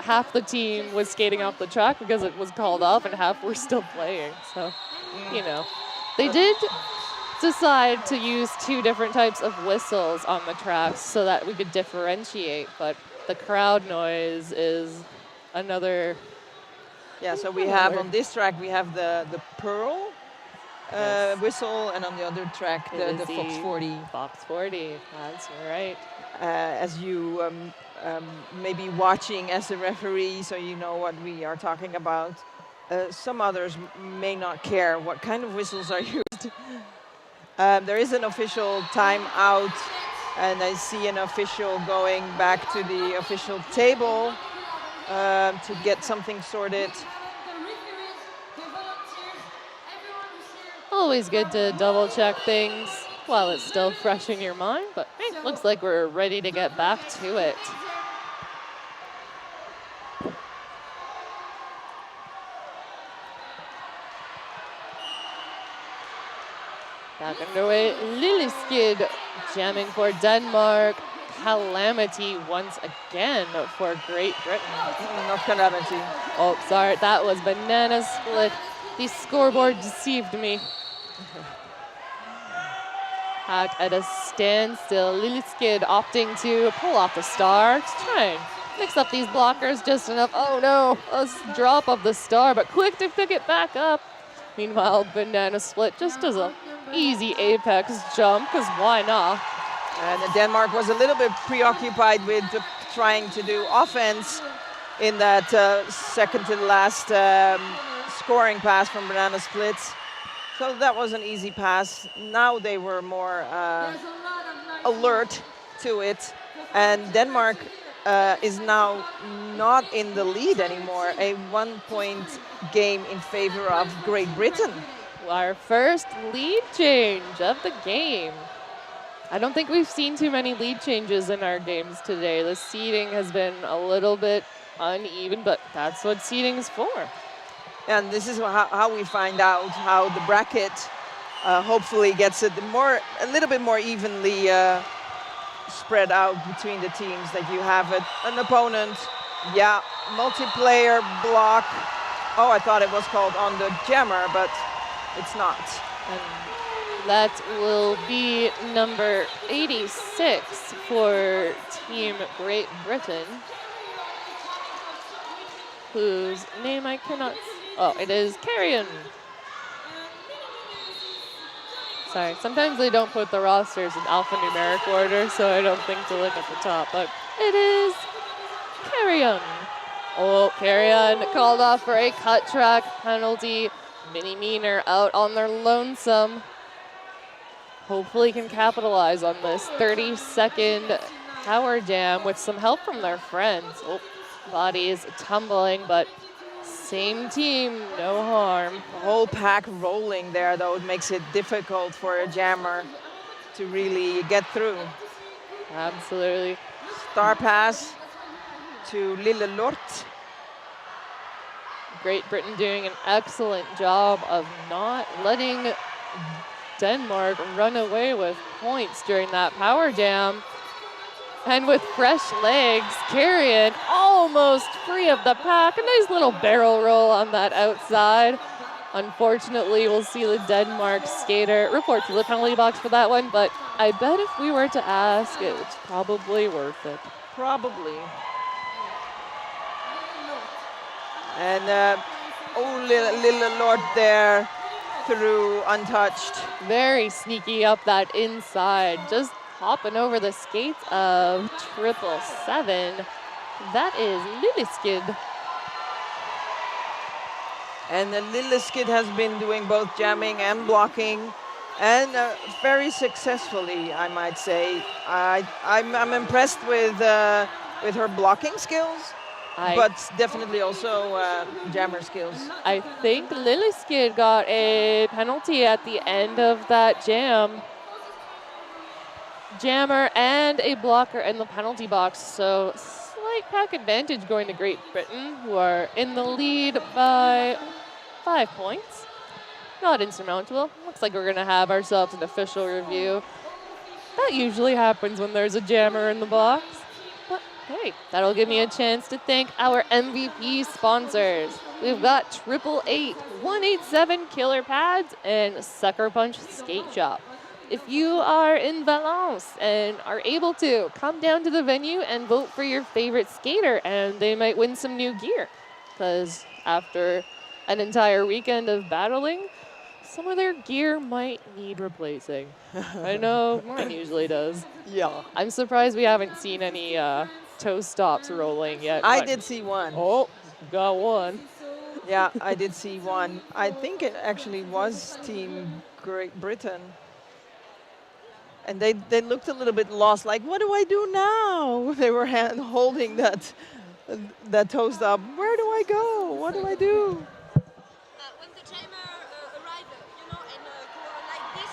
half the team was skating off the track because it was called off and half were still playing. So, you know, they did decide to use 2 different types of whistles on the tracks so that we could differentiate, but the crowd noise is another. Yeah, so we have on this track, we have the Pearl whistle, and on the other track, the Fox 40. Fox 40, that's right. As you may be watching as a referee, so you know what we are talking about. Some others may not care what kind of whistles are used. There is an official timeout, and I see an official going back to the official table to get something sorted. Always good to double check things while it's still fresh in your mind, but hey, looks like we're ready to get back to it. Back underway, Lilleskid jamming for Denmark. Calamity once again for Great Britain. Not Calamity. Oh, sorry, that was Banana Split. The scoreboard deceived me. Hack at a standstill. Lilleskid opting to pull off the star to try and mix up these blockers just enough. Oh no, a drop of the star, but quick to pick it back up. Meanwhile, Banana Split just does a easy apex jump, because why not? And Denmark was a little bit preoccupied with trying to do offense in that second to the last scoring pass from Banana Splits. So that was an easy pass. Now they were more alert to it. And Denmark is now not in the lead anymore. A 1-point game in favor of Great Britain. Our first lead change of the game. I don't think we've seen too many lead changes in our games today. The seeding has been a little bit uneven, but that's what seeding is for. And this is how we find out how the bracket hopefully gets it a little bit more evenly spread out between the teams, that you have an opponent, multiplayer block. Oh, I thought it was called on the jammer, but it's not. And that will be number 86 for Team Great Britain, whose name I cannot. Oh, it is Carrion. Sorry, sometimes they don't put the rosters in alphanumeric order, so I don't think to look at the top, but it is Carrion. Oh, Carrion called off for a cut track penalty. Mini Meaner out on their lonesome. Hopefully can capitalize on this 30-second power jam with some help from their friends. Oh, Bodies tumbling, but same team, no harm. The whole pack rolling there, though, it makes it difficult for a jammer to really get through. Absolutely. Star pass to Lille Lort. Great Britain doing an excellent job of not letting Denmark run away with points during that power jam. And with fresh legs, Carrion almost free of the pack. A nice little barrel roll on that outside. Unfortunately, we'll see the Denmark skater report to the penalty box for that one, but I bet if we were to ask, it's probably worth it. Probably. And Lille Lort there through untouched. Very sneaky up that inside, just hopping over the skates of 777. That is Lilleskid. And the Lilleskid has been doing both jamming and blocking, and very successfully, I might say. I'm impressed with her blocking skills, but definitely also jammer skills. I think Lilleskid got a penalty at the end of that jam. Jammer and a blocker in the penalty box, so slight pack advantage going to Great Britain, who are in the lead by 5 points. Not insurmountable. Looks like we're going to have ourselves an official review. That usually happens when there's a jammer in the box. But hey, that'll give me a chance to thank our MVP sponsors. We've got 888, 187 Killer Pads, and Sucker Punch Skate Shop. If you are in Valence and are able to, come down to the venue and vote for your favorite skater, and they might win some new gear. Because after an entire weekend of battling, some of their gear might need replacing. I know mine usually does. Yeah. I'm surprised we haven't seen any toe stops rolling yet. I did see one. Oh, got one. Yeah, I did see one. I think it actually was Team Great Britain. And they looked a little bit lost, like, what do I do now? They were holding that toe stop. Where do I go? What do I do? When the jammer arrived, and go like this,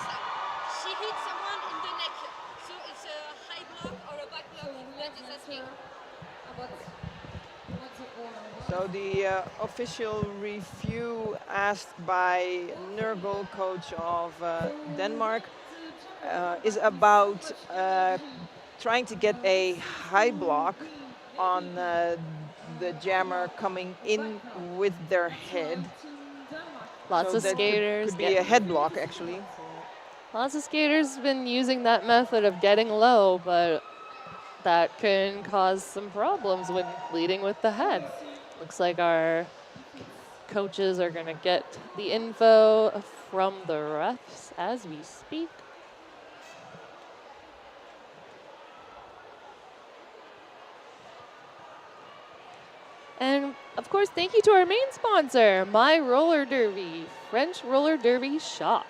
she hit someone in the neck. So it's a high block or a back block that is asking. So the official review asked by Nurgle, coach of Denmark, is about trying to get a high block on the jammer coming in with their head. Lots of skaters. Could be a head block, actually. Lots of skaters have been using that method of getting low, but that can cause some problems when leading with the head. Looks like our coaches are going to get the info from the refs as we speak. And of course, thank you to our main sponsor, My Roller Derby, French Roller Derby Shop,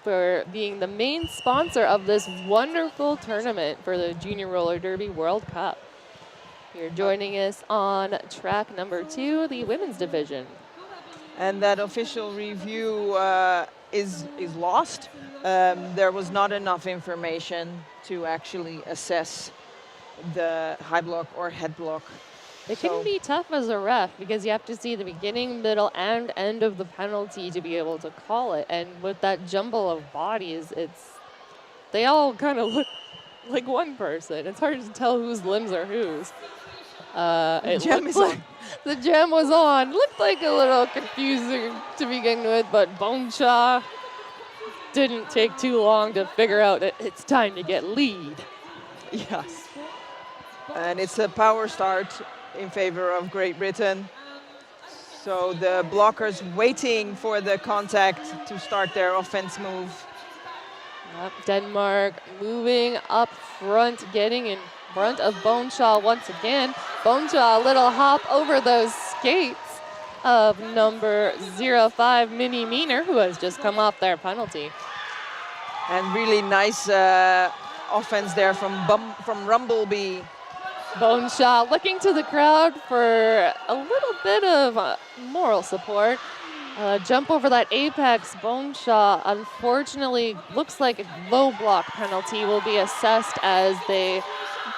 for being the main sponsor of this wonderful tournament for the Junior Roller Derby World Cup. You're joining us on track number 2, the women's division. And that official review is lost. There was not enough information to actually assess the high block or head block. It can be tough as a ref because you have to see the beginning, middle, and end of the penalty to be able to call it. And with that jumble of bodies, they all kind of look like one person. It's hard to tell whose limbs are whose. The jam was on. Looked like a little confusing to begin with, but Boneshaw didn't take too long to figure out that it's time to get lead. Yes. And it's a power start in favor of Great Britain. So the blockers waiting for the contact to start their offense move. Yep, Denmark moving up front, getting in front of Boneshaw once again. Boneshaw, a little hop over those skates of number 05, Minnie Meaner, who has just come off their penalty. And really nice offense there from Rumblebee. Bone shot, looking to the crowd for a little bit of moral support. Jump over that apex bone shot. Unfortunately, looks like a low block penalty will be assessed as they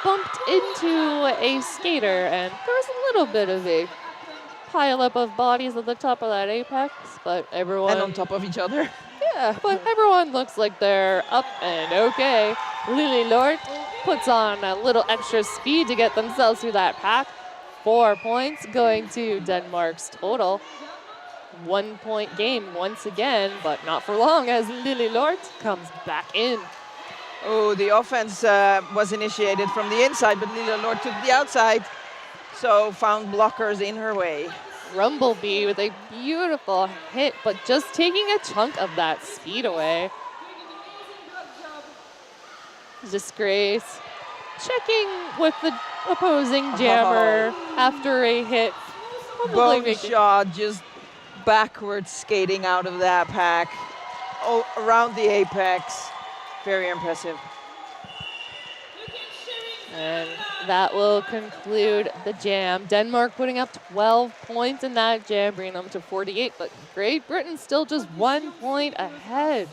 bumped into a skater, and there was a little bit of a pile up of bodies at the top of that apex, but everyone... And on top of each other. Yeah, but everyone looks like they're up and okay. Lily Lort puts on a little extra speed to get themselves through that pack. 4 points going to Denmark's total. 1 point game once again, but not for long as Lily Lort comes back in. Oh, the offense was initiated from the inside, but Lila Lord took the outside, so found blockers in her way. Rumblebee with a beautiful hit, but just taking a chunk of that speed away. Disgrace. Checking with the opposing jammer after a hit. Bone shot, just backwards skating out of that pack, around the apex. Very impressive. And that will conclude the jam. Denmark putting up 12 points in that jam, bringing them to 48, but Great Britain still just 1 point ahead.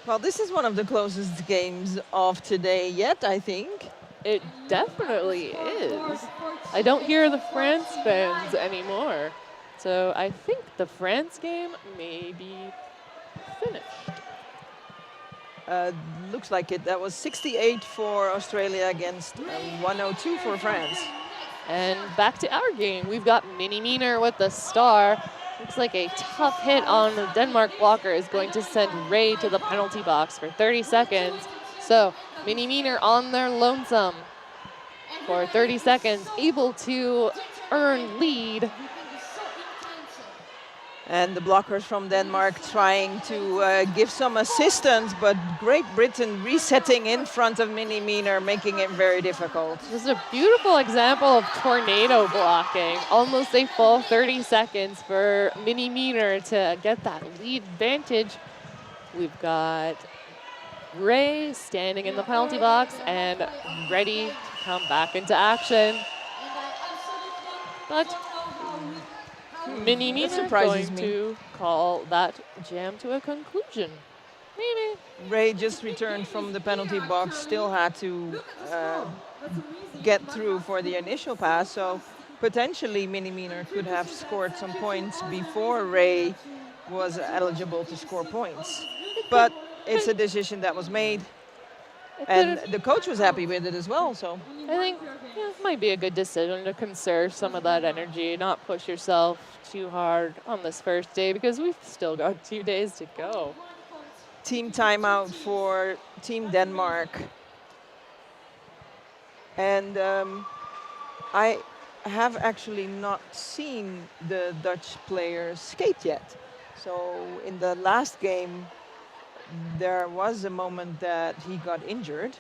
Well, this is one of the closest games of today yet, I think. It definitely is. I don't hear the France fans anymore. So I think the France game may be finished. Looks like it. That was 68 for Australia against 102 for France. And back to our game. We've got Mini Meener with the star. Looks like a tough hit on the Denmark blocker is going to send Ray to the penalty box for 30 seconds. So Mini Meener on their lonesome for 30 seconds, able to earn lead. And the blockers from Denmark trying to give some assistance, but Great Britain resetting in front of Mini Meener, making it very difficult. This is a beautiful example of tornado blocking. Almost a full 30 seconds for Mini Meener to get that lead advantage. We've got Ray standing in the penalty box and ready to come back into action. But Mini Meener going to call that jam to a conclusion. Maybe. Ray just returned from the penalty box, still had to get through for the initial pass, so potentially Mini Meener could have scored some points before Ray was eligible to score points. But it's a decision that was made, and the coach was happy with it as well. So I think it might be a good decision to conserve some of that energy, not push yourself too hard on this first day because we've still got 2 days to go. Team timeout for Team Denmark. And I have actually not seen the Dutch player skate yet. So in the last game, there was a moment that he got injured.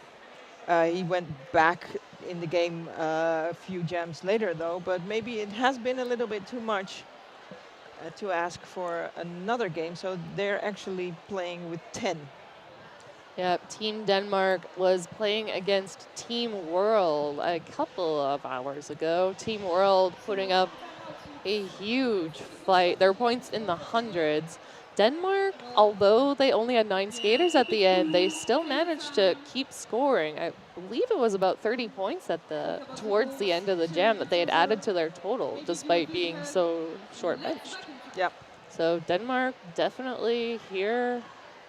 He went back in the game a few jams later, though, but maybe it has been a little bit too much to ask for another game. So they're actually playing with 10. Yeah, Team Denmark was playing against Team World a couple of hours ago. Team World putting up a huge fight. Their points in the hundreds. Denmark, although they only had 9 skaters at the end, they still managed to keep scoring. I believe it was about 30 points at towards the end of the jam that they had added to their total, despite being so short-benched. Yep. So Denmark definitely here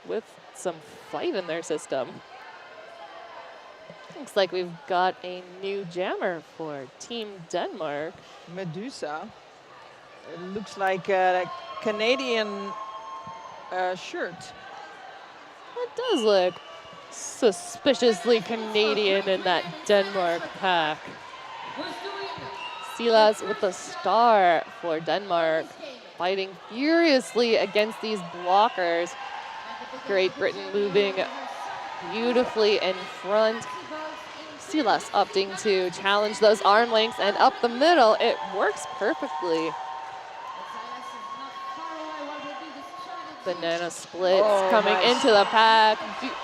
with some fight in their system. Looks like we've got a new jammer for Team Denmark. Medusa. It looks like a Canadian shirt. It does look suspiciously Canadian in that Denmark pack. Silas with the star for Denmark, fighting furiously against these blockers. Great Britain moving beautifully in front. Silas opting to challenge those arm lengths, and up the middle, it works perfectly. Banana splits Oh, coming nice. into the pack.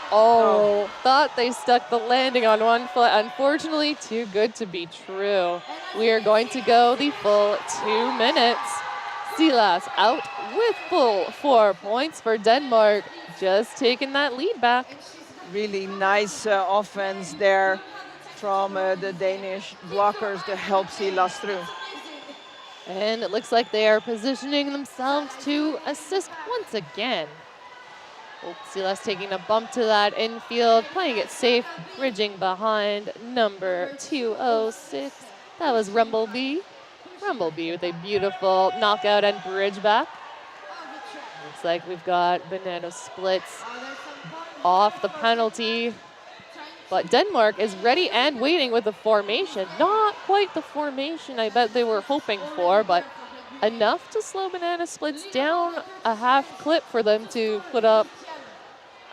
Thought they stuck the landing on one foot. Unfortunately, too good to be true. We are going to go the full 2 minutes. Silas out with full 4 points for Denmark, just taking that lead back. Really nice offense there from the Danish blockers to help Silas through. And it looks like they are positioning themselves to assist once again. Silas taking a bump to that infield, playing it safe, bridging behind number 206. That was Rumblebee. Rumblebee with a beautiful knockout and bridge back. Looks like we've got banana splits off the penalty. But Denmark is ready and waiting with the formation. Not quite the formation I bet they were hoping for, but enough to slow banana splits down a half clip for them to put up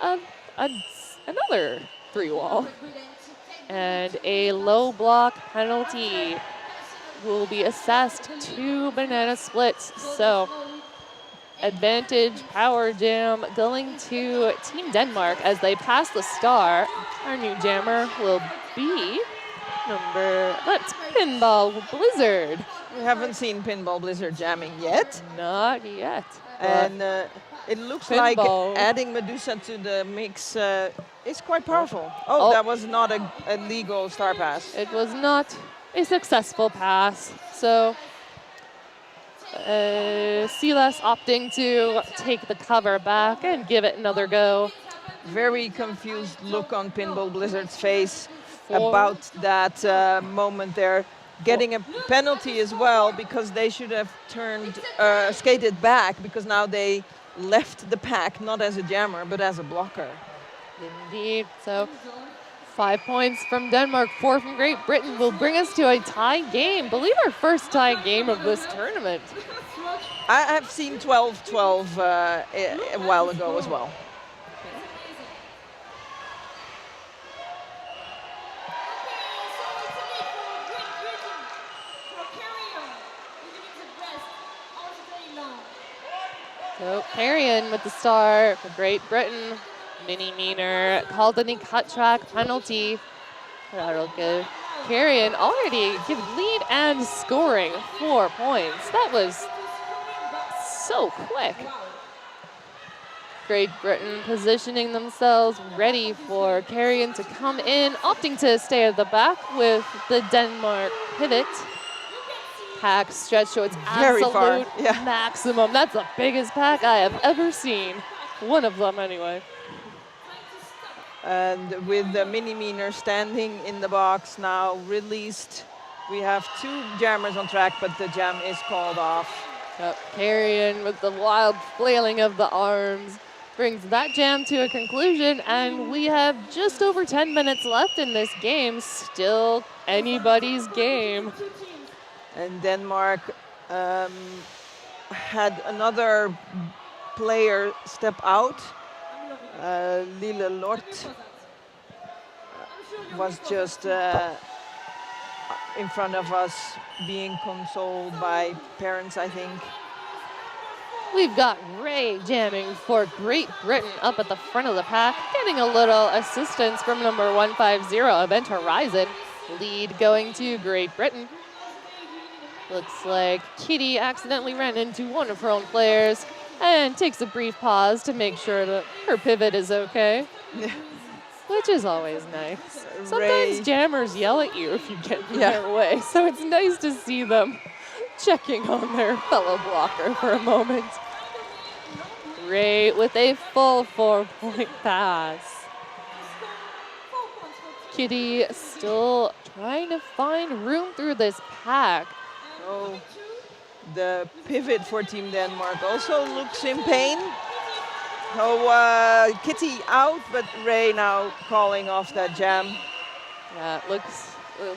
another 3-wall. And a low block penalty will be assessed to banana splits. So advantage power jam going to Team Denmark as they pass the star. Our new jammer will be that's Pinball Blizzard. We haven't seen Pinball Blizzard jamming yet. Not yet. And it looks like adding Medusa to the mix is quite powerful. Oh, that was not a legal star pass. It was not a successful pass. So Silas opting to take the cover back and give it another go. Very confused look on Pinball Blizzard's face about that moment there. Getting a penalty as well because they should have skated back because now they left the pack not as a jammer but as a blocker. Indeed. So 5 points from Denmark, 4 from Great Britain will bring us to a tie game. Believe our first tie game of this tournament. I have seen 12-12 a while ago as well. So Carrion with the star for Great Britain. Mini Meaner called any cut track penalty. That'll give Carrion already give lead and scoring 4 points. That was so quick. Great Britain positioning themselves ready for Carrion to come in, opting to stay at the back with the Denmark pivot. Pack stretch to its absolute maximum. That's the biggest pack I have ever seen. One of them anyway. And with the Mini Meaner standing in the box now released, we have 2 jammers on track, but the jam is called off. Carrion with the wild flailing of the arms brings that jam to a conclusion, and we have just over 10 minutes left in this game. Still anybody's game. And Denmark had another player step out. Lille Lort was just in front of us being consoled by parents, I think. We've got Ray jamming for Great Britain up at the front of the pack, getting a little assistance from number 150, Event Horizon. Lead going to Great Britain. Looks like Kitty accidentally ran into one of her own players and takes a brief pause to make sure that her pivot is okay. Which is always nice. Sometimes jammers yell at you if you get in their way, so it's nice to see them checking on their fellow blocker for a moment. Ray with a full 4-point pass. Kitty still trying to find room through this pack. Oh, the pivot for Team Denmark also looks in pain. Oh, Kitty out, but Ray now calling off that jam. Yeah, it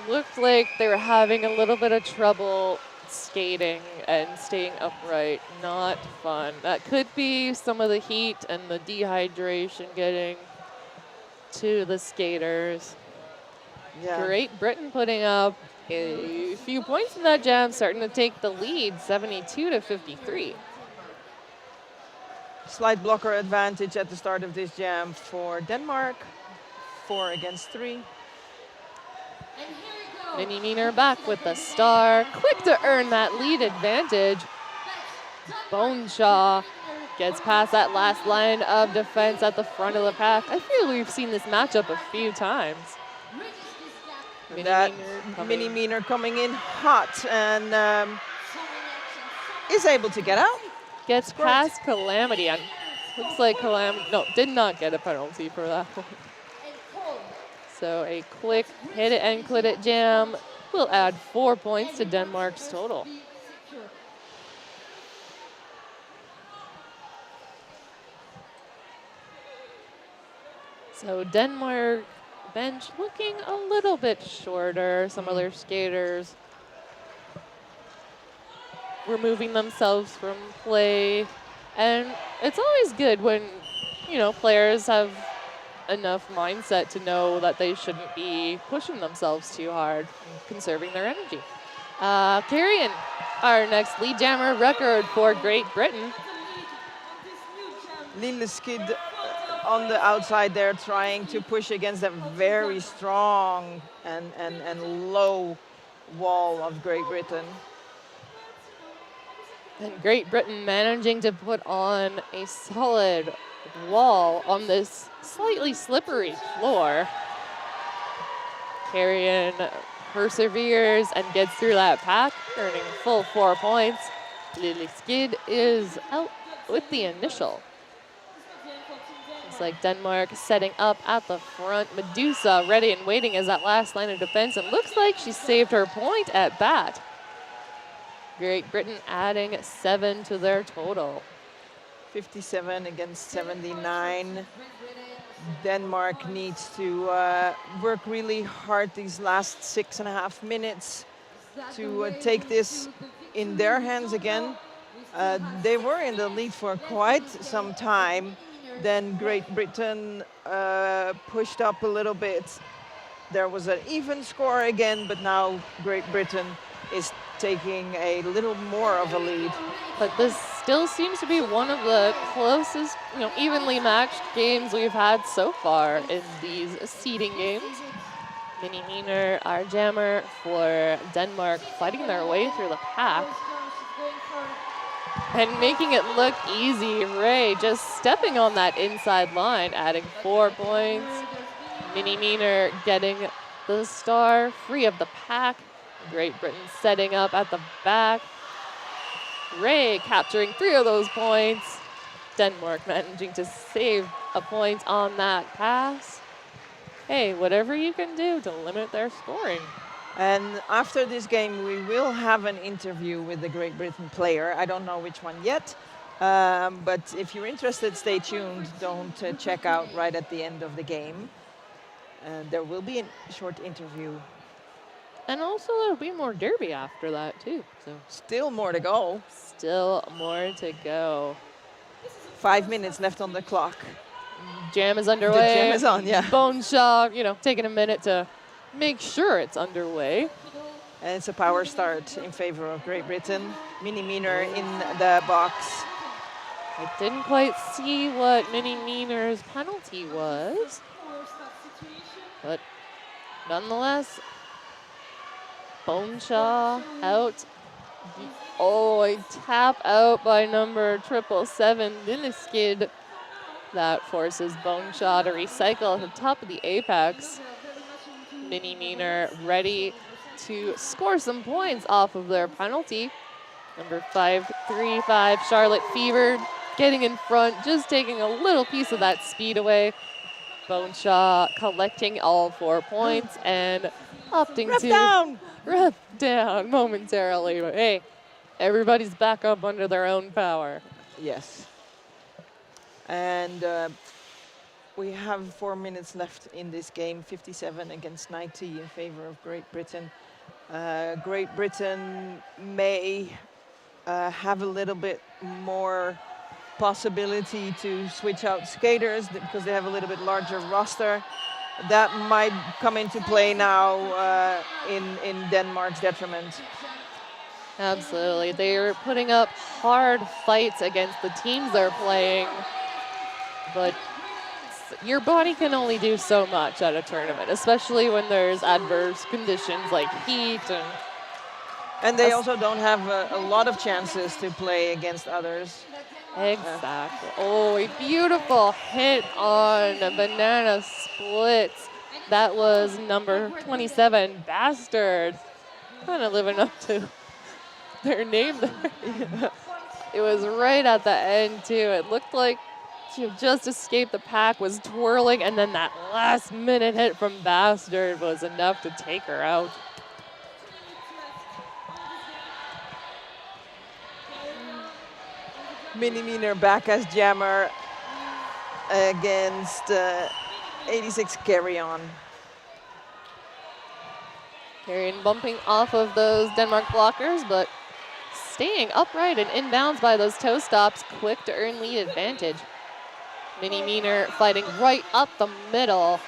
looks like they were having a little bit of trouble skating and staying upright. Not fun. That could be some of the heat and the dehydration getting to the skaters. Yeah. Great Britain putting up a few points in that jam, starting to take the lead, 72-53. Slight blocker advantage at the start of this jam for Denmark. 4 against 3. Minnie Miner back with the star. Quick to earn that lead advantage. Boneshaw gets past that last line of defense at the front of the pack. I feel we've seen this matchup a few times. Minnie Miner coming in hot and is able to get out. Gets past Calamity. And looks like Calamity, no, did not get a penalty for that one. So a quick hit it and clit it jam will add 4 points to Denmark's total. So Denmark bench looking a little bit shorter. Some other skaters removing themselves from play. And it's always good when, you know, players have enough mindset to know that they shouldn't be pushing themselves too hard, conserving their energy. Carrying our next lead jammer record for Great Britain. Lille Skid on the outside there, trying to push against that very strong and low wall of Great Britain. And Great Britain managing to put on a solid wall on this slightly slippery floor. Carrion perseveres and gets through that pack, earning full 4 points. Lille Skid is out with the initial. It's like Denmark setting up at the front. Medusa ready and waiting as that last line of defense. It looks like she saved her point at bat. Great Britain adding 7 to their total. 57 against 79. Denmark needs to work really hard these last 6.5 minutes to take this in their hands again. They were in the lead for quite some time. Then Great Britain pushed up a little bit. There was an even score again, but now Great Britain is taking a little more of a lead. But this still seems to be one of the closest, you know, evenly matched games we've had so far in these seeding games. Minnie Miner, our jammer for Denmark, fighting their way through the pack. And making it look easy. Ray just stepping on that inside line, adding 4 points. Minnie Miner getting the star, free of the pack. Great Britain setting up at the back. Ray capturing 3 of those points. Denmark managing to save a point on that pass. Hey, whatever you can do to limit their scoring. And after this game, we will have an interview with the Great Britain player. I don't know which one yet, but if you're interested, stay tuned. Don't check out right at the end of the game. There will be a short interview. And also there'll be more derby after that too. So still more to go. Still more to go. 5 minutes left on the clock. Jam is underway. The jam is on, yeah. Boneshaw, you know, taking a minute to make sure it's underway. And it's a power start in favor of Great Britain. Minnie Miner in the box. I didn't quite see what Minnie Miner's penalty was, but nonetheless, Boneshaw out. Oh, a tap out by number 777, Lille Skid. That forces Boneshaw to recycle at the top of the apex. Minnie Miner ready to score some points off of their penalty. Number 535, Charlotte Fever, getting in front, just taking a little piece of that speed away. Boneshaw collecting all 4 points and opting to rep down momentarily. But hey, everybody's back up under their own power. Yes. And we have 4 minutes left in this game, 57 against 90 in favor of Great Britain. Great Britain may have a little bit more possibility to switch out skaters because they have a little bit larger roster. That might come into play now in Denmark's detriment. Absolutely. They're putting up hard fights against the teams they're playing, but your body can only do so much at a tournament, especially when there's adverse conditions like heat And they also don't have a lot of chances to play against others. Exactly. Oh, a beautiful hit on banana splits. That was number 27, Bastard. Kind of living up to their name there. It was right at the end, too. It looked like she just escaped the pack, was twirling, and then that last minute hit from Bastard was enough to take her out. Mini Miner back as jammer against 86 Carry On. Carrion bumping off of those Denmark blockers, but staying upright and inbounds by those toe stops, quick to earn lead advantage. Mini Miner fighting right up the middle.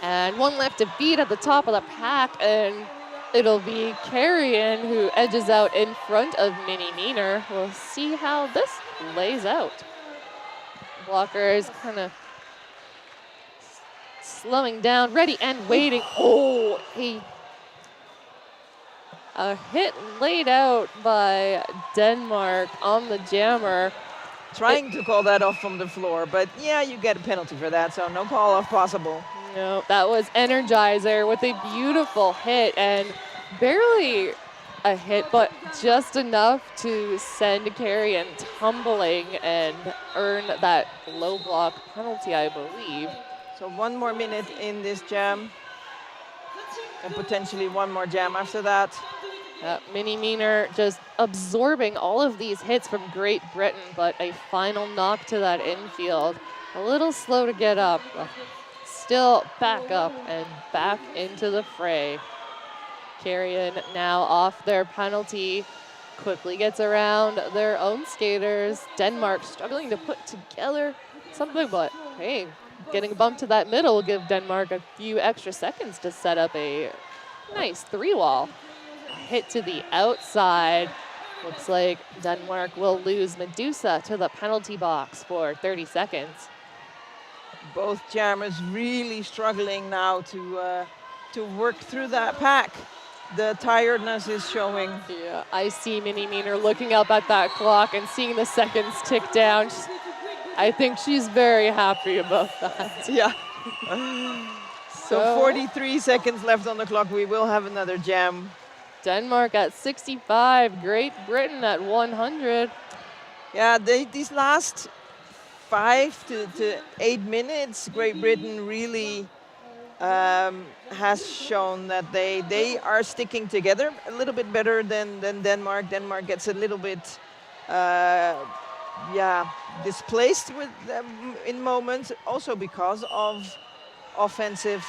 And one left to beat at the top of the pack, and it'll be Carrion who edges out in front of Mini Miner. We'll see how this lays out. Blockers kind of slowing down, ready and waiting. Oh, a hit laid out by Denmark on the jammer. Trying to call that off from the floor, but yeah, you get a penalty for that, so no call off possible. No, that was Energizer with a beautiful hit, and barely a hit, but just enough to send Carrion tumbling and earn that low block penalty, I believe. So 1 more minute in this jam, and potentially 1 more jam after that. Mini Miner just absorbing all of these hits from Great Britain, but a final knock to that infield. A little slow to get up. Still back up and back into the fray. Carrion now off their penalty. Quickly gets around their own skaters. Denmark struggling to put together something, but hey, getting a bump to that middle will give Denmark a few extra seconds to set up a nice 3-wall. Hit to the outside. Looks like Denmark will lose Medusa to the penalty box for 30 seconds. Both jammers really struggling now to work through that pack. The tiredness is showing. Yeah, I see Mini Miner looking up at that clock and seeing the seconds tick down. I think she's very happy about that. Yeah. So 43 seconds left on the clock. We will have another jam. Denmark at 65, Great Britain at 100. Yeah, these last 5 to 8 minutes, Great Britain really has shown that they are sticking together a little bit better than Denmark. Denmark gets a little bit displaced with them in moments, also because of offensive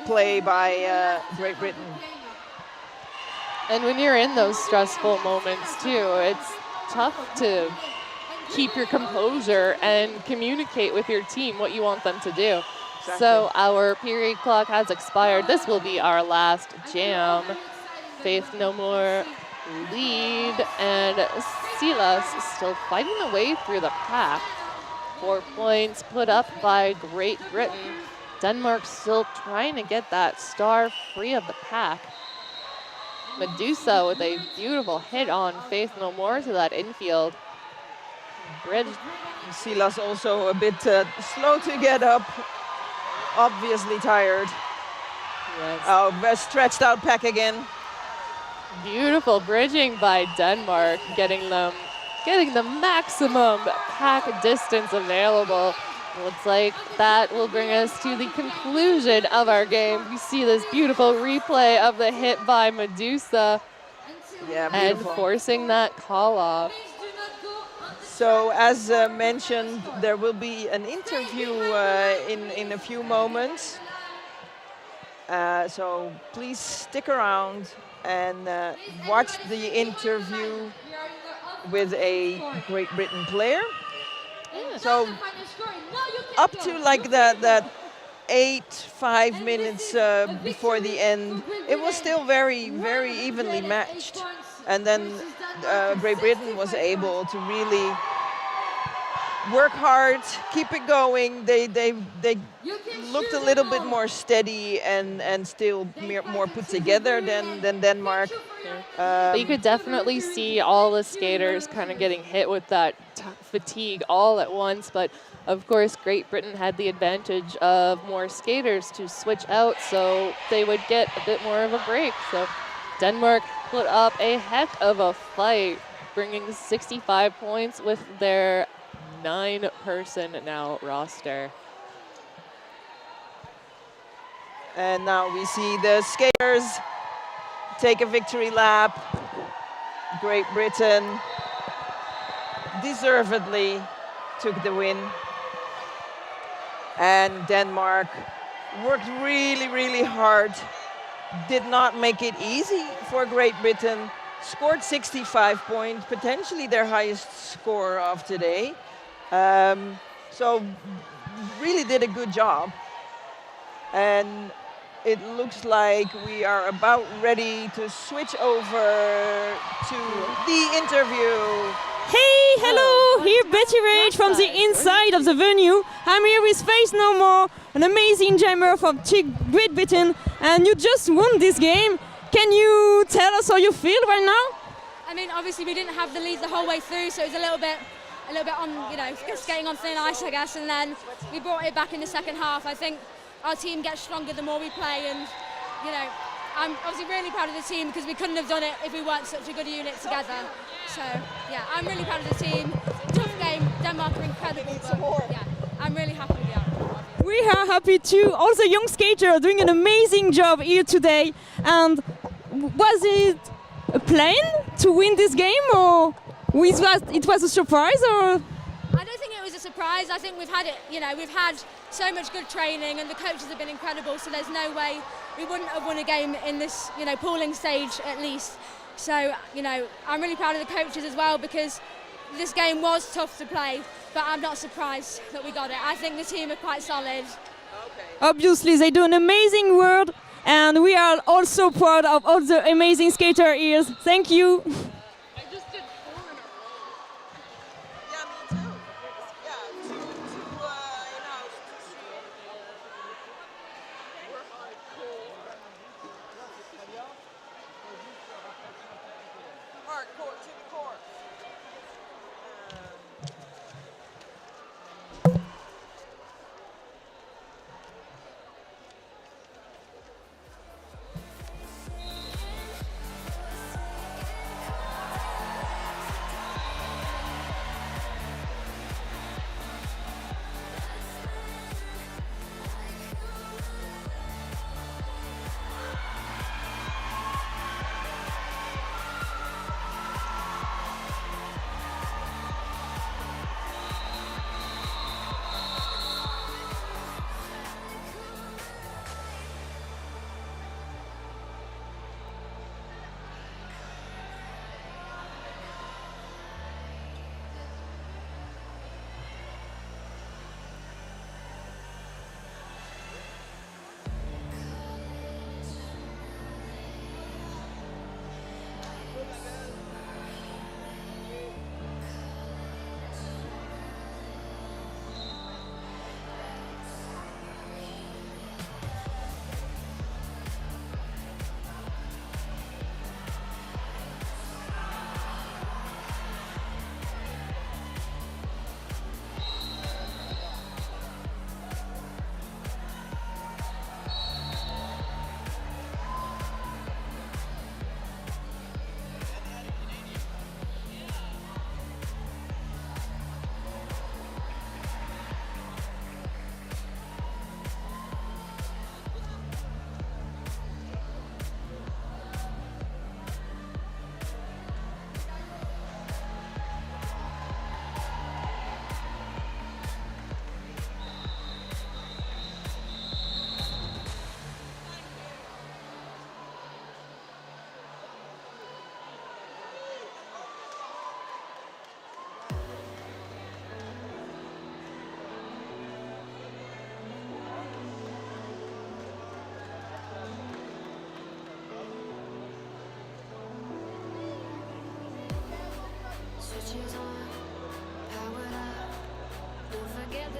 play by Great Britain. And when you're in those stressful moments too, it's tough to keep your composure and communicate with your team what you want them to do. Exactly. So our period clock has expired. This will be our last jam. Faith No More lead, and Silas still fighting the way through the pack. 4 points put up by Great Britain. Denmark still trying to get that star free of the pack. Medusa with a beautiful hit on Faith No More to that infield. Bridge. Silas also a bit slow to get up. Obviously tired. Yes. Oh, stretched out pack again. Beautiful bridging by Denmark, getting the maximum pack distance available. Looks like that will bring us to the conclusion of our game. We see this beautiful replay of the hit by Medusa. Yeah, and forcing that call off. So as mentioned, there will be an interview in a few moments. So please stick around and watch the interview with a Great Britain player. So up to like that 5 minutes before the end, it was still very, very evenly matched. And then Great Britain was able to really work hard, keep it going. They looked a little bit more steady and still more put together than Denmark. But you could definitely see all the skaters kind of getting hit with that fatigue all at once. But of course, Great Britain had the advantage of more skaters to switch out, so they would get a bit more of a break. So Denmark put up a heck of a fight, bringing 65 points with their 9-person now roster. And now we see the skaters take a victory lap. Great Britain deservedly took the win. And Denmark worked really, really hard. Did not make it easy for Great Britain. Scored 65 points, potentially their highest score of today. So really did a good job. And it looks like we are about ready to switch over to the interview. Hey, hello, here Betty Rage from the inside of the venue. I'm here with Face No More, an amazing jammer from Great Britain, and you just won this game. Can you tell us how you feel right now? I mean, obviously we didn't have the lead the whole way through, so it was a little bit on, you know, skating on thin ice, I guess, and then we brought it back in the second half. I think our team gets stronger the more we play, and, you know, I'm obviously really proud of the team because we couldn't have done it if we weren't such a good unit together. So, yeah, I'm really proud of the team. Tough game, Denmark are incredible, but, yeah, I'm really happy with the outcome. We are happy too. All the young skaters are doing an amazing job here today. And was it a plan to win this game, or it was a surprise? Or I don't think it was a surprise. I think we've had it. You know, we've had so much good training, and the coaches have been incredible. So there's no way we wouldn't have won a game in this, you know, pooling stage at least. So, you know, I'm really proud of the coaches as well because this game was tough to play, but I'm not surprised that we got it. I think the team are quite solid. obviously they do an amazing work, and we are also proud of all the amazing skater here. Thank you.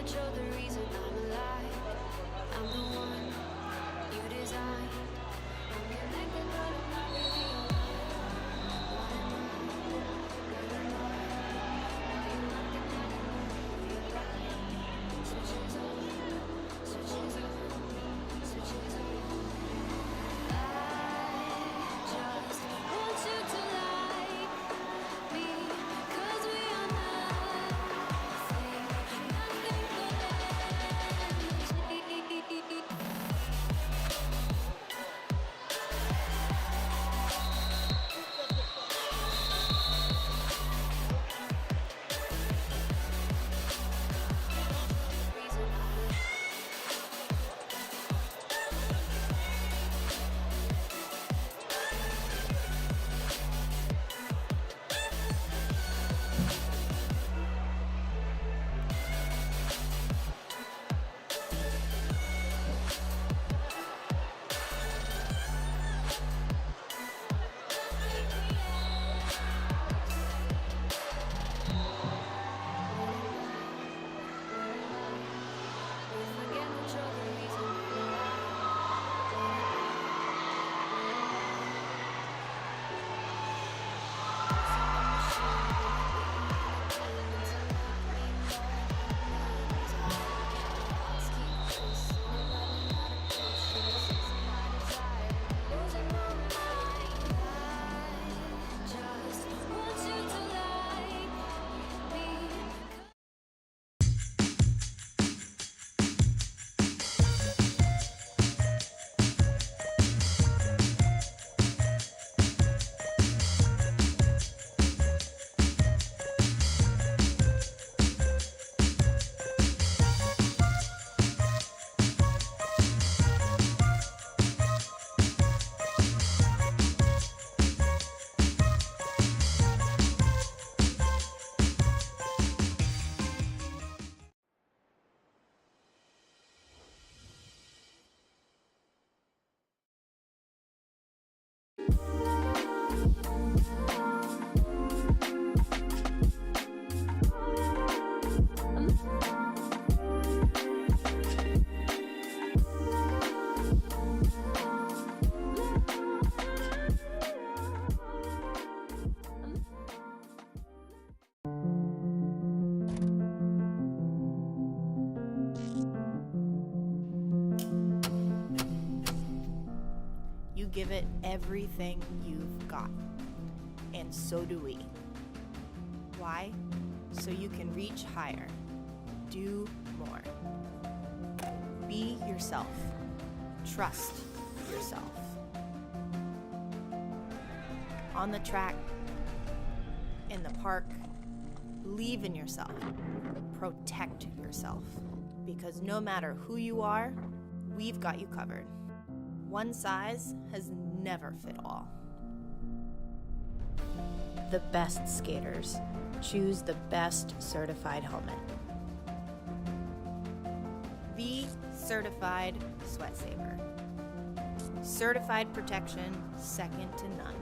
that you're the reason I'm alive. I'm the one you designed. I'm connected, but I'm not really alive. What am I? Where am I? Now you're looking at it, realize. Switches on, switches on, switches on. I just want you to like me, 'cause we are nothing, nothing but energy. You give it everything you've got, and so do we. Why? So you can reach higher, do more. Be yourself. Trust yourself. On the track, in the park, believe in yourself. Protect yourself. Because no matter who you are, we've got you covered. One size has never fit all. The best skaters choose the best certified helmet. The Certified Sweat Saver. Certified protection second to none.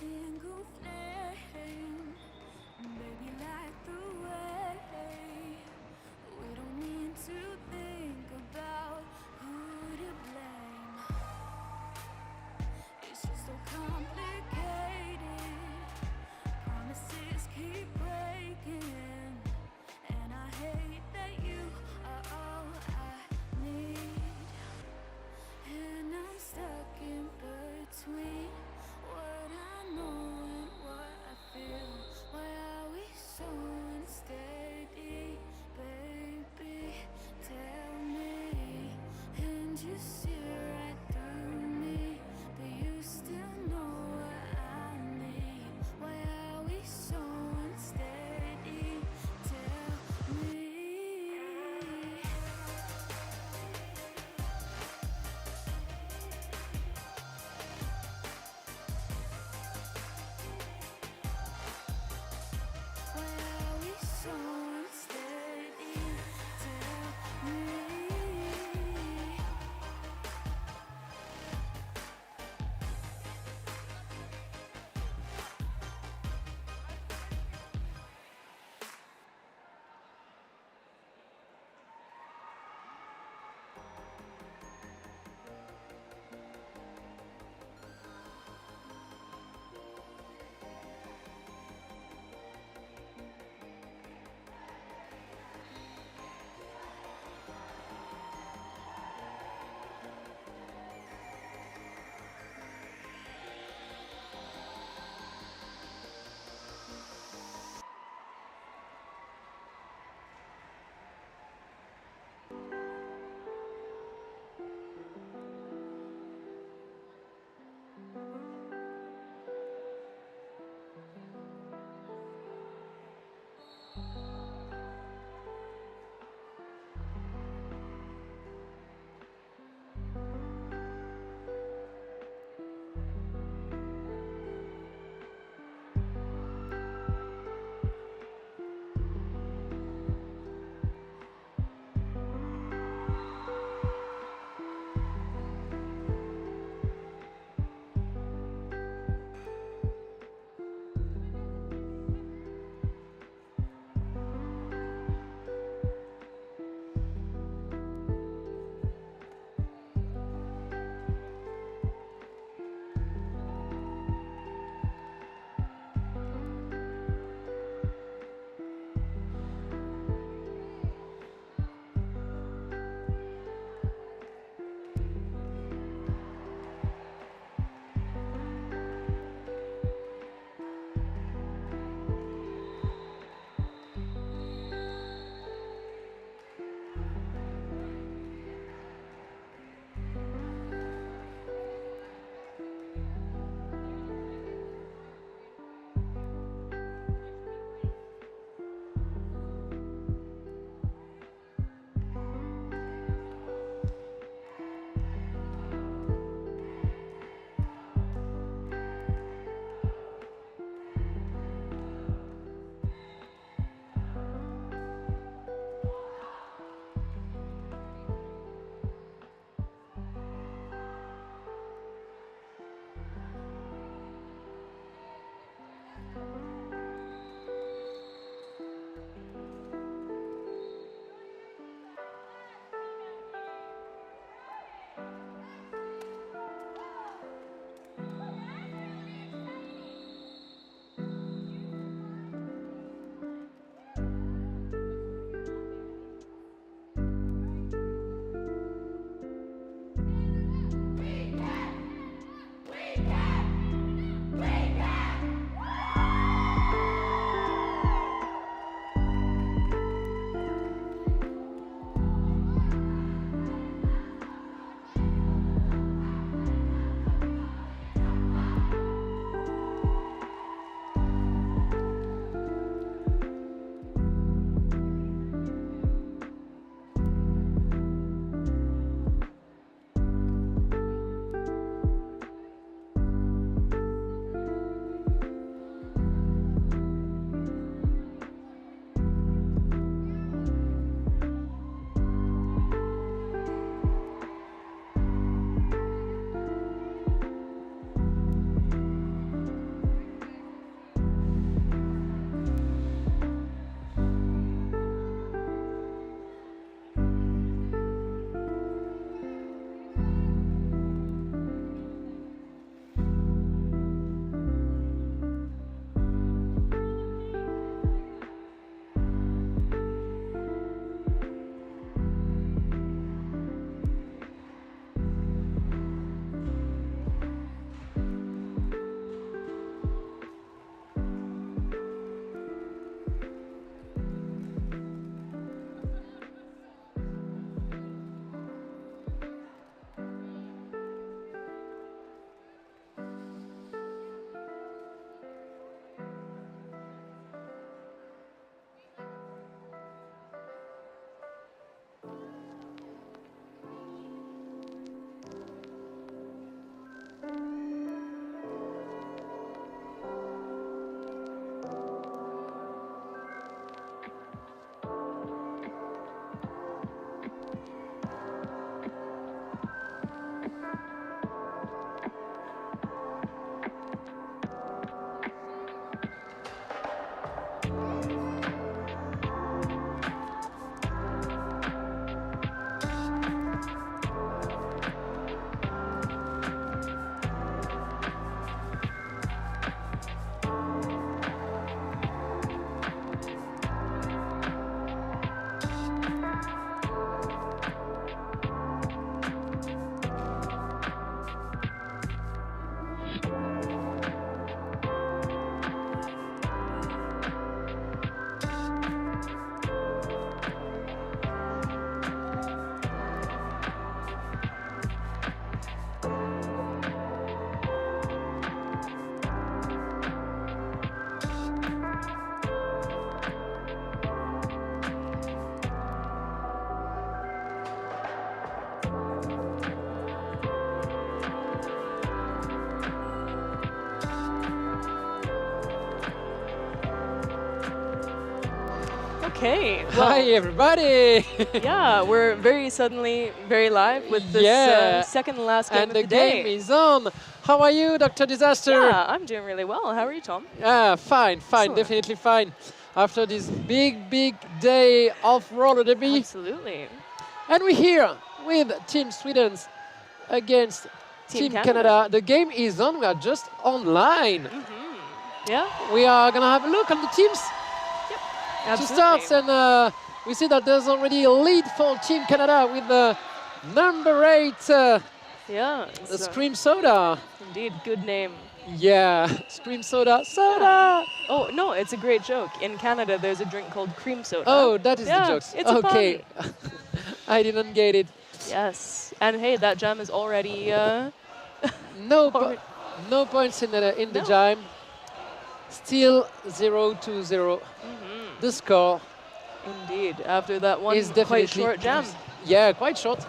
single flame. Baby, light the way. We don't need to think about who to blame. It's just so complicated. Promises keep breaking, and I hate that you are all I need. And I'm stuck in between what I know and what Okay. Hi, everybody. Yeah, we're very suddenly very live with this second and last game and of the the day. game is on. How are you, Dr. Disaster? Yeah, I'm doing really well. How are you, Tom? Fine, Excellent. definitely fine. After this big day of roller derby. Absolutely. And we're here with Team Sweden against Team Canada. The game is on. We are just online. Yeah. We are going to have a look at the teams to start. And we see that there's already a lead for Team Canada with the number 8, yeah, the Scream Soda. Indeed, good name. Yeah, Scream Soda. Soda! Oh, no, it's a great joke. In Canada, there's a drink called cream soda. Oh, that is the joke. It's okay. I didn't get it. Yes. And hey, that jam is already... no points in the jam. Still 0-0. The score. Indeed, after that one is definitely quite short jam. Yeah, quite short.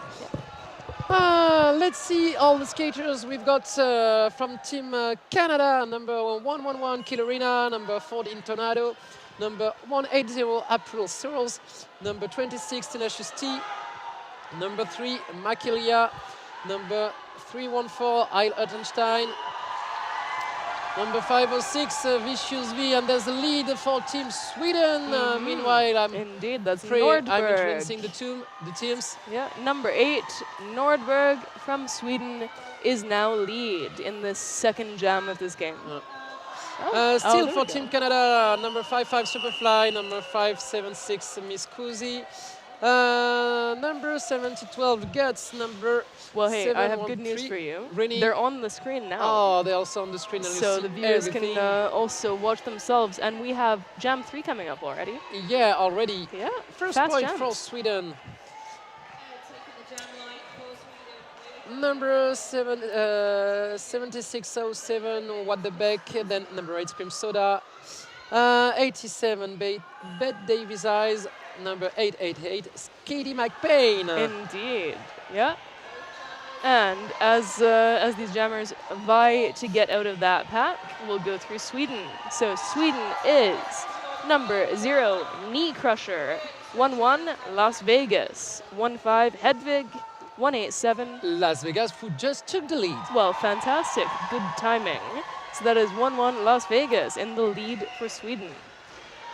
Let's see all the skaters we've got from Team Canada. Number 111, Killerina. Number 14, Tornado. Number 180, April Searles. Number 26, Tenacious T. Number 3, Makilia. Number 314, Isle Uttenstein. Number 506, Vicious V, and there's a lead for Team Sweden. Meanwhile, I'm influencing the teams. Yeah, number 8, Nordberg from Sweden is now lead in the second jam of this game. Still for Team Canada, number 55, Superfly. Number 576, Miss Kuzi. Number 7012, Guts. Number Well, hey, I have good news for you. Rennie. They're on the screen now. Oh, they're also on the screen. And so the viewers can also watch themselves. And we have Jam 3 coming up already. Yeah, already. Yeah, first fast point jams. for Sweden. Number 7607, What the Beck. Then number 8, Scream Soda. 87, Bet Davis Eyes. Number 888, Katie McPain. Indeed, yeah. And as these jammers vie to get out of that pack, we'll go through Sweden. So Sweden is number 0, Knee Crusher. 11, Las Vegas. 15, Hedvig. 187. Las Vegas, who just took the lead. Well, fantastic. Good timing. So that is 11, Las Vegas in the lead for Sweden.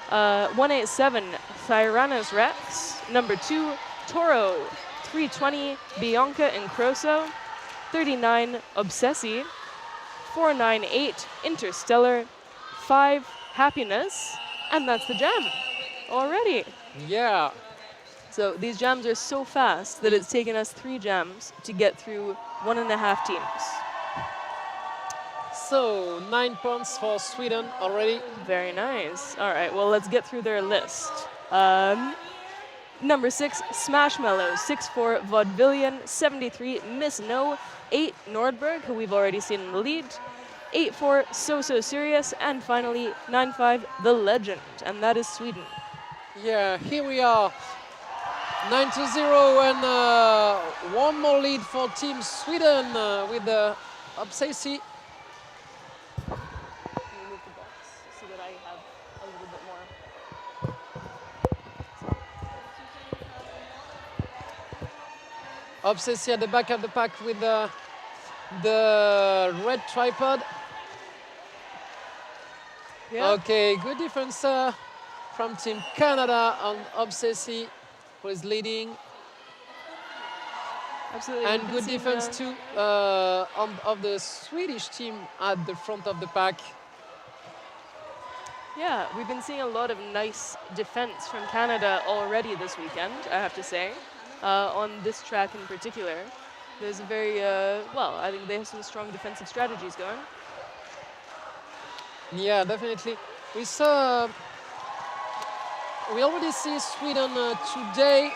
187, Thyranus Rex. Number 2, Toro. 320, Bianca and Croso. 39, Obsessi. 498, Interstellar. 5, Happiness. And that's the jam already. Yeah. So these jams are so fast that it's taken us 3 jams to get through 1.5 teams. So 9 points for Sweden already. Very nice. All right, well, let's get through their list. Number 6, Smashmallow. 64, Vaudevillian. 73, Miss No. 8, Nordberg, who we've already seen in the lead. 84, So Serious. And finally, 95, The Legend. And that is Sweden. Yeah, here we are. 9-0 and one more lead for Team Sweden with the Obsessi. Move the box so that I have a little bit more. Obsessi at the back of the pack with the red tripod. Yeah. Okay, good defense from Team Canada on Obsessi, who is leading. Absolutely. And good defense too of the Swedish team at the front of the pack. Yeah, we've been seeing a lot of nice defense from Canada already this weekend, I have to say, on this track in particular. There's a very, well, I think they have some strong defensive strategies going. Yeah, definitely. We already see Sweden today,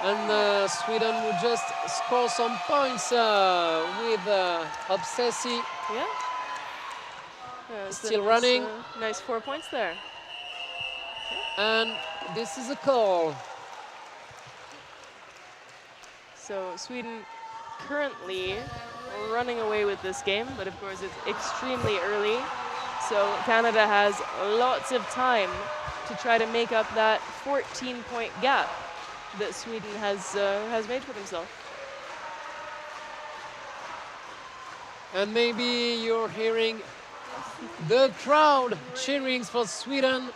and Sweden will just score some points with Obsessi. Yeah. Still running. Nice 4 points there. And this is a call. So Sweden currently running away with this game, but of course it's extremely early. So Canada has lots of time to try to make up that 14-point gap that Sweden has made for themselves. And maybe you're hearing the crowd cheering for Sweden.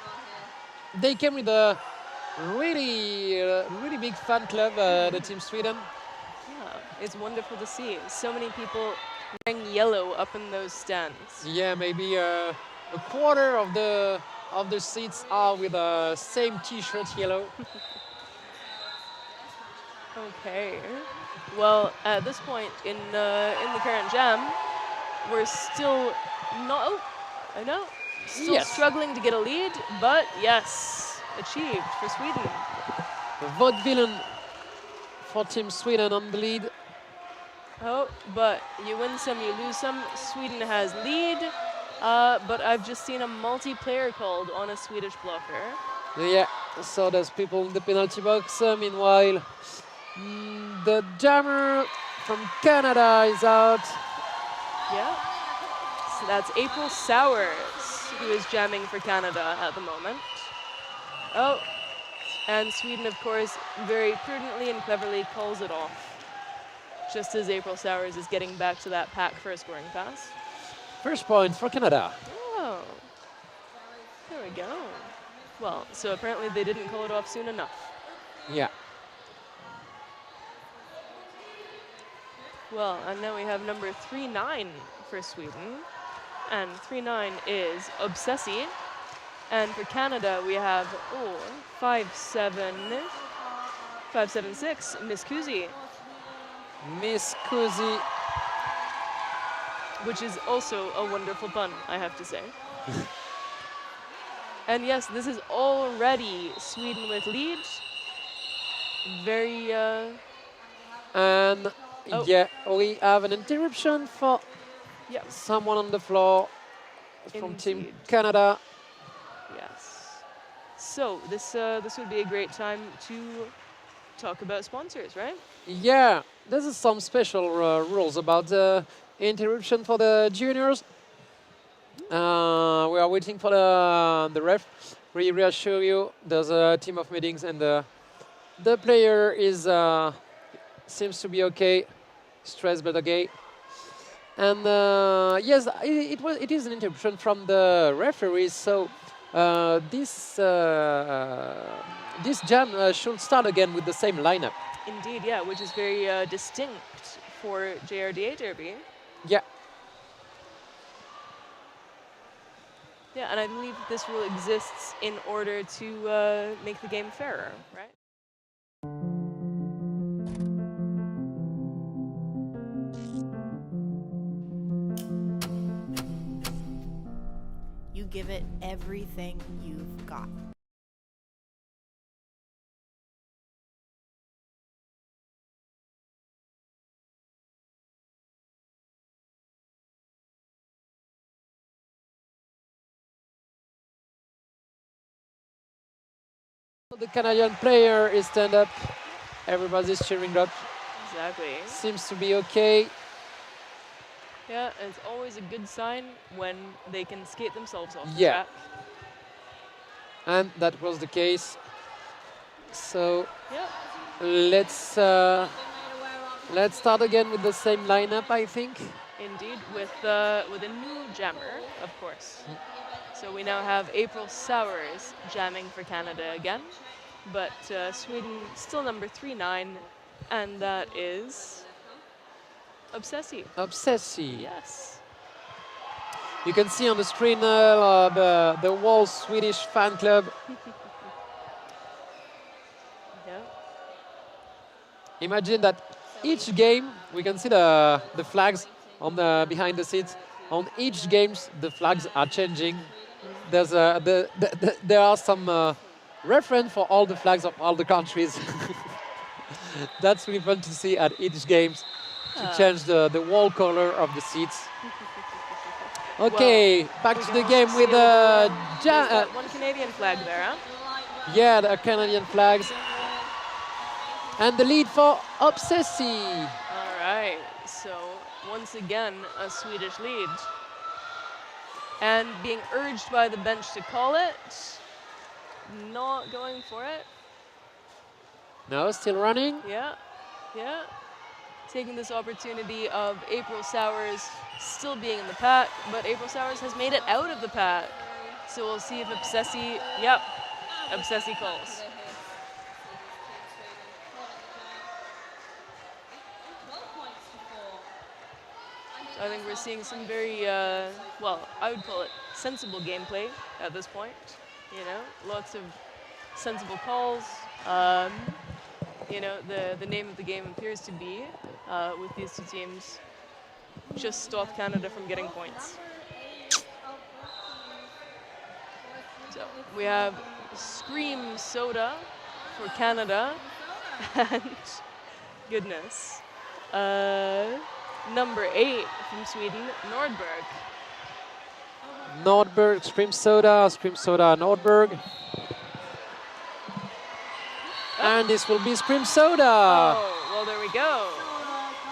They came with a really big fan club, the Team Sweden. Yeah, it's wonderful to see. So many people wearing yellow up in those stands. Yeah, maybe a quarter of the seats are with the same T-shirt yellow. Okay. Well, at this point in the current jam, we're still not. Oh, I know. Still Yes. struggling to get a lead, but yes, achieved for Sweden. Vaudevillen for Team Sweden on the lead. Oh, but you win some, you lose some. Sweden has lead, but I've just seen a multiplayer called on a Swedish blocker. Yeah, so there's people in the penalty box. Meanwhile, the jammer from Canada is out. Yeah. So that's April Sowers, who is jamming for Canada at the moment. Oh, and Sweden, of course, very prudently and cleverly calls it off, just as April Sowers is getting back to that pack for a scoring pass. First point for Canada. Oh, there we go. Well, so apparently they didn't call it off soon enough. Yeah. Well, and now we have number 3-9 for Sweden. And 3-9 is Obsessi. And for Canada, we have 5-7, 5-7-6, Miss Kuzi. Miss Kuzi. Which is also a wonderful pun, I have to say. And yes, this is already Sweden with lead. Very, And yeah, we have an interruption for someone on the floor from Team Canada. Yes. So this would be a great time to talk about sponsors, right? Yeah, there's some special rules about the interruption for the juniors. We are waiting for the ref. We reassure you, there's a team of meetings and the player is seems to be okay, stressed but okay. And yes, it is an interruption from the referees. So this jam should start again with the same lineup. Indeed, yeah, which is very distinct for JRDA Derby. Yeah. Yeah, and I believe this rule exists in order to make the game fairer, right? You give it everything you've got. The Canadian player is stand up. Everybody's cheering up. Exactly. Seems to be okay. Yeah, and it's always a good sign when they can skate themselves off the Yeah. track. And that was the case. So Yeah. let's start again with the same lineup, I think. Indeed, with a new jammer, of course. So we now have April Sowers jamming for Canada again, but Sweden still number 3-9, and that is Obsessi. Obsessi. Yes. You can see on the screen the whole Swedish fan club. Yeah. Imagine that each game, we can see the flags on the behind the seats. On each games, the flags are changing. There's there are some reference for all the flags of all the countries. That's really fun to see at each games to change the wall color of the seats. Okay, back to the game with one Canadian flag there, huh? yeah, the Canadian flags. And the lead for Obsessi. All right, so once again, a Swedish lead. And being urged by the bench to call it. not going for it. No, still running. Yeah, yeah. Taking this opportunity of April Sowers still being in the pack, but April Sowers has made it out of the pack. So we'll see if Obsessi, yep, Obsessi calls. So I think we're seeing some very, well, I would call it sensible gameplay at this point. You know, lots of sensible calls. You know, the name of the game appears to be, with these two teams, just stop Canada from getting points. So we have Scream Soda for Canada, and goodness, number 8 from Sweden, Nordberg. Nordberg, Scream Soda, Nordberg. And this will be Scream Soda. Oh, well, there we go.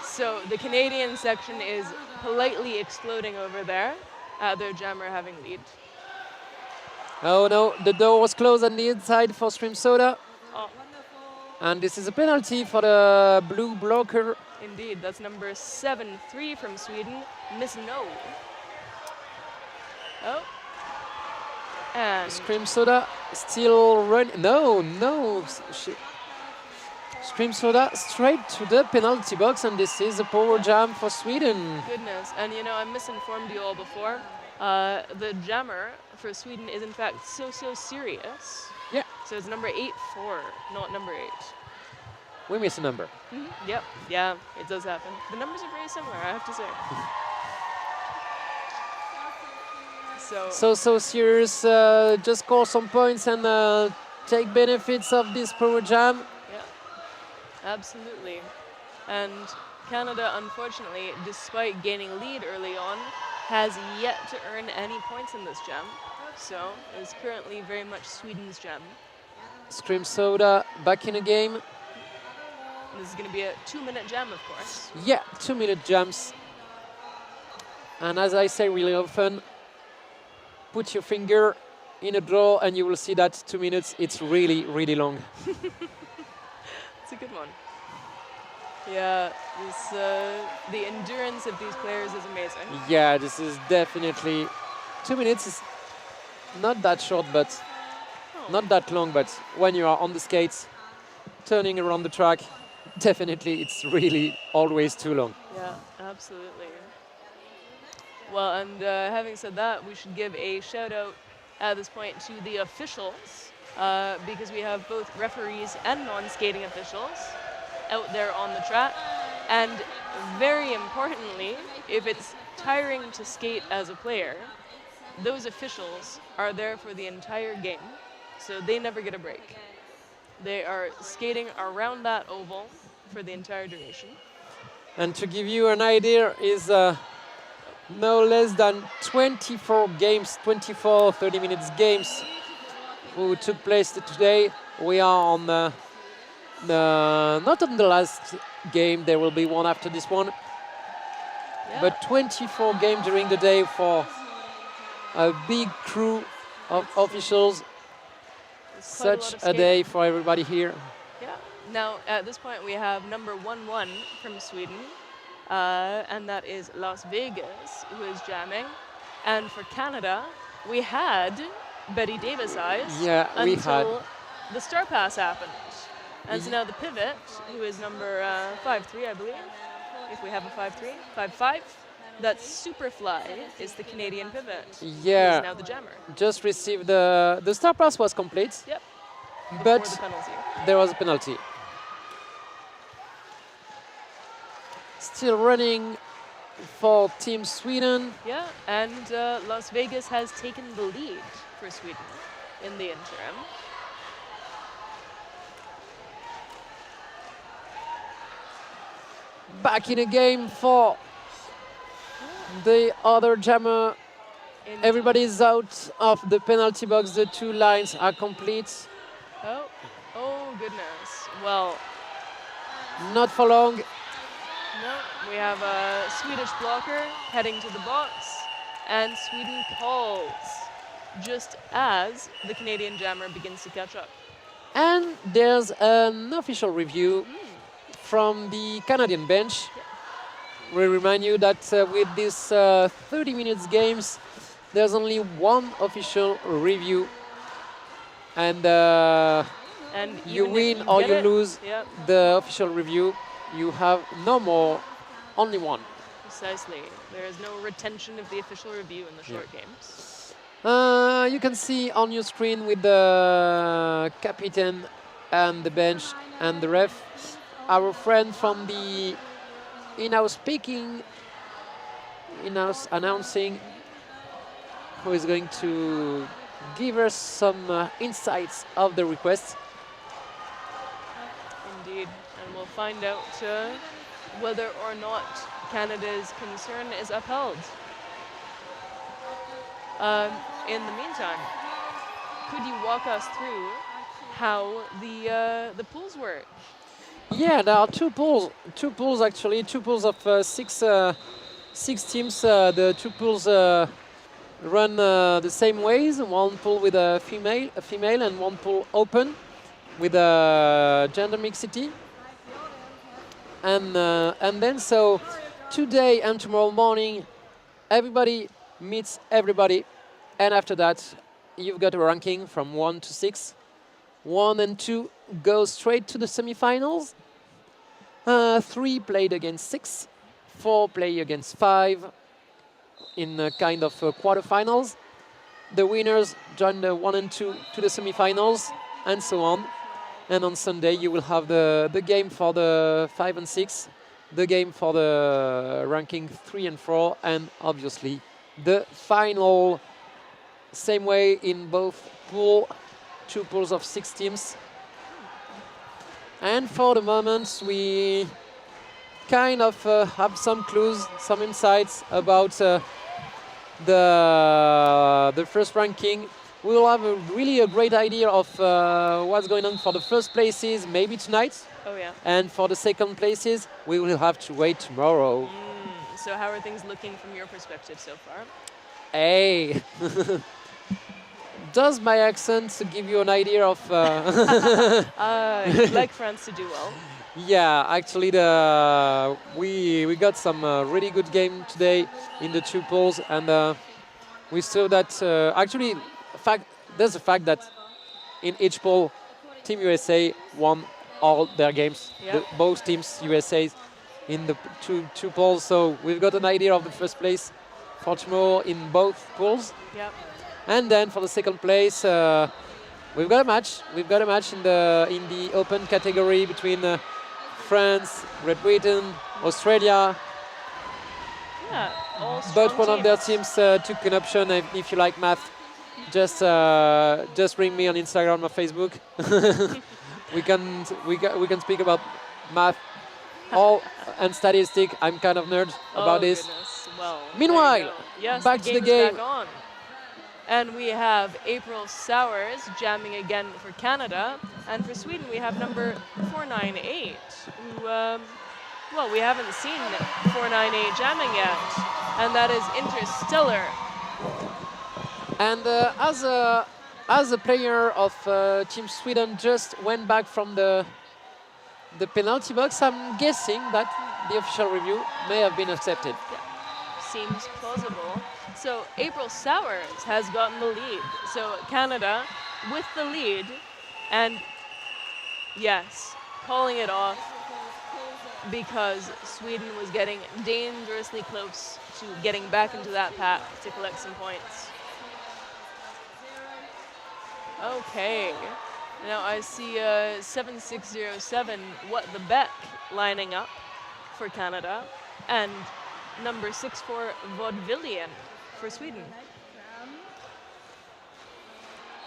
So the Canadian section is politely exploding over there, their jammer having lead. Oh no, the door was closed on the inside for Scream Soda. Oh. And this is a penalty for the blue blocker. Indeed, that's number 7-3 from Sweden, Miss No. Oh. And Scream Soda still running. No. Scream Soda straight to the penalty box, and this is a power jam for Sweden. goodness, and you know, I misinformed you all before. The jammer for Sweden is in fact so serious. Yeah. So it's number 8-4, not number 8. We miss a number. Yep, yeah, it does happen. The numbers are very similar, I have to say. So serious. Just score some points and take benefits of this power jam. Yeah, absolutely. And Canada, unfortunately, despite gaining lead early on, has yet to earn any points in this jam. So it's currently very much Sweden's jam. Scream Soda back in the game. And this is going to be a 2-minute jam, of course. Yeah, 2-minute jams. And as I say really often, put your finger in a draw and you will see that 2 minutes, it's really long. It's a good one. Yeah, the endurance of these players is amazing. Yeah, this is definitely 2 minutes. Is not that short, but not that long. But when you are on the skates, turning around the track, definitely it's really always too long. Yeah, absolutely. Well, and having said that, we should give a shout out at this point to the officials, because we have both referees and non-skating officials out there on the track. And very importantly, if it's tiring to skate as a player, those officials are there for the entire game, so they never get a break. They are skating around that oval for the entire duration. And to give you an idea, is no less than 24 games, 24 30 minutes games who took place today. We are on not on the last game, there will be one after this one. Yeah. But 24 games during the day for a big crew of officials. Such a day for everybody here. Yeah. Now, at this point, we have number 1-1 from Sweden, and that is Las Vegas, who is jamming. And for Canada, we had Betty Davis eyes until the star pass happened. And so now the pivot, who is number 5-3, I believe, if we have a 5-3, 5-5, that's Superfly is the Canadian pivot. Yeah. Who is now the jammer. Just received the star pass was complete. Yep. But the penalty. There was a penalty. Still running for Team Sweden. Yeah, and Las Vegas has taken the lead for Sweden in the interim. Back in the game for the other jammer. Indeed. Everybody's out of the penalty box. The 2 lines are complete. Oh goodness. Well, not for long. No, we have a Swedish blocker heading to the box, and Sweden calls. just as the Canadian jammer begins to catch up. And there's an official review from the Canadian bench. We remind you that with these 30 minutes games, there's only one official review. And you even if win you or get you it, lose yep, the official review. You have no more, only one. precisely. There is no retention of the official review in the short games. You can see on your screen with the captain and the bench and the ref, our friend from the in-house speaking, in-house announcing, who is going to give us some insights of the request. Indeed, and we'll find out whether or not Canada's concern is upheld. In the meantime, could you walk us through how the pools work? Yeah, there are two pools actually, two pools of six teams. The two pools run the same ways. One pool with a female, and one pool open with a gender mixity. And then so today and tomorrow morning, everybody meets everybody, and after that, you've got a ranking from 1 to 6. 1 and 2 go straight to the semifinals. 3 played against 6. 4 play against 5 in a kind of quarterfinals. The winners join the 1 and 2 to the semifinals, and so on. And on Sunday, you will have the game for the 5 and 6, the game for the ranking 3 and 4, and obviously the final. Same way in both pools, 2 pools of 6 teams. And for the moment, we kind of have some clues, some insights about the first ranking. We will have really a great idea of what's going on for the first places, maybe tonight. Oh yeah. And for the second places, we will have to wait tomorrow. So how are things looking from your perspective so far? Hey! Does my accent give you an idea of... You'd like France to do well. Yeah, actually, we got some really good game today in the 2 pools, and we saw that actually, there's a fact that in each pool, Team USA won all their games. Yep. Both teams USA's in the two pools, so we've got an idea of the first place for tomorrow in both pools. Yep. And then for the second place, we've got a match. We've got a match in the open category between France, Great Britain, Australia. Yeah, all strong But one of their teams took an option. If you like math, just ring me on Instagram or Facebook. we can speak about math, and statistics. I'm kind of nerd about this. Goodness. Well, Meanwhile, yes, back to the game's game. Back on. And we have April Sowers jamming again for Canada. And for Sweden, we have number 498, who, well, we haven't seen 498 jamming yet. And that is Interstellar. And as a player of Team Sweden just went back from the penalty box, I'm guessing that the official review may have been accepted. Yeah, seems plausible. So April Sowers has gotten the lead. So Canada with the lead, and yes, calling it off because Sweden was getting dangerously close to getting back into that pack to collect some points. Okay, now I see 7607, What the Beck, lining up for Canada, and number 64, Vaudevillian for Sweden.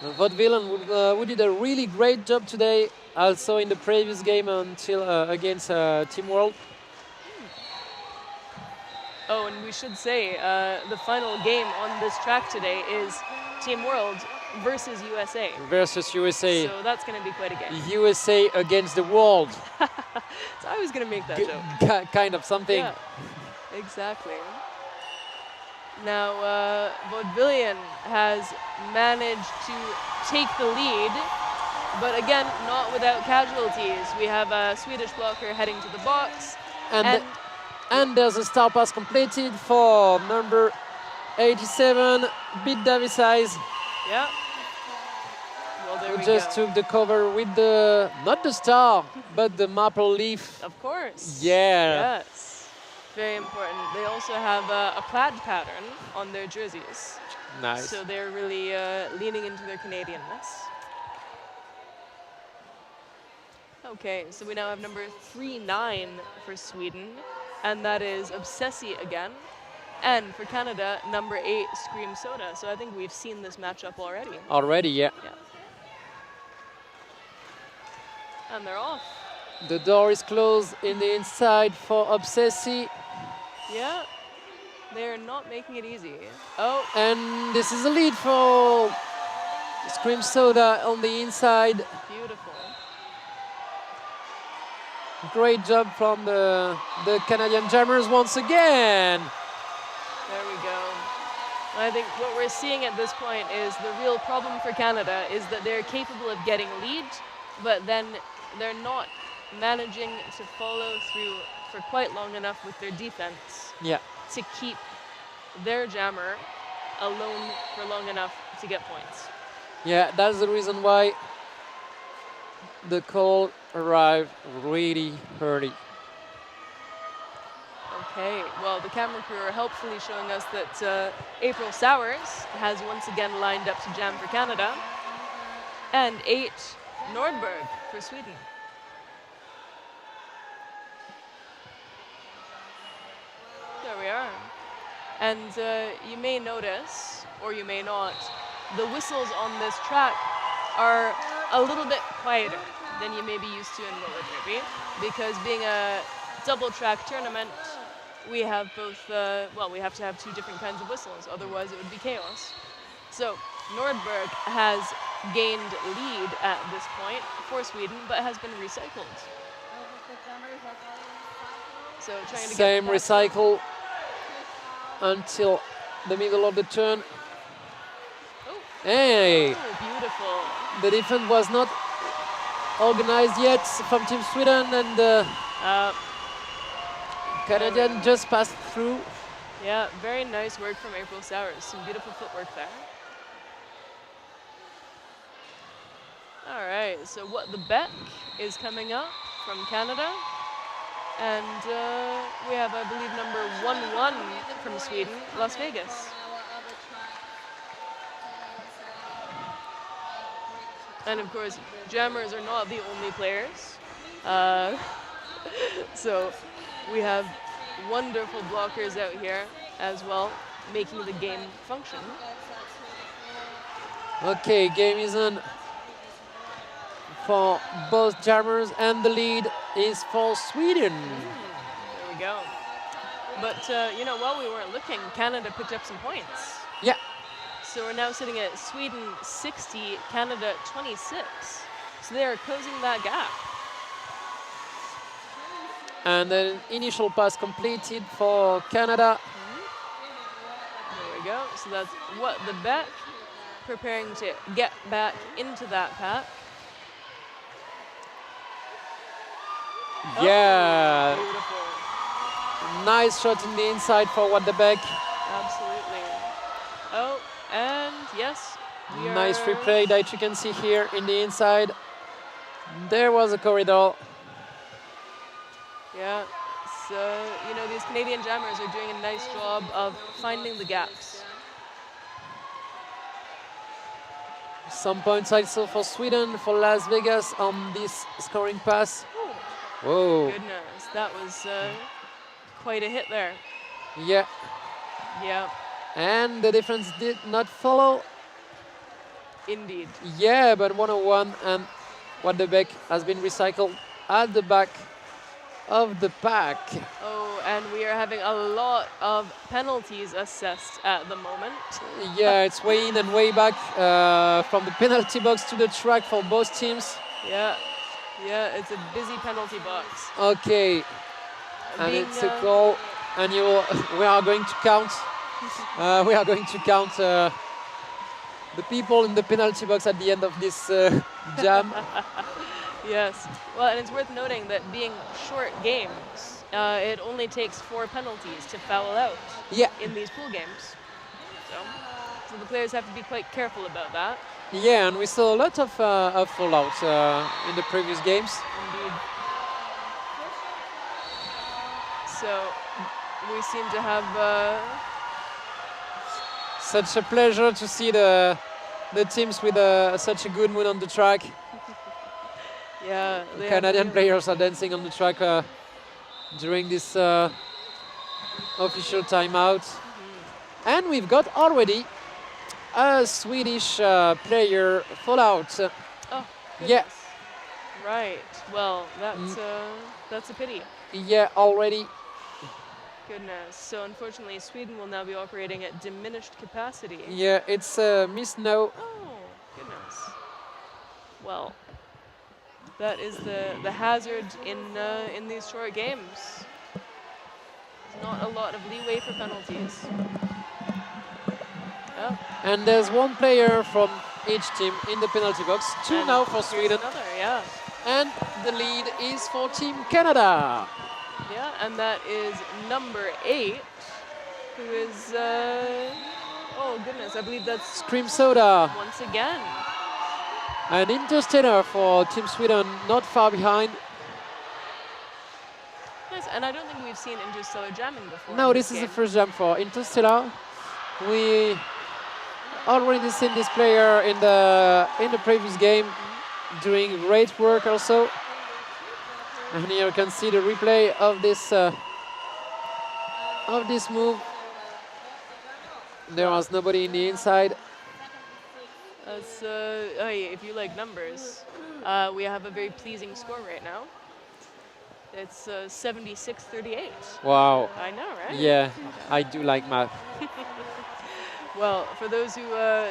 Vaudevillian who did a really great job today, also in the previous game until against Team World. Oh, and we should say the final game on this track today is Team World versus USA. Versus USA. So that's going to be quite a game. USA against the world. So I was going to make that joke. Kind of something. Yeah, exactly. Now, Vaudevillien has managed to take the lead, but again, not without casualties. We have a Swedish blocker heading to the box. And there's a star pass completed for number 87, Beat Davis Eyes. Yeah. Well, there who we just go. took the cover with the, not the star, but the maple leaf. Of course. Yeah. Yes. Very important. They also have a plaid pattern on their jerseys. Nice. So they're really leaning into their Canadianness. Okay, so we now have number 39 for Sweden, and that is Obsessi again. And for Canada, number 8, Scream Soda. So I think we've seen this matchup already. Already, yeah. And they're off. The door is closed in the inside for Obsessi. Yeah, they're not making it easy. Oh. And this is a lead for Scream Soda on the inside. Beautiful. Great job from the Canadian Jammers once again. There we go. I think what we're seeing at this point is the real problem for Canada is that they're capable of getting lead, but then they're not managing to follow through for quite long enough with their defense to keep their jammer alone for long enough to get points. Yeah, that's the reason why the call arrived really early. Okay, well, the camera crew are helpfully showing us that April Sowers has once again lined up to jam for Canada, and 8 Nordberg for Sweden. There we are. And you may notice, or you may not, the whistles on this track are a little bit quieter than you may be used to in roller derby, because being a double track tournament, we have both, well, we have to have 2 different kinds of whistles, otherwise it would be chaos. So Nordberg has gained lead at this point for Sweden, but has been recycled. So trying to Same get that recycle until the middle of the turn. Hey! Oh, beautiful. The defense was not organized yet from Team Sweden, and Canadian just passed through. Yeah, very nice work from April Sowers. Some beautiful footwork there. All right, so What the Beck is coming up from Canada. And we have, I believe, number 11 from Sweden, Las Vegas. And of course, jammers are not the only players. So we have wonderful blockers out here as well, making the game function. Okay, game is on for both jammers, and the lead is for Sweden. There we go. But, you know, while we weren't looking, Canada picked up some points. Yeah. So we're now sitting at Sweden 60, Canada 26. So they are closing that gap. And an initial pass completed for Canada. There we go. So that's What the Beck, preparing to get back into that pack. Yeah. Oh, beautiful. Nice shot in the inside for What the Beck. Absolutely. Oh, and yes. Nice replay that you can see here in the inside. There was a corridor. Yeah, so, you know, these Canadian jammers are doing a nice job of finding the gaps. Some points also for Sweden, for Las Vegas on this scoring pass. Whoa. Goodness, that was quite a hit there. Yeah. Yeah. And the defense did not follow. Indeed. Yeah, but 101, and What the Beck has been recycled at the back of the pack. Oh, and we are having a lot of penalties assessed at the moment. Yeah, it's way in and way back from the penalty box to the track for both teams. Yeah, yeah, it's a busy penalty box. Okay, and it's a goal, and we are going to count We are going to count the people in the penalty box at the end of this jam. Yes. Well, and it's worth noting that being short games, it only takes 4 penalties to foul out in these pool games. So the players have to be quite careful about that. Yeah, and we saw a lot of fallout in the previous games. Indeed. So we seem to have such a pleasure to see the teams with such a good mood on the track. Yeah, the Canadian players are dancing on the track during this official timeout. And we've got already a Swedish player fallout. Oh, yeah. Right. Well, that's a pity. Yeah, already. Goodness. So unfortunately, Sweden will now be operating at diminished capacity. Yeah, it's a miss now. Oh, goodness. Well, that is the hazard in these short games. There's not a lot of leeway for penalties. Oh. And there's one player from each team in the penalty box. 2 now for Sweden. Another, yeah. And the lead is for Team Canada. Yeah, and that is number 8, who is, oh goodness, I believe that's Scream Soda. Once again. An interstellar for Team Sweden, not far behind. Nice, and I don't think we've seen interstellar jamming before. No, this is the first jam for interstellar. We already seen this player in the previous game doing great work also. And here you can see the replay of this move. There was nobody in the inside. That's, hey, if you like numbers, we have a very pleasing score right now. It's 76-38. Wow. I know, right? Yeah, I do like math. Well, for those who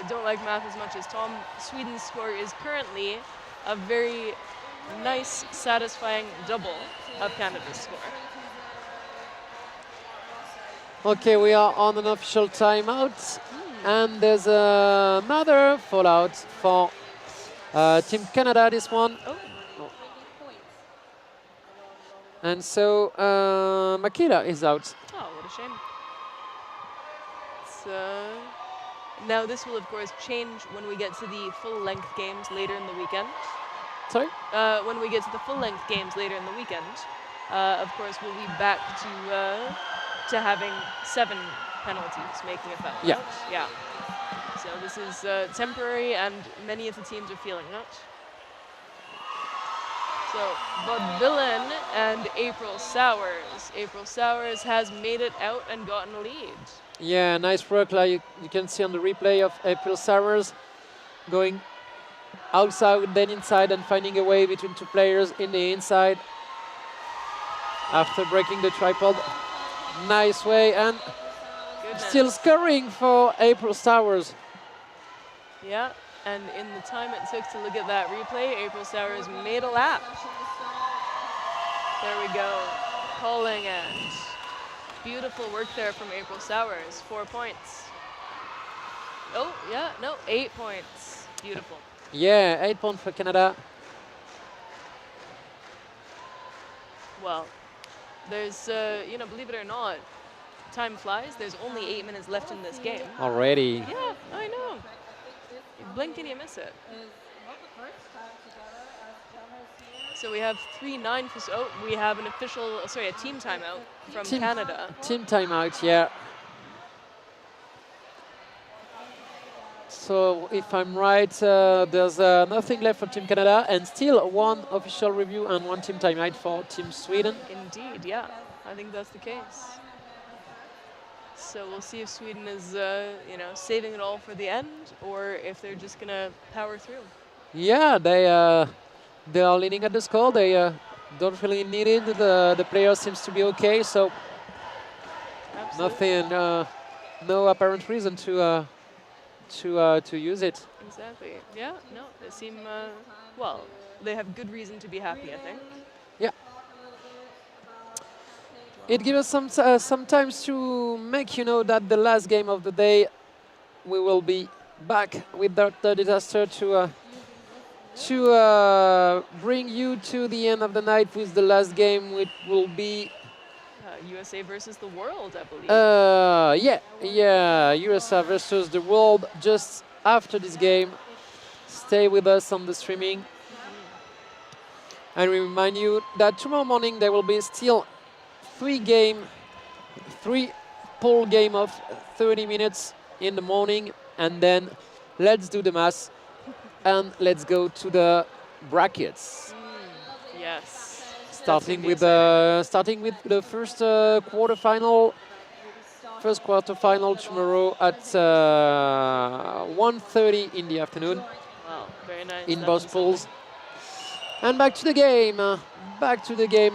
don't like math as much as Tom, Sweden's score is currently a very nice, satisfying double of Canada's score. Okay, we are on an official timeout. And there's another fallout for Team Canada, this one. Oh. And so Makila is out. Oh, what a shame. Now this will, of course, change when we get to the full-length games later in the weekend. Sorry? When we get to the full-length games later in the weekend, of course, we'll be back to having 7 penalties making a foul. Yeah. Yeah. So this is temporary, and many of the teams are feeling that. So Vaudevillen and April Sowers. April Sowers has made it out and gotten a lead. Yeah, nice work. Like you can see on the replay of April Sowers going outside, then inside, and finding a way between 2 players in the inside after breaking the tripod. Nice way, and still scoring for April Sowers. Yeah, and in the time it took to look at that replay, April Sowers made a lap. There we go, calling it. Beautiful work there from April Sowers, 4 points. Oh, yeah, no, 8 points. Beautiful. Yeah, 8 points for Canada. Well, there's, you know, believe it or not, time flies. There's only 8 minutes left in this game. Already. Yeah, I know. You blink and you miss it. So we have 3-9 for, oh, we have an official, sorry, a team timeout from Canada. Team timeout, yeah. So if I'm right, there's nothing left for Team Canada, and still 1 official review and 1 team timeout for Team Sweden. Indeed, yeah, I think that's the case. So we'll see if Sweden is, you know, saving it all for the end, or if they're just gonna power through. Yeah, they are leading at the score. They don't really need it. The player seems to be okay, so nothing, no apparent reason to use it. Exactly. Yeah. No, they seem well. They have good reason to be happy, I think. Yeah. It gives us some time to make you know that the last game of the day, we will be back with the disaster to bring you to the end of the night with the last game, which will be USA versus the world, I believe. yeah, USA versus the world just after this game. Stay with us on the streaming. And we remind you that tomorrow morning there will be still three pool game of 30 minutes in the morning, and then let's do the math and let's go to the brackets. Yes. Starting with the first quarterfinal tomorrow at 1:30 in the afternoon. Wow, very nice. In both pools. And back to the game.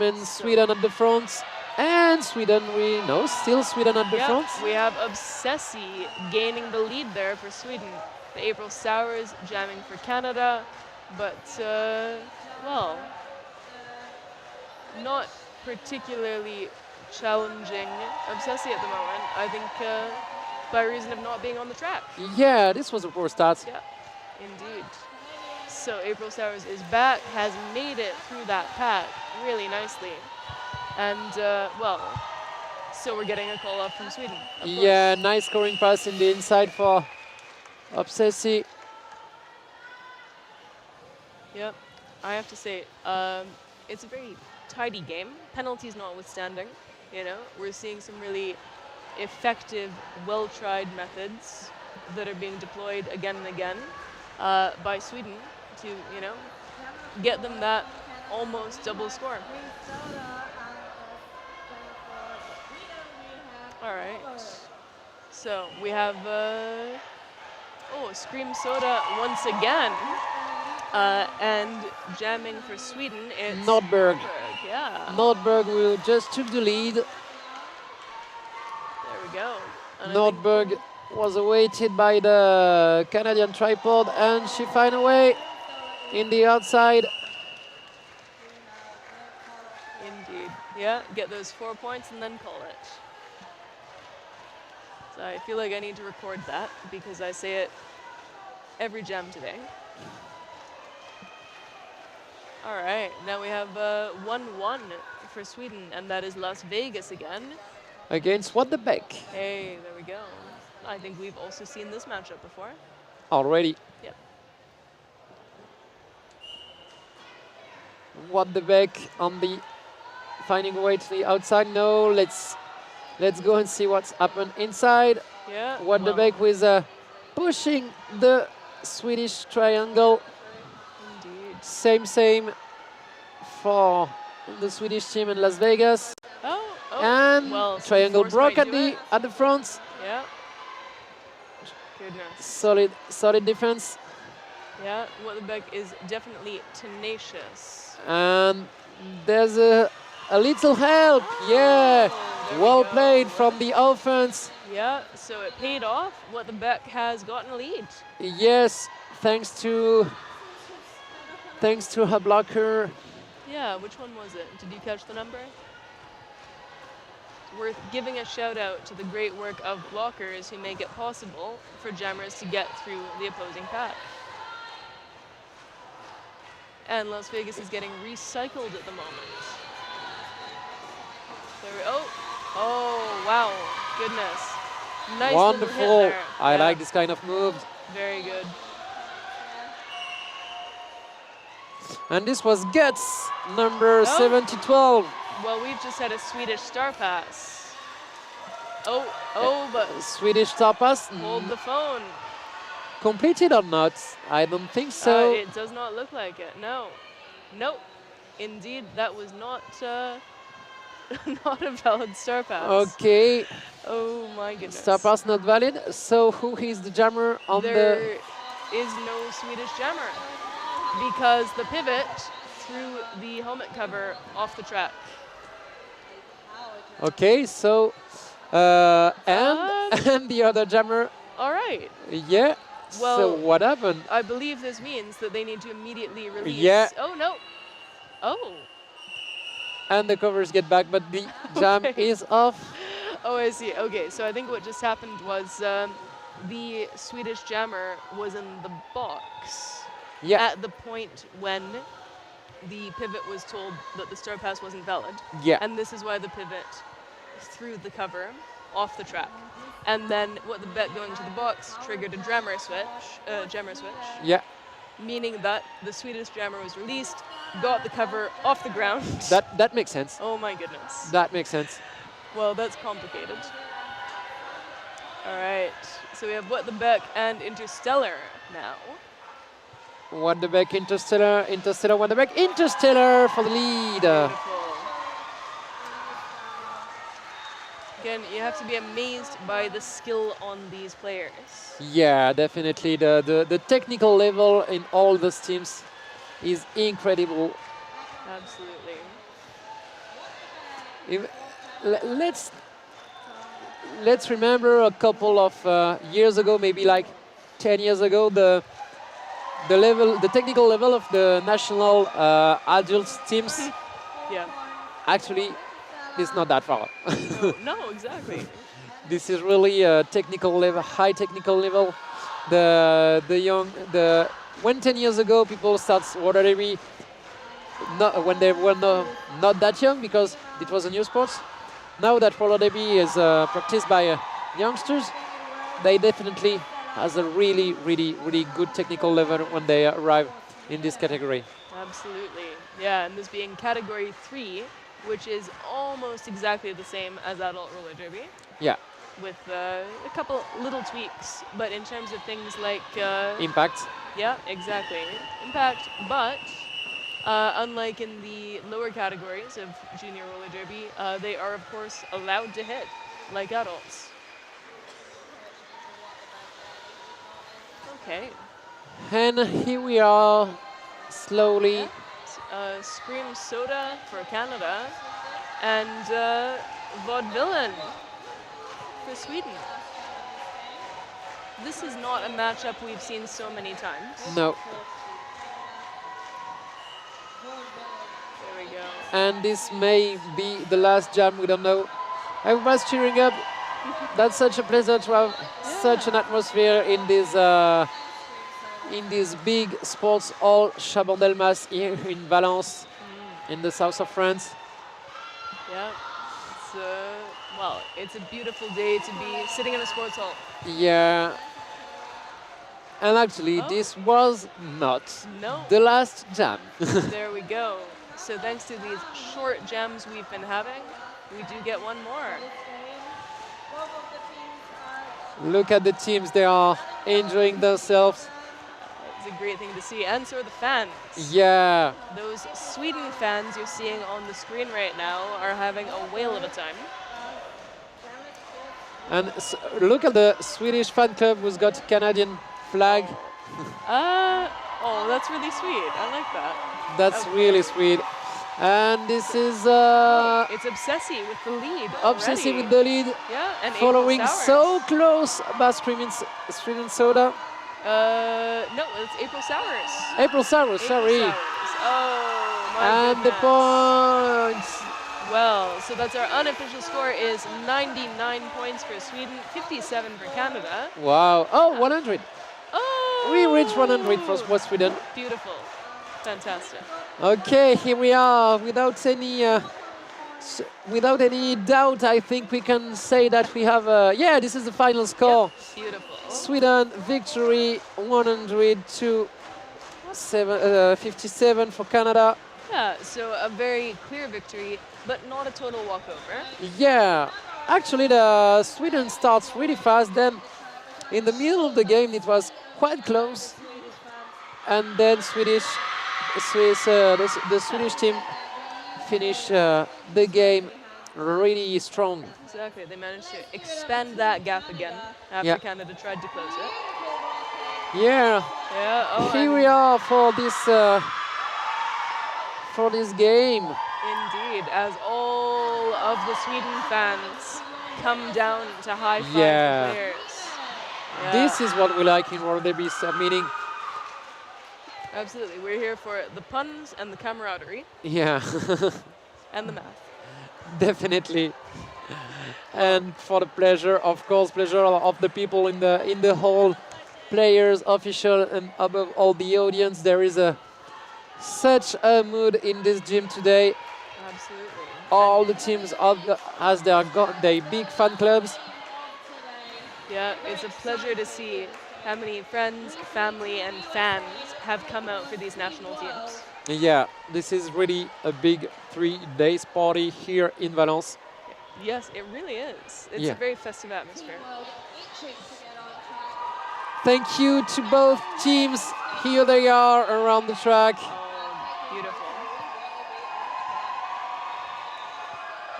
And Sweden at the front. And Sweden, we know, still Sweden at the front. We have Obsessi gaining the lead there for Sweden. The April Sours jamming for Canada. But, well, not particularly challenging Obsessi at the moment. I think by reason of not being on the track. Yeah, this was a poor start. Yeah, indeed. So April Sours is back, has made it through that pack really nicely. And, well, so we're getting a call up from Sweden. Yeah, nice scoring pass in the inside for Obsessi. Yep, I have to say, it's a very tidy game, penalties notwithstanding. You know, we're seeing some really effective, well-tried methods that are being deployed again and again by Sweden to, you know, get them that almost double score. All right. So we have, Scream Soda once again. And jamming for Sweden, it's Nordberg. Yeah. Nordberg will just took the lead. There we go. And Nordberg was awaited by the Canadian tripod, and she find a way in the outside. Indeed. Yeah, get those 4 points and then call it. So I feel like I need to record that because I say it every jam today. All right, now we have 1-1 for Sweden, and that is Las Vegas again. Against What the Beck. Hey, there we go. I think we've also seen this matchup before. Already. Yep. What the Beck on the finding a way to the outside. No, let's go and see what's happened inside. Yeah. What the Beck with pushing the Swedish triangle. Indeed. Same for the Swedish team in Las Vegas. And well, triangle broke at the front. Yeah. Goodness. Solid defense. Yeah, What the Beck is definitely tenacious. And there's a little help. Yeah. Well played from the offense. Yeah, so it paid off. What the Beck has gotten a lead. Yes, thanks to her blocker. Yeah, which one was it? Did you catch the number? Worth giving a shout out to the great work of blockers who make it possible for jammers to get through the opposing pack. And Las Vegas is getting recycled at the moment. Oh, wow, goodness. Nice little hit Wonderful. there. I Yeah. like this kind of move. Very good. And this was Guts, number 7-12. Well, we've just had a Swedish star pass. But Swedish star pass. hold the phone. Completed or not? I don't think so. It does not look like it. No. Nope. Indeed, that was not not a valid star pass. Okay. Oh my goodness. Star pass not valid. So who is the jammer on There is no Swedish jammer because the pivot threw the helmet cover off the track. Okay, so and the other jammer. All right. Yeah. Well, so what happened? I believe this means that they need to immediately release. Yeah. Oh no. Oh. and the covers get back, but the jam is off. Oh, I see. Okay, so I think what just happened was the Swedish jammer was in the box at the point when the pivot was told that the star pass wasn't valid. Yeah. And this is why the pivot threw the cover off the track. And then what the bet going to the box triggered a jammer switch. Yeah. Meaning that the Swedish jammer was released, got the cover off the ground. That makes sense. Oh my goodness. That makes sense. Well, that's complicated. All right, so we have What the Beck and Interstellar now. What the Beck, Interstellar, What the Beck, Interstellar for the lead. Beautiful. Again, you have to be amazed by the skill on these players. Yeah, definitely. The technical level in all those teams is incredible. Absolutely. Let's remember a couple of years ago, maybe like 10 years ago, the technical level of the national adult teams. Yeah. Actually, it's not that far. No, exactly. This is really a technical level, high technical level. When 10 years ago people start roller derby, when they were not that young because it was a new sport. Now that roller derby is practiced by youngsters, they definitely has a really, really, really good technical level when they arrive in this category. Absolutely. Yeah, and this being category 3, which is almost exactly the same as adult roller derby. Yeah. With a couple little tweaks, but in terms of things like impact. Yeah, exactly. Impact, but unlike in the lower categories of junior roller derby, they are of course allowed to hit like adults. Okay. And here we are, slowly. Scream Soda for Canada, and Vaudevillain for Sweden. This is not a matchup we've seen so many times. No. There we go. And this may be the last jam, we don't know. Everybody's cheering up. That's such a pleasure to have such an atmosphere in this big sports hall, Chabandelmas, here in Valence, in the south of France. Yeah, it's a beautiful day to be sitting in a sports hall. Yeah. And actually, this was not the last jam. There we go. So thanks to these short jams we've been having, we do get one more. Look at the teams, they are enjoying themselves. It's a great thing to see, and so are the fans. Yeah. Those Sweden fans you're seeing on the screen right now are having a whale of a time. And look at the Swedish fan club who's got Canadian flag. Oh, that's really sweet. I like that. That's really sweet. And this is it's Obsessi with the lead. Obsessi with the lead. Yeah, and following April so close by Screaming Soda. No, it's April Sowers. April Sowers, sorry. Oh, my And the goodness. points. Well, so that's our unofficial score is 99 points for Sweden, 57 for Canada. Wow. Oh, 100. Oh! We reached 100 for Sweden. Beautiful. Fantastic. Okay, here we are. Without any doubt, I think we can say that we have yeah, this is the final score. Yep. Beautiful. Sweden victory 100 to 57 for Canada. Yeah, so a very clear victory, but not a total walkover. Yeah, actually the Sweden starts really fast. Then in the middle of the game it was quite close, and then the Swedish team finish the game really strong. Exactly, they managed to expand that gap again after Canada tried to close it. Yeah. Yeah. Oh, here we are for this game. Indeed, as all of the Sweden fans come down to high five the players. Yeah. This is what we like in roller derby, meaning. Absolutely, we're here for the puns and the camaraderie. Yeah. and the math. Definitely. And for the pleasure, of course, pleasure of the people in the hall, players, official, and above all the audience, there is such a mood in this gym today. Absolutely. All the teams has their big fan clubs. Yeah, it's a pleasure to see how many friends, family, and fans have come out for these national teams. Yeah, this is really a big 3 days party here in Valence. Yes, it really is. It's Yeah. a very festive atmosphere. Thank you to both teams. Here they are around the track. Oh, beautiful.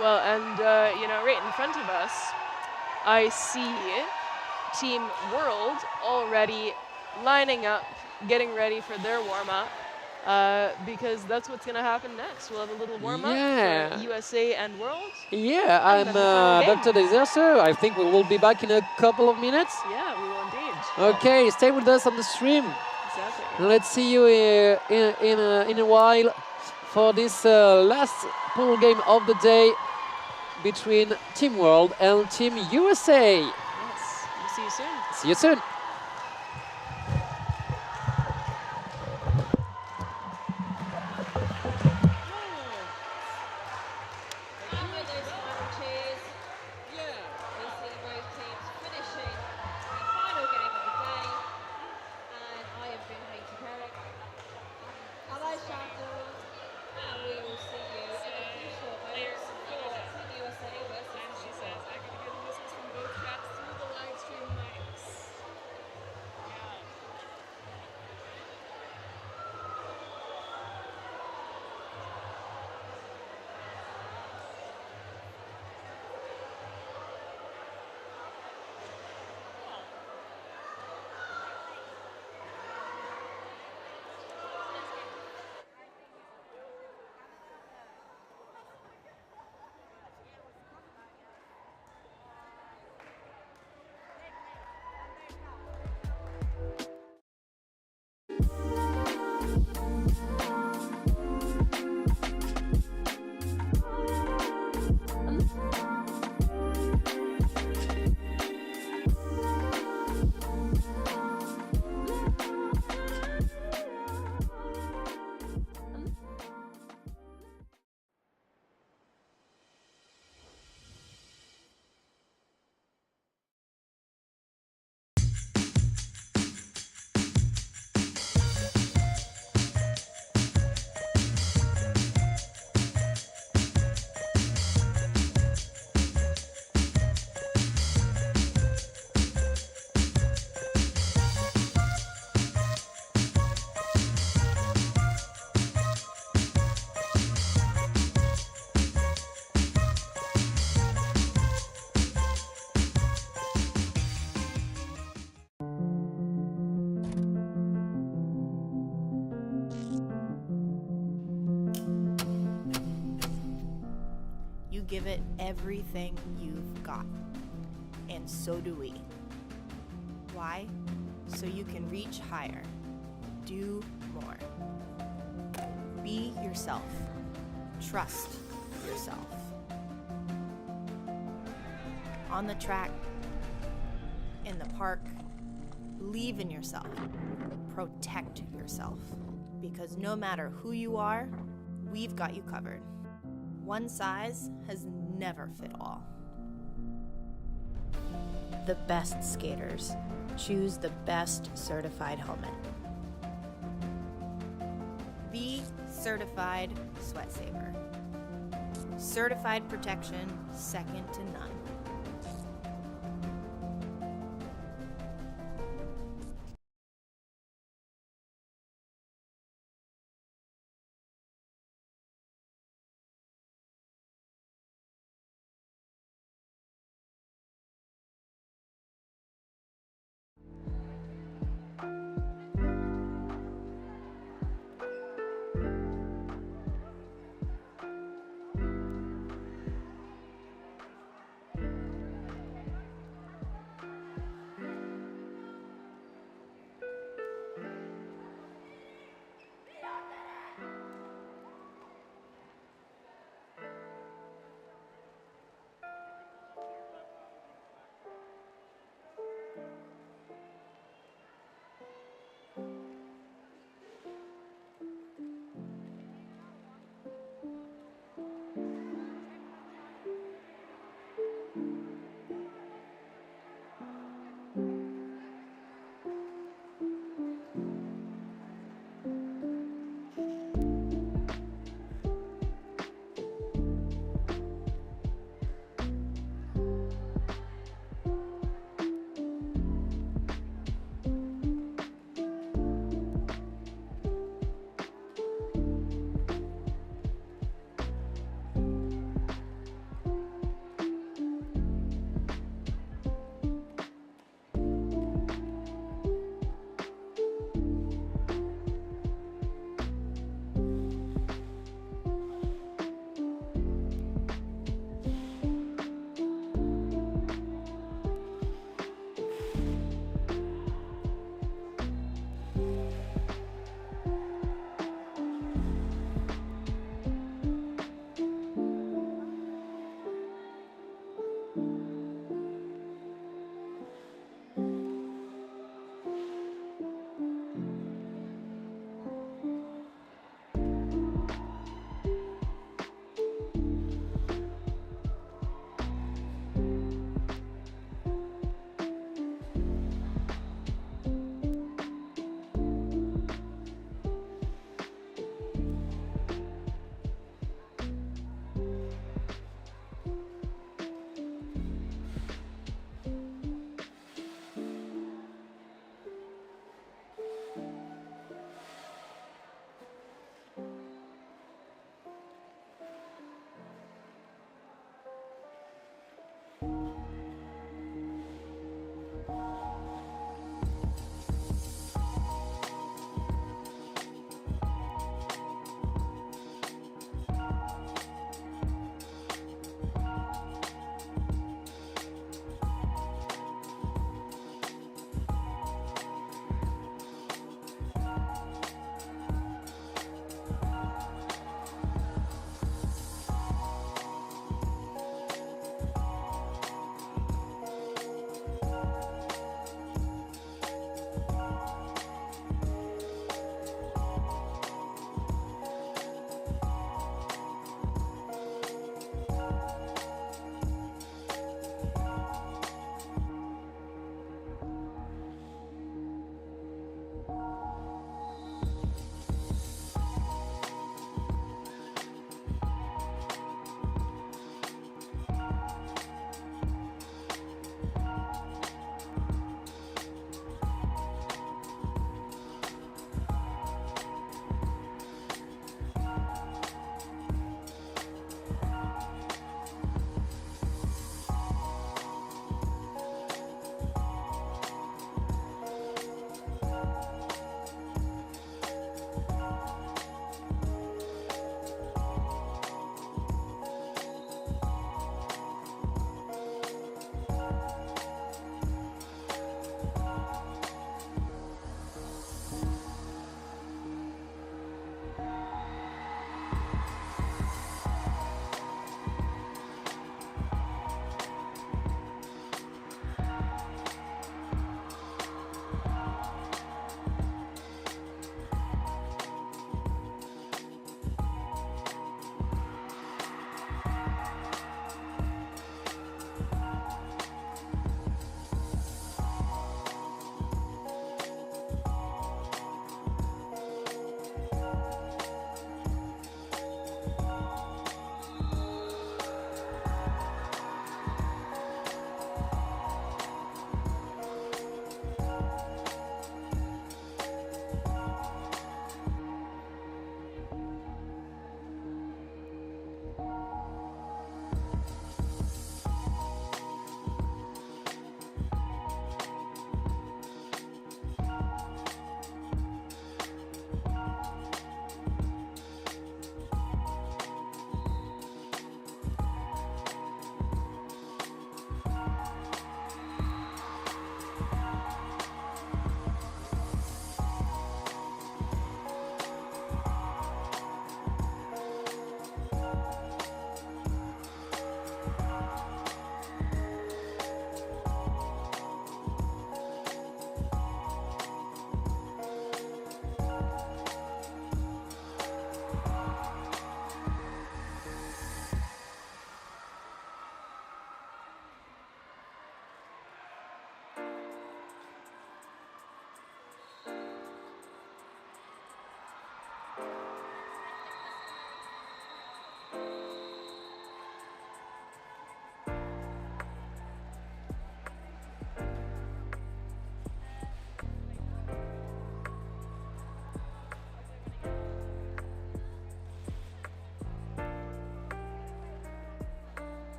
Well, and right in front of us, I see Team World already lining up, getting ready for their warm-up, because that's what's going to happen next. We'll have a little warm-up Yeah. for USA and World. Yeah, And I'm then the final game. Dr. Deserto. I think we will be back in a couple of minutes. Yeah, we will indeed. Okay, stay with us on the stream. Exactly. Let's see you in a while for this last pool game of the day between Team World and Team USA. Yes, we'll see you soon. See you soon. You give it everything you've got. And so do we. Why? So you can reach higher. Do more. Be yourself. Trust yourself. On the track, in the park, believe in yourself. Protect yourself. Because no matter who you are, we've got you covered. One size has never fit all. The best skaters choose the best certified helmet. The certified sweat saver. Certified protection second to none.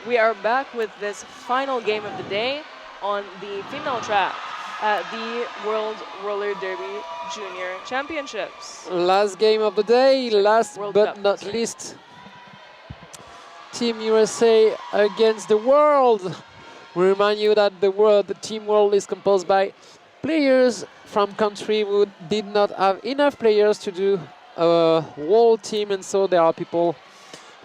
we are back with this final game of the day on the female track at the World Roller Derby Junior Championships. Last game of the day, last World but Cup, not sorry. least, Team USA against the world. We remind you that the Team World is composed by players from country who did not have enough players to do a world team, and so there are people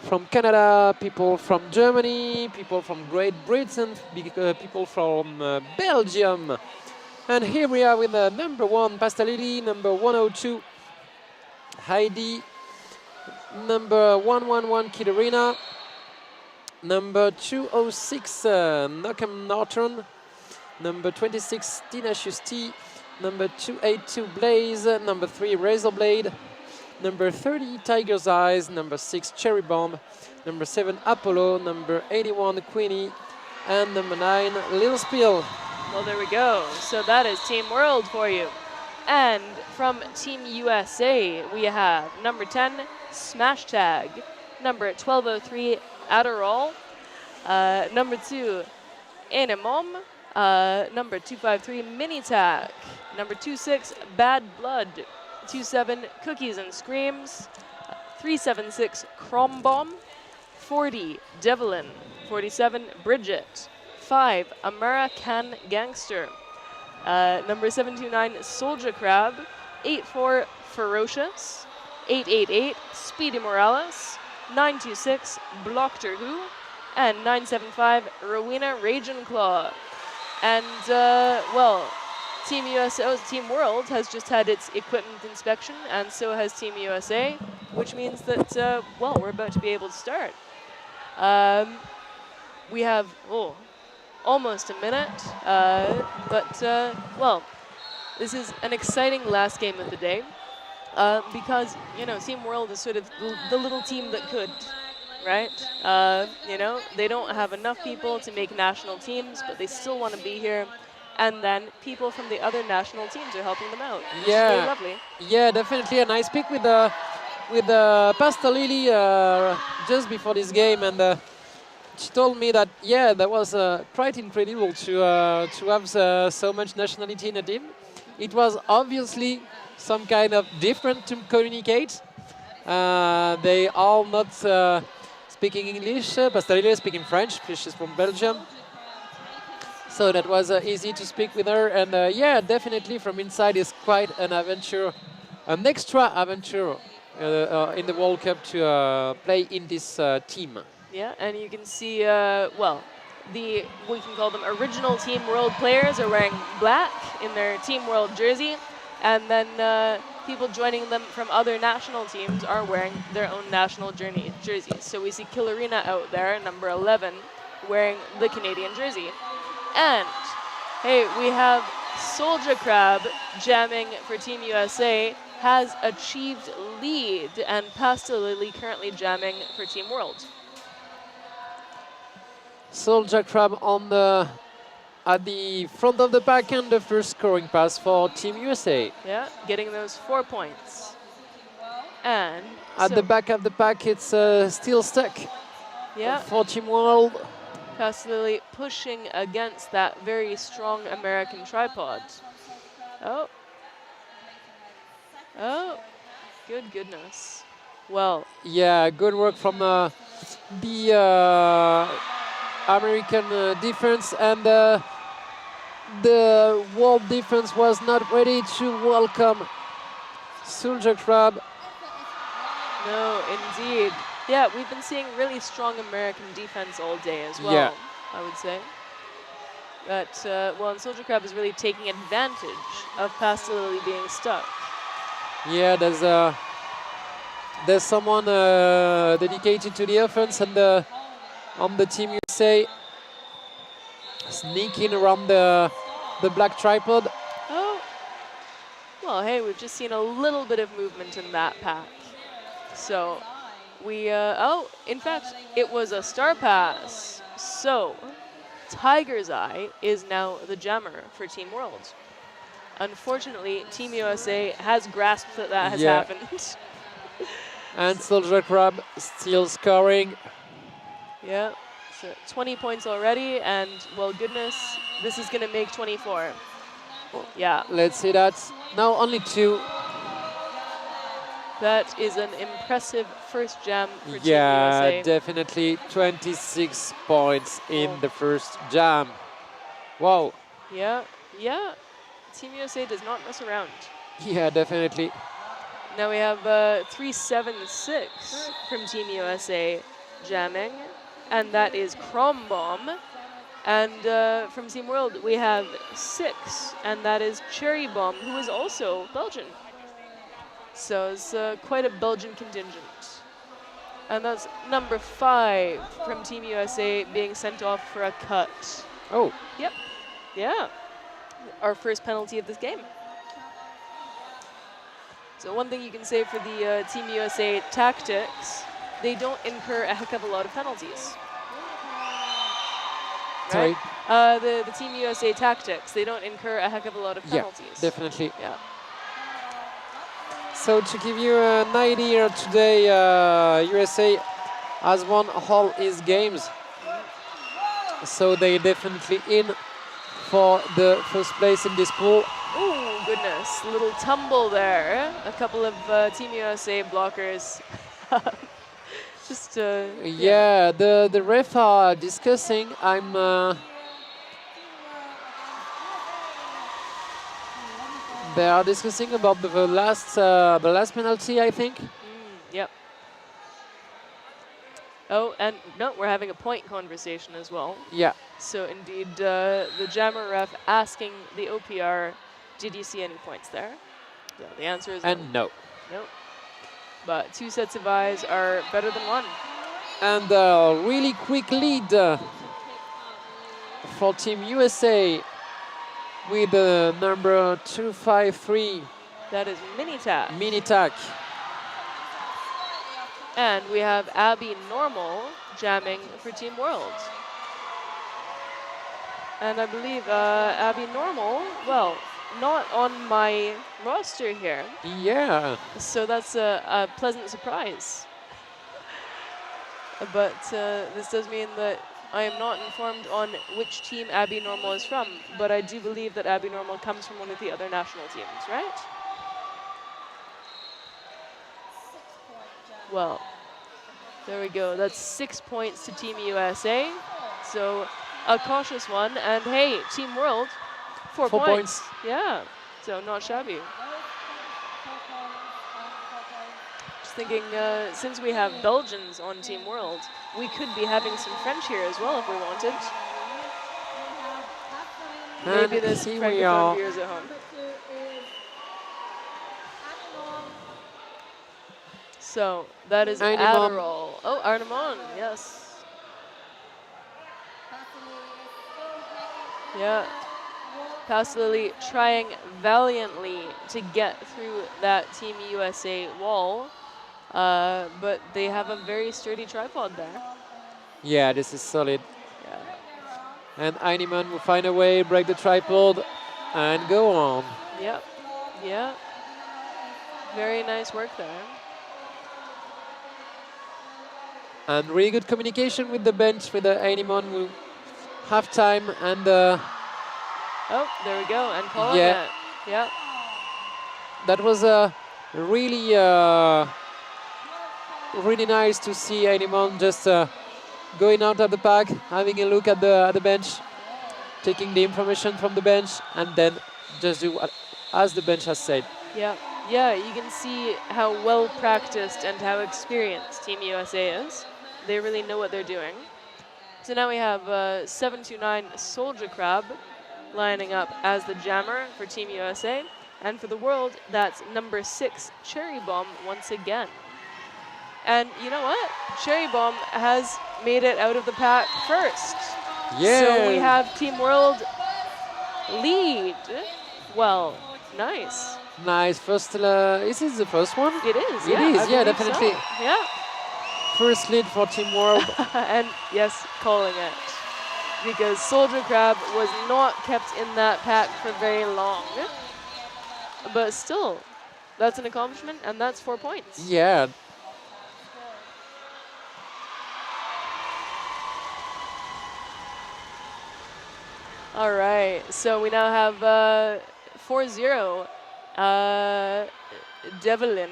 from Canada, people from Germany, people from Great Britain, people from Belgium. And here we are with number 1, Pastalili, number 102, Heidi, number 111, Kidarina, number 206, Knockham Norton, number 26, Tina Shusti, number 282, Blaze, number 3, Razorblade, number 30, Tiger's Eyes, number 6, Cherry Bomb, number 7, Apollo, number 81, Queenie, and number 9, Little Spill. Well, there we go. So that is Team World for you. And from Team USA, we have number 10, Smash Tag, number 1203, Adderall, number 2, Enemom, number 253, Mini Tac, number 26, Bad Blood, 27, Cookies and Screams, 376, Chrome Bomb, 40, Devlin, 47, Bridget, 5, American Gangster, number 729, Soldier Crab, 84, Ferocious, 888, Speedy Morales, 926, Blockter Who, and 975, Rowena Raging Claw. And, well, Team USA, Team World has just had its equipment inspection, and so has Team USA, which means that, well, we're about to be able to start. We have, almost a minute, but, well, this is an exciting last game of the day, because, you know, Team World is sort of the little team that could, right? You know, they don't have enough people to make national teams, but they still want to be here. And then people from the other national teams are helping them out. Which is really lovely. Yeah, definitely. And I speak with Pastalili just before this game, and she told me that that was quite incredible to have so much nationality in a team. It was obviously some kind of different to communicate. They all not speaking English. Pastalili is speaking French, because she's from Belgium. So that was easy to speak with her, and yeah, definitely from inside is quite an adventure, an extra adventure in the World Cup to play in this team. Yeah, and you can see, well, we can call them original Team World players are wearing black in their Team World jersey, and then people joining them from other national teams are wearing their own national jerseys. So we see Killarina out there, number 11, wearing the Canadian jersey. And, hey, we have Soldier Crab jamming for Team USA, has achieved lead, and Pastalili currently jamming for Team World. Soldier Crab on at the front of the pack, and the first scoring pass for Team USA. Yeah, getting those 4 points. And at the back of the pack, it's still stuck. Yeah. For Team World. Pastalili pushing against that very strong American tripod. Oh. Oh, good goodness. Well. Yeah, good work from the American defense, and the world defense was not ready to welcome Soldier Crab. No, indeed. Yeah, we've been seeing really strong American defense all day as well, yeah. I would say. But, well, and Soldier Crab is really taking advantage of Pastalili being stuck. Yeah, there's someone dedicated to the offense, and on the Team USA, sneaking around the black tripod. Oh, well, hey, we've just seen a little bit of movement in that pack. So we, oh, in fact, it was a star pass. So Tiger's Eye is now the jammer for Team World. Unfortunately, Team USA has grasped that that has happened. And Soldier Crab still scoring. Yeah. So 20 points already, and well, goodness, this is going to make 24. Yeah. Let's see that. Now only 2. That is an impressive first jam for Team Yeah, USA. definitely 26 points in the first jam. Wow. Yeah, yeah. Team USA does not mess around. Yeah, definitely. Now we have 376 from Team USA jamming, and that is Chrome Bomb. And from Team World, we have 6, and that is Cherry Bomb, who is also Belgian. So it's quite a Belgian contingent. And that's number 5 from Team USA being sent off for a cut. Oh. Yep. Yeah. Our first penalty of this game. So one thing you can say for the Team USA tactics, they don't incur a heck of a lot of penalties. Sorry? Right? The Team USA tactics, they don't incur a heck of a lot of penalties. Yeah, definitely. Yeah. So to give you an idea today, USA has won all his games. So they definitely in for the first place in this pool. Oh, goodness. A little tumble there. A couple of Team USA blockers. Just, yeah, the ref are discussing. They are discussing about the last penalty, I think. Yep. Oh, and no, we're having a point conversation as well. Yeah. So indeed, the jammer ref asking the OPR, did you see any points there? Yeah, the answer is no. No. But 2 sets of eyes are better than 1. And a really quick lead for Team USA with number 253. That is Minitac. Minitac. And we have Abby Normal jamming for Team World. And I believe Abby Normal, well, not on my roster here. Yeah. So that's a pleasant surprise. But this does mean that I am not informed on which team Abby Normal is from, but I do believe that Abby Normal comes from one of the other national teams, right? Well, there we go. That's 6 points to Team USA. So a cautious one. And hey, Team World, 4 points. Yeah, so not shabby. Just thinking, since we have Belgians on Team World, we could be having some French here as well if we wanted. And Maybe this here we francophone are. viewers at home. So that is Arnemon. Adderall. Oh, Arnemon, yes. Yeah. Pastelili trying valiantly to get through that Team USA wall, but they have a very sturdy tripod there. Yeah, this is solid. Yeah. And Heinemann will find a way, break the tripod, and go on. Yep. Yeah. Very nice work there. And really good communication with the bench, with Heinemann who have time and oh, there we go, and calling yeah. it. Yep. That was really really nice to see Heinemann just going out of the pack, having a look at the bench, taking the information from the bench, and then just do what, as the bench has said. Yeah, yeah, you can see how well practiced and how experienced Team USA is. They really know what they're doing. So now we have 729 Soldier Crab lining up as the jammer for Team USA. And for the world, that's number 6, Cherry Bomb once again. And you know what? Cherry Bomb has made it out of the pack first. Yeah. So we have Team World lead. Well, nice. Nice. First, is this the first one? It is, It yeah. is, I yeah, believe so. definitely. Yeah. First lead for Team World. And yes, calling it. Because Soldier Crab was not kept in that pack for very long. But still, that's an accomplishment, and that's 4 points. All right, so we now have 4-0 Devlin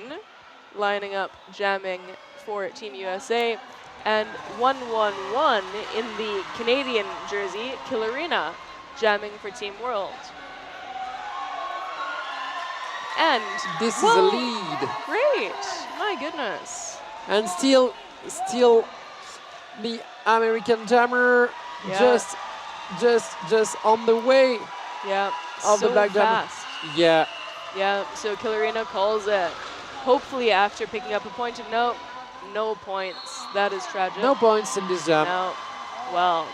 lining up, jamming for Team USA, and 1-1-1 in the Canadian jersey, Killarina jamming for Team World. And this is a lead. Great, my goodness. And still the American jammer just on the way. Yeah, of so the black fast. jammer. Yeah. Yeah, so Killarina calls it. Hopefully after picking up a point, and no points. That is tragic. No points in this jam. No. Well,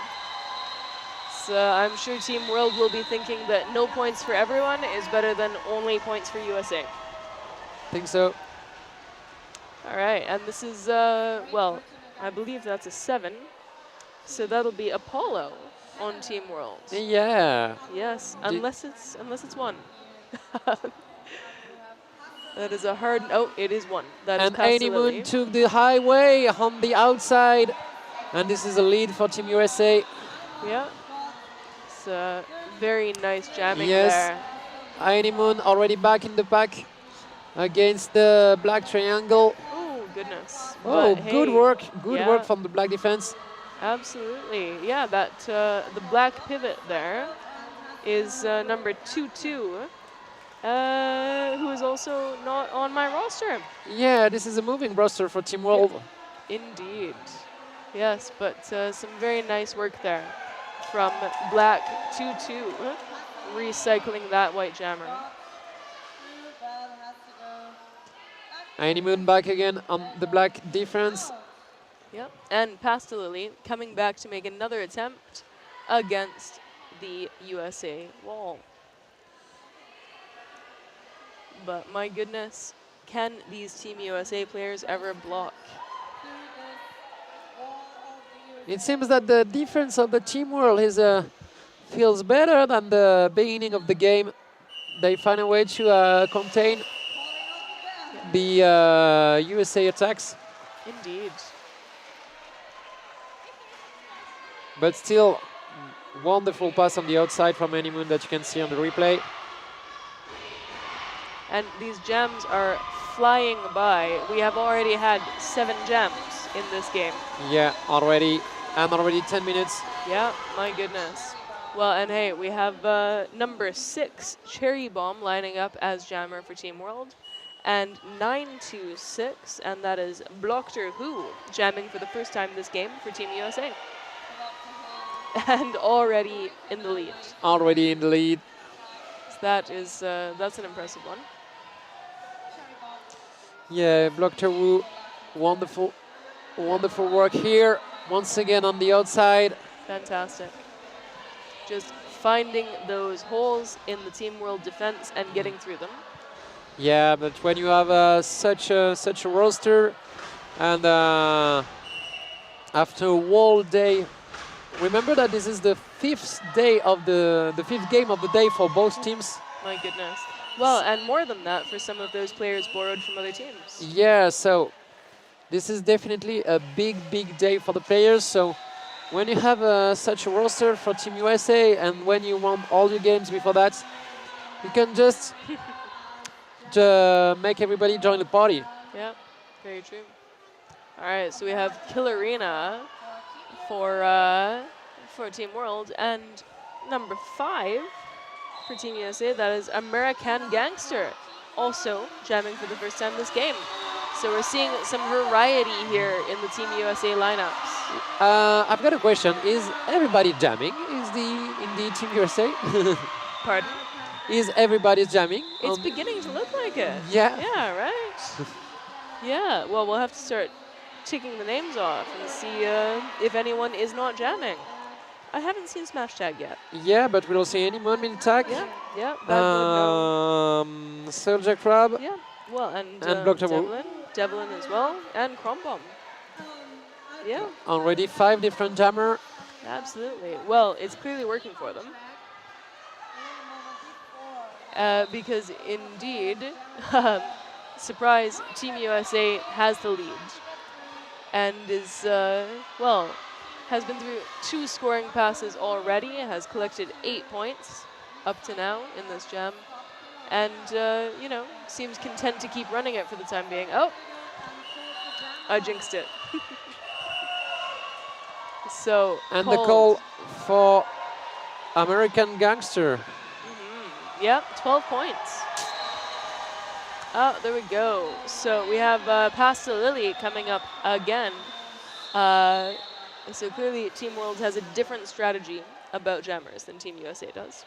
so I'm sure Team World will be thinking that no points for everyone is better than only points for USA. Think so. All right, and this is, well, I believe that's a 7. So that'll be Apollo on Team World. Yeah. Yes, unless it's 1. That is a hard, it is 1. That and is past Animoon Lily. took the highway on the outside. And this is a lead for Team USA. Yeah. It's very nice jamming yes. there. Animoon already back in the pack against the black triangle. Oh, goodness. Oh, But good hey, work. Good work from the black defense. Absolutely. Yeah, that the black pivot there is number 22, who is also not on my roster. Yeah, this is a moving roster for Team World. Indeed. Yes, but some very nice work there from black 22, recycling that white jammer. Animoon back again on the black defense. Yep, and Pasta Lily coming back to make another attempt against the USA wall. But my goodness, can these Team USA players ever block? It seems that the defense of the Team World is feels better than the beginning of the game. They find a way to contain the USA attacks. Indeed. But still, wonderful pass on the outside from Animoon that you can see on the replay. And these gems are flying by. We have already had 7 gems in this game. Yeah, already 10 minutes. Yeah, my goodness. Well, and hey, we have number 6, Cherry Bomb, lining up as jammer for Team World. And 926, and that is Blockter Who, jamming for the first time this game for Team USA. And already in the lead. Already in the lead. So that is, that's an impressive one. Yeah, Blockter Wu, wonderful work here. Once again on the outside. Fantastic. Just finding those holes in the Team World defense and getting through them. Yeah, but when you have such a roster, and after a whole day, remember that this is the 5th day of the 5th game of the day for both teams. My goodness. Well, and more than that for some of those players borrowed from other teams. Yeah, so this is definitely a big day for the players. So when you have such a roster for Team USA, and when you won all your games before that, you can just make everybody join the party. Yeah, very true. All right, so we have Killarina for Team World, and number 5 for Team USA, that is American Gangster, also jamming for the first time this game. So we're seeing some variety here in the Team USA lineups. I've got a question. Is everybody jamming? In the Team USA? Pardon? Is everybody jamming? It's beginning to look like it. Yeah. Yeah, right? Yeah, well, we'll have to start ticking the names off and see if anyone is not jamming. I haven't seen Smash Tag yet. Yeah, but we don't see any Moonbeam tag. Yeah, Bad Blood, no. Soldier Crab. Yeah, well, and Devlin as well, and Crombomb. Yeah. Already 5 different jammer. Absolutely. Well, it's clearly working for them. Because indeed, surprise, Team USA has the lead. And is, well, has been through 2 scoring passes already, has collected 8 points up to now in this jam, and, you know, seems content to keep running it for the time being. Oh, I jinxed it. So, And the call for American Gangster. Yeah, 12 points. Oh, there we go. So we have Pasta Lily coming up again. So clearly Team World has a different strategy about jammers than Team USA does.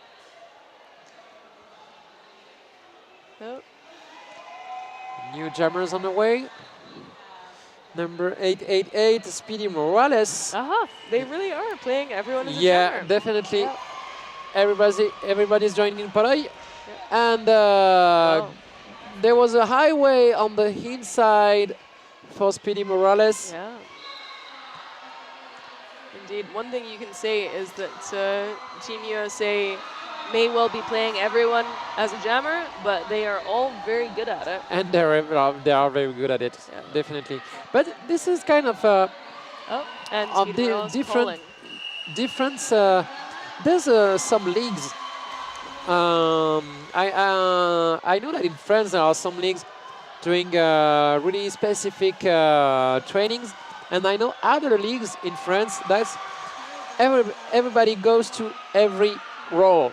Oh. New jammers on the way. Number 888, Speedy Morales. Aha, they really are playing everyone as a Yeah, jammer. definitely. Yep. Everybody's joining in Paray. Yep. And there was a highway on the inside for Speedy Morales. Yeah. Indeed, one thing you can say is that Team USA may well be playing everyone as a jammer, but they are all very good at it. And they are very good at it, definitely. But this is kind of and different difference. There's some leagues. I know that in France there are some leagues doing really specific trainings, and I know other leagues in France that's everybody goes to every role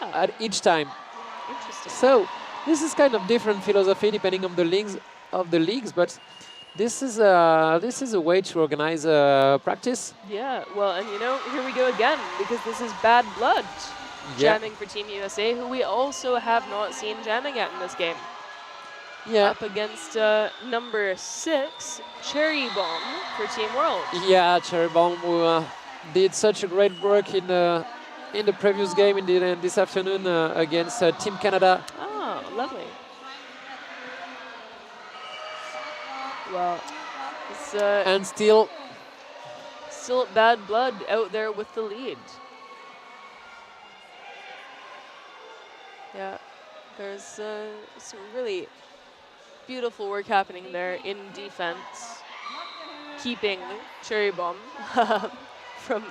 at each time. Interesting. So this is kind of different philosophy depending on the leagues, but this is a way to organize practice. Yeah, well, and you know, here we go again, because this is Bad Blood jamming for Team USA, who we also have not seen jamming yet in this game. Yeah. Up against number 6, Cherry Bomb for Team World. Yeah, Cherry Bomb who did such a great work in the previous game in this afternoon against Team Canada. Oh, lovely. Well, it's and still Bad Blood out there with the lead. Yeah, there's some really beautiful work happening there in defense, keeping Cherry Bomb from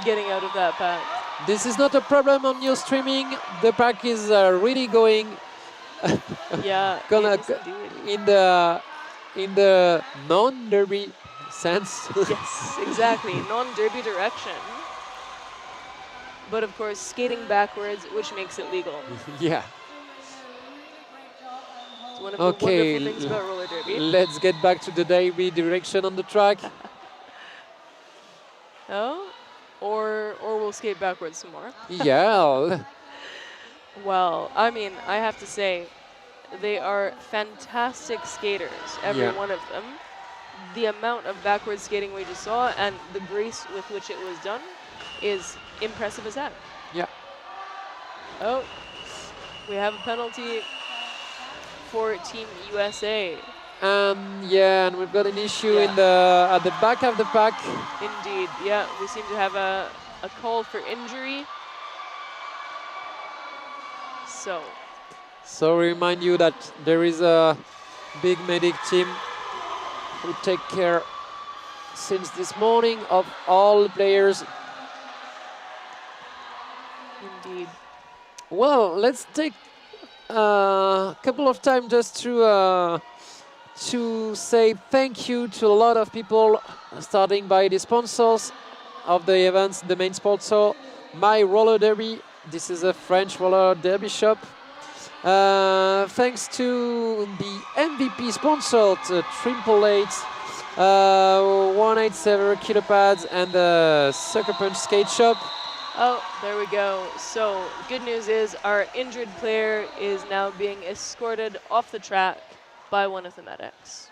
getting out of that pack. This is not a problem on your streaming. The pack is really going. Yeah, in the non-derby sense. Yes, exactly, non-derby direction. But of course, skating backwards, which makes it legal. Yeah. It's one of the wonderful things about roller derby. Let's get back to the derby direction on the track. Oh, or we'll skate backwards some more. Yeah. Well, I mean, I have to say, they are fantastic skaters, every one of them. The amount of backwards skating we just saw and the grace with which it was done is impressive as heck. Yeah. Oh, we have a penalty for Team USA. And we've got an issue at the back of the pack. Indeed, yeah, we seem to have a call for injury. So remind you that there is a big medic team who take care since this morning of all the players. Indeed. Well, let's take a couple of time just to say thank you to a lot of people, starting by the sponsors of the events, the main sponsor, My Roller Derby. This is a French roller derby shop. Thanks to the MVP sponsored Triple 8, 187 Kilopads and the Sucker Punch Skate Shop. Oh, there we go. So, good news is our injured player is now being escorted off the track by one of the medics.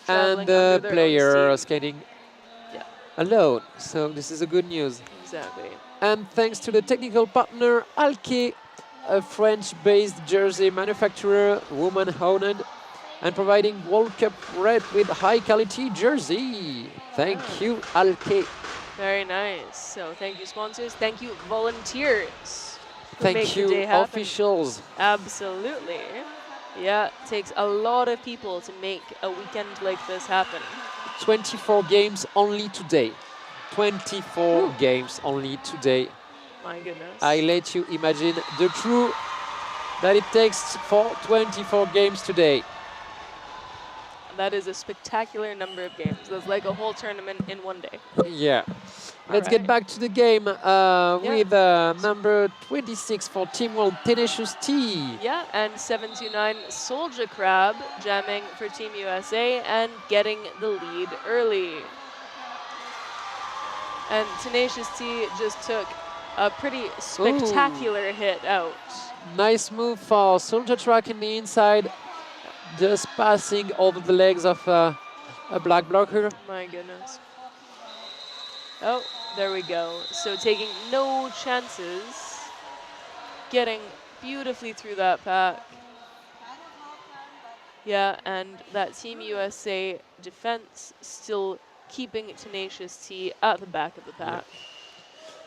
So and the player skating alone. So this is a good news. Exactly. And thanks to the technical partner Alke, a French-based jersey manufacturer, woman-owned, and providing World Cup red with high-quality jersey. Thank you, Alke. Very nice. So thank you, sponsors. Thank you, volunteers. Thank you, officials. Absolutely. Yeah, it takes a lot of people to make a weekend like this happen. 24 games only today. 24 games only today. My goodness. I let you imagine the crew that it takes for 24 games today. That is a spectacular number of games. That's like a whole tournament in one day. Yeah. Let's get back to the game with number 26 for Team World, Tenacious T. Yeah, and 729 Soldier Crab jamming for Team USA and getting the lead early. And Tenacious T just took a pretty spectacular hit out. Nice move for Soldier Track in the inside, just passing over the legs of a black blocker. My goodness. Oh, there we go. So taking no chances, getting beautifully through that pack. Yeah, and that Team USA defense still keeping Tenacious T at the back of the pack.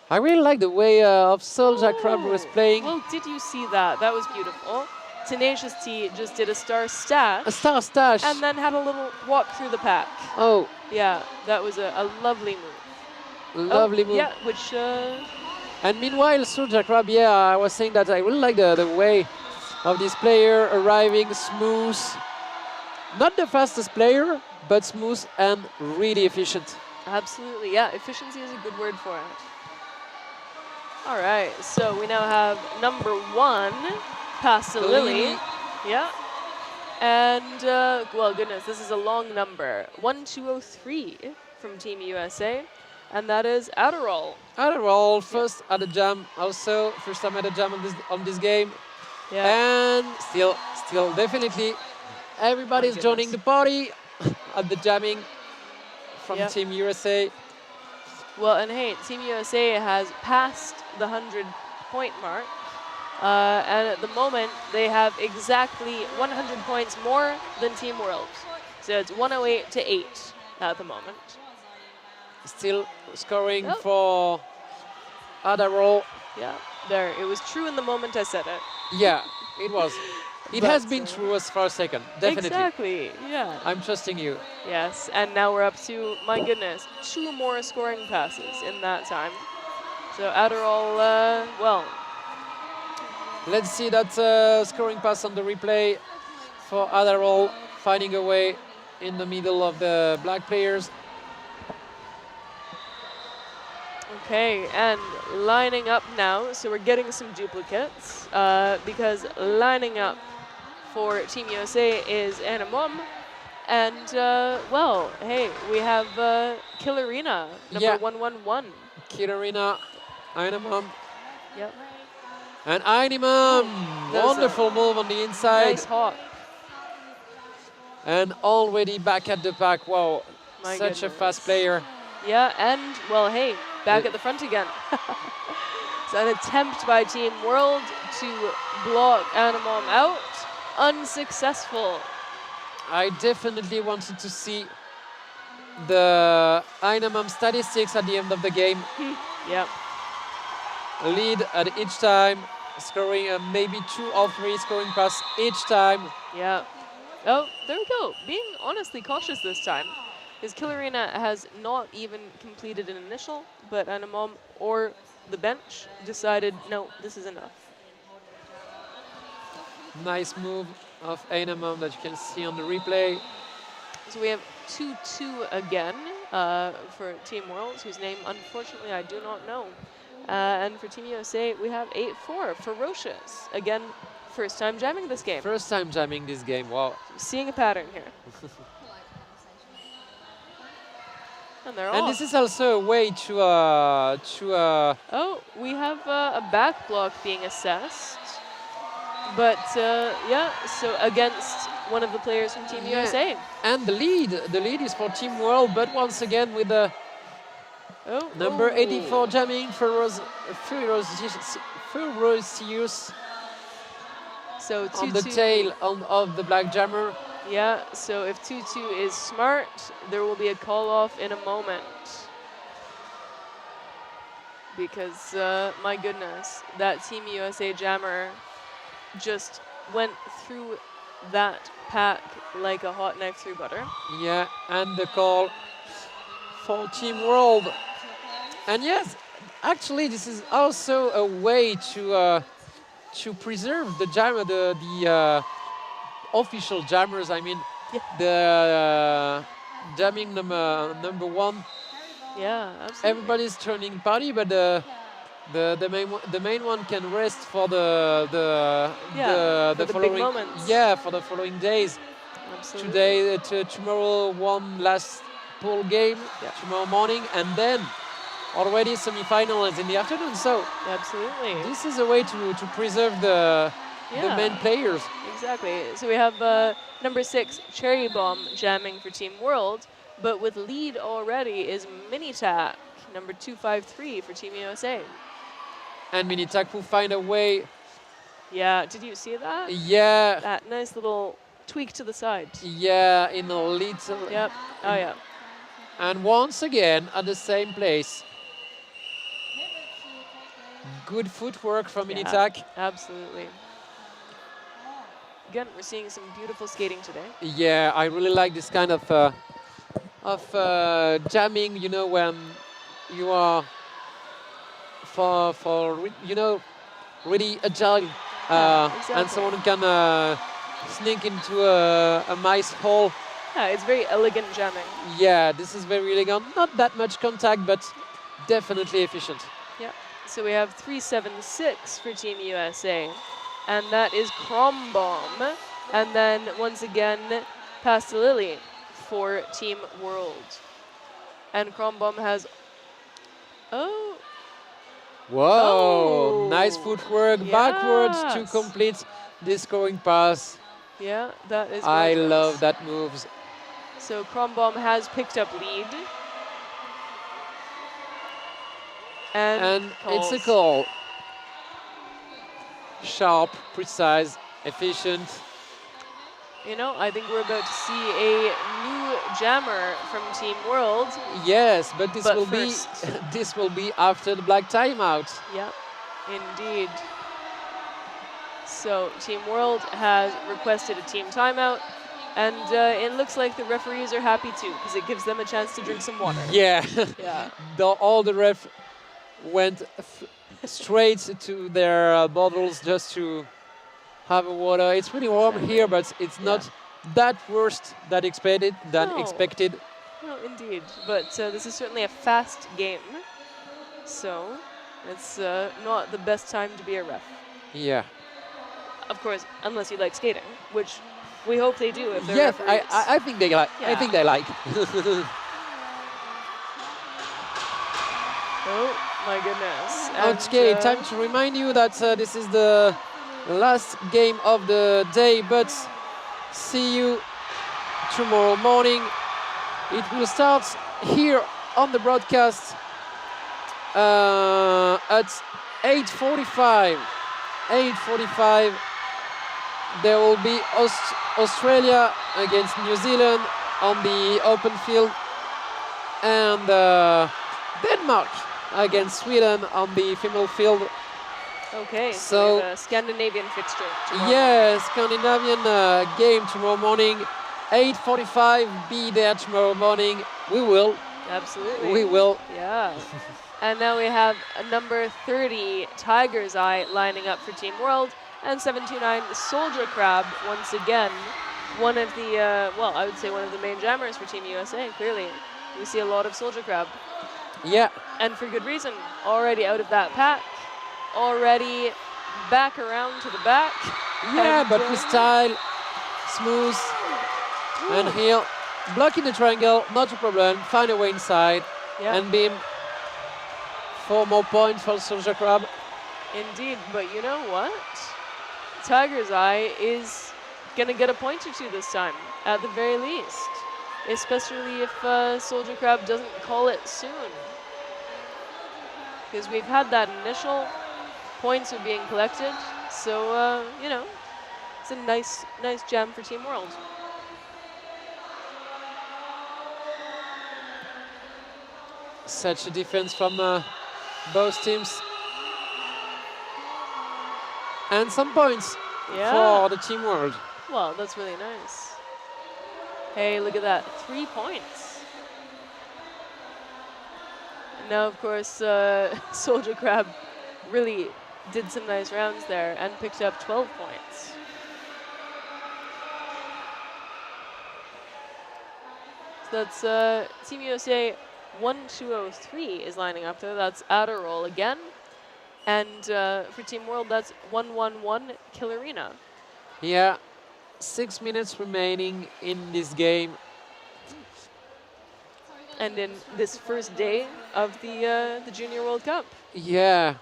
I really like the way of Soldier Crab was playing. Well, did you see that? That was beautiful. Tenacious T just did a star stash. A star stash. And then had a little walk through the pack. Oh. Yeah, that was a lovely move. Lovely move. Yeah, which... And meanwhile, Soldier Crab, yeah, I was saying that I really like the way of this player arriving smooth. Not the fastest player, but smooth and really efficient. Absolutely, yeah. Efficiency is a good word for it. All right, so we now have number 1, past to Lily. Yeah. And, well, goodness, this is a long number. 1203 from Team USA. And that is Adderall. Adderall, first at the jam, also first time at the jam on this game. Yeah. And still definitely everybody's joining the party at the jamming from Team USA. Well, and hey, Team USA has passed the 100-point mark. And at the moment, they have exactly 100 points more than Team World. So it's 108 to 8 at the moment. Still scoring for Adderall. Yeah, there. It was true in the moment I said it. Yeah, it was. It has been true as for a second, definitely. Exactly, yeah. I'm trusting you. Yes, and now we're up to, my goodness, 2 more scoring passes in that time. So Adderall, well. Let's see that scoring pass on the replay for Adderall, finding a way in the middle of the black players. Okay, and lining up now, so we're getting some duplicates, because lining up for Team USA is Anna Mom, and, well, hey, we have Killerina, number 111. Killerina, Anna Mom. Yep. And Ainimam, wonderful move on the inside. Nice hop. And already back at the back, wow, such a fast player. Yeah, and, well, hey, back at the front again. So an attempt by Team World to block Animom out. Unsuccessful. I definitely wanted to see the Ainamam statistics at the end of the game. Yep. Lead at each time, scoring maybe 2 or 3 scoring pass each time. Yeah. Oh, there we go. Being honestly cautious this time. Because Killerina has not even completed an initial, but Animom or the bench decided, no, this is enough. Nice move of Ainamam that you can see on the replay. So we have 2-2 again for Team Worlds, whose name, unfortunately, I do not know. And for Team USA, we have 8-4, Ferocious. Again, first time jamming this game. First time jamming this game, wow. Seeing a pattern here. And they're and this is also a way to oh, we have a back block being assessed. But, yeah, so against one of the players from Team USA. And the lead is for Team World, but once again with the number 84 jamming, Ferocious. So on the tail of the black jammer. Yeah, so if 2-2 is smart, there will be a call-off in a moment. Because, my goodness, that Team USA jammer just went through that pack like a hot knife through butter. Yeah, and the call for Team World And yes, actually, this is also a way to preserve the jammer, the official jammers. I mean, the jamming number one. Yeah, absolutely. Everybody's turning party, but the main one can rest for for the big following moments. for the following days. Absolutely. Today, tomorrow, one last pool game tomorrow morning, and then already semi-finals in the afternoon. So absolutely, this is a way to preserve the main players. Exactly. So we have number 6, Cherry Bomb, jamming for Team World, but with lead already is Minitac, number 253 for Team USA. And Minitac will find a way. Yeah, did you see that? Yeah. That nice little tweak to the side. Yeah, in a little. Yep. Oh, yeah. And once again at the same place. Good footwork from Minitac. Absolutely. Again, we're seeing some beautiful skating today. Yeah, I really like this kind of jamming. You know, when you are really agile, and someone can sneak into a nice hole. Yeah, it's very elegant jamming. Yeah, this is very elegant. Not that much contact, but definitely efficient. Yeah. So we have 376 for Team USA, and that is Crom Bomb. And then once again, Pasta Lily for Team World. And Crom Bomb has. Oh. Whoa! Nice footwork backwards to complete the scoring pass. Yeah, that is. I gorgeous. love that moves. So Crom Bomb has picked up lead. And it's a call. Sharp, precise, efficient. You know, I think we're about to see a new jammer from Team World. Yes, but this will first. be this will be after the black timeout. Yeah, indeed. So Team World has requested a team timeout, and it looks like the referees are happy too, because it gives them a chance to drink some water. Yeah. Yeah. All the ref went straight to their bottles just to have a water. It's really warm here, but it's not that worse than expected. No, indeed. But this is certainly a fast game, so it's not the best time to be a ref. Yeah. Of course, unless you like skating, which we hope they do. If they're Yes, referees. I think they like. I think they like. Oh my goodness. Okay, time to remind you that this is the last game of the day, but see you tomorrow morning. It will start here on the broadcast at 8:45. 8:45. There will be Australia against New Zealand on the open field, and Denmark against Sweden on the female field. Okay, so a Scandinavian fixture. Yeah, Scandinavian game tomorrow morning, 8:45. Be there tomorrow morning. We will. Absolutely. We will. Yeah. And now we have a number 30 Tiger's Eye lining up for Team World, and 729 Soldier Crab once again. One of the, well, I would say one of the main jammers for Team USA. Clearly, we see a lot of Soldier Crab. Yeah. And for good reason. Already out of that pack. Already back around to the back. Yeah, and but with style, smooth, and here, blocking the triangle, not a problem. Find a way inside, and beam. 4 more points for Soldier Crab. Indeed, but you know what? Tiger's Eye is gonna get a point or two this time, at the very least. Especially if Soldier Crab doesn't call it soon. Because we've had that initial points are being collected, so you know, it's a nice jam for Team World. Such a defense from both teams. And some points for the Team World. Well, that's really nice. Hey, look at that, 3 points. Now, of course, Soldier Crab really did some nice rounds there and picked up 12 points. So that's Team USA 1-2-0-3 is lining up there. That's Adderall again. And for Team World, that's 1-1-1 Killerina. Yeah, 6 minutes remaining in this game. And in this first day of the Junior World Cup. Yeah,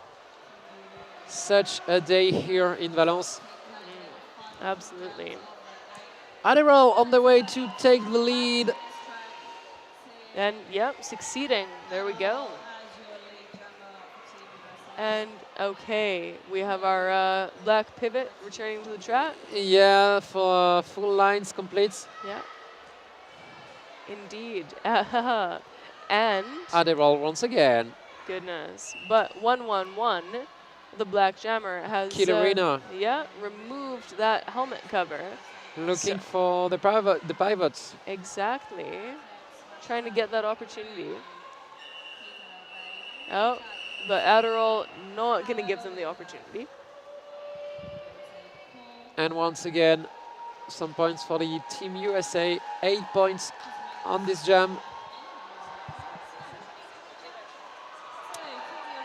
such a day here in Valence. Absolutely. Adderall on the way to take the lead. And yep, succeeding. There we go. And okay, we have our black pivot returning to the track. Yeah, for full lines complete. Yeah. Indeed. And Adderall once again. goodness. But 1-1-1, the black jammer has Killerina. Yeah, removed that helmet cover. Looking for the pivots. Exactly. Trying to get that opportunity. Oh, but Adderall not going to give them the opportunity. And once again, some points for the Team USA. 8 points on this jam.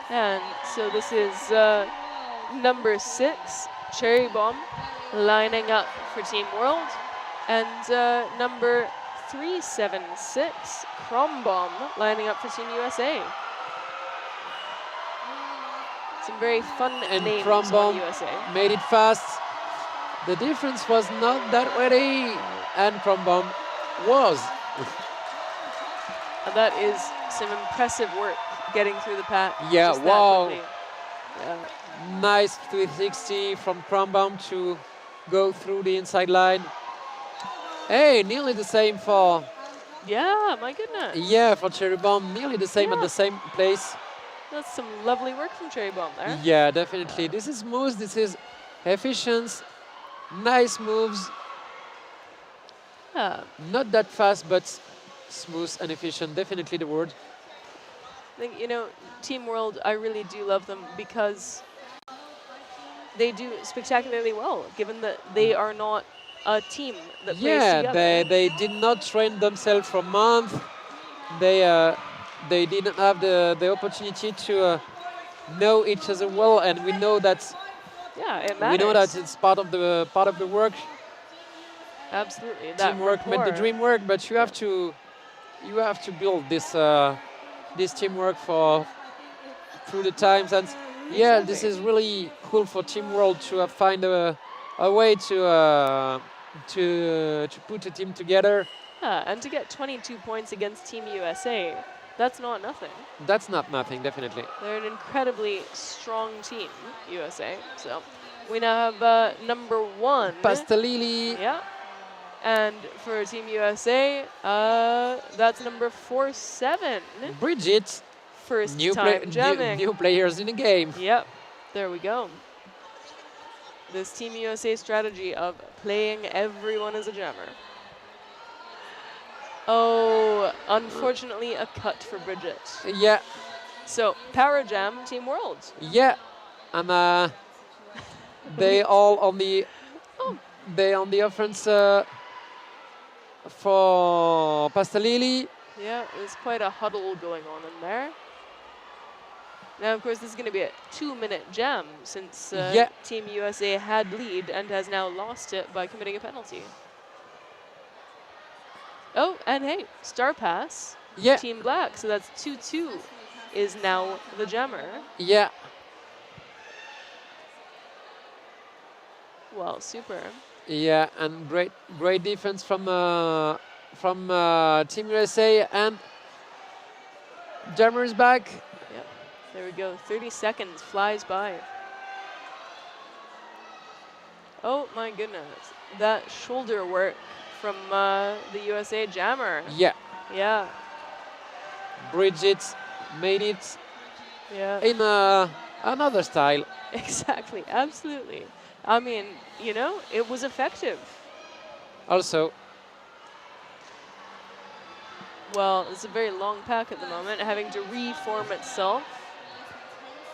And so this is number 6, Cherry Bomb, lining up for Team World. And number 376, Crom Bomb, lining up for Team USA. Some very fun names Crom on Bomb USA. made it fast. The difference was not that ready, and Crom Bomb was. And that is some impressive work getting through the pack. Yeah, just that wow. quickly. Yeah. Nice 360 from Crom Bomb to go through the inside line. Hey, nearly the same for... Yeah, my goodness. Yeah, for Cherry Bomb, nearly the same at the same place. That's some lovely work from Cherry Bomb there. Yeah, definitely. This is smooth, this is efficient, nice moves. Yeah. Not that fast, but smooth and efficient, definitely the word. I think, you know, Team World, I really do love them because they do spectacularly well, given that they are not a team that plays together. Yeah, they did not train themselves for a month. They didn't have the opportunity to know each other well, and we know that. Yeah, it matters. We know that it's part of the work. Absolutely, that Teamwork made the dream work, but you have to build this this teamwork through the times, and yeah, this is really cool for Team World to find a way to put a team together. Yeah, and to get 22 points against Team USA, that's not nothing. That's not nothing, definitely. They're an incredibly strong team, USA. So we now have number 1. Pastalili. Yeah. And for Team USA, that's number 4-7. Bridget. First time jamming. New players in the game. Yep. There we go. This Team USA strategy of playing everyone as a jammer. Oh, unfortunately a cut for Bridget. Yeah. So, Power Jam, Team World. Yeah. And they all on the offense for Pastalili. Yeah, there's quite a huddle going on in there. Now, of course, this is going to be a 2-minute jam since Team USA had lead and has now lost it by committing a penalty. Oh, and hey, star pass. Yeah. Team Black, so that's 2-2 is now the jammer. Yeah. Well, super. Yeah, and great defense from Team USA, and jammer is back. Yep. There we go. 30 seconds flies by. Oh my goodness, that shoulder work from the USA jammer. Yeah. Yeah. Bridget made it. Yeah. In another style. Exactly. Absolutely. I mean, you know, it was effective. Also. well, it's a very long pack at the moment, having to reform itself.